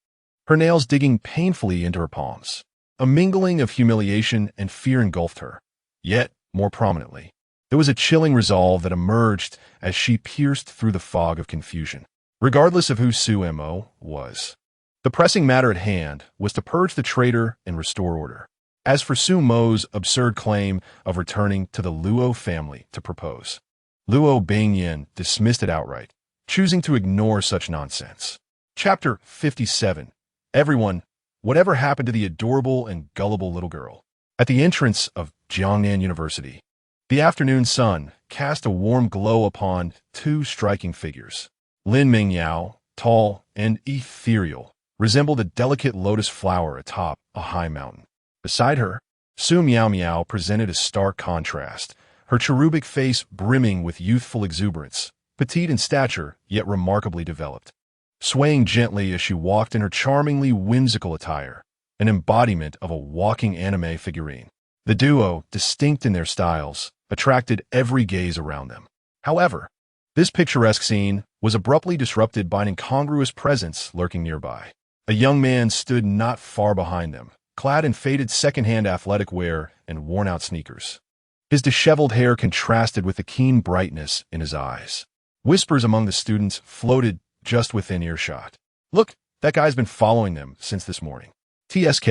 her nails digging painfully into her palms. A mingling of humiliation and fear engulfed her. Yet, more prominently, there was a chilling resolve that emerged as she pierced through the fog of confusion. Regardless of who Su-mo was, the pressing matter at hand was to purge the traitor and restore order. As for Su-mo's absurd claim of returning to the Luo family to propose, Luo Bingyin dismissed it outright, choosing to ignore such nonsense. Chapter 57. Everyone, whatever happened to the adorable and gullible little girl? At the entrance of Jiangnan University, the afternoon sun cast a warm glow upon two striking figures. Lin Mingyao, tall and ethereal, resembled a delicate lotus flower atop a high mountain. Beside her, Su Miao presented a stark contrast, her cherubic face brimming with youthful exuberance, petite in stature, yet remarkably developed. Swaying gently as she walked in her charmingly whimsical attire, an embodiment of a walking anime figurine. The duo, distinct in their styles, attracted every gaze around them. However, this picturesque scene was abruptly disrupted by an incongruous presence lurking nearby. A young man stood not far behind them, clad in faded second-hand athletic wear and worn-out sneakers. His disheveled hair contrasted with the keen brightness in his eyes. Whispers among the students floated just within earshot. "Look, that guy's been following them since this morning. TSK,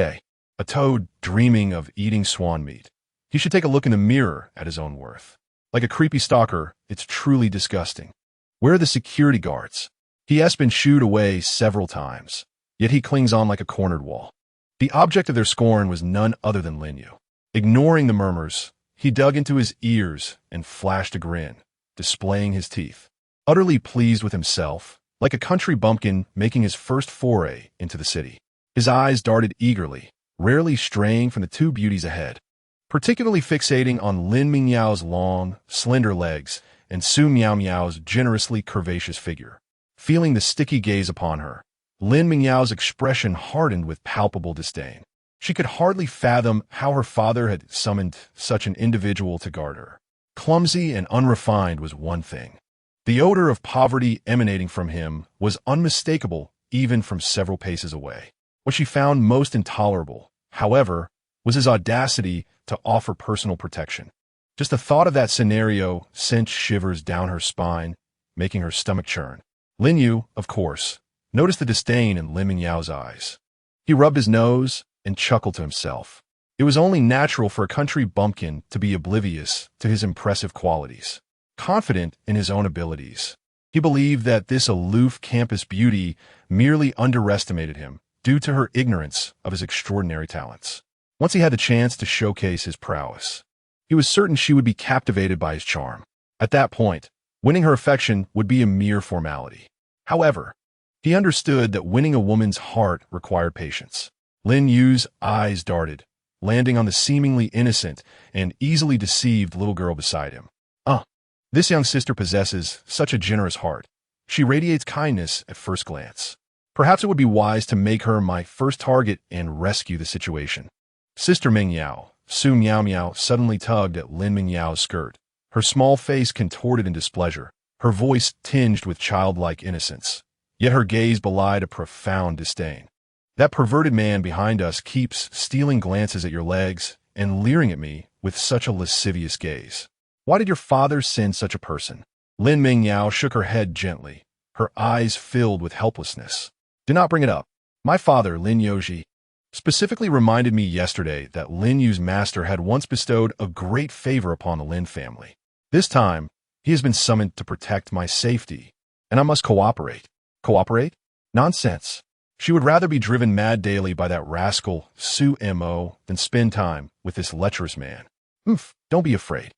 a toad dreaming of eating swan meat. He should take a look in the mirror at his own worth. Like a creepy stalker, it's truly disgusting. Where are the security guards? He has been shooed away several times, yet he clings on like a cornered wall." The object of their scorn was none other than Lin Yu. Ignoring the murmurs, he dug into his ears and flashed a grin, displaying his teeth. Utterly pleased with himself, like a country bumpkin making his first foray into the city. His eyes darted eagerly, rarely straying from the two beauties ahead, particularly fixating on Lin Mingyao's long, slender legs and Su Miao's generously curvaceous figure. Feeling the sticky gaze upon her, Lin Mingyao's expression hardened with palpable disdain. She could hardly fathom how her father had summoned such an individual to guard her. Clumsy and unrefined was one thing. The odor of poverty emanating from him was unmistakable even from several paces away. What she found most intolerable, however, was his audacity to offer personal protection. Just the thought of that scenario sent shivers down her spine, making her stomach churn. Lin Yu, of course, noticed the disdain in Lin Mingyao's eyes. He rubbed his nose and chuckled to himself. It was only natural for a country bumpkin to be oblivious to his impressive qualities. Confident in his own abilities, he believed that this aloof campus beauty merely underestimated him due to her ignorance of his extraordinary talents. Once he had the chance to showcase his prowess, he was certain she would be captivated by his charm. At that point, winning her affection would be a mere formality. However, he understood that winning a woman's heart required patience. Lin Yu's eyes darted, landing on the seemingly innocent and easily deceived little girl beside him. This young sister possesses such a generous heart. She radiates kindness at first glance. Perhaps it would be wise to make her my first target and rescue the situation. Sister Mingyao, Su Miao Miao, suddenly tugged at Lin Mingyao's skirt. Her small face contorted in displeasure, her voice tinged with childlike innocence. Yet her gaze belied a profound disdain. That perverted man behind us keeps stealing glances at your legs and leering at me with such a lascivious gaze. Why did your father send such a person? Lin Mingyao shook her head gently, her eyes filled with helplessness. Do not bring it up. My father, Lin Yoji, specifically reminded me yesterday that Lin Yu's master had once bestowed a great favor upon the Lin family. This time, he has been summoned to protect my safety, and I must cooperate. Cooperate? Nonsense. She would rather be driven mad daily by that rascal Su Mo than spend time with this lecherous man. Don't be afraid.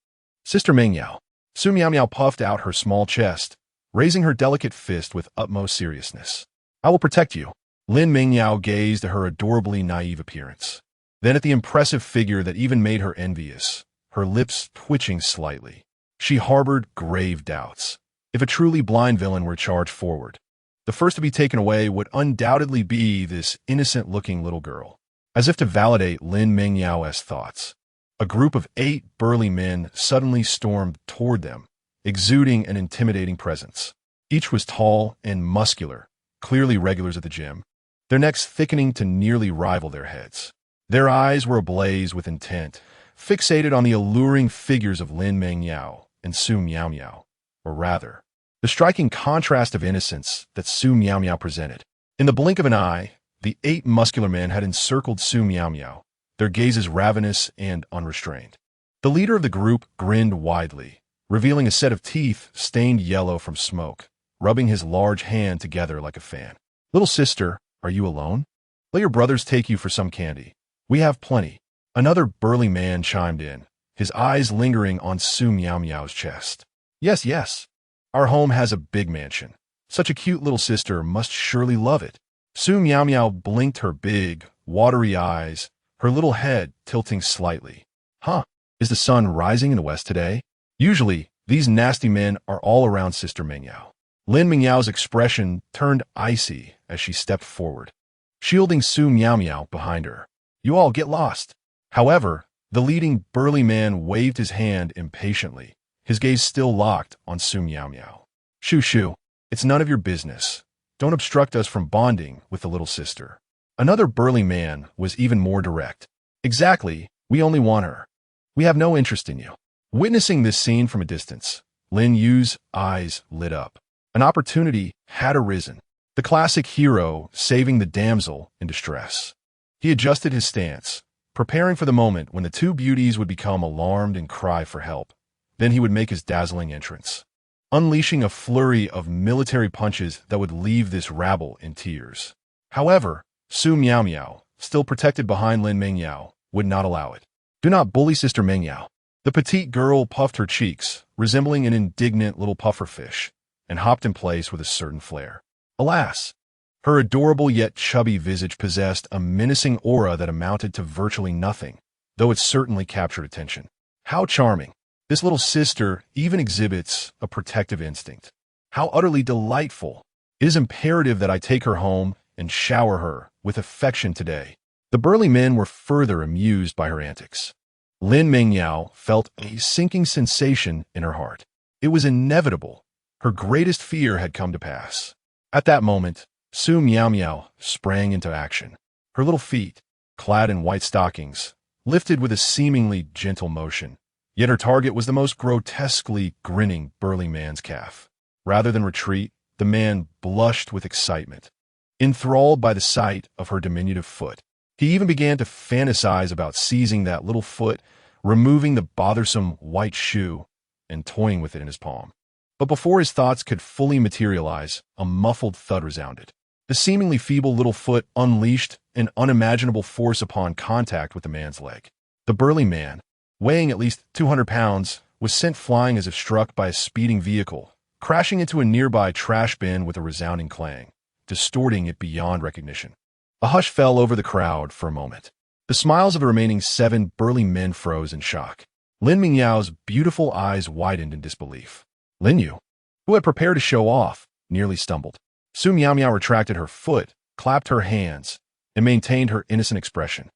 Sister Mingyao. Su Miao Miao puffed out her small chest, raising her delicate fist with utmost seriousness. I will protect you. Lin Mingyao gazed at her adorably naive appearance, then at the impressive figure that even made her envious, her lips twitching slightly. She harbored grave doubts. If a truly blind villain were charged forward, the first to be taken away would undoubtedly be this innocent-looking little girl. As if to validate Lin Mingyao's thoughts, a group of 8 burly men suddenly stormed toward them, exuding an intimidating presence. Each was tall and muscular, clearly regulars at the gym, their necks thickening to nearly rival their heads. Their eyes were ablaze with intent, fixated on the alluring figures of Lin Mingyao and Su Miao Miao, or rather, the striking contrast of innocence that Su Miao Miao presented. In the blink of an eye, the 8 muscular men had encircled Su Miao Miao, their gazes ravenous and unrestrained. The leader of the group grinned widely, revealing a set of teeth stained yellow from smoke, rubbing his large hand together like a fan. Little sister, are you alone? Let your brothers take you for some candy. We have plenty. Another burly man chimed in, his eyes lingering on Su Miao Miao's chest. Yes. Our home has a big mansion. Such a cute little sister must surely love it. Su Miao Miao blinked her big, watery eyes, her little head tilting slightly. Is the sun rising in the west today? Usually, these nasty men are all around Sister Mingyao. Lin Mingyao's expression turned icy as she stepped forward, shielding Su Miao Miao behind her. You all get lost. However, the leading burly man waved his hand impatiently, his gaze still locked on Su Miao Miao. Shoo, it's none of your business. Don't obstruct us from bonding with the little sister. Another burly man was even more direct. Exactly, we only want her. We have no interest in you. Witnessing this scene from a distance, Lin Yu's eyes lit up. An opportunity had arisen. The classic hero saving the damsel in distress. He adjusted his stance, preparing for the moment when the 2 beauties would become alarmed and cry for help. Then he would make his dazzling entrance, unleashing a flurry of military punches that would leave this rabble in tears. However, Su Miao Miao, still protected behind Lin Mingyao, would not allow it. Do not bully Sister Mingyao. The petite girl puffed her cheeks, resembling an indignant little pufferfish, and hopped in place with a certain flair. Alas, her adorable yet chubby visage possessed a menacing aura that amounted to virtually nothing, though it certainly captured attention. How charming. This little sister even exhibits a protective instinct. How utterly delightful. It is imperative that I take her home and shower her with affection today. The burly men were further amused by her antics. Lin Mingyao felt a sinking sensation in her heart. It was inevitable. Her greatest fear had come to pass. At that moment, Su Miao Miao sprang into action. Her little feet, clad in white stockings, lifted with a seemingly gentle motion, Yet her target was the most grotesquely grinning burly man's calf. Rather than retreat, the man blushed with excitement, enthralled by the sight of her diminutive foot. He even began to fantasize about seizing that little foot, removing the bothersome white shoe, and toying with it in his palm. But before his thoughts could fully materialize, a muffled thud resounded. The seemingly feeble little foot unleashed an unimaginable force upon contact with the man's leg. The burly man, weighing at least 200 pounds, was sent flying as if struck by a speeding vehicle, crashing into a nearby trash bin with a resounding clang, distorting it beyond recognition. A hush fell over the crowd for a moment. The smiles of the remaining 7 burly men froze in shock. Lin Mingyao's beautiful eyes widened in disbelief. Lin Yu, who had prepared to show off, nearly stumbled. Su Miao retracted her foot, clapped her hands, and maintained her innocent expression.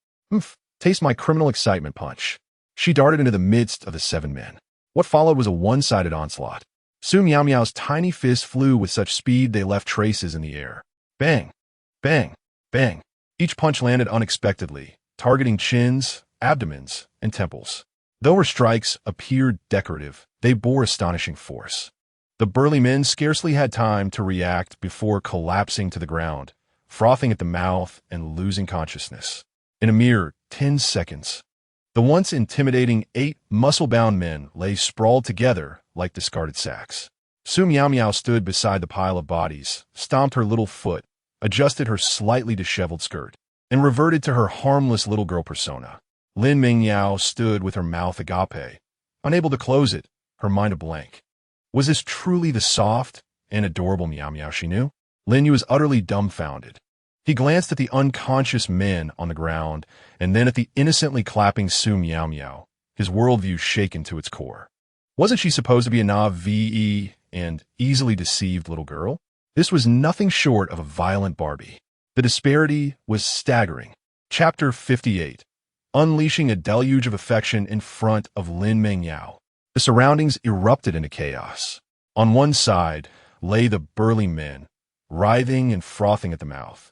Taste my criminal excitement punch. She darted into the midst of the 7 men. What followed was a one-sided onslaught. Su Miao's tiny fist flew with such speed they left traces in the air. Bang! Bang! Bang! Each punch landed unexpectedly, targeting chins, abdomens, and temples. Though her strikes appeared decorative, they bore astonishing force. The burly men scarcely had time to react before collapsing to the ground, frothing at the mouth and losing consciousness. In a mere 10 seconds, the once intimidating 8 muscle-bound men lay sprawled together like discarded sacks. Su Miao stood beside the pile of bodies, stomped her little foot, adjusted her slightly disheveled skirt, and reverted to her harmless little girl persona. Lin Mingyao stood with her mouth agape, unable to close it, her mind a blank. Was this truly the soft and adorable Miao she knew? Lin Yu was utterly dumbfounded. He glanced at the unconscious men on the ground and then at the innocently clapping Su Miao, his worldview shaken to its core. Wasn't she supposed to be a naive and easily deceived little girl? This was nothing short of a violent Barbie. The disparity was staggering. Chapter 58. Unleashing a deluge of affection in front of Lin Mingyao. The surroundings erupted into chaos. On one side lay the burly men, writhing and frothing at the mouth,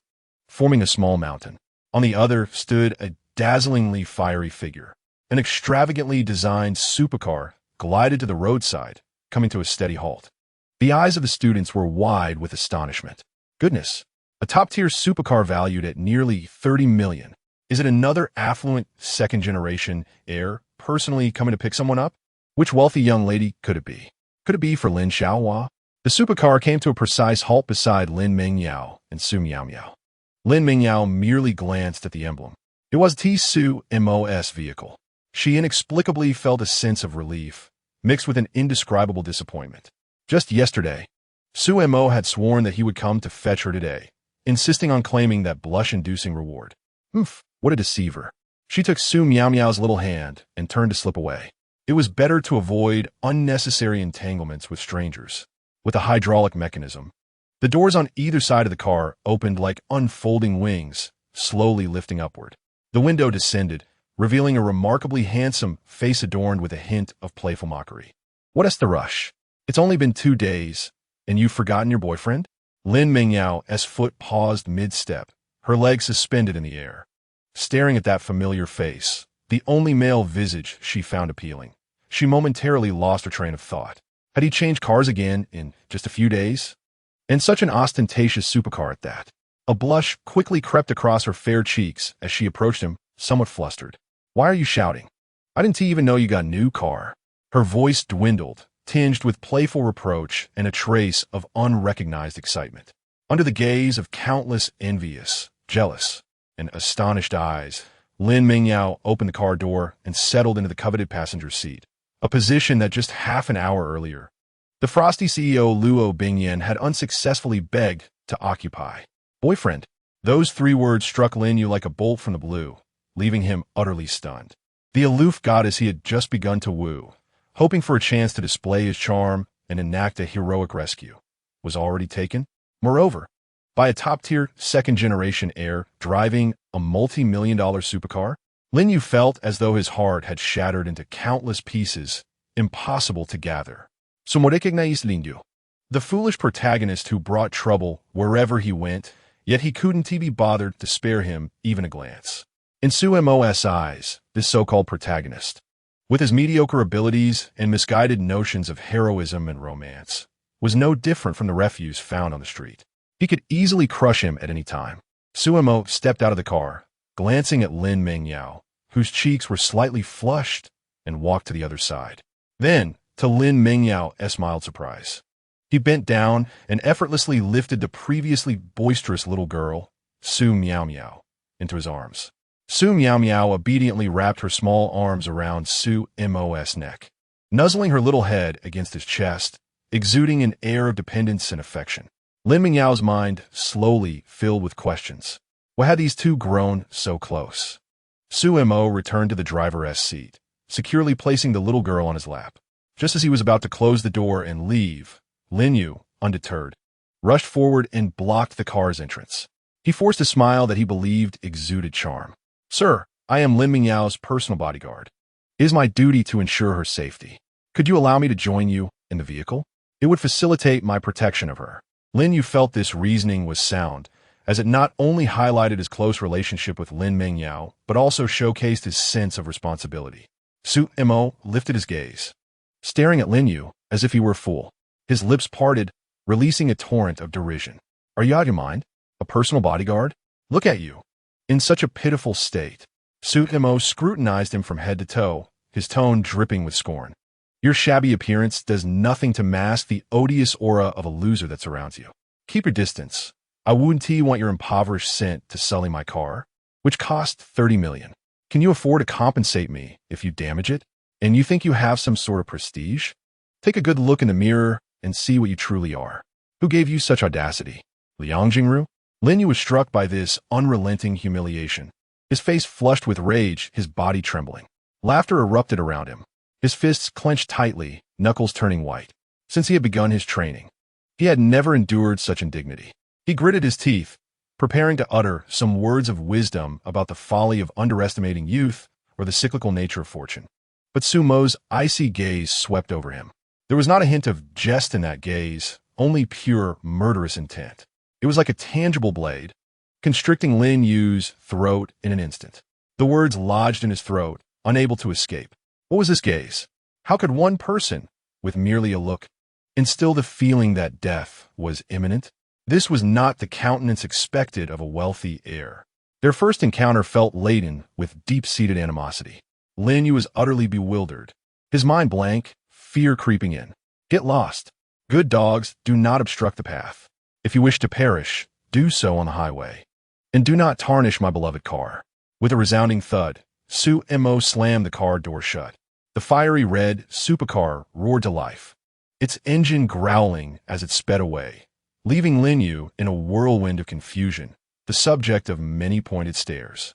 forming a small mountain. On the other stood a dazzlingly fiery figure. An extravagantly designed supercar glided to the roadside, coming to a steady halt. The eyes of the students were wide with astonishment. Goodness, a top-tier supercar valued at nearly 30 million. Is it another affluent second-generation heir personally coming to pick someone up? Which wealthy young lady could it be? Could it be for Lin Xiaohua? The supercar came to a precise halt beside Lin Mingyao and Su Miao. Lin Mingyao merely glanced at the emblem. It was Su Mo's vehicle. She inexplicably felt a sense of relief, mixed with an indescribable disappointment. Just yesterday, Su Mo had sworn that he would come to fetch her today, insisting on claiming that blush-inducing reward. What a deceiver. She took Su Miao's little hand and turned to slip away. It was better to avoid unnecessary entanglements with strangers. With a hydraulic mechanism, the doors on either side of the car opened like unfolding wings, slowly lifting upward. The window descended, revealing a remarkably handsome face adorned with a hint of playful mockery. What is the rush? It's only been 2 days, and you've forgotten your boyfriend? Lin Mingyao's foot paused mid-step, her legs suspended in the air. Staring at that familiar face, the only male visage she found appealing, she momentarily lost her train of thought. Had he changed cars again in just a few days? And such an ostentatious supercar at that. A blush quickly crept across her fair cheeks as she approached him, somewhat flustered. Why are you shouting? I didn't even know you got a new car. Her voice dwindled, tinged with playful reproach and a trace of unrecognized excitement. Under the gaze of countless envious, jealous, and astonished eyes, Lin Mingyao opened the car door and settled into the coveted passenger seat, a position that just half an hour earlier, the frosty CEO Luo Bingyan had unsuccessfully begged to occupy. Boyfriend. Those 3 words struck Lin Yu like a bolt from the blue, leaving him utterly stunned. The aloof goddess he had just begun to woo, hoping for a chance to display his charm and enact a heroic rescue, was already taken. Moreover, by a top-tier second-generation heir driving a multi-million-dollar supercar, Lin Yu felt as though his heart had shattered into countless pieces, impossible to gather. Some recognized Lin Yu, the foolish protagonist who brought trouble wherever he went, yet he couldn't be bothered to spare him even a glance. In Su Mo's eyes, this so-called protagonist with his mediocre abilities and misguided notions of heroism and romance, was no different from the refuse found on the street. He could easily crush him at any time. Suemo stepped out of the car, glancing at Lin Mingyao, whose cheeks were slightly flushed, and walked to the other side. Then, to Lin Mingyao's mild surprise, he bent down and effortlessly lifted the previously boisterous little girl, Su Miao Miao, into his arms. Su Miao Miao obediently wrapped her small arms around Su Mo's neck, nuzzling her little head against his chest, exuding an air of dependence and affection. Lin Mingyao's mind slowly filled with questions. Why had these two grown so close? Su Mo returned to the driver's seat, securely placing the little girl on his lap. Just as he was about to close the door and leave, Lin Yu, undeterred, rushed forward and blocked the car's entrance. He forced a smile that he believed exuded charm. Sir, I am Lin Mingyao's personal bodyguard. It is my duty to ensure her safety. Could you allow me to join you in the vehicle? It would facilitate my protection of her. Lin Yu felt this reasoning was sound, as it not only highlighted his close relationship with Lin Mingyao, but also showcased his sense of responsibility. Su Mo lifted his gaze, staring at Lin Yu as if he were a fool. His lips parted, releasing a torrent of derision. Are you out of your mind? A personal bodyguard? Look at you. In such a pitiful state. Su Mo scrutinized him from head to toe, his tone dripping with scorn. Your shabby appearance does nothing to mask the odious aura of a loser that surrounds you. Keep your distance. I wouldn't want your impoverished scent to sully my car, which cost 30 million. Can you afford to compensate me if you damage it? And you think you have some sort of prestige? Take a good look in the mirror and see what you truly are. Who gave you such audacity? Liang Jingru? Lin Yu was struck by this unrelenting humiliation. His face flushed with rage, his body trembling. Laughter erupted around him. His fists clenched tightly, knuckles turning white. Since he had begun his training, he had never endured such indignity. He gritted his teeth, preparing to utter some words of wisdom about the folly of underestimating youth or the cyclical nature of fortune. But Sumo's icy gaze swept over him. There was not a hint of jest in that gaze, only pure, murderous intent. It was like a tangible blade, constricting Lin Yu's throat in an instant. The words lodged in his throat, unable to escape. What was this gaze? How could one person, with merely a look, instill the feeling that death was imminent? This was not the countenance expected of a wealthy heir. Their first encounter felt laden with deep-seated animosity. Lin Yu was utterly bewildered, his mind blank, fear creeping in. Get lost. Good dogs do not obstruct the path. If you wish to perish, do so on the highway. And do not tarnish my beloved car. With a resounding thud, Su Mo slammed the car door shut. The fiery red supercar roared to life, its engine growling as it sped away, leaving Lin Yu in a whirlwind of confusion, the subject of many pointed stares.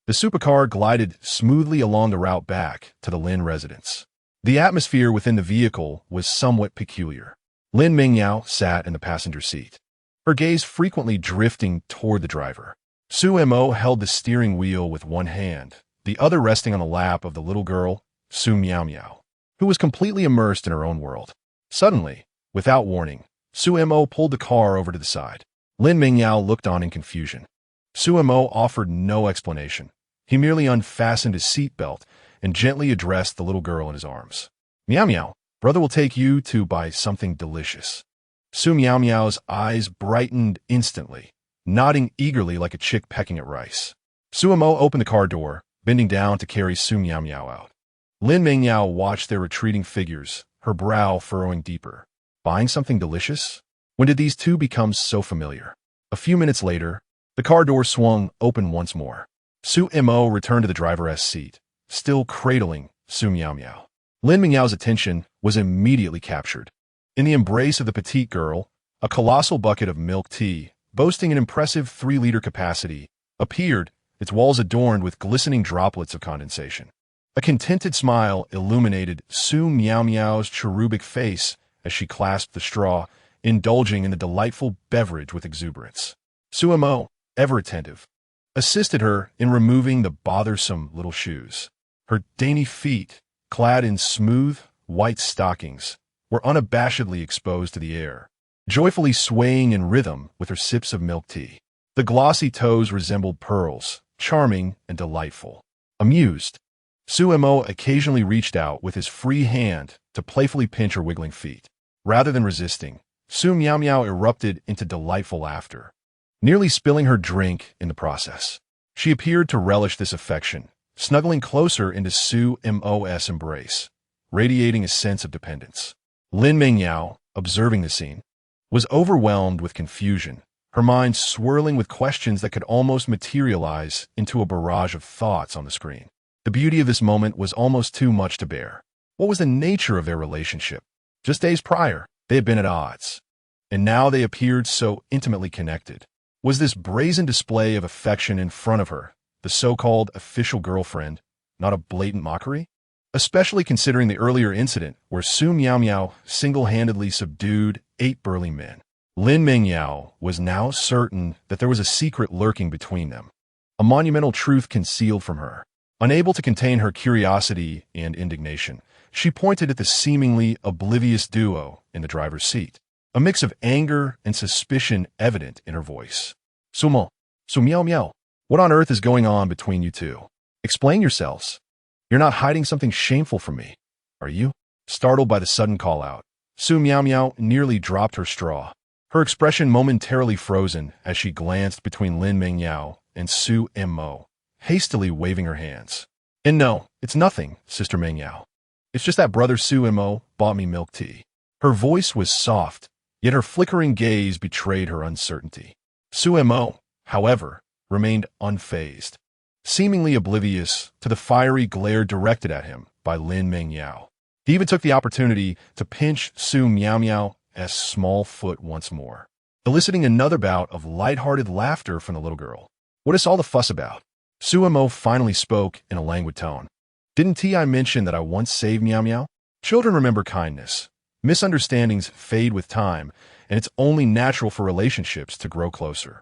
The supercar glided smoothly along the route back to the Lin residence. The atmosphere within the vehicle was somewhat peculiar. Lin Mingyao sat in the passenger seat, her gaze frequently drifting toward the driver. Su Mo held the steering wheel with one hand, the other resting on the lap of the little girl, Su Miao Miao, who was completely immersed in her own world. Suddenly, without warning, Su Mo pulled the car over to the side. Lin Mingyao looked on in confusion. Su Mo offered no explanation. He merely unfastened his seatbelt and gently addressed the little girl in his arms. Miao Miao, brother will take you to buy something delicious. Su Miao Miao's eyes brightened instantly, nodding eagerly like a chick pecking at rice. Su Mo opened the car door, bending down to carry Su Miao Miao out. Lin Mingyao watched their retreating figures, her brow furrowing deeper. Buying something delicious? When did these two become so familiar? A few minutes later, the car door swung open once more. Su Mo returned to the driver's seat, still cradling Su Miao Miao. Lin Mingyao's attention was immediately captured. In the embrace of the petite girl, a colossal bucket of milk tea, boasting an impressive 3-liter capacity, appeared, its walls adorned with glistening droplets of condensation. A contented smile illuminated Su Miao Miao's cherubic face as she clasped the straw, indulging in the delightful beverage with exuberance. Su Mo, ever attentive, assisted her in removing the bothersome little shoes. Her dainty feet, clad in smooth, white stockings, were unabashedly exposed to the air, joyfully swaying in rhythm with her sips of milk tea. The glossy toes resembled pearls, charming and delightful. Amused, Suemo occasionally reached out with his free hand to playfully pinch her wiggling feet. Rather than resisting, Su Miao Miao erupted into delightful laughter, nearly spilling her drink in the process. She appeared to relish this affection, snuggling closer into Su Mo's embrace, radiating a sense of dependence. Lin Mingyao, observing the scene, was overwhelmed with confusion, her mind swirling with questions that could almost materialize into a barrage of thoughts on the screen. The beauty of this moment was almost too much to bear. What was the nature of their relationship? Just days prior, they had been at odds, and now they appeared so intimately connected. Was this brazen display of affection in front of her, the so-called official girlfriend, not a blatant mockery? Especially considering the earlier incident where Su Miao Miao single-handedly subdued 8 burly men. Lin Mingyao was now certain that there was a secret lurking between them, a monumental truth concealed from her. Unable to contain her curiosity and indignation, she pointed at the seemingly oblivious duo in the driver's seat, a mix of anger and suspicion evident in her voice. Su Miao Miao, what on earth is going on between you two? Explain yourselves. You're not hiding something shameful from me, are you? Startled by the sudden call-out, Su Miao Miao nearly dropped her straw, her expression momentarily frozen as she glanced between Lin Mingyao and Su Mo, hastily waving her hands. And no, it's nothing, Sister Mingyao. It's just that brother Su Mo bought me milk tea. Her voice was soft, yet her flickering gaze betrayed her uncertainty. Su Mo, however, remained unfazed, seemingly oblivious to the fiery glare directed at him by Lin Mingyao. He even took the opportunity to pinch Su Miao Miao's small foot once more, eliciting another bout of light-hearted laughter from the little girl. What is all the fuss about? Su Mo finally spoke in a languid tone. Didn't I mention that I once saved Miao Miao? Children remember kindness. Misunderstandings fade with time, and it's only natural for relationships to grow closer.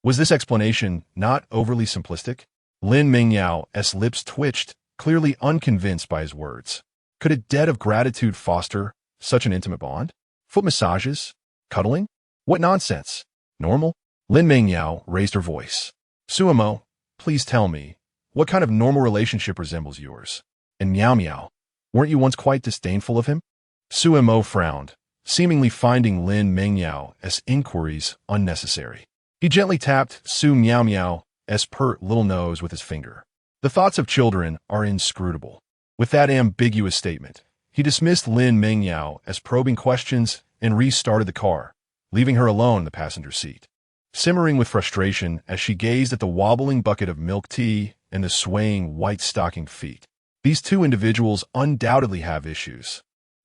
Was this explanation not overly simplistic? Lin Mingyao's lips twitched, clearly unconvinced by his words. Could a debt of gratitude foster such an intimate bond? Foot massages? Cuddling? What nonsense? Normal? Lin Mingyao raised her voice. Su Mo, please tell me, what kind of normal relationship resembles yours? And Miao Miao, weren't you once quite disdainful of him? Su Mo frowned, seemingly finding Lin Mingyao's inquiries unnecessary. He gently tapped Su Miao Miao's pert little nose with his finger. The thoughts of children are inscrutable. With that ambiguous statement, he dismissed Lin Mingyao's probing questions and restarted the car, leaving her alone in the passenger seat, simmering with frustration as she gazed at the wobbling bucket of milk tea and the swaying white-stocking feet. These two individuals undoubtedly have issues.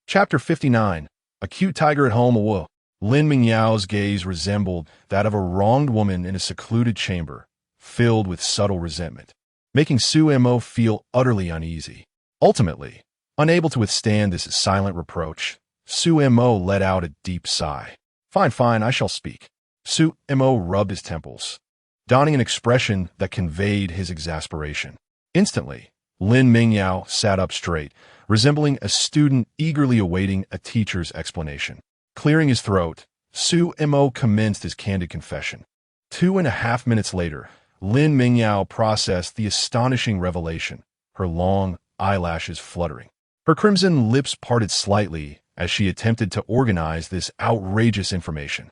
Chapter 59. A Cute Tiger at Home. Whoa. Lin Mingyao's gaze resembled that of a wronged woman in a secluded chamber, filled with subtle resentment, making Su Mo feel utterly uneasy. Ultimately, unable to withstand this silent reproach, Su Mo let out a deep sigh. Fine, I shall speak. Su Mo rubbed his temples, donning an expression that conveyed his exasperation. Instantly, Lin Mingyao sat up straight, resembling a student eagerly awaiting a teacher's explanation. Clearing his throat, Su Mo commenced his candid confession. 2.5 minutes later, Lin Mingyao processed the astonishing revelation, her long eyelashes fluttering. Her crimson lips parted slightly as she attempted to organize this outrageous information.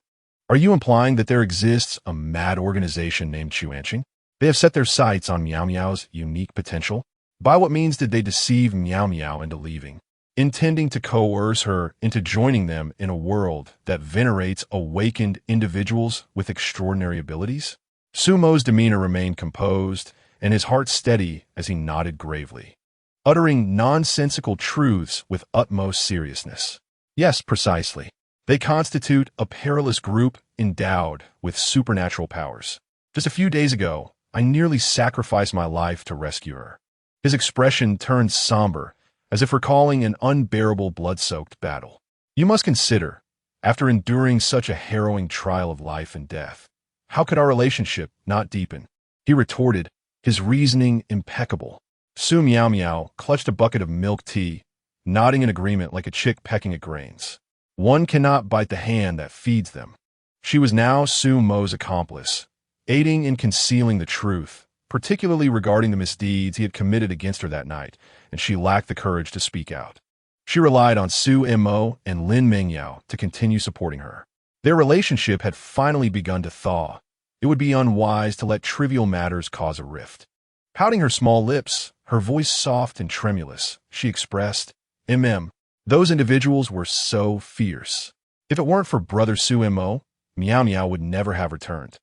Are you implying that there exists a mad organization named Chuanqing? They have set their sights on Miao Miao's unique potential? By what means did they deceive Miao Miao into leaving, intending to coerce her into joining them in a world that venerates awakened individuals with extraordinary abilities? Su Mo's demeanor remained composed, and his heart steady as he nodded gravely, uttering nonsensical truths with utmost seriousness. Yes, precisely. They constitute a perilous group endowed with supernatural powers. Just a few days ago, I nearly sacrificed my life to rescue her. His expression turned somber, as if recalling an unbearable blood-soaked battle. You must consider, after enduring such a harrowing trial of life and death, how could our relationship not deepen? He retorted, his reasoning impeccable. Su Miao Miao clutched a bucket of milk tea, nodding in agreement like a chick pecking at grains. One cannot bite the hand that feeds them. She was now Su Mo's accomplice, aiding in concealing the truth, particularly regarding the misdeeds he had committed against her that night, and she lacked the courage to speak out. She relied on Su Mo and Lin Mingyao to continue supporting her. Their relationship had finally begun to thaw. It would be unwise to let trivial matters cause a rift. Pouting her small lips, her voice soft and tremulous, she expressed, those individuals were so fierce. If it weren't for brother Su Mo, Miao Miao would never have returned.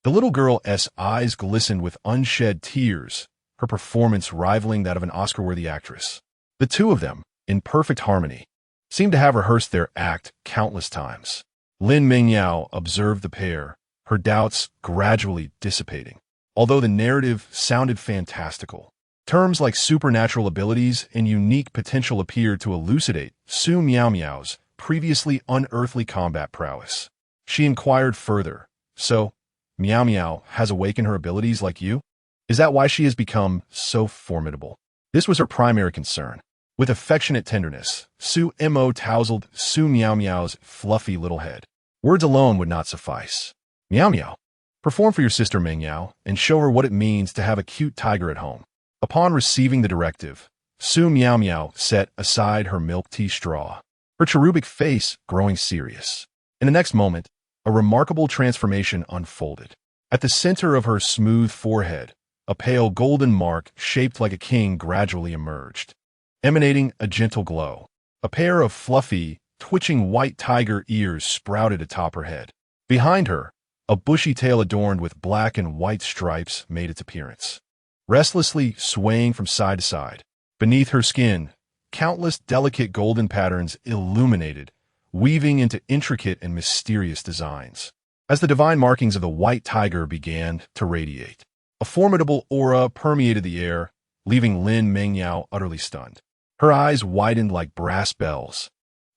The little girl's eyes glistened with unshed tears, her performance rivaling that of an Oscar-worthy actress. The two of them, in perfect harmony, seemed to have rehearsed their act countless times. Lin Mingyao observed the pair, her doubts gradually dissipating. Although the narrative sounded fantastical, terms like supernatural abilities and unique potential appeared to elucidate Su Miao Miao's previously unearthly combat prowess. She inquired further, so, Miao Miao has awakened her abilities like you? Is that why she has become so formidable? This was her primary concern. With affectionate tenderness, Su Mo tousled Su Miao Miao's fluffy little head. Words alone would not suffice. Miao Miao, perform for your sister Mingyao and show her what it means to have a cute tiger at home. Upon receiving the directive, Su Miao Miao set aside her milk tea straw, her cherubic face growing serious. In the next moment, a remarkable transformation unfolded. At the center of her smooth forehead, a pale golden mark shaped like a king gradually emerged, emanating a gentle glow. A pair of fluffy, twitching white tiger ears sprouted atop her head. Behind her, a bushy tail adorned with black and white stripes made its appearance, restlessly swaying from side to side. Beneath her skin, countless delicate golden patterns illuminated, weaving into intricate and mysterious designs. As the divine markings of the white tiger began to radiate, a formidable aura permeated the air, leaving Lin Mingyao utterly stunned. Her eyes widened like brass bells,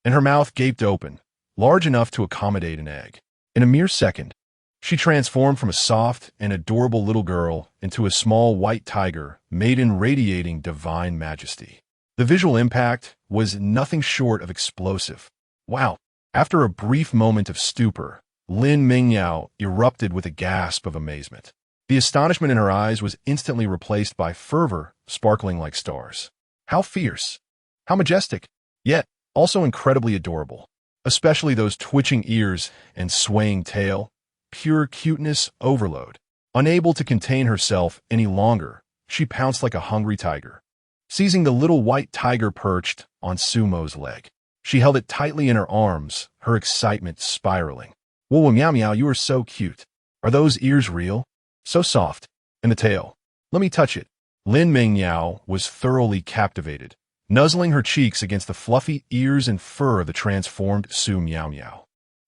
and her mouth gaped open, large enough to accommodate an egg. In a mere second, she transformed from a soft and adorable little girl into a small white tiger made in radiating divine majesty. The visual impact was nothing short of explosive. Wow! After a brief moment of stupor, Lin Mingyao erupted with a gasp of amazement. The astonishment in her eyes was instantly replaced by fervor sparkling like stars. How fierce! How majestic! Yet also incredibly adorable. Especially those twitching ears and swaying tail. Pure cuteness overload. Unable to contain herself any longer, she pounced like a hungry tiger. Seizing the little white tiger perched on Sumo's leg, she held it tightly in her arms, her excitement spiraling. Whoa, Miao Miao, you are so cute. Are those ears real? So soft. And the tail. Let me touch it. Lin Mingyao was thoroughly captivated, nuzzling her cheeks against the fluffy ears and fur of the transformed Su Miao Miao.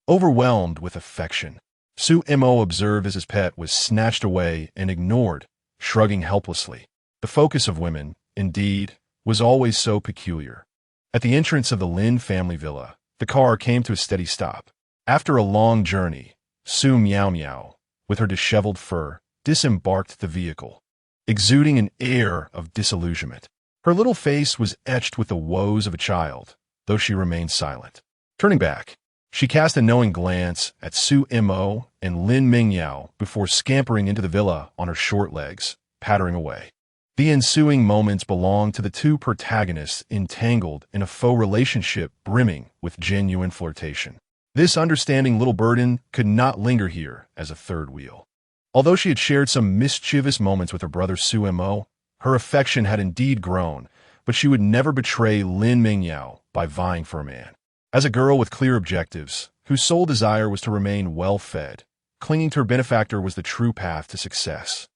Overwhelmed with affection, Su Mo observed as his pet was snatched away and ignored, shrugging helplessly. The focus of women, indeed, was always so peculiar. At the entrance of the Lin family villa, the car came to a steady stop. After a long journey, Su Miao Miao, with her disheveled fur, disembarked the vehicle, exuding an air of disillusionment. Her little face was etched with the woes of a child, though she remained silent. Turning back, she cast a knowing glance at Su Mo and Lin Mingyao before scampering into the villa on her short legs, pattering away. The ensuing moments belonged to the two protagonists entangled in a faux relationship brimming with genuine flirtation. This understanding little burden could not linger here as a third wheel. Although she had shared some mischievous moments with her brother Su Mo, her affection had indeed grown, but she would never betray Lin Mingyao by vying for a man. As a girl with clear objectives, whose sole desire was to remain well-fed, clinging to her benefactor was the true path to success.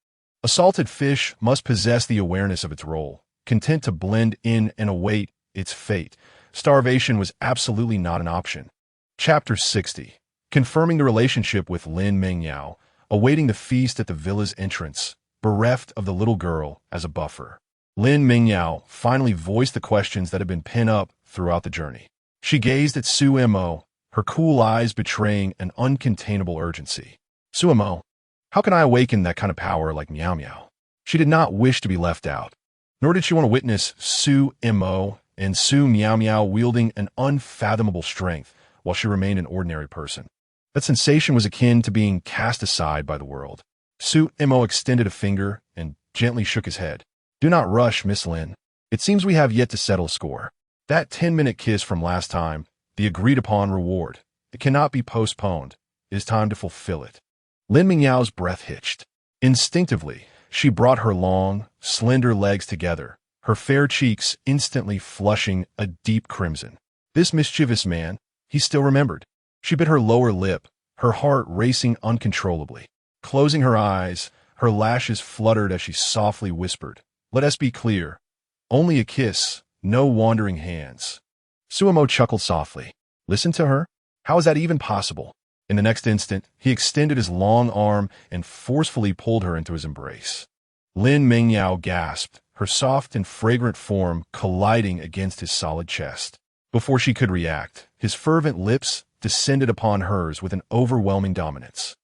A salted fish must possess the awareness of its role, content to blend in and await its fate. Starvation was absolutely not an option. Chapter 60. Confirming the relationship with Lin Mingyao, awaiting the feast at the villa's entrance, bereft of the little girl as a buffer. Lin Mingyao finally voiced the questions that had been pent up throughout the journey. She gazed at Su Mo, her cool eyes betraying an uncontainable urgency. Su Mo, how can I awaken that kind of power like Miao Miao? She did not wish to be left out, nor did she want to witness Su Mo and Su Miao Miao wielding an unfathomable strength while she remained an ordinary person. That sensation was akin to being cast aside by the world. Su Mo extended a finger and gently shook his head. Do not rush, Miss Lin. It seems we have yet to settle score. That 10-minute kiss from last time, the agreed-upon reward, it cannot be postponed. It is time to fulfill it. Lin Mingyao's breath hitched. Instinctively, she brought her long, slender legs together, her fair cheeks instantly flushing a deep crimson. This mischievous man, he still remembered. She bit her lower lip, her heart racing uncontrollably. Closing her eyes, her lashes fluttered as she softly whispered, "Let us be clear. Only a kiss, no wandering hands." Suemo chuckled softly. Listen to her? How is that even possible? In the next instant, he extended his long arm and forcefully pulled her into his embrace. Lin Mingyao gasped, her soft and fragrant form colliding against his solid chest. Before she could react, his fervent lips descended upon hers with an overwhelming dominance.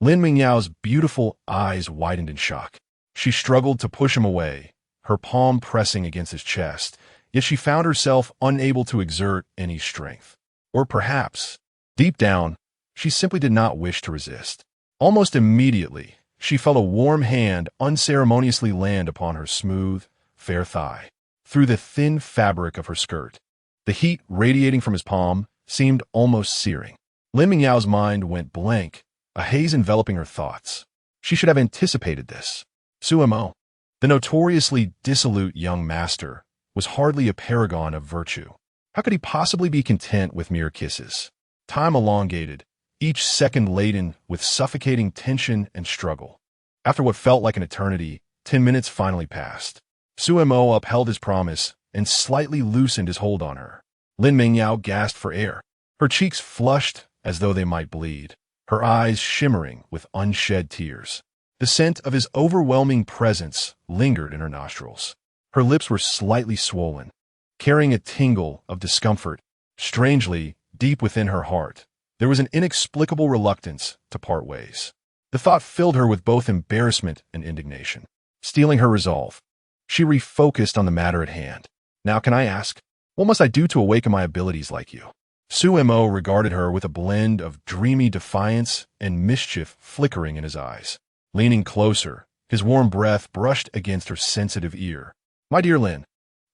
Lin Mingyao's beautiful eyes widened in shock. She struggled to push him away, her palm pressing against his chest, yet she found herself unable to exert any strength. Or perhaps, deep down, she simply did not wish to resist. Almost immediately, she felt a warm hand unceremoniously land upon her smooth, fair thigh, through the thin fabric of her skirt. The heat radiating from his palm seemed almost searing. Lin Mingyao's mind went blank, a haze enveloping her thoughts. She should have anticipated this. Suemo, the notoriously dissolute young master, was hardly a paragon of virtue. How could he possibly be content with mere kisses? Time elongated, each second laden with suffocating tension and struggle. After what felt like an eternity, 10 minutes finally passed. Suemo upheld his promise and slightly loosened his hold on her. Lin Mingyao gasped for air. Her cheeks flushed as though they might bleed, her eyes shimmering with unshed tears. The scent of his overwhelming presence lingered in her nostrils. Her lips were slightly swollen, carrying a tingle of discomfort. Strangely, deep within her heart, there was an inexplicable reluctance to part ways. The thought filled her with both embarrassment and indignation. Stealing her resolve, she refocused on the matter at hand. Now can I ask, what must I do to awaken my abilities like you? Suemo regarded her with a blend of dreamy defiance and mischief flickering in his eyes. Leaning closer, his warm breath brushed against her sensitive ear. My dear Lin,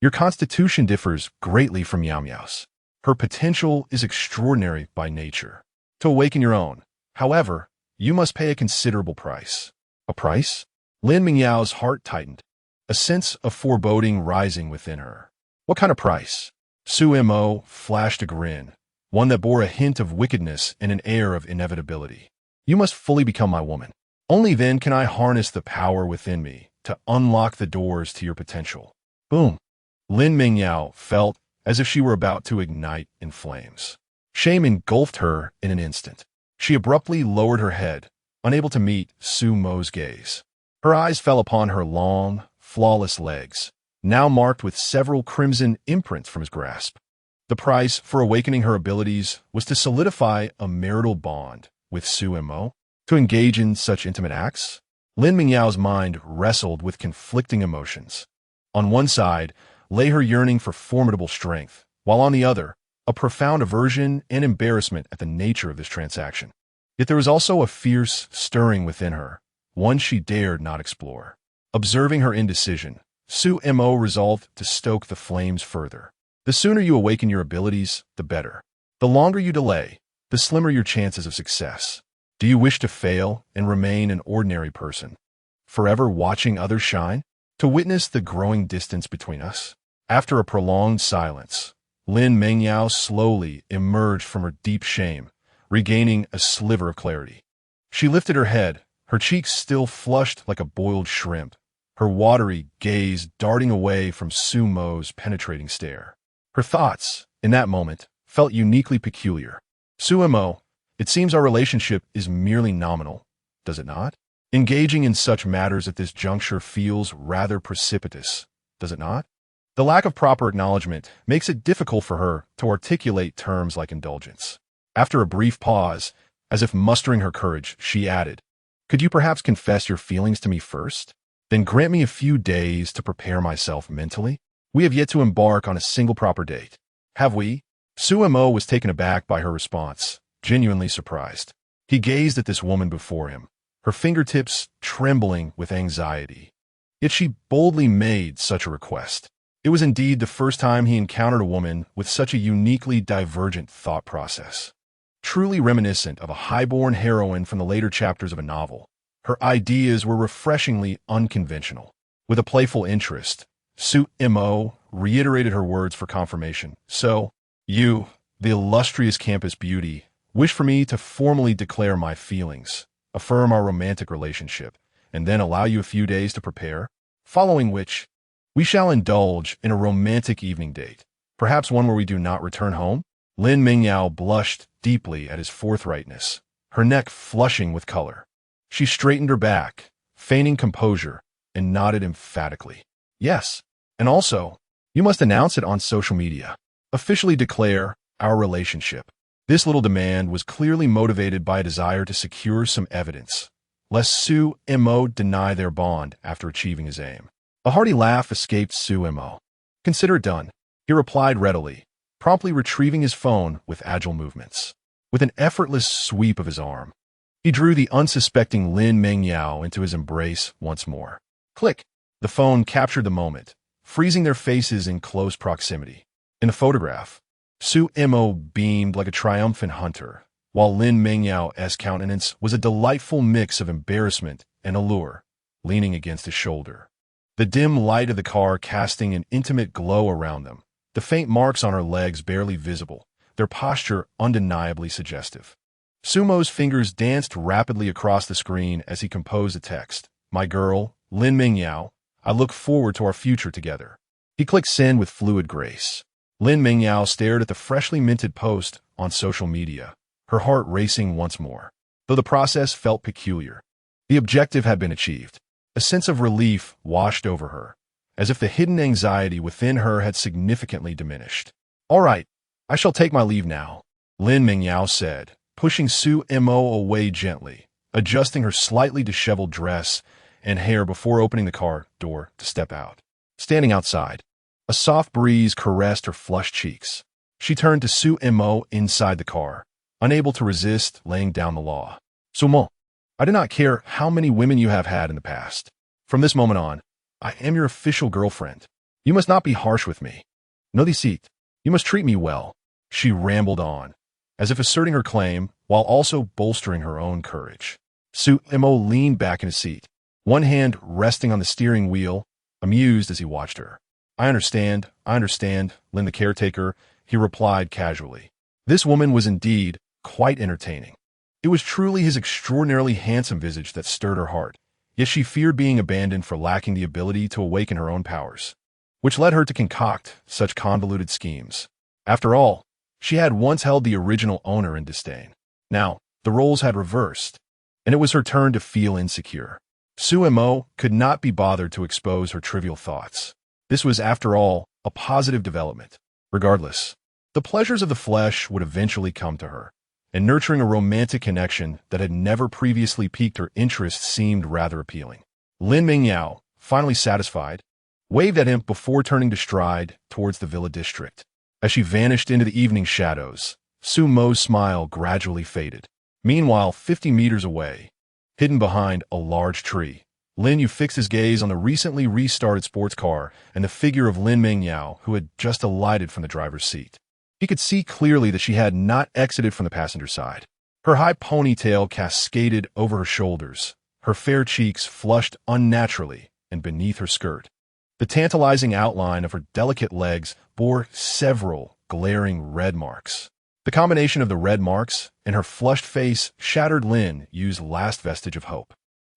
your constitution differs greatly from Yao Miao's. Her potential is extraordinary by nature. To awaken your own, however, you must pay a considerable price. A price? Lin Mingyao's heart tightened, a sense of foreboding rising within her. What kind of price? Suemo flashed a grin, one that bore a hint of wickedness and an air of inevitability. You must fully become my woman. Only then can I harness the power within me to unlock the doors to your potential. Boom. Lin Mingyao felt as if she were about to ignite in flames. Shame engulfed her in an instant. She abruptly lowered her head, unable to meet Suemo's gaze. Her eyes fell upon her long, flawless legs, now marked with several crimson imprints from his grasp. The price for awakening her abilities was to solidify a marital bond with Suemo. To engage in such intimate acts? Lin Mingyao's mind wrestled with conflicting emotions. On one side lay her yearning for formidable strength, while on the other, a profound aversion and embarrassment at the nature of this transaction. Yet there was also a fierce stirring within her, one she dared not explore. Observing her indecision, Suemo resolved to stoke the flames further. The sooner you awaken your abilities, the better. The longer you delay, the slimmer your chances of success. Do you wish to fail and remain an ordinary person, forever watching others shine? To witness the growing distance between us? After a prolonged silence, Lin Mingyao slowly emerged from her deep shame, regaining a sliver of clarity. She lifted her head, her cheeks still flushed like a boiled shrimp, her watery gaze darting away from Suemo's penetrating stare. Her thoughts, in that moment, felt uniquely peculiar. Suemo, it seems our relationship is merely nominal, does it not? Engaging in such matters at this juncture feels rather precipitous, does it not? The lack of proper acknowledgement makes it difficult for her to articulate terms like indulgence. After a brief pause, as if mustering her courage, she added, "Could you perhaps confess your feelings to me first? Then grant me a few days to prepare myself mentally. We have yet to embark on a single proper date. Have we?" Suemo was taken aback by her response, genuinely surprised. He gazed at this woman before him, her fingertips trembling with anxiety, Yet she boldly made such a request. It was indeed the first time he encountered a woman with such a uniquely divergent thought process. Truly reminiscent of a highborn heroine from the later chapters of a novel, her ideas were refreshingly unconventional. With a playful interest, Su Mo reiterated her words for confirmation. So, you, the illustrious campus beauty, wish for me to formally declare my feelings, affirm our romantic relationship, and then allow you a few days to prepare, following which, we shall indulge in a romantic evening date, perhaps one where we do not return home? Lin Mingyao blushed deeply at his forthrightness, her neck flushing with color. She straightened her back, feigning composure, and nodded emphatically. Yes, and also, you must announce it on social media. Officially declare our relationship. This little demand was clearly motivated by a desire to secure some evidence, lest Su Mo deny their bond after achieving his aim. A hearty laugh escaped Su Mo. Consider it done, he replied readily, promptly retrieving his phone with agile movements. With an effortless sweep of his arm, he drew the unsuspecting Lin Mingyao into his embrace once more. Click! The phone captured the moment, freezing their faces in close proximity. In the photograph, Su Mo beamed like a triumphant hunter, while Lin Mingyao's countenance was a delightful mix of embarrassment and allure, leaning against his shoulder. The dim light of the car casting an intimate glow around them, the faint marks on her legs barely visible, their posture undeniably suggestive. Sumo's fingers danced rapidly across the screen as he composed a text. My girl, Lin Mingyao, I look forward to our future together. He clicked send with fluid grace. Lin Mingyao stared at the freshly minted post on social media, her heart racing once more. Though the process felt peculiar, the objective had been achieved. A sense of relief washed over her, as if the hidden anxiety within her had significantly diminished. All right, I shall take my leave now, Lin Mingyao said, pushing Su Mo away gently, adjusting her slightly disheveled dress and hair before opening the car door to step out. Standing outside, a soft breeze caressed her flushed cheeks. She turned to Su Mo inside the car, unable to resist laying down the law. Sumo, I do not care how many women you have had in the past. From this moment on, I am your official girlfriend. You must not be harsh with me. No deceit. You must treat me well. She rambled on, as if asserting her claim while also bolstering her own courage. Su Mo leaned back in his seat, one hand resting on the steering wheel, amused as he watched her. I understand, Lin the caretaker, he replied casually. This woman was indeed quite entertaining. It was truly his extraordinarily handsome visage that stirred her heart, yet she feared being abandoned for lacking the ability to awaken her own powers, which led her to concoct such convoluted schemes. After all, she had once held the original owner in disdain. Now, the roles had reversed, and it was her turn to feel insecure. Su Mo could not be bothered to expose her trivial thoughts. This was, after all, a positive development. Regardless, the pleasures of the flesh would eventually come to her, and nurturing a romantic connection that had never previously piqued her interest seemed rather appealing. Lin Mingyao, finally satisfied, waved at him before turning to stride towards the villa district. As she vanished into the evening shadows, Su Mo's smile gradually faded. Meanwhile, 50 meters away, hidden behind a large tree, Lin Yu fixed his gaze on the recently restarted sports car and the figure of Lin Mingyao, who had just alighted from the driver's seat. He could see clearly that she had not exited from the passenger side. Her high ponytail cascaded over her shoulders, her fair cheeks flushed unnaturally and beneath her skirt. The tantalizing outline of her delicate legs bore several glaring red marks. The combination of the red marks and her flushed face shattered Lin Yu's last vestige of hope.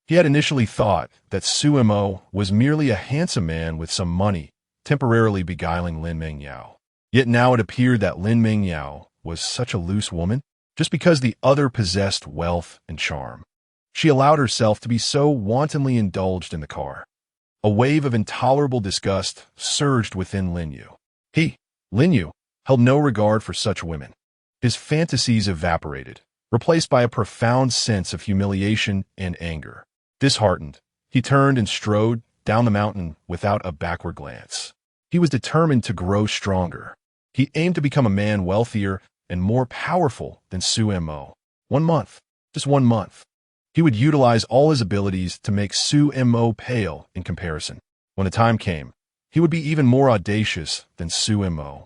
He had initially thought that Su Mo was merely a handsome man with some money, temporarily beguiling Lin Mingyao. Yet now it appeared that Lin Mingyao was such a loose woman, just because the other possessed wealth and charm. She allowed herself to be so wantonly indulged in the car. A wave of intolerable disgust surged within Lin Yu. Lin Yu, held no regard for such women. His fantasies evaporated, replaced by a profound sense of humiliation and anger. Disheartened, he turned and strode down the mountain without a backward glance. He was determined to grow stronger. He aimed to become a man wealthier and more powerful than Su Mo. 1 month, just 1 month. He would utilize all his abilities to make Su Mo pale in comparison. When the time came, he would be even more audacious than Su Mo,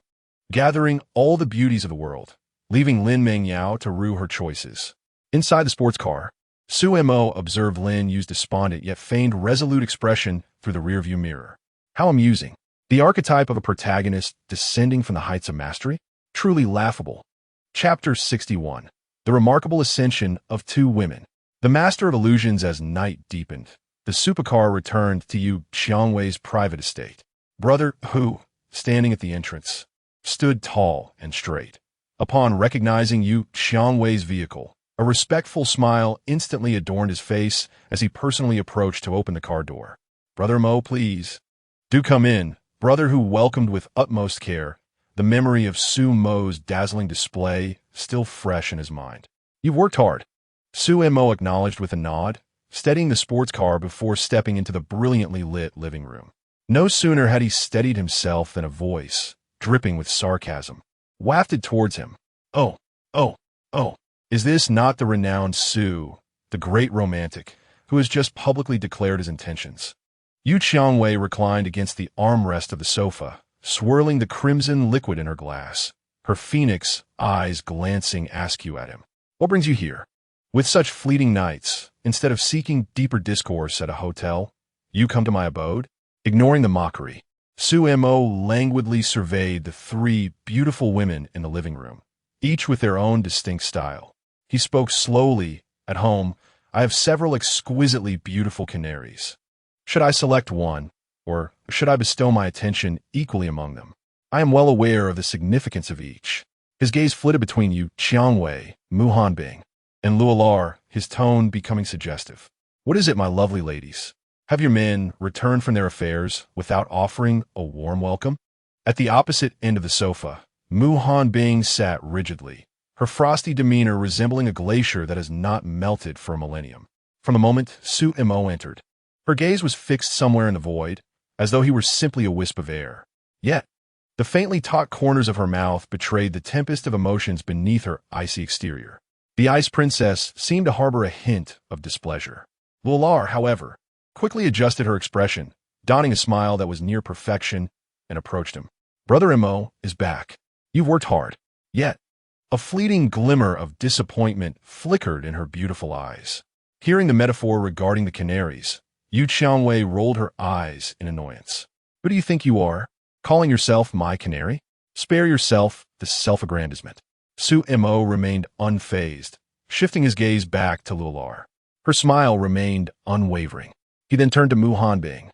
gathering all the beauties of the world, leaving Lin Mengyao to rue her choices. Inside the sports car, Su Mo observed Lin use despondent yet feigned resolute expression through the rearview mirror. How amusing. The archetype of a protagonist descending from the heights of mastery? Truly laughable. Chapter 61. The Remarkable Ascension of Two Women. The Master of Illusions. As night deepened, the supercar returned to Yu Qiangwei's private estate. Brother Hu, standing at the entrance, stood tall and straight. Upon recognizing Yu Qiangwei's vehicle, a respectful smile instantly adorned his face as he personally approached to open the car door. Brother Mo, please. Do come in. Brother Hu welcomed with utmost care, the memory of Su Mo's dazzling display still fresh in his mind. You've worked hard. Su Mo acknowledged with a nod, steadying the sports car before stepping into the brilliantly lit living room. No sooner had he steadied himself than a voice, dripping with sarcasm, wafted towards him. Oh, oh, oh, is this not the renowned Su, the great romantic, who has just publicly declared his intentions? Yu Qiangwei reclined against the armrest of the sofa, swirling the crimson liquid in her glass, her phoenix eyes glancing askew at him. What brings you here? With such fleeting nights, instead of seeking deeper discourse at a hotel, you come to my abode? Ignoring the mockery, Su Mo languidly surveyed the three beautiful women in the living room, each with their own distinct style. He spoke slowly. At home, I have several exquisitely beautiful canaries. Should I select one, or should I bestow my attention equally among them? I am well aware of the significance of each. His gaze flitted between Yu Qiangwei, Mu Hanbing, and Luolar, his tone becoming suggestive. What is it, my lovely ladies? Have your men returned from their affairs without offering a warm welcome? At the opposite end of the sofa, Mu Hanbing sat rigidly, her frosty demeanor resembling a glacier that has not melted for a millennium. From the moment Su Mo entered, her gaze was fixed somewhere in the void, as though he were simply a wisp of air. Yet, the faintly taut corners of her mouth betrayed the tempest of emotions beneath her icy exterior. The Ice Princess seemed to harbor a hint of displeasure. Luolar, however, quickly adjusted her expression, donning a smile that was near perfection, and approached him. Brother Mo is back. You've worked hard. Yet, a fleeting glimmer of disappointment flickered in her beautiful eyes. Hearing the metaphor regarding the canaries, Yu Qiangwei rolled her eyes in annoyance. Who do you think you are, calling yourself my canary? Spare yourself the self-aggrandizement. Su Mo remained unfazed, shifting his gaze back to Luolar. Her smile remained unwavering. He then turned to Mu Hanbing,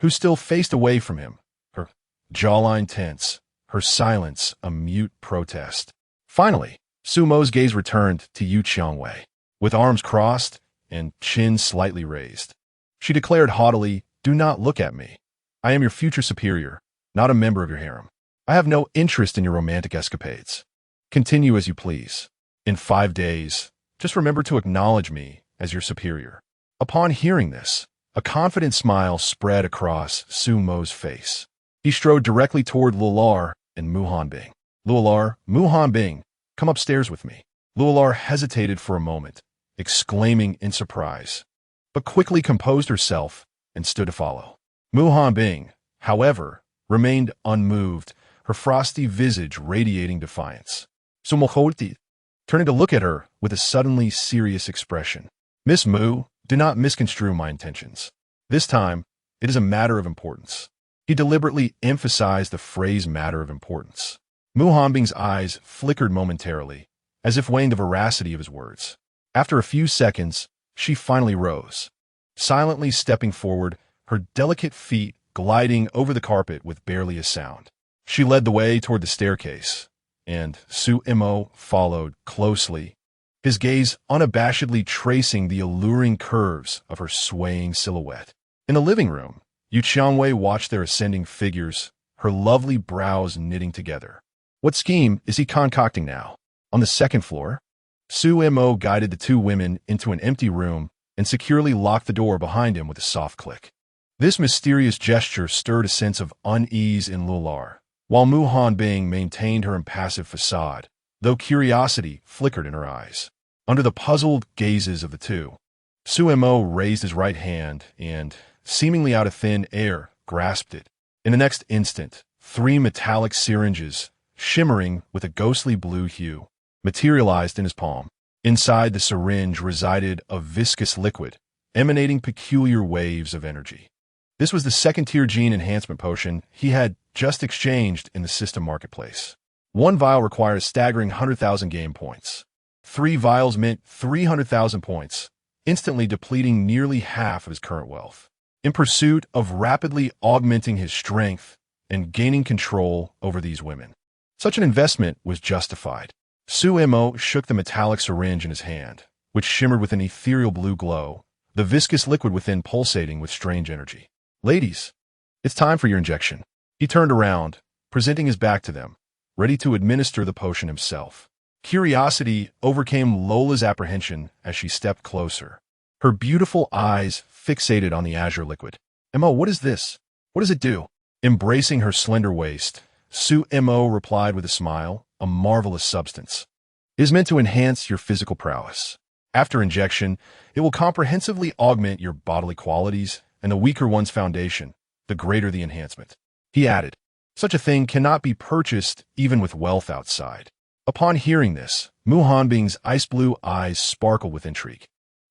who still faced away from him, her jawline tense, her silence a mute protest. Finally, Su Mo's gaze returned to Yu Qiangwei, with arms crossed and chin slightly raised. She declared haughtily, "Do not look at me. I am your future superior, not a member of your harem. I have no interest in your romantic escapades. Continue as you please. In 5 days, just remember to acknowledge me as your superior." Upon hearing this, a confident smile spread across Su Mo's face. He strode directly toward Luolar and Mu Hanbing. Luolar, Mu Hanbing, come upstairs with me. Luolar hesitated for a moment, exclaiming in surprise, but quickly composed herself and stood to follow. Mu Hanbing, however, remained unmoved, her frosty visage radiating defiance. Sumokoti, turning to look at her with a suddenly serious expression. Miss Mu, do not misconstrue my intentions. This time, it is a matter of importance. He deliberately emphasized the phrase matter of importance. Mu Hanbing's eyes flickered momentarily, as if weighing the veracity of his words. After a few seconds, she finally rose, silently stepping forward, her delicate feet gliding over the carpet with barely a sound. She led the way toward the staircase, and Su Mo followed closely, his gaze unabashedly tracing the alluring curves of her swaying silhouette. In the living room, Yu Qiangwei watched their ascending figures, her lovely brows knitting together. What scheme is he concocting now? On the second floor, Su Mo guided the two women into an empty room and securely locked the door behind him with a soft click. This mysterious gesture stirred a sense of unease in Luolar, while Mu Hanbing maintained her impassive facade, though curiosity flickered in her eyes. Under the puzzled gazes of the two, Suemo raised his right hand and, seemingly out of thin air, grasped it. In the next instant, 3 metallic syringes, shimmering with a ghostly blue hue, materialized in his palm. Inside the syringe resided a viscous liquid, emanating peculiar waves of energy. This was the second-tier gene enhancement potion he had just exchanged in the system marketplace. 1 vial required a staggering 100,000 game points. 3 vials meant 300,000 points, instantly depleting nearly half of his current wealth. In pursuit of rapidly augmenting his strength and gaining control over these women, such an investment was justified. Suemo shook the metallic syringe in his hand, which shimmered with an ethereal blue glow, the viscous liquid within pulsating with strange energy. "Ladies, it's time for your injection." He turned around, presenting his back to them, ready to administer the potion himself. Curiosity overcame Lola's apprehension as she stepped closer, her beautiful eyes fixated on the azure liquid. "Mo, what is this? What does it do?" Embracing her slender waist, Suemo replied with a smile, "A marvelous substance. It is meant to enhance your physical prowess. After injection, it will comprehensively augment your bodily qualities, and the weaker one's foundation, the greater the enhancement." He added, "Such a thing cannot be purchased even with wealth outside." Upon hearing this, Mu Hanbing's ice blue eyes sparkled with intrigue.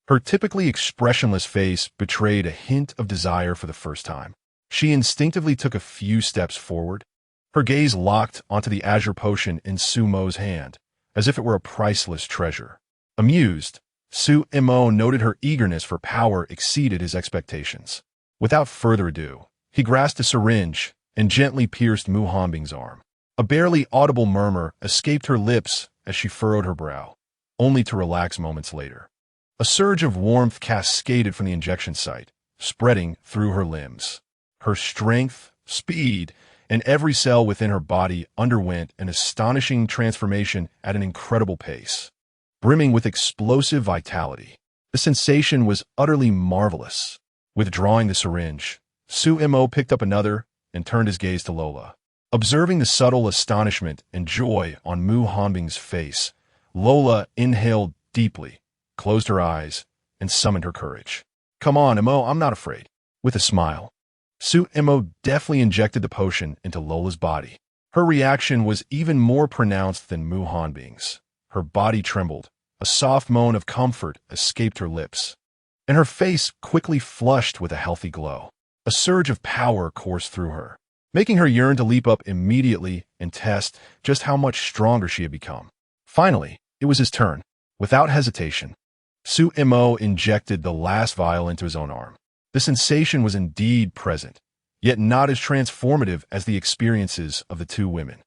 Her typically expressionless face betrayed a hint of desire for the first time. She instinctively took a few steps forward, her gaze locked onto the azure potion in Sumo's hand, as if it were a priceless treasure. Amused, Suemo noted her eagerness for power exceeded his expectations. Without further ado, he grasped a syringe and gently pierced Mu Hanbing's arm. A barely audible murmur escaped her lips as she furrowed her brow, only to relax moments later. A surge of warmth cascaded from the injection site, spreading through her limbs. Her strength, speed, and every cell within her body underwent an astonishing transformation at an incredible pace, brimming with explosive vitality. The sensation was utterly marvelous. Withdrawing the syringe, Suemo picked up another and turned his gaze to Lola. Observing the subtle astonishment and joy on Mu Hanbing's face, Lola inhaled deeply, closed her eyes, and summoned her courage. "Come on, Mo, I'm not afraid." With a smile, Suemo deftly injected the potion into Lola's body. Her reaction was even more pronounced than Mu Hanbing's. Her body trembled, a soft moan of comfort escaped her lips, and her face quickly flushed with a healthy glow. A surge of power coursed through her, making her yearn to leap up immediately and test just how much stronger she had become. Finally, it was his turn. Without hesitation, Suemo injected the last vial into his own arm. The sensation was indeed present, yet not as transformative as the experiences of the 2 women.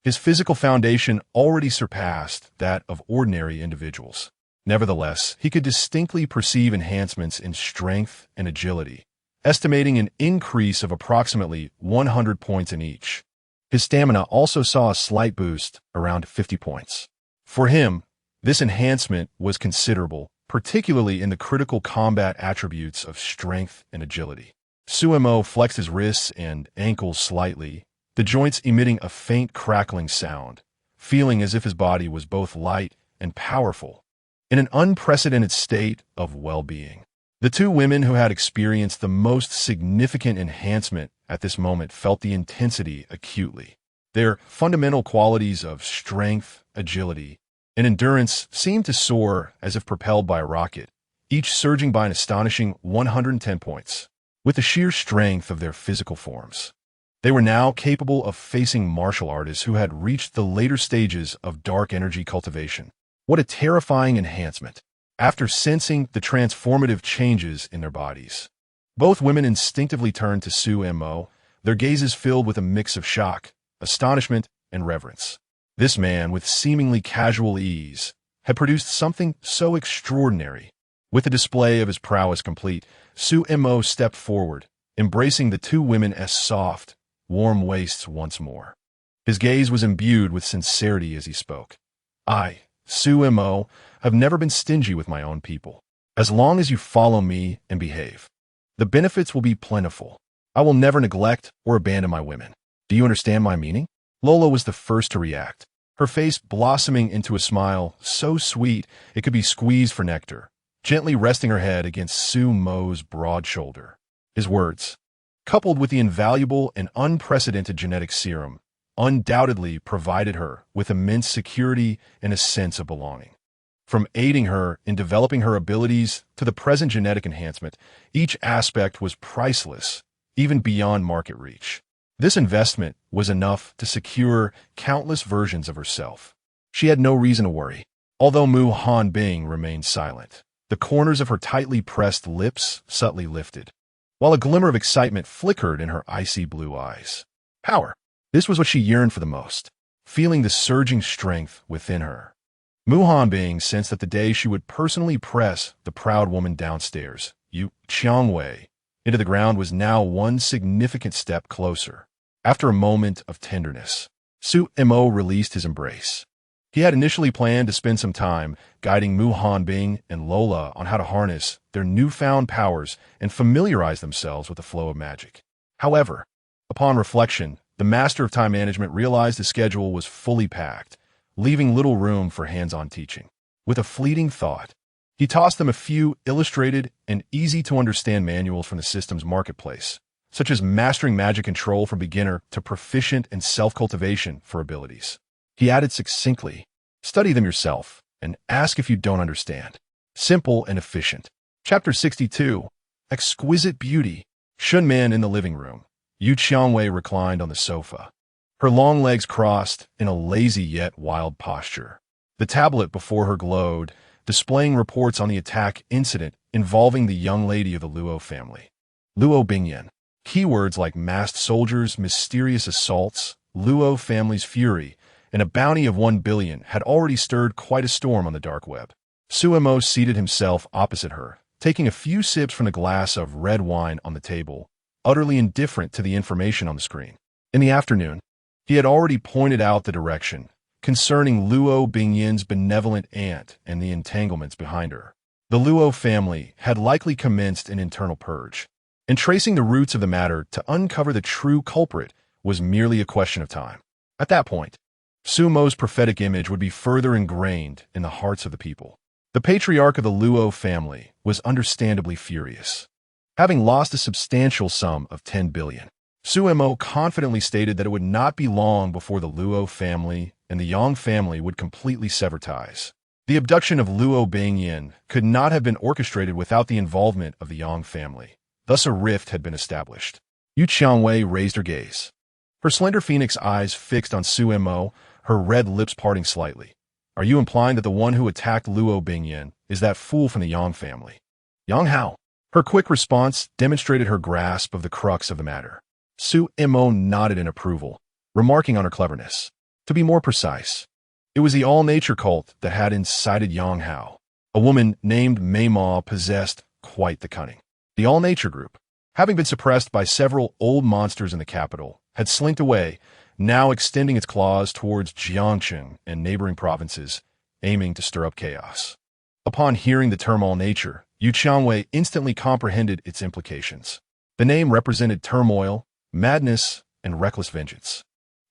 His physical foundation already surpassed that of ordinary individuals. Nevertheless, he could distinctly perceive enhancements in strength and agility, estimating an increase of approximately 100 points in each. His stamina also saw a slight boost, around 50 points. For him, this enhancement was considerable, particularly in the critical combat attributes of strength and agility. Suemo flexed his wrists and ankles slightly, the joints emitting a faint crackling sound, feeling as if his body was both light and powerful, in an unprecedented state of well-being. The 2 women who had experienced the most significant enhancement at this moment felt the intensity acutely. Their fundamental qualities of strength, agility, and endurance seemed to soar as if propelled by a rocket, each surging by an astonishing 110 points. With the sheer strength of their physical forms, they were now capable of facing martial artists who had reached the later stages of dark energy cultivation. What a terrifying enhancement! After sensing the transformative changes in their bodies, both women instinctively turned to Suemo, their gazes filled with a mix of shock, astonishment, and reverence. This man, with seemingly casual ease, had produced something so extraordinary. With the display of his prowess complete, Suemo stepped forward, embracing the 2 women as soft, warm waists once more. His gaze was imbued with sincerity as he spoke. "I, Suemo, have never been stingy with my own people. As long as you follow me and behave, the benefits will be plentiful. I will never neglect or abandon my women. Do you understand my meaning?" Lola was the first to react, her face blossoming into a smile so sweet it could be squeezed for nectar. gently resting her head against Su Mo's broad shoulder. His words, coupled with the invaluable and unprecedented genetic serum, undoubtedly provided her with immense security and a sense of belonging. From aiding her in developing her abilities to the present genetic enhancement, each aspect was priceless, even beyond market reach. This investment was enough to secure countless versions of herself. She had no reason to worry, although Mu Hanbing remained silent. The corners of her tightly pressed lips subtly lifted, while a glimmer of excitement flickered in her icy blue eyes. Power. This was what she yearned for the most, feeling the surging strength within her. Mu Hanbing sensed that the day she would personally press the proud woman downstairs, Yu Qiangwei, into the ground was now one significant step closer. After a moment of tenderness, Su Mo released his embrace. He had initially planned to spend some time guiding Mu Hanbing and Lola on how to harness their newfound powers and familiarize themselves with the flow of magic. However, upon reflection, the master of time management realized his schedule was fully packed, leaving little room for hands-on teaching. With a fleeting thought, he tossed them a few illustrated and easy-to-understand manuals from the system's marketplace, such as Mastering Magic Control from Beginner to Proficient and Self-Cultivation for Abilities. He added succinctly, study them yourself and ask if you don't understand. Simple and efficient. Chapter 62. Exquisite Beauty. Shunman in the living room. Yu Qiangwei reclined on the sofa, her long legs crossed in a lazy yet wild posture. The tablet before her glowed, displaying reports on the attack incident involving the young lady of the Luo family. Luo Bingyan. Keywords like masked soldiers, mysterious assaults, Luo family's fury, and a bounty of 1 billion had already stirred quite a storm on the dark web. Su Mo seated himself opposite her, taking a few sips from the glass of red wine on the table, utterly indifferent to the information on the screen. In the afternoon, he had already pointed out the direction concerning Luo Bingyan's benevolent aunt and the entanglements behind her. The Luo family had likely commenced an internal purge, and tracing the roots of the matter to uncover the true culprit was merely a question of time. At that point, Su Mo's prophetic image would be further ingrained in the hearts of the people. The patriarch of the Luo family was understandably furious. Having lost a substantial sum of 10 billion, Su Mo confidently stated that it would not be long before the Luo family and the Yang family would completely sever ties. The abduction of Luo Bingyan could not have been orchestrated without the involvement of the Yang family. Thus a rift had been established. Yu Qiangwei raised her gaze, her slender phoenix eyes fixed on Su Mo, her red lips parting slightly. Are you implying that the one who attacked Luo Bingyan is that fool from the Yang family? Yang Hao. Her quick response demonstrated her grasp of the crux of the matter. Su Mo nodded in approval, remarking on her cleverness. To be more precise, it was the all-nature cult that had incited Yang Hao. A woman named Mei Ma possessed quite the cunning. The all-nature group, having been suppressed by several old monsters in the capital, had slinked away, now extending its claws towards Jiangcheng and neighboring provinces, aiming to stir up chaos. Upon hearing the term all-nature, Yu Qiangwei instantly comprehended its implications. The name represented turmoil, madness, and reckless vengeance.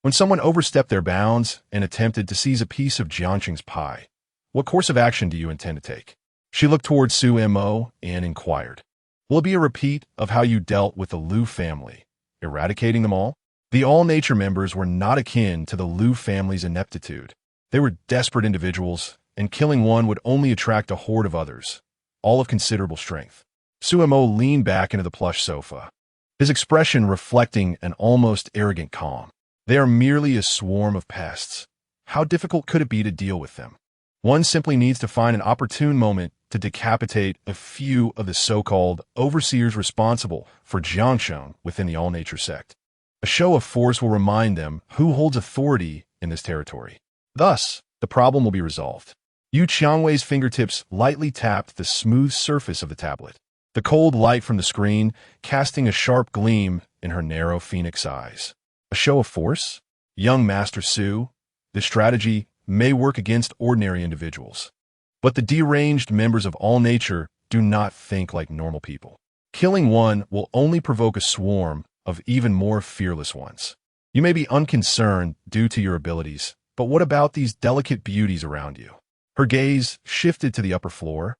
When someone overstepped their bounds and attempted to seize a piece of Jiangcheng's pie, what course of action do you intend to take? She looked towards Su Mo and inquired, will it be a repeat of how you dealt with the Lu family, eradicating them all? The all-nature members were not akin to the Lu family's ineptitude. They were desperate individuals, and killing one would only attract a horde of others, all of considerable strength. Su Mo leaned back into the plush sofa, his expression reflecting an almost arrogant calm. They are merely a swarm of pests. How difficult could it be to deal with them? One simply needs to find an opportune moment to decapitate a few of the so-called overseers responsible for Jiangcheng within the all-nature sect. A show of force will remind them who holds authority in this territory. Thus, the problem will be resolved. Yu Qiangwei's fingertips lightly tapped the smooth surface of the tablet, the cold light from the screen casting a sharp gleam in her narrow phoenix eyes. A show of force? Young Master Su, this strategy may work against ordinary individuals, but the deranged members of all nature do not think like normal people. Killing one will only provoke a swarm of even more fearless ones. You may be unconcerned due to your abilities, but what about these delicate beauties around you? Her gaze shifted to the upper floor,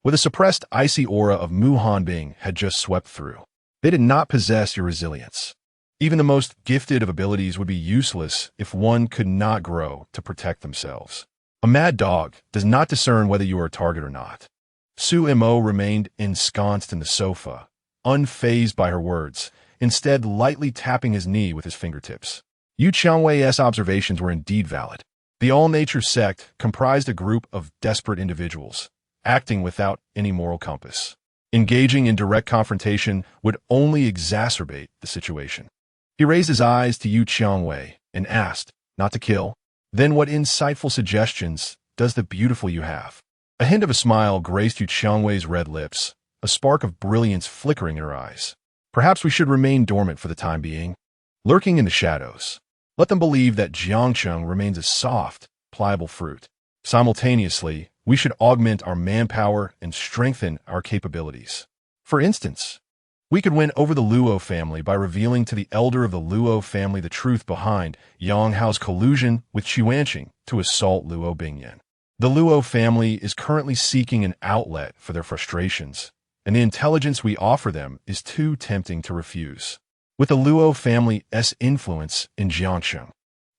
with a suppressed icy aura of Muhanbing had just swept through. They did not possess your resilience. Even the most gifted of abilities would be useless if one could not grow to protect themselves. A mad dog does not discern whether you are a target or not. Su Mo remained ensconced in the sofa, unfazed by her words, instead lightly tapping his knee with his fingertips. Yu Qiangwei's observations were indeed valid. The All-Nature sect comprised a group of desperate individuals, acting without any moral compass. Engaging in direct confrontation would only exacerbate the situation. He raised his eyes to Yu Qiangwei and asked, not to kill, then what insightful suggestions does the beautiful you have? A hint of a smile graced Yu Qiangwei's red lips, a spark of brilliance flickering in her eyes. Perhaps we should remain dormant for the time being, lurking in the shadows. Let them believe that Jiangcheng remains a soft, pliable fruit. Simultaneously, we should augment our manpower and strengthen our capabilities. For instance, we could win over the Luo family by revealing to the elder of the Luo family the truth behind Yang Hao's collusion with Xuanqing to assault Luo Bingyan. The Luo family is currently seeking an outlet for their frustrations, and the intelligence we offer them is too tempting to refuse. With the Luo family's influence in Jiangcheng,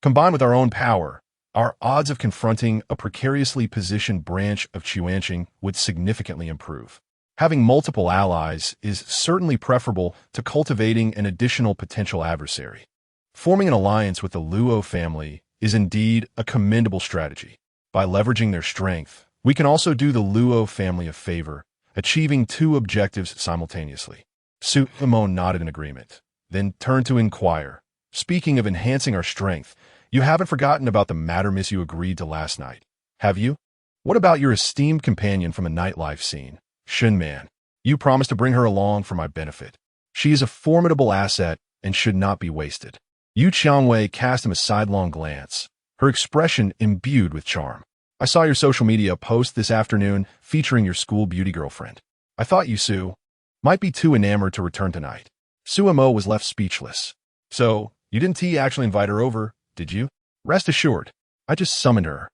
combined with our own power, our odds of confronting a precariously positioned branch of Xuanqing would significantly improve. Having multiple allies is certainly preferable to cultivating an additional potential adversary. Forming an alliance with the Luo family is indeed a commendable strategy. By leveraging their strength, we can also do the Luo family a favor, achieving two objectives simultaneously. Su Mo nodded in agreement, then turned to inquire. Speaking of enhancing our strength, you haven't forgotten about the matter miss you agreed to last night, have you? What about your esteemed companion from a nightlife scene, Shunman? You promised to bring her along for my benefit. She is a formidable asset and should not be wasted. Yu Qiangwei cast him a sidelong glance, her expression imbued with charm. I saw your social media post this afternoon featuring your school beauty girlfriend. I thought you, Su, might be too enamored to return tonight. Su Mo was left speechless. So, you didn't actually invite her over, did you? Rest assured, I just summoned her.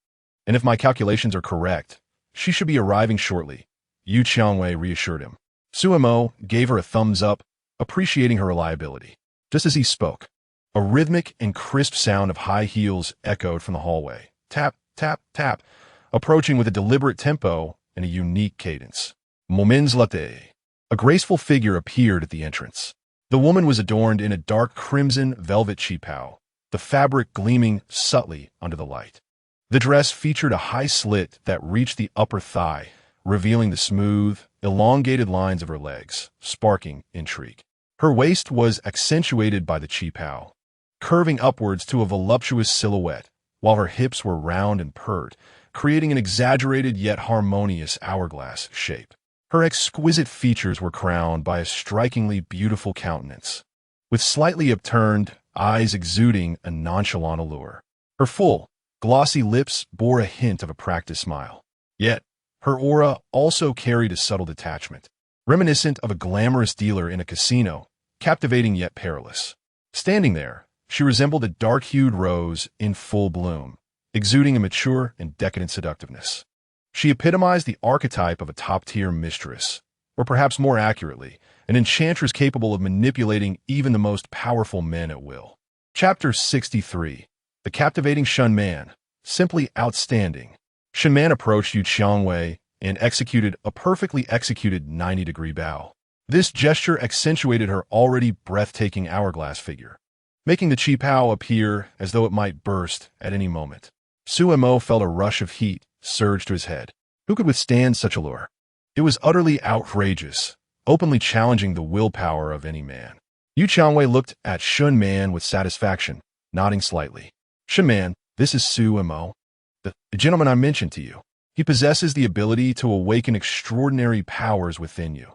And if my calculations are correct, she should be arriving shortly. Yu Qiangwei reassured him. Su Mo gave her a thumbs up, appreciating her reliability. Just as he spoke, a rhythmic and crisp sound of high heels echoed from the hallway. Tap, tap, tap, approaching with a deliberate tempo and a unique cadence. Moments latte. A graceful figure appeared at the entrance. The woman was adorned in a dark crimson velvet qipao, the fabric gleaming subtly under the light. The dress featured a high slit that reached the upper thigh, revealing the smooth, elongated lines of her legs, sparking intrigue. Her waist was accentuated by the qipao, curving upwards to a voluptuous silhouette, while her hips were round and pert, creating an exaggerated yet harmonious hourglass shape. Her exquisite features were crowned by a strikingly beautiful countenance, with slightly upturned eyes exuding a nonchalant allure. Her full, glossy lips bore a hint of a practiced smile. Yet, her aura also carried a subtle detachment, reminiscent of a glamorous dealer in a casino, captivating yet perilous. Standing there, she resembled a dark-hued rose in full bloom, exuding a mature and decadent seductiveness. She epitomized the archetype of a top-tier mistress, or perhaps more accurately, an enchantress capable of manipulating even the most powerful men at will. Chapter 63. The Captivating Shunman. Simply outstanding. Shunman approached Yu Qiangwei and executed a perfectly executed 90-degree bow. This gesture accentuated her already breathtaking hourglass figure, making the qipao appear as though it might burst at any moment. Su Mo felt a rush of heat surge to his head. Who could withstand such allure? It was utterly outrageous, openly challenging the willpower of any man. Yu Qiangwei looked at Shun Man with satisfaction, nodding slightly. Shun Man, this is Su Mo, the gentleman I mentioned to you. He possesses the ability to awaken extraordinary powers within you.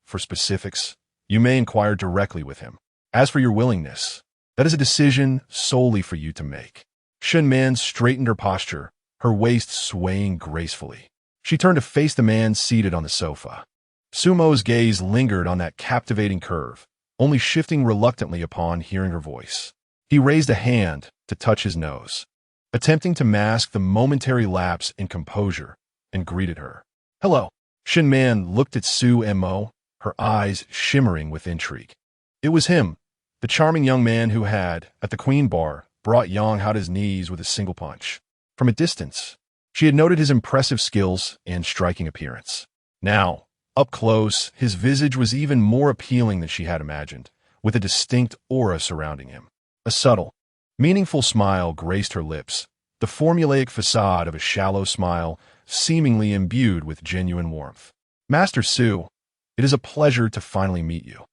For specifics, you may inquire directly with him. As for your willingness, that is a decision solely for you to make. Shun Man straightened her posture, her waist swaying gracefully. She turned to face the man seated on the sofa. Sumo's gaze lingered on that captivating curve, only shifting reluctantly upon hearing her voice. He raised a hand to touch his nose, attempting to mask the momentary lapse in composure, and greeted her. Hello. Shin Man looked at Su Mo, her eyes shimmering with intrigue. It was him, the charming young man who had, at the Queen Bar, brought Yang Hada's knees with a single punch. From a distance, she had noted his impressive skills and striking appearance. Now, up close, his visage was even more appealing than she had imagined, with a distinct aura surrounding him. A subtle, meaningful smile graced her lips, the formulaic facade of a shallow smile seemingly imbued with genuine warmth. Master Su, it is a pleasure to finally meet you.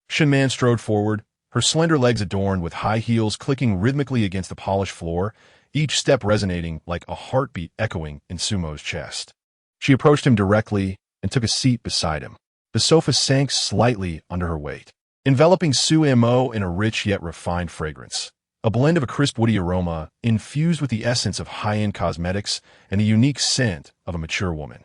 Shin Man strode forward, her slender legs adorned with high heels clicking rhythmically against the polished floor, each step resonating like a heartbeat echoing in Sumo's chest. She approached him directly and took a seat beside him. The sofa sank slightly under her weight, enveloping Su Mo in a rich yet refined fragrance, a blend of a crisp woody aroma infused with the essence of high-end cosmetics and the unique scent of a mature woman.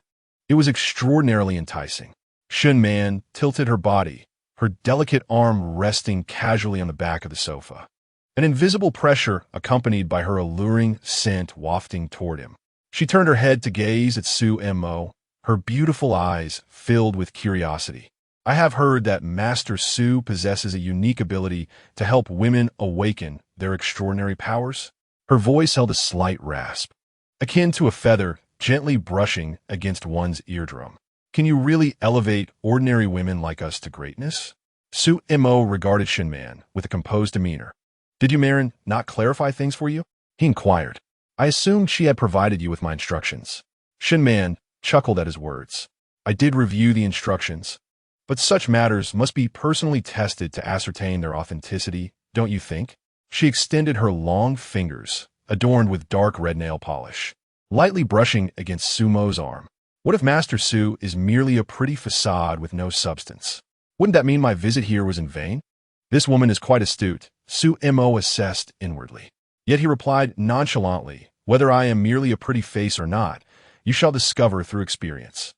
It was extraordinarily enticing. Shin Man tilted her body, her delicate arm resting casually on the back of the sofa. An invisible pressure accompanied by her alluring scent wafting toward him. She turned her head to gaze at Su Mo, her beautiful eyes filled with curiosity. I have heard that Master Su possesses a unique ability to help women awaken their extraordinary powers. Her voice held a slight rasp, akin to a feather gently brushing against one's eardrum. Can you really elevate ordinary women like us to greatness? Su Mo regarded Shin Man with a composed demeanor. Did you, Marin, not clarify things for you? He inquired. I assumed she had provided you with my instructions. Shin Man chuckled at his words. I did review the instructions, but such matters must be personally tested to ascertain their authenticity, don't you think? She extended her long fingers, adorned with dark red nail polish, lightly brushing against Sumo's arm. What if Master Su is merely a pretty facade with no substance? Wouldn't that mean my visit here was in vain? This woman is quite astute, Su Mo assessed inwardly. Yet he replied nonchalantly, whether I am merely a pretty face or not, you shall discover through experience.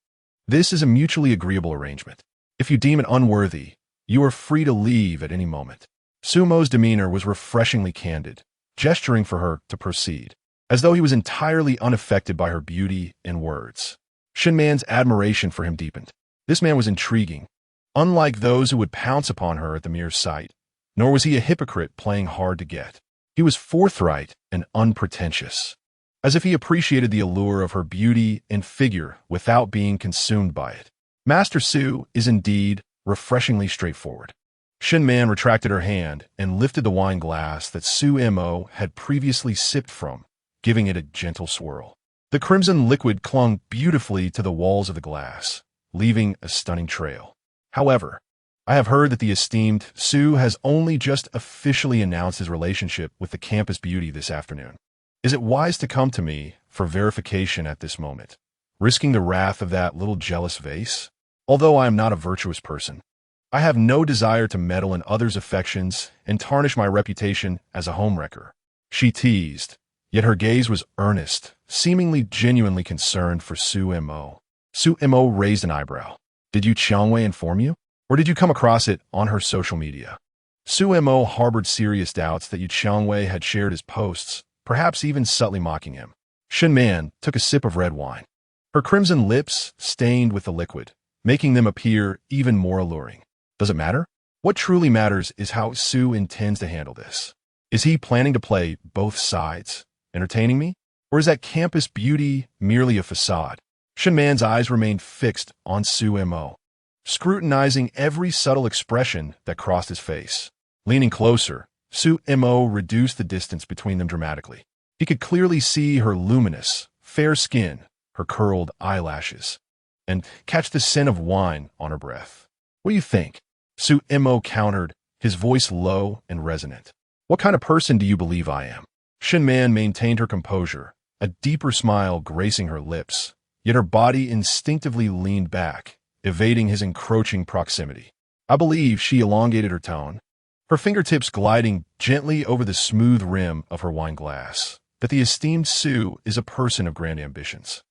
This is a mutually agreeable arrangement. If you deem it unworthy, you are free to leave at any moment. Sumo's demeanor was refreshingly candid, gesturing for her to proceed, as though he was entirely unaffected by her beauty and words. Shin Man's admiration for him deepened. This man was intriguing, unlike those who would pounce upon her at the mere sight, nor was he a hypocrite playing hard to get. He was forthright and unpretentious, as if he appreciated the allure of her beauty and figure without being consumed by it. Master Su is indeed refreshingly straightforward. Shin Man retracted her hand and lifted the wine glass that Su Mo had previously sipped from, giving it a gentle swirl. The crimson liquid clung beautifully to the walls of the glass, leaving a stunning trail. However, I have heard that the esteemed Su has only just officially announced his relationship with the campus beauty this afternoon. Is it wise to come to me for verification at this moment, risking the wrath of that little jealous vase? Although I am not a virtuous person, I have no desire to meddle in others' affections and tarnish my reputation as a homewrecker. She teased, yet her gaze was earnest, seemingly genuinely concerned for Su Mo. Su Mo raised an eyebrow. Did Yu Qiangwei inform you? Or did you come across it on her social media? Su Mo harbored serious doubts that Yu Qiangwei had shared his posts, perhaps even subtly mocking him. Shin Man took a sip of red wine. Her crimson lips stained with the liquid, making them appear even more alluring. Does it matter? What truly matters is how Su intends to handle this. Is he planning to play both sides, entertaining me? Or is that campus beauty merely a facade? Shin Man's eyes remained fixed on Su Mo, scrutinizing every subtle expression that crossed his face. Leaning closer, Su Mo reduced the distance between them dramatically. He could clearly see her luminous, fair skin, her curled eyelashes, and catch the scent of wine on her breath. What do you think? Su Mo countered, his voice low and resonant. What kind of person do you believe I am? Shin Man maintained her composure, a deeper smile gracing her lips, yet her body instinctively leaned back, evading his encroaching proximity. I believe she elongated her tone, her fingertips gliding gently over the smooth rim of her wine glass, that the esteemed Su is a person of grand ambitions.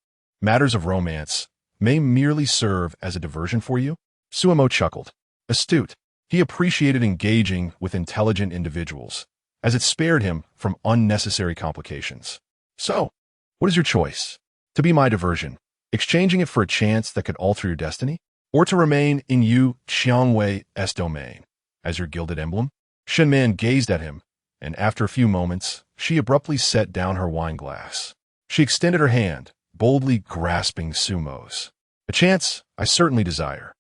Matters of romance may merely serve as a diversion for you? Su Mo chuckled. Astute, he appreciated engaging with intelligent individuals, as it spared him from unnecessary complications. So, what is your choice? To be my diversion, exchanging it for a chance that could alter your destiny? Or to remain in Yu Qiangwei's domain as your gilded emblem? Shenman gazed at him, and after a few moments, she abruptly set down her wine glass. She extended her hand, boldly grasping Sumo's. A chance I certainly desire.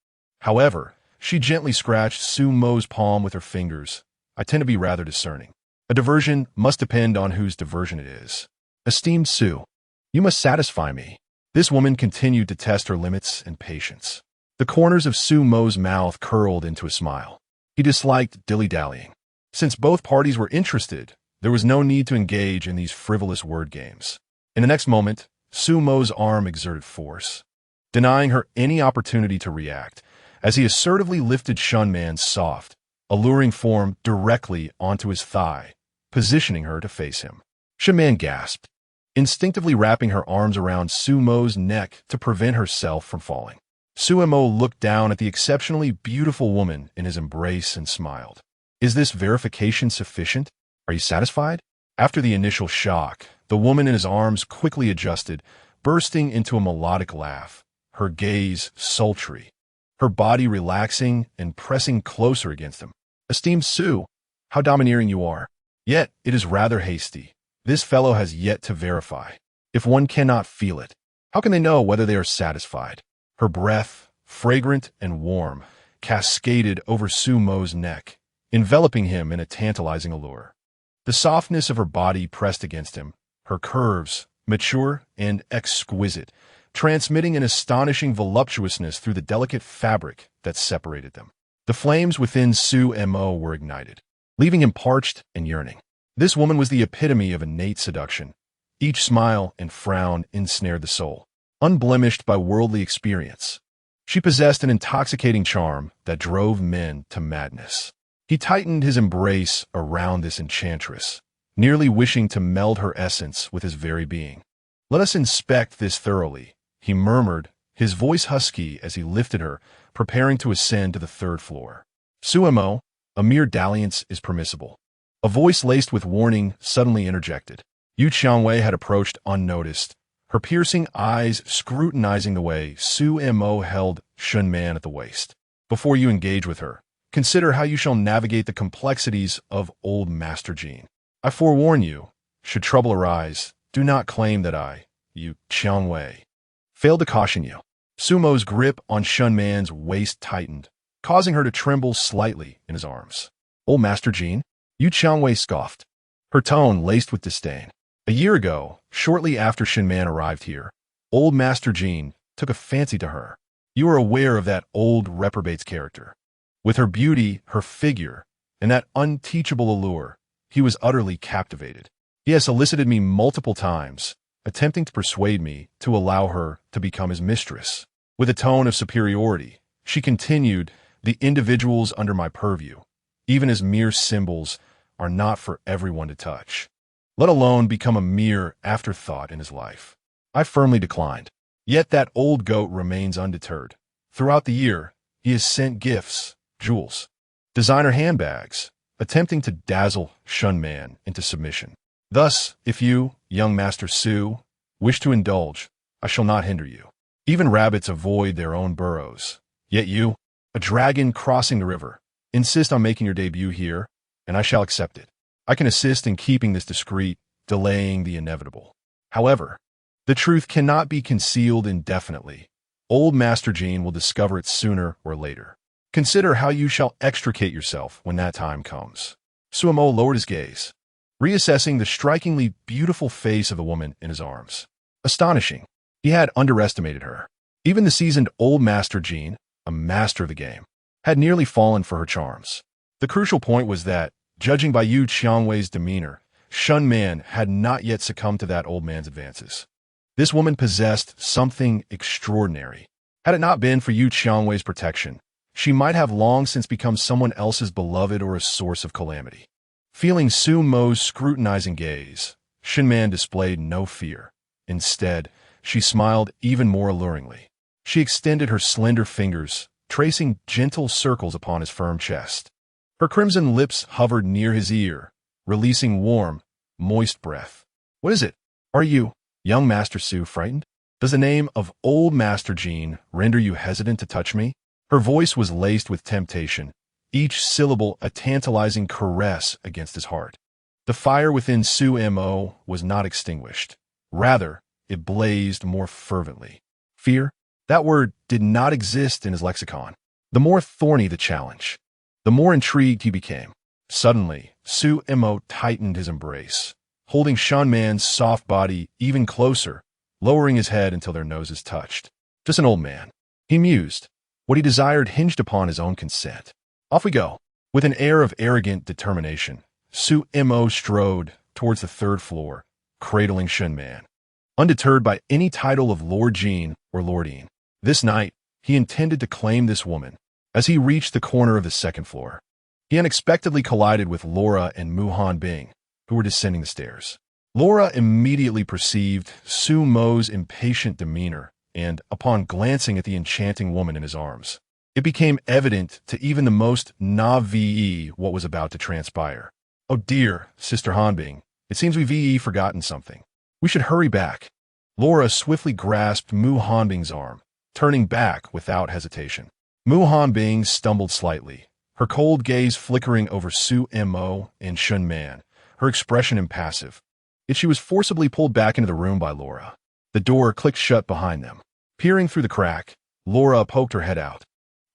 However, she gently scratched Sumo's palm with her fingers. I tend to be rather discerning. A diversion must depend on whose diversion it is. Esteemed Su, you must satisfy me. This woman continued to test her limits and patience. The corners of Sumo's mouth curled into a smile. He disliked dilly-dallying. Since both parties were interested, there was no need to engage in these frivolous word games. In the next moment, Sumo's arm exerted force, denying her any opportunity to react, as he assertively lifted Shunman's soft, alluring form directly onto his thigh, positioning her to face him. Shunman gasped, instinctively wrapping her arms around Sumo's neck to prevent herself from falling. Sumo looked down at the exceptionally beautiful woman in his embrace and smiled. Is this verification sufficient? Are you satisfied? After the initial shock, the woman in his arms quickly adjusted, bursting into a melodic laugh, her gaze sultry, her body relaxing and pressing closer against him. Esteemed Su, how domineering you are. Yet it is rather hasty. This fellow has yet to verify. If one cannot feel it, how can they know whether they are satisfied? Her breath, fragrant and warm, cascaded over Sumo's neck, enveloping him in a tantalizing allure. The softness of her body pressed against him, her curves, mature and exquisite, transmitting an astonishing voluptuousness through the delicate fabric that separated them. The flames within Sumo were ignited, leaving him parched and yearning. This woman was the epitome of innate seduction. Each smile and frown ensnared the soul, unblemished by worldly experience. She possessed an intoxicating charm that drove men to madness. He tightened his embrace around this enchantress, nearly wishing to meld her essence with his very being. Let us inspect this thoroughly, he murmured, his voice husky as he lifted her, preparing to ascend to the third floor. Sumo, a mere dalliance is permissible. A voice laced with warning suddenly interjected. Yu Qiangwei had approached unnoticed, her piercing eyes scrutinizing the way Sumo held Shunman at the waist. Before you engage with her, consider how you shall navigate the complexities of old Master Jean. I forewarn you, should trouble arise, do not claim that I, Yu Qiangwei, failed to caution you. Sumo's grip on Shunman's waist tightened, causing her to tremble slightly in his arms. Old Master Jean? Yu Qiangwei scoffed, her tone laced with disdain. A year ago, shortly after Shunman arrived here, old Master Jean took a fancy to her. You are aware of that old reprobate's character. With her beauty, her figure, and that unteachable allure, he was utterly captivated. He has solicited me multiple times, attempting to persuade me to allow her to become his mistress. With a tone of superiority, she continued, the individuals under my purview, even as mere symbols, are not for everyone to touch, let alone become a mere afterthought in his life. I firmly declined. Yet that old goat remains undeterred. Throughout the year, he has sent gifts, jewels, designer handbags, attempting to dazzle Shunman into submission. Thus, if you, young Master Su, wish to indulge, I shall not hinder you. Even rabbits avoid their own burrows. Yet you, a dragon crossing the river, insist on making your debut here, and I shall accept it. I can assist in keeping this discreet, delaying the inevitable. However, the truth cannot be concealed indefinitely. Old Master Jean will discover it sooner or later. Consider how you shall extricate yourself when that time comes. Sumo lowered his gaze, reassessing the strikingly beautiful face of the woman in his arms. Astonishing. He had underestimated her. Even the seasoned old Master Jean, a master of the game, had nearly fallen for her charms. The crucial point was that, judging by Yu Qiangwei's demeanor, Shunman had not yet succumbed to that old man's advances. This woman possessed something extraordinary. Had it not been for Yu Qiangwei's protection, she might have long since become someone else's beloved or a source of calamity. Feeling Sumo's scrutinizing gaze, Shunman displayed no fear. Instead, she smiled even more alluringly. She extended her slender fingers, tracing gentle circles upon his firm chest. Her crimson lips hovered near his ear, releasing warm, moist breath. What is it? Are you, young Master Su, frightened? Does the name of old Master Jean render you hesitant to touch me? Her voice was laced with temptation, each syllable a tantalizing caress against his heart. The fire within Su Mo was not extinguished. Rather, it blazed more fervently. Fear? That word did not exist in his lexicon. The more thorny the challenge, the more intrigued he became. Suddenly, Su Mo tightened his embrace, holding Shun Man's soft body even closer, lowering his head until their noses touched. Just an old man. He mused. What he desired hinged upon his own consent. Off we go. With an air of arrogant determination, Su Mo strode towards the third floor, cradling Shun Man. Undeterred by any title of Lord Jean or Lordine, this night he intended to claim this woman. As he reached the corner of the second floor, he unexpectedly collided with Laura and Mu Hanbing, who were descending the stairs. Laura immediately perceived Su Mo's impatient demeanor, and, upon glancing at the enchanting woman in his arms, it became evident to even the most naive what was about to transpire. Oh dear, Sister Hanbing, it seems we've forgotten something. We should hurry back. Laura swiftly grasped Mu Hanbing's arm, turning back without hesitation. Mu Hanbing stumbled slightly, her cold gaze flickering over Su Mo and Shun Man, her expression impassive. Yet she was forcibly pulled back into the room by Laura. The door clicked shut behind them. Peering through the crack, Laura poked her head out,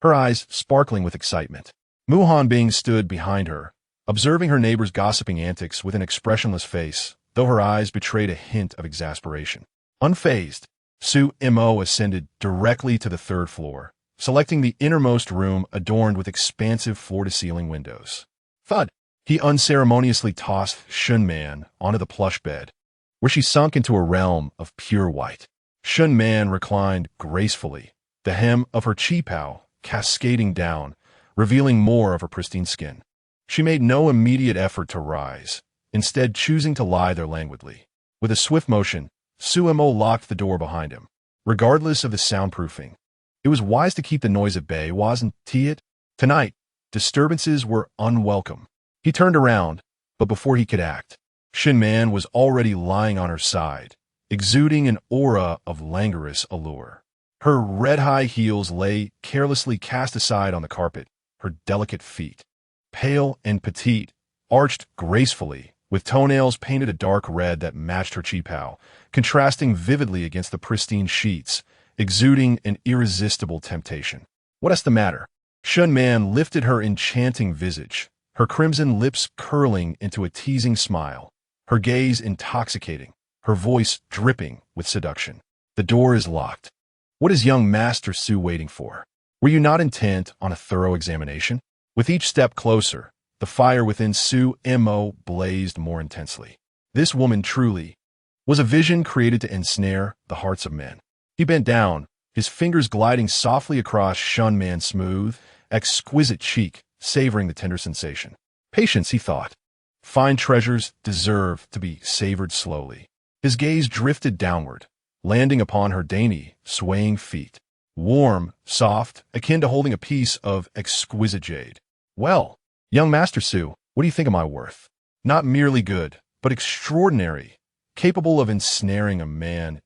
her eyes sparkling with excitement. Mu Hanbing stood behind her, observing her neighbor's gossiping antics with an expressionless face, though her eyes betrayed a hint of exasperation. Unfazed, Su Mo ascended directly to the third floor, selecting the innermost room adorned with expansive floor-to-ceiling windows. Thud! He unceremoniously tossed Shun Man onto the plush bed, where she sunk into a realm of pure white. Shun Man reclined gracefully, the hem of her qipao cascading down, revealing more of her pristine skin. She made no immediate effort to rise, instead choosing to lie there languidly. With a swift motion, Su Mo locked the door behind him. Regardless of the soundproofing, it was wise to keep the noise at bay, wasn't it? Tonight, disturbances were unwelcome. He turned around, but before he could act, Shun Man was already lying on her side, exuding an aura of languorous allure. Her red-high heels lay carelessly cast aside on the carpet, her delicate feet, pale and petite, arched gracefully, with toenails painted a dark red that matched her qipao, contrasting vividly against the pristine sheets, exuding an irresistible temptation. What's the matter? Shun Man lifted her enchanting visage, her crimson lips curling into a teasing smile, her gaze intoxicating, her voice dripping with seduction. The door is locked. What is young Master Su waiting for? Were you not intent on a thorough examination? With each step closer, the fire within Su Mo blazed more intensely. This woman truly was a vision created to ensnare the hearts of men. He bent down, his fingers gliding softly across Shun Man's smooth, exquisite cheek, savoring the tender sensation. Patience, he thought. Fine treasures deserve to be savored slowly. His gaze drifted downward, landing upon her dainty, swaying feet. Warm, soft, akin to holding a piece of exquisite jade. Well, young Master Su, what do you think of my worth? Not merely good, but extraordinary, capable of ensnaring a man's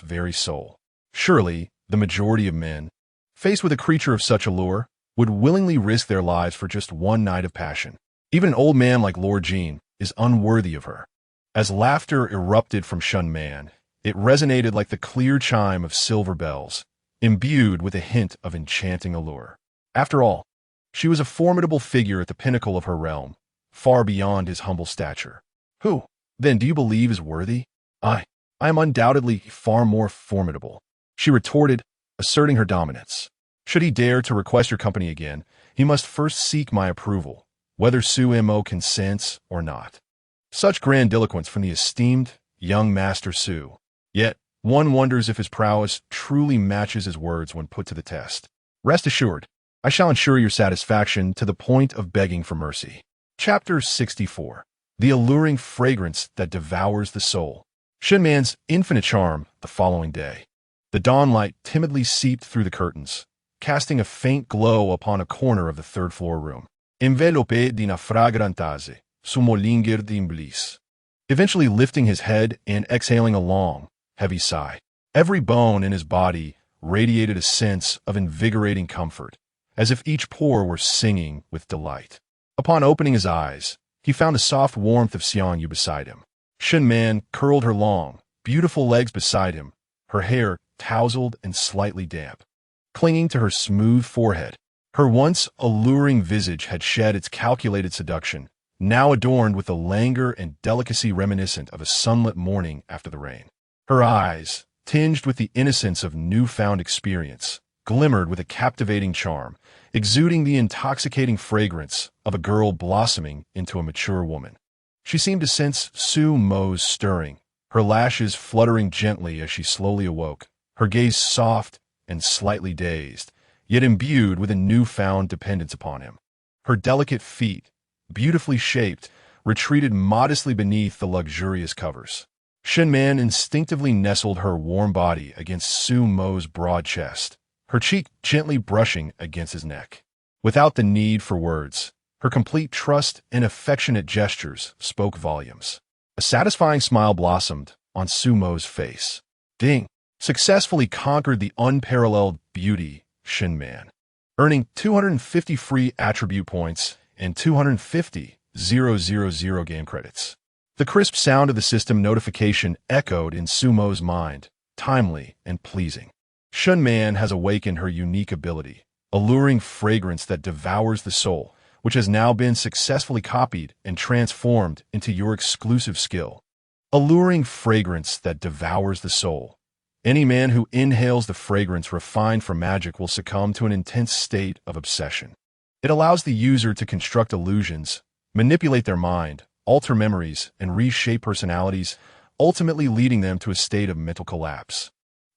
very soul. Surely, the majority of men, faced with a creature of such allure, would willingly risk their lives for just one night of passion. Even an old man like Lord Jean is unworthy of her. As laughter erupted from Shun Man, it resonated like the clear chime of silver bells, imbued with a hint of enchanting allure. After all, she was a formidable figure at the pinnacle of her realm, far beyond his humble stature. Who, then, do you believe is worthy? I am undoubtedly far more formidable, she retorted, asserting her dominance. Should he dare to request your company again, he must first seek my approval, whether Su Mo consents or not. Such grandiloquence from the esteemed young Master Su. Yet, one wonders if his prowess truly matches his words when put to the test. Rest assured, I shall ensure your satisfaction to the point of begging for mercy. Chapter 64. The alluring fragrance that devours the soul. Shun Man's infinite charm the following day. The dawnlight timidly seeped through the curtains, casting a faint glow upon a corner of the third-floor room. Envelope di una fragrantase, sumolinger di bliss. Eventually lifting his head and exhaling a long, heavy sigh. Every bone in his body radiated a sense of invigorating comfort, as if each pore were singing with delight. Upon opening his eyes, he found the soft warmth of Xiangyu beside him. Shen Man curled her long, beautiful legs beside him, her hair tousled and slightly damp. Clinging to her smooth forehead, her once alluring visage had shed its calculated seduction, now adorned with a languor and delicacy reminiscent of a sunlit morning after the rain. Her eyes, tinged with the innocence of newfound experience, glimmered with a captivating charm, exuding the intoxicating fragrance of a girl blossoming into a mature woman. She seemed to sense Su Mo's stirring, her lashes fluttering gently as she slowly awoke, her gaze soft and slightly dazed, yet imbued with a newfound dependence upon him. Her delicate feet, beautifully shaped, retreated modestly beneath the luxurious covers. Shen Man instinctively nestled her warm body against Su Mo's broad chest, her cheek gently brushing against his neck. Without the need for words, her complete trust and affectionate gestures spoke volumes. A satisfying smile blossomed on Su Mo's face. Ding successfully conquered the unparalleled beauty Shen Man, earning 250 free attribute points and 250,000 game credits. The crisp sound of the system notification echoed in Su Mo's mind, timely and pleasing. Shen Man has awakened her unique ability, alluring fragrance that devours the soul, which has now been successfully copied and transformed into your exclusive skill. Alluring fragrance that devours the soul. Any man who inhales the fragrance refined for magic will succumb to an intense state of obsession. It allows the user to construct illusions, manipulate their mind, alter memories, and reshape personalities, ultimately leading them to a state of mental collapse,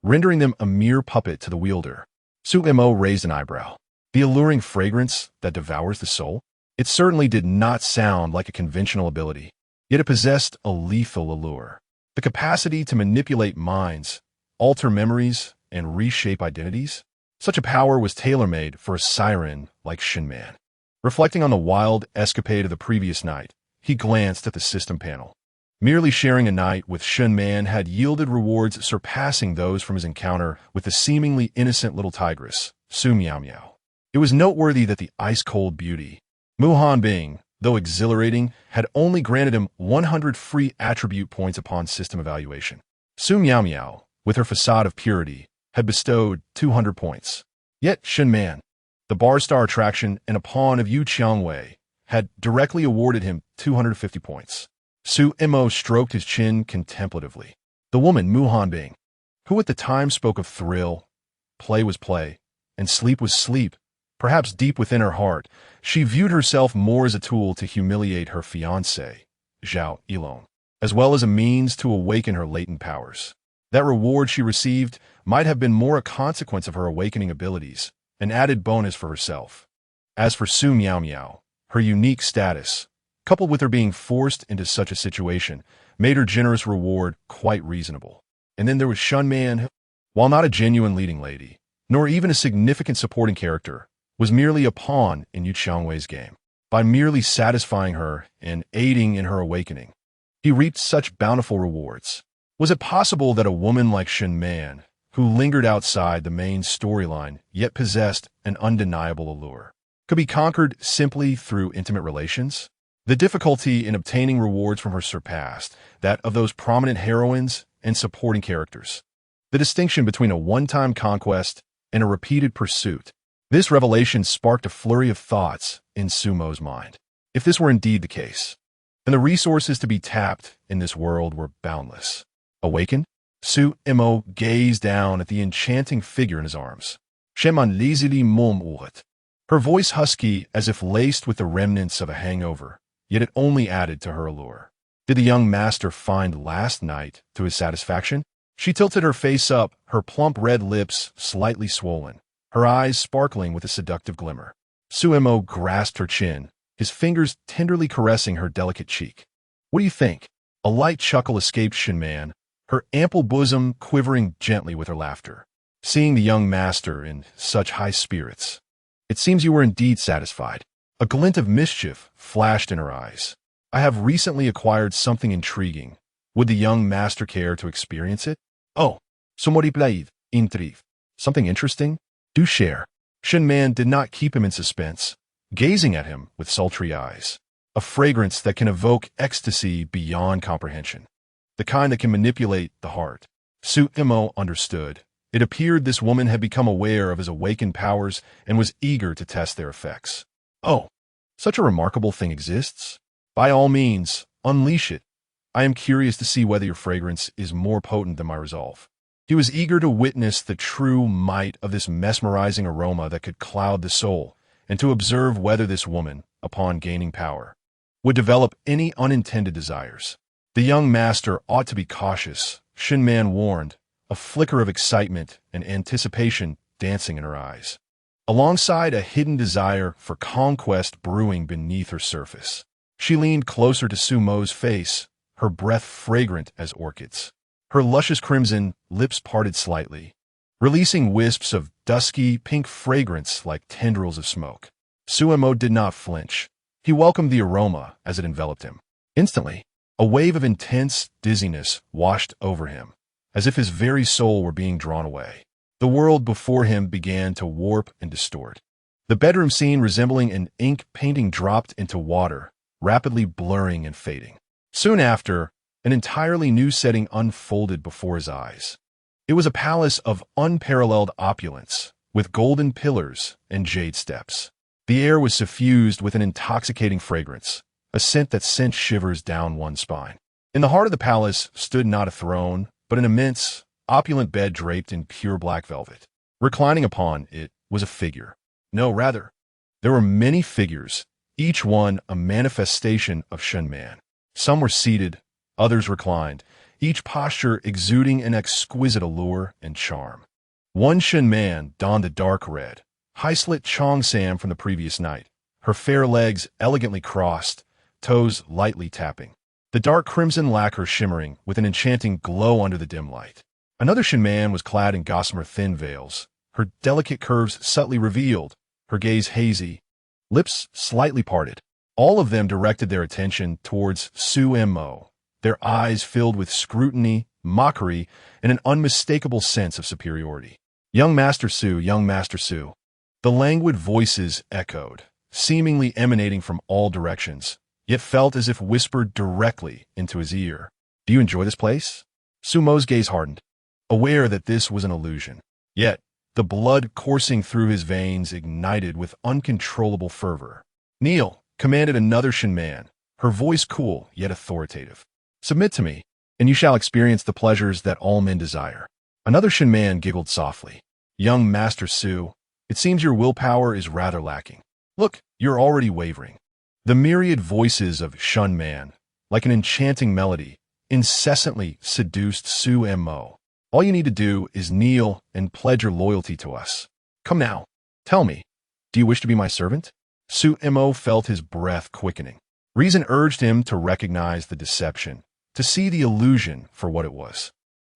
rendering them a mere puppet to the wielder. Su Mo raised an eyebrow. The alluring fragrance that devours the soul? It certainly did not sound like a conventional ability, yet it possessed a lethal allure. The capacity to manipulate minds, alter memories, and reshape identities? Such a power was tailor-made for a siren like Shen Man. Reflecting on the wild escapade of the previous night, he glanced at the system panel. Merely sharing a night with Shen Man had yielded rewards surpassing those from his encounter with the seemingly innocent little tigress, Su Miao Miao. It was noteworthy that the ice-cold beauty, Mu Hanbing, though exhilarating, had only granted him 100 free attribute points upon system evaluation. Su Miao Miao, with her facade of purity, had bestowed 200 points. Yet Shen Man, the bar-star attraction and a pawn of Yu Qiangwei, had directly awarded him 250 points. Su Mo stroked his chin contemplatively. The woman Mu Hanbing, who at the time spoke of thrill, play was play, and sleep was sleep, perhaps deep within her heart, she viewed herself more as a tool to humiliate her fiancé, Zhao Yilong, as well as a means to awaken her latent powers. That reward she received might have been more a consequence of her awakening abilities, an added bonus for herself. As for Su Miao Miao, her unique status, coupled with her being forced into such a situation, made her generous reward quite reasonable. And then there was Shen Man, who, while not a genuine leading lady, nor even a significant supporting character, was merely a pawn in Yu Qiangwei's game. By merely satisfying her and aiding in her awakening, he reaped such bountiful rewards. Was it possible that a woman like Shen Man, who lingered outside the main storyline yet possessed an undeniable allure, could be conquered simply through intimate relations? The difficulty in obtaining rewards from her surpassed that of those prominent heroines and supporting characters. The distinction between a one-time conquest and a repeated pursuit. This revelation sparked a flurry of thoughts in Su Mo's mind. If this were indeed the case, then the resources to be tapped in this world were boundless. Awakened, Su Mo gazed down at the enchanting figure in his arms. Sheman lazily murmured, her voice husky as if laced with the remnants of a hangover, yet it only added to her allure. Did the young master find last night to his satisfaction? She tilted her face up, her plump red lips slightly swollen, her eyes sparkling with a seductive glimmer. Su Mo grasped her chin, his fingers tenderly caressing her delicate cheek. What do you think? A light chuckle escaped Shen Man, her ample bosom quivering gently with her laughter. Seeing the young master in such high spirits, it seems you were indeed satisfied. A glint of mischief flashed in her eyes. I have recently acquired something intriguing. Would the young master care to experience it? Oh, Formidable, intrigue. Something interesting? Do share. Shin Man did not keep him in suspense, gazing at him with sultry eyes. A fragrance that can evoke ecstasy beyond comprehension. The kind that can manipulate the heart. Suemo understood. It appeared this woman had become aware of his awakened powers and was eager to test their effects. Oh, such a remarkable thing exists? By all means, unleash it. I am curious to see whether your fragrance is more potent than my resolve. He was eager to witness the true might of this mesmerizing aroma that could cloud the soul, and to observe whether this woman, upon gaining power, would develop any unintended desires. The young master ought to be cautious, Shin Man warned, a flicker of excitement and anticipation dancing in her eyes, alongside a hidden desire for conquest brewing beneath her surface. She leaned closer to Sumo's face, her breath fragrant as orchids. Her luscious crimson lips parted slightly, releasing wisps of dusky pink fragrance like tendrils of smoke. Suemo did not flinch. He welcomed the aroma as it enveloped him. Instantly, a wave of intense dizziness washed over him, as if his very soul were being drawn away. The world before him began to warp and distort. The bedroom scene resembling an ink painting dropped into water, rapidly blurring and fading. Soon after, an entirely new setting unfolded before his eyes. It was a palace of unparalleled opulence, with golden pillars and jade steps. The air was suffused with an intoxicating fragrance, a scent that sent shivers down one's spine. In the heart of the palace stood not a throne, but an immense, opulent bed draped in pure black velvet. Reclining upon it was a figure. No, rather, there were many figures, each one a manifestation of Shin Man. Some were seated, others reclined, each posture exuding an exquisite allure and charm. One Shin Man donned a dark red, high-slit cheongsam from the previous night, her fair legs elegantly crossed, toes lightly tapping. The dark crimson lacquer shimmering with an enchanting glow under the dim light. Another Shin Man was clad in gossamer thin veils, her delicate curves subtly revealed, her gaze hazy, lips slightly parted. All of them directed their attention towards Suemo, their eyes filled with scrutiny, mockery, and an unmistakable sense of superiority. Young Master Su, young Master Su. The languid voices echoed, seemingly emanating from all directions, yet felt as if whispered directly into his ear. Do you enjoy this place? Sumo's gaze hardened, aware that this was an illusion. Yet, the blood coursing through his veins ignited with uncontrollable fervor. Kneel, commanded another Shin Man, her voice cool yet authoritative. Submit to me, and you shall experience the pleasures that all men desire. Another Shin Man giggled softly. Young Master Su, it seems your willpower is rather lacking. Look, you're already wavering. The myriad voices of Shun Man, like an enchanting melody, incessantly seduced Suemo. All you need to do is kneel and pledge your loyalty to us. Come now, tell me, do you wish to be my servant? Suemo felt his breath quickening. Reason urged him to recognize the deception, to see the illusion for what it was.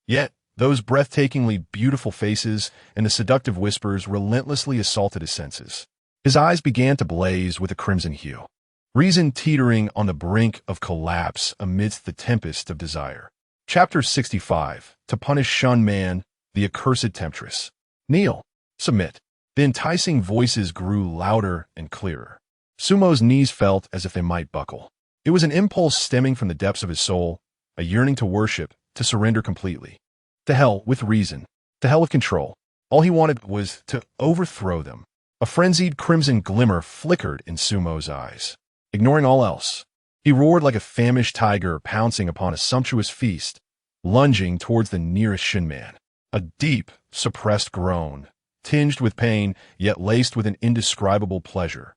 Yet, those breathtakingly beautiful faces and the seductive whispers relentlessly assaulted his senses. His eyes began to blaze with a crimson hue. Reason teetering on the brink of collapse amidst the tempest of desire. Chapter 65. To punish Shun Man, the accursed temptress. Kneel. Submit. The enticing voices grew louder and clearer. Sumo's knees felt as if they might buckle. It was an impulse stemming from the depths of his soul, a yearning to worship, to surrender completely. To hell with reason. To hell with control. All he wanted was to overthrow them. A frenzied crimson glimmer flickered in Sumo's eyes. Ignoring all else, he roared like a famished tiger pouncing upon a sumptuous feast, lunging towards the nearest Shin Man. A deep, suppressed groan, tinged with pain yet laced with an indescribable pleasure,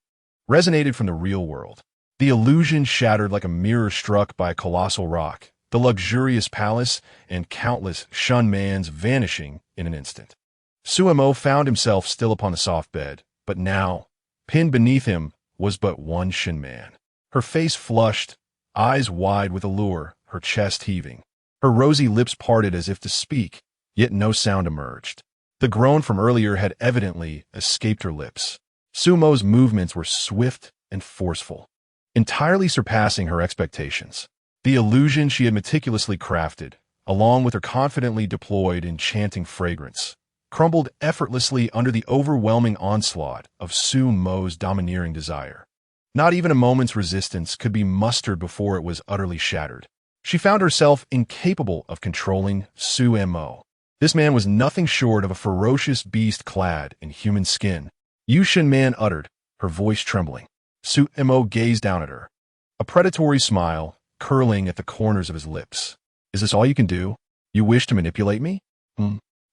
resonated from the real world. The illusion shattered like a mirror struck by a colossal rock, the luxurious palace and countless Shun Mans vanishing in an instant. Suemo found himself still upon the soft bed, but now, pinned beneath him, was but one Shin Man. Her face flushed, eyes wide with allure, her chest heaving. Her rosy lips parted as if to speak, yet no sound emerged. The groan from earlier had evidently escaped her lips. Sumo's movements were swift and forceful, entirely surpassing her expectations. The illusion she had meticulously crafted, along with her confidently deployed enchanting fragrance, crumbled effortlessly under the overwhelming onslaught of Su Mo's domineering desire. Not even a moment's resistance could be mustered before it was utterly shattered. She found herself incapable of controlling Su Mo. This man was nothing short of a ferocious beast clad in human skin. Yu Man uttered, her voice trembling. Su Mo gazed down at her, a predatory smile curling at the corners of his lips. Is this all you can do? You wish to manipulate me?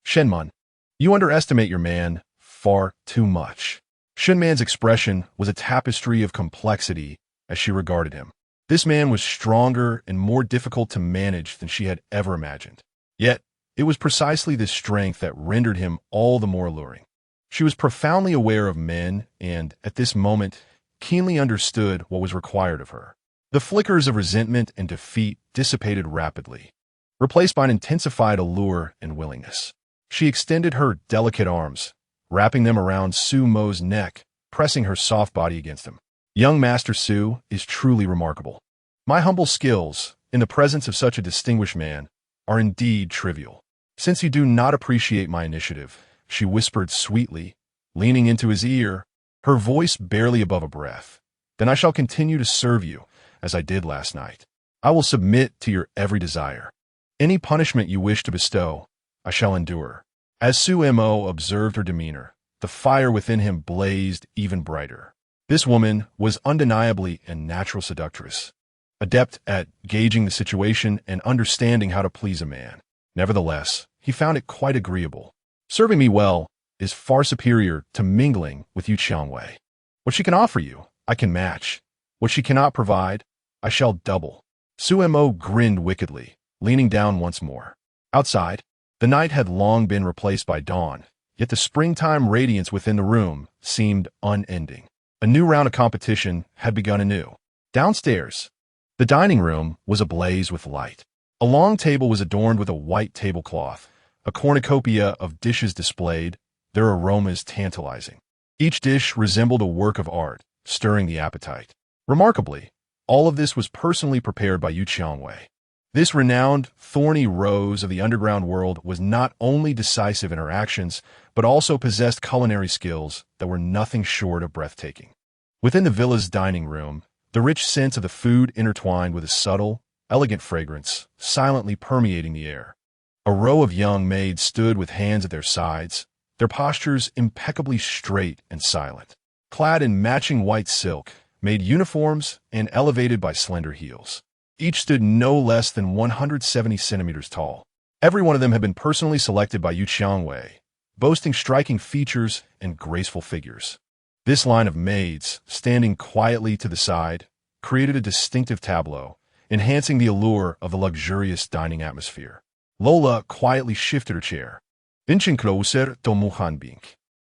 Shenmun, you underestimate your man far too much. Shenman's expression was a tapestry of complexity as she regarded him. This man was stronger and more difficult to manage than she had ever imagined. Yet, it was precisely this strength that rendered him all the more alluring. She was profoundly aware of men and, at this moment, keenly understood what was required of her. The flickers of resentment and defeat dissipated rapidly, replaced by an intensified allure and willingness. She extended her delicate arms, wrapping them around Su Mo's neck, pressing her soft body against him. Young Master Su is truly remarkable. My humble skills, in the presence of such a distinguished man, are indeed trivial. Since you do not appreciate my initiative, she whispered sweetly, leaning into his ear, her voice barely above a breath. Then I shall continue to serve you, as I did last night. I will submit to your every desire. Any punishment you wish to bestow, I shall endure. As Su Mo observed her demeanor, the fire within him blazed even brighter. This woman was undeniably a natural seductress, adept at gauging the situation and understanding how to please a man. Nevertheless, he found it quite agreeable. Serving me well is far superior to mingling with Yu Qiangwei. What she can offer you, I can match. What she cannot provide, I shall double. Su Mo grinned wickedly, leaning down once more. Outside, the night had long been replaced by dawn, yet the springtime radiance within the room seemed unending. A new round of competition had begun anew. Downstairs, the dining room was ablaze with light. A long table was adorned with a white tablecloth, a cornucopia of dishes displayed, their aromas tantalizing. Each dish resembled a work of art, stirring the appetite. Remarkably, all of this was personally prepared by Yu Qiangwei. This renowned, thorny rose of the underground world was not only decisive in her actions, but also possessed culinary skills that were nothing short of breathtaking. Within the villa's dining room, the rich scent of the food intertwined with a subtle, elegant fragrance, silently permeating the air. A row of young maids stood with hands at their sides, their postures impeccably straight and silent. Clad in matching white silk, made uniforms and elevated by slender heels. Each stood no less than 170 centimeters tall. Every one of them had been personally selected by Yu Qiangwei, boasting striking features and graceful figures. This line of maids, standing quietly to the side, created a distinctive tableau, enhancing the allure of the luxurious dining atmosphere. Lola quietly shifted her chair. Inching closer to Muhanbing.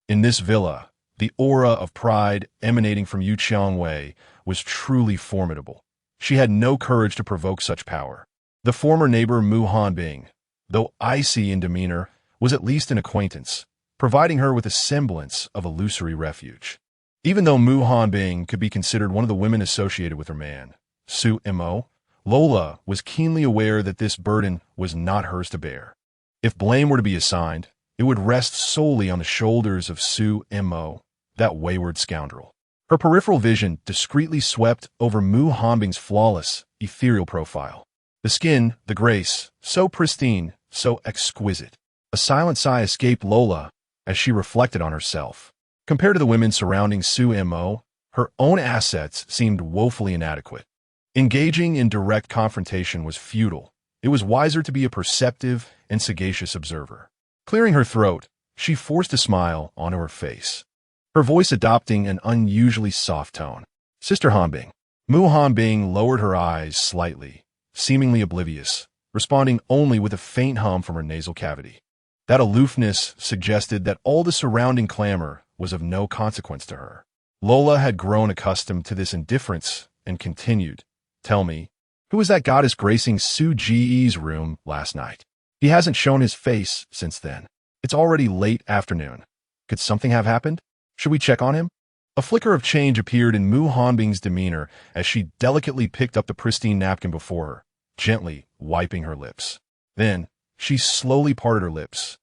In this villa, the aura of pride emanating from Yu Qiangwei was truly formidable. She had no courage to provoke such power. The former neighbor Mu Hanbing, though icy in demeanor, was at least an acquaintance, providing her with a semblance of illusory refuge. Even though Mu Hanbing could be considered one of the women associated with her man, Su Mo, Lola was keenly aware that this burden was not hers to bear. If blame were to be assigned, it would rest solely on the shoulders of Su Mo, that wayward scoundrel. Her peripheral vision discreetly swept over Mu Hanbing's flawless, ethereal profile. The skin, the grace, so pristine, so exquisite. A silent sigh escaped Lola as she reflected on herself. Compared to the women surrounding Su Mo, her own assets seemed woefully inadequate. Engaging in direct confrontation was futile. It was wiser to be a perceptive and sagacious observer. Clearing her throat, she forced a smile onto her face, her voice adopting an unusually soft tone. Sister Hanbing. Mu Hanbing lowered her eyes slightly, seemingly oblivious, responding only with a faint hum from her nasal cavity. That aloofness suggested that all the surrounding clamor was of no consequence to her. Lola had grown accustomed to this indifference and continued, "Tell me, who was that goddess gracing Su Ji's room last night? He hasn't shown his face since then. It's already late afternoon. Could something have happened? Should we check on him?" A flicker of change appeared in Mu Hanbing's demeanor as she delicately picked up the pristine napkin before her, gently wiping her lips. Then, she slowly parted her lips,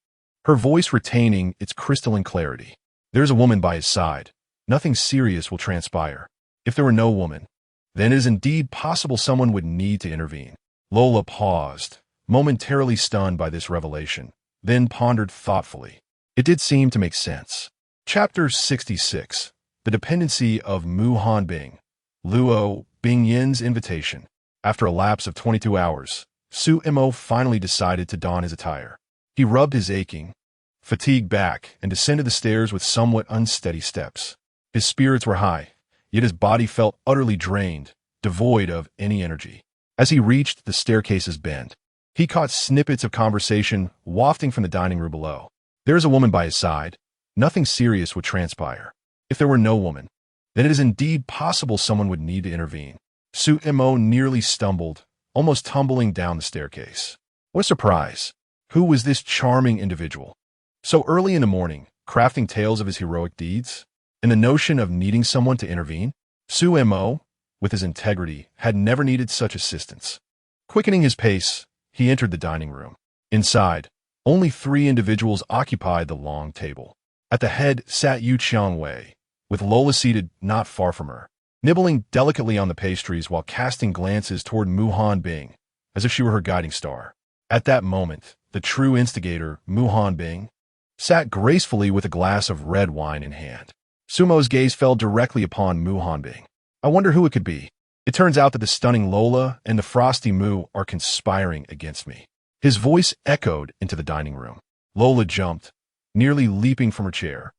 her voice retaining its crystalline clarity. There's a woman by his side. Nothing serious will transpire. If there were no woman, then it is indeed possible someone would need to intervene. Lola paused, momentarily stunned by this revelation, then pondered thoughtfully. It did seem to make sense. Chapter 66. The Dependency of Mu Hanbing. Luo Bingyin's Invitation. After a lapse of 22 hours, Su Imo finally decided to don his attire. He rubbed his aching, fatigued back and descended the stairs with somewhat unsteady steps. His spirits were high, yet his body felt utterly drained, devoid of any energy. As he reached the staircase's bend, he caught snippets of conversation wafting from the dining room below. There is a woman by his side. Nothing serious would transpire. If there were no woman, then it is indeed possible someone would need to intervene. Su Imo nearly stumbled, almost tumbling down the staircase. What a surprise! Who was this charming individual? So early in the morning, crafting tales of his heroic deeds? And the notion of needing someone to intervene? Su Imo, with his integrity, had never needed such assistance. Quickening his pace, he entered the dining room. Inside, only 3 individuals occupied the long table. At the head sat Yu Qiangwei, with Lola seated not far from her, nibbling delicately on the pastries while casting glances toward Mu Hanbing, as if she were her guiding star. At that moment, the true instigator, Mu Hanbing, sat gracefully with a glass of red wine in hand. Sumo's gaze fell directly upon Mu Hanbing. I wonder who it could be. It turns out that the stunning Lola and the frosty Mu are conspiring against me. His voice echoed into the dining room. Lola jumped, nearly leaping from her chair,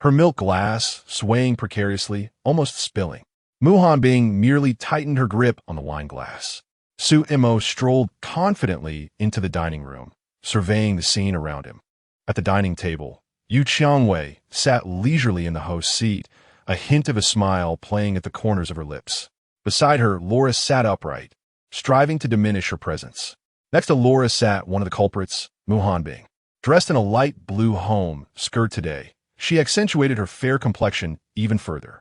her milk glass swaying precariously, almost spilling. Mu Hanbing merely tightened her grip on the wine glass. Su Imo strolled confidently into the dining room, surveying the scene around him. At the dining table, Yu Qiangwei sat leisurely in the host's seat, a hint of a smile playing at the corners of her lips. Beside her, Laura sat upright, striving to diminish her presence. Next to Laura sat one of the culprits, Mu Hanbing. Dressed in a light blue home skirt today, she accentuated her fair complexion even further.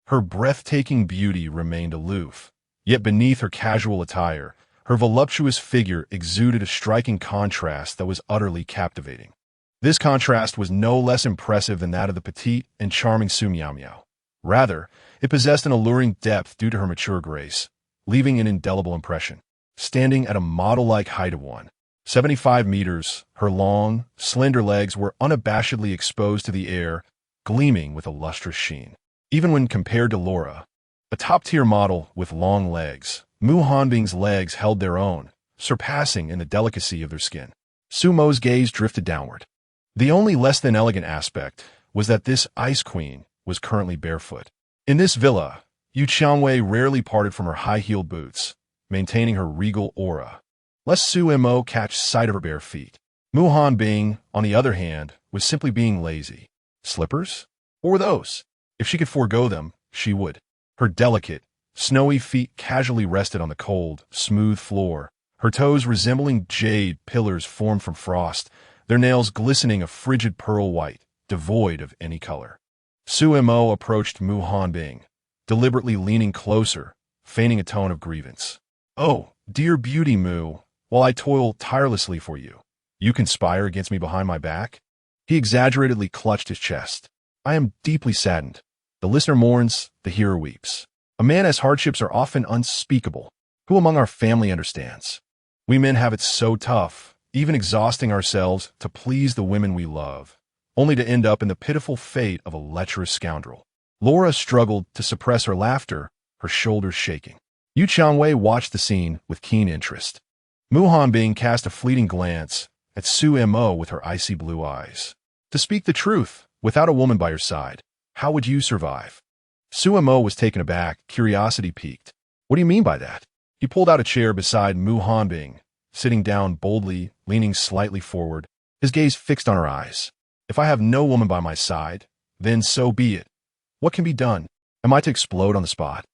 Her breathtaking beauty remained aloof, yet beneath her casual attire, her voluptuous figure exuded a striking contrast that was utterly captivating. This contrast was no less impressive than that of the petite and charming Su Miao. Rather, it possessed an alluring depth due to her mature grace, leaving an indelible impression. Standing at a model-like height of 1.75 meters, her long, slender legs were unabashedly exposed to the air, gleaming with a lustrous sheen. Even when compared to Laura, a top-tier model with long legs, Mu Hanbing's legs held their own, surpassing in the delicacy of their skin. Sumo's gaze drifted downward. The only less than elegant aspect was that this ice queen was currently barefoot. In this villa, Yu Qiangwei rarely parted from her high-heeled boots, maintaining her regal aura, lest Su Imo catch sight of her bare feet. Mu Hanbing, on the other hand, was simply being lazy. Slippers? What were those? If she could forego them, she would. Her delicate, snowy feet casually rested on the cold, smooth floor, her toes resembling jade pillars formed from frost, their nails glistening a frigid pearl white, devoid of any color. Su Imo approached Mu Hanbing, deliberately leaning closer, feigning a tone of grievance. Oh, dear beauty Mu, while I toil tirelessly for you, you conspire against me behind my back? He exaggeratedly clutched his chest. I am deeply saddened. The listener mourns, the hearer weeps. A man has hardships are often unspeakable. Who among our family understands? We men have it so tough, even exhausting ourselves to please the women we love, only to end up in the pitiful fate of a lecherous scoundrel. Laura struggled to suppress her laughter, her shoulders shaking. Yu Qiangwei watched the scene with keen interest. Mu Hanbing cast a fleeting glance at Su Imo with her icy blue eyes. To speak the truth, without a woman by your side, how would you survive? Su Imo was taken aback, curiosity piqued. What do you mean by that? He pulled out a chair beside Mu Hanbing, sitting down boldly, leaning slightly forward, his gaze fixed on her eyes. If I have no woman by my side, then so be it. What can be done? Am I to explode on the spot?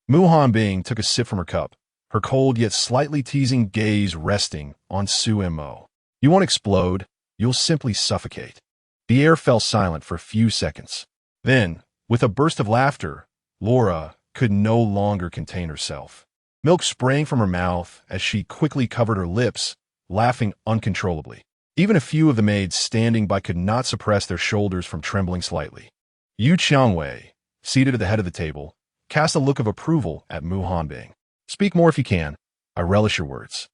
Mu Hanbing took a sip from her cup, her cold yet slightly teasing gaze resting on Su Imo. You won't explode, you'll simply suffocate. The air fell silent for a few seconds. Then, with a burst of laughter, Laura could no longer contain herself. Milk sprang from her mouth as she quickly covered her lips, laughing uncontrollably. Even a few of the maids standing by could not suppress their shoulders from trembling slightly. Yu Qiangwei, seated at the head of the table, cast a look of approval at Mu Hanbing. Speak more if you can. I relish your words.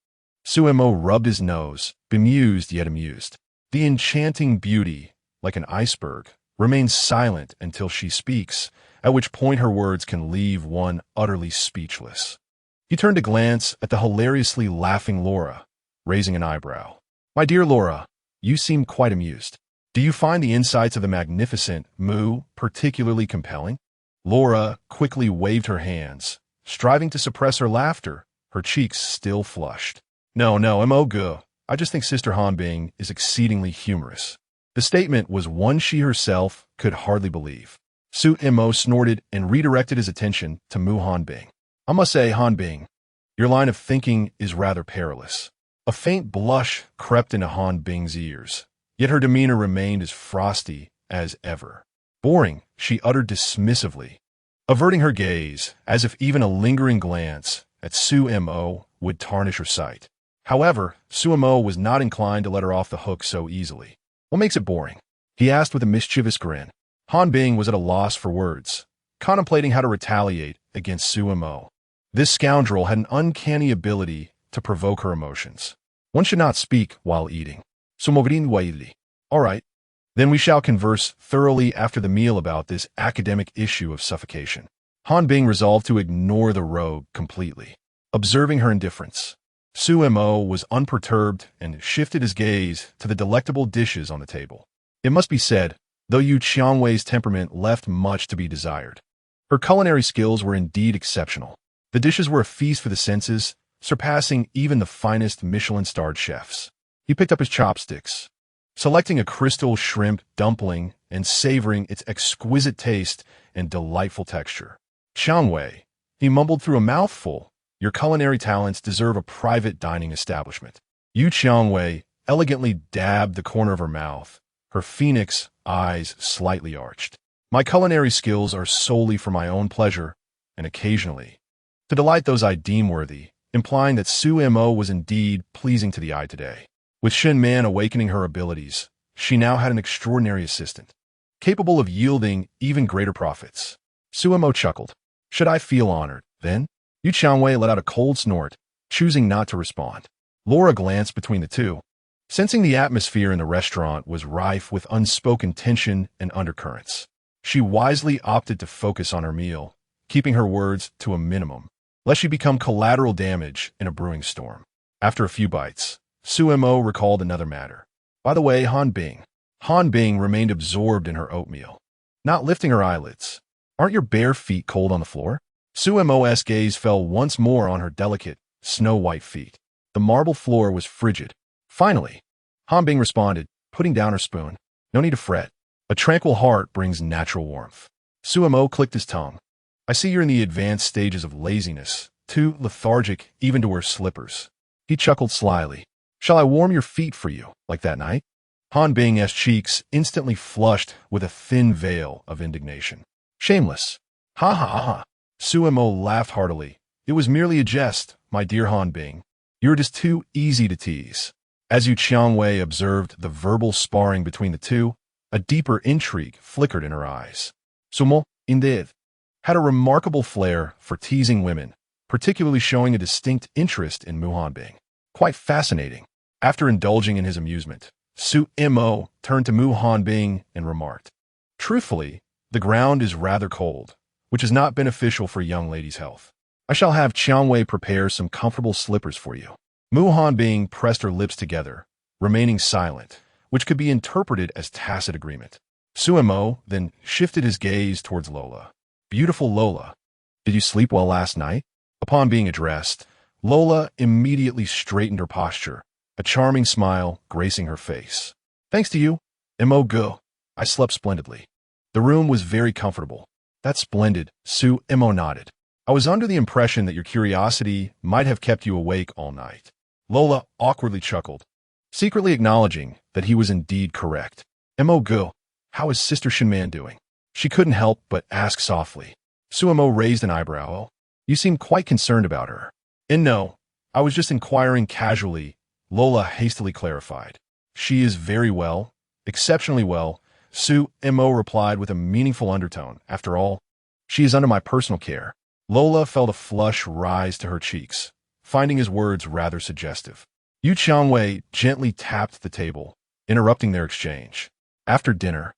Suemo rubbed his nose, bemused yet amused. The enchanting beauty, like an iceberg, remains silent until she speaks, at which point her words can leave one utterly speechless. He turned to glance at the hilariously laughing Laura, raising an eyebrow. My dear Laura, you seem quite amused. Do you find the insights of the magnificent Mu particularly compelling? Laura quickly waved her hands, striving to suppress her laughter, her cheeks still flushed. No, mo gu. I just think Sister Hanbing is exceedingly humorous. The statement was one she herself could hardly believe. Su Mo snorted and redirected his attention to Mu Hanbing. I must say, Hanbing, your line of thinking is rather perilous. A faint blush crept into Hanbing's ears, yet her demeanor remained as frosty as ever. Boring, she uttered dismissively, averting her gaze as if even a lingering glance at Su Mo would tarnish her sight. However, Su Mo was not inclined to let her off the hook so easily. What makes it boring? He asked with a mischievous grin. Hanbing was at a loss for words, contemplating how to retaliate against Su Mo. This scoundrel had an uncanny ability to provoke her emotions. One should not speak while eating. All right, then we shall converse thoroughly after the meal about this academic issue of suffocation. Hanbing resolved to ignore the rogue completely. Observing her indifference, Su Mo was unperturbed and shifted his gaze to the delectable dishes on the table. It must be said, though Yu Qiangwei's temperament left much to be desired. Her culinary skills were indeed exceptional. The dishes were a feast for the senses, surpassing even the finest Michelin-starred chefs. He picked up his chopsticks, selecting a crystal shrimp dumpling and savoring its exquisite taste and delightful texture. Qiangwei, he mumbled through a mouthful, your culinary talents deserve a private dining establishment. Yu Qiangwei elegantly dabbed the corner of her mouth, her phoenix eyes slightly arched. My culinary skills are solely for my own pleasure, and occasionally, to delight those I deem worthy, implying that Su Mo was indeed pleasing to the eye today. With Shen Man awakening her abilities, she now had an extraordinary assistant, capable of yielding even greater profits. Su Mo chuckled. Should I feel honored, then? Yu Qiangwei let out a cold snort, choosing not to respond. Laura glanced between the two, sensing the atmosphere in the restaurant was rife with unspoken tension and undercurrents. She wisely opted to focus on her meal, keeping her words to a minimum, lest she become collateral damage in a brewing storm. After a few bites, Su Mo recalled another matter. By the way, Hanbing remained absorbed in her oatmeal, not lifting her eyelids. Aren't your bare feet cold on the floor? Su Mo's gaze fell once more on her delicate, snow-white feet. The marble floor was frigid. Finally, Hanbing responded, putting down her spoon. No need to fret. A tranquil heart brings natural warmth. Su Mo clicked his tongue. I see you're in the advanced stages of laziness, too lethargic even to wear slippers. He chuckled slyly. Shall I warm your feet for you, like that night? Hanbing's cheeks instantly flushed with a thin veil of indignation. Shameless. Ha ha ha. Su Mo laughed heartily. It was merely a jest, my dear Hanbing. You're just too easy to tease. As Yu Qiangwei observed the verbal sparring between the two, a deeper intrigue flickered in her eyes. Sumo, indeed, had a remarkable flair for teasing women, particularly showing a distinct interest in Mu Hanbing. Quite fascinating. After indulging in his amusement, Su Mo turned to Mu Hanbing and remarked, truthfully, the ground is rather cold, which is not beneficial for a young lady's health. I shall have Qiangwei prepare some comfortable slippers for you. Mu Hanbing pressed her lips together, remaining silent, which could be interpreted as tacit agreement. Su Mo then shifted his gaze towards Lola. Beautiful Lola, did you sleep well last night? Upon being addressed, Lola immediately straightened her posture, a charming smile gracing her face. Thanks to you, Mo Gu, I slept splendidly. The room was very comfortable. That's splendid, Su Mo nodded. I was under the impression that your curiosity might have kept you awake all night. Lola awkwardly chuckled, secretly acknowledging that he was indeed correct. Mo Gu, how is Sister Shinman doing? She couldn't help but ask softly. Su Mo raised an eyebrow. Oh, you seem quite concerned about her. And no, I was just inquiring casually Lola hastily clarified. She is very well, exceptionally well, Su-mo replied with a meaningful undertone. After all, she is under my personal care. Lola felt a flush rise to her cheeks, finding his words rather suggestive. Yu Qiangwei gently tapped the table, interrupting their exchange. After dinner,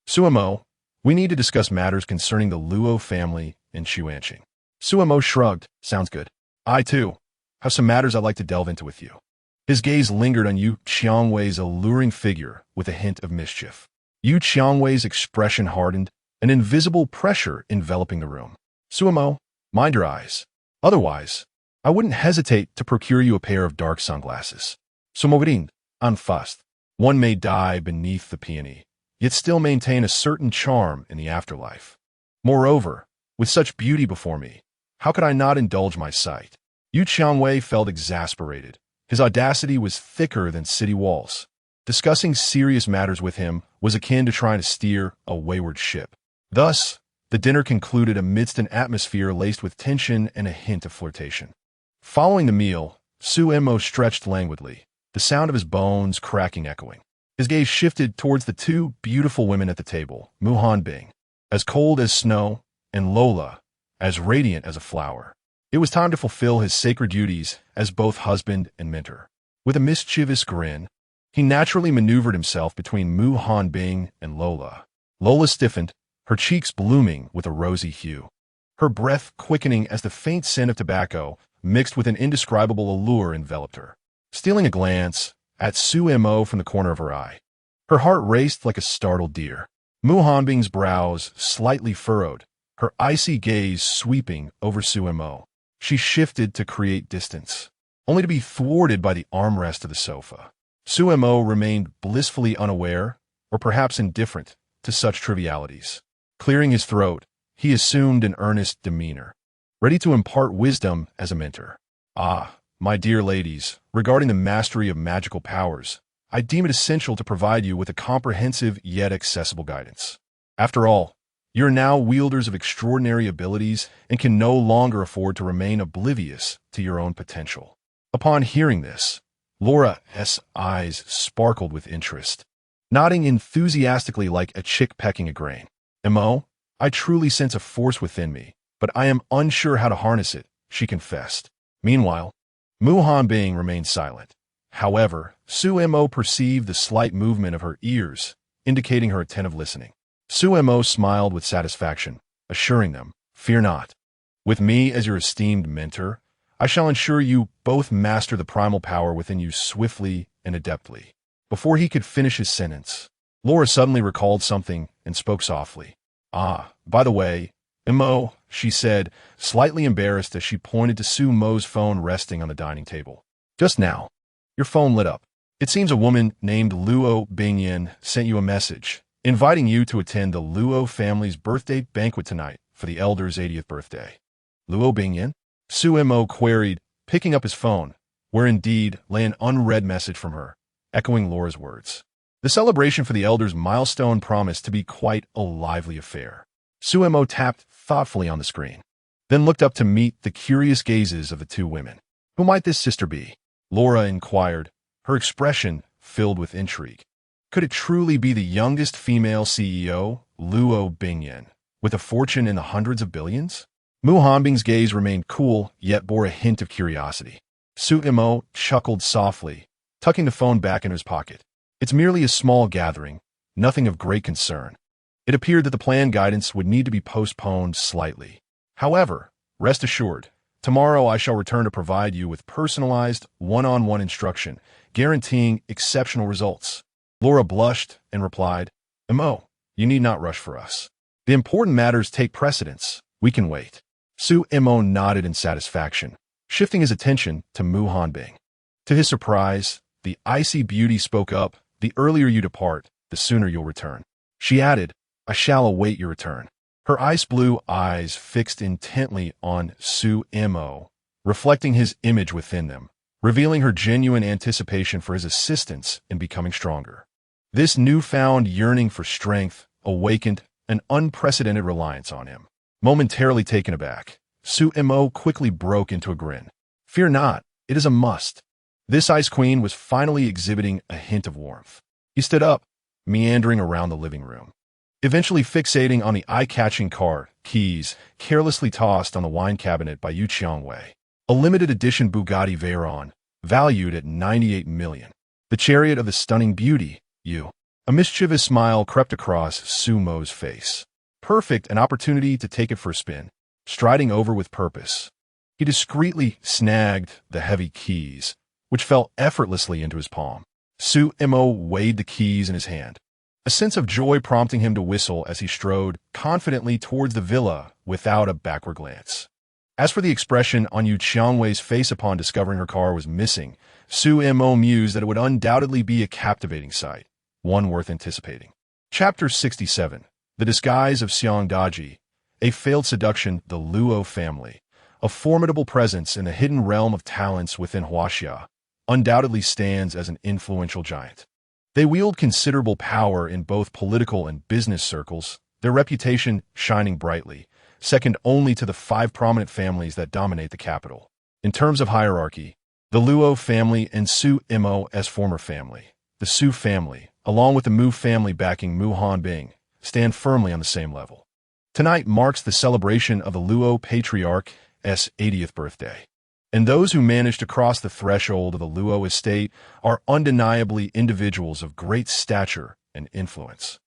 Su-mo, we need to discuss matters concerning the Luo family in Xuanqing. Su-mo shrugged. Sounds good. I, too, have some matters I'd like to delve into with you. His gaze lingered on Yu Qiangwei's alluring figure with a hint of mischief. Yu Qiangwei's expression hardened, an invisible pressure enveloping the room. Su-mo, mind your eyes. Otherwise, I wouldn't hesitate to procure you a pair of dark sunglasses. Sumorin, unfussed. One may die beneath the peony, yet still maintain a certain charm in the afterlife. Moreover, with such beauty before me, how could I not indulge my sight? Yu Qiangwei felt exasperated. His audacity was thicker than city walls. Discussing serious matters with him was akin to trying to steer a wayward ship. Thus, the dinner concluded amidst an atmosphere laced with tension and a hint of flirtation. Following the meal, Su-mo stretched languidly, the sound of his bones cracking echoing. His gaze shifted towards the two beautiful women at the table, Mu Hanbing, as cold as snow, and Lola, as radiant as a flower. It was time to fulfill his sacred duties as both husband and mentor. With a mischievous grin, he naturally maneuvered himself between Mu Hanbing and Lola. Lola stiffened, her cheeks blooming with a rosy hue, her breath quickening as the faint scent of tobacco mixed with an indescribable allure enveloped her. Stealing a glance at Su-mo from the corner of her eye, her heart raced like a startled deer. Mu Hanbing's brows slightly furrowed, her icy gaze sweeping over Su-mo. She shifted to create distance, only to be thwarted by the armrest of the sofa. Su-mo remained blissfully unaware, or perhaps indifferent, to such trivialities. Clearing his throat, he assumed an earnest demeanor, ready to impart wisdom as a mentor. Ah, my dear ladies, regarding the mastery of magical powers, I deem it essential to provide you with a comprehensive yet accessible guidance. After all, you are now wielders of extraordinary abilities and can no longer afford to remain oblivious to your own potential. Upon hearing this, Laura's eyes sparkled with interest, nodding enthusiastically like a chick pecking a grain. Mo, I truly sense a force within me, but I am unsure how to harness it, she confessed. Meanwhile, Mu Hanbing remained silent. However, Su-mo perceived the slight movement of her ears, indicating her attentive listening. Su-mo smiled with satisfaction, assuring them, fear not. With me as your esteemed mentor, I shall ensure you both master the primal power within you swiftly and adeptly. Before he could finish his sentence, Laura suddenly recalled something and spoke softly. Ah, by the way, Mo, she said, slightly embarrassed as she pointed to Su-mo's phone resting on the dining table. Just now, your phone lit up. It seems a woman named Luo Bingyan sent you a message, inviting you to attend the Luo family's birthday banquet tonight for the elder's 80th birthday. Luo Bingyan? Su-mo queried, picking up his phone, where indeed lay an unread message from her, echoing Laura's words. The celebration for the elder's milestone promised to be quite a lively affair. Su-mo tapped thoughtfully on the screen, then looked up to meet the curious gazes of the two women. Who might this sister be? Laura inquired, her expression filled with intrigue. Could it truly be the youngest female CEO, Luo Bingyan, with a fortune in the hundreds of billions? Mu Hanbing's gaze remained cool, yet bore a hint of curiosity. Su-mo chuckled softly, tucking the phone back into his pocket. It's merely a small gathering, nothing of great concern. It appeared that the planned guidance would need to be postponed slightly. However, rest assured, tomorrow I shall return to provide you with personalized, one-on-one instruction, guaranteeing exceptional results. Laura blushed and replied, Mo, you need not rush for us. The important matters take precedence. We can wait. Su-mo nodded in satisfaction, shifting his attention to Mu Hanbing. To his surprise, the icy beauty spoke up, the earlier you depart, the sooner you'll return. She added, I shall await your return. Her ice blue eyes fixed intently on Su-mo, reflecting his image within them, revealing her genuine anticipation for his assistance in becoming stronger. This newfound yearning for strength awakened an unprecedented reliance on him. Momentarily taken aback, Su-mo quickly broke into a grin. Fear not, it is a must. This ice queen was finally exhibiting a hint of warmth. He stood up, meandering around the living room, eventually fixating on the eye-catching car keys carelessly tossed on the wine cabinet by Yu Qiangwei. A limited edition Bugatti Veyron, valued at 98 million. The chariot of the stunning beauty, Yu. A mischievous smile crept across Su Mo's face. Perfect an opportunity to take it for a spin. Striding over with purpose, he discreetly snagged the heavy keys, which fell effortlessly into his palm. Su Mo weighed the keys in his hand, a sense of joy prompting him to whistle as he strode confidently towards the villa without a backward glance. As for the expression on Yu Qiangwei's face upon discovering her car was missing, Su Mo mused that it would undoubtedly be a captivating sight, one worth anticipating. Chapter 67. The Disguise of Xiang Daji. A failed seduction, the Luo family, a formidable presence in the hidden realm of talents within Huaxia, undoubtedly stands as an influential giant. They wield considerable power in both political and business circles, their reputation shining brightly, second only to the 5 prominent families that dominate the capital. In terms of hierarchy, the Luo family and Su Mo's former family, the Su family, along with the Mu family backing Mu Hanbing, stand firmly on the same level. Tonight marks the celebration of the Luo Patriarch's 80th birthday, and those who manage to cross the threshold of the Luo estate are undeniably individuals of great stature and influence.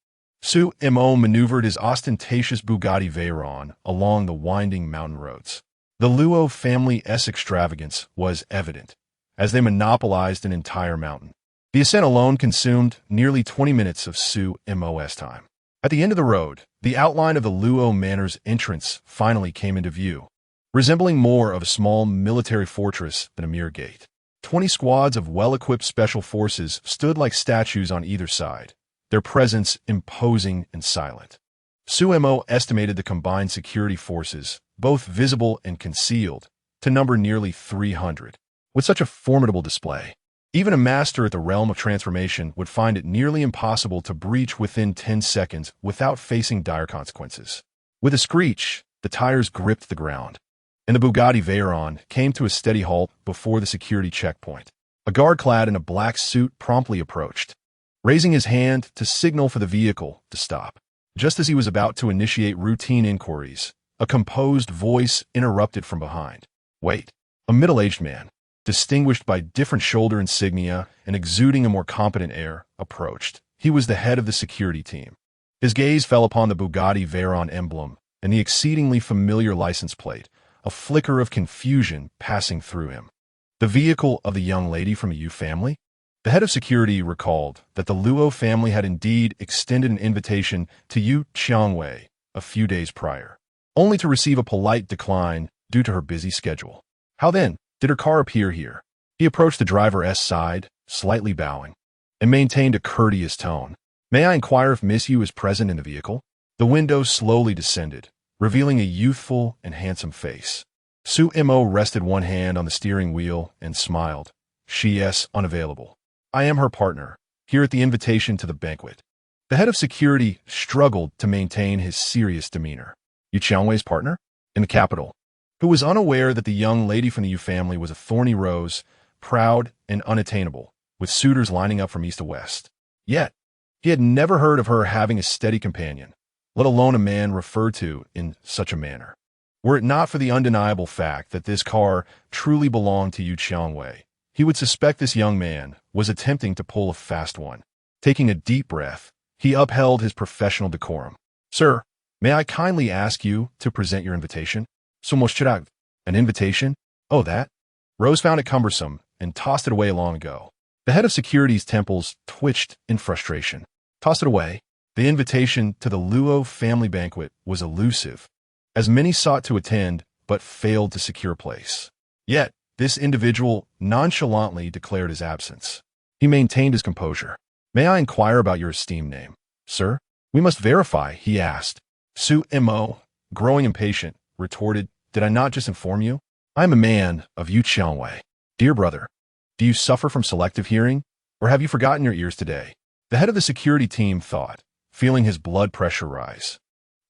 Su Mo maneuvered his ostentatious Bugatti Veyron along the winding mountain roads. The Luo family's extravagance was evident, as they monopolized an entire mountain. The ascent alone consumed nearly 20 minutes of Su Mo's time. At the end of the road, the outline of the Luo Manor's entrance finally came into view, resembling more of a small military fortress than a mere gate. 20 squads of well-equipped special forces stood like statues on either side, their presence imposing and silent. Su Mo estimated the combined security forces, both visible and concealed, to number nearly 300. With such a formidable display, even a master at the realm of transformation would find it nearly impossible to breach within 10 seconds without facing dire consequences. With a screech, the tires gripped the ground, and the Bugatti Veyron came to a steady halt before the security checkpoint. A guard clad in a black suit promptly approached, raising his hand to signal for the vehicle to stop. Just as he was about to initiate routine inquiries, a composed voice interrupted from behind. "Wait." A middle-aged man, distinguished by different shoulder insignia and exuding a more competent air, approached. He was the head of the security team. His gaze fell upon the Bugatti Veyron emblem and the exceedingly familiar license plate, a flicker of confusion passing through him. The vehicle of the young lady from the Yu family? The head of security recalled that the Luo family had indeed extended an invitation to Yu Qiangwei a few days prior, only to receive a polite decline due to her busy schedule. How then did her car appear here? He approached the driver's side, slightly bowing, and maintained a courteous tone. "May I inquire if Miss Yu is present in the vehicle?" The window slowly descended, revealing a youthful and handsome face. Su Mo rested one hand on the steering wheel and smiled. "She is unavailable. I am her partner, here at the invitation to the banquet." The head of security struggled to maintain his serious demeanor. Yu Qiangwei's partner? In the capital, who was unaware that the young lady from the Yu family was a thorny rose, proud and unattainable, with suitors lining up from east to west. Yet, he had never heard of her having a steady companion, let alone a man referred to in such a manner. Were it not for the undeniable fact that this car truly belonged to Yu Qiangwei, he would suspect this young man was attempting to pull a fast one. Taking a deep breath, he upheld his professional decorum. "Sir, may I kindly ask you to present your invitation?" An invitation? Oh, that? Rose found it cumbersome and tossed it away long ago. The head of security's temples twitched in frustration. Tossed it away? The invitation to the Luo family banquet was elusive, as many sought to attend but failed to secure a place. Yet, this individual nonchalantly declared his absence. He maintained his composure. "May I inquire about your esteemed name?" "Sir, we must verify," he asked. Su Mo, growing impatient, retorted, "Did I not just inform you? I am a man of Yu Qiangwei." "Dear brother, do you suffer from selective hearing, or have you forgotten your ears today?" The head of the security team thought, feeling his blood pressure rise.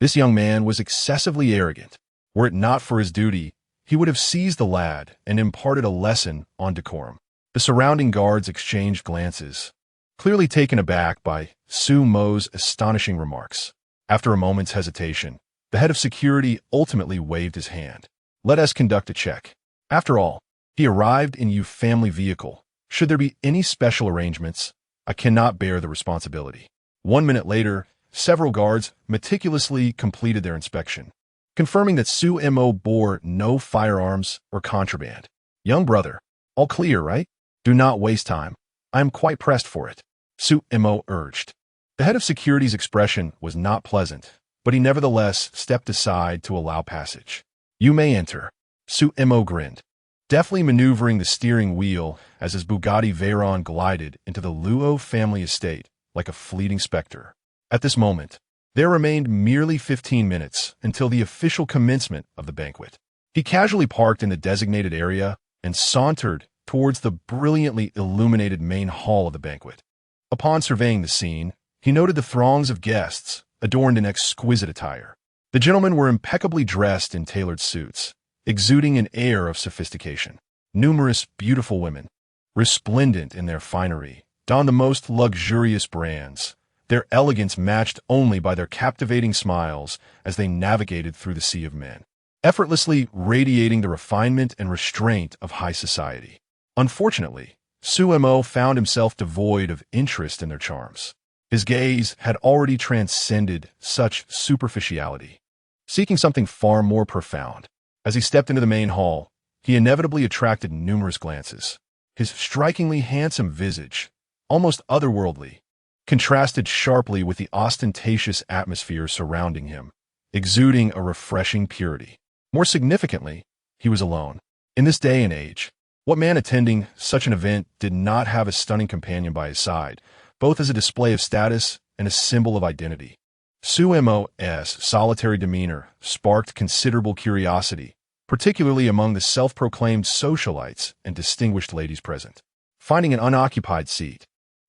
This young man was excessively arrogant. Were it not for his duty, he would have seized the lad and imparted a lesson on decorum. The surrounding guards exchanged glances, clearly taken aback by Su Mo's astonishing remarks. After a moment's hesitation, the head of security ultimately waved his hand. Let us conduct a check. After all, he arrived in your family vehicle. Should there be any special arrangements, I cannot bear the responsibility. 1 minute later, several guards meticulously completed their inspection, confirming that Su Mo bore no firearms or contraband. Young brother, all clear, right? Do not waste time. I am quite pressed for it, Su Mo urged. The head of security's expression was not pleasant, but he nevertheless stepped aside to allow passage. You may enter, Su Mo grinned, deftly maneuvering the steering wheel as his Bugatti Veyron glided into the Luo family estate like a fleeting specter. At this moment, there remained merely 15 minutes until the official commencement of the banquet. He casually parked in the designated area and sauntered towards the brilliantly illuminated main hall of the banquet. Upon surveying the scene, he noted the throngs of guests adorned in exquisite attire. The gentlemen were impeccably dressed in tailored suits, exuding an air of sophistication. Numerous beautiful women, resplendent in their finery, donned the most luxurious brands, their elegance matched only by their captivating smiles as they navigated through the sea of men, effortlessly radiating the refinement and restraint of high society. Unfortunately, Su Mo found himself devoid of interest in their charms. His gaze had already transcended such superficiality, seeking something far more profound. As he stepped into the main hall, he inevitably attracted numerous glances. His strikingly handsome visage, almost otherworldly, contrasted sharply with the ostentatious atmosphere surrounding him, exuding a refreshing purity. More significantly, he was alone. In this day and age, what man attending such an event did not have a stunning companion by his side, both as a display of status and a symbol of identity? Su Mo's solitary demeanor sparked considerable curiosity, particularly among the self-proclaimed socialites and distinguished ladies present. Finding an unoccupied seat,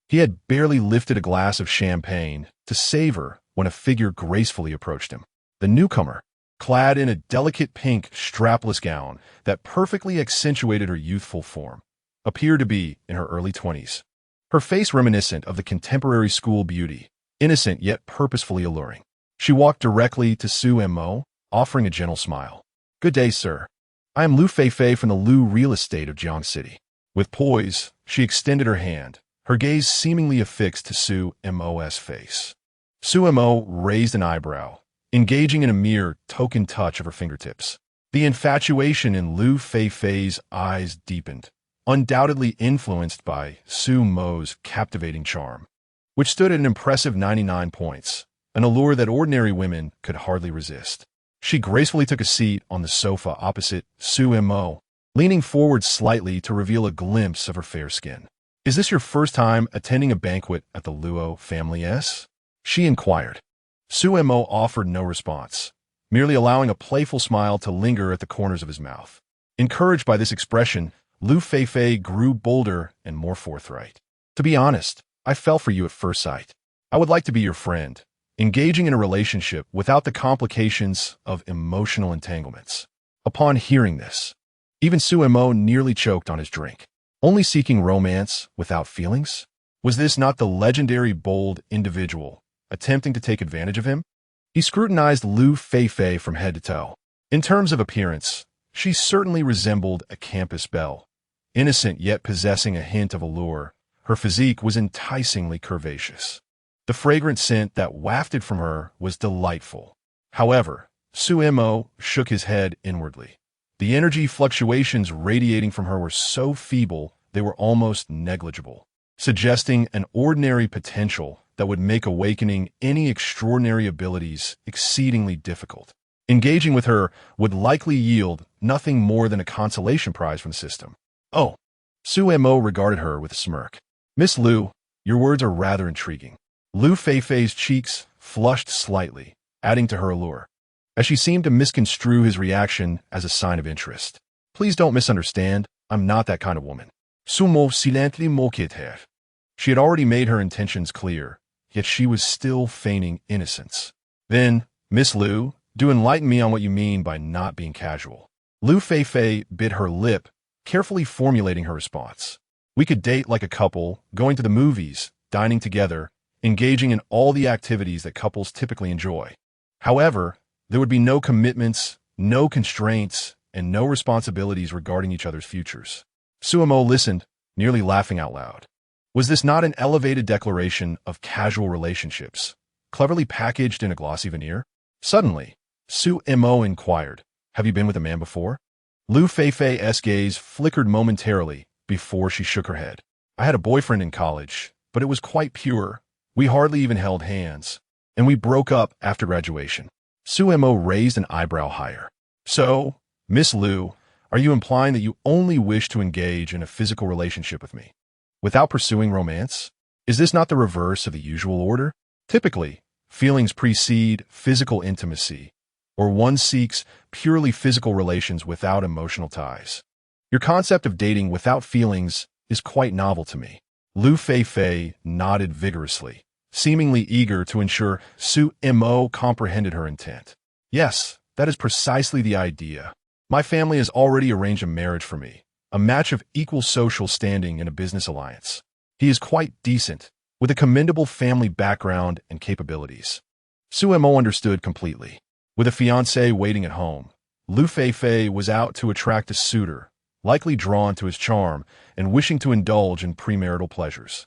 he had barely lifted a glass of champagne to savor when a figure gracefully approached him. The newcomer, clad in a delicate pink strapless gown that perfectly accentuated her youthful form, appeared to be in her early 20s. Her face reminiscent of the contemporary school beauty, innocent yet purposefully alluring. She walked directly to Su Mo, offering a gentle smile. Good day, sir. I am Lu Feifei from the Lu real estate of Jiang City. With poise, she extended her hand, her gaze seemingly affixed to Su Mo's face. Su Mo raised an eyebrow, engaging in a mere token touch of her fingertips. The infatuation in Lu Feifei's eyes deepened, undoubtedly influenced by Su Mo's captivating charm, which stood at an impressive 99 points, an allure that ordinary women could hardly resist. She gracefully took a seat on the sofa opposite Su Mo, leaning forward slightly to reveal a glimpse of her fair skin. Is this your first time attending a banquet at the Luo family S? She inquired. Su Mo offered no response, merely allowing a playful smile to linger at the corners of his mouth. Encouraged by this expression, Lu Feifei grew bolder and more forthright. To be honest, I fell for you at first sight. I would like to be your friend, engaging in a relationship without the complications of emotional entanglements. Upon hearing this, even Su Mo nearly choked on his drink. Only seeking romance without feelings? Was this not the legendary bold individual attempting to take advantage of him? He scrutinized Lu Feifei from head to toe. In terms of appearance, she certainly resembled a campus belle. Innocent yet possessing a hint of allure, her physique was enticingly curvaceous. The fragrant scent that wafted from her was delightful. However, Su Mo shook his head inwardly. The energy fluctuations radiating from her were so feeble they were almost negligible, suggesting an ordinary potential that would make awakening any extraordinary abilities exceedingly difficult. Engaging with her would likely yield nothing more than a consolation prize from the system. Oh, Su Mo regarded her with a smirk. Miss Lu, your words are rather intriguing. Lu Feifei's cheeks flushed slightly, adding to her allure, as she seemed to misconstrue his reaction as a sign of interest. Please don't misunderstand, I'm not that kind of woman. Su Mo silently moquait her. She had already made her intentions clear, yet she was still feigning innocence. Then, Miss Lu, do enlighten me on what you mean by not being casual. Lu Feifei bit her lip, carefully formulating her response. We could date like a couple, going to the movies, dining together, engaging in all the activities that couples typically enjoy. However, there would be no commitments, no constraints, and no responsibilities regarding each other's futures. Suemo listened, nearly laughing out loud. Was this not an elevated declaration of casual relationships, cleverly packaged in a glossy veneer? Suddenly, Suemo inquired, "Have you been with a man before?" Lu Feifei's gaze flickered momentarily before she shook her head. "I had a boyfriend in college, but it was quite pure. We hardly even held hands, and we broke up after graduation." Suemo raised an eyebrow higher. "So, Miss Lu, are you implying that you only wish to engage in a physical relationship with me, without pursuing romance? Is this not the reverse of the usual order? Typically, feelings precede physical intimacy, or one seeks purely physical relations without emotional ties. Your concept of dating without feelings is quite novel to me." Lu Feifei nodded vigorously, seemingly eager to ensure Suemo comprehended her intent. "Yes, that is precisely the idea. My family has already arranged a marriage for me, a match of equal social standing in a business alliance. He is quite decent, with a commendable family background and capabilities." Suemo understood completely. With a fiancé waiting at home, Lu Feifei was out to attract a suitor, likely drawn to his charm and wishing to indulge in premarital pleasures.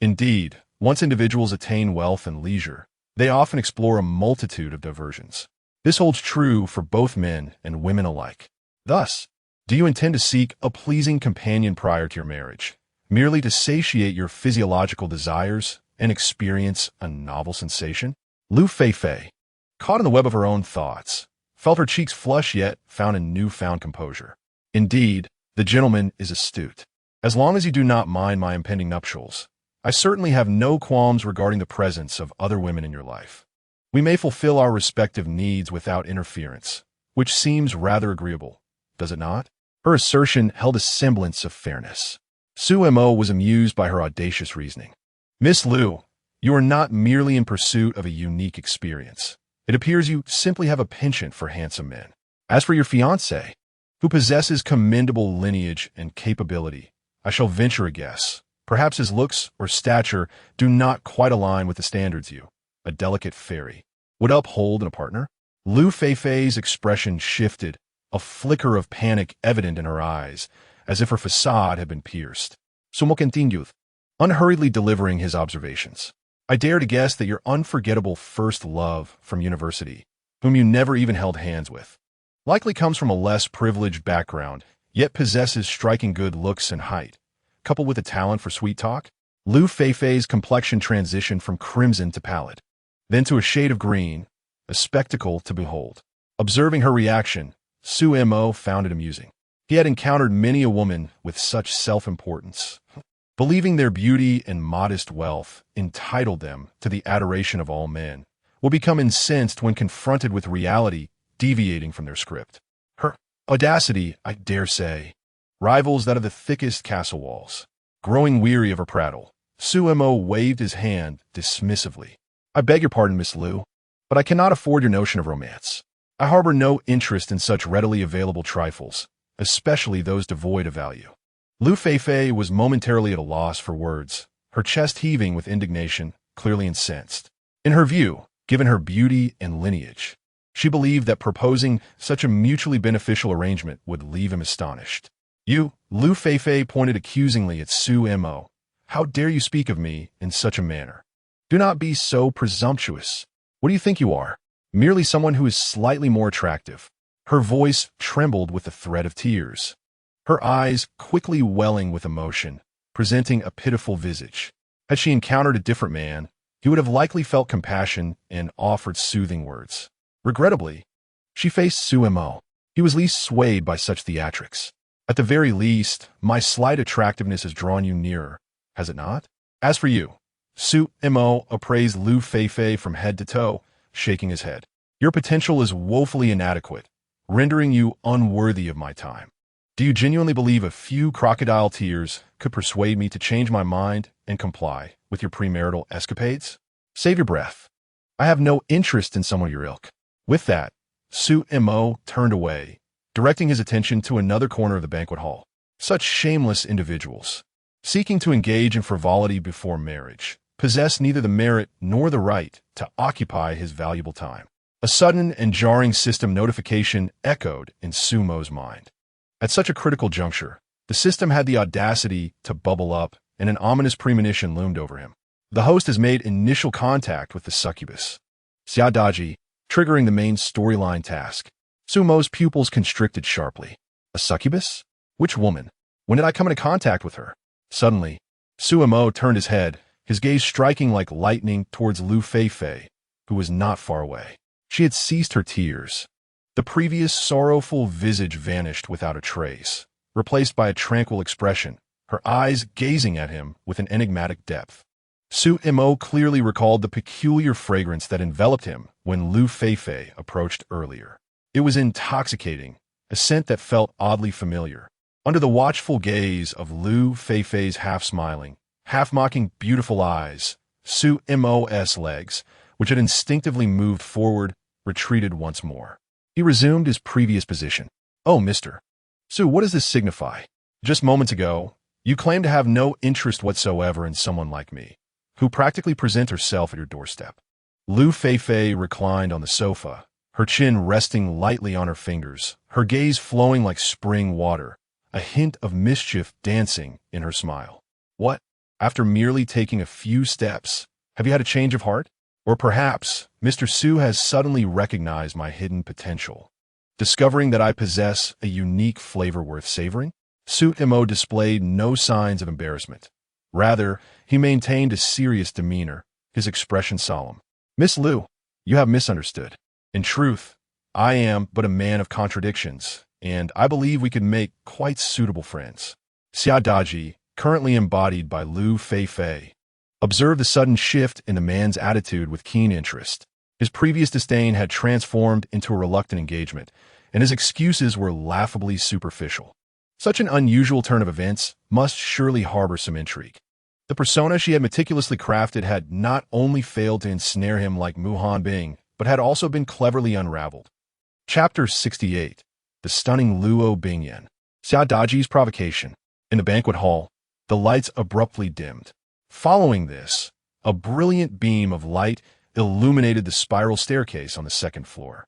Indeed, once individuals attain wealth and leisure, they often explore a multitude of diversions. This holds true for both men and women alike. Thus, do you intend to seek a pleasing companion prior to your marriage, merely to satiate your physiological desires and experience a novel sensation? Lu Feifei, caught in the web of her own thoughts, felt her cheeks flush yet found a newfound composure. "Indeed, the gentleman is astute. As long as you do not mind my impending nuptials, I certainly have no qualms regarding the presence of other women in your life. We may fulfill our respective needs without interference, which seems rather agreeable, does it not?" Her assertion held a semblance of fairness. Suemo was amused by her audacious reasoning. "Miss Lu, you are not merely in pursuit of a unique experience. It appears you simply have a penchant for handsome men. As for your fiancé, who possesses commendable lineage and capability, I shall venture a guess. Perhaps his looks or stature do not quite align with the standards you, a delicate fairy, would uphold in a partner." Lu Feifei's expression shifted, a flicker of panic evident in her eyes, as if her facade had been pierced. Sumo continued, unhurriedly delivering his observations. "I dare to guess that your unforgettable first love from university, whom you never even held hands with, likely comes from a less privileged background, yet possesses striking good looks and height, coupled with a talent for sweet talk." Lu Feifei's complexion transitioned from crimson to pallid, then to a shade of green, a spectacle to behold. Observing her reaction, Suemo found it amusing. He had encountered many a woman with such self-importance, believing their beauty and modest wealth entitled them to the adoration of all men, will become incensed when confronted with reality deviating from their script. Her audacity, I dare say, rivals that of the thickest castle walls. Growing weary of her prattle, Suemo waved his hand dismissively. "I beg your pardon, Miss Lu, but I cannot afford your notion of romance. I harbor no interest in such readily available trifles, especially those devoid of value." Lu Feifei was momentarily at a loss for words, her chest heaving with indignation, clearly incensed. In her view, given her beauty and lineage, she believed that proposing such a mutually beneficial arrangement would leave him astonished. "You," Lu Feifei pointed accusingly at Suemo, "how dare you speak of me in such a manner? Do not be so presumptuous. What do you think you are? Merely someone who is slightly more attractive." Her voice trembled with the threat of tears, her eyes quickly welling with emotion, presenting a pitiful visage. Had she encountered a different man, he would have likely felt compassion and offered soothing words. Regrettably, she faced Suemo. He was least swayed by such theatrics. "At the very least, my slight attractiveness has drawn you nearer, has it not? As for you," Suemo appraised Lu Feifei from head to toe, shaking his head, "your potential is woefully inadequate, rendering you unworthy of my time. Do you genuinely believe a few crocodile tears could persuade me to change my mind and comply with your premarital escapades? Save your breath. I have no interest in someone of your ilk." With that, Suemo turned away, directing his attention to another corner of the banquet hall. Such shameless individuals. seeking to engage in frivolity before marriage, possessed neither the merit nor the right to occupy his valuable time. A sudden and jarring system notification echoed in Sumo's mind. At such a critical juncture, the system had the audacity to bubble up, and an ominous premonition loomed over him. The host has made initial contact with the succubus. Xiadaji, triggering the main storyline task. Sumo's pupils constricted sharply. A succubus? Which woman? When did I come into contact with her? Suddenly, Sumo turned his head, his gaze striking like lightning towards Lu Feifei, who was not far away. She had ceased her tears. The previous sorrowful visage vanished without a trace, replaced by a tranquil expression, her eyes gazing at him with an enigmatic depth. Sumo clearly recalled the peculiar fragrance that enveloped him when Lu Feifei approached earlier. It was intoxicating, a scent that felt oddly familiar. Under the watchful gaze of Lu Feifei's half-smiling, half-mocking beautiful eyes, Sumo's legs, which had instinctively moved forward, retreated once more. He resumed his previous position. Oh, Mr. Su, what does this signify? Just moments ago, you claimed to have no interest whatsoever in someone like me, who practically presents herself at your doorstep. Lu Feifei reclined on the sofa, her chin resting lightly on her fingers, her gaze flowing like spring water, a hint of mischief dancing in her smile. What? After merely taking a few steps, have you had a change of heart? Or perhaps Mr. Su has suddenly recognized my hidden potential, discovering that I possess a unique flavor worth savoring? Sumo displayed no signs of embarrassment. Rather, he maintained a serious demeanor, his expression solemn. Miss Lu, you have misunderstood. In truth, I am but a man of contradictions, and I believe we could make quite suitable friends. Xiadaji, currently embodied by Lu Feifei, observed the sudden shift in the man's attitude with keen interest. His previous disdain had transformed into a reluctant engagement, and his excuses were laughably superficial. Such an unusual turn of events must surely harbor some intrigue. The persona she had meticulously crafted had not only failed to ensnare him like Muhan Bing, but had also been cleverly unraveled. Chapter 68. The Stunning Luo Bingyan. Xiadaji's Provocation. In the banquet hall, the lights abruptly dimmed. Following this, a brilliant beam of light illuminated the spiral staircase on the second floor.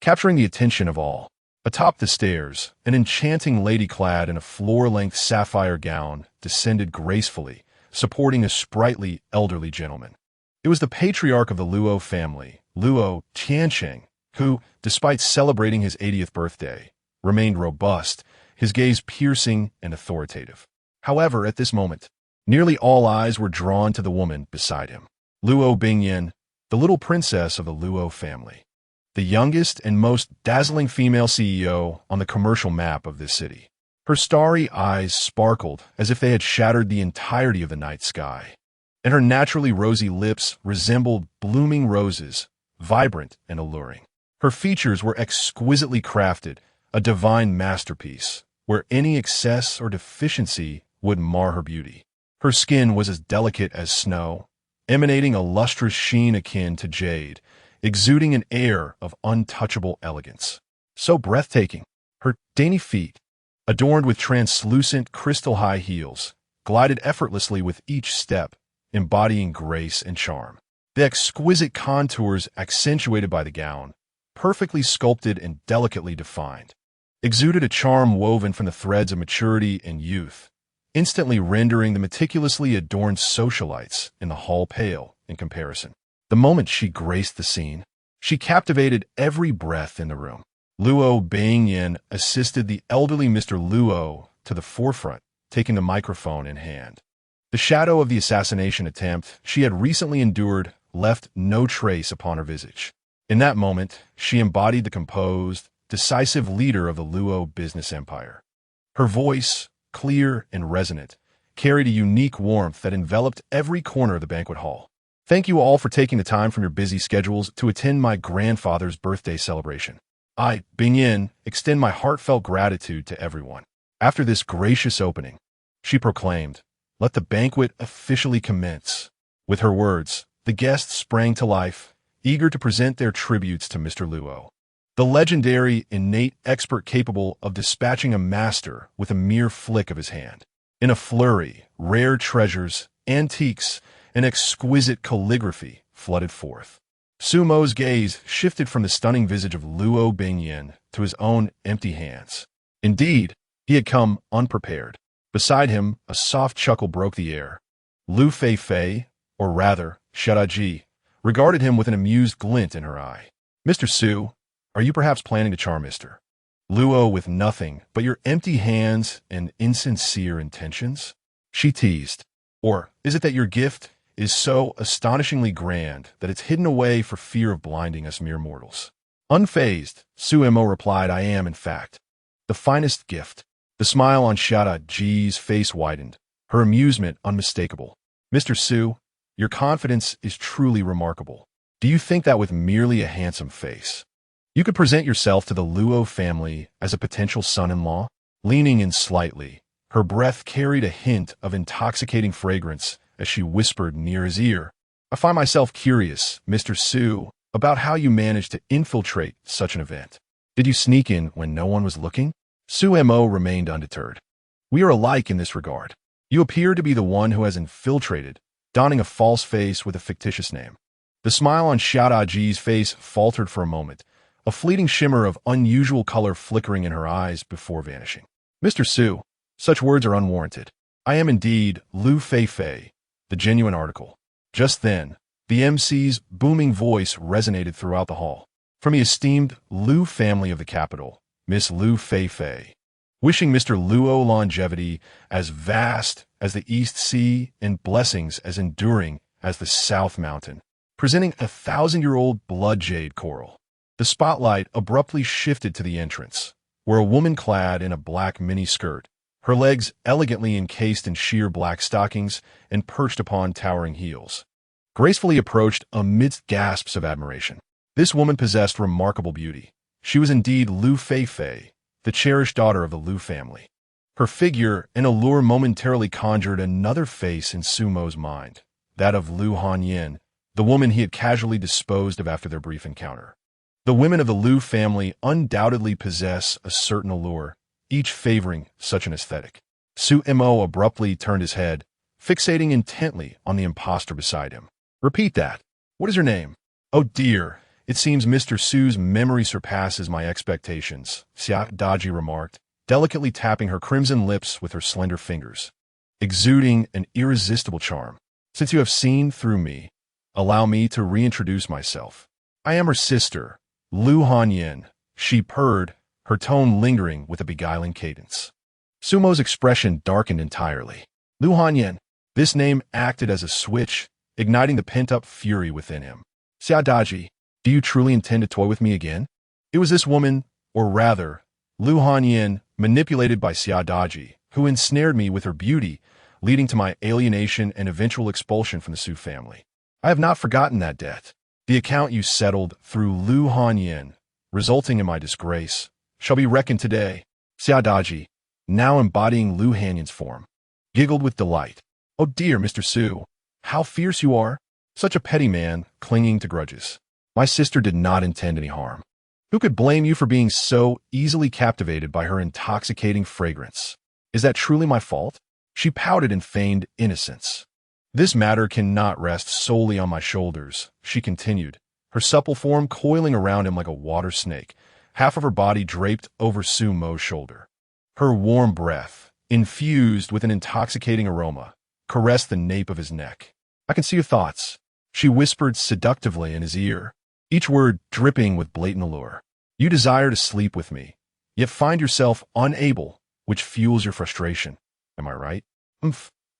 Capturing the attention of all, atop the stairs, an enchanting lady clad in a floor-length sapphire gown descended gracefully, supporting a sprightly elderly gentleman. It was the patriarch of the Luo family, Luo Tiansheng, who, despite celebrating his 80th birthday, remained robust, his gaze piercing and authoritative. However, at this moment, nearly all eyes were drawn to the woman beside him, Luo Bingyan, the little princess of the Luo family, the youngest and most dazzling female CEO on the commercial map of this city. Her starry eyes sparkled as if they had shattered the entirety of the night sky, and her naturally rosy lips resembled blooming roses, vibrant and alluring. Her features were exquisitely crafted, a divine masterpiece, where any excess or deficiency would mar her beauty. Her skin was as delicate as snow, emanating a lustrous sheen akin to jade, exuding an air of untouchable elegance. So breathtaking, her dainty feet, adorned with translucent crystal-high heels, glided effortlessly with each step, embodying grace and charm. The exquisite contours accentuated by the gown, perfectly sculpted and delicately defined, exuded a charm woven from the threads of maturity and youth, instantly rendering the meticulously adorned socialites in the hall pale in comparison. The moment she graced the scene, she captivated every breath in the room. Luo Bingyan assisted the elderly Mr. Luo to the forefront, taking the microphone in hand. The shadow of the assassination attempt she had recently endured left no trace upon her visage. In that moment, she embodied the composed, decisive leader of the Luo business empire. Her voice, clear and resonant, carried a unique warmth that enveloped every corner of the banquet hall. Thank you all for taking the time from your busy schedules to attend my grandfather's birthday celebration. I, Bingyan, extend my heartfelt gratitude to everyone. After this gracious opening, she proclaimed, "Let the banquet officially commence." With her words, the guests sprang to life, eager to present their tributes to Mr. Luo, the legendary, innate expert capable of dispatching a master with a mere flick of his hand. In a flurry, rare treasures, antiques, and exquisite calligraphy flooded forth. Sumo's gaze shifted from the stunning visage of Luo Bingyan to his own empty hands. Indeed, he had come unprepared. Beside him, a soft chuckle broke the air. Lu Fei, or rather, Shadaji, regarded him with an amused glint in her eye. "Mr. Su, are you perhaps planning to charm Mr. Luo with nothing but your empty hands and insincere intentions?" She teased. "Or is it that your gift is so astonishingly grand that it's hidden away for fear of blinding us mere mortals?" Unfazed, Suemo replied, "I am, in fact, the finest gift." The smile on Shadaji's face widened, her amusement unmistakable. "Mr. Su, your confidence is truly remarkable. Do you think that with merely a handsome face, you could present yourself to the Luo family as a potential son-in-law?" Leaning in slightly, her breath carried a hint of intoxicating fragrance as she whispered near his ear, "I find myself curious, Mr. Su, about how you managed to infiltrate such an event. Did you sneak in when no one was looking?" Suemo remained undeterred. "We are alike in this regard. You appear to be the one who has infiltrated, donning a false face with a fictitious name." The smile on Shadaji's face faltered for a moment, a fleeting shimmer of unusual color flickering in her eyes before vanishing. "Mr. Su, such words are unwarranted. I am indeed Lu Fei, the genuine article." Just then, the MC's booming voice resonated throughout the hall. "From the esteemed Lu family of the capital, Miss Lu Fei, wishing Mr. Luo longevity as vast as the East Sea and blessings as enduring as the South Mountain, presenting 1,000-year-old blood jade coral." The spotlight abruptly shifted to the entrance, where a woman clad in a black mini-skirt, her legs elegantly encased in sheer black stockings and perched upon towering heels, gracefully approached amidst gasps of admiration. This woman possessed remarkable beauty. She was indeed Lu Fei, the cherished daughter of the Lu family. Her figure and allure momentarily conjured another face in Sumo's mind, that of Lu Hanyin, the woman he had casually disposed of after their brief encounter. The women of the Lu family undoubtedly possess a certain allure, each favoring such an aesthetic. Suemo abruptly turned his head, fixating intently on the impostor beside him. "Repeat that. What is your name?" "Oh dear, it seems Mr. Su's memory surpasses my expectations," Daji remarked, delicately tapping her crimson lips with her slender fingers, exuding an irresistible charm. "Since you have seen through me, allow me to reintroduce myself. I am her sister, Lu Hanyin," she purred, her tone lingering with a beguiling cadence. Sumo's expression darkened entirely. Lu Hanyin. This name acted as a switch, igniting the pent-up fury within him. "Daji, do you truly intend to toy with me again?" It was this woman, or rather, Lu Hanyin, manipulated by Daji, who ensnared me with her beauty, leading to my alienation and eventual expulsion from the Su family. I have not forgotten that debt. The account you settled through Lu Hanyin, resulting in my disgrace, shall be reckoned today." Daji, now embodying Lu Hanyin's form, giggled with delight. "Oh dear, Mr. Su, how fierce you are! Such a petty man, clinging to grudges. My sister did not intend any harm. Who could blame you for being so easily captivated by her intoxicating fragrance? Is that truly my fault?" She pouted in feigned innocence. "This matter cannot rest solely on my shoulders," she continued, her supple form coiling around him like a water snake, half of her body draped over Sumo's shoulder. Her warm breath, infused with an intoxicating aroma, caressed the nape of his neck. "I can see your thoughts," she whispered seductively in his ear, each word dripping with blatant allure. "You desire to sleep with me, yet find yourself unable, which fuels your frustration. Am I right?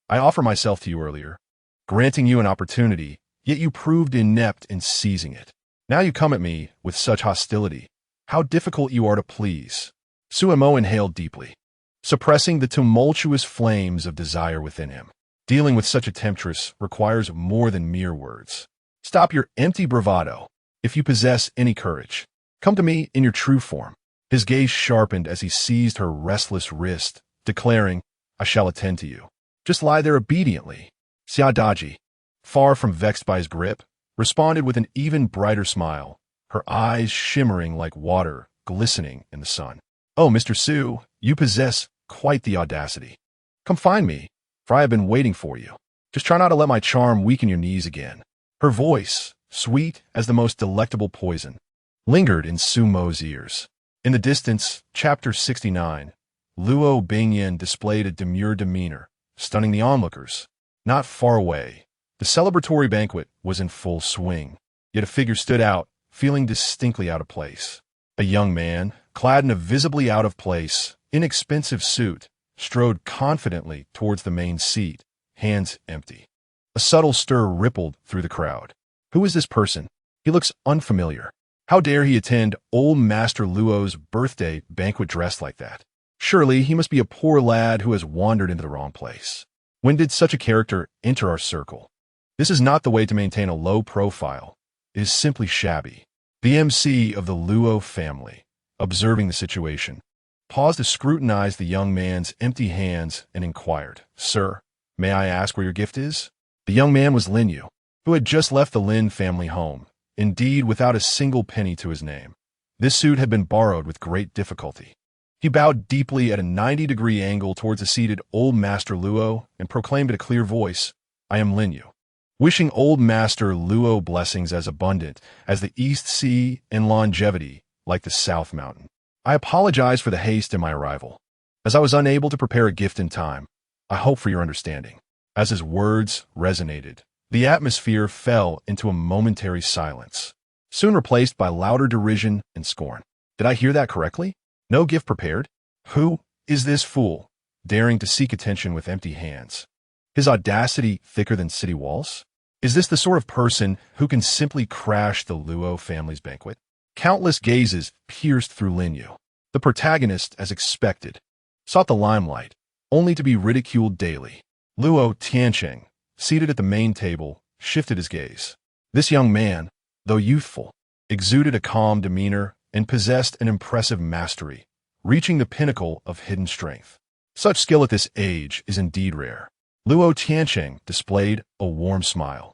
I offer myself to you earlier, granting you an opportunity, yet you proved inept in seizing it. Now you come at me with such hostility. How difficult you are to please." Suemo inhaled deeply, suppressing the tumultuous flames of desire within him. Dealing with such a temptress requires more than mere words. "Stop your empty bravado. If you possess any courage, come to me in your true form." His gaze sharpened as he seized her restless wrist, declaring, "I shall attend to you. Just lie there obediently." Daji, far from vexed by his grip, responded with an even brighter smile, her eyes shimmering like water glistening in the sun. "Oh, Mr. Su, you possess quite the audacity." Come find me, for I have been waiting for you. Just try not to let my charm weaken your knees again." Her voice, sweet as the most delectable poison, lingered in Sumo's ears. In the distance, Chapter 69, Luo Bingyan displayed a demure demeanor, stunning the onlookers. Not far away, the celebratory banquet was in full swing, yet a figure stood out, feeling distinctly out of place. A young man, clad in a visibly out-of-place, inexpensive suit, strode confidently towards the main seat, hands empty. A subtle stir rippled through the crowd. Who is this person? He looks unfamiliar. How dare he attend old Master Luo's birthday banquet dressed like that? Surely he must be a poor lad who has wandered into the wrong place. When did such a character enter our circle? This is not the way to maintain a low profile. It is simply shabby. The MC of the Luo family, observing the situation, paused to scrutinize the young man's empty hands and inquired, "Sir, may I ask where your gift is?" The young man was Lin Yu, who had just left the Lin family home, indeed without a single penny to his name. This suit had been borrowed with great difficulty. He bowed deeply at a 90-degree angle towards the seated old Master Luo and proclaimed in a clear voice, "I am Lin Yu, wishing old Master Luo blessings as abundant as the East Sea and longevity like the South Mountain. I apologize for the haste in my arrival. As I was unable to prepare a gift in time, I hope for your understanding." As his words resonated, the atmosphere fell into a momentary silence, soon replaced by louder derision and scorn. Did I hear that correctly? No gift prepared? Who is this fool, daring to seek attention with empty hands? His audacity thicker than city walls? Is this the sort of person who can simply crash the Luo family's banquet? Countless gazes pierced through Lin Yu. The protagonist, as expected, sought the limelight, only to be ridiculed daily. Luo Tiancheng, seated at the main table, shifted his gaze. This young man, though youthful, exuded a calm demeanor and possessed an impressive mastery, reaching the pinnacle of hidden strength. Such skill at this age is indeed rare. Luo Tiancheng displayed a warm smile,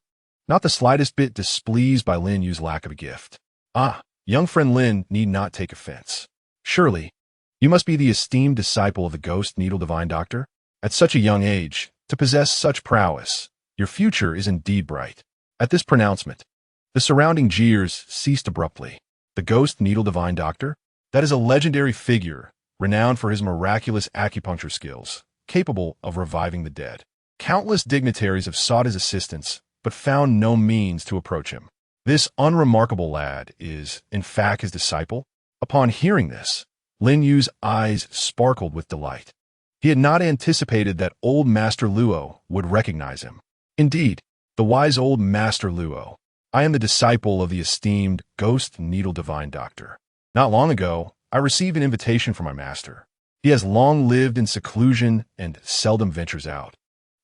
not the slightest bit displeased by Lin Yu's lack of a gift. "Ah, young friend Lin need not take offense. Surely, you must be the esteemed disciple of the Ghost Needle Divine Doctor? At such a young age, to possess such prowess, your future is indeed bright." At this pronouncement, the surrounding jeers ceased abruptly. The Ghost Needle Divine Doctor? That is a legendary figure, renowned for his miraculous acupuncture skills, capable of reviving the dead. Countless dignitaries have sought his assistance, but found no means to approach him. This unremarkable lad is, in fact, his disciple? Upon hearing this, Lin Yu's eyes sparkled with delight. He had not anticipated that old Master Luo would recognize him. Indeed, the wise old Master Luo, I am the disciple of the esteemed Ghost Needle Divine Doctor. Not long ago, I received an invitation from my master. He has long lived in seclusion and seldom ventures out.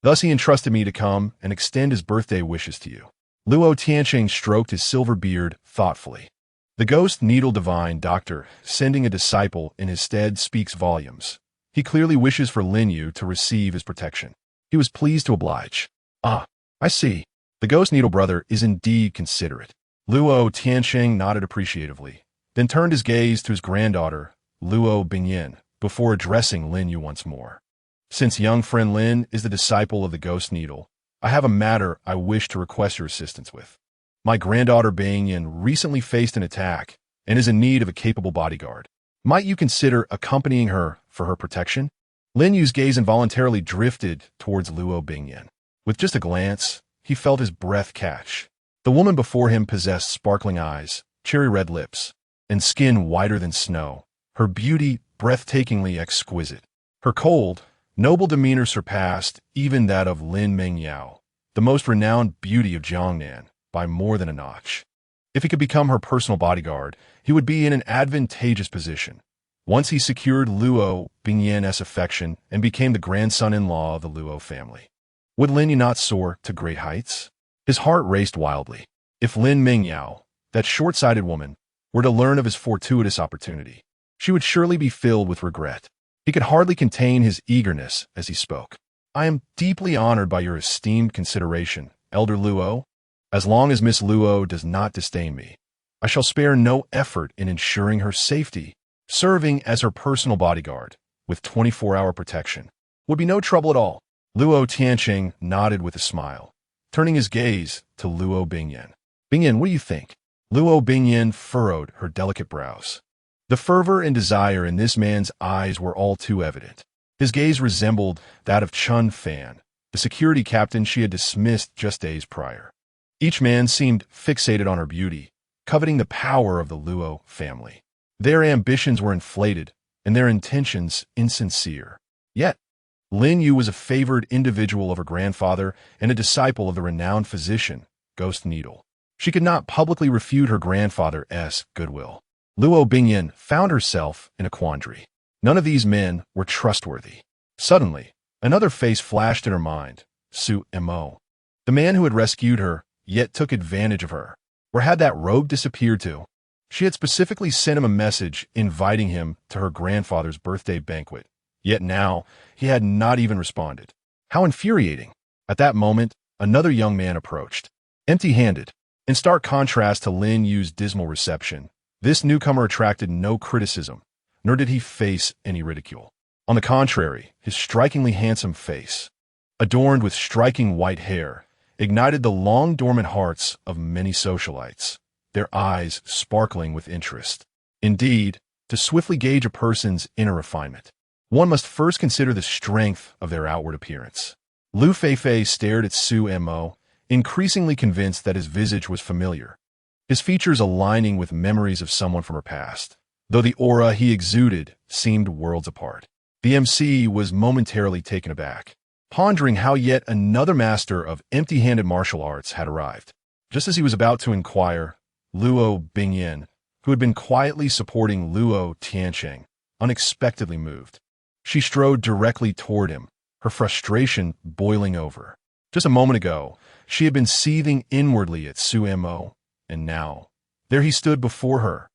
Thus he entrusted me to come and extend his birthday wishes to you. Luo Tiancheng stroked his silver beard thoughtfully. The Ghost Needle Divine Doctor, sending a disciple in his stead, speaks volumes. He clearly wishes for Lin Yu to receive his protection. He was pleased to oblige. "Ah, I see. The Ghost Needle brother is indeed considerate." Luo Tiancheng nodded appreciatively, then turned his gaze to his granddaughter, Luo Bingyan, before addressing Lin Yu once more. "Since young friend Lin is the disciple of the Ghost Needle, I have a matter I wish to request your assistance with. My granddaughter Bingyan recently faced an attack and is in need of a capable bodyguard. Might you consider accompanying her for her protection?" Lin Yu's gaze involuntarily drifted towards Luo Bingyan. With just a glance, he felt his breath catch. The woman before him possessed sparkling eyes, cherry-red lips, and skin whiter than snow, her beauty breathtakingly exquisite. Her cold, noble demeanor surpassed even that of Lin Mengyao, the most renowned beauty of Jiangnan, by more than a notch. If he could become her personal bodyguard, he would be in an advantageous position. Once he secured Luo Bingyan's affection and became the grandson-in-law of the Luo family. Would Lin Yu not soar to great heights? His heart raced wildly. If Lin Mengyao, that short-sighted woman, were to learn of his fortuitous opportunity, she would surely be filled with regret. He could hardly contain his eagerness as he spoke. "I am deeply honored by your esteemed consideration, Elder Luo. As long as Miss Luo does not disdain me, I shall spare no effort in ensuring her safety, serving as her personal bodyguard, with 24-hour protection. Would be no trouble at all. Luo Tianqing nodded with a smile, turning his gaze to Luo Bingyan. Bingyan, what do you think? Luo Bingyan furrowed her delicate brows. The fervor and desire in this man's eyes were all too evident. His gaze resembled that of Chun Fan, the security captain she had dismissed just days prior. Each man seemed fixated on her beauty, coveting the power of the Luo family. Their ambitions were inflated, and their intentions insincere. Yet, Lin Yu was a favored individual of her grandfather and a disciple of the renowned physician, Ghost Needle. She could not publicly refute her grandfather's goodwill. Luo Bingyan found herself in a quandary. None of these men were trustworthy. Suddenly, another face flashed in her mind, Su Mo. The man who had rescued her, yet took advantage of her. Where had that rogue disappeared to? She had specifically sent him a message inviting him to her grandfather's birthday banquet. Yet now, he had not even responded. How infuriating. At that moment, another young man approached. Empty-handed. In stark contrast to Lin Yu's dismal reception, this newcomer attracted no criticism, nor did he face any ridicule. On the contrary, his strikingly handsome face, adorned with striking white hair, ignited the long-dormant hearts of many socialites, their eyes sparkling with interest. Indeed, to swiftly gauge a person's inner refinement, one must first consider the strength of their outward appearance. Lu Feifei stared at Su Mo, increasingly convinced that his visage was familiar, his features aligning with memories of someone from her past, though the aura he exuded seemed worlds apart. The MC was momentarily taken aback, pondering how yet another master of empty-handed martial arts had arrived. Just as he was about to inquire, Luo Bingyan, who had been quietly supporting Luo Tianqing, unexpectedly moved. She strode directly toward him, her frustration boiling over. Just a moment ago, she had been seething inwardly at Su Mo, and now, there he stood before her.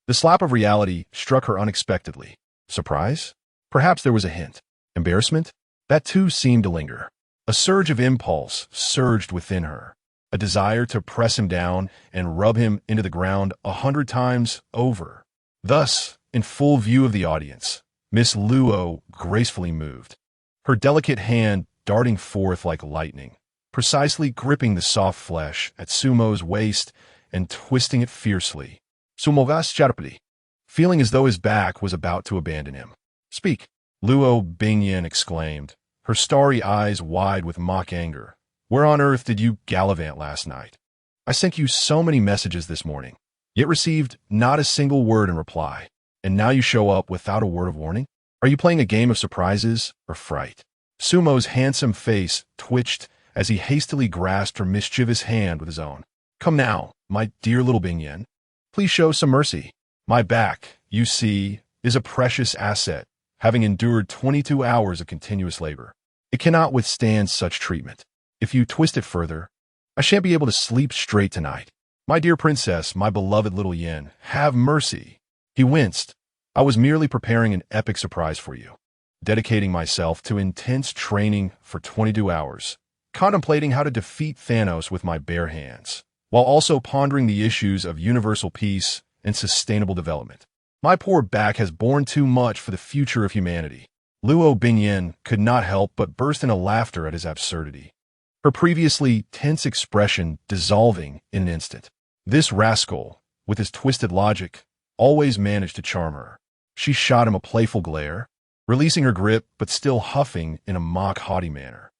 The slap of reality struck her unexpectedly. Surprise? Perhaps there was a hint. Embarrassment? That too seemed to linger. A surge of impulse surged within her, a desire to press him down and rub him into the ground 100 times over. Thus, in full view of the audience, Miss Luo gracefully moved, her delicate hand darting forth like lightning, precisely gripping the soft flesh at Sumo's waist and twisting it fiercely. Sumogas Charapati, feeling as though his back was about to abandon him. Speak, Luo Bingyan exclaimed, her starry eyes wide with mock anger. Where on earth did you gallivant last night? I sent you so many messages this morning, yet received not a single word in reply, and now you show up without a word of warning? Are you playing a game of surprises or fright? Sumo's handsome face twitched as he hastily grasped her mischievous hand with his own. Come now, my dear little Bingyan. Please show some mercy. My back, you see, is a precious asset, having endured 22 hours of continuous labor. It cannot withstand such treatment. If you twist it further, I shan't be able to sleep straight tonight. My dear princess, my beloved little Yin, have mercy. He winced. I was merely preparing an epic surprise for you, dedicating myself to intense training for 22 hours, contemplating how to defeat Thanos with my bare hands, while also pondering the issues of universal peace and sustainable development. My poor back has borne too much for the future of humanity. Luo Bingyan could not help but burst into laughter at his absurdity, her previously tense expression dissolving in an instant. This rascal, with his twisted logic, always managed to charm her. She shot him a playful glare, releasing her grip but still huffing in a mock haughty manner.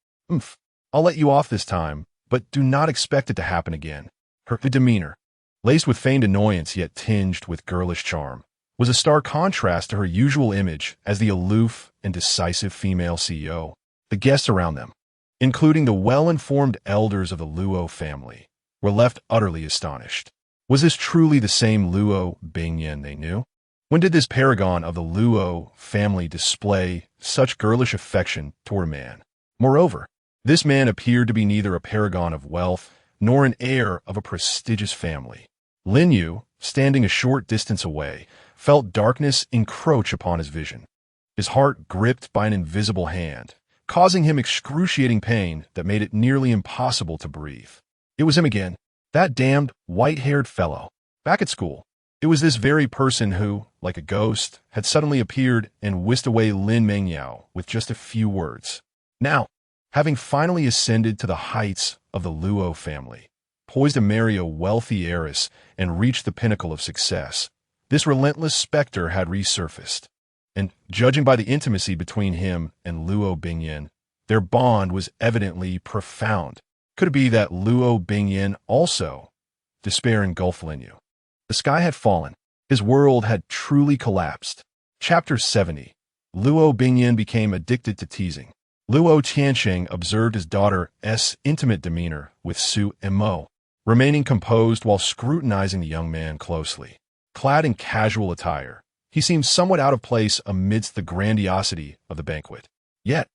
I'll let you off this time, but do not expect it to happen again. Her demeanor, laced with feigned annoyance yet tinged with girlish charm, was a stark contrast to her usual image as the aloof and decisive female CEO. The guests around them, including the well-informed elders of the Luo family, were left utterly astonished. Was this truly the same Luo Bingyan they knew? When did this paragon of the Luo family display such girlish affection toward a man? Moreover, this man appeared to be neither a paragon of wealth nor an heir of a prestigious family. Lin Yu, standing a short distance away, felt darkness encroach upon his vision, his heart gripped by an invisible hand, causing him excruciating pain that made it nearly impossible to breathe. It was him again, that damned white-haired fellow, back at school. It was this very person who, like a ghost, had suddenly appeared and whisked away Lin Mengyao with just a few words. Now, having finally ascended to the heights of the Luo family, poised to marry a wealthy heiress and reach the pinnacle of success, this relentless specter had resurfaced. And judging by the intimacy between him and Luo Bingyan, their bond was evidently profound. Could it be that Luo Bingyan also despair engulfed Lin Yu? The sky had fallen. His world had truly collapsed. Chapter 70. Luo Bingyan became addicted to teasing. Luo Tianqing observed his daughter's intimate demeanor with Su Mo, remaining composed while scrutinizing the young man closely. Clad in casual attire, he seemed somewhat out of place amidst the grandiosity of the banquet. Yet,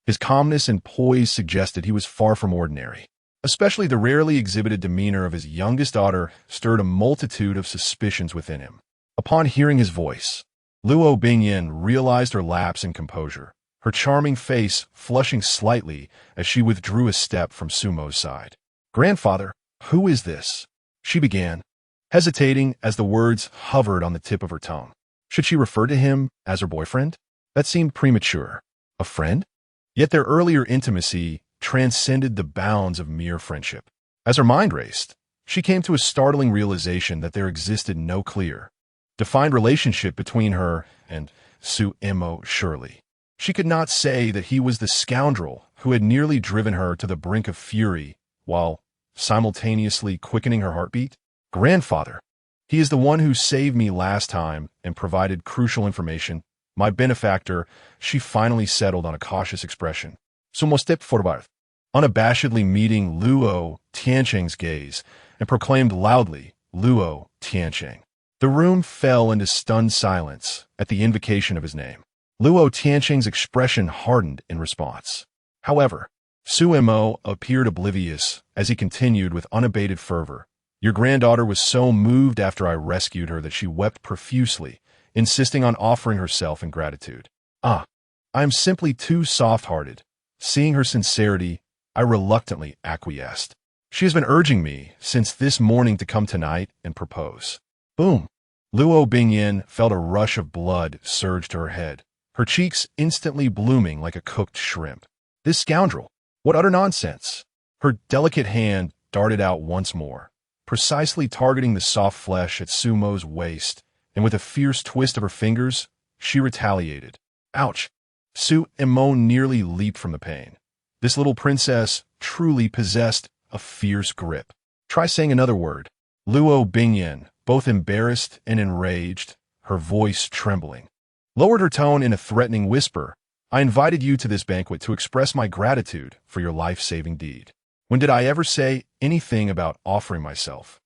his calmness and poise suggested he was far from ordinary. Especially the rarely exhibited demeanor of his youngest daughter stirred a multitude of suspicions within him. Upon hearing his voice, Luo Bingyan realized her lapse in composure, her charming face flushing slightly as she withdrew a step from Sumo's side. "Grandfather, who is this?" she began, hesitating as the words hovered on the tip of her tongue. Should she refer to him as her boyfriend? That seemed premature. A friend? Yet their earlier intimacy transcended the bounds of mere friendship. As her mind raced, she came to a startling realization that there existed no clear, defined relationship between her and Su Mo Shirley. She could not say that he was the scoundrel who had nearly driven her to the brink of fury while simultaneously quickening her heartbeat. "Grandfather, he is the one who saved me last time and provided crucial information. My benefactor." She finally settled on a cautious expression. "Sumo stepped forward, unabashedly meeting Luo Tianqing's gaze, and proclaimed loudly, 'Luo Tianqing.' The room fell into stunned silence at the invocation of his name. Luo Tianqing's expression hardened in response. However, Su Mo appeared oblivious as he continued with unabated fervor. "Your granddaughter was so moved after I rescued her that she wept profusely, insisting on offering herself in gratitude. I am simply too soft-hearted. Seeing her sincerity, I reluctantly acquiesced. She has been urging me since this morning to come tonight and propose." Boom! Luo Bingyan felt a rush of blood surge to her head, her cheeks instantly blooming like a cooked shrimp. This scoundrel! What utter nonsense! Her delicate hand darted out once more, precisely targeting the soft flesh at Sumo's waist, and with a fierce twist of her fingers, she retaliated. Ouch! Su Mo nearly leaped from the pain. This little princess truly possessed a fierce grip. "Try saying another word." Luo Bingyan, both embarrassed and enraged, her voice trembling, lowered her tone in a threatening whisper. "I invited you to this banquet to express my gratitude for your life-saving deed. When did I ever say anything about offering myself?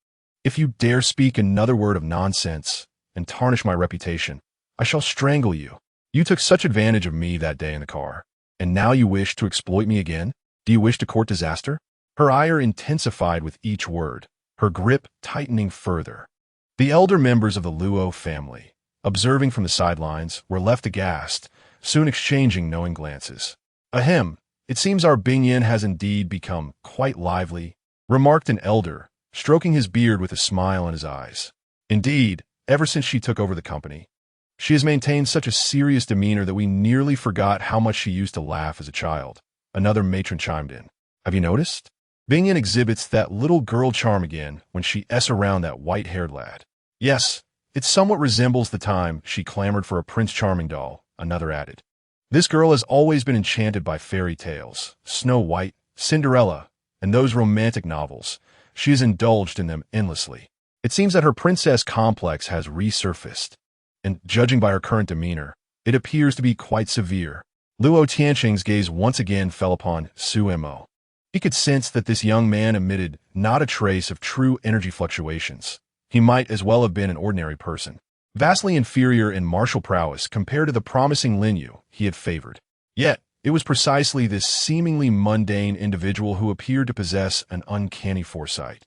If you dare speak another word of nonsense and tarnish my reputation, I shall strangle you. You took such advantage of me that day in the car, and now you wish to exploit me again? Do you wish to court disaster?" Her ire intensified with each word, her grip tightening further. The elder members of the Luo family, observing from the sidelines, were left aghast, soon exchanging knowing glances. "Ahem, it seems our Bingyan has indeed become quite lively," remarked an elder, stroking his beard with a smile in his eyes. "Indeed, ever since she took over the company, she has maintained such a serious demeanor that we nearly forgot how much she used to laugh as a child." Another matron chimed in. "Have you noticed? Bingyan exhibits that little girl charm again when she around that white-haired lad." "Yes, it somewhat resembles the time she clamored for a Prince Charming doll," another added. "This girl has always been enchanted by fairy tales, Snow White, Cinderella, and those romantic novels. She has indulged in them endlessly. It seems that her princess complex has resurfaced, and judging by her current demeanor, it appears to be quite severe." Luo Tianqing's gaze once again fell upon Su Mo. He could sense that this young man emitted not a trace of true energy fluctuations. He might as well have been an ordinary person, vastly inferior in martial prowess compared to the promising Lin Yu he had favored. Yet, it was precisely this seemingly mundane individual who appeared to possess an uncanny foresight,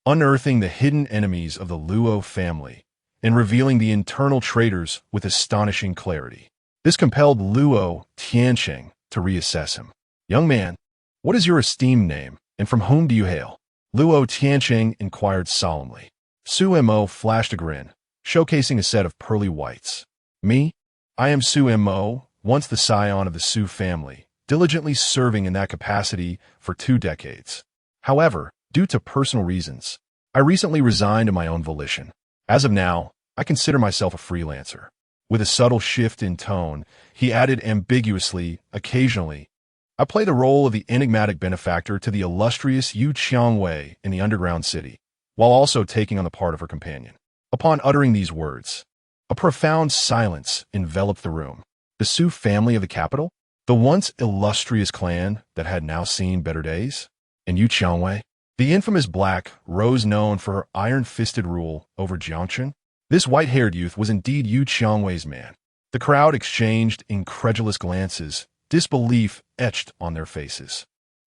unearthing the hidden enemies of the Luo family and revealing the internal traitors with astonishing clarity. This compelled Luo Tianqing to reassess him. "Young man, what is your esteemed name, and from whom do you hail?" Luo Tianqing inquired solemnly. Su Mo flashed a grin. showcasing a set of pearly whites. Me? I am Su Mo, once the scion of the Su family, diligently serving in that capacity for 2 decades. However, due to personal reasons, I recently resigned of my own volition. As of now, I consider myself a freelancer. With a subtle shift in tone, he added ambiguously, occasionally, I play the role of the enigmatic benefactor to the illustrious Yu Qiangwei in the underground city, while also taking on the part of her companion. Upon uttering these words, a profound silence enveloped the room. The Su family of the capital? The once illustrious clan that had now seen better days? And Yu Qiangwei? The infamous Black Rose known for her iron-fisted rule over Jiangchen? This white-haired youth was indeed Yu Qiangwei's man. The crowd exchanged incredulous glances, disbelief etched on their faces.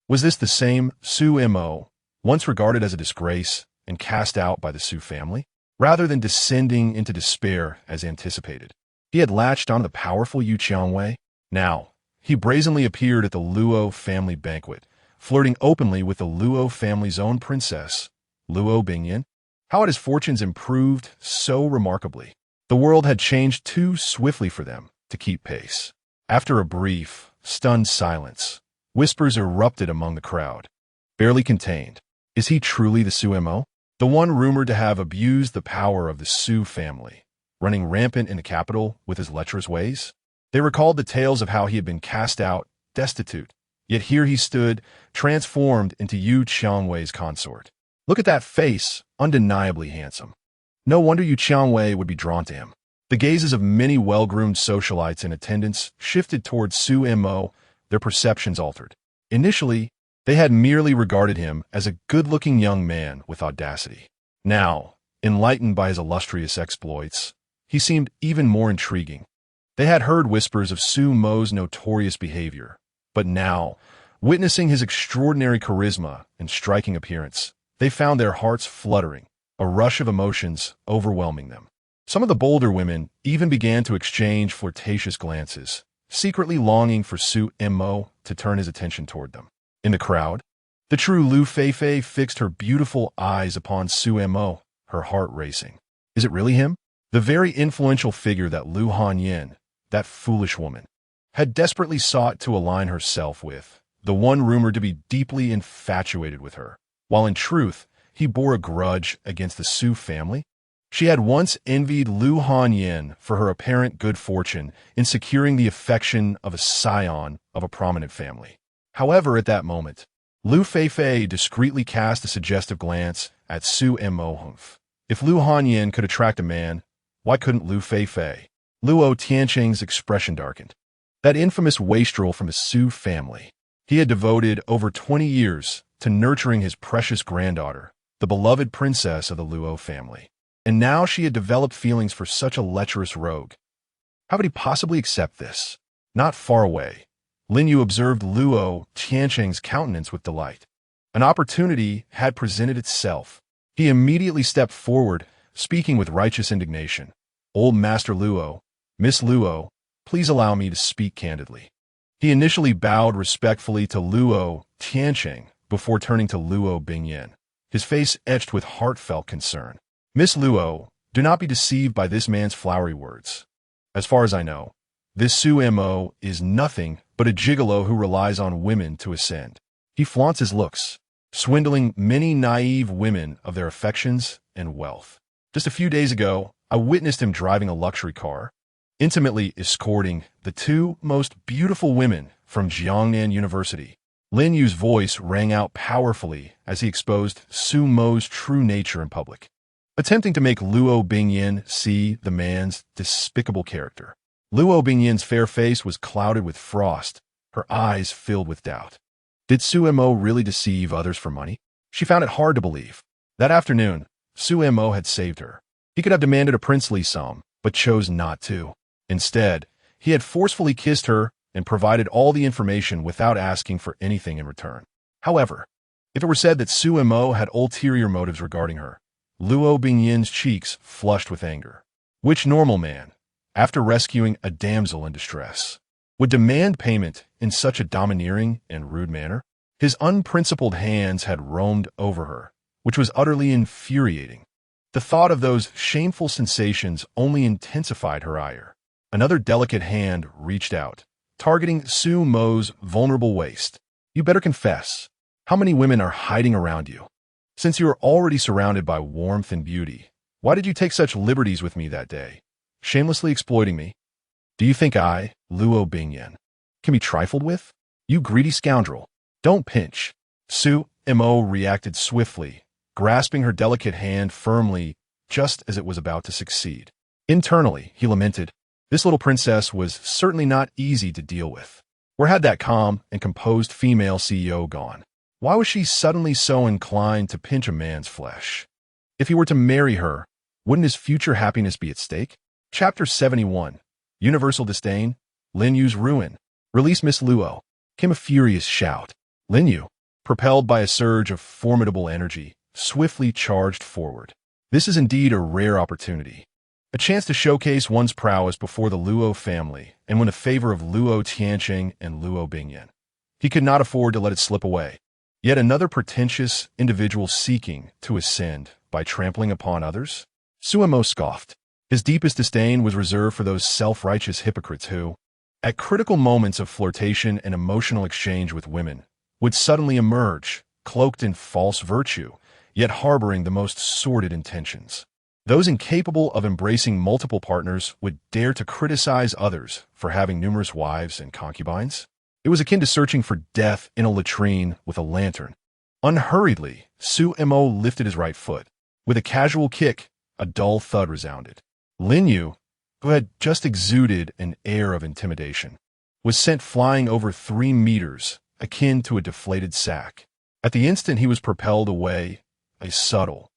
Was this the same Su Mo, once regarded as a disgrace and cast out by the Su family? Rather than descending into despair as anticipated, he had latched on the powerful Yu Qiangwei. Now, he brazenly appeared at the Luo family banquet, flirting openly with the Luo family's own princess, Luo Bingyan. How had his fortunes improved so remarkably? The world had changed too swiftly for them to keep pace. After a brief, stunned silence, whispers erupted among the crowd. Barely contained. Is he truly the Su Mo? The one rumored to have abused the power of the Su family, running rampant in the capital with his lecherous ways? They recalled the tales of how he had been cast out, destitute, yet here he stood, transformed into Yu Qiangwei's consort. Look at that face, undeniably handsome. No wonder Yu Qiangwei would be drawn to him. The gazes of many well-groomed socialites in attendance shifted towards Su Mo, their perceptions altered. Initially, they had merely regarded him as a good-looking young man with audacity. Now, enlightened by his illustrious exploits, he seemed even more intriguing. They had heard whispers of Su Mo's notorious behavior, but now, witnessing his extraordinary charisma and striking appearance, they found their hearts fluttering, a rush of emotions overwhelming them. Some of the bolder women even began to exchange flirtatious glances, secretly longing for Su Mo to turn his attention toward them. In the crowd, the true Lu Feifei fixed her beautiful eyes upon Su Mo, her heart racing. Is it really him? The very influential figure that Lu Hanyin, that foolish woman, had desperately sought to align herself with, the one rumored to be deeply infatuated with her, while in truth, he bore a grudge against the Su family? She had once envied Lu Hanyin for her apparent good fortune in securing the affection of a scion of a prominent family. However, at that moment, Lu Feifei discreetly cast a suggestive glance at Su Mo. If Lu Hanyin could attract a man, why couldn't Lu Feifei? Luo Tianqing's expression darkened. That infamous wastrel from the Su family. He had devoted over 20 years to nurturing his precious granddaughter, the beloved princess of the Luo family. And now she had developed feelings for such a lecherous rogue. How could he possibly accept this? Not far away, Lin Yu observed Luo Tianqing's countenance with delight. An opportunity had presented itself. He immediately stepped forward, speaking with righteous indignation. Old Master Luo, Miss Luo, please allow me to speak candidly. He initially bowed respectfully to Luo Tianqing before turning to Luo Bingyan, his face etched with heartfelt concern. Miss Luo, do not be deceived by this man's flowery words. As far as I know, this Su Mo is nothing but a gigolo who relies on women to ascend. He flaunts his looks, swindling many naive women of their affections and wealth. Just a few days ago, I witnessed him driving a luxury car, intimately escorting the 2 most beautiful women from Jiangnan University. Lin Yu's voice rang out powerfully as he exposed Su Mo's true nature in public, attempting to make Luo Bingyan see the man's despicable character. Luo Bingyan's fair face was clouded with frost, her eyes filled with doubt. Did Su Mo really deceive others for money? She found it hard to believe. That afternoon, Su Mo had saved her. He could have demanded a princely sum, but chose not to. Instead, he had forcefully kissed her and provided all the information without asking for anything in return. However, if it were said that Su Mo had ulterior motives regarding her, Luo Bingyan's cheeks flushed with anger. Which normal man, after rescuing a damsel in distress, would demand payment in such a domineering and rude manner? His unprincipled hands had roamed over her, which was utterly infuriating. The thought of those shameful sensations only intensified her ire. Another delicate hand reached out, targeting Su Mo's vulnerable waist. You better confess. How many women are hiding around you? Since you are already surrounded by warmth and beauty, why did you take such liberties with me that day? Shamelessly exploiting me? Do you think I, Luo Bingyan, can be trifled with? You greedy scoundrel. Don't pinch. Su Mo reacted swiftly, grasping her delicate hand firmly just as it was about to succeed. Internally, he lamented, this little princess was certainly not easy to deal with. Where had that calm and composed female CEO gone? Why was she suddenly so inclined to pinch a man's flesh? If he were to marry her, wouldn't his future happiness be at stake? Chapter 71. Universal Disdain. Lin Yu's Ruin. Release Miss Luo. Came a furious shout. Lin Yu, propelled by a surge of formidable energy, swiftly charged forward. This is indeed a rare opportunity. A chance to showcase one's prowess before the Luo family and win the favor of Luo Tianqing and Luo Bingyan. He could not afford to let it slip away. Yet another pretentious individual seeking to ascend by trampling upon others? Suemo scoffed. His deepest disdain was reserved for those self-righteous hypocrites who, at critical moments of flirtation and emotional exchange with women, would suddenly emerge, cloaked in false virtue, yet harboring the most sordid intentions. Those incapable of embracing multiple partners would dare to criticize others for having numerous wives and concubines. It was akin to searching for death in a latrine with a lantern. Unhurriedly, Su Mo lifted his right foot. With a casual kick, a dull thud resounded. Lin Yu, who had just exuded an air of intimidation, was sent flying over 3 meters, akin to a deflated sack. At the instant he was propelled away, a subtle,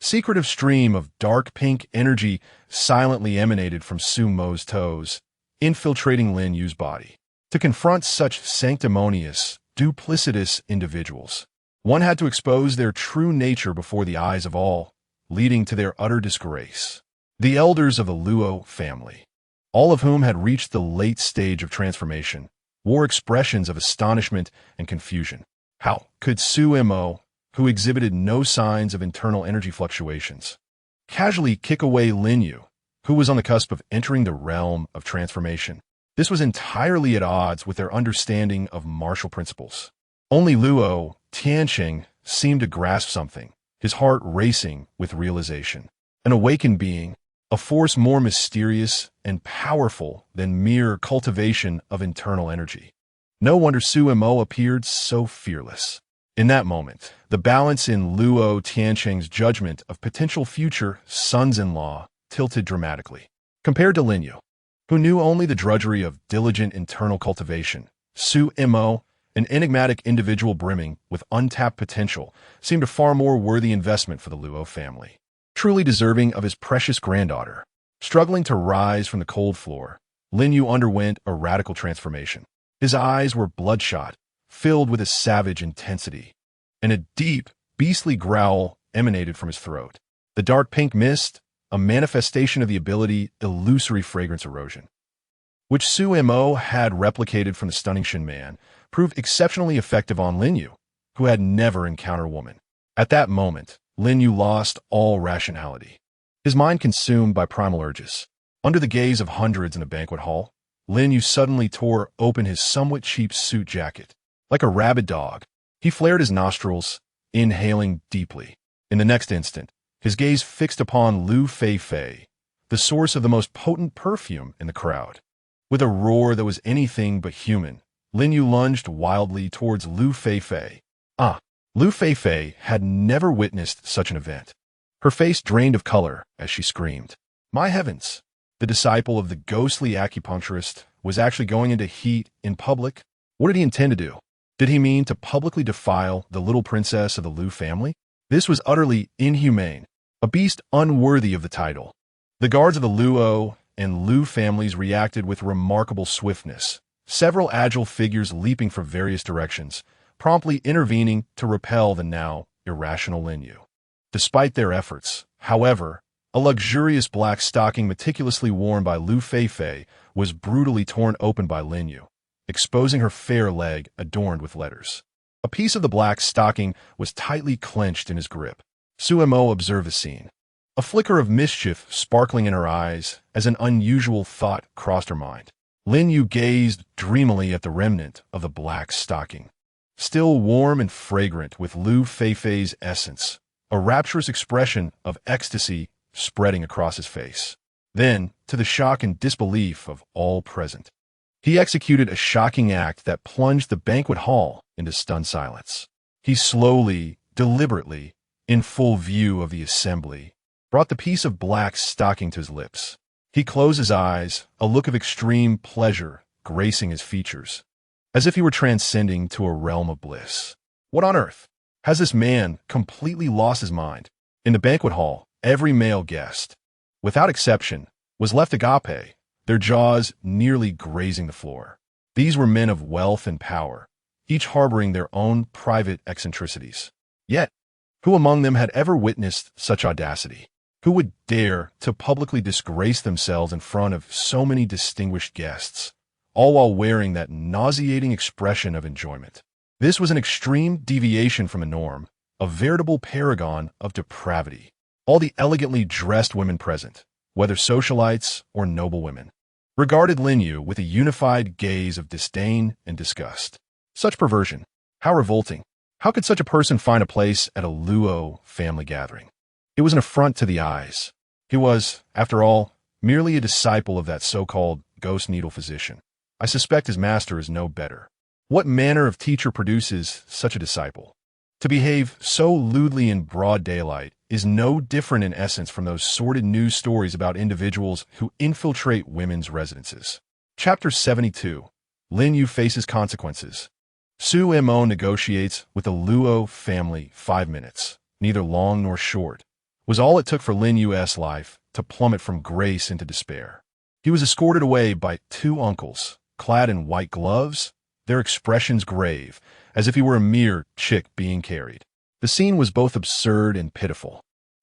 secretive stream of dark pink energy silently emanated from Su Mo's toes, infiltrating Lin Yu's body. To confront such sanctimonious, duplicitous individuals, one had to expose their true nature before the eyes of all, leading to their utter disgrace. The elders of the Luo family, all of whom had reached the late stage of transformation, wore expressions of astonishment and confusion. How could Su Mo, who exhibited no signs of internal energy fluctuations, casually kick away Lin Yu, who was on the cusp of entering the realm of transformation? This was entirely at odds with their understanding of martial principles. Only Luo Tianqing seemed to grasp something, his heart racing with realization. An awakened being, a force more mysterious and powerful than mere cultivation of internal energy. No wonder Su Mo appeared so fearless. In that moment, the balance in Luo Tianqing's judgment of potential future sons-in-law tilted dramatically. Compared to Lin Yu, who knew only the drudgery of diligent internal cultivation, Su Mo, an enigmatic individual brimming with untapped potential, seemed a far more worthy investment for the Luo family. Truly deserving of his precious granddaughter. Struggling to rise from the cold floor, Lin Yu underwent a radical transformation. His eyes were bloodshot, filled with a savage intensity, and a deep, beastly growl emanated from his throat. The dark pink mist, a manifestation of the ability illusory fragrance erosion, which Su Mo had replicated from the stunning Shin Man, proved exceptionally effective on Lin Yu, who had never encountered a woman. At that moment, Lin Yu lost all rationality, his mind consumed by primal urges. Under the gaze of hundreds in a banquet hall, Lin Yu suddenly tore open his somewhat cheap suit jacket. Like a rabid dog, he flared his nostrils, inhaling deeply. In the next instant, his gaze fixed upon Lu Fei, the source of the most potent perfume in the crowd. With a roar that was anything but human, Lin Yu lunged wildly towards Lu Fei. Lu Fei had never witnessed such an event. Her face drained of color as she screamed. My heavens! The disciple of the ghostly acupuncturist was actually going into heat in public? What did he intend to do? Did he mean to publicly defile the little princess of the Lu family? This was utterly inhumane, a beast unworthy of the title. The guards of the Luo and Lu families reacted with remarkable swiftness, several agile figures leaping from various directions, promptly intervening to repel the now irrational Lin Yu. Despite their efforts, however, a luxurious black stocking meticulously worn by Lu Fei was brutally torn open by Lin Yu, exposing her fair leg adorned with letters. A piece of the black stocking was tightly clenched in his grip. Su Mo observed the scene. a flicker of mischief sparkling in her eyes as an unusual thought crossed her mind. Lin Yu gazed dreamily at the remnant of the black stocking. Still warm and fragrant with Lu Feifei's essence, a rapturous expression of ecstasy spreading across his face. Then, to the shock and disbelief of all present, he executed a shocking act that plunged the banquet hall into stunned silence. He slowly, deliberately, in full view of the assembly, brought the piece of black stocking to his lips. He closed his eyes, a look of extreme pleasure gracing his features, as if he were transcending to a realm of bliss. What on earth? Has this man completely lost his mind? In the banquet hall, every male guest, without exception, was left agape, their jaws nearly grazing the floor. These were men of wealth and power, each harboring their own private eccentricities. Yet, who among them had ever witnessed such audacity? Who would dare to publicly disgrace themselves in front of so many distinguished guests, all while wearing that nauseating expression of enjoyment? This was an extreme deviation from the norm, a veritable paragon of depravity. All the elegantly dressed women present, whether socialites or noble women, regarded Lin Yu with a unified gaze of disdain and disgust. Such perversion! How revolting! How could such a person find a place at a Luo family gathering? It was an affront to the eyes. He was, after all, merely a disciple of that so-called ghost needle physician. I suspect his master is no better. What manner of teacher produces such a disciple? To behave so lewdly in broad daylight is no different in essence from those sordid news stories about individuals who infiltrate women's residences. Chapter 72. Lin Yu faces consequences. Su Mo negotiates with the Luo family 5 minutes, neither long nor short, was all it took for Lin Yu's life to plummet from grace into despair. He was escorted away by 2 uncles, clad in white gloves, their expressions grave, as if he were a mere chick being carried. The scene was both absurd and pitiful.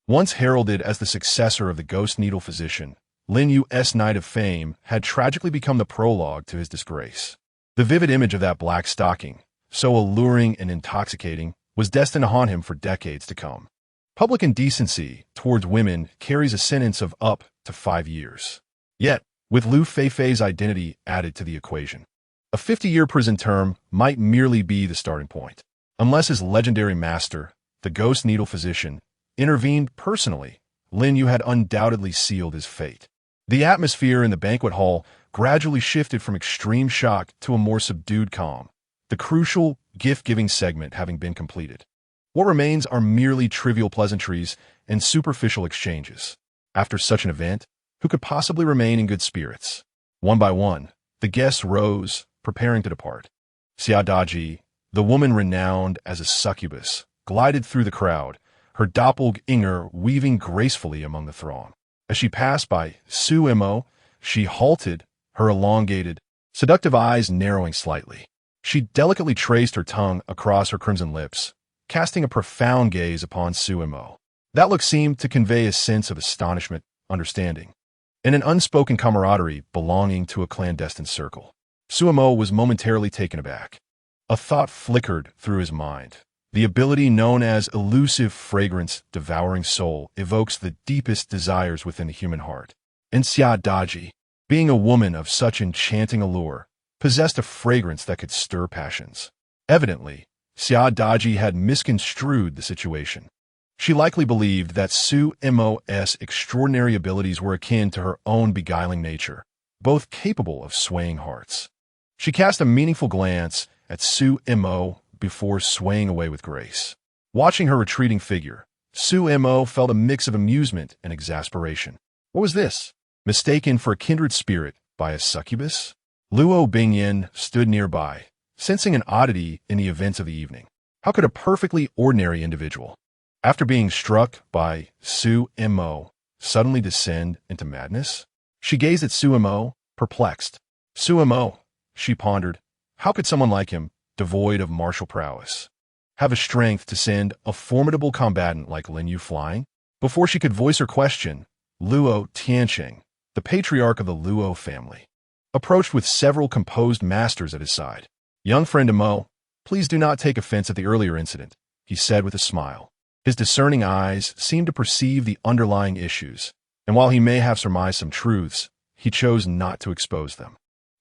Once heralded as the successor of the ghost needle physician, Lin Yu's night of fame had tragically become the prologue to his disgrace. The vivid image of that black stocking, so alluring and intoxicating, was destined to haunt him for decades to come. Public indecency towards women carries a sentence of up to 5 years. Yet, with Lu Feifei's identity added to the equation, a 50-year prison term might merely be the starting point, unless his legendary master, the ghost needle physician, intervened personally. Lin Yu had undoubtedly sealed his fate. The atmosphere in the banquet hall gradually shifted from extreme shock to a more subdued calm, the crucial gift-giving segment having been completed. What remains are merely trivial pleasantries and superficial exchanges. After such an event, who could possibly remain in good spirits? One by one, the guests rose, preparing to depart. Xia Daji, the woman renowned as a succubus, glided through the crowd, her doppelganger weaving gracefully among the throng. As she passed by Su Mo, she halted, her elongated, seductive eyes narrowing slightly. She delicately traced her tongue across her crimson lips, casting a profound gaze upon Su Mo. That look seemed to convey a sense of astonishment, understanding, and an unspoken camaraderie belonging to a clandestine circle. Su Mo was momentarily taken aback. A thought flickered through his mind. The ability known as elusive fragrance devouring soul evokes the deepest desires within the human heart. And Xia Daji, being a woman of such enchanting allure, possessed a fragrance that could stir passions. Evidently, Xia Daji had misconstrued the situation. She likely believed that Su Mo's extraordinary abilities were akin to her own beguiling nature, both capable of swaying hearts. She cast a meaningful glance at Su Mo before swaying away with grace. Watching her retreating figure, Su Mo felt a mix of amusement and exasperation. What was this? Mistaken for a kindred spirit by a succubus? Luo Bingyan stood nearby, sensing an oddity in the events of the evening. How could a perfectly ordinary individual, after being struck by Su Mo, suddenly descend into madness? She gazed at Su Mo, perplexed. Su Mo, she pondered, how could someone like him, devoid of martial prowess, have a strength to send a formidable combatant like Lin Yu flying? Before she could voice her question, Luo Tianqing, the patriarch of the Luo family, approached with several composed masters at his side. Young friend Mo, please do not take offense at the earlier incident, he said with a smile. His discerning eyes seemed to perceive the underlying issues, and while he may have surmised some truths, he chose not to expose them.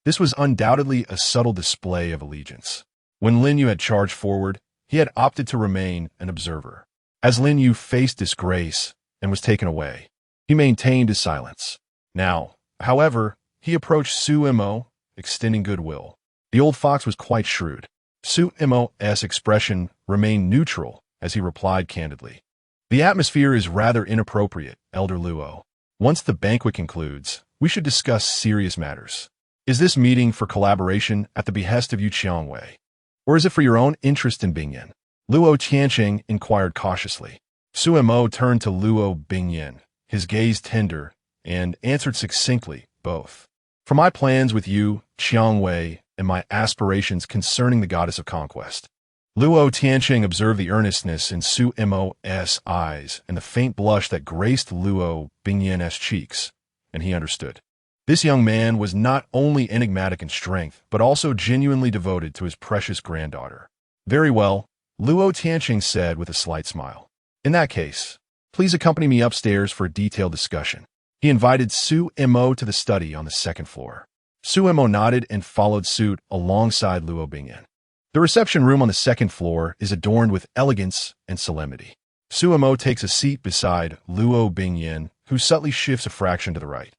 This was undoubtedly a subtle display of allegiance. When Lin Yu had charged forward, he had opted to remain an observer. As Lin Yu faced disgrace and was taken away, he maintained his silence. Now, however, he approached Su Mo, extending goodwill. The old fox was quite shrewd. Su Mo's expression remained neutral as he replied candidly. The atmosphere is rather inappropriate, Elder Luo. Once the banquet concludes, we should discuss serious matters. Is this meeting for collaboration at the behest of Yu Qiangwei? Or is it for your own interest in Bingyan? Luo Tianqing inquired cautiously. Su Mo turned to Luo Bingyan, his gaze tender, and answered succinctly, both. For my plans with you, Qiangwei, and my aspirations concerning the goddess of conquest. Luo Tianqing observed the earnestness in Su Mo's eyes and the faint blush that graced Luo Bingyan's cheeks, and he understood. This young man was not only enigmatic in strength, but also genuinely devoted to his precious granddaughter. Very well, Luo Tianqing said with a slight smile. In that case, please accompany me upstairs for a detailed discussion. He invited Su Mo to the study on the second floor. Su Mo nodded and followed suit alongside Luo Bingyan. The reception room on the second floor is adorned with elegance and solemnity. Su Mo takes a seat beside Luo Bingyan, who subtly shifts a fraction to the right.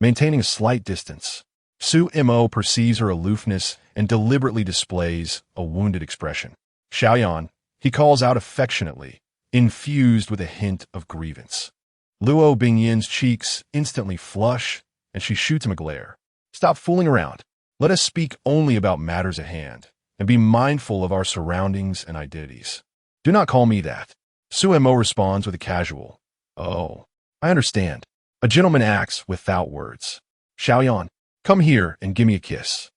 Maintaining a slight distance, Su Mo perceives her aloofness and deliberately displays a wounded expression. Xiaoyan, he calls out affectionately, infused with a hint of grievance. Luo Bingyan's cheeks instantly flush, and she shoots him a glare. Stop fooling around. Let us speak only about matters at hand, and be mindful of our surroundings and identities. Do not call me that. Su Mo responds with a casual, "Oh, I understand." A gentleman acts without words. Xiaoyan, come here and give me a kiss.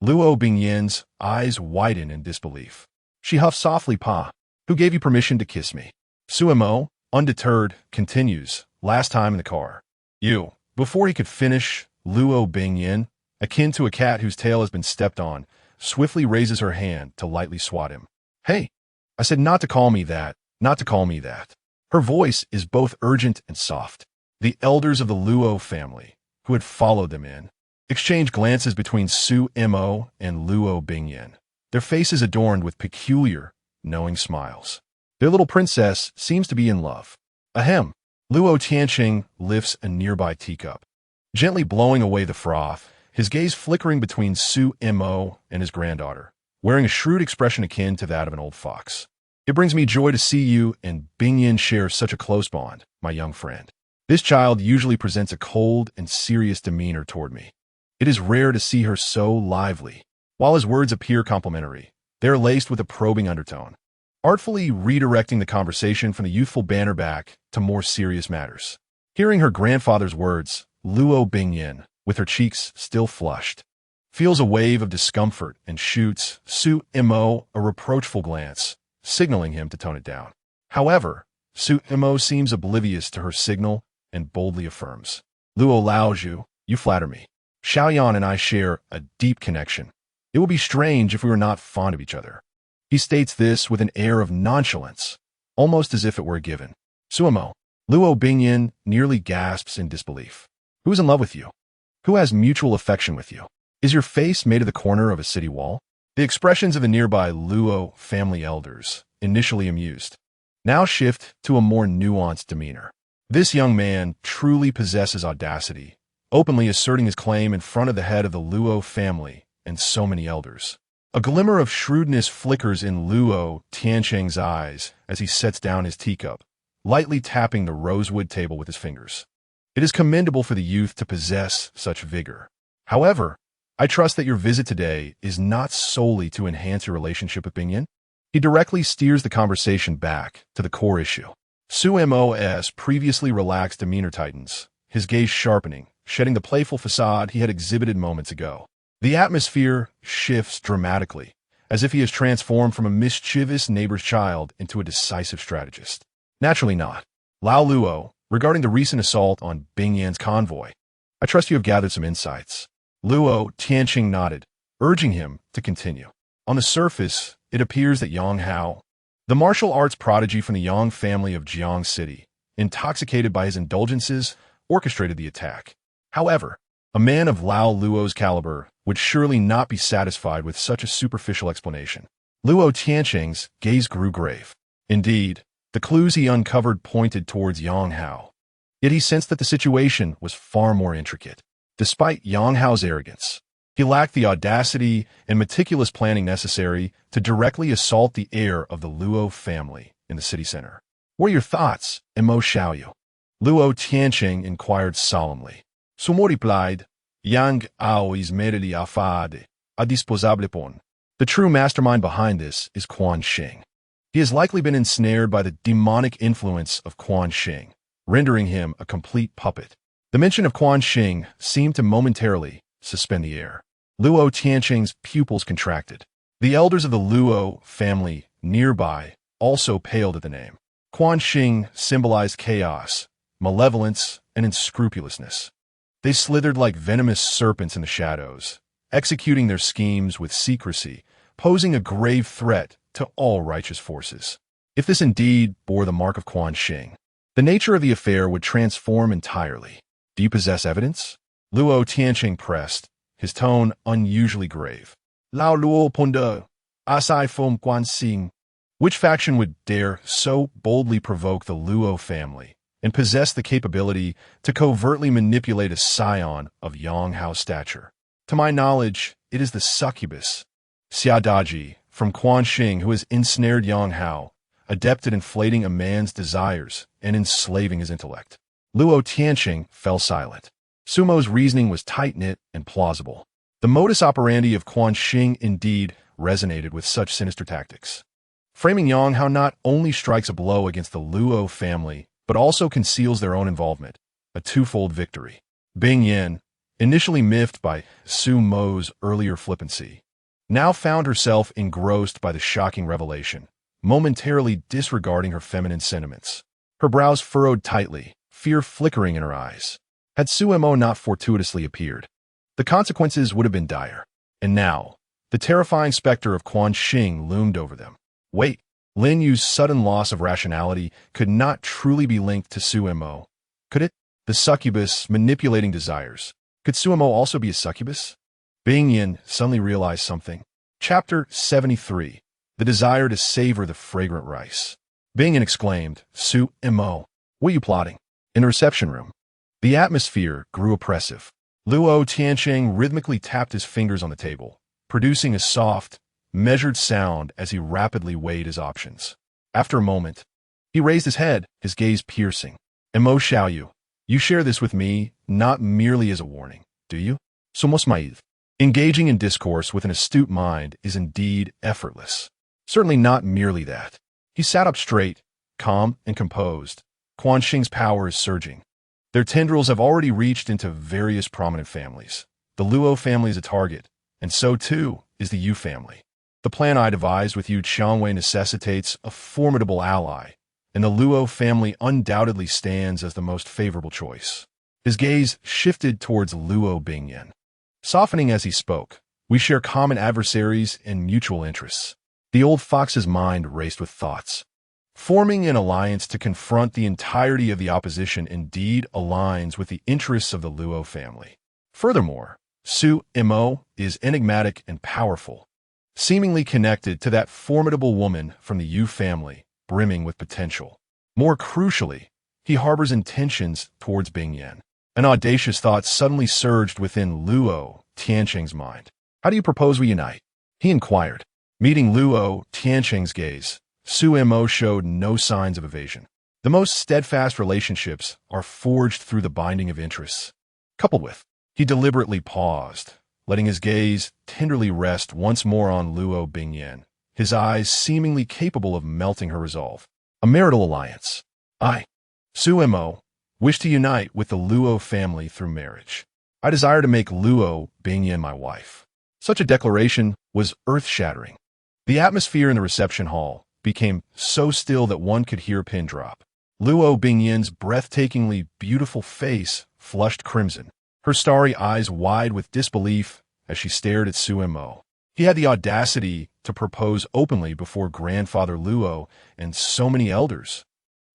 Luo Bingyan's eyes widen in disbelief. She huffs softly, "Pa, who gave you permission to kiss me?" Su Mo, undeterred, continues, "Last time in the car." You. Before he could finish, Luo Bingyan, akin to a cat whose tail has been stepped on, swiftly raises her hand to lightly swat him. "Hey, I said not to call me that, not to call me that." Her voice is both urgent and soft. The elders of the Luo family, who had followed them in, exchanged glances between Su Mo and Luo Bingyan, their faces adorned with peculiar, knowing smiles. Their little princess seems to be in love. Ahem. Luo Tianqing lifts a nearby teacup, gently blowing away the froth, his gaze flickering between Su Mo and his granddaughter, wearing a shrewd expression akin to that of an old fox. It brings me joy to see you and Bingyan share such a close bond, my young friend. This child usually presents a cold and serious demeanor toward me. It is rare to see her so lively. While his words appear complimentary, they are laced with a probing undertone, artfully redirecting the conversation from the youthful banter back to more serious matters. Hearing her grandfather's words, Luo Bingyan, with her cheeks still flushed, feels a wave of discomfort and shoots Su Mo a reproachful glance, signaling him to tone it down. However, Su Mo seems oblivious to her signal and boldly affirms, "Luo Laozhu, you flatter me. Xiaoyan and I share a deep connection. It would be strange if we were not fond of each other." He states this with an air of nonchalance, almost as if it were a given. Su Mo, Luo Bingyan nearly gasps in disbelief. Who is in love with you? Who has mutual affection with you? Is your face made of the corner of a city wall? The expressions of the nearby Luo family elders, initially amused, now shift to a more nuanced demeanor. This young man truly possesses audacity, openly asserting his claim in front of the head of the Luo family and so many elders. A glimmer of shrewdness flickers in Luo Tianqing's eyes as he sets down his teacup, lightly tapping the rosewood table with his fingers. It is commendable for the youth to possess such vigor. However, I trust that your visit today is not solely to enhance your relationship with Bingyan. He directly steers the conversation back to the core issue. Su Mo's previously relaxed demeanor tightens, his gaze sharpening, shedding the playful facade he had exhibited moments ago. The atmosphere shifts dramatically, as if he has transformed from a mischievous neighbor's child into a decisive strategist. Naturally not. Lao Luo, regarding the recent assault on Bingyan's convoy, I trust you have gathered some insights. Luo Tianqing nodded, urging him to continue. On the surface, it appears that Yang Hao, The martial arts prodigy from the Yang family of Jiang City, intoxicated by his indulgences, orchestrated the attack. However, a man of Lao Luo's caliber would surely not be satisfied with such a superficial explanation. Luo Tianqing's gaze grew grave. Indeed, the clues he uncovered pointed towards Yang Hao. Yet he sensed that the situation was far more intricate. Despite Yang Hao's arrogance, he lacked the audacity and meticulous planning necessary to directly assault the heir of the Luo family in the city center. What are your thoughts, Mo Xiaoyu? Luo Tianqing inquired solemnly. Sumo replied, Yang Hao is merely a fade, a disposable pawn. The true mastermind behind this is Quan Xing. He has likely been ensnared by the demonic influence of Quan Xing, rendering him a complete puppet. The mention of Quan Xing seemed to momentarily suspend the air. Luo Tianqing's pupils contracted. The elders of the Luo family nearby also paled at the name. Quan Xing symbolized chaos, malevolence, and unscrupulousness. They slithered like venomous serpents in the shadows, executing their schemes with secrecy, posing a grave threat to all righteous forces. If this indeed bore the mark of Quan Xing, the nature of the affair would transform entirely. Do you possess evidence? Luo Tianqing pressed, his tone unusually grave. Lao Luo Ponde, aside from Quan Xing. Which faction would dare so boldly provoke the Luo family and possess the capability to covertly manipulate a scion of Yang Hao stature? To my knowledge, it is the succubus, Xiadaji, from Quan Xing, who has ensnared Yang Hao, adept at inflating a man's desires and enslaving his intellect. Luo Tianqing fell silent. Sumo's reasoning was tight-knit and plausible. The modus operandi of Quan Xing indeed resonated with such sinister tactics. Framing Yang Hao not only strikes a blow against the Luo family, but also conceals their own involvement, a twofold victory. Bing Yin, initially miffed by Su Mo's earlier flippancy, now found herself engrossed by the shocking revelation, momentarily disregarding her feminine sentiments. Her brows furrowed tightly, fear flickering in her eyes. Had Su Mo not fortuitously appeared, the consequences would have been dire. And now, the terrifying specter of Quan Xing loomed over them. Wait, Lin Yu's sudden loss of rationality could not truly be linked to Su Mo, could it? The succubus manipulating desires. Could Su Mo also be a succubus? Bing Yin suddenly realized something. Chapter 73. The desire to savor the fragrant rice. Bing Yin exclaimed, Su Mo, what are you plotting? In the reception room, the atmosphere grew oppressive. Luo Tianqing rhythmically tapped his fingers on the table, producing a soft, measured sound as he rapidly weighed his options. After a moment, he raised his head, his gaze piercing. Mo Xiaoyu, you share this with me not merely as a warning, do you? Somos maíz. Engaging in discourse with an astute mind is indeed effortless. Certainly not merely that. He sat up straight, calm and composed. Quan Xing's power is surging. Their tendrils have already reached into various prominent families. The Luo family is a target, and so too is the Yu family. The plan I devised with Yu Qiangwei necessitates a formidable ally, and the Luo family undoubtedly stands as the most favorable choice. His gaze shifted towards Luo Bingyan. Softening as he spoke, we share common adversaries and mutual interests. The old fox's mind raced with thoughts. Forming an alliance to confront the entirety of the opposition indeed aligns with the interests of the Luo family. Furthermore, Su Mo is enigmatic and powerful, seemingly connected to that formidable woman from the Yu family, brimming with potential. More crucially, he harbors intentions towards Bingyan. An audacious thought suddenly surged within Luo Tianqing's mind. How do you propose we unite? He inquired. Meeting Luo Tianqing's gaze, Su Mo showed no signs of evasion. The most steadfast relationships are forged through the binding of interests. Coupled with, he deliberately paused, letting his gaze tenderly rest once more on Luo Bingyan, his eyes seemingly capable of melting her resolve. A marital alliance. I, Su Mo, wish to unite with the Luo family through marriage. I desire to make Luo Bingyan my wife. Such a declaration was earth-shattering. The atmosphere in the reception hall became so still that one could hear a pin drop. Luo Bingyan's breathtakingly beautiful face flushed crimson, her starry eyes wide with disbelief as she stared at Su Mo. He had the audacity to propose openly before grandfather Luo and so many elders?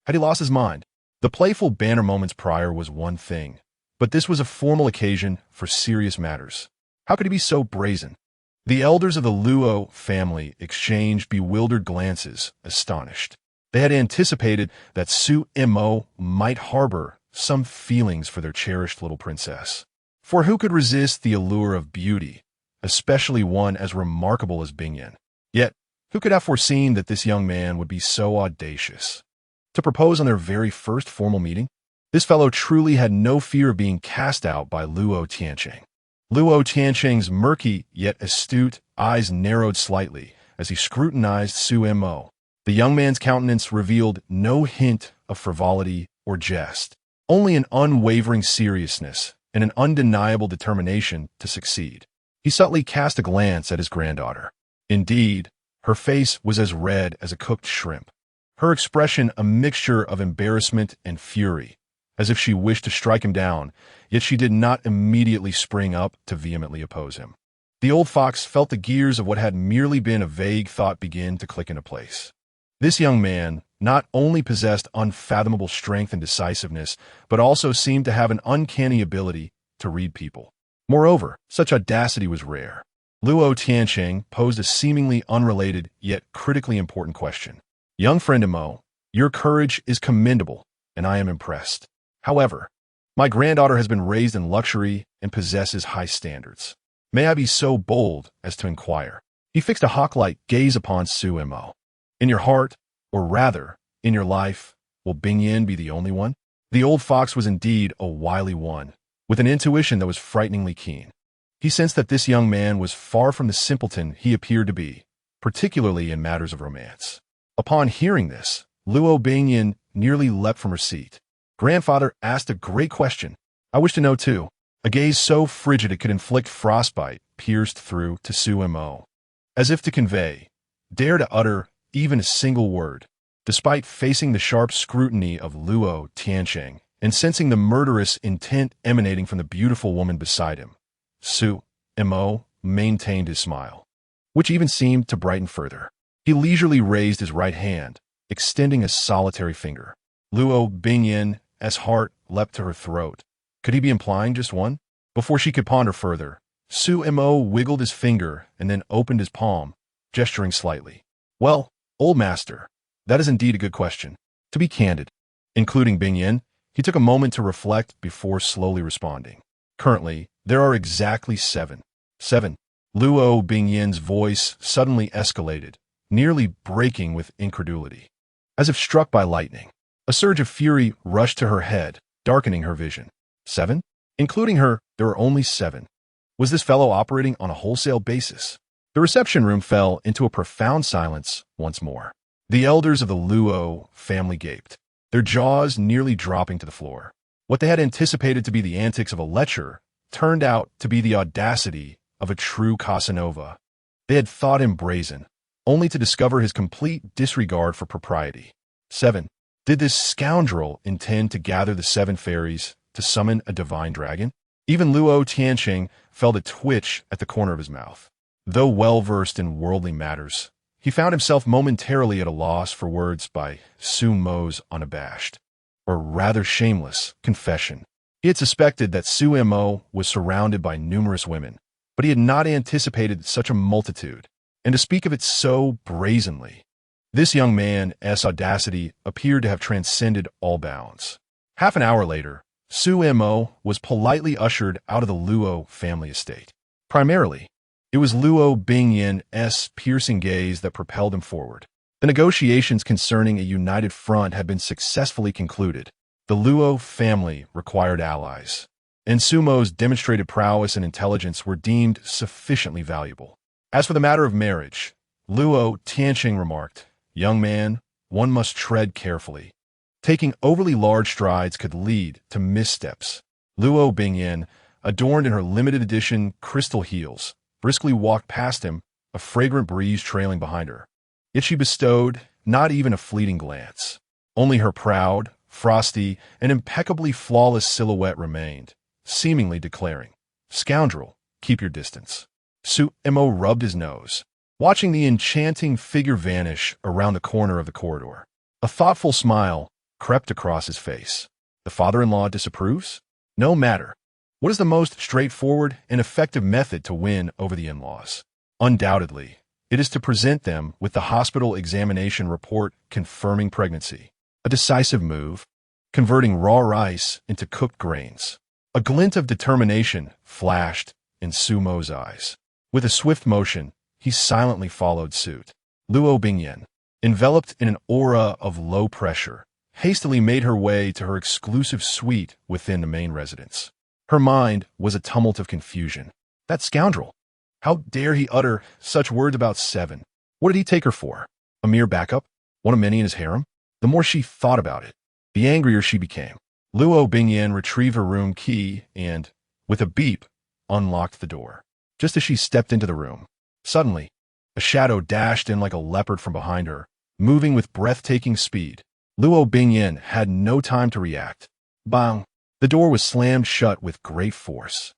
Had he lost his mind? The playful banter moments prior was one thing, but this was a formal occasion for serious matters. How could he be so brazen? The elders of the Luo family exchanged bewildered glances, astonished. They had anticipated that Su Mo might harbor some feelings for their cherished little princess. For who could resist the allure of beauty, especially one as remarkable as Bingyan? Yet, who could have foreseen that this young man would be so audacious? To propose on their very first formal meeting? This fellow truly had no fear of being cast out by Luo Tiancheng. Luo Tiancheng's murky yet astute eyes narrowed slightly as he scrutinized Su Mo. The young man's countenance revealed no hint of frivolity or jest, only an unwavering seriousness and an undeniable determination to succeed. He subtly cast a glance at his granddaughter. Indeed, her face was as red as a cooked shrimp, her expression a mixture of embarrassment and fury, as if she wished to strike him down, yet she did not immediately spring up to vehemently oppose him. The old fox felt the gears of what had merely been a vague thought begin to click into place. This young man not only possessed unfathomable strength and decisiveness, but also seemed to have an uncanny ability to read people. Moreover, such audacity was rare. Luo Tiancheng posed a seemingly unrelated yet critically important question. Young friend Mo, your courage is commendable, and I am impressed. However, my granddaughter has been raised in luxury and possesses high standards. May I be so bold as to inquire? He fixed a hawk-like gaze upon Su Mo. In your heart, or rather, in your life, will Bingyan be the only one? The old fox was indeed a wily one, with an intuition that was frighteningly keen. He sensed that this young man was far from the simpleton he appeared to be, particularly in matters of romance. Upon hearing this, Luo Bingyan nearly leapt from her seat. Grandfather asked a great question. I wish to know too. A gaze so frigid it could inflict frostbite pierced through to Su Mo, as if to convey, dare to utter even a single word. Despite facing the sharp scrutiny of Luo Tiancheng and sensing the murderous intent emanating from the beautiful woman beside him, Su Mo maintained his smile, which even seemed to brighten further. He leisurely raised his right hand, extending a solitary finger. Luo Bingyan's heart leapt to her throat. Could he be implying just one? Before she could ponder further, Su Mo wiggled his finger and then opened his palm, gesturing slightly. Well, old master, that is indeed a good question. To be candid, including Bingyan, he took a moment to reflect before slowly responding. Currently, there are exactly seven. Seven. Luo Bingyan's voice suddenly escalated, nearly breaking with incredulity. As if struck by lightning, a surge of fury rushed to her head, darkening her vision. 7? Including her, there were only 7. Was this fellow operating on a wholesale basis? The reception room fell into a profound silence once more. The elders of the Luo family gaped, their jaws nearly dropping to the floor. What they had anticipated to be the antics of a lecher turned out to be the audacity of a true Casanova. They had thought him brazen, only to discover his complete disregard for propriety. 7. Did this scoundrel intend to gather the 7 fairies to summon a divine dragon? Even Luo Tiancheng felt a twitch at the corner of his mouth. Though well-versed in worldly matters, he found himself momentarily at a loss for words by Su Mo's unabashed, or rather shameless, confession. He had suspected that Su Mo was surrounded by numerous women, but he had not anticipated such a multitude, and to speak of it so brazenly. This young man's audacity appeared to have transcended all bounds. Half an hour later, Su Mo was politely ushered out of the Luo family estate. Primarily, it was Luo Bingyan's piercing gaze that propelled him forward. The negotiations concerning a united front had been successfully concluded. The Luo family required allies, and Sumo's demonstrated prowess and intelligence were deemed sufficiently valuable. As for the matter of marriage, Luo Tiancheng remarked, "Young man, one must tread carefully. Taking overly large strides could lead to missteps." Luo Bingyan, adorned in her limited edition crystal heels, briskly walked past him, a fragrant breeze trailing behind her. Yet she bestowed not even a fleeting glance. Only her proud, frosty, and impeccably flawless silhouette remained, seemingly declaring, "Scoundrel, keep your distance." Su Mo rubbed his nose. watching the enchanting figure vanish around the corner of the corridor. A thoughtful smile crept across his face. The father-in-law disapproves? No matter. What is the most straightforward and effective method to win over the in-laws? Undoubtedly, it is to present them with the hospital examination report confirming pregnancy. A decisive move, converting raw rice into cooked grains. A glint of determination flashed in Sumo's eyes. With a swift motion, he silently followed suit. Luo Bingyan, enveloped in an aura of low pressure, hastily made her way to her exclusive suite within the main residence. Her mind was a tumult of confusion. That scoundrel! How dare he utter such words about 7? What did he take her for? A mere backup? One of many in his harem? The more she thought about it, the angrier she became. Luo Bingyan retrieved her room key and, with a beep, unlocked the door. Just as she stepped into the room, suddenly, a shadow dashed in like a leopard from behind her, moving with breathtaking speed. Luo Bingyan had no time to react. Bang! The door was slammed shut with great force.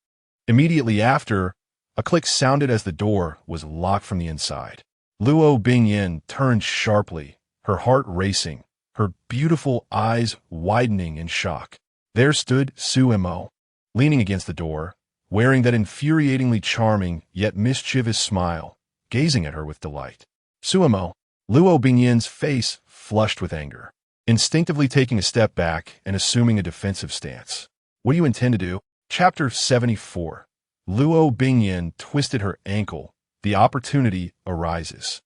Immediately after, a click sounded as the door was locked from the inside. Luo Bingyan turned sharply, her heart racing, her beautiful eyes widening in shock. There stood Sumo, leaning against the door, wearing that infuriatingly charming yet mischievous smile, gazing at her with delight. Sumo, Luo Bingyan's face flushed with anger, instinctively taking a step back and assuming a defensive stance. What do you intend to do? Chapter 74. Luo Bingyan twisted her ankle. The opportunity arises.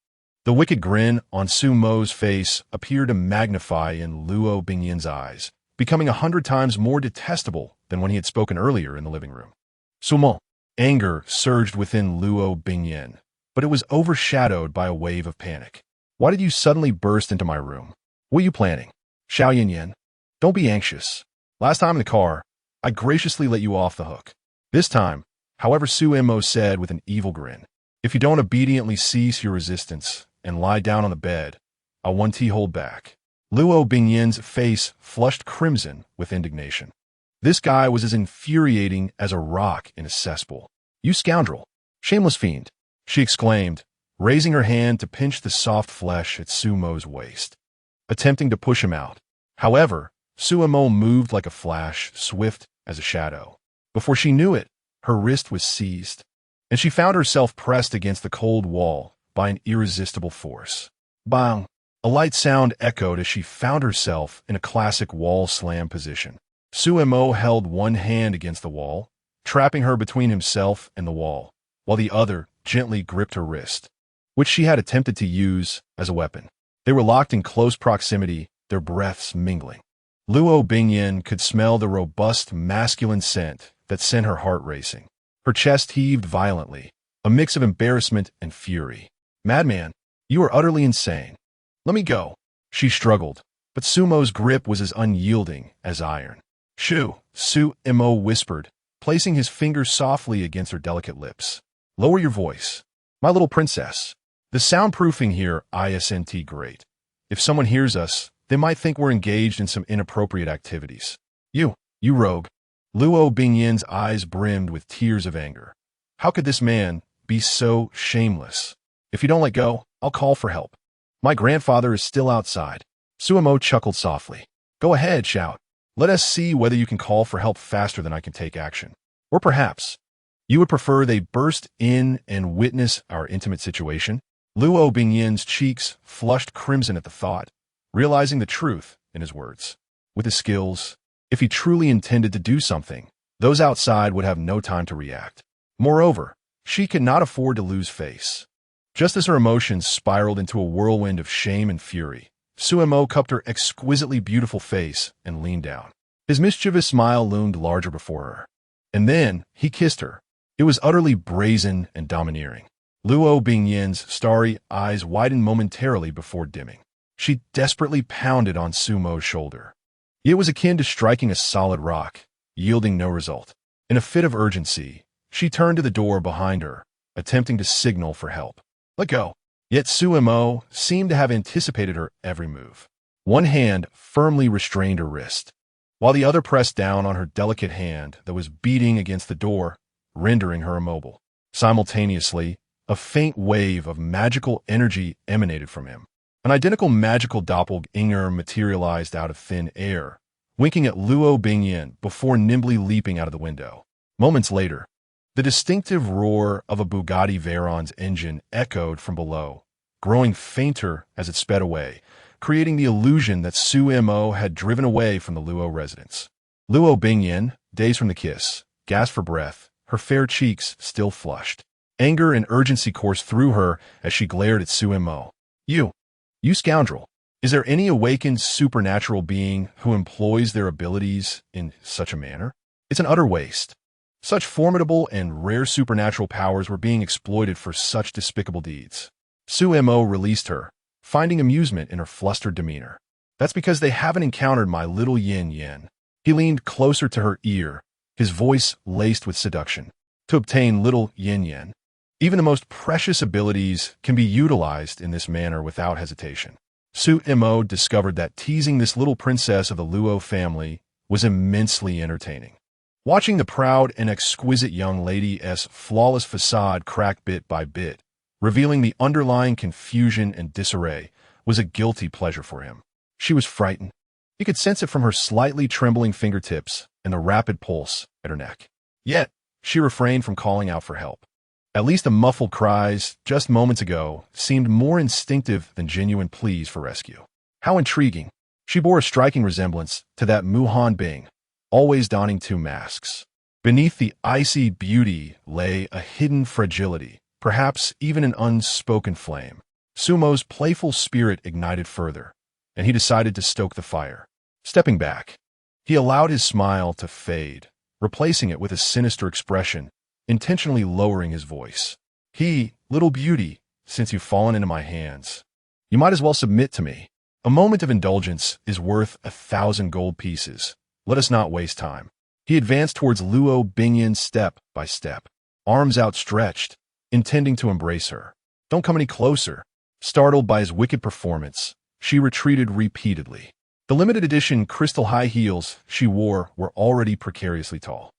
The wicked grin on Sumo's face appeared to magnify in Luo Bingyan's eyes, becoming 100 times more detestable than when he had spoken earlier in the living room. Sumo. Anger surged within Luo Bingyan, but it was overshadowed by a wave of panic. Why did you suddenly burst into my room? What are you planning? Xiao Yanyan, don't be anxious. Last time in the car, I graciously let you off the hook. This time, however, Sumo said with an evil grin, if you don't obediently cease your resistance and lie down on the bed, I won't hold back. Luo Bingyan's face flushed crimson with indignation. This guy was as infuriating as a rock in a cesspool. You scoundrel! Shameless fiend! She exclaimed, raising her hand to pinch the soft flesh at Sumo's waist, attempting to push him out. However, Sumo moved like a flash, swift as a shadow. Before she knew it, her wrist was seized, and she found herself pressed against the cold wall by an irresistible force. Bang! A light sound echoed as she found herself in a classic wall slam position. Sumo held one hand against the wall, trapping her between himself and the wall, while the other gently gripped her wrist, which she had attempted to use as a weapon. They were locked in close proximity, their breaths mingling. Luo Bingyan could smell the robust masculine scent that sent her heart racing. Her chest heaved violently, a mix of embarrassment and fury. Madman, you are utterly insane. Let me go. She struggled, but Sumo's grip was as unyielding as iron. Shoo, Sumo whispered, placing his fingers softly against her delicate lips. Lower your voice. My little princess. The soundproofing here isn't great. If someone hears us, they might think we're engaged in some inappropriate activities. You rogue. Luo Bingyan's eyes brimmed with tears of anger. How could this man be so shameless? If you don't let go, I'll call for help. My grandfather is still outside. Sumo chuckled softly. Go ahead, shout. Let us see whether you can call for help faster than I can take action. Or perhaps, you would prefer they burst in and witness our intimate situation? Luo Bingyan's cheeks flushed crimson at the thought, realizing the truth in his words. With his skills, if he truly intended to do something, those outside would have no time to react. Moreover, she could not afford to lose face. Just as her emotions spiraled into a whirlwind of shame and fury, Sumo cupped her exquisitely beautiful face and leaned down. His mischievous smile loomed larger before her. And then he kissed her. It was utterly brazen and domineering. Luo Bingyan's starry eyes widened momentarily before dimming. She desperately pounded on Sumo's shoulder. It was akin to striking a solid rock, yielding no result. In a fit of urgency, she turned to the door behind her, attempting to signal for help. Let go. Yet Sumo seemed to have anticipated her every move. One hand firmly restrained her wrist, while the other pressed down on her delicate hand that was beating against the door, rendering her immobile. Simultaneously, A faint wave of magical energy emanated from him. An identical magical doppelganger materialized out of thin air, winking at Luo Bingyin before nimbly leaping out of the window. Moments later, the distinctive roar of a Bugatti Veyron's engine echoed from below, growing fainter as it sped away, creating the illusion that Su Mo had driven away from the Luo residence. Luo Bingyin, dazed from the kiss, gasped for breath, her fair cheeks still flushed. Anger and urgency coursed through her as she glared at Su Mo. You scoundrel! Is there any awakened supernatural being who employs their abilities in such a manner? It's an utter waste. Such formidable and rare supernatural powers were being exploited for such despicable deeds. Su Mo released her, finding amusement in her flustered demeanor. That's because they haven't encountered my little Yin Yin. He leaned closer to her ear, his voice laced with seduction. To obtain little Yin Yin, even the most precious abilities can be utilized in this manner without hesitation. Su Mo discovered that teasing this little princess of the Luo family was immensely entertaining. Watching the proud and exquisite young lady's flawless facade crack bit by bit, revealing the underlying confusion and disarray, was a guilty pleasure for him. She was frightened. He could sense it from her slightly trembling fingertips and the rapid pulse at her neck. Yet, she refrained from calling out for help. At least the muffled cries, just moments ago, seemed more instinctive than genuine pleas for rescue. How intriguing. She bore a striking resemblance to that Muhan Bing, always donning two masks. Beneath the icy beauty lay a hidden fragility, perhaps even an unspoken flame. Sumo's playful spirit ignited further, and he decided to stoke the fire. Stepping back, he allowed his smile to fade, replacing it with a sinister expression, intentionally lowering his voice. Little beauty, since you've fallen into my hands, you might as well submit to me. A moment of indulgence is worth 1,000 gold pieces. Let us not waste time. He advanced towards Luo Bingyin step by step, arms outstretched, intending to embrace her. Don't come any closer. Startled by his wicked performance, she retreated repeatedly. The limited edition crystal high heels she wore were already precariously tall.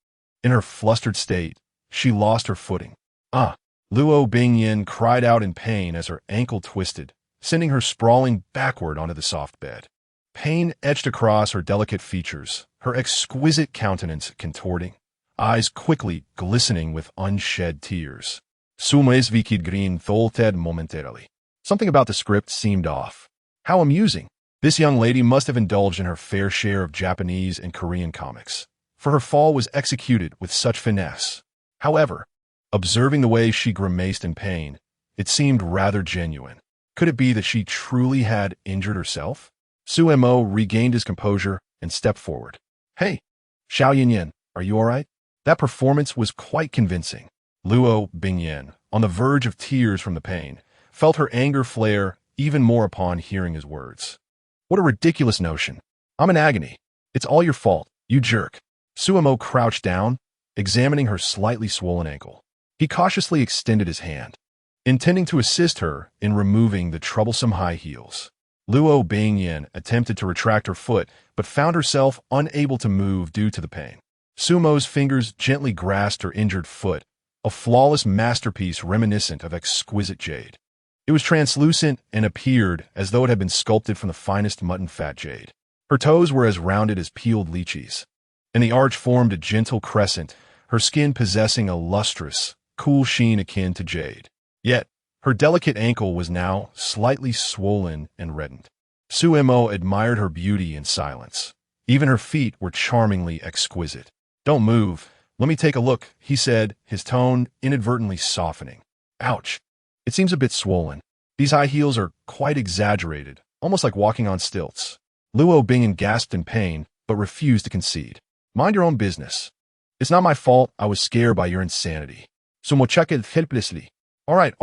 In her flustered state, she lost her footing. Luo Bingyin cried out in pain as her ankle twisted, sending her sprawling backward onto the soft bed. Pain etched across her delicate features, her exquisite countenance contorting, eyes quickly glistening with unshed tears. Sumes vikid green tholted momentarily. Something about the script seemed off. How amusing. This young lady must have indulged in her fair share of Japanese and Korean comics, for her fall was executed with such finesse. However, observing the way she grimaced in pain, it seemed rather genuine. Could it be that she truly had injured herself? Su Mo regained his composure and stepped forward. Hey, Xiao Yinyin, are you all right? That performance was quite convincing. Luo Bingyin, on the verge of tears from the pain, felt her anger flare even more upon hearing his words. What a ridiculous notion. I'm in agony. It's all your fault, you jerk. Su Mo crouched down, examining her slightly swollen ankle. He cautiously extended his hand, intending to assist her in removing the troublesome high heels. Luo Bingyin attempted to retract her foot, but found herself unable to move due to the pain. Sumo's fingers gently grasped her injured foot, a flawless masterpiece reminiscent of exquisite jade. It was translucent and appeared as though it had been sculpted from the finest mutton fat jade. Her toes were as rounded as peeled lychees, and the arch formed a gentle crescent, her skin possessing a lustrous, cool sheen akin to jade. Yet, her delicate ankle was now slightly swollen and reddened. Su Mo admired her beauty in silence. Even her feet were charmingly exquisite. Don't move. Let me take a look, he said, his tone inadvertently softening. Ouch. It seems a bit swollen. These high heels are quite exaggerated, almost like walking on stilts. Luo Bingyin gasped in pain, but refused to concede. Mind your own business. It's not my fault I was scared by your insanity. Sumo checked helplessly. All right.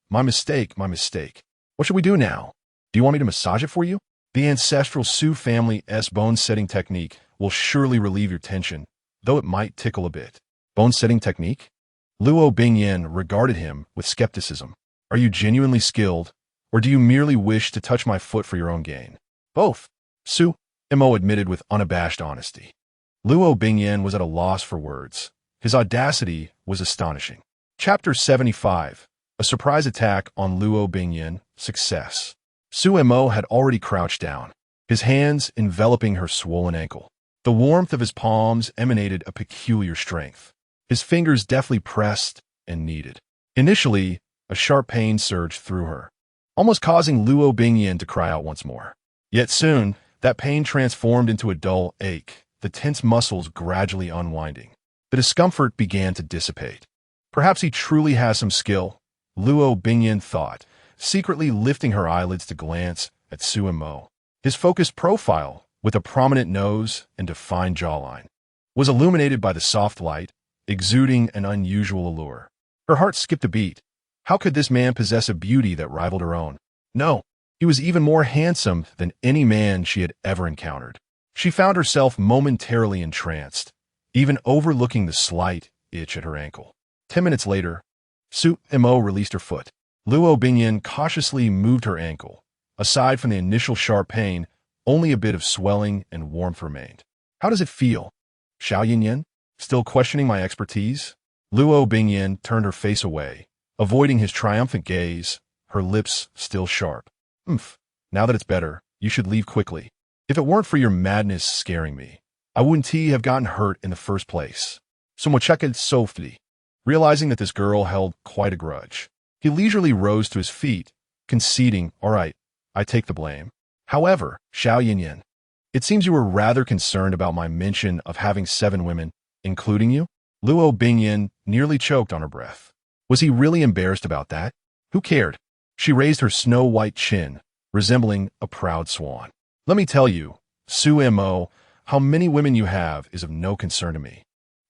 My mistake. What should we do now? Do you want me to massage it for you? The ancestral Su family's bone-setting technique will surely relieve your tension, though it might tickle a bit. Bone-setting technique? Luo Bingyin regarded him with skepticism. Are you genuinely skilled, or do you merely wish to touch my foot for your own gain? Both, Su Mo admitted with unabashed honesty. Luo Bingyin was at a loss for words. His audacity was astonishing. Chapter 75. A A surprise attack on Luo Bingyan, success. Suemo had already crouched down, his hands enveloping her swollen ankle. The warmth of his palms emanated a peculiar strength. His fingers deftly pressed and kneaded. Initially, a sharp pain surged through her, almost causing Luo Bingyan to cry out once more. Yet soon, that pain transformed into a dull ache, the tense muscles gradually unwinding. The discomfort began to dissipate. Perhaps he truly has some skill, Luo Bingyan thought, secretly lifting her eyelids to glance at Suemo. His focused profile, with a prominent nose and defined jawline, was illuminated by the soft light, exuding an unusual allure. Her heart skipped a beat. How could this man possess a beauty that rivaled her own? No, he was even more handsome than any man she had ever encountered. She found herself momentarily entranced, even overlooking the slight itch at her ankle. 10 minutes later, Suemo released her foot. Luo Bingyan cautiously moved her ankle. Aside from the initial sharp pain, only a bit of swelling and warmth remained. How does it feel? Xiao Yinyan? Still questioning my expertise? Luo Bingyan turned her face away, avoiding his triumphant gaze, her lips still sharp. Now that it's better, you should leave quickly. If it weren't for your madness scaring me, I wouldn't have gotten hurt in the first place. Sumocheka softly, realizing that this girl held quite a grudge. He leisurely rose to his feet, conceding, all right, I take the blame. However, Xiao Yinyan, it seems you were rather concerned about my mention of having 7 women, including you? Luo Bingyan nearly choked on her breath. Was he really embarrassed about that? Who cared? She raised her snow-white chin, resembling a proud swan. Let me tell you, Suemo, how many women you have is of no concern to me.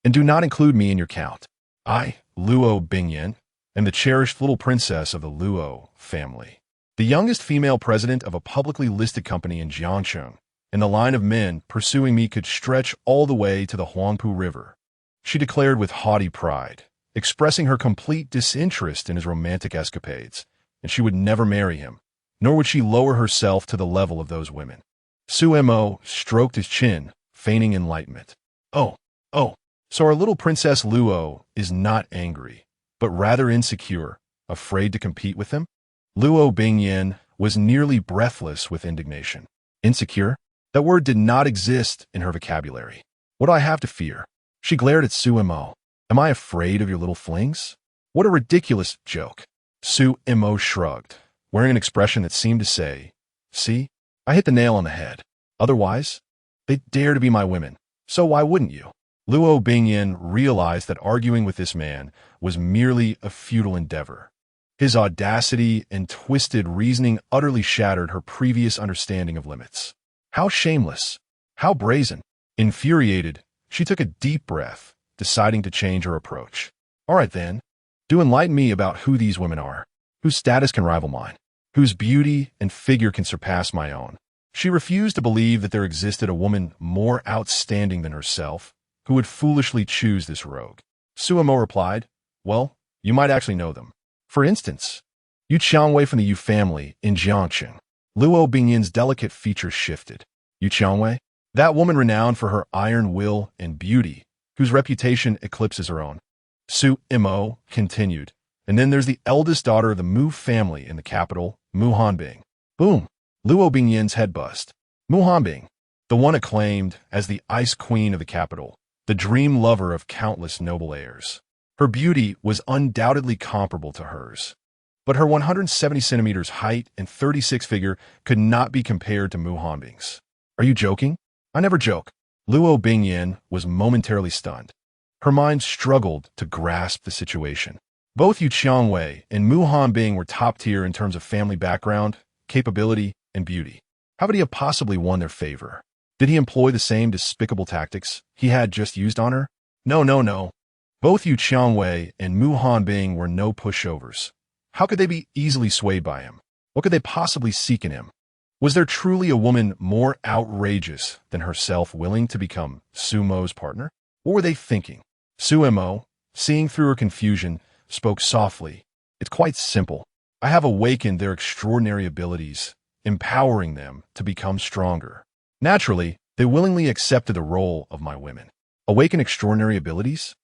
And do not include me in your count. I, Luo Bingyan, am the cherished little princess of the Luo family, the youngest female president of a publicly listed company in Jiangcheng, and the line of men pursuing me could stretch all the way to the Huangpu River, she declared with haughty pride, expressing her complete disinterest in his romantic escapades, and she would never marry him, nor would she lower herself to the level of those women. Suemo stroked his chin, feigning enlightenment. Oh, so our little Princess Luo is not angry, but rather insecure, afraid to compete with him? Luo Bingyan was nearly breathless with indignation. Insecure? That word did not exist in her vocabulary. What do I have to fear? She glared at Suemo. Am I afraid of your little flings? What a ridiculous joke. Suemo shrugged, wearing an expression that seemed to say, see, I hit the nail on the head. Otherwise, they dare to be my women, so why wouldn't you? Luo Bingyan realized that arguing with this man was merely a futile endeavor. His audacity and twisted reasoning utterly shattered her previous understanding of limits. How shameless! How brazen! Infuriated, she took a deep breath, deciding to change her approach. All right then, do enlighten me about who these women are, whose status can rival mine, whose beauty and figure can surpass my own. She refused to believe that there existed a woman more outstanding than herself, who would foolishly choose this rogue. Suemo replied, well, you might actually know them. For instance, Yu Qiangwei from the Yu family in Jiangcheng. Luo Bingyan's delicate features shifted. Yu Qiangwei? That woman renowned for her iron will and beauty, whose reputation eclipses her own. Suemo continued. And then there's the eldest daughter of the Mu family in the capital, Mu Hanbing. Boom! Luo Bingyan's head bust. Mu Hanbing, the one acclaimed as the ice queen of the capital, the dream lover of countless noble heirs. Her beauty was undoubtedly comparable to hers, but her 170 centimeters height and 36 figure could not be compared to Mu Hanbing's. Are you joking? I never joke. Luo Bingyan was momentarily stunned. Her mind struggled to grasp the situation. Both Yu Qiangwei and Mu Hanbing were top tier in terms of family background, capability, and beauty. How could he have possibly won their favor? Did he employ the same despicable tactics he had just used on her? No. Both Yu Qiangwei and Mu Hanbing were no pushovers. How could they be easily swayed by him? What could they possibly seek in him? Was there truly a woman more outrageous than herself willing to become Suemo's partner? What were they thinking? Suemo, seeing through her confusion, spoke softly. It's quite simple. I have awakened their extraordinary abilities, empowering them to become stronger. Naturally, they willingly accepted the role of my women. Awaken extraordinary abilities?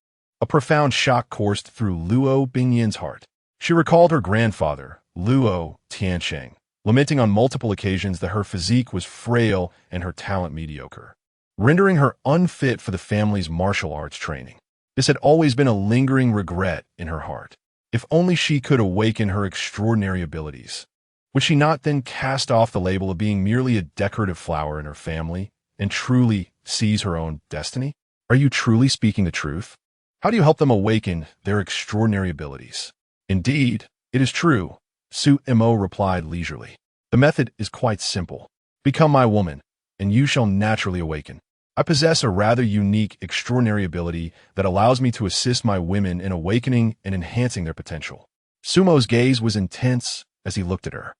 A profound shock coursed through Luo Bingyan's heart. She recalled her grandfather, Luo Tiansheng, lamenting on multiple occasions that her physique was frail and her talent mediocre, rendering her unfit for the family's martial arts training. This had always been a lingering regret in her heart. If only she could awaken her extraordinary abilities. Would she not then cast off the label of being merely a decorative flower in her family and truly seize her own destiny? Are you truly speaking the truth? How do you help them awaken their extraordinary abilities? Indeed, it is true, Su Mo replied leisurely. The method is quite simple. Become my woman, and you shall naturally awaken. I possess a rather unique, extraordinary ability that allows me to assist my women in awakening and enhancing their potential. Sumo's gaze was intense as he looked at her.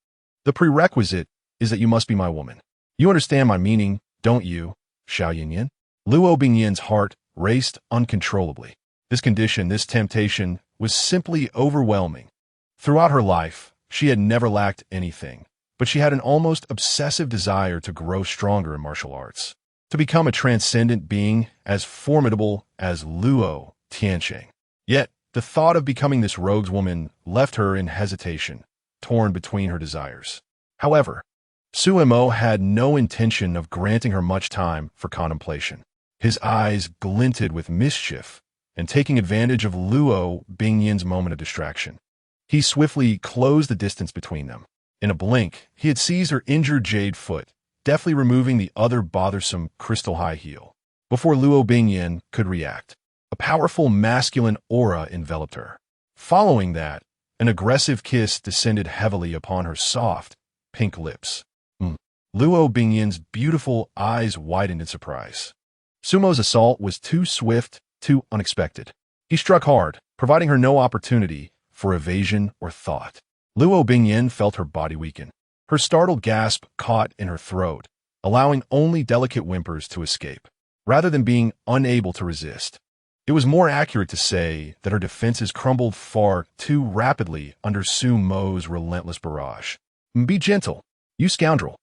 The prerequisite is that you must be my woman. You understand my meaning, don't you, Xiao Yinyin? Luo Bingyin's heart raced uncontrollably. This condition, this temptation, was simply overwhelming. Throughout her life, she had never lacked anything, but she had an almost obsessive desire to grow stronger in martial arts, to become a transcendent being as formidable as Luo Tiansheng. Yet, the thought of becoming this rogue's woman left her in hesitation, torn between her desires. However, Su Mo had no intention of granting her much time for contemplation. His eyes glinted with mischief, and taking advantage of Luo Bingyin's moment of distraction, he swiftly closed the distance between them. In a blink, he had seized her injured jade foot, deftly removing the other bothersome crystal high heel. Before Luo Bingyin could react, a powerful masculine aura enveloped her. Following that, an aggressive kiss descended heavily upon her soft, pink lips. Luo Bingyin's beautiful eyes widened in surprise. Sumo's assault was too swift, too unexpected. He struck hard, providing her no opportunity for evasion or thought. Luo Bingyin felt her body weaken. Her startled gasp caught in her throat, allowing only delicate whimpers to escape, rather than being unable to resist. It was more accurate to say that her defenses crumbled far too rapidly under Su Mo's relentless barrage. Be gentle, you scoundrel.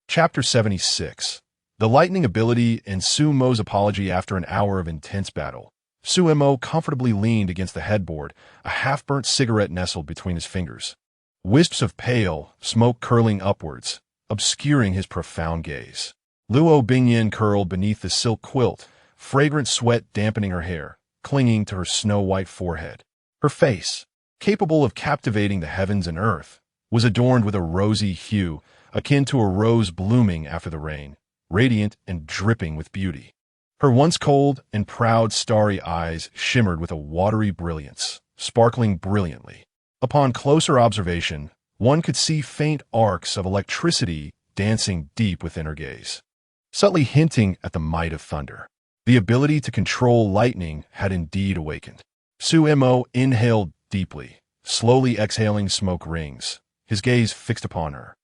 Chapter 76. The lightning ability and Su Mo's apology after an hour of intense battle. Su Mo comfortably leaned against the headboard, a half-burnt cigarette nestled between his fingers. Wisps of pale smoke curling upwards, obscuring his profound gaze. Luo Bingyin curled beneath the silk quilt, fragrant sweat dampening her hair, clinging to her snow-white forehead. Her face, capable of captivating the heavens and earth, was adorned with a rosy hue akin to a rose blooming after the rain, radiant and dripping with beauty. Her once cold and proud starry eyes shimmered with a watery brilliance, sparkling brilliantly. Upon closer observation, one could see faint arcs of electricity dancing deep within her gaze, subtly hinting at the might of thunder. The ability to control lightning had indeed awakened. Su Mo inhaled deeply, slowly exhaling smoke rings, his gaze fixed upon her.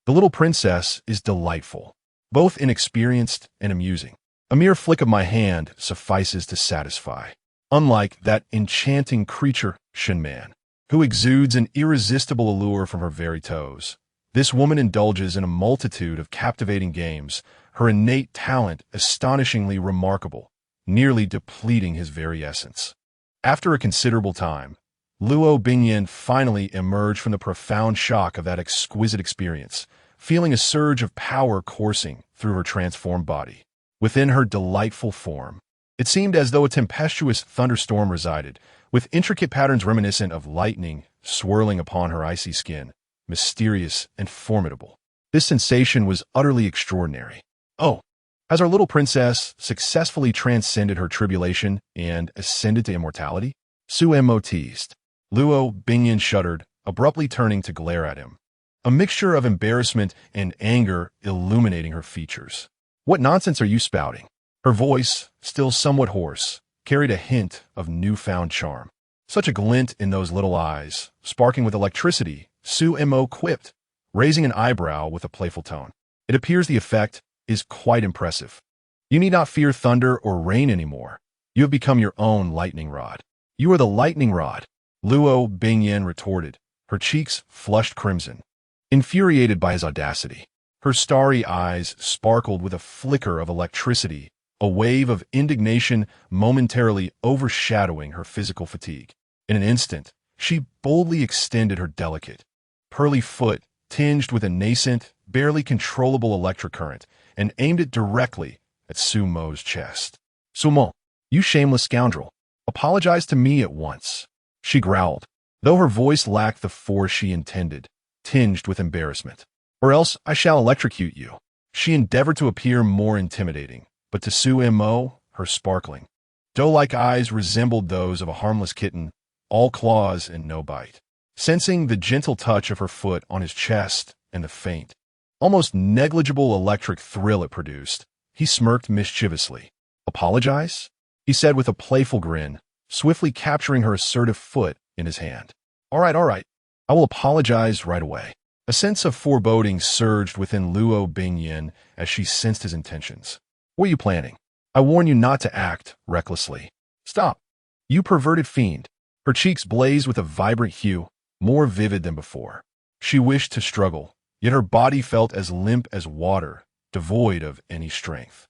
The little princess is delightful, both inexperienced and amusing. A mere flick of my hand suffices to satisfy. Unlike that enchanting creature, Shinman, who exudes an irresistible allure from her very toes, this woman indulges in a multitude of captivating games, her innate talent astonishingly remarkable, nearly depleting his very essence. After a considerable time, Luo Bingyin finally emerged from the profound shock of that exquisite experience, feeling a surge of power coursing through her transformed body. Within her delightful form, it seemed as though a tempestuous thunderstorm resided, with intricate patterns reminiscent of lightning swirling upon her icy skin, mysterious and formidable. This sensation was utterly extraordinary. Oh, has our little princess successfully transcended her tribulation and ascended to immortality? Su Mo teased. Luo Bingyin shuddered, abruptly turning to glare at him, a mixture of embarrassment and anger illuminating her features. What nonsense are you spouting? Her voice, still somewhat hoarse, carried a hint of newfound charm. Such a glint in those little eyes, sparking with electricity, Su Mo quipped, raising an eyebrow with a playful tone. It appears the effect is quite impressive. You need not fear thunder or rain anymore. You have become your own lightning rod. You are the lightning rod, Luo Bingyin retorted, her cheeks flushed crimson. Infuriated by his audacity, her starry eyes sparkled with a flicker of electricity, a wave of indignation momentarily overshadowing her physical fatigue. In an instant, She boldly extended her delicate, pearly foot, tinged with a nascent, barely controllable electric current, and aimed it directly at Sumo's chest. Sumo, you shameless scoundrel, apologize to me at once, she growled, though her voice lacked the force she intended, tinged with embarrassment. Or else I shall electrocute you. She endeavored to appear more intimidating, but to Sumo, her sparkling, doe-like eyes resembled those of a harmless kitten, all claws and no bite. Sensing the gentle touch of her foot on his chest and the faint, almost negligible electric thrill it produced, he smirked mischievously. Apologize? He said with a playful grin, swiftly capturing her assertive foot in his hand. All right. I will apologize right away. A sense of foreboding surged within Luo Bingyin as she sensed his intentions. What are you planning? I warn you not to act recklessly. Stop. You perverted fiend. Her cheeks blazed with a vibrant hue, more vivid than before. She wished to struggle, yet her body felt as limp as water, devoid of any strength.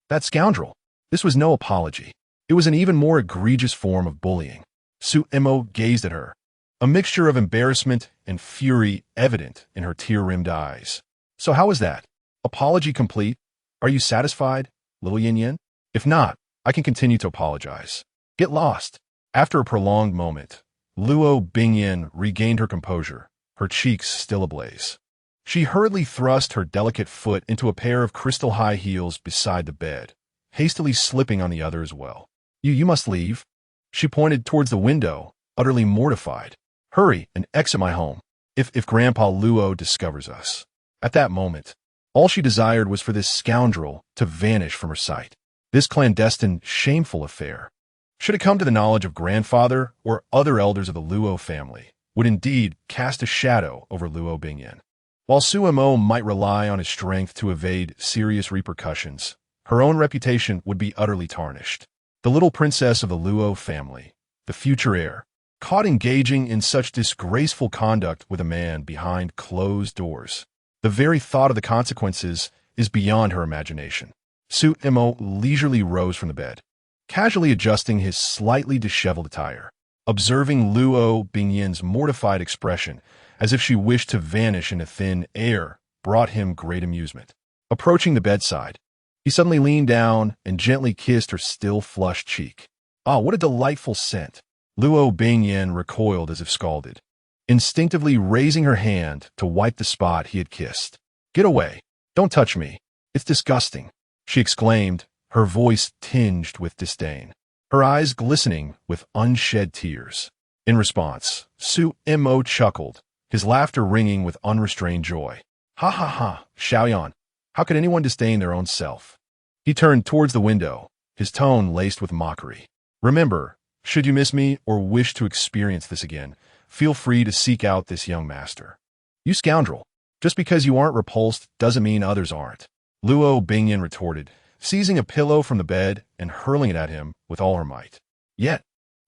That scoundrel. This was no apology. It was an even more egregious form of bullying. Sumo gazed at her, a mixture of embarrassment and fury evident in her tear-rimmed eyes. So how is that? Apology complete? Are you satisfied, little Yin Yin? If not, I can continue to apologize. Get lost. After a prolonged moment, Luo Bingyin regained her composure, her cheeks still ablaze. She hurriedly thrust her delicate foot into a pair of crystal high heels beside the bed, hastily slipping on the other as well. You must leave. She pointed towards the window, utterly mortified. Hurry and exit my home, if Grandpa Luo discovers us. At that moment, all she desired was for this scoundrel to vanish from her sight. This clandestine, shameful affair, should it come to the knowledge of grandfather or other elders of the Luo family, would indeed cast a shadow over Luo Bingyin. While Sumo might rely on his strength to evade serious repercussions, her own reputation would be utterly tarnished. The little princess of the Luo family, the future heir, caught engaging in such disgraceful conduct with a man behind closed doors. The very thought of the consequences is beyond her imagination. Sumo leisurely rose from the bed, casually adjusting his slightly disheveled attire, observing Luo Bingyin's mortified expression as if she wished to vanish into thin air brought him great amusement. Approaching the bedside, he suddenly leaned down and gently kissed her still flushed cheek. Ah, what a delightful scent! Luo Bingyin recoiled as if scalded, instinctively raising her hand to wipe the spot he had kissed. Get away! Don't touch me! It's disgusting! She exclaimed, her voice tinged with disdain, her eyes glistening with unshed tears. In response, Sumo chuckled, his laughter ringing with unrestrained joy. Ha ha ha, Xiaoyan! How could anyone disdain their own self? He turned towards the window, his tone laced with mockery. Remember, should you miss me or wish to experience this again, feel free to seek out this young master. You scoundrel! Just because you aren't repulsed doesn't mean others aren't. Luo Bingyin retorted, seizing a pillow from the bed and hurling it at him with all her might. Yet,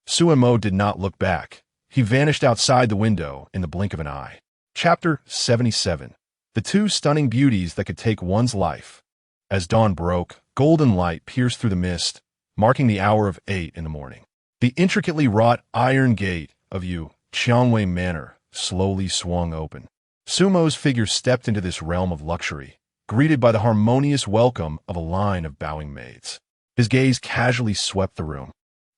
Sumo did not look back. He vanished outside the window in the blink of an eye. Chapter 77. The two stunning beauties that could take one's life. As dawn broke, golden light pierced through the mist, marking the hour of 8 in the morning. The intricately wrought iron gate of Qiangwei Manor slowly swung open. Sumo's figure stepped into this realm of luxury, greeted by the harmonious welcome of a line of bowing maids. His gaze casually swept the room,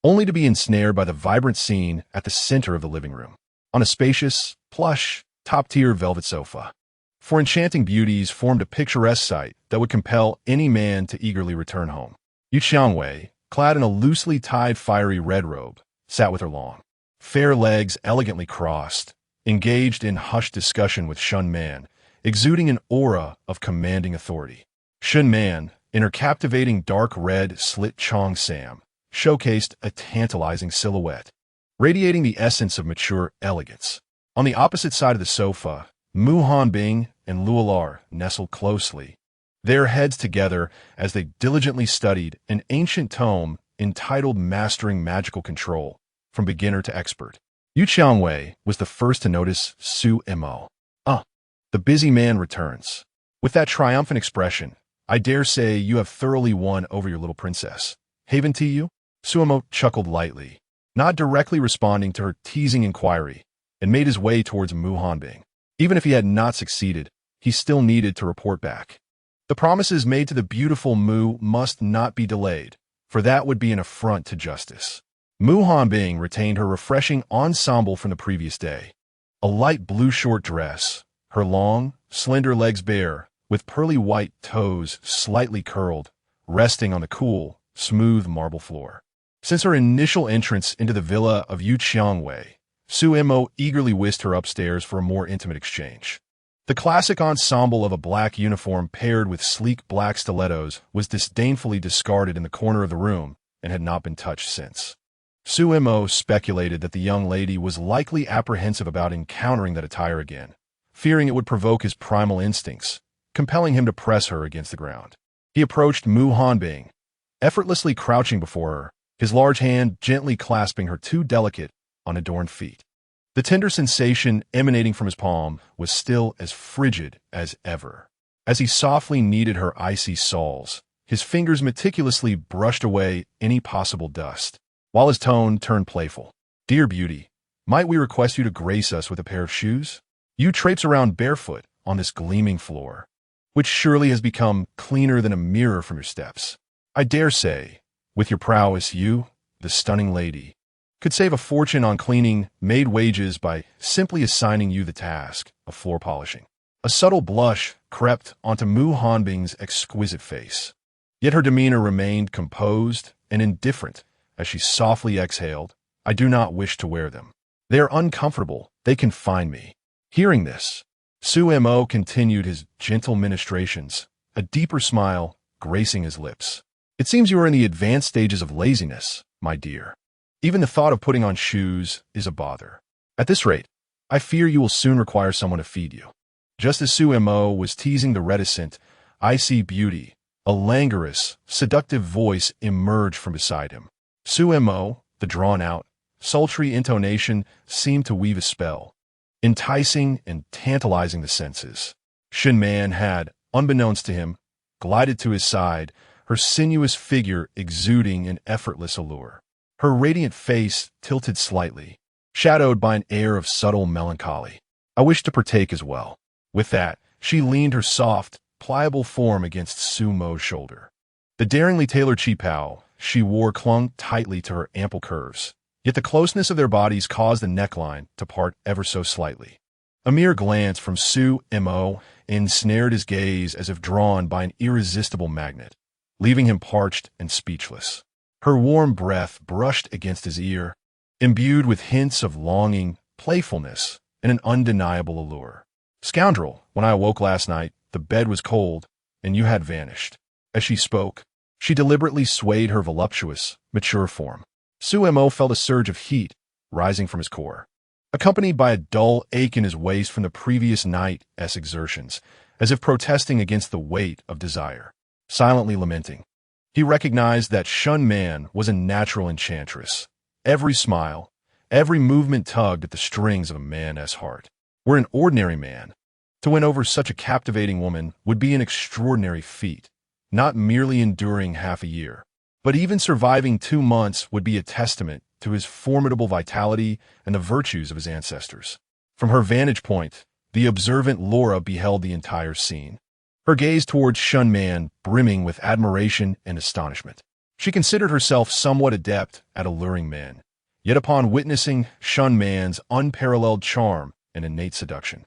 only to be ensnared by the vibrant scene at the center of the living room, on a spacious, plush, top-tier velvet sofa. For enchanting beauties formed a picturesque sight that would compel any man to eagerly return home. Yu Qiangwei, clad in a loosely tied fiery red robe, sat with her long, fair legs elegantly crossed, engaged in hushed discussion with Shun Man, exuding an aura of commanding authority. Shun Man, in her captivating dark red slit chong sam, showcased a tantalizing silhouette, radiating the essence of mature elegance. On the opposite side of the sofa, Mu Hanbing and Luolar nestled closely, their heads together as they diligently studied an ancient tome entitled Mastering Magical Control, from beginner to expert. Yu Qiangwei was the first to notice Sumo. The busy man returns. With that triumphant expression, I dare say you have thoroughly won over your little princess. Haven to you? Sumo chuckled lightly, not directly responding to her teasing inquiry, and made his way towards Mu Hanbing. Even if he had not succeeded, he still needed to report back. The promises made to the beautiful Mu must not be delayed, for that would be an affront to justice. Mu Hanbing retained her refreshing ensemble from the previous day. A light blue short dress, her long, slender legs bare, with pearly white toes slightly curled, resting on the cool, smooth marble floor. Since her initial entrance into the villa of Yu Qiangwei, Su Mo eagerly whisked her upstairs for a more intimate exchange. The classic ensemble of a black uniform paired with sleek black stilettos was disdainfully discarded in the corner of the room and had not been touched since. Su Mo speculated that the young lady was likely apprehensive about encountering that attire again, fearing it would provoke his primal instincts, compelling him to press her against the ground. He approached Mu Hanbing, effortlessly crouching before her, his large hand gently clasping her two delicate, unadorned feet. The tender sensation emanating from his palm was still as frigid as ever. As he softly kneaded her icy soles, his fingers meticulously brushed away any possible dust, while his tone turned playful. "Dear beauty, might we request you to grace us with a pair of shoes? You traipse around barefoot on this gleaming floor, which surely has become cleaner than a mirror from your steps. I dare say, with your prowess, you, the stunning lady, could save a fortune on cleaning maid wages by simply assigning you the task of floor polishing." A subtle blush crept onto Mu Hanbing's exquisite face. Yet her demeanor remained composed and indifferent as she softly exhaled, "I do not wish to wear them. They are uncomfortable. They confine me." Hearing this, Su Mo continued his gentle ministrations, a deeper smile gracing his lips. "It seems you are in the advanced stages of laziness, my dear. Even the thought of putting on shoes is a bother. At this rate, I fear you will soon require someone to feed you." Just as Su Mo was teasing the reticent, icy beauty, a languorous, seductive voice emerged from beside him. Su Mo, the drawn-out, sultry intonation seemed to weave a spell, enticing and tantalizing the senses. Shen Man had, unbeknownst to him, glided to his side, her sinuous figure exuding an effortless allure. Her radiant face tilted slightly, shadowed by an air of subtle melancholy. "I wish to partake as well." With that, she leaned her soft, pliable form against Su Mo's shoulder. The daringly tailored qipao she wore clung tightly to her ample curves, yet the closeness of their bodies caused the neckline to part ever so slightly. A mere glance from Su Mo ensnared his gaze as if drawn by an irresistible magnet, leaving him parched and speechless. Her warm breath brushed against his ear, imbued with hints of longing, playfulness, and an undeniable allure. "Scoundrel, when I awoke last night, the bed was cold, and you had vanished." As she spoke, she deliberately swayed her voluptuous, mature form. Su Mo felt a surge of heat rising from his core, accompanied by a dull ache in his waist from the previous night's exertions, as if protesting against the weight of desire. Silently lamenting, he recognized that Shen Man was a natural enchantress. Every smile, every movement tugged at the strings of a man's heart. Were an ordinary man, to win over such a captivating woman would be an extraordinary feat, not merely enduring half a year, but even surviving 2 months would be a testament to his formidable vitality and the virtues of his ancestors. From her vantage point, the observant Laura beheld the entire scene, her gaze towards Shen Man brimming with admiration and astonishment. She considered herself somewhat adept at alluring men, yet upon witnessing Shen Man's unparalleled charm and innate seduction,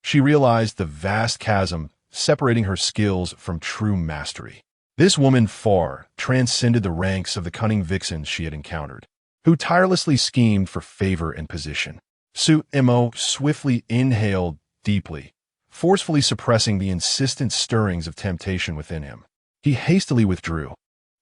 she realized the vast chasm separating her skills from true mastery. This woman far transcended the ranks of the cunning vixens she had encountered, who tirelessly schemed for favor and position. Su Mo swiftly inhaled deeply, forcefully suppressing the insistent stirrings of temptation within him. He hastily withdrew,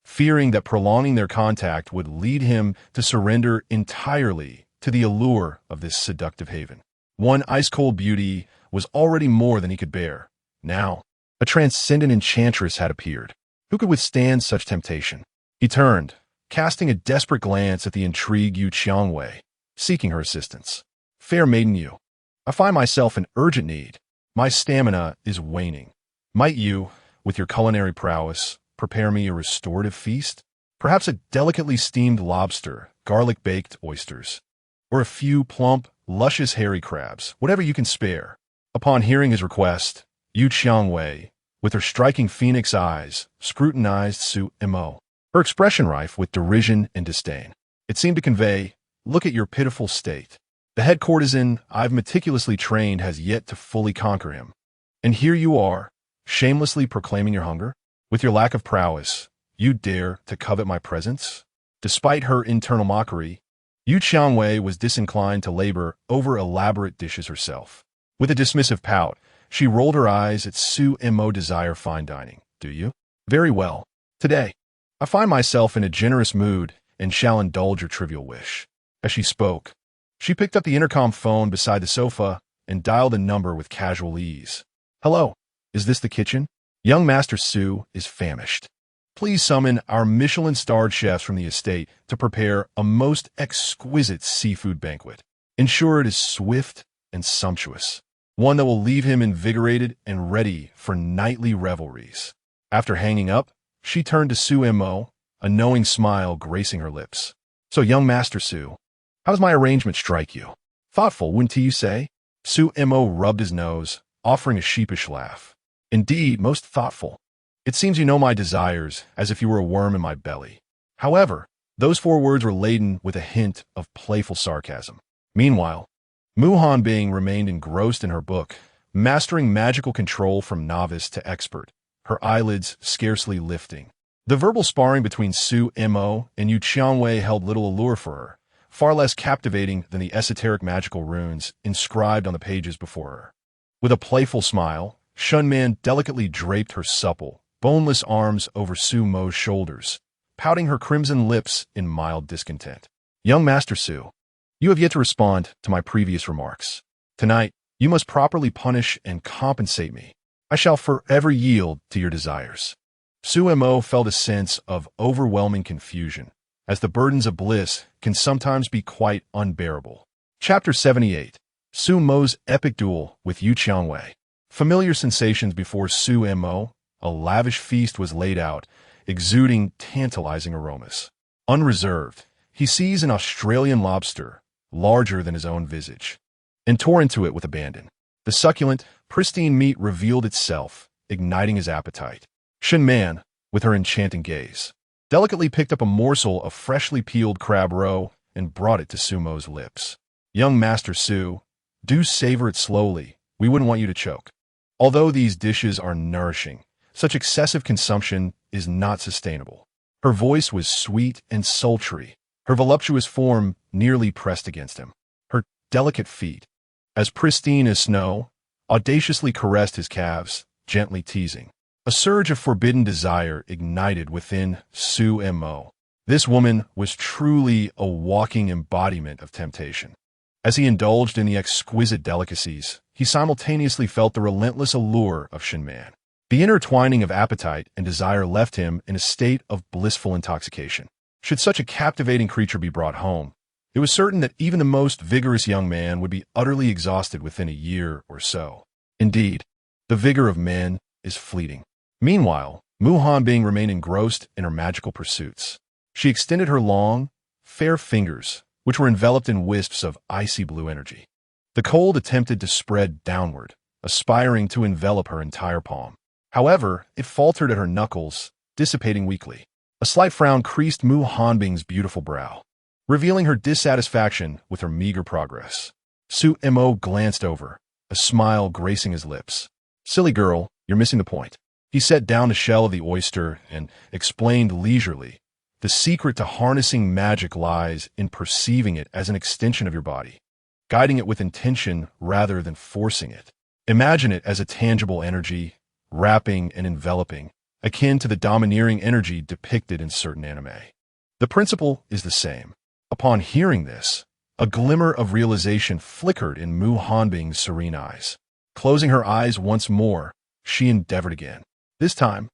fearing that prolonging their contact would lead him to surrender entirely to the allure of this seductive haven. One ice-cold beauty was already more than he could bear. Now, a transcendent enchantress had appeared. Who could withstand such temptation? He turned, casting a desperate glance at the intrigued Yu Qiangwei, seeking her assistance. "Fair maiden Yu, I find myself in urgent need. My stamina is waning. Might you, with your culinary prowess, prepare me a restorative feast? Perhaps a delicately steamed lobster, garlic-baked oysters, or a few plump, luscious hairy crabs, whatever you can spare. Upon hearing his request, Yu Qiangwei, with her striking phoenix eyes, scrutinized Su Mo, her expression rife with derision and disdain. It seemed to convey, "Look at your pitiful state. The head courtesan I've meticulously trained has yet to fully conquer him. And here you are, shamelessly proclaiming your hunger? With your lack of prowess, you dare to covet my presence?" Despite her internal mockery, Yu Qiangwei was disinclined to labor over elaborate dishes herself. With a dismissive pout, she rolled her eyes at Su Mo. "Desire fine dining, do you? Very well. Today, I find myself in a generous mood and shall indulge your trivial wish." As she spoke, she picked up the intercom phone beside the sofa and dialed a number with casual ease. "Hello, is this the kitchen? Young Master Su is famished. Please summon our Michelin-starred chefs from the estate to prepare a most exquisite seafood banquet. Ensure it is swift and sumptuous, one that will leave him invigorated and ready for nightly revelries." After hanging up, she turned to Su Mo, a knowing smile gracing her lips. "So, young Master Su, how does my arrangement strike you? Thoughtful, wouldn't you say?" Su Mo rubbed his nose, offering a sheepish laugh. "Indeed, most thoughtful. It seems you know my desires, as if you were a worm in my belly." However, those 4 words were laden with a hint of playful sarcasm. Meanwhile, Mu Hanbing remained engrossed in her book, mastering magical control from novice to expert, her eyelids scarcely lifting. The verbal sparring between Su Mo and Yu Qiangwei held little allure for her, far less captivating than the esoteric magical runes inscribed on the pages before her. With a playful smile, Shunman delicately draped her supple, boneless arms over Su Mo's shoulders, pouting her crimson lips in mild discontent. "Young Master Su, you have yet to respond to my previous remarks. Tonight, you must properly punish and compensate me. I shall forever yield to your desires." Su Mo felt a sense of overwhelming confusion, as the burdens of bliss can sometimes be quite unbearable. Chapter 78. Su Mo's epic duel with Yu Qiangwei. Familiar sensations before Su Mo, a lavish feast was laid out, exuding tantalizing aromas. Unreserved, he seized an Australian lobster, larger than his own visage, and tore into it with abandon. The succulent, pristine meat revealed itself, igniting his appetite. Shinman, with her enchanting gaze, delicately picked up a morsel of freshly peeled crab roe and brought it to Su Mo's lips. "Young Master Su, do savor it slowly. We wouldn't want you to choke. Although these dishes are nourishing, such excessive consumption is not sustainable." Her voice was sweet and sultry, her voluptuous form nearly pressed against him. Her delicate feet, as pristine as snow, audaciously caressed his calves, gently teasing. A surge of forbidden desire ignited within Su Mo. This woman was truly a walking embodiment of temptation. As he indulged in the exquisite delicacies, he simultaneously felt the relentless allure of Shinman. The intertwining of appetite and desire left him in a state of blissful intoxication. Should such a captivating creature be brought home, it was certain that even the most vigorous young man would be utterly exhausted within a year or so. Indeed, the vigor of men is fleeting. Meanwhile, Mu Hanbing remained engrossed in her magical pursuits. She extended her long, fair fingers, which were enveloped in wisps of icy blue energy. The cold attempted to spread downward, aspiring to envelop her entire palm. However, it faltered at her knuckles, dissipating weakly. A slight frown creased Mu Hanbing's beautiful brow, revealing her dissatisfaction with her meager progress. Su Mo glanced over, a smile gracing his lips. "Silly girl, you're missing the point." He set down the shell of the oyster and explained leisurely, "The secret to harnessing magic lies in perceiving it as an extension of your body, guiding it with intention rather than forcing it. Imagine it as a tangible energy, wrapping and enveloping, akin to the domineering energy depicted in certain anime. The principle is the same." Upon hearing this, a glimmer of realization flickered in Mu Hanbing's serene eyes. Closing her eyes once more, she endeavored again. This time,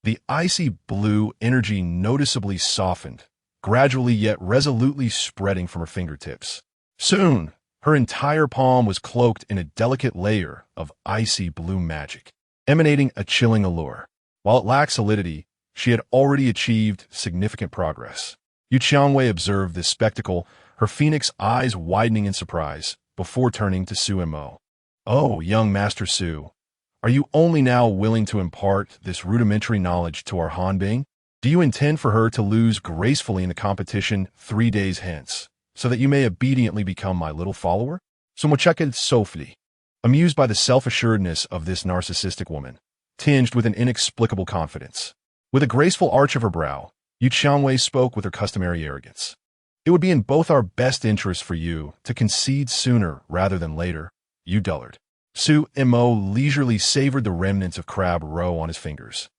the icy blue energy noticeably softened, gradually yet resolutely spreading from her fingertips. Soon, her entire palm was cloaked in a delicate layer of icy blue magic, emanating a chilling allure. While it lacked solidity, she had already achieved significant progress. Yu Qiangwei observed this spectacle, her phoenix eyes widening in surprise, before turning to Su Mo. "Oh, young Master Su, are you only now willing to impart this rudimentary knowledge to our Hanbing? Do you intend for her to lose gracefully in the competition 3 days hence, so that you may obediently become my little follower?" Sumocheka softly, amused by the self-assuredness of this narcissistic woman, tinged with an inexplicable confidence. With a graceful arch of her brow, Yu Qiangwei spoke with her customary arrogance. "It would be in both our best interests for you to concede sooner rather than later, you dullard." Su Mo leisurely savored the remnants of crab roe on his fingers,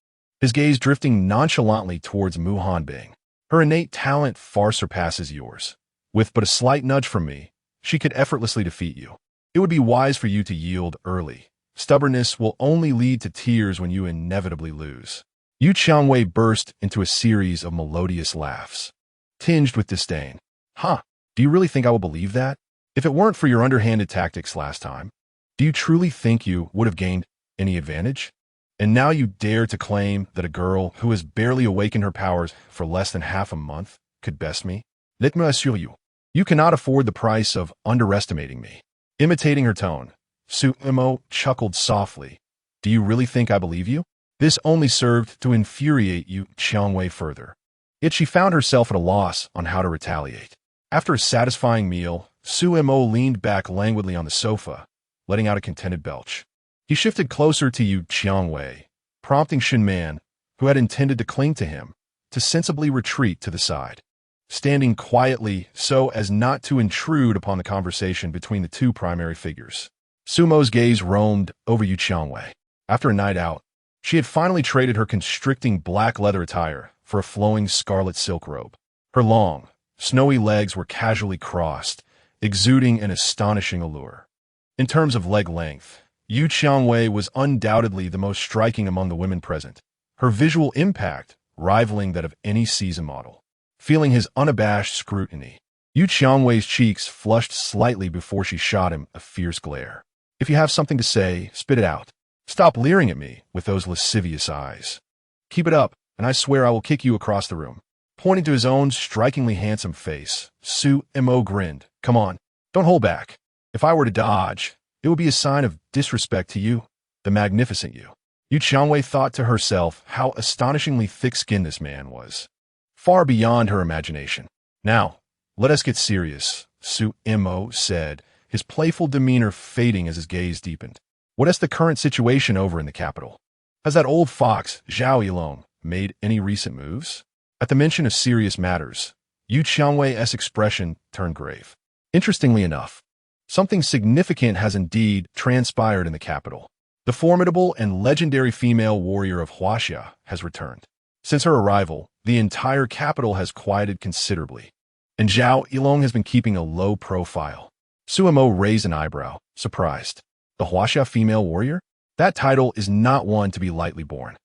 his gaze drifting nonchalantly towards Mu Hanbing. "Her innate talent far surpasses yours. With but a slight nudge from me, she could effortlessly defeat you. It would be wise for you to yield early. Stubbornness will only lead to tears when you inevitably lose." Yu Qiangwei burst into a series of melodious laughs, tinged with disdain. "Huh, do you really think I will believe that? If it weren't for your underhanded tactics last time, do you truly think you would have gained any advantage? And now you dare to claim that a girl who has barely awakened her powers for less than half a month could best me? Let me assure you, you cannot afford the price of underestimating me." Imitating her tone, Su Mo chuckled softly. "Do you really think I believe you?" This only served to infuriate Yu Qiangwei further. Yet she found herself at a loss on how to retaliate. After a satisfying meal, Su Mo leaned back languidly on the sofa, letting out a contented belch. He shifted closer to Yu Qiangwei, prompting Shinman, who had intended to cling to him, to sensibly retreat to the side. Standing quietly so as not to intrude upon the conversation between the two primary figures, Sumo's gaze roamed over Yu Qiangwei. After a night out, she had finally traded her constricting black leather attire for a flowing scarlet silk robe. Her long, snowy legs were casually crossed, exuding an astonishing allure. In terms of leg length, Yu Qiangwei was undoubtedly the most striking among the women present, her visual impact rivaling that of any season model. Feeling his unabashed scrutiny, Yu Qiangwei's cheeks flushed slightly before she shot him a fierce glare. "If you have something to say, spit it out. Stop leering at me with those lascivious eyes. Keep it up, and I swear I will kick you across the room." Pointing to his own strikingly handsome face, Su Mo grinned. "Come on, don't hold back. If I were to dodge, it would be a sign of disrespect to you, the magnificent you." Yu Qiangwei thought to herself how astonishingly thick-skinned this man was, far beyond her imagination. "Now, let us get serious," Su Mo said, his playful demeanor fading as his gaze deepened. "What is the current situation over in the capital? Has that old fox, Zhao Yilong, made any recent moves?" At the mention of serious matters, Yu Qiangwei's expression turned grave. Interestingly enough, something significant has indeed transpired in the capital. The formidable and legendary female warrior of Huaxia has returned. Since her arrival, the entire capital has quieted considerably, and Zhao Yilong has been keeping a low profile. Su Mo raised an eyebrow, surprised. The Huaxia female warrior? That title is not one to be lightly borne.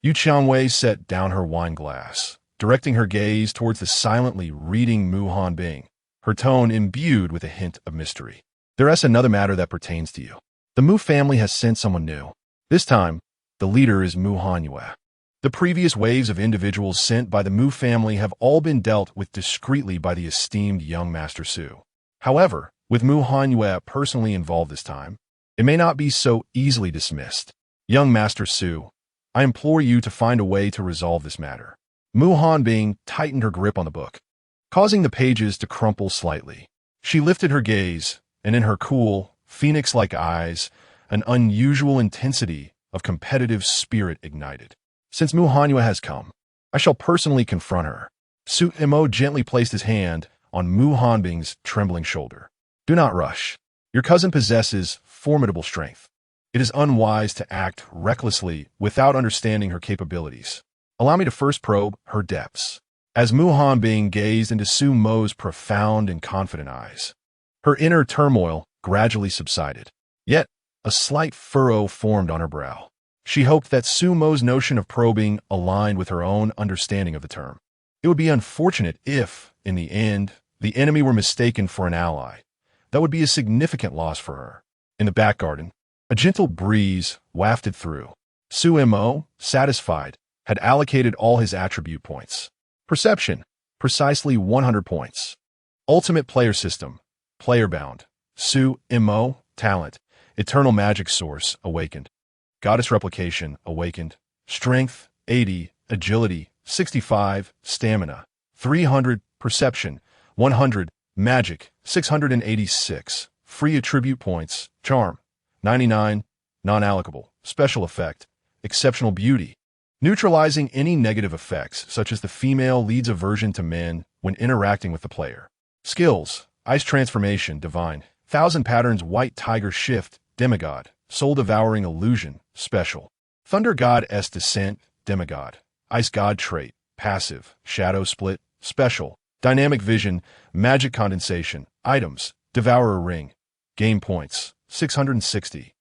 Yu Qiangwei set down her wine glass, directing her gaze towards the silently reading Mu Hanbing, her tone imbued with a hint of mystery. "There is another matter that pertains to you. The Mu family has sent someone new. This time, the leader is Mu Hanyue. The previous waves of individuals sent by the Mu family have all been dealt with discreetly by the esteemed young Master Su. However, with Mu Hanyue personally involved this time, it may not be so easily dismissed. Young Master Su, I implore you to find a way to resolve this matter." Mu Hanbing tightened her grip on the book, causing the pages to crumple slightly. She lifted her gaze, and in her cool, phoenix-like eyes, an unusual intensity of competitive spirit ignited. "Since Mu Hanyue has come, I shall personally confront her." Su Mo gently placed his hand on Mu Hanbing's trembling shoulder. "Do not rush. Your cousin possesses formidable strength. It is unwise to act recklessly without understanding her capabilities. Allow me to first probe her depths." As Mu Hanbing gazed into Su Mo's profound and confident eyes, her inner turmoil gradually subsided. Yet, a slight furrow formed on her brow. She hoped that Su Mo's notion of probing aligned with her own understanding of the term. It would be unfortunate if, in the end, the enemy were mistaken for an ally. That would be a significant loss for her. In the back garden, a gentle breeze wafted through. Su Mo, satisfied, had allocated all his attribute points. Perception, precisely 100 points. Ultimate Player System, Player-bound, Su-Mo, Talent, Eternal Magic Source, Awakened. Goddess Replication, Awakened. Strength, 80, Agility, 65, Stamina, 300, Perception, 100, Magic, 686, Free Attribute Points, Charm, 99, Non-allocable, Special Effect, Exceptional Beauty, neutralizing any negative effects, such as the female lead's aversion to men when interacting with the player. Skills, Ice Transformation, Divine, Thousand Patterns, White Tiger Shift, Demigod, Soul Devouring Illusion, Special. Thunder God S Descent, Demigod, Ice God Trait, Passive, Shadow Split, Special. Dynamic Vision, Magic Condensation, Items, Devourer Ring, Game Points, 660.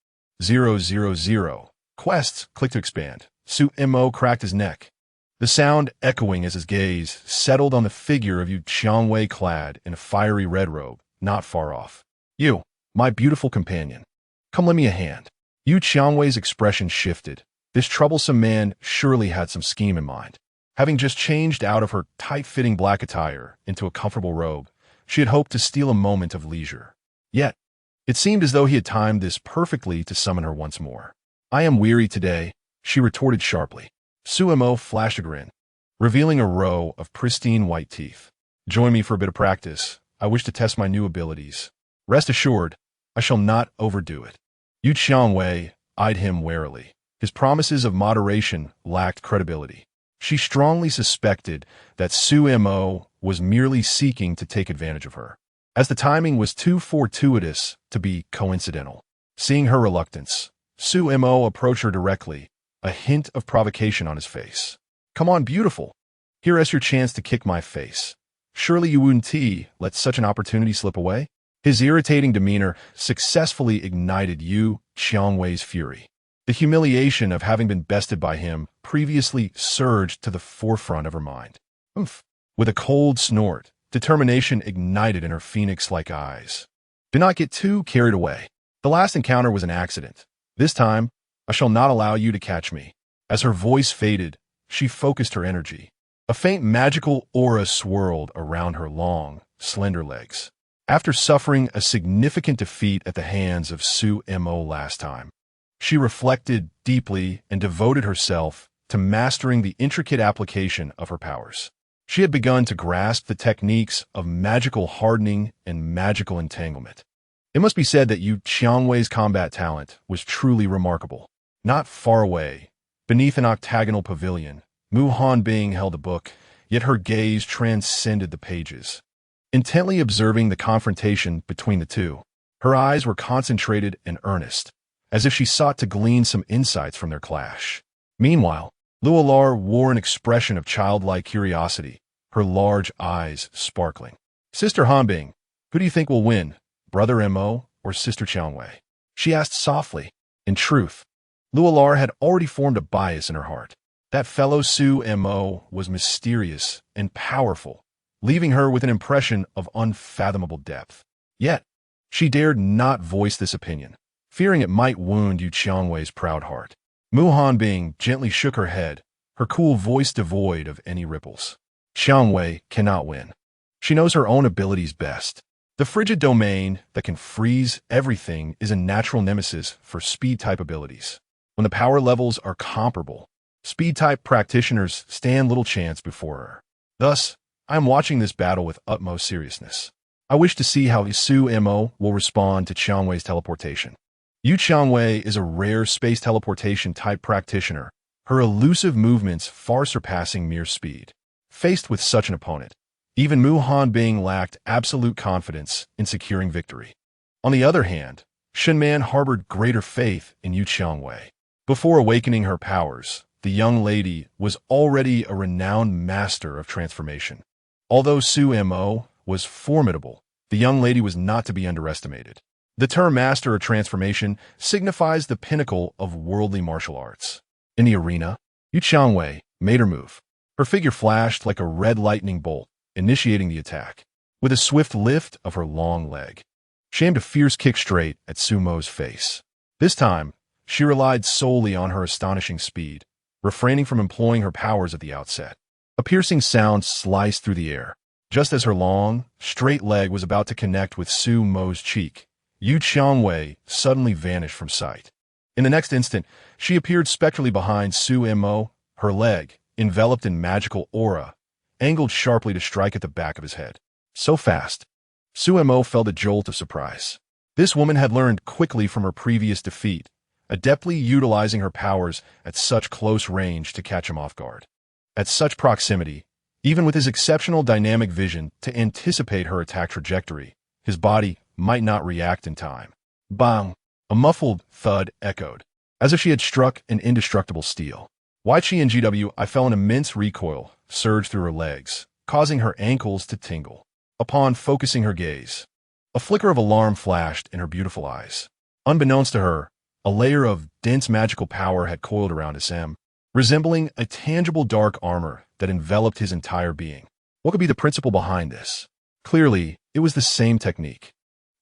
000. Quests, Click to expand. Su-Mo cracked his neck, the sound echoing as his gaze settled on the figure of Yu Qiangwei clad in a fiery red robe, not far off. You, my beautiful companion. Come lend me a hand. Yu Qiangwei's expression shifted. This troublesome man surely had some scheme in mind. Having just changed out of her tight-fitting black attire into a comfortable robe, she had hoped to steal a moment of leisure. Yet, it seemed as though he had timed this perfectly to summon her once more. I am weary today, she retorted sharply. Su-Mo flashed a grin, revealing a row of pristine white teeth. Join me for a bit of practice. I wish to test my new abilities. Rest assured, I shall not overdo it. Yu Qiangwei eyed him warily. His promises of moderation lacked credibility. She strongly suspected that Su-Mo was merely seeking to take advantage of her, as the timing was too fortuitous to be coincidental. Seeing her reluctance, Su-Mo approached her directly, a hint of provocation on his face. Come on, beautiful. Here is your chance to kick my face. Surely you wouldn't let such an opportunity slip away? His irritating demeanor successfully ignited Yu Qiangwei's fury. The humiliation of having been bested by him previously surged to the forefront of her mind. Oomph. With a cold snort, determination ignited in her phoenix-like eyes. Do not get too carried away. The last encounter was an accident. This time, I shall not allow you to catch me. As her voice faded, she focused her energy. A faint magical aura swirled around her long, slender legs. After suffering a significant defeat at the hands of Su-Mo last time, she reflected deeply and devoted herself to mastering the intricate application of her powers. She had begun to grasp the techniques of magical hardening and magical entanglement. It must be said that Yu Qiangwei's combat talent was truly remarkable. Not far away, beneath an octagonal pavilion, Mu Hanbing held a book, yet her gaze transcended the pages. Intently observing the confrontation between the two, her eyes were concentrated and earnest, as if she sought to glean some insights from their clash. Meanwhile, Luolar wore an expression of childlike curiosity, her large eyes sparkling. Sister Hanbing, who do you think will win, Brother Mo or Sister Qiangwei? She asked softly. In truth, Luolar had already formed a bias in her heart. That fellow Su-Mo was mysterious and powerful, leaving her with an impression of unfathomable depth. Yet, she dared not voice this opinion, fearing it might wound Yu Qiangwei's proud heart. Mu Hanbing gently shook her head, her cool voice devoid of any ripples. Qiangwei cannot win. She knows her own abilities best. The frigid domain that can freeze everything is a natural nemesis for speed-type abilities. When the power levels are comparable, speed-type practitioners stand little chance before her. Thus, I am watching this battle with utmost seriousness. I wish to see how Su-Mo will respond to Qiangwei's teleportation. Yu Qiangwei is a rare space teleportation-type practitioner, her elusive movements far surpassing mere speed. Faced with such an opponent, even Mu Hanbing lacked absolute confidence in securing victory. On the other hand, Shenman harbored greater faith in Yu Qiangwei. Before awakening her powers, the young lady was already a renowned master of transformation. Although Su-Mo was formidable, the young lady was not to be underestimated. The term master of transformation signifies the pinnacle of worldly martial arts. In the arena, Yu Qiangwei made her move. Her figure flashed like a red lightning bolt, initiating the attack. With a swift lift of her long leg, she aimed a fierce kick straight at Su-Mo's face. This time, she relied solely on her astonishing speed, refraining from employing her powers at the outset. A piercing sound sliced through the air. Just as her long, straight leg was about to connect with Su Mo's cheek, Yu Qiangwei suddenly vanished from sight. In the next instant, she appeared spectrally behind Su Mo, her leg, enveloped in magical aura, angled sharply to strike at the back of his head. So fast. Su Mo felt a jolt of surprise. This woman had learned quickly from her previous defeat, adeptly utilizing her powers at such close range to catch him off guard. At such proximity, even with his exceptional dynamic vision to anticipate her attack trajectory, his body might not react in time. Bang! A muffled thud echoed, as if she had struck an indestructible steel. Wai-Chi and GW felt an immense recoil surge through her legs, causing her ankles to tingle. Upon focusing her gaze, a flicker of alarm flashed in her beautiful eyes. Unbeknownst to her, a layer of dense magical power had coiled around SM, resembling a tangible dark armor that enveloped his entire being. What could be the principle behind this? Clearly, it was the same technique.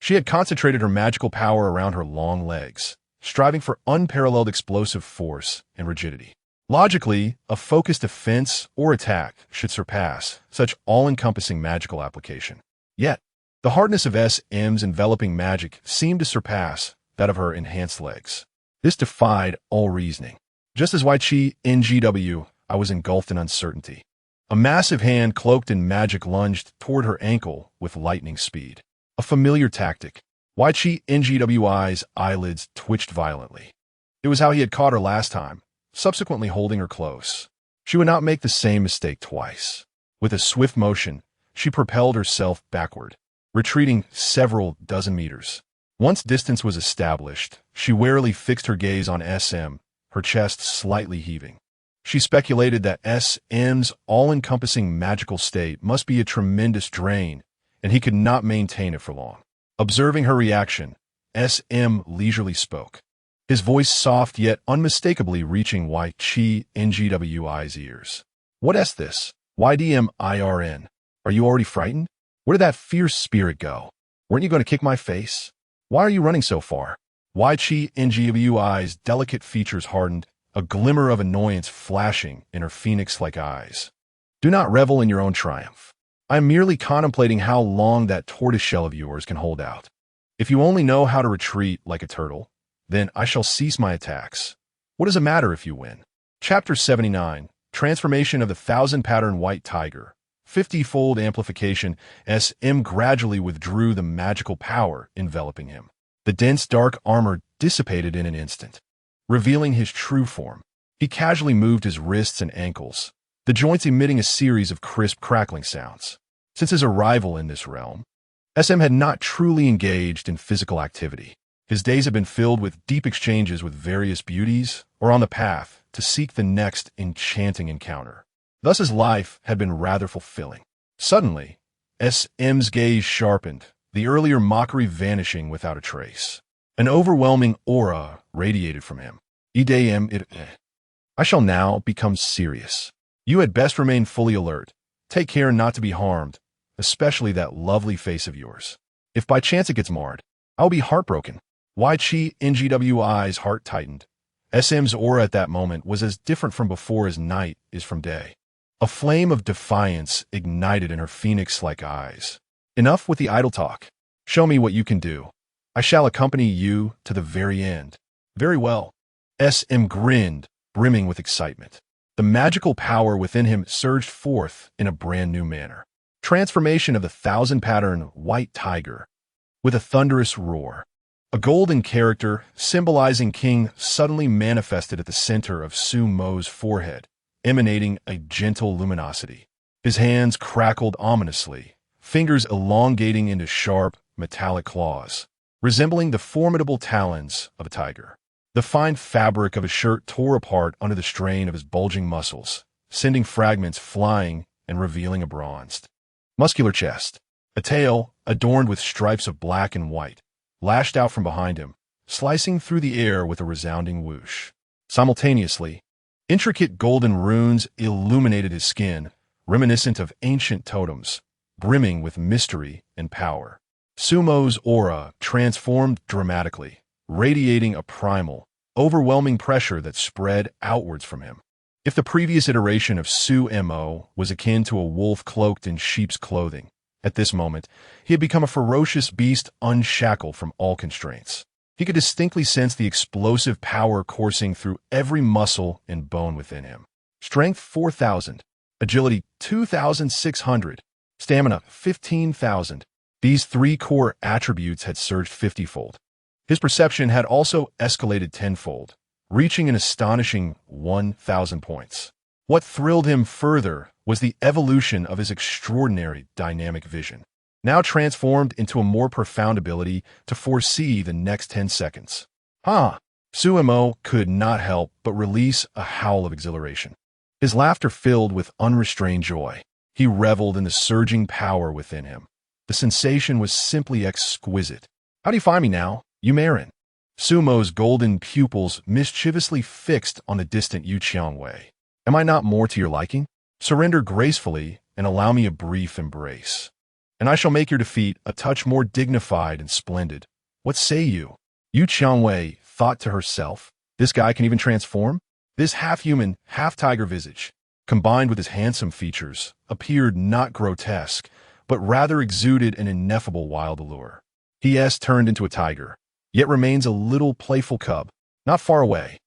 She had concentrated her magical power around her long legs, striving for unparalleled explosive force and rigidity. Logically, a focused defense or attack should surpass such all-encompassing magical application. Yet, the hardness of SM's enveloping magic seemed to surpass that of her enhanced legs. This defied all reasoning. Just as Wai-Chi in GW, I was engulfed in uncertainty. A massive hand cloaked in magic lunged toward her ankle with lightning speed. A familiar tactic. Wai-Chi in GWI's eyelids twitched violently. It was how he had caught her last time, subsequently holding her close. She would not make the same mistake twice. With a swift motion, she propelled herself backward, retreating several dozen meters. Once distance was established, she warily fixed her gaze on SM, her chest slightly heaving. She speculated that SM's all-encompassing magical state must be a tremendous drain, and he could not maintain it for long. Observing her reaction, SM leisurely spoke, his voice soft yet unmistakably reaching Wai-Chi NGWI's ears. "What this? YDMIRN? Are you already frightened? Where did that fierce spirit go? Weren't you going to kick my face? Why are you running so far?" Wai-Chi NGWI's delicate features hardened, a glimmer of annoyance flashing in her phoenix-like eyes. "Do not revel in your own triumph. I am merely contemplating how long that tortoiseshell of yours can hold out. If you only know how to retreat like a turtle, then I shall cease my attacks. What does it matter if you win?" Chapter 79, Transformation of the Thousand-Pattern White Tiger. 50-fold amplification. SM gradually withdrew the magical power enveloping him. The dense dark armor dissipated in an instant, revealing his true form. He casually moved his wrists and ankles, the joints emitting a series of crisp crackling sounds. Since his arrival in this realm, SM had not truly engaged in physical activity. His days had been filled with deep exchanges with various beauties or on the path to seek the next enchanting encounter. Thus his life had been rather fulfilling. Suddenly, SM's gaze sharpened, the earlier mockery vanishing without a trace. An overwhelming aura radiated from him. I shall now become serious. You had best remain fully alert. Take care not to be harmed, especially that lovely face of yours. If by chance it gets marred, I'll be heartbroken. Wai-Chi NGWI's heart tightened. SM's aura at that moment was as different from before as night is from day. A flame of defiance ignited in her phoenix-like eyes. "Enough with the idle talk. Show me what you can do. I shall accompany you to the very end." "Very well." SM grinned, brimming with excitement. The magical power within him surged forth in a brand new manner. Transformation of the Thousand-Pattern White Tiger. With a thunderous roar, a golden character symbolizing King suddenly manifested at the center of Su Mo's forehead, emanating a gentle luminosity. His hands crackled ominously, fingers elongating into sharp, metallic claws, resembling the formidable talons of a tiger. The fine fabric of his shirt tore apart under the strain of his bulging muscles, sending fragments flying and revealing a bronzed, muscular chest. A tail, adorned with stripes of black and white, lashed out from behind him, slicing through the air with a resounding whoosh. Simultaneously, intricate golden runes illuminated his skin, reminiscent of ancient totems, brimming with mystery and power. Sumo's aura transformed dramatically, radiating a primal, overwhelming pressure that spread outwards from him. If the previous iteration of Su Mo was akin to a wolf cloaked in sheep's clothing, at this moment, he had become a ferocious beast unshackled from all constraints. He could distinctly sense the explosive power coursing through every muscle and bone within him. Strength 4,000, agility 2,600, stamina 15,000. These three core attributes had surged 50-fold. His perception had also escalated tenfold, reaching an astonishing 1,000 points. What thrilled him further was the evolution of his extraordinary dynamic vision, now transformed into a more profound ability to foresee the next 10 seconds. Suemo could not help but release a howl of exhilaration. His laughter filled with unrestrained joy. He reveled in the surging power within him. The sensation was simply exquisite. How do you find me now, Yumarin? Sumo's golden pupils mischievously fixed on the distant Yu Qiangwei. Am I not more to your liking? Surrender gracefully and allow me a brief embrace, and I shall make your defeat a touch more dignified and splendid. What say you? Yu Qiangwei thought to herself, this guy can even transform? This half-human, half-tiger visage, combined with his handsome features, appeared not grotesque, but rather exuded an ineffable wild allure. He has turned into a tiger, yet remains a little playful cub, not far away.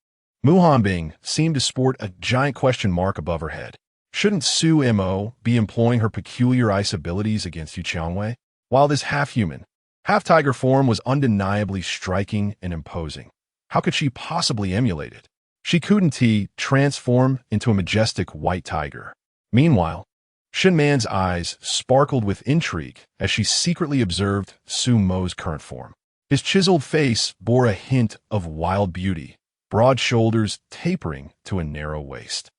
Mu Hanbing seemed to sport a giant question mark above her head. Shouldn't Su Mo be employing her peculiar ice abilities against Yu Qiangwei? While this half-human, half-tiger form was undeniably striking and imposing, how could she possibly emulate it? She couldn't transform into a majestic white tiger. Meanwhile, Shen Man's eyes sparkled with intrigue as she secretly observed Su Mo's current form. His chiseled face bore a hint of wild beauty, broad shoulders tapering to a narrow waist.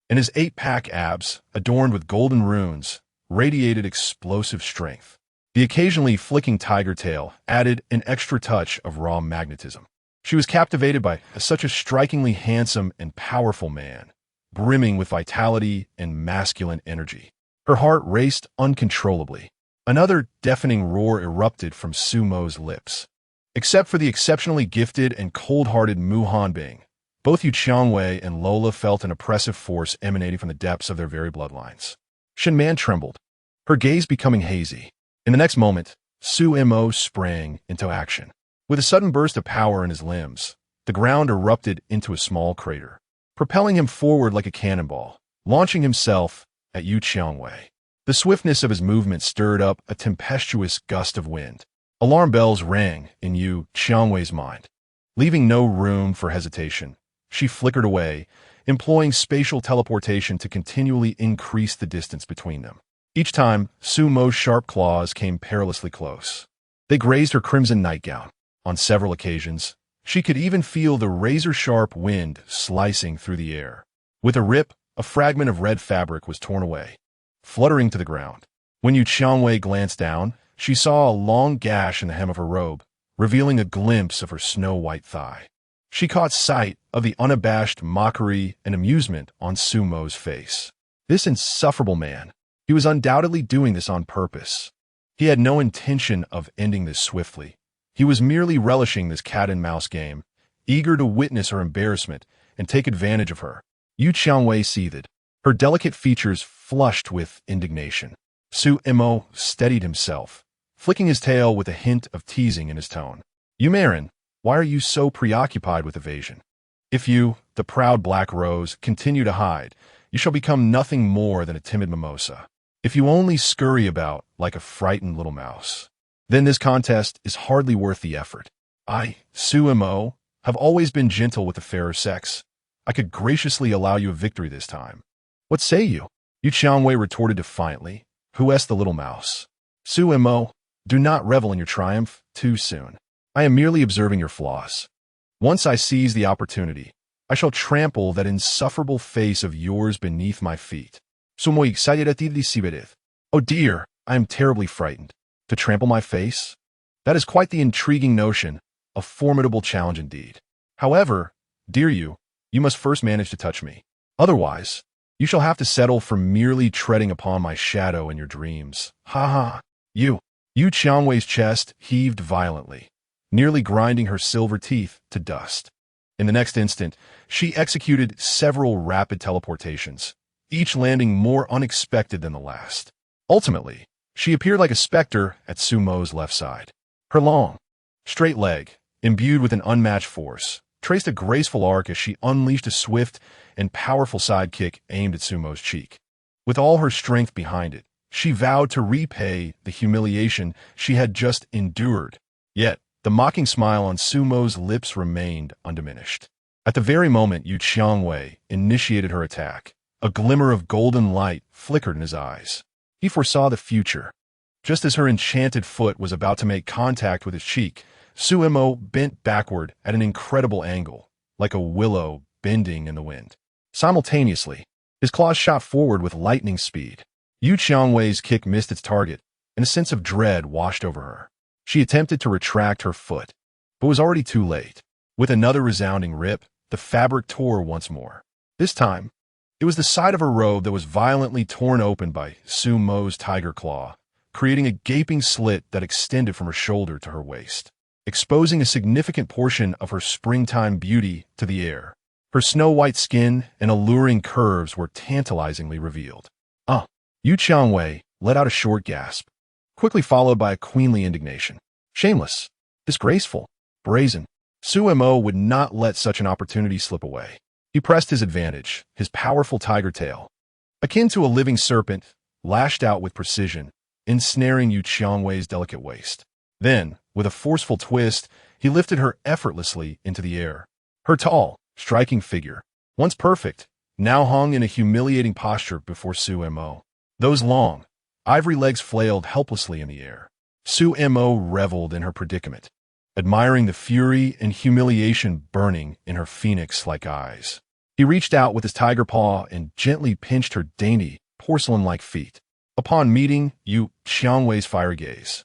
And his 8-pack abs, adorned with golden runes, radiated explosive strength. The occasionally flicking tiger tail added an extra touch of raw magnetism. She was captivated by such a strikingly handsome and powerful man, brimming with vitality and masculine energy. Her heart raced uncontrollably. Another deafening roar erupted from Sumo's lips. Except for the exceptionally gifted and cold-hearted Mu Hanbing, both Yu Qiangwei and Lola felt an oppressive force emanating from the depths of their very bloodlines. Shen Man trembled, her gaze becoming hazy. In the next moment, Su Mo sprang into action. With a sudden burst of power in his limbs, the ground erupted into a small crater, propelling him forward like a cannonball, launching himself at Yu Qiangwei. The swiftness of his movement stirred up a tempestuous gust of wind. Alarm bells rang in Yu Qiangwei's mind. Leaving no room for hesitation, she flickered away, employing spatial teleportation to continually increase the distance between them. Each time, Su Mo's sharp claws came perilously close. They grazed her crimson nightgown. On several occasions, she could even feel the razor-sharp wind slicing through the air. With a rip, a fragment of red fabric was torn away, fluttering to the ground. When Yu Qiangwei glanced down, she saw a long gash in the hem of her robe, revealing a glimpse of her snow-white thigh. She caught sight of the unabashed mockery and amusement on Su Mo's face. This insufferable man, he was undoubtedly doing this on purpose. He had no intention of ending this swiftly. He was merely relishing this cat-and-mouse game, eager to witness her embarrassment and take advantage of her. Yu Qiangwei seethed, her delicate features flushed with indignation. Su Mo steadied himself, flicking his tail with a hint of teasing in his tone. Yumarin, why are you so preoccupied with evasion? If you, the proud black rose, continue to hide, you shall become nothing more than a timid mimosa. If you only scurry about like a frightened little mouse, then this contest is hardly worth the effort. I, Su Mo, have always been gentle with the fairer sex. I could graciously allow you a victory this time. What say you? Yu Qiangwei retorted defiantly. Who asked the little mouse? Su Mo, do not revel in your triumph too soon. I am merely observing your flaws. Once I seize the opportunity, I shall trample that insufferable face of yours beneath my feet. Soy excited at the. Oh dear, I am terribly frightened. To trample my face? That is quite the intriguing notion, a formidable challenge indeed. However, dear you must first manage to touch me. Otherwise, you shall have to settle for merely treading upon my shadow in your dreams. Ha ha. Yu Qiangwei's chest heaved violently, nearly grinding her silver teeth to dust. In the next instant, she executed several rapid teleportations, each landing more unexpected than the last. Ultimately, she appeared like a specter at Sumo's left side. Her long, straight leg, imbued with an unmatched force, traced a graceful arc as she unleashed a swift and powerful sidekick aimed at Sumo's cheek. With all her strength behind it, she vowed to repay the humiliation she had just endured. Yet, the mocking smile on Sumo's lips remained undiminished. At the very moment Yu Qiangwei initiated her attack, a glimmer of golden light flickered in his eyes. He foresaw the future. Just as her enchanted foot was about to make contact with his cheek, Suemo bent backward at an incredible angle, like a willow bending in the wind. Simultaneously, his claws shot forward with lightning speed. Yu Qiangwei's kick missed its target, and a sense of dread washed over her. She attempted to retract her foot, but was already too late. With another resounding rip, the fabric tore once more. This time, it was the side of her robe that was violently torn open by Sumo's tiger claw, creating a gaping slit that extended from her shoulder to her waist, exposing a significant portion of her springtime beauty to the air. Her snow-white skin and alluring curves were tantalizingly revealed. Yu Qiangwei let out a short gasp, quickly followed by a queenly indignation. Shameless, disgraceful, brazen. Suemo would not let such an opportunity slip away. He pressed his advantage, his powerful tiger tail, akin to a living serpent, lashed out with precision, ensnaring Yu Qiangwei's delicate waist. Then, with a forceful twist, he lifted her effortlessly into the air. Her tall, striking figure, once perfect, now hung in a humiliating posture before Suemo. Those long, ivory legs flailed helplessly in the air. Suemo reveled in her predicament, admiring the fury and humiliation burning in her phoenix-like eyes. He reached out with his tiger paw and gently pinched her dainty, porcelain-like feet. Upon meeting Yu Qiangwei's fiery gaze,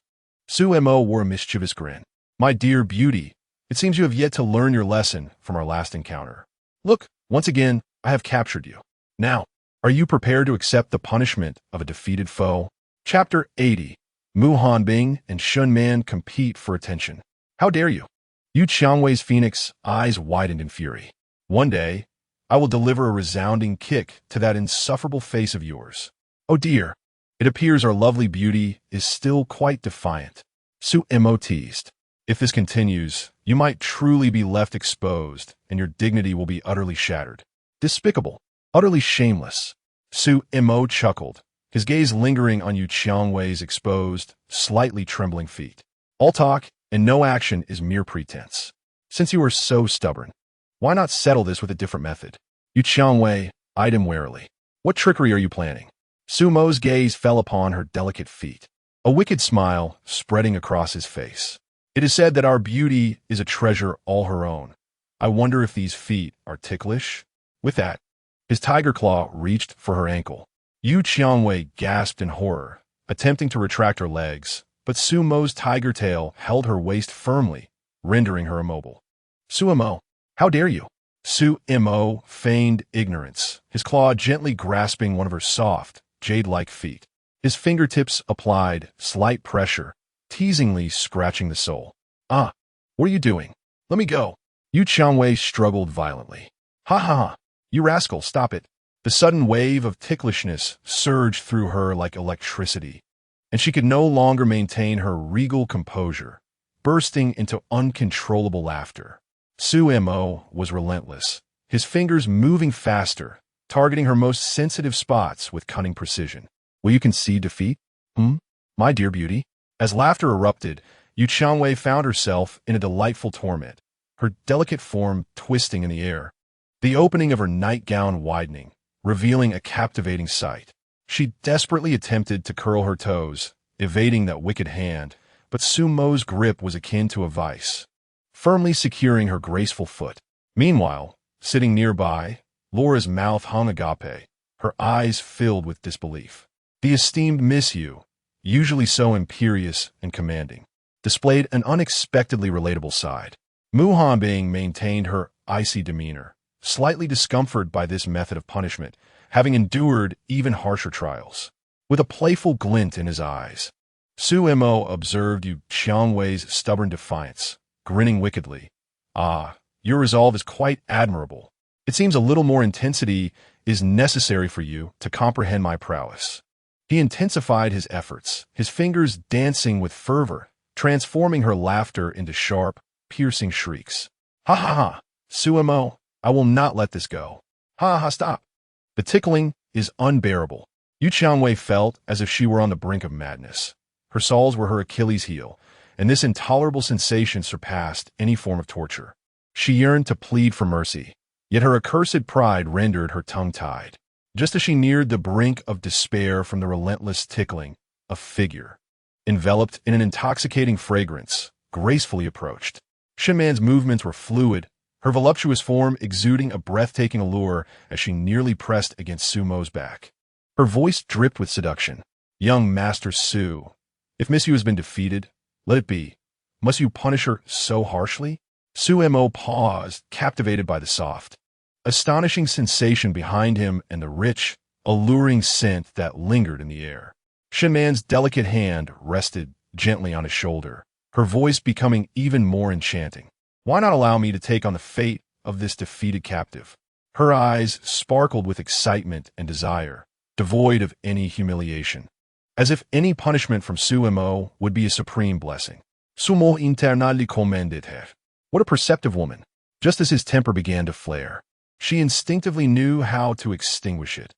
Suemo wore a mischievous grin. "My dear beauty, it seems you have yet to learn your lesson from our last encounter. Look, once again, I have captured you. Now, are you prepared to accept the punishment of a defeated foe?" Chapter 80. Mu Hanbing and Shun Man compete for attention. How dare you? Yu Qiangwei's phoenix eyes widened in fury. "One day, I will deliver a resounding kick to that insufferable face of yours. Oh dear, it appears our lovely beauty is still quite defiant." Suemo teased. "If this continues, you might truly be left exposed, and your dignity will be utterly shattered. Despicable, utterly shameless." Suemo chuckled, his gaze lingering on Yu Qiangwei's exposed, slightly trembling feet. "All talk and no action is mere pretense. Since you are so stubborn, why not settle this with a different method?" Yu Qiangwei eyed him warily. "What trickery are you planning?" Sumo's gaze fell upon her delicate feet, a wicked smile spreading across his face. "It is said that our beauty is a treasure all her own. I wonder if these feet are ticklish?" With that, his tiger claw reached for her ankle. Yu Qiangwei gasped in horror, attempting to retract her legs, but Sumo's tiger tail held her waist firmly, rendering her immobile. "Suemo, how dare you?" Suemo feigned ignorance, his claw gently grasping one of her soft, jade-like feet. His fingertips applied slight pressure, teasingly scratching the sole. "What are you doing? Let me go." Yu Qiangwei struggled violently. "Ha ha ha, you rascal, stop it." The sudden wave of ticklishness surged through her like electricity, and she could no longer maintain her regal composure, bursting into uncontrollable laughter. Suemo was relentless, his fingers moving faster, targeting her most sensitive spots with cunning precision. "Will you concede defeat? My dear beauty?" As laughter erupted, Yu Qiangwei found herself in a delightful torment, her delicate form twisting in the air, the opening of her nightgown widening, revealing a captivating sight. She desperately attempted to curl her toes, evading that wicked hand, but Sumo's grip was akin to a vice, firmly securing her graceful foot. Meanwhile, sitting nearby, Laura's mouth hung agape, her eyes filled with disbelief. The esteemed Miss Yu, usually so imperious and commanding, displayed an unexpectedly relatable side. Mu Hanbing maintained her icy demeanor, slightly discomforted by this method of punishment, having endured even harsher trials. With a playful glint in his eyes, Suemo observed Yu Qiangwei's stubborn defiance, grinning wickedly. Your resolve is quite admirable. It seems a little more intensity is necessary for you to comprehend my prowess." He intensified his efforts, his fingers dancing with fervor, transforming her laughter into sharp, piercing shrieks. "Ha ha ha! Suemo, I will not let this go. Ha ha, stop!" The tickling is unbearable. Yu Qiangwei felt as if she were on the brink of madness. Her soles were her Achilles heel, and this intolerable sensation surpassed any form of torture. She yearned to plead for mercy, yet her accursed pride rendered her tongue-tied. Just as she neared the brink of despair from the relentless tickling, a figure, enveloped in an intoxicating fragrance, gracefully approached. Shinman's movements were fluid, her voluptuous form exuding a breathtaking allure as she nearly pressed against Sumo's back. Her voice dripped with seduction. "Young Master Su, if Miss Yu has been defeated, let it be. Must you punish her so harshly?" Suemo paused, captivated by the soft, astonishing sensation behind him and the rich, alluring scent that lingered in the air. Shinman's delicate hand rested gently on his shoulder, her voice becoming even more enchanting. "Why not allow me to take on the fate of this defeated captive?" Her eyes sparkled with excitement and desire, devoid of any humiliation, as if any punishment from Suemo would be a supreme blessing. Sumo internally commended her. What a perceptive woman! Just as his temper began to flare, she instinctively knew how to extinguish it,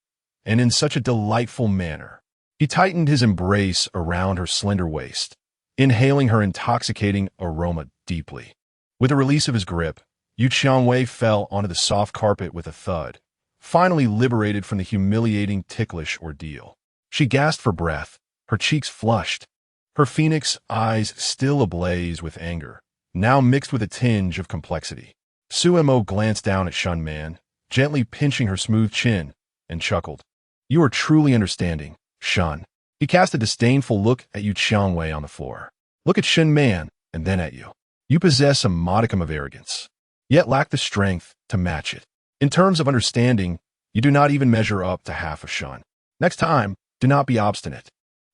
and in such a delightful manner. He tightened his embrace around her slender waist, inhaling her intoxicating aroma deeply. With the release of his grip, Yu Qiangwei fell onto the soft carpet with a thud, finally liberated from the humiliating ticklish ordeal. She gasped for breath, her cheeks flushed, her phoenix eyes still ablaze with anger, now mixed with a tinge of complexity. Suemo glanced down at Shunman, gently pinching her smooth chin, and chuckled. "You are truly understanding, Shun." He cast a disdainful look at Yu Qiangwei on the floor. "Look at Shunman, and then at you. You possess a modicum of arrogance, yet lack the strength to match it. In terms of understanding, you do not even measure up to half of Shun. Next time, do not be obstinate.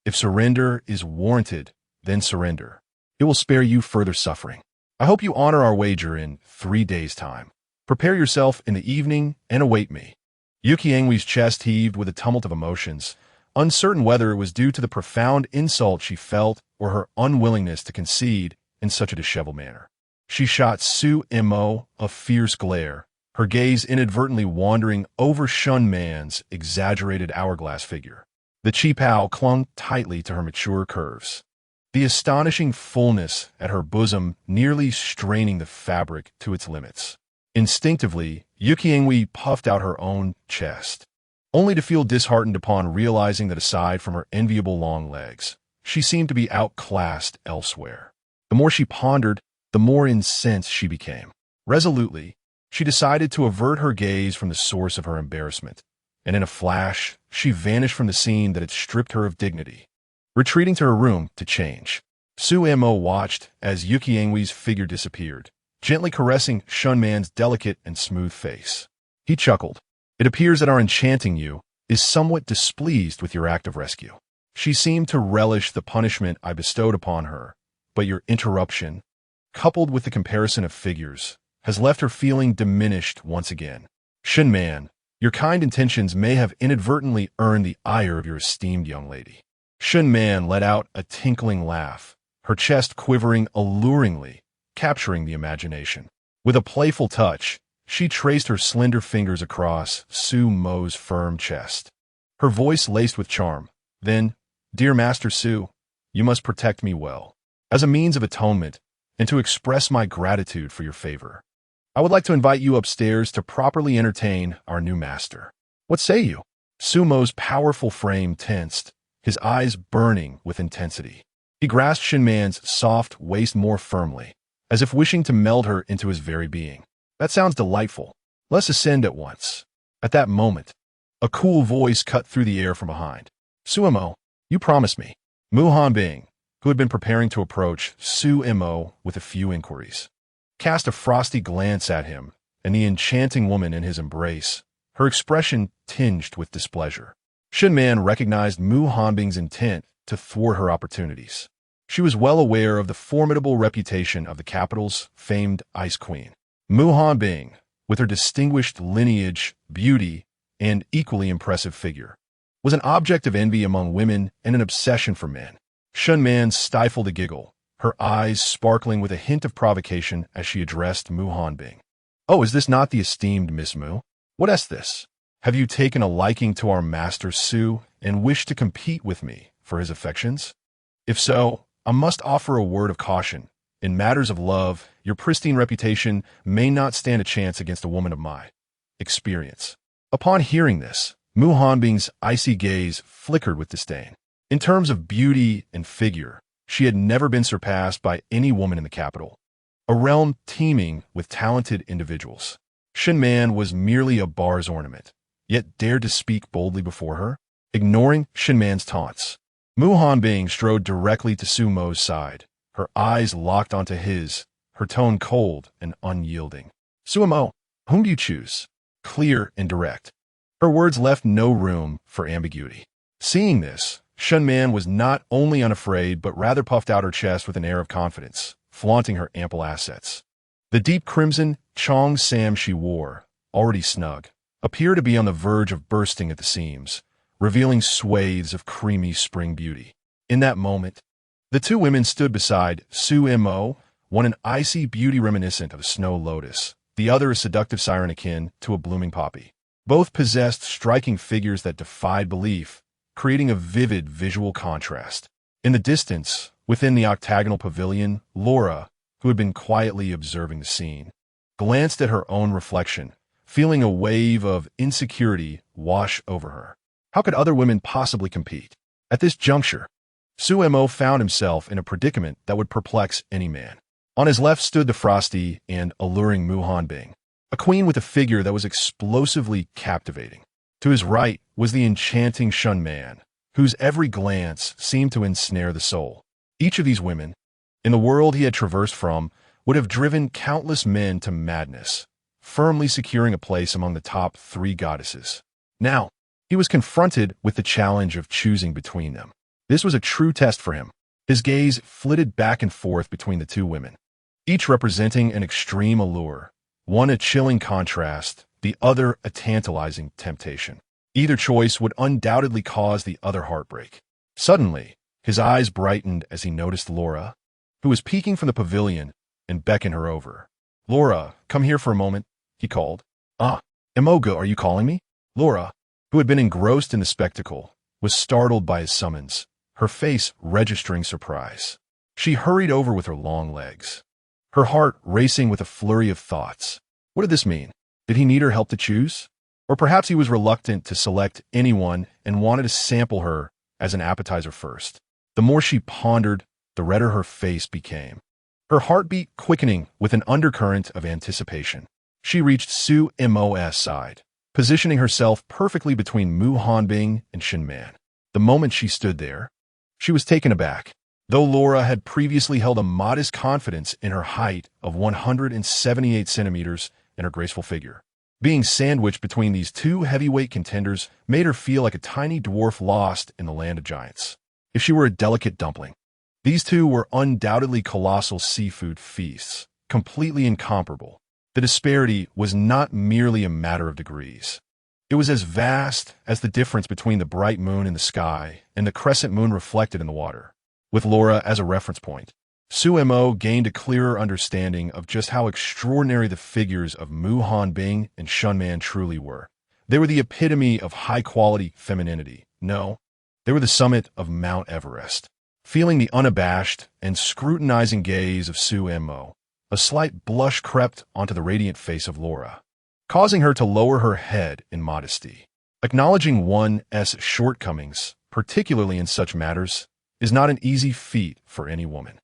If surrender is warranted, then surrender. It will spare you further suffering. I hope you honor our wager in 3 days' time. Prepare yourself in the evening and await me." Yu Qiangwei's chest heaved with a tumult of emotions, uncertain whether it was due to the profound insult she felt or her unwillingness to concede in such a disheveled manner. She shot Suemo a fierce glare, her gaze inadvertently wandering over Shunman's exaggerated hourglass figure. The Qipao clung tightly to her mature curves, the astonishing fullness at her bosom nearly straining the fabric to its limits. Instinctively, Yu Qiangwei puffed out her own chest, only to feel disheartened upon realizing that aside from her enviable long legs, she seemed to be outclassed elsewhere. The more she pondered, the more incensed she became. Resolutely, she decided to avert her gaze from the source of her embarrassment, and in a flash, she vanished from the scene that had stripped her of dignity, retreating to her room to change. Suemo watched as Yu Qiangwei's figure disappeared, gently caressing Shunman's delicate and smooth face. He chuckled. "It appears that our enchanting Yu is somewhat displeased with your act of rescue. She seemed to relish the punishment I bestowed upon her, but your interruption, coupled with the comparison of figures, has left her feeling diminished once again. Shunman, your kind intentions may have inadvertently earned the ire of your esteemed young lady." Shunman let out a tinkling laugh, her chest quivering alluringly, capturing the imagination. With a playful touch, she traced her slender fingers across Sumo's firm chest, her voice laced with charm. "Then, dear Master Su, you must protect me well. As a means of atonement, and to express my gratitude for your favor, I would like to invite you upstairs to properly entertain our new master. What say you?" Sumo's powerful frame tensed, his eyes burning with intensity. He grasped Shinman's soft waist more firmly, as if wishing to meld her into his very being. "That sounds delightful. Let's ascend at once." At that moment, a cool voice cut through the air from behind. "Suemo, you promised me." Mu Hanbing, who had been preparing to approach Suemo with a few inquiries, cast a frosty glance at him and the enchanting woman in his embrace, her expression tinged with displeasure. Shunman recognized Mu Hanbing's intent to thwart her opportunities. She was well aware of the formidable reputation of the capital's famed Ice Queen. Mu Hanbing, with her distinguished lineage, beauty, and equally impressive figure, was an object of envy among women and an obsession for men. Shun Man stifled a giggle, her eyes sparkling with a hint of provocation as she addressed Mu Hanbing. "Oh, is this not the esteemed Miss Mu? What is this? Have you taken a liking to our master Su and wish to compete with me for his affections? If so, I must offer a word of caution. In matters of love, your pristine reputation may not stand a chance against a woman of my experience." Upon hearing this, Mu Hanbing's icy gaze flickered with disdain. In terms of beauty and figure, she had never been surpassed by any woman in the capital, a realm teeming with talented individuals. Shin Man was merely a bar's ornament, yet dared to speak boldly before her, ignoring Shin Man's taunts. Mu Hanbing strode directly to Su Mo's side, her eyes locked onto his, her tone cold and unyielding. "Su Mo, whom do you choose?" Clear and direct. Her words left no room for ambiguity. Seeing this, Shun Man was not only unafraid but rather puffed out her chest with an air of confidence, flaunting her ample assets. The deep crimson Chong Sam she wore, already snug, appeared to be on the verge of bursting at the seams, revealing swathes of creamy spring beauty. In that moment, the two women stood beside Su Mo, one an icy beauty reminiscent of a snow lotus, the other a seductive siren akin to a blooming poppy. Both possessed striking figures that defied belief, creating a vivid visual contrast. In the distance, within the octagonal pavilion, Laura, who had been quietly observing the scene, glanced at her own reflection, feeling a wave of insecurity wash over her. How could other women possibly compete? At this juncture, Su Mo found himself in a predicament that would perplex any man. On his left stood the frosty and alluring Mu Hanbing, a queen with a figure that was explosively captivating. To his right was the enchanting Shun Man, whose every glance seemed to ensnare the soul. Each of these women, in the world he had traversed from, would have driven countless men to madness, firmly securing a place among the top 3 goddesses. Now, he was confronted with the challenge of choosing between them. This was a true test for him. His gaze flitted back and forth between the two women, each representing an extreme allure, one a chilling contrast, the other a tantalizing temptation. Either choice would undoubtedly cause the other heartbreak. Suddenly, his eyes brightened as he noticed Laura, who was peeking from the pavilion, and beckoned her over. "Laura, come here for a moment," he called. "Ah, Imoga, are you calling me?" Laura, who had been engrossed in the spectacle, was startled by his summons, her face registering surprise. She hurried over with her long legs, her heart racing with a flurry of thoughts. What did this mean? Did he need her help to choose? Or perhaps he was reluctant to select anyone and wanted to sample her as an appetizer first. The more she pondered, the redder her face became, her heartbeat quickening with an undercurrent of anticipation. She reached Su Mo's side, positioning herself perfectly between Mu Hanbing and Shin Man. The moment she stood there, she was taken aback. Though Laura had previously held a modest confidence in her height of 178 centimeters and her graceful figure, being sandwiched between these two heavyweight contenders made her feel like a tiny dwarf lost in the land of giants. If she were a delicate dumpling, these two were undoubtedly colossal seafood feasts, completely incomparable. The disparity was not merely a matter of degrees. It was as vast as the difference between the bright moon in the sky and the crescent moon reflected in the water. With Laura as a reference point, Su Mo gained a clearer understanding of just how extraordinary the figures of Mu Hanbing and Shun Man truly were. They were the epitome of high-quality femininity. No, they were the summit of Mount Everest. Feeling the unabashed and scrutinizing gaze of Su Mo, a slight blush crept onto the radiant face of Laura, causing her to lower her head in modesty. Acknowledging one's shortcomings, particularly in such matters, is not an easy feat for any woman.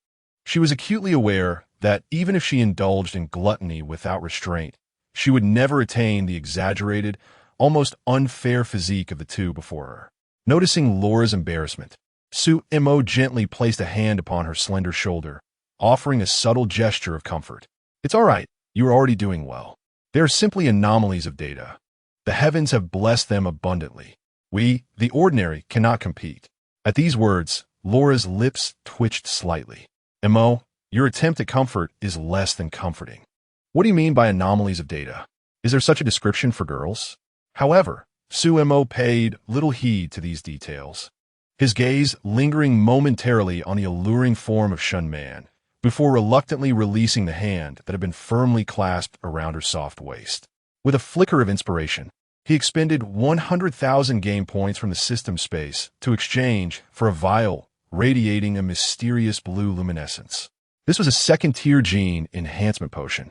She was acutely aware that even if she indulged in gluttony without restraint, she would never attain the exaggerated, almost unfair physique of the two before her. Noticing Laura's embarrassment, Su Mo gently placed a hand upon her slender shoulder, offering a subtle gesture of comfort. "It's all right, you are already doing well. They are simply anomalies of data. The heavens have blessed them abundantly. We, the ordinary, cannot compete." At these words, Laura's lips twitched slightly. "Mo, your attempt at comfort is less than comforting. What do you mean by anomalies of data? Is there such a description for girls? However, Suemo paid little heed to these details, his gaze lingering momentarily on the alluring form of Shun Man, before reluctantly releasing the hand that had been firmly clasped around her soft waist. With a flicker of inspiration, he expended 100,000 game points from the system space to exchange for a vial radiating a mysterious blue luminescence. This was a second-tier gene enhancement potion.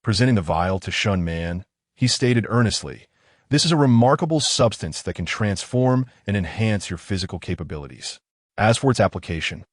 Presenting the vial to Shun Man, he stated earnestly, "This is a remarkable substance that can transform and enhance your physical capabilities. As for its application,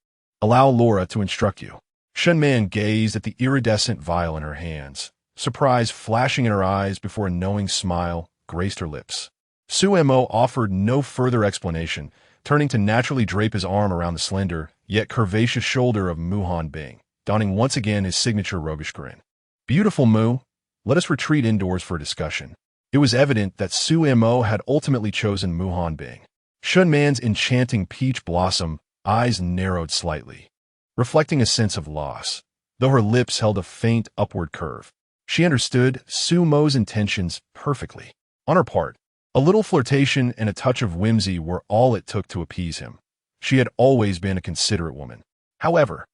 allow Laura to instruct you." Shun Man gazed at the iridescent vial in her hands, surprise flashing in her eyes before a knowing smile graced her lips. Suemo offered no further explanation, turning to naturally drape his arm around the slender, yet curvaceous shoulder of Mu Bing, donning once again his signature roguish grin. "Beautiful, Mu. Let us retreat indoors for a discussion." It was evident that Suemo had ultimately chosen Mu Bing. Shun Man's enchanting peach blossom eyes narrowed slightly, reflecting a sense of loss, though her lips held a faint upward curve. She understood Sumo's intentions perfectly. On her part, a little flirtation and a touch of whimsy were all it took to appease him. She had always been a considerate woman. However,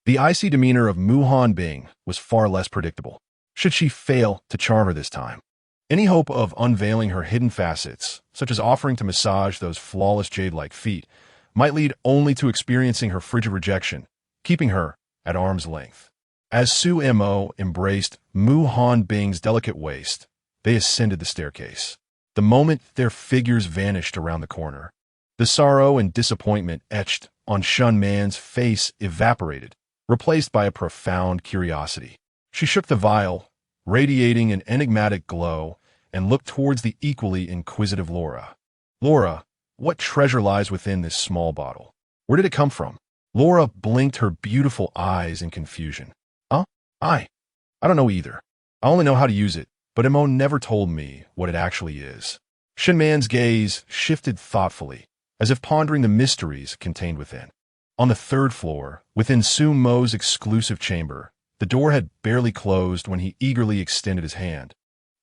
the icy demeanor of Mu Bing was far less predictable. Should she fail to charm her this time, any hope of unveiling her hidden facets, such as offering to massage those flawless jade-like feet, might lead only to experiencing her frigid rejection, keeping her at arm's length. As Suemo embraced Mu Bing's delicate waist, they ascended the staircase. The moment their figures vanished around the corner, the sorrow and disappointment etched on Shun Man's face evaporated, replaced by a profound curiosity. She shook the vial, radiating an enigmatic glow, and looked towards the equally inquisitive Laura. "Laura, what treasure lies within this small bottle? Where did it come from?" Laura blinked her beautiful eyes in confusion. I don't know either. I only know how to use it, but Imo never told me what it actually is." Shun Man's gaze shifted thoughtfully, as if pondering the mysteries contained within. On the third floor, within Sumo's exclusive chamber, the door had barely closed when he eagerly extended his hand,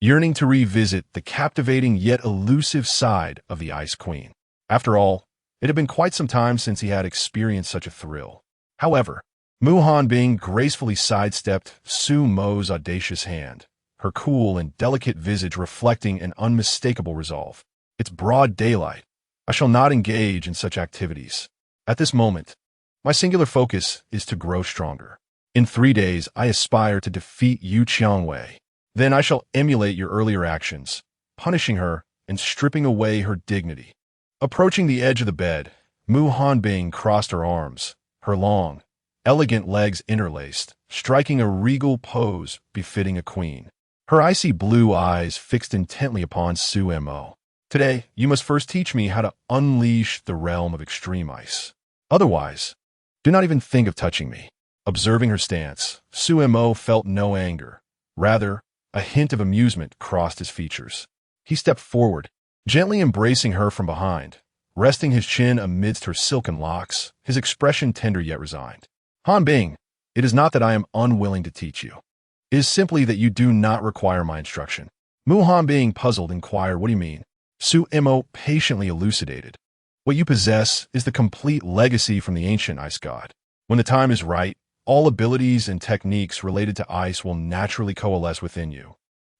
yearning to revisit the captivating yet elusive side of the Ice Queen. After all, it had been quite some time since he had experienced such a thrill. However, Mu Bing gracefully sidestepped Sumo's audacious hand, her cool and delicate visage reflecting an unmistakable resolve. "It's broad daylight. I shall not engage in such activities. At this moment, my singular focus is to grow stronger. In 3 days, I aspire to defeat Yu Qiangwei. Then I shall emulate your earlier actions, punishing her and stripping away her dignity." Approaching the edge of the bed, Mu Bing crossed her arms, her long, elegant legs interlaced, striking a regal pose befitting a queen. Her icy blue eyes fixed intently upon Suemo. "Today, you must first teach me how to unleash the realm of extreme ice. Otherwise, do not even think of touching me." Observing her stance, Suemo felt no anger. Rather, a hint of amusement crossed his features. He stepped forward, gently embracing her from behind, resting his chin amidst her silken locks, his expression tender yet resigned. "Han Bing, it is not that I am unwilling to teach you. It is simply that you do not require my instruction." Mu Bing, puzzled, inquired, "What do you mean?" Suemo patiently elucidated. "What you possess is the complete legacy from the ancient ice god. When the time is right, all abilities and techniques related to ice will naturally coalesce within you,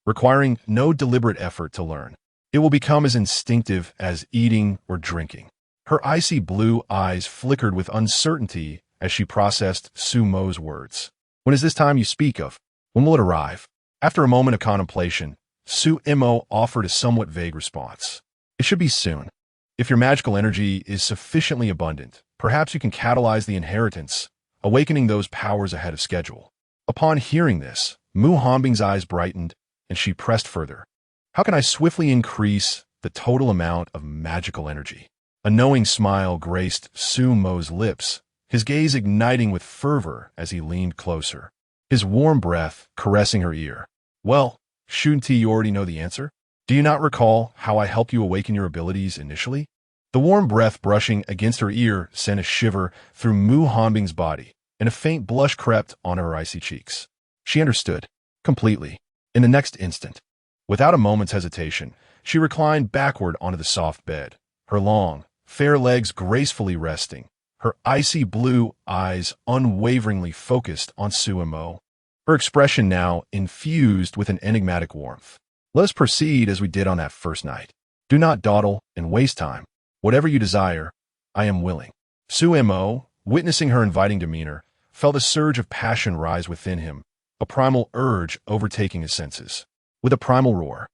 requiring no deliberate effort to learn. It will become as instinctive as eating or drinking." Her icy blue eyes flickered with uncertainty as she processed Sumo's words. "When is this time you speak of? When will it arrive?" After a moment of contemplation, Suemo offered a somewhat vague response. "It should be soon. If your magical energy is sufficiently abundant, perhaps you can catalyze the inheritance, awakening those powers ahead of schedule." Upon hearing this, Mu Bing's eyes brightened, and she pressed further. "How can I swiftly increase the total amount of magical energy?" A knowing smile graced Sumo's lips, his gaze igniting with fervor as he leaned closer, his warm breath caressing her ear. "Well, shouldn't you already know the answer? Do you not recall how I helped you awaken your abilities initially?" The warm breath brushing against her ear sent a shiver through Mu Bing's body, and a faint blush crept on her icy cheeks. She understood. completely. In the next instant, without a moment's hesitation, she reclined backward onto the soft bed, her long, fair legs gracefully resting, her icy blue eyes unwaveringly focused on Suemo, her expression now infused with an enigmatic warmth. Let us proceed as we did on that first night. Do not dawdle and waste time. Whatever you desire, I am willing. Suemo, witnessing her inviting demeanor, felt a surge of passion rise within him, a primal urge overtaking his senses. With a primal roar,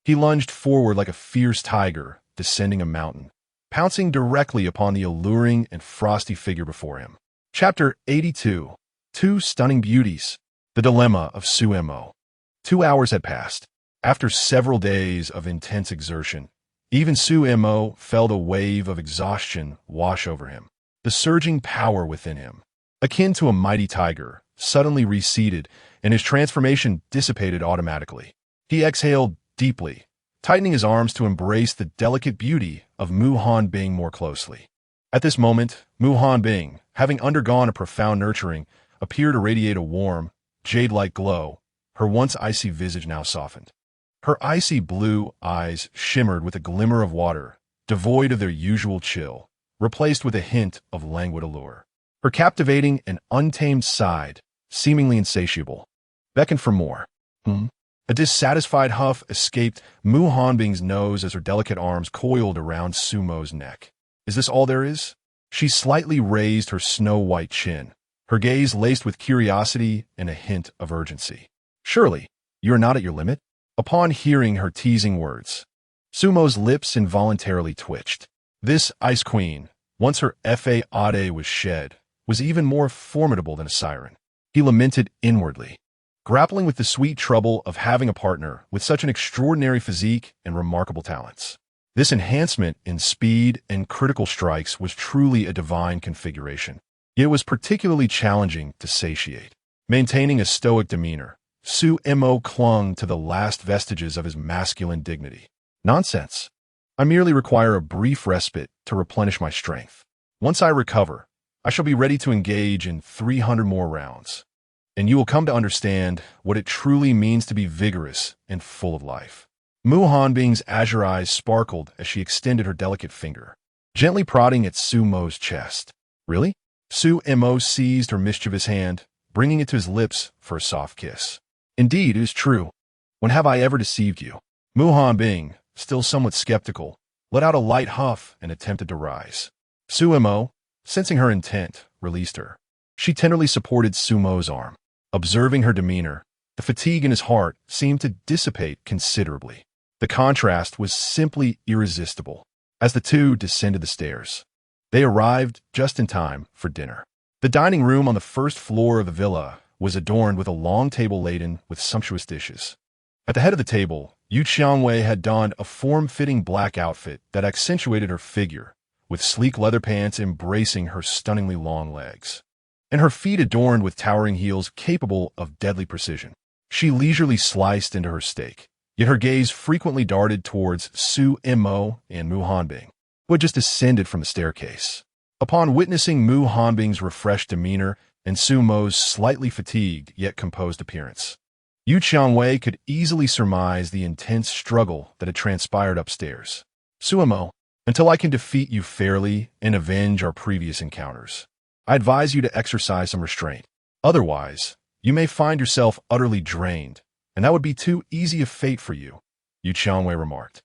he lunged forward like a fierce tiger descending a mountain, pouncing directly upon the alluring and frosty figure before him. Chapter 82. Two Stunning Beauties. The Dilemma of Suemo. 2 hours had passed. After several days of intense exertion, even Suemo felt a wave of exhaustion wash over him. The surging power within him, akin to a mighty tiger, suddenly receded, and his transformation dissipated automatically. He exhaled deeply, tightening his arms to embrace the delicate beauty of Mu Hanbing more closely. At this moment, Mu Hanbing, having undergone a profound nurturing, appeared to radiate a warm, jade-like glow, her once icy visage now softened. Her icy blue eyes shimmered with a glimmer of water, devoid of their usual chill, replaced with a hint of languid allure. Her captivating and untamed side, seemingly insatiable, beckoned for more. A dissatisfied huff escaped Mu Hanbing's nose as her delicate arms coiled around Sumo's neck. Is this all there is? She slightly raised her snow-white chin, her gaze laced with curiosity and a hint of urgency. Surely, you are not at your limit? Upon hearing her teasing words, Sumo's lips involuntarily twitched. This Ice Queen, once her Fade was shed, was even more formidable than a siren. He lamented inwardly, grappling with the sweet trouble of having a partner with such an extraordinary physique and remarkable talents. This enhancement in speed and critical strikes was truly a divine configuration. Yet it was particularly challenging to satiate. Maintaining a stoic demeanor, Suemo clung to the last vestiges of his masculine dignity. Nonsense. I merely require a brief respite to replenish my strength. Once I recover, I shall be ready to engage in 300 more rounds, and you will come to understand what it truly means to be vigorous and full of life. Mu Hanbing's azure eyes sparkled as she extended her delicate finger, gently prodding at Sumo's chest. Really? Suemo seized her mischievous hand, bringing it to his lips for a soft kiss. Indeed, it is true. When have I ever deceived you? Mu Hanbing, still somewhat skeptical, let out a light huff and attempted to rise. Suemo, sensing her intent, released her. She tenderly supported Sumo's arm. Observing her demeanor, the fatigue in his heart seemed to dissipate considerably. The contrast was simply irresistible. As the two descended the stairs, they arrived just in time for dinner. The dining room on the first floor of the villa was adorned with a long table laden with sumptuous dishes. At the head of the table, Yu Qiangwei had donned a form-fitting black outfit that accentuated her figure, with sleek leather pants embracing her stunningly long legs, and her feet adorned with towering heels capable of deadly precision. She leisurely sliced into her steak, yet her gaze frequently darted towards Suemo and Mu Hanbing, who had just descended from the staircase. Upon witnessing Mu Hanbing's refreshed demeanor and Sumo's slightly fatigued yet composed appearance, Yu Qiangwei could easily surmise the intense struggle that had transpired upstairs. Suemo, until I can defeat you fairly and avenge our previous encounters, I advise you to exercise some restraint. Otherwise, you may find yourself utterly drained, and that would be too easy a fate for you, Yu Qiangwei remarked.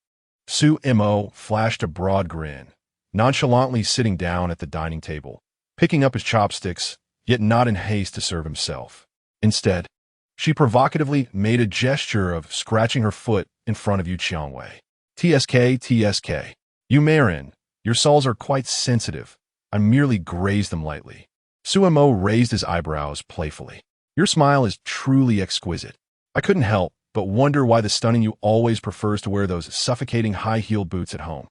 Suemo flashed a broad grin, nonchalantly sitting down at the dining table, picking up his chopsticks, yet not in haste to serve himself. Instead, she provocatively made a gesture of scratching her foot in front of Yu Qiangwei. TSK. You Marin, your soles are quite sensitive. I merely grazed them lightly. Suemo raised his eyebrows playfully. Your smile is truly exquisite. I couldn't help but wonder why the stunning you always prefers to wear those suffocating high-heeled boots at home.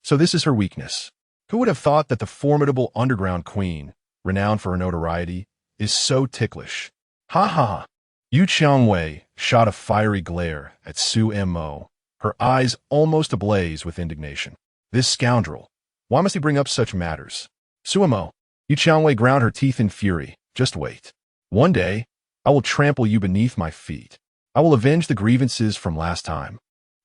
So this is her weakness. Who would have thought that the formidable underground queen, renowned for her notoriety, is so ticklish? Ha ha ha. Yu Qiangwei shot a fiery glare at Suemo, her eyes almost ablaze with indignation. This scoundrel. Why must he bring up such matters? Suemo. Yu Qiangwei ground her teeth in fury. Just wait. One day, I will trample you beneath my feet. I will avenge the grievances from last time.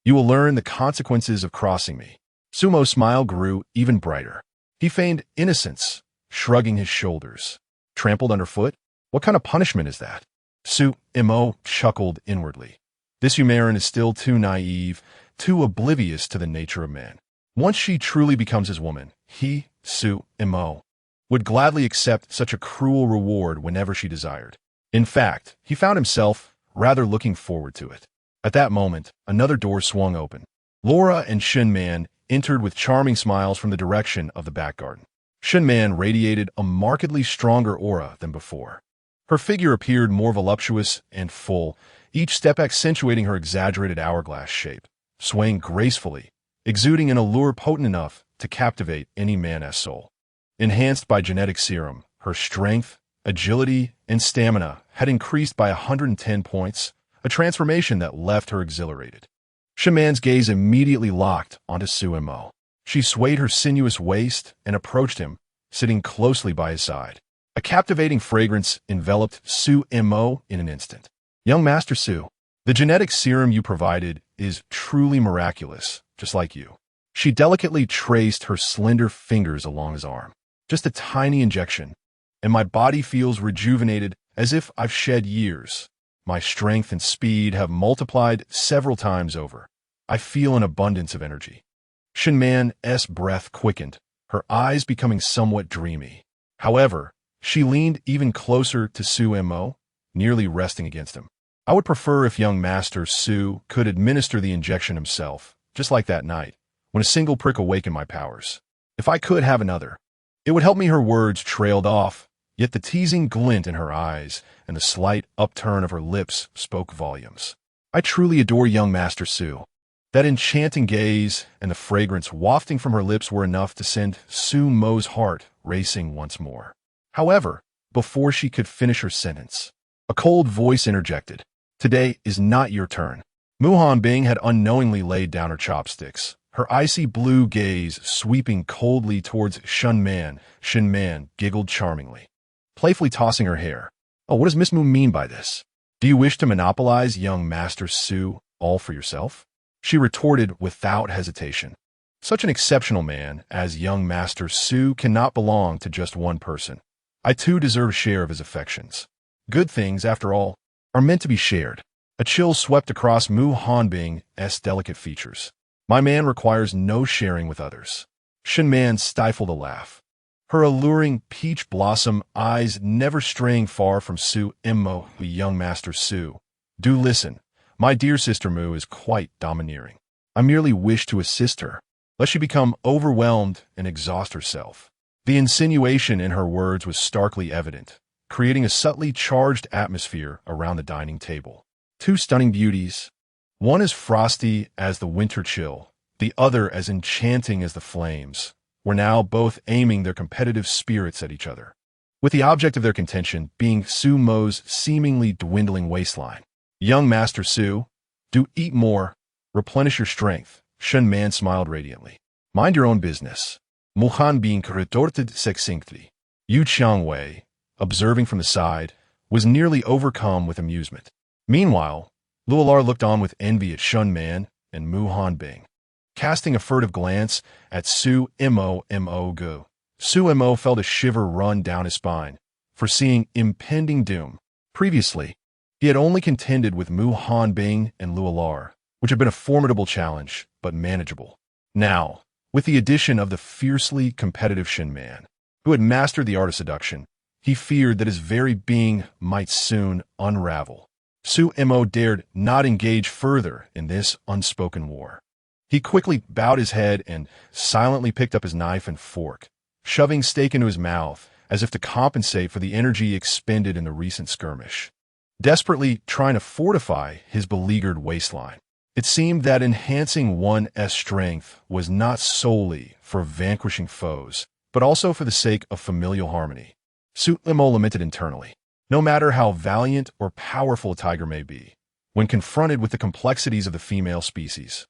You will learn the consequences of crossing me. Sumo's smile grew even brighter. He feigned innocence, shrugging his shoulders. Trampled underfoot? What kind of punishment is that? Sumo chuckled inwardly. This Humaran is still too naive, too oblivious to the nature of man. Once she truly becomes his woman, he, Sumo, would gladly accept such a cruel reward whenever she desired. In fact, he found himself rather looking forward to it. At that moment, another door swung open. Laura and Shunman entered with charming smiles from the direction of the back garden. Shunman radiated a markedly stronger aura than before. Her figure appeared more voluptuous and full, each step accentuating her exaggerated hourglass shape, swaying gracefully, exuding an allure potent enough to captivate any man's soul. Enhanced by genetic serum, her strength, agility, and stamina had increased by 110 points, a transformation that left her exhilarated. Shaman's gaze immediately locked onto Sumo. She swayed her sinuous waist and approached him, sitting closely by his side. A captivating fragrance enveloped Sumo in an instant. Young Master Su, the genetic serum you provided is truly miraculous, just like you. She delicately traced her slender fingers along his arm. Just a tiny injection, and my body feels rejuvenated as if I've shed years. My strength and speed have multiplied several times over. I feel an abundance of energy. Shinman's breath quickened, her eyes becoming somewhat dreamy. However, she leaned even closer to Sumo, nearly resting against him. I would prefer if young Master Su could administer the injection himself, just like that night, when a single prick awakened my powers. If I could have another, it would help me. Her words trailed off, yet the teasing glint in her eyes and the slight upturn of her lips spoke volumes. I truly adore young Master Su. That enchanting gaze and the fragrance wafting from her lips were enough to send Sumo's heart racing once more. However, before she could finish her sentence, a cold voice interjected. Today is not your turn. Muhan Bing had unknowingly laid down her chopsticks, her icy blue gaze sweeping coldly towards Shunman. Shinman giggled charmingly, playfully tossing her hair. Oh, what does Miss Mu mean by this? Do you wish to monopolize young Master Su all for yourself? She retorted without hesitation. Such an exceptional man as young Master Su cannot belong to just one person. I too deserve a share of his affections. Good things, after all, are meant to be shared. A chill swept across Mu Hanbing's delicate features. My man requires no sharing with others. Shinman stifled a laugh, her alluring peach blossom eyes never straying far from Sumo. The young Master Su. Do listen. My dear sister Mu is quite domineering. I merely wish to assist her, lest she become overwhelmed and exhaust herself. The insinuation in her words was starkly evident, creating a subtly charged atmosphere around the dining table. Two stunning beauties, one as frosty as the winter chill, the other as enchanting as the flames, were now both aiming their competitive spirits at each other, with the object of their contention being Sumo's seemingly dwindling waistline. Young Master Su, do eat more, replenish your strength. Shunman smiled radiantly. Mind your own business. Muhan Bing retorted succinctly. Yu Qiangwei, observing from the side, was nearly overcome with amusement. Meanwhile, Luolar looked on with envy at Shunman and Muhan Bing. Casting a furtive glance at Sumo, Sumo felt a shiver run down his spine, foreseeing impending doom. Previously, he had only contended with Muhan Bing and Luolar, which had been a formidable challenge, but manageable. Now, with the addition of the fiercely competitive Shinman, who had mastered the art of seduction, he feared that his very being might soon unravel. Sumo dared not engage further in this unspoken war. He quickly bowed his head and silently picked up his knife and fork, shoving steak into his mouth as if to compensate for the energy expended in the recent skirmish. Desperately trying to fortify his beleaguered waistline, it seemed that enhancing one's strength was not solely for vanquishing foes, but also for the sake of familial harmony. Sumo lamented internally. No matter how valiant or powerful a tiger may be, when confronted with the complexities of the female species,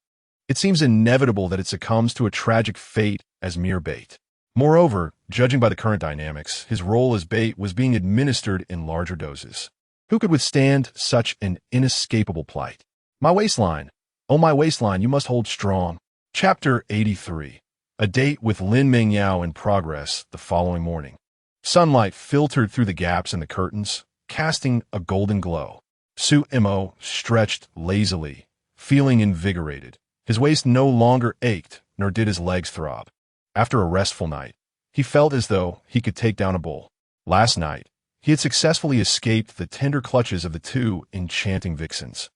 it seems inevitable that it succumbs to a tragic fate as mere bait. Moreover, judging by the current dynamics, his role as bait was being administered in larger doses. Who could withstand such an inescapable plight? My waistline. Oh, my waistline, you must hold strong. Chapter 83. A date with Lin Mingyao in progress the following morning. Sunlight filtered through the gaps in the curtains, casting a golden glow. Su Mo stretched lazily, feeling invigorated. His waist no longer ached, nor did his legs throb. After a restful night, he felt as though he could take down a bull. Last night, he had successfully escaped the tender clutches of the two enchanting vixens,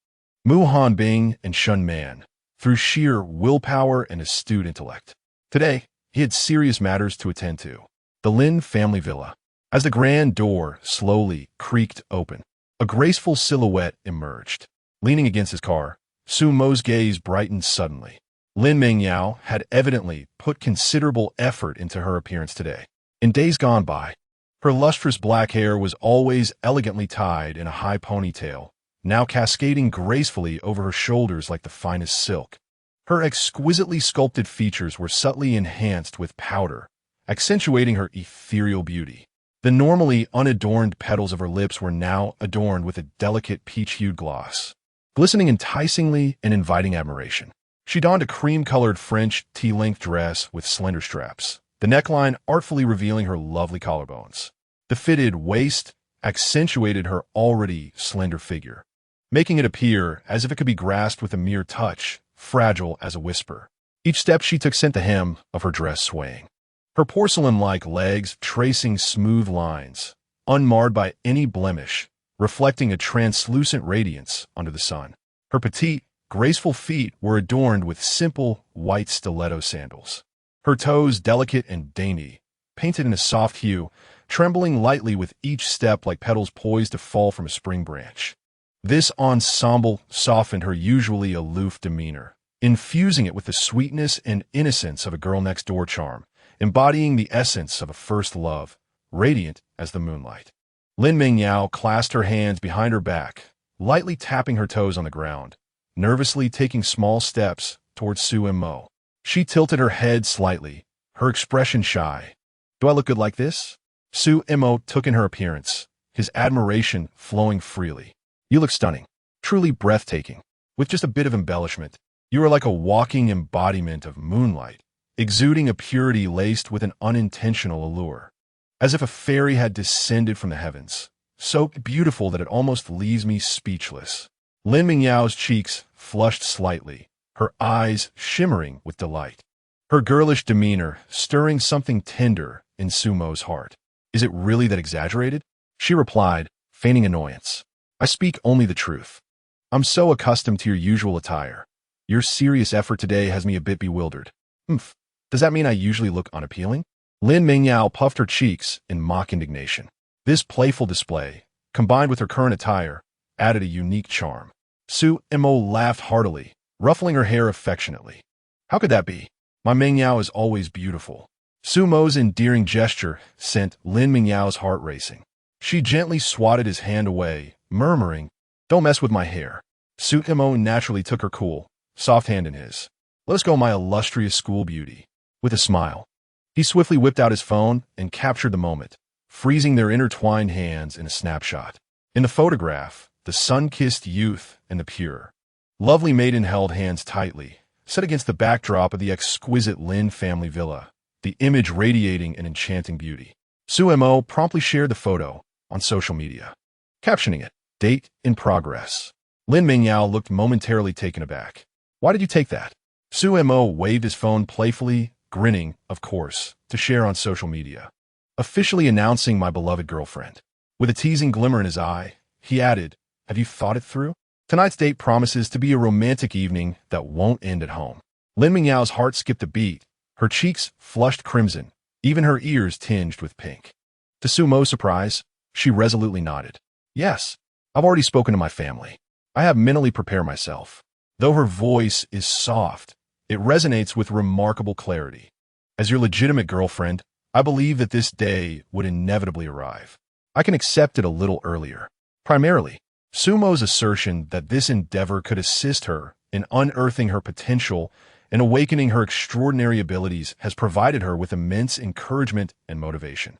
Mu Hanbing and Shun Man, through sheer willpower and astute intellect. Today, he had serious matters to attend to. The Lin family villa. As the grand door slowly creaked open, a graceful silhouette emerged. Leaning against his car, Su Mo's gaze brightened suddenly. Lin Mingyao had evidently put considerable effort into her appearance today. In days gone by, her lustrous black hair was always elegantly tied in a high ponytail, now cascading gracefully over her shoulders like the finest silk. Her exquisitely sculpted features were subtly enhanced with powder, accentuating her ethereal beauty. The normally unadorned petals of her lips were now adorned with a delicate peach-hued gloss, glistening enticingly and inviting admiration. She donned a cream-colored French tea-length dress with slender straps, the neckline artfully revealing her lovely collarbones. The fitted waist accentuated her already slender figure, making it appear as if it could be grasped with a mere touch, fragile as a whisper. Each step she took sent the hem of her dress swaying, her porcelain-like legs tracing smooth lines, unmarred by any blemish, reflecting a translucent radiance under the sun. Her petite, graceful feet were adorned with simple, white stiletto sandals. Her toes, delicate and dainty, painted in a soft hue, trembling lightly with each step like petals poised to fall from a spring branch. This ensemble softened her usually aloof demeanor, infusing it with the sweetness and innocence of a girl-next-door charm, embodying the essence of a first love, radiant as the moonlight. Lin Mingyao clasped her hands behind her back, lightly tapping her toes on the ground, nervously taking small steps towards Su Mo. She tilted her head slightly, her expression shy. Do I look good like this? Su Mo took in her appearance, his admiration flowing freely. You look stunning, truly breathtaking. With just a bit of embellishment, you are like a walking embodiment of moonlight, exuding a purity laced with an unintentional allure. As if a fairy had descended from the heavens, so beautiful that it almost leaves me speechless. Lin Mingyao's cheeks flushed slightly, her eyes shimmering with delight. Her girlish demeanor stirring something tender in Su Mo's heart. Is it really that exaggerated? She replied, feigning annoyance. I speak only the truth. I'm so accustomed to your usual attire. Your serious effort today has me a bit bewildered. Does that mean I usually look unappealing? Lin Mingyao puffed her cheeks in mock indignation. This playful display, combined with her current attire, added a unique charm. Su Mo laughed heartily, ruffling her hair affectionately. How could that be? My Mingyao is always beautiful. Su Mo's endearing gesture sent Lin Mingyao's heart racing. She gently swatted his hand away, murmuring, Don't mess with my hair. Su Mo naturally took her cool, soft hand in his. Let us go, my illustrious school beauty. With a smile, he swiftly whipped out his phone and captured the moment, freezing their intertwined hands in a snapshot. In the photograph, the sun-kissed youth and the pure, lovely maiden held hands tightly, set against the backdrop of the exquisite Lin family villa, the image radiating an enchanting beauty. Su Mo promptly shared the photo on social media, captioning it, Date in progress. Lin Mingyao looked momentarily taken aback. Why did you take that? Su Mo waved his phone playfully, grinning, of course, to share on social media. Officially announcing my beloved girlfriend. With a teasing glimmer in his eye, he added, Have you thought it through? Tonight's date promises to be a romantic evening that won't end at home. Lin Mingyao's heart skipped a beat, her cheeks flushed crimson, even her ears tinged with pink. To Su Mo's surprise, she resolutely nodded. Yes, I've already spoken to my family. I have mentally prepared myself. Though her voice is soft, it resonates with remarkable clarity. As your legitimate girlfriend, I believe that this day would inevitably arrive. I can accept it a little earlier. Primarily, Su Mo's assertion that this endeavor could assist her in unearthing her potential and awakening her extraordinary abilities has provided her with immense encouragement and motivation.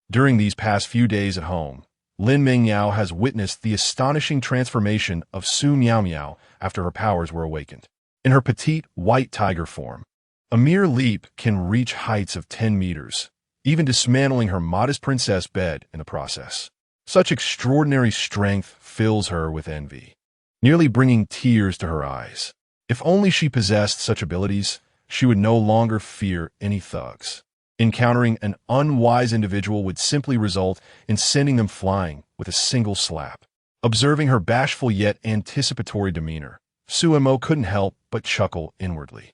During these past few days at home, Lin Mingyao has witnessed the astonishing transformation of Su Miao after her powers were awakened. In her petite, white tiger form, a mere leap can reach heights of 10 meters, even dismantling her modest princess bed in the process. Such extraordinary strength fills her with envy, nearly bringing tears to her eyes. If only she possessed such abilities, she would no longer fear any thugs. Encountering an unwise individual would simply result in sending them flying with a single slap. Observing her bashful yet anticipatory demeanor, Su Mo couldn't help but chuckle inwardly.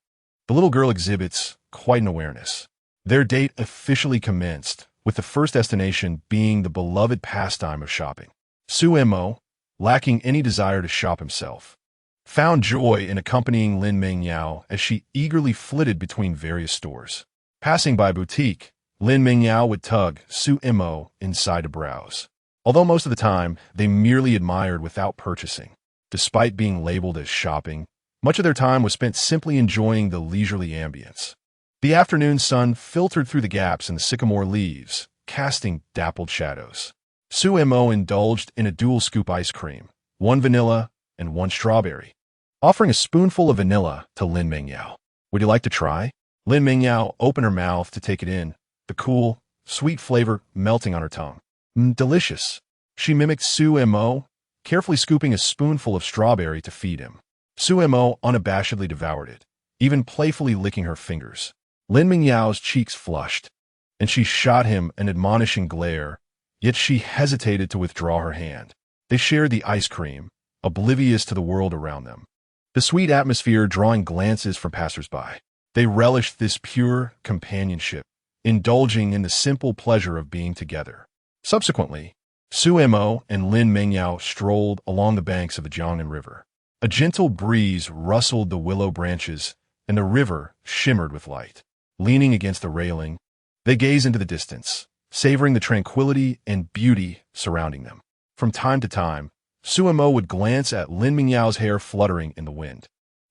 The little girl exhibits quite an awareness. Their date officially commenced, with the first destination being the beloved pastime of shopping. Su Mo, lacking any desire to shop himself, found joy in accompanying Lin Mingyao as she eagerly flitted between various stores. Passing by a boutique, Lin Mingyao would tug Su Mo inside to browse. Although most of the time, they merely admired without purchasing. Despite being labeled as shopping, much of their time was spent simply enjoying the leisurely ambience. The afternoon sun filtered through the gaps in the sycamore leaves, casting dappled shadows. Su Mo indulged in a dual scoop ice cream, one vanilla and one strawberry, offering a spoonful of vanilla to Lin Mingyao. Would you like to try? Lin Mingyao opened her mouth to take it in, the cool, sweet flavor melting on her tongue. Delicious. She mimicked Su Mo, carefully scooping a spoonful of strawberry to feed him. Su Mo unabashedly devoured it, even playfully licking her fingers. Lin Mingyao's cheeks flushed, and she shot him an admonishing glare, yet she hesitated to withdraw her hand. They shared the ice cream, oblivious to the world around them, the sweet atmosphere drawing glances from passers-by. They relished this pure companionship, indulging in the simple pleasure of being together. Subsequently, Su Mo and Lin Mingyao strolled along the banks of the Jiangnan River. A gentle breeze rustled the willow branches, and the river shimmered with light. Leaning against the railing, they gazed into the distance, savoring the tranquility and beauty surrounding them. From time to time, Su Mo would glance at Lin Mingyao's hair fluttering in the wind,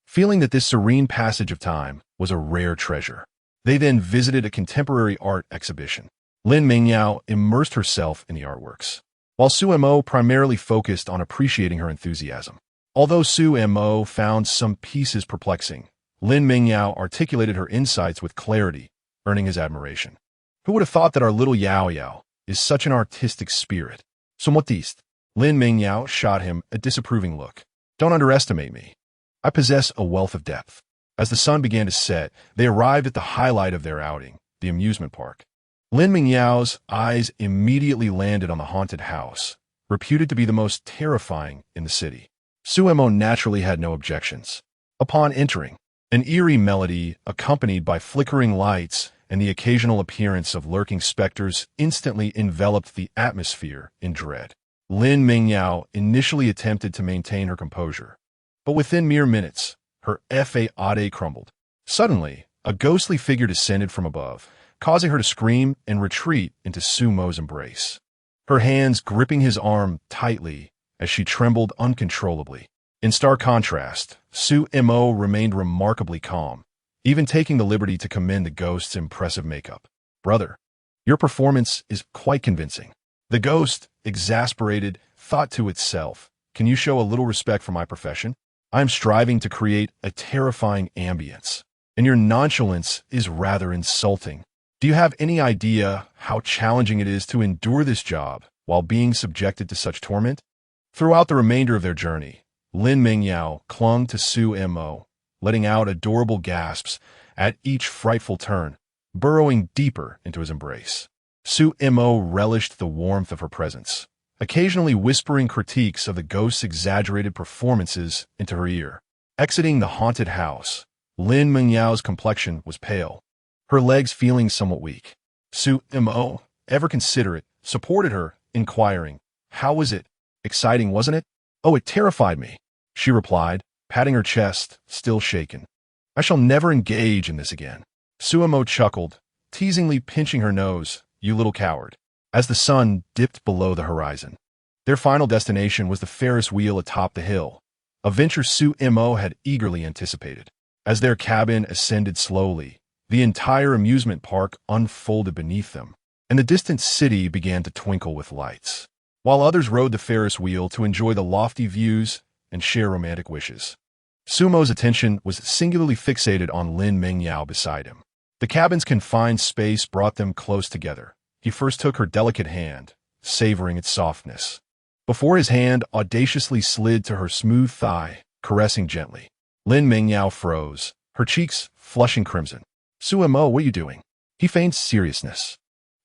feeling that this serene passage of time was a rare treasure. They then visited a contemporary art exhibition. Lin Mingyao immersed herself in the artworks, while Su Mo primarily focused on appreciating her enthusiasm. Although Su Mo found some pieces perplexing, Lin Mingyao articulated her insights with clarity, earning his admiration. Who would have thought that our little Yao Yao is such an artistic spirit? Somewhat east. Lin Mingyao shot him a disapproving look. Don't underestimate me. I possess a wealth of depth. As the sun began to set, they arrived at the highlight of their outing, the amusement park. Lin Mingyao's eyes immediately landed on the haunted house, reputed to be the most terrifying in the city. Su Mo naturally had no objections. Upon entering, an eerie melody, accompanied by flickering lights and the occasional appearance of lurking specters, instantly enveloped the atmosphere in dread. Lin Mingyao initially attempted to maintain her composure, but within mere minutes, her fade crumbled. Suddenly, a ghostly figure descended from above, causing her to scream and retreat into Su Mo's embrace. Her hands gripping his arm tightly as she trembled uncontrollably. In stark contrast, Su Mo remained remarkably calm, even taking the liberty to commend the ghost's impressive makeup. Brother, your performance is quite convincing. The ghost, exasperated, thought to itself, can you show a little respect for my profession? I am striving to create a terrifying ambience, and your nonchalance is rather insulting. Do you have any idea how challenging it is to endure this job while being subjected to such torment? Throughout the remainder of their journey, Lin Mingyao clung to Su Mo, letting out adorable gasps at each frightful turn, burrowing deeper into his embrace. Su Mo relished the warmth of her presence, occasionally whispering critiques of the ghost's exaggerated performances into her ear. Exiting the haunted house, Lin Mingyao's complexion was pale, her legs feeling somewhat weak. Su Mo, ever considerate, supported her, inquiring, "How was it? Exciting, wasn't it?" "Oh, it terrified me," she replied, patting her chest, still shaken. "I shall never engage in this again." Su Mo chuckled, teasingly pinching her nose. "You little coward." As the sun dipped below the horizon, their final destination was the Ferris wheel atop the hill, a venture Su Mo had eagerly anticipated. As their cabin ascended slowly, the entire amusement park unfolded beneath them, and the distant city began to twinkle with lights. while others rode the Ferris wheel to enjoy the lofty views and share romantic wishes. Sumo's attention was singularly fixated on Lin Mingyao beside him. The cabin's confined space brought them close together. He first took her delicate hand, savoring its softness, before his hand audaciously slid to her smooth thigh, caressing gently. Lin Mingyao froze, her cheeks flushing crimson. "Sumo, what are you doing?" He feigned seriousness.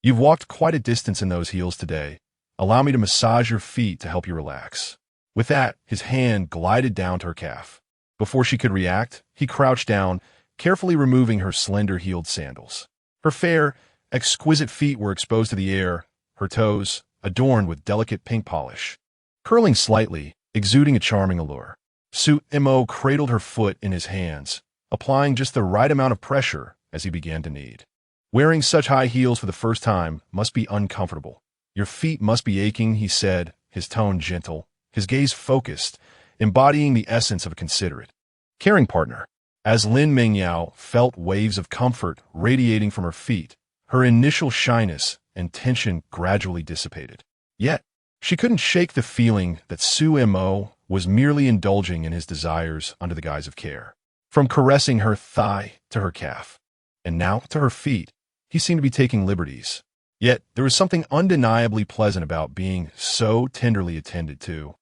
"You've walked quite a distance in those heels today. Allow me to massage your feet to help you relax." With that, his hand glided down to her calf. Before she could react, he crouched down, carefully removing her slender-heeled sandals. Her fair, exquisite feet were exposed to the air, her toes adorned with delicate pink polish, curling slightly, exuding a charming allure. Sumo cradled her foot in his hands, applying just the right amount of pressure as he began to knead. "Wearing such high heels for the first time must be uncomfortable. Your feet must be aching," he said, his tone gentle, his gaze focused, embodying the essence of a considerate, caring partner. As Lin Mingyao felt waves of comfort radiating from her feet, her initial shyness and tension gradually dissipated. Yet, she couldn't shake the feeling that Sumo was merely indulging in his desires under the guise of care. From caressing her thigh to her calf, and now to her feet, he seemed to be taking liberties. Yet, there was something undeniably pleasant about being so tenderly attended to.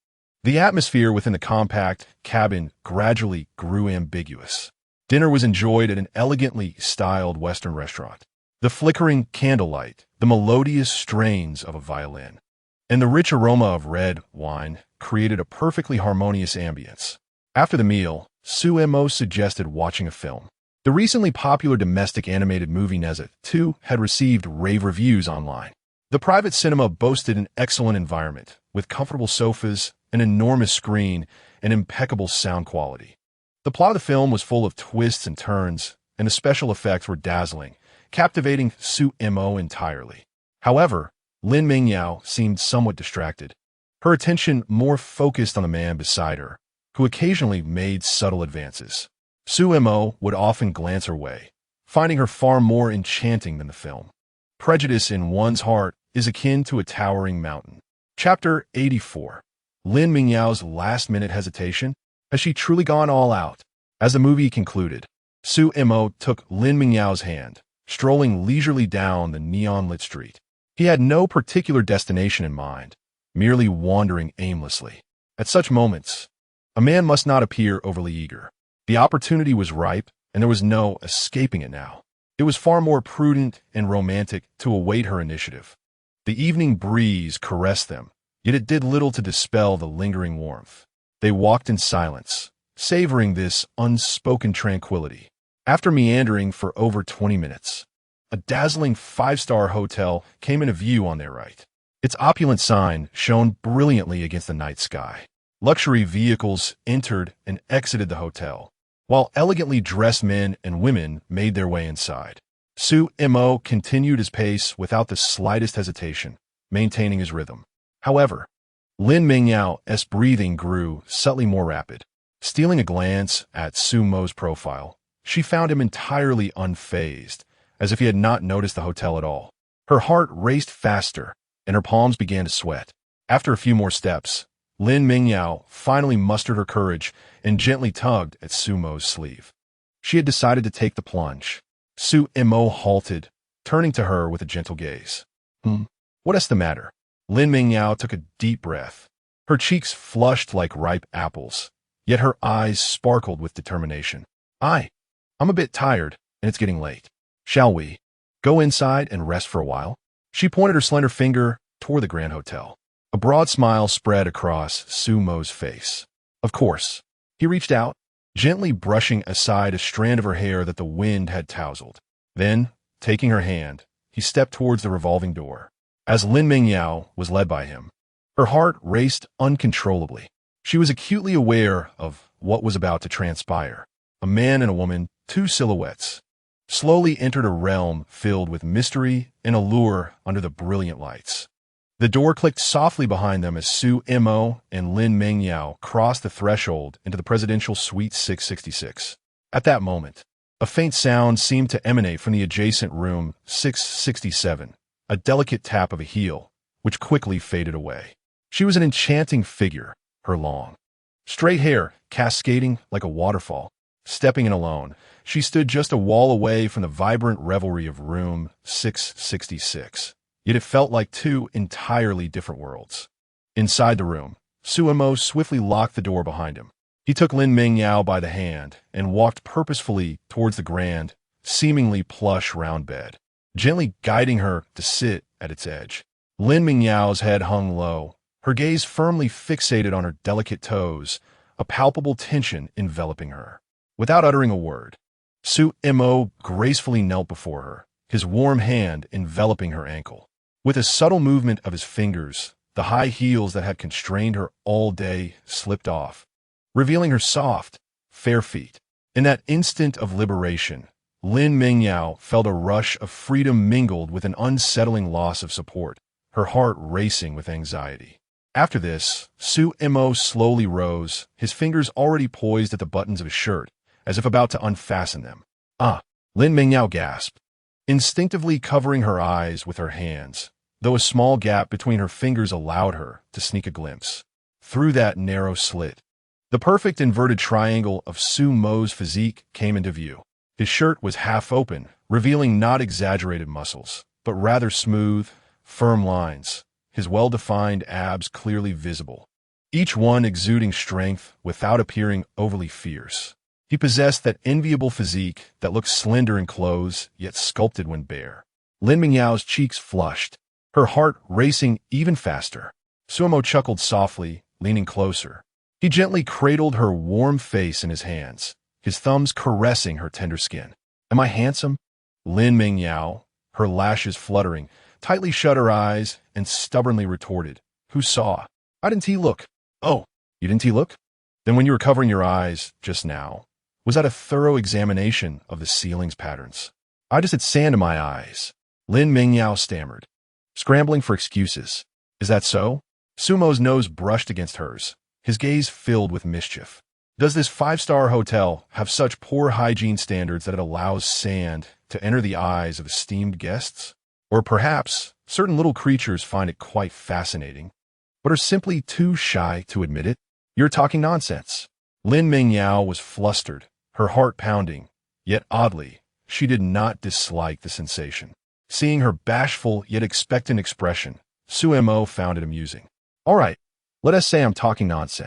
The atmosphere within the compact cabin gradually grew ambiguous. Dinner was enjoyed at an elegantly styled Western restaurant. The flickering candlelight, the melodious strains of a violin, and the rich aroma of red wine created a perfectly harmonious ambience. After the meal, Sumo suggested watching a film. The recently popular domestic animated movie Nezha 2 had received rave reviews online. The private cinema boasted an excellent environment, with comfortable sofas, an enormous screen, and impeccable sound quality. The plot of the film was full of twists and turns, and the special effects were dazzling, captivating Sumo entirely. However, Lin Mingyao seemed somewhat distracted, her attention more focused on the man beside her, who occasionally made subtle advances. Sumo would often glance her way, finding her far more enchanting than the film. Prejudice in one's heart is akin to a towering mountain. Chapter 84. Lin Mingyao's last-minute hesitation? Has she truly gone all out? As the movie concluded, Sumo took Lin Mingyao's hand, strolling leisurely down the neon-lit street. He had no particular destination in mind, merely wandering aimlessly. At such moments, a man must not appear overly eager. The opportunity was ripe, and there was no escaping it now. It was far more prudent and romantic to await her initiative. The evening breeze caressed them, yet it did little to dispel the lingering warmth. They walked in silence, savoring this unspoken tranquility. After meandering for over 20 minutes, a dazzling five-star hotel came into view on their right. Its opulent sign shone brilliantly against the night sky. Luxury vehicles entered and exited the hotel, while elegantly dressed men and women made their way inside. Sumo continued his pace without the slightest hesitation, maintaining his rhythm. However, Lin Mingyao's breathing grew subtly more rapid. Stealing a glance at Sumo's profile, she found him entirely unfazed, as if he had not noticed the hotel at all. Her heart raced faster, and her palms began to sweat. After a few more steps, Lin Mingyao finally mustered her courage and gently tugged at Sumo's sleeve. She had decided to take the plunge. Sumo halted, turning to her with a gentle gaze. What is the matter?" Lin Mingyao took a deep breath. Her cheeks flushed like ripe apples, yet her eyes sparkled with determination. I'm a bit tired, and it's getting late. Shall we go inside and rest for a while?" She pointed her slender finger toward the Grand Hotel. A broad smile spread across Sumo's face. "Of course." He reached out, gently brushing aside a strand of her hair that the wind had tousled. Then, taking her hand, he stepped towards the revolving door. As Lin Mingyao was led by him, her heart raced uncontrollably. She was acutely aware of what was about to transpire. A man and a woman, two silhouettes, slowly entered a realm filled with mystery and allure under the brilliant lights. The door clicked softly behind them as Sumo and Lin Mingyao crossed the threshold into the presidential suite 666. At that moment, a faint sound seemed to emanate from the adjacent room 667, a delicate tap of a heel, which quickly faded away. She was an enchanting figure, her long, straight hair cascading like a waterfall. Stepping in alone, she stood just a wall away from the vibrant revelry of room 666. Yet it felt like two entirely different worlds. Inside the room, Suemo swiftly locked the door behind him. He took Lin Mingyao by the hand and walked purposefully towards the grand, seemingly plush round bed, gently guiding her to sit at its edge. Lin Mingyao's head hung low, her gaze firmly fixated on her delicate toes, a palpable tension enveloping her. Without uttering a word, Suemo gracefully knelt before her, his warm hand enveloping her ankle. With a subtle movement of his fingers, the high heels that had constrained her all day slipped off, revealing her soft, fair feet. In that instant of liberation, Lin Mingyao felt a rush of freedom mingled with an unsettling loss of support, her heart racing with anxiety. After this, Suemo slowly rose, his fingers already poised at the buttons of his shirt, as if about to unfasten them. "Ah!" Lin Mingyao gasped, instinctively covering her eyes with her hands, though a small gap between her fingers allowed her to sneak a glimpse. Through that narrow slit, the perfect inverted triangle of Suemo's physique came into view. His shirt was half open, revealing not exaggerated muscles, but rather smooth, firm lines, his well-defined abs clearly visible, each one exuding strength without appearing overly fierce. He possessed that enviable physique that looked slender in clothes, yet sculpted when bare. Lin Mingyao's cheeks flushed, her heart racing even faster. Suemo chuckled softly, leaning closer. He gently cradled her warm face in his hands, his thumbs caressing her tender skin. "Am I handsome?" Lin Mingyao, her lashes fluttering, tightly shut her eyes and stubbornly retorted. "Who saw? Why didn't he look?" "Oh, you didn't he look? Then when you were covering your eyes just now, was that a thorough examination of the ceiling's patterns?" "I just had sand in my eyes," Lin Mingyao stammered, scrambling for excuses. "Is that so?" Sumo's nose brushed against hers, his gaze filled with mischief. "Does this five-star hotel have such poor hygiene standards that it allows sand to enter the eyes of esteemed guests? Or perhaps certain little creatures find it quite fascinating, but are simply too shy to admit it? You're talking nonsense." Lin Mingyao was flustered, her heart pounding, yet oddly, she did not dislike the sensation. Seeing her bashful yet expectant expression, Suemo found it amusing. "All right, let us say I'm talking nonsense.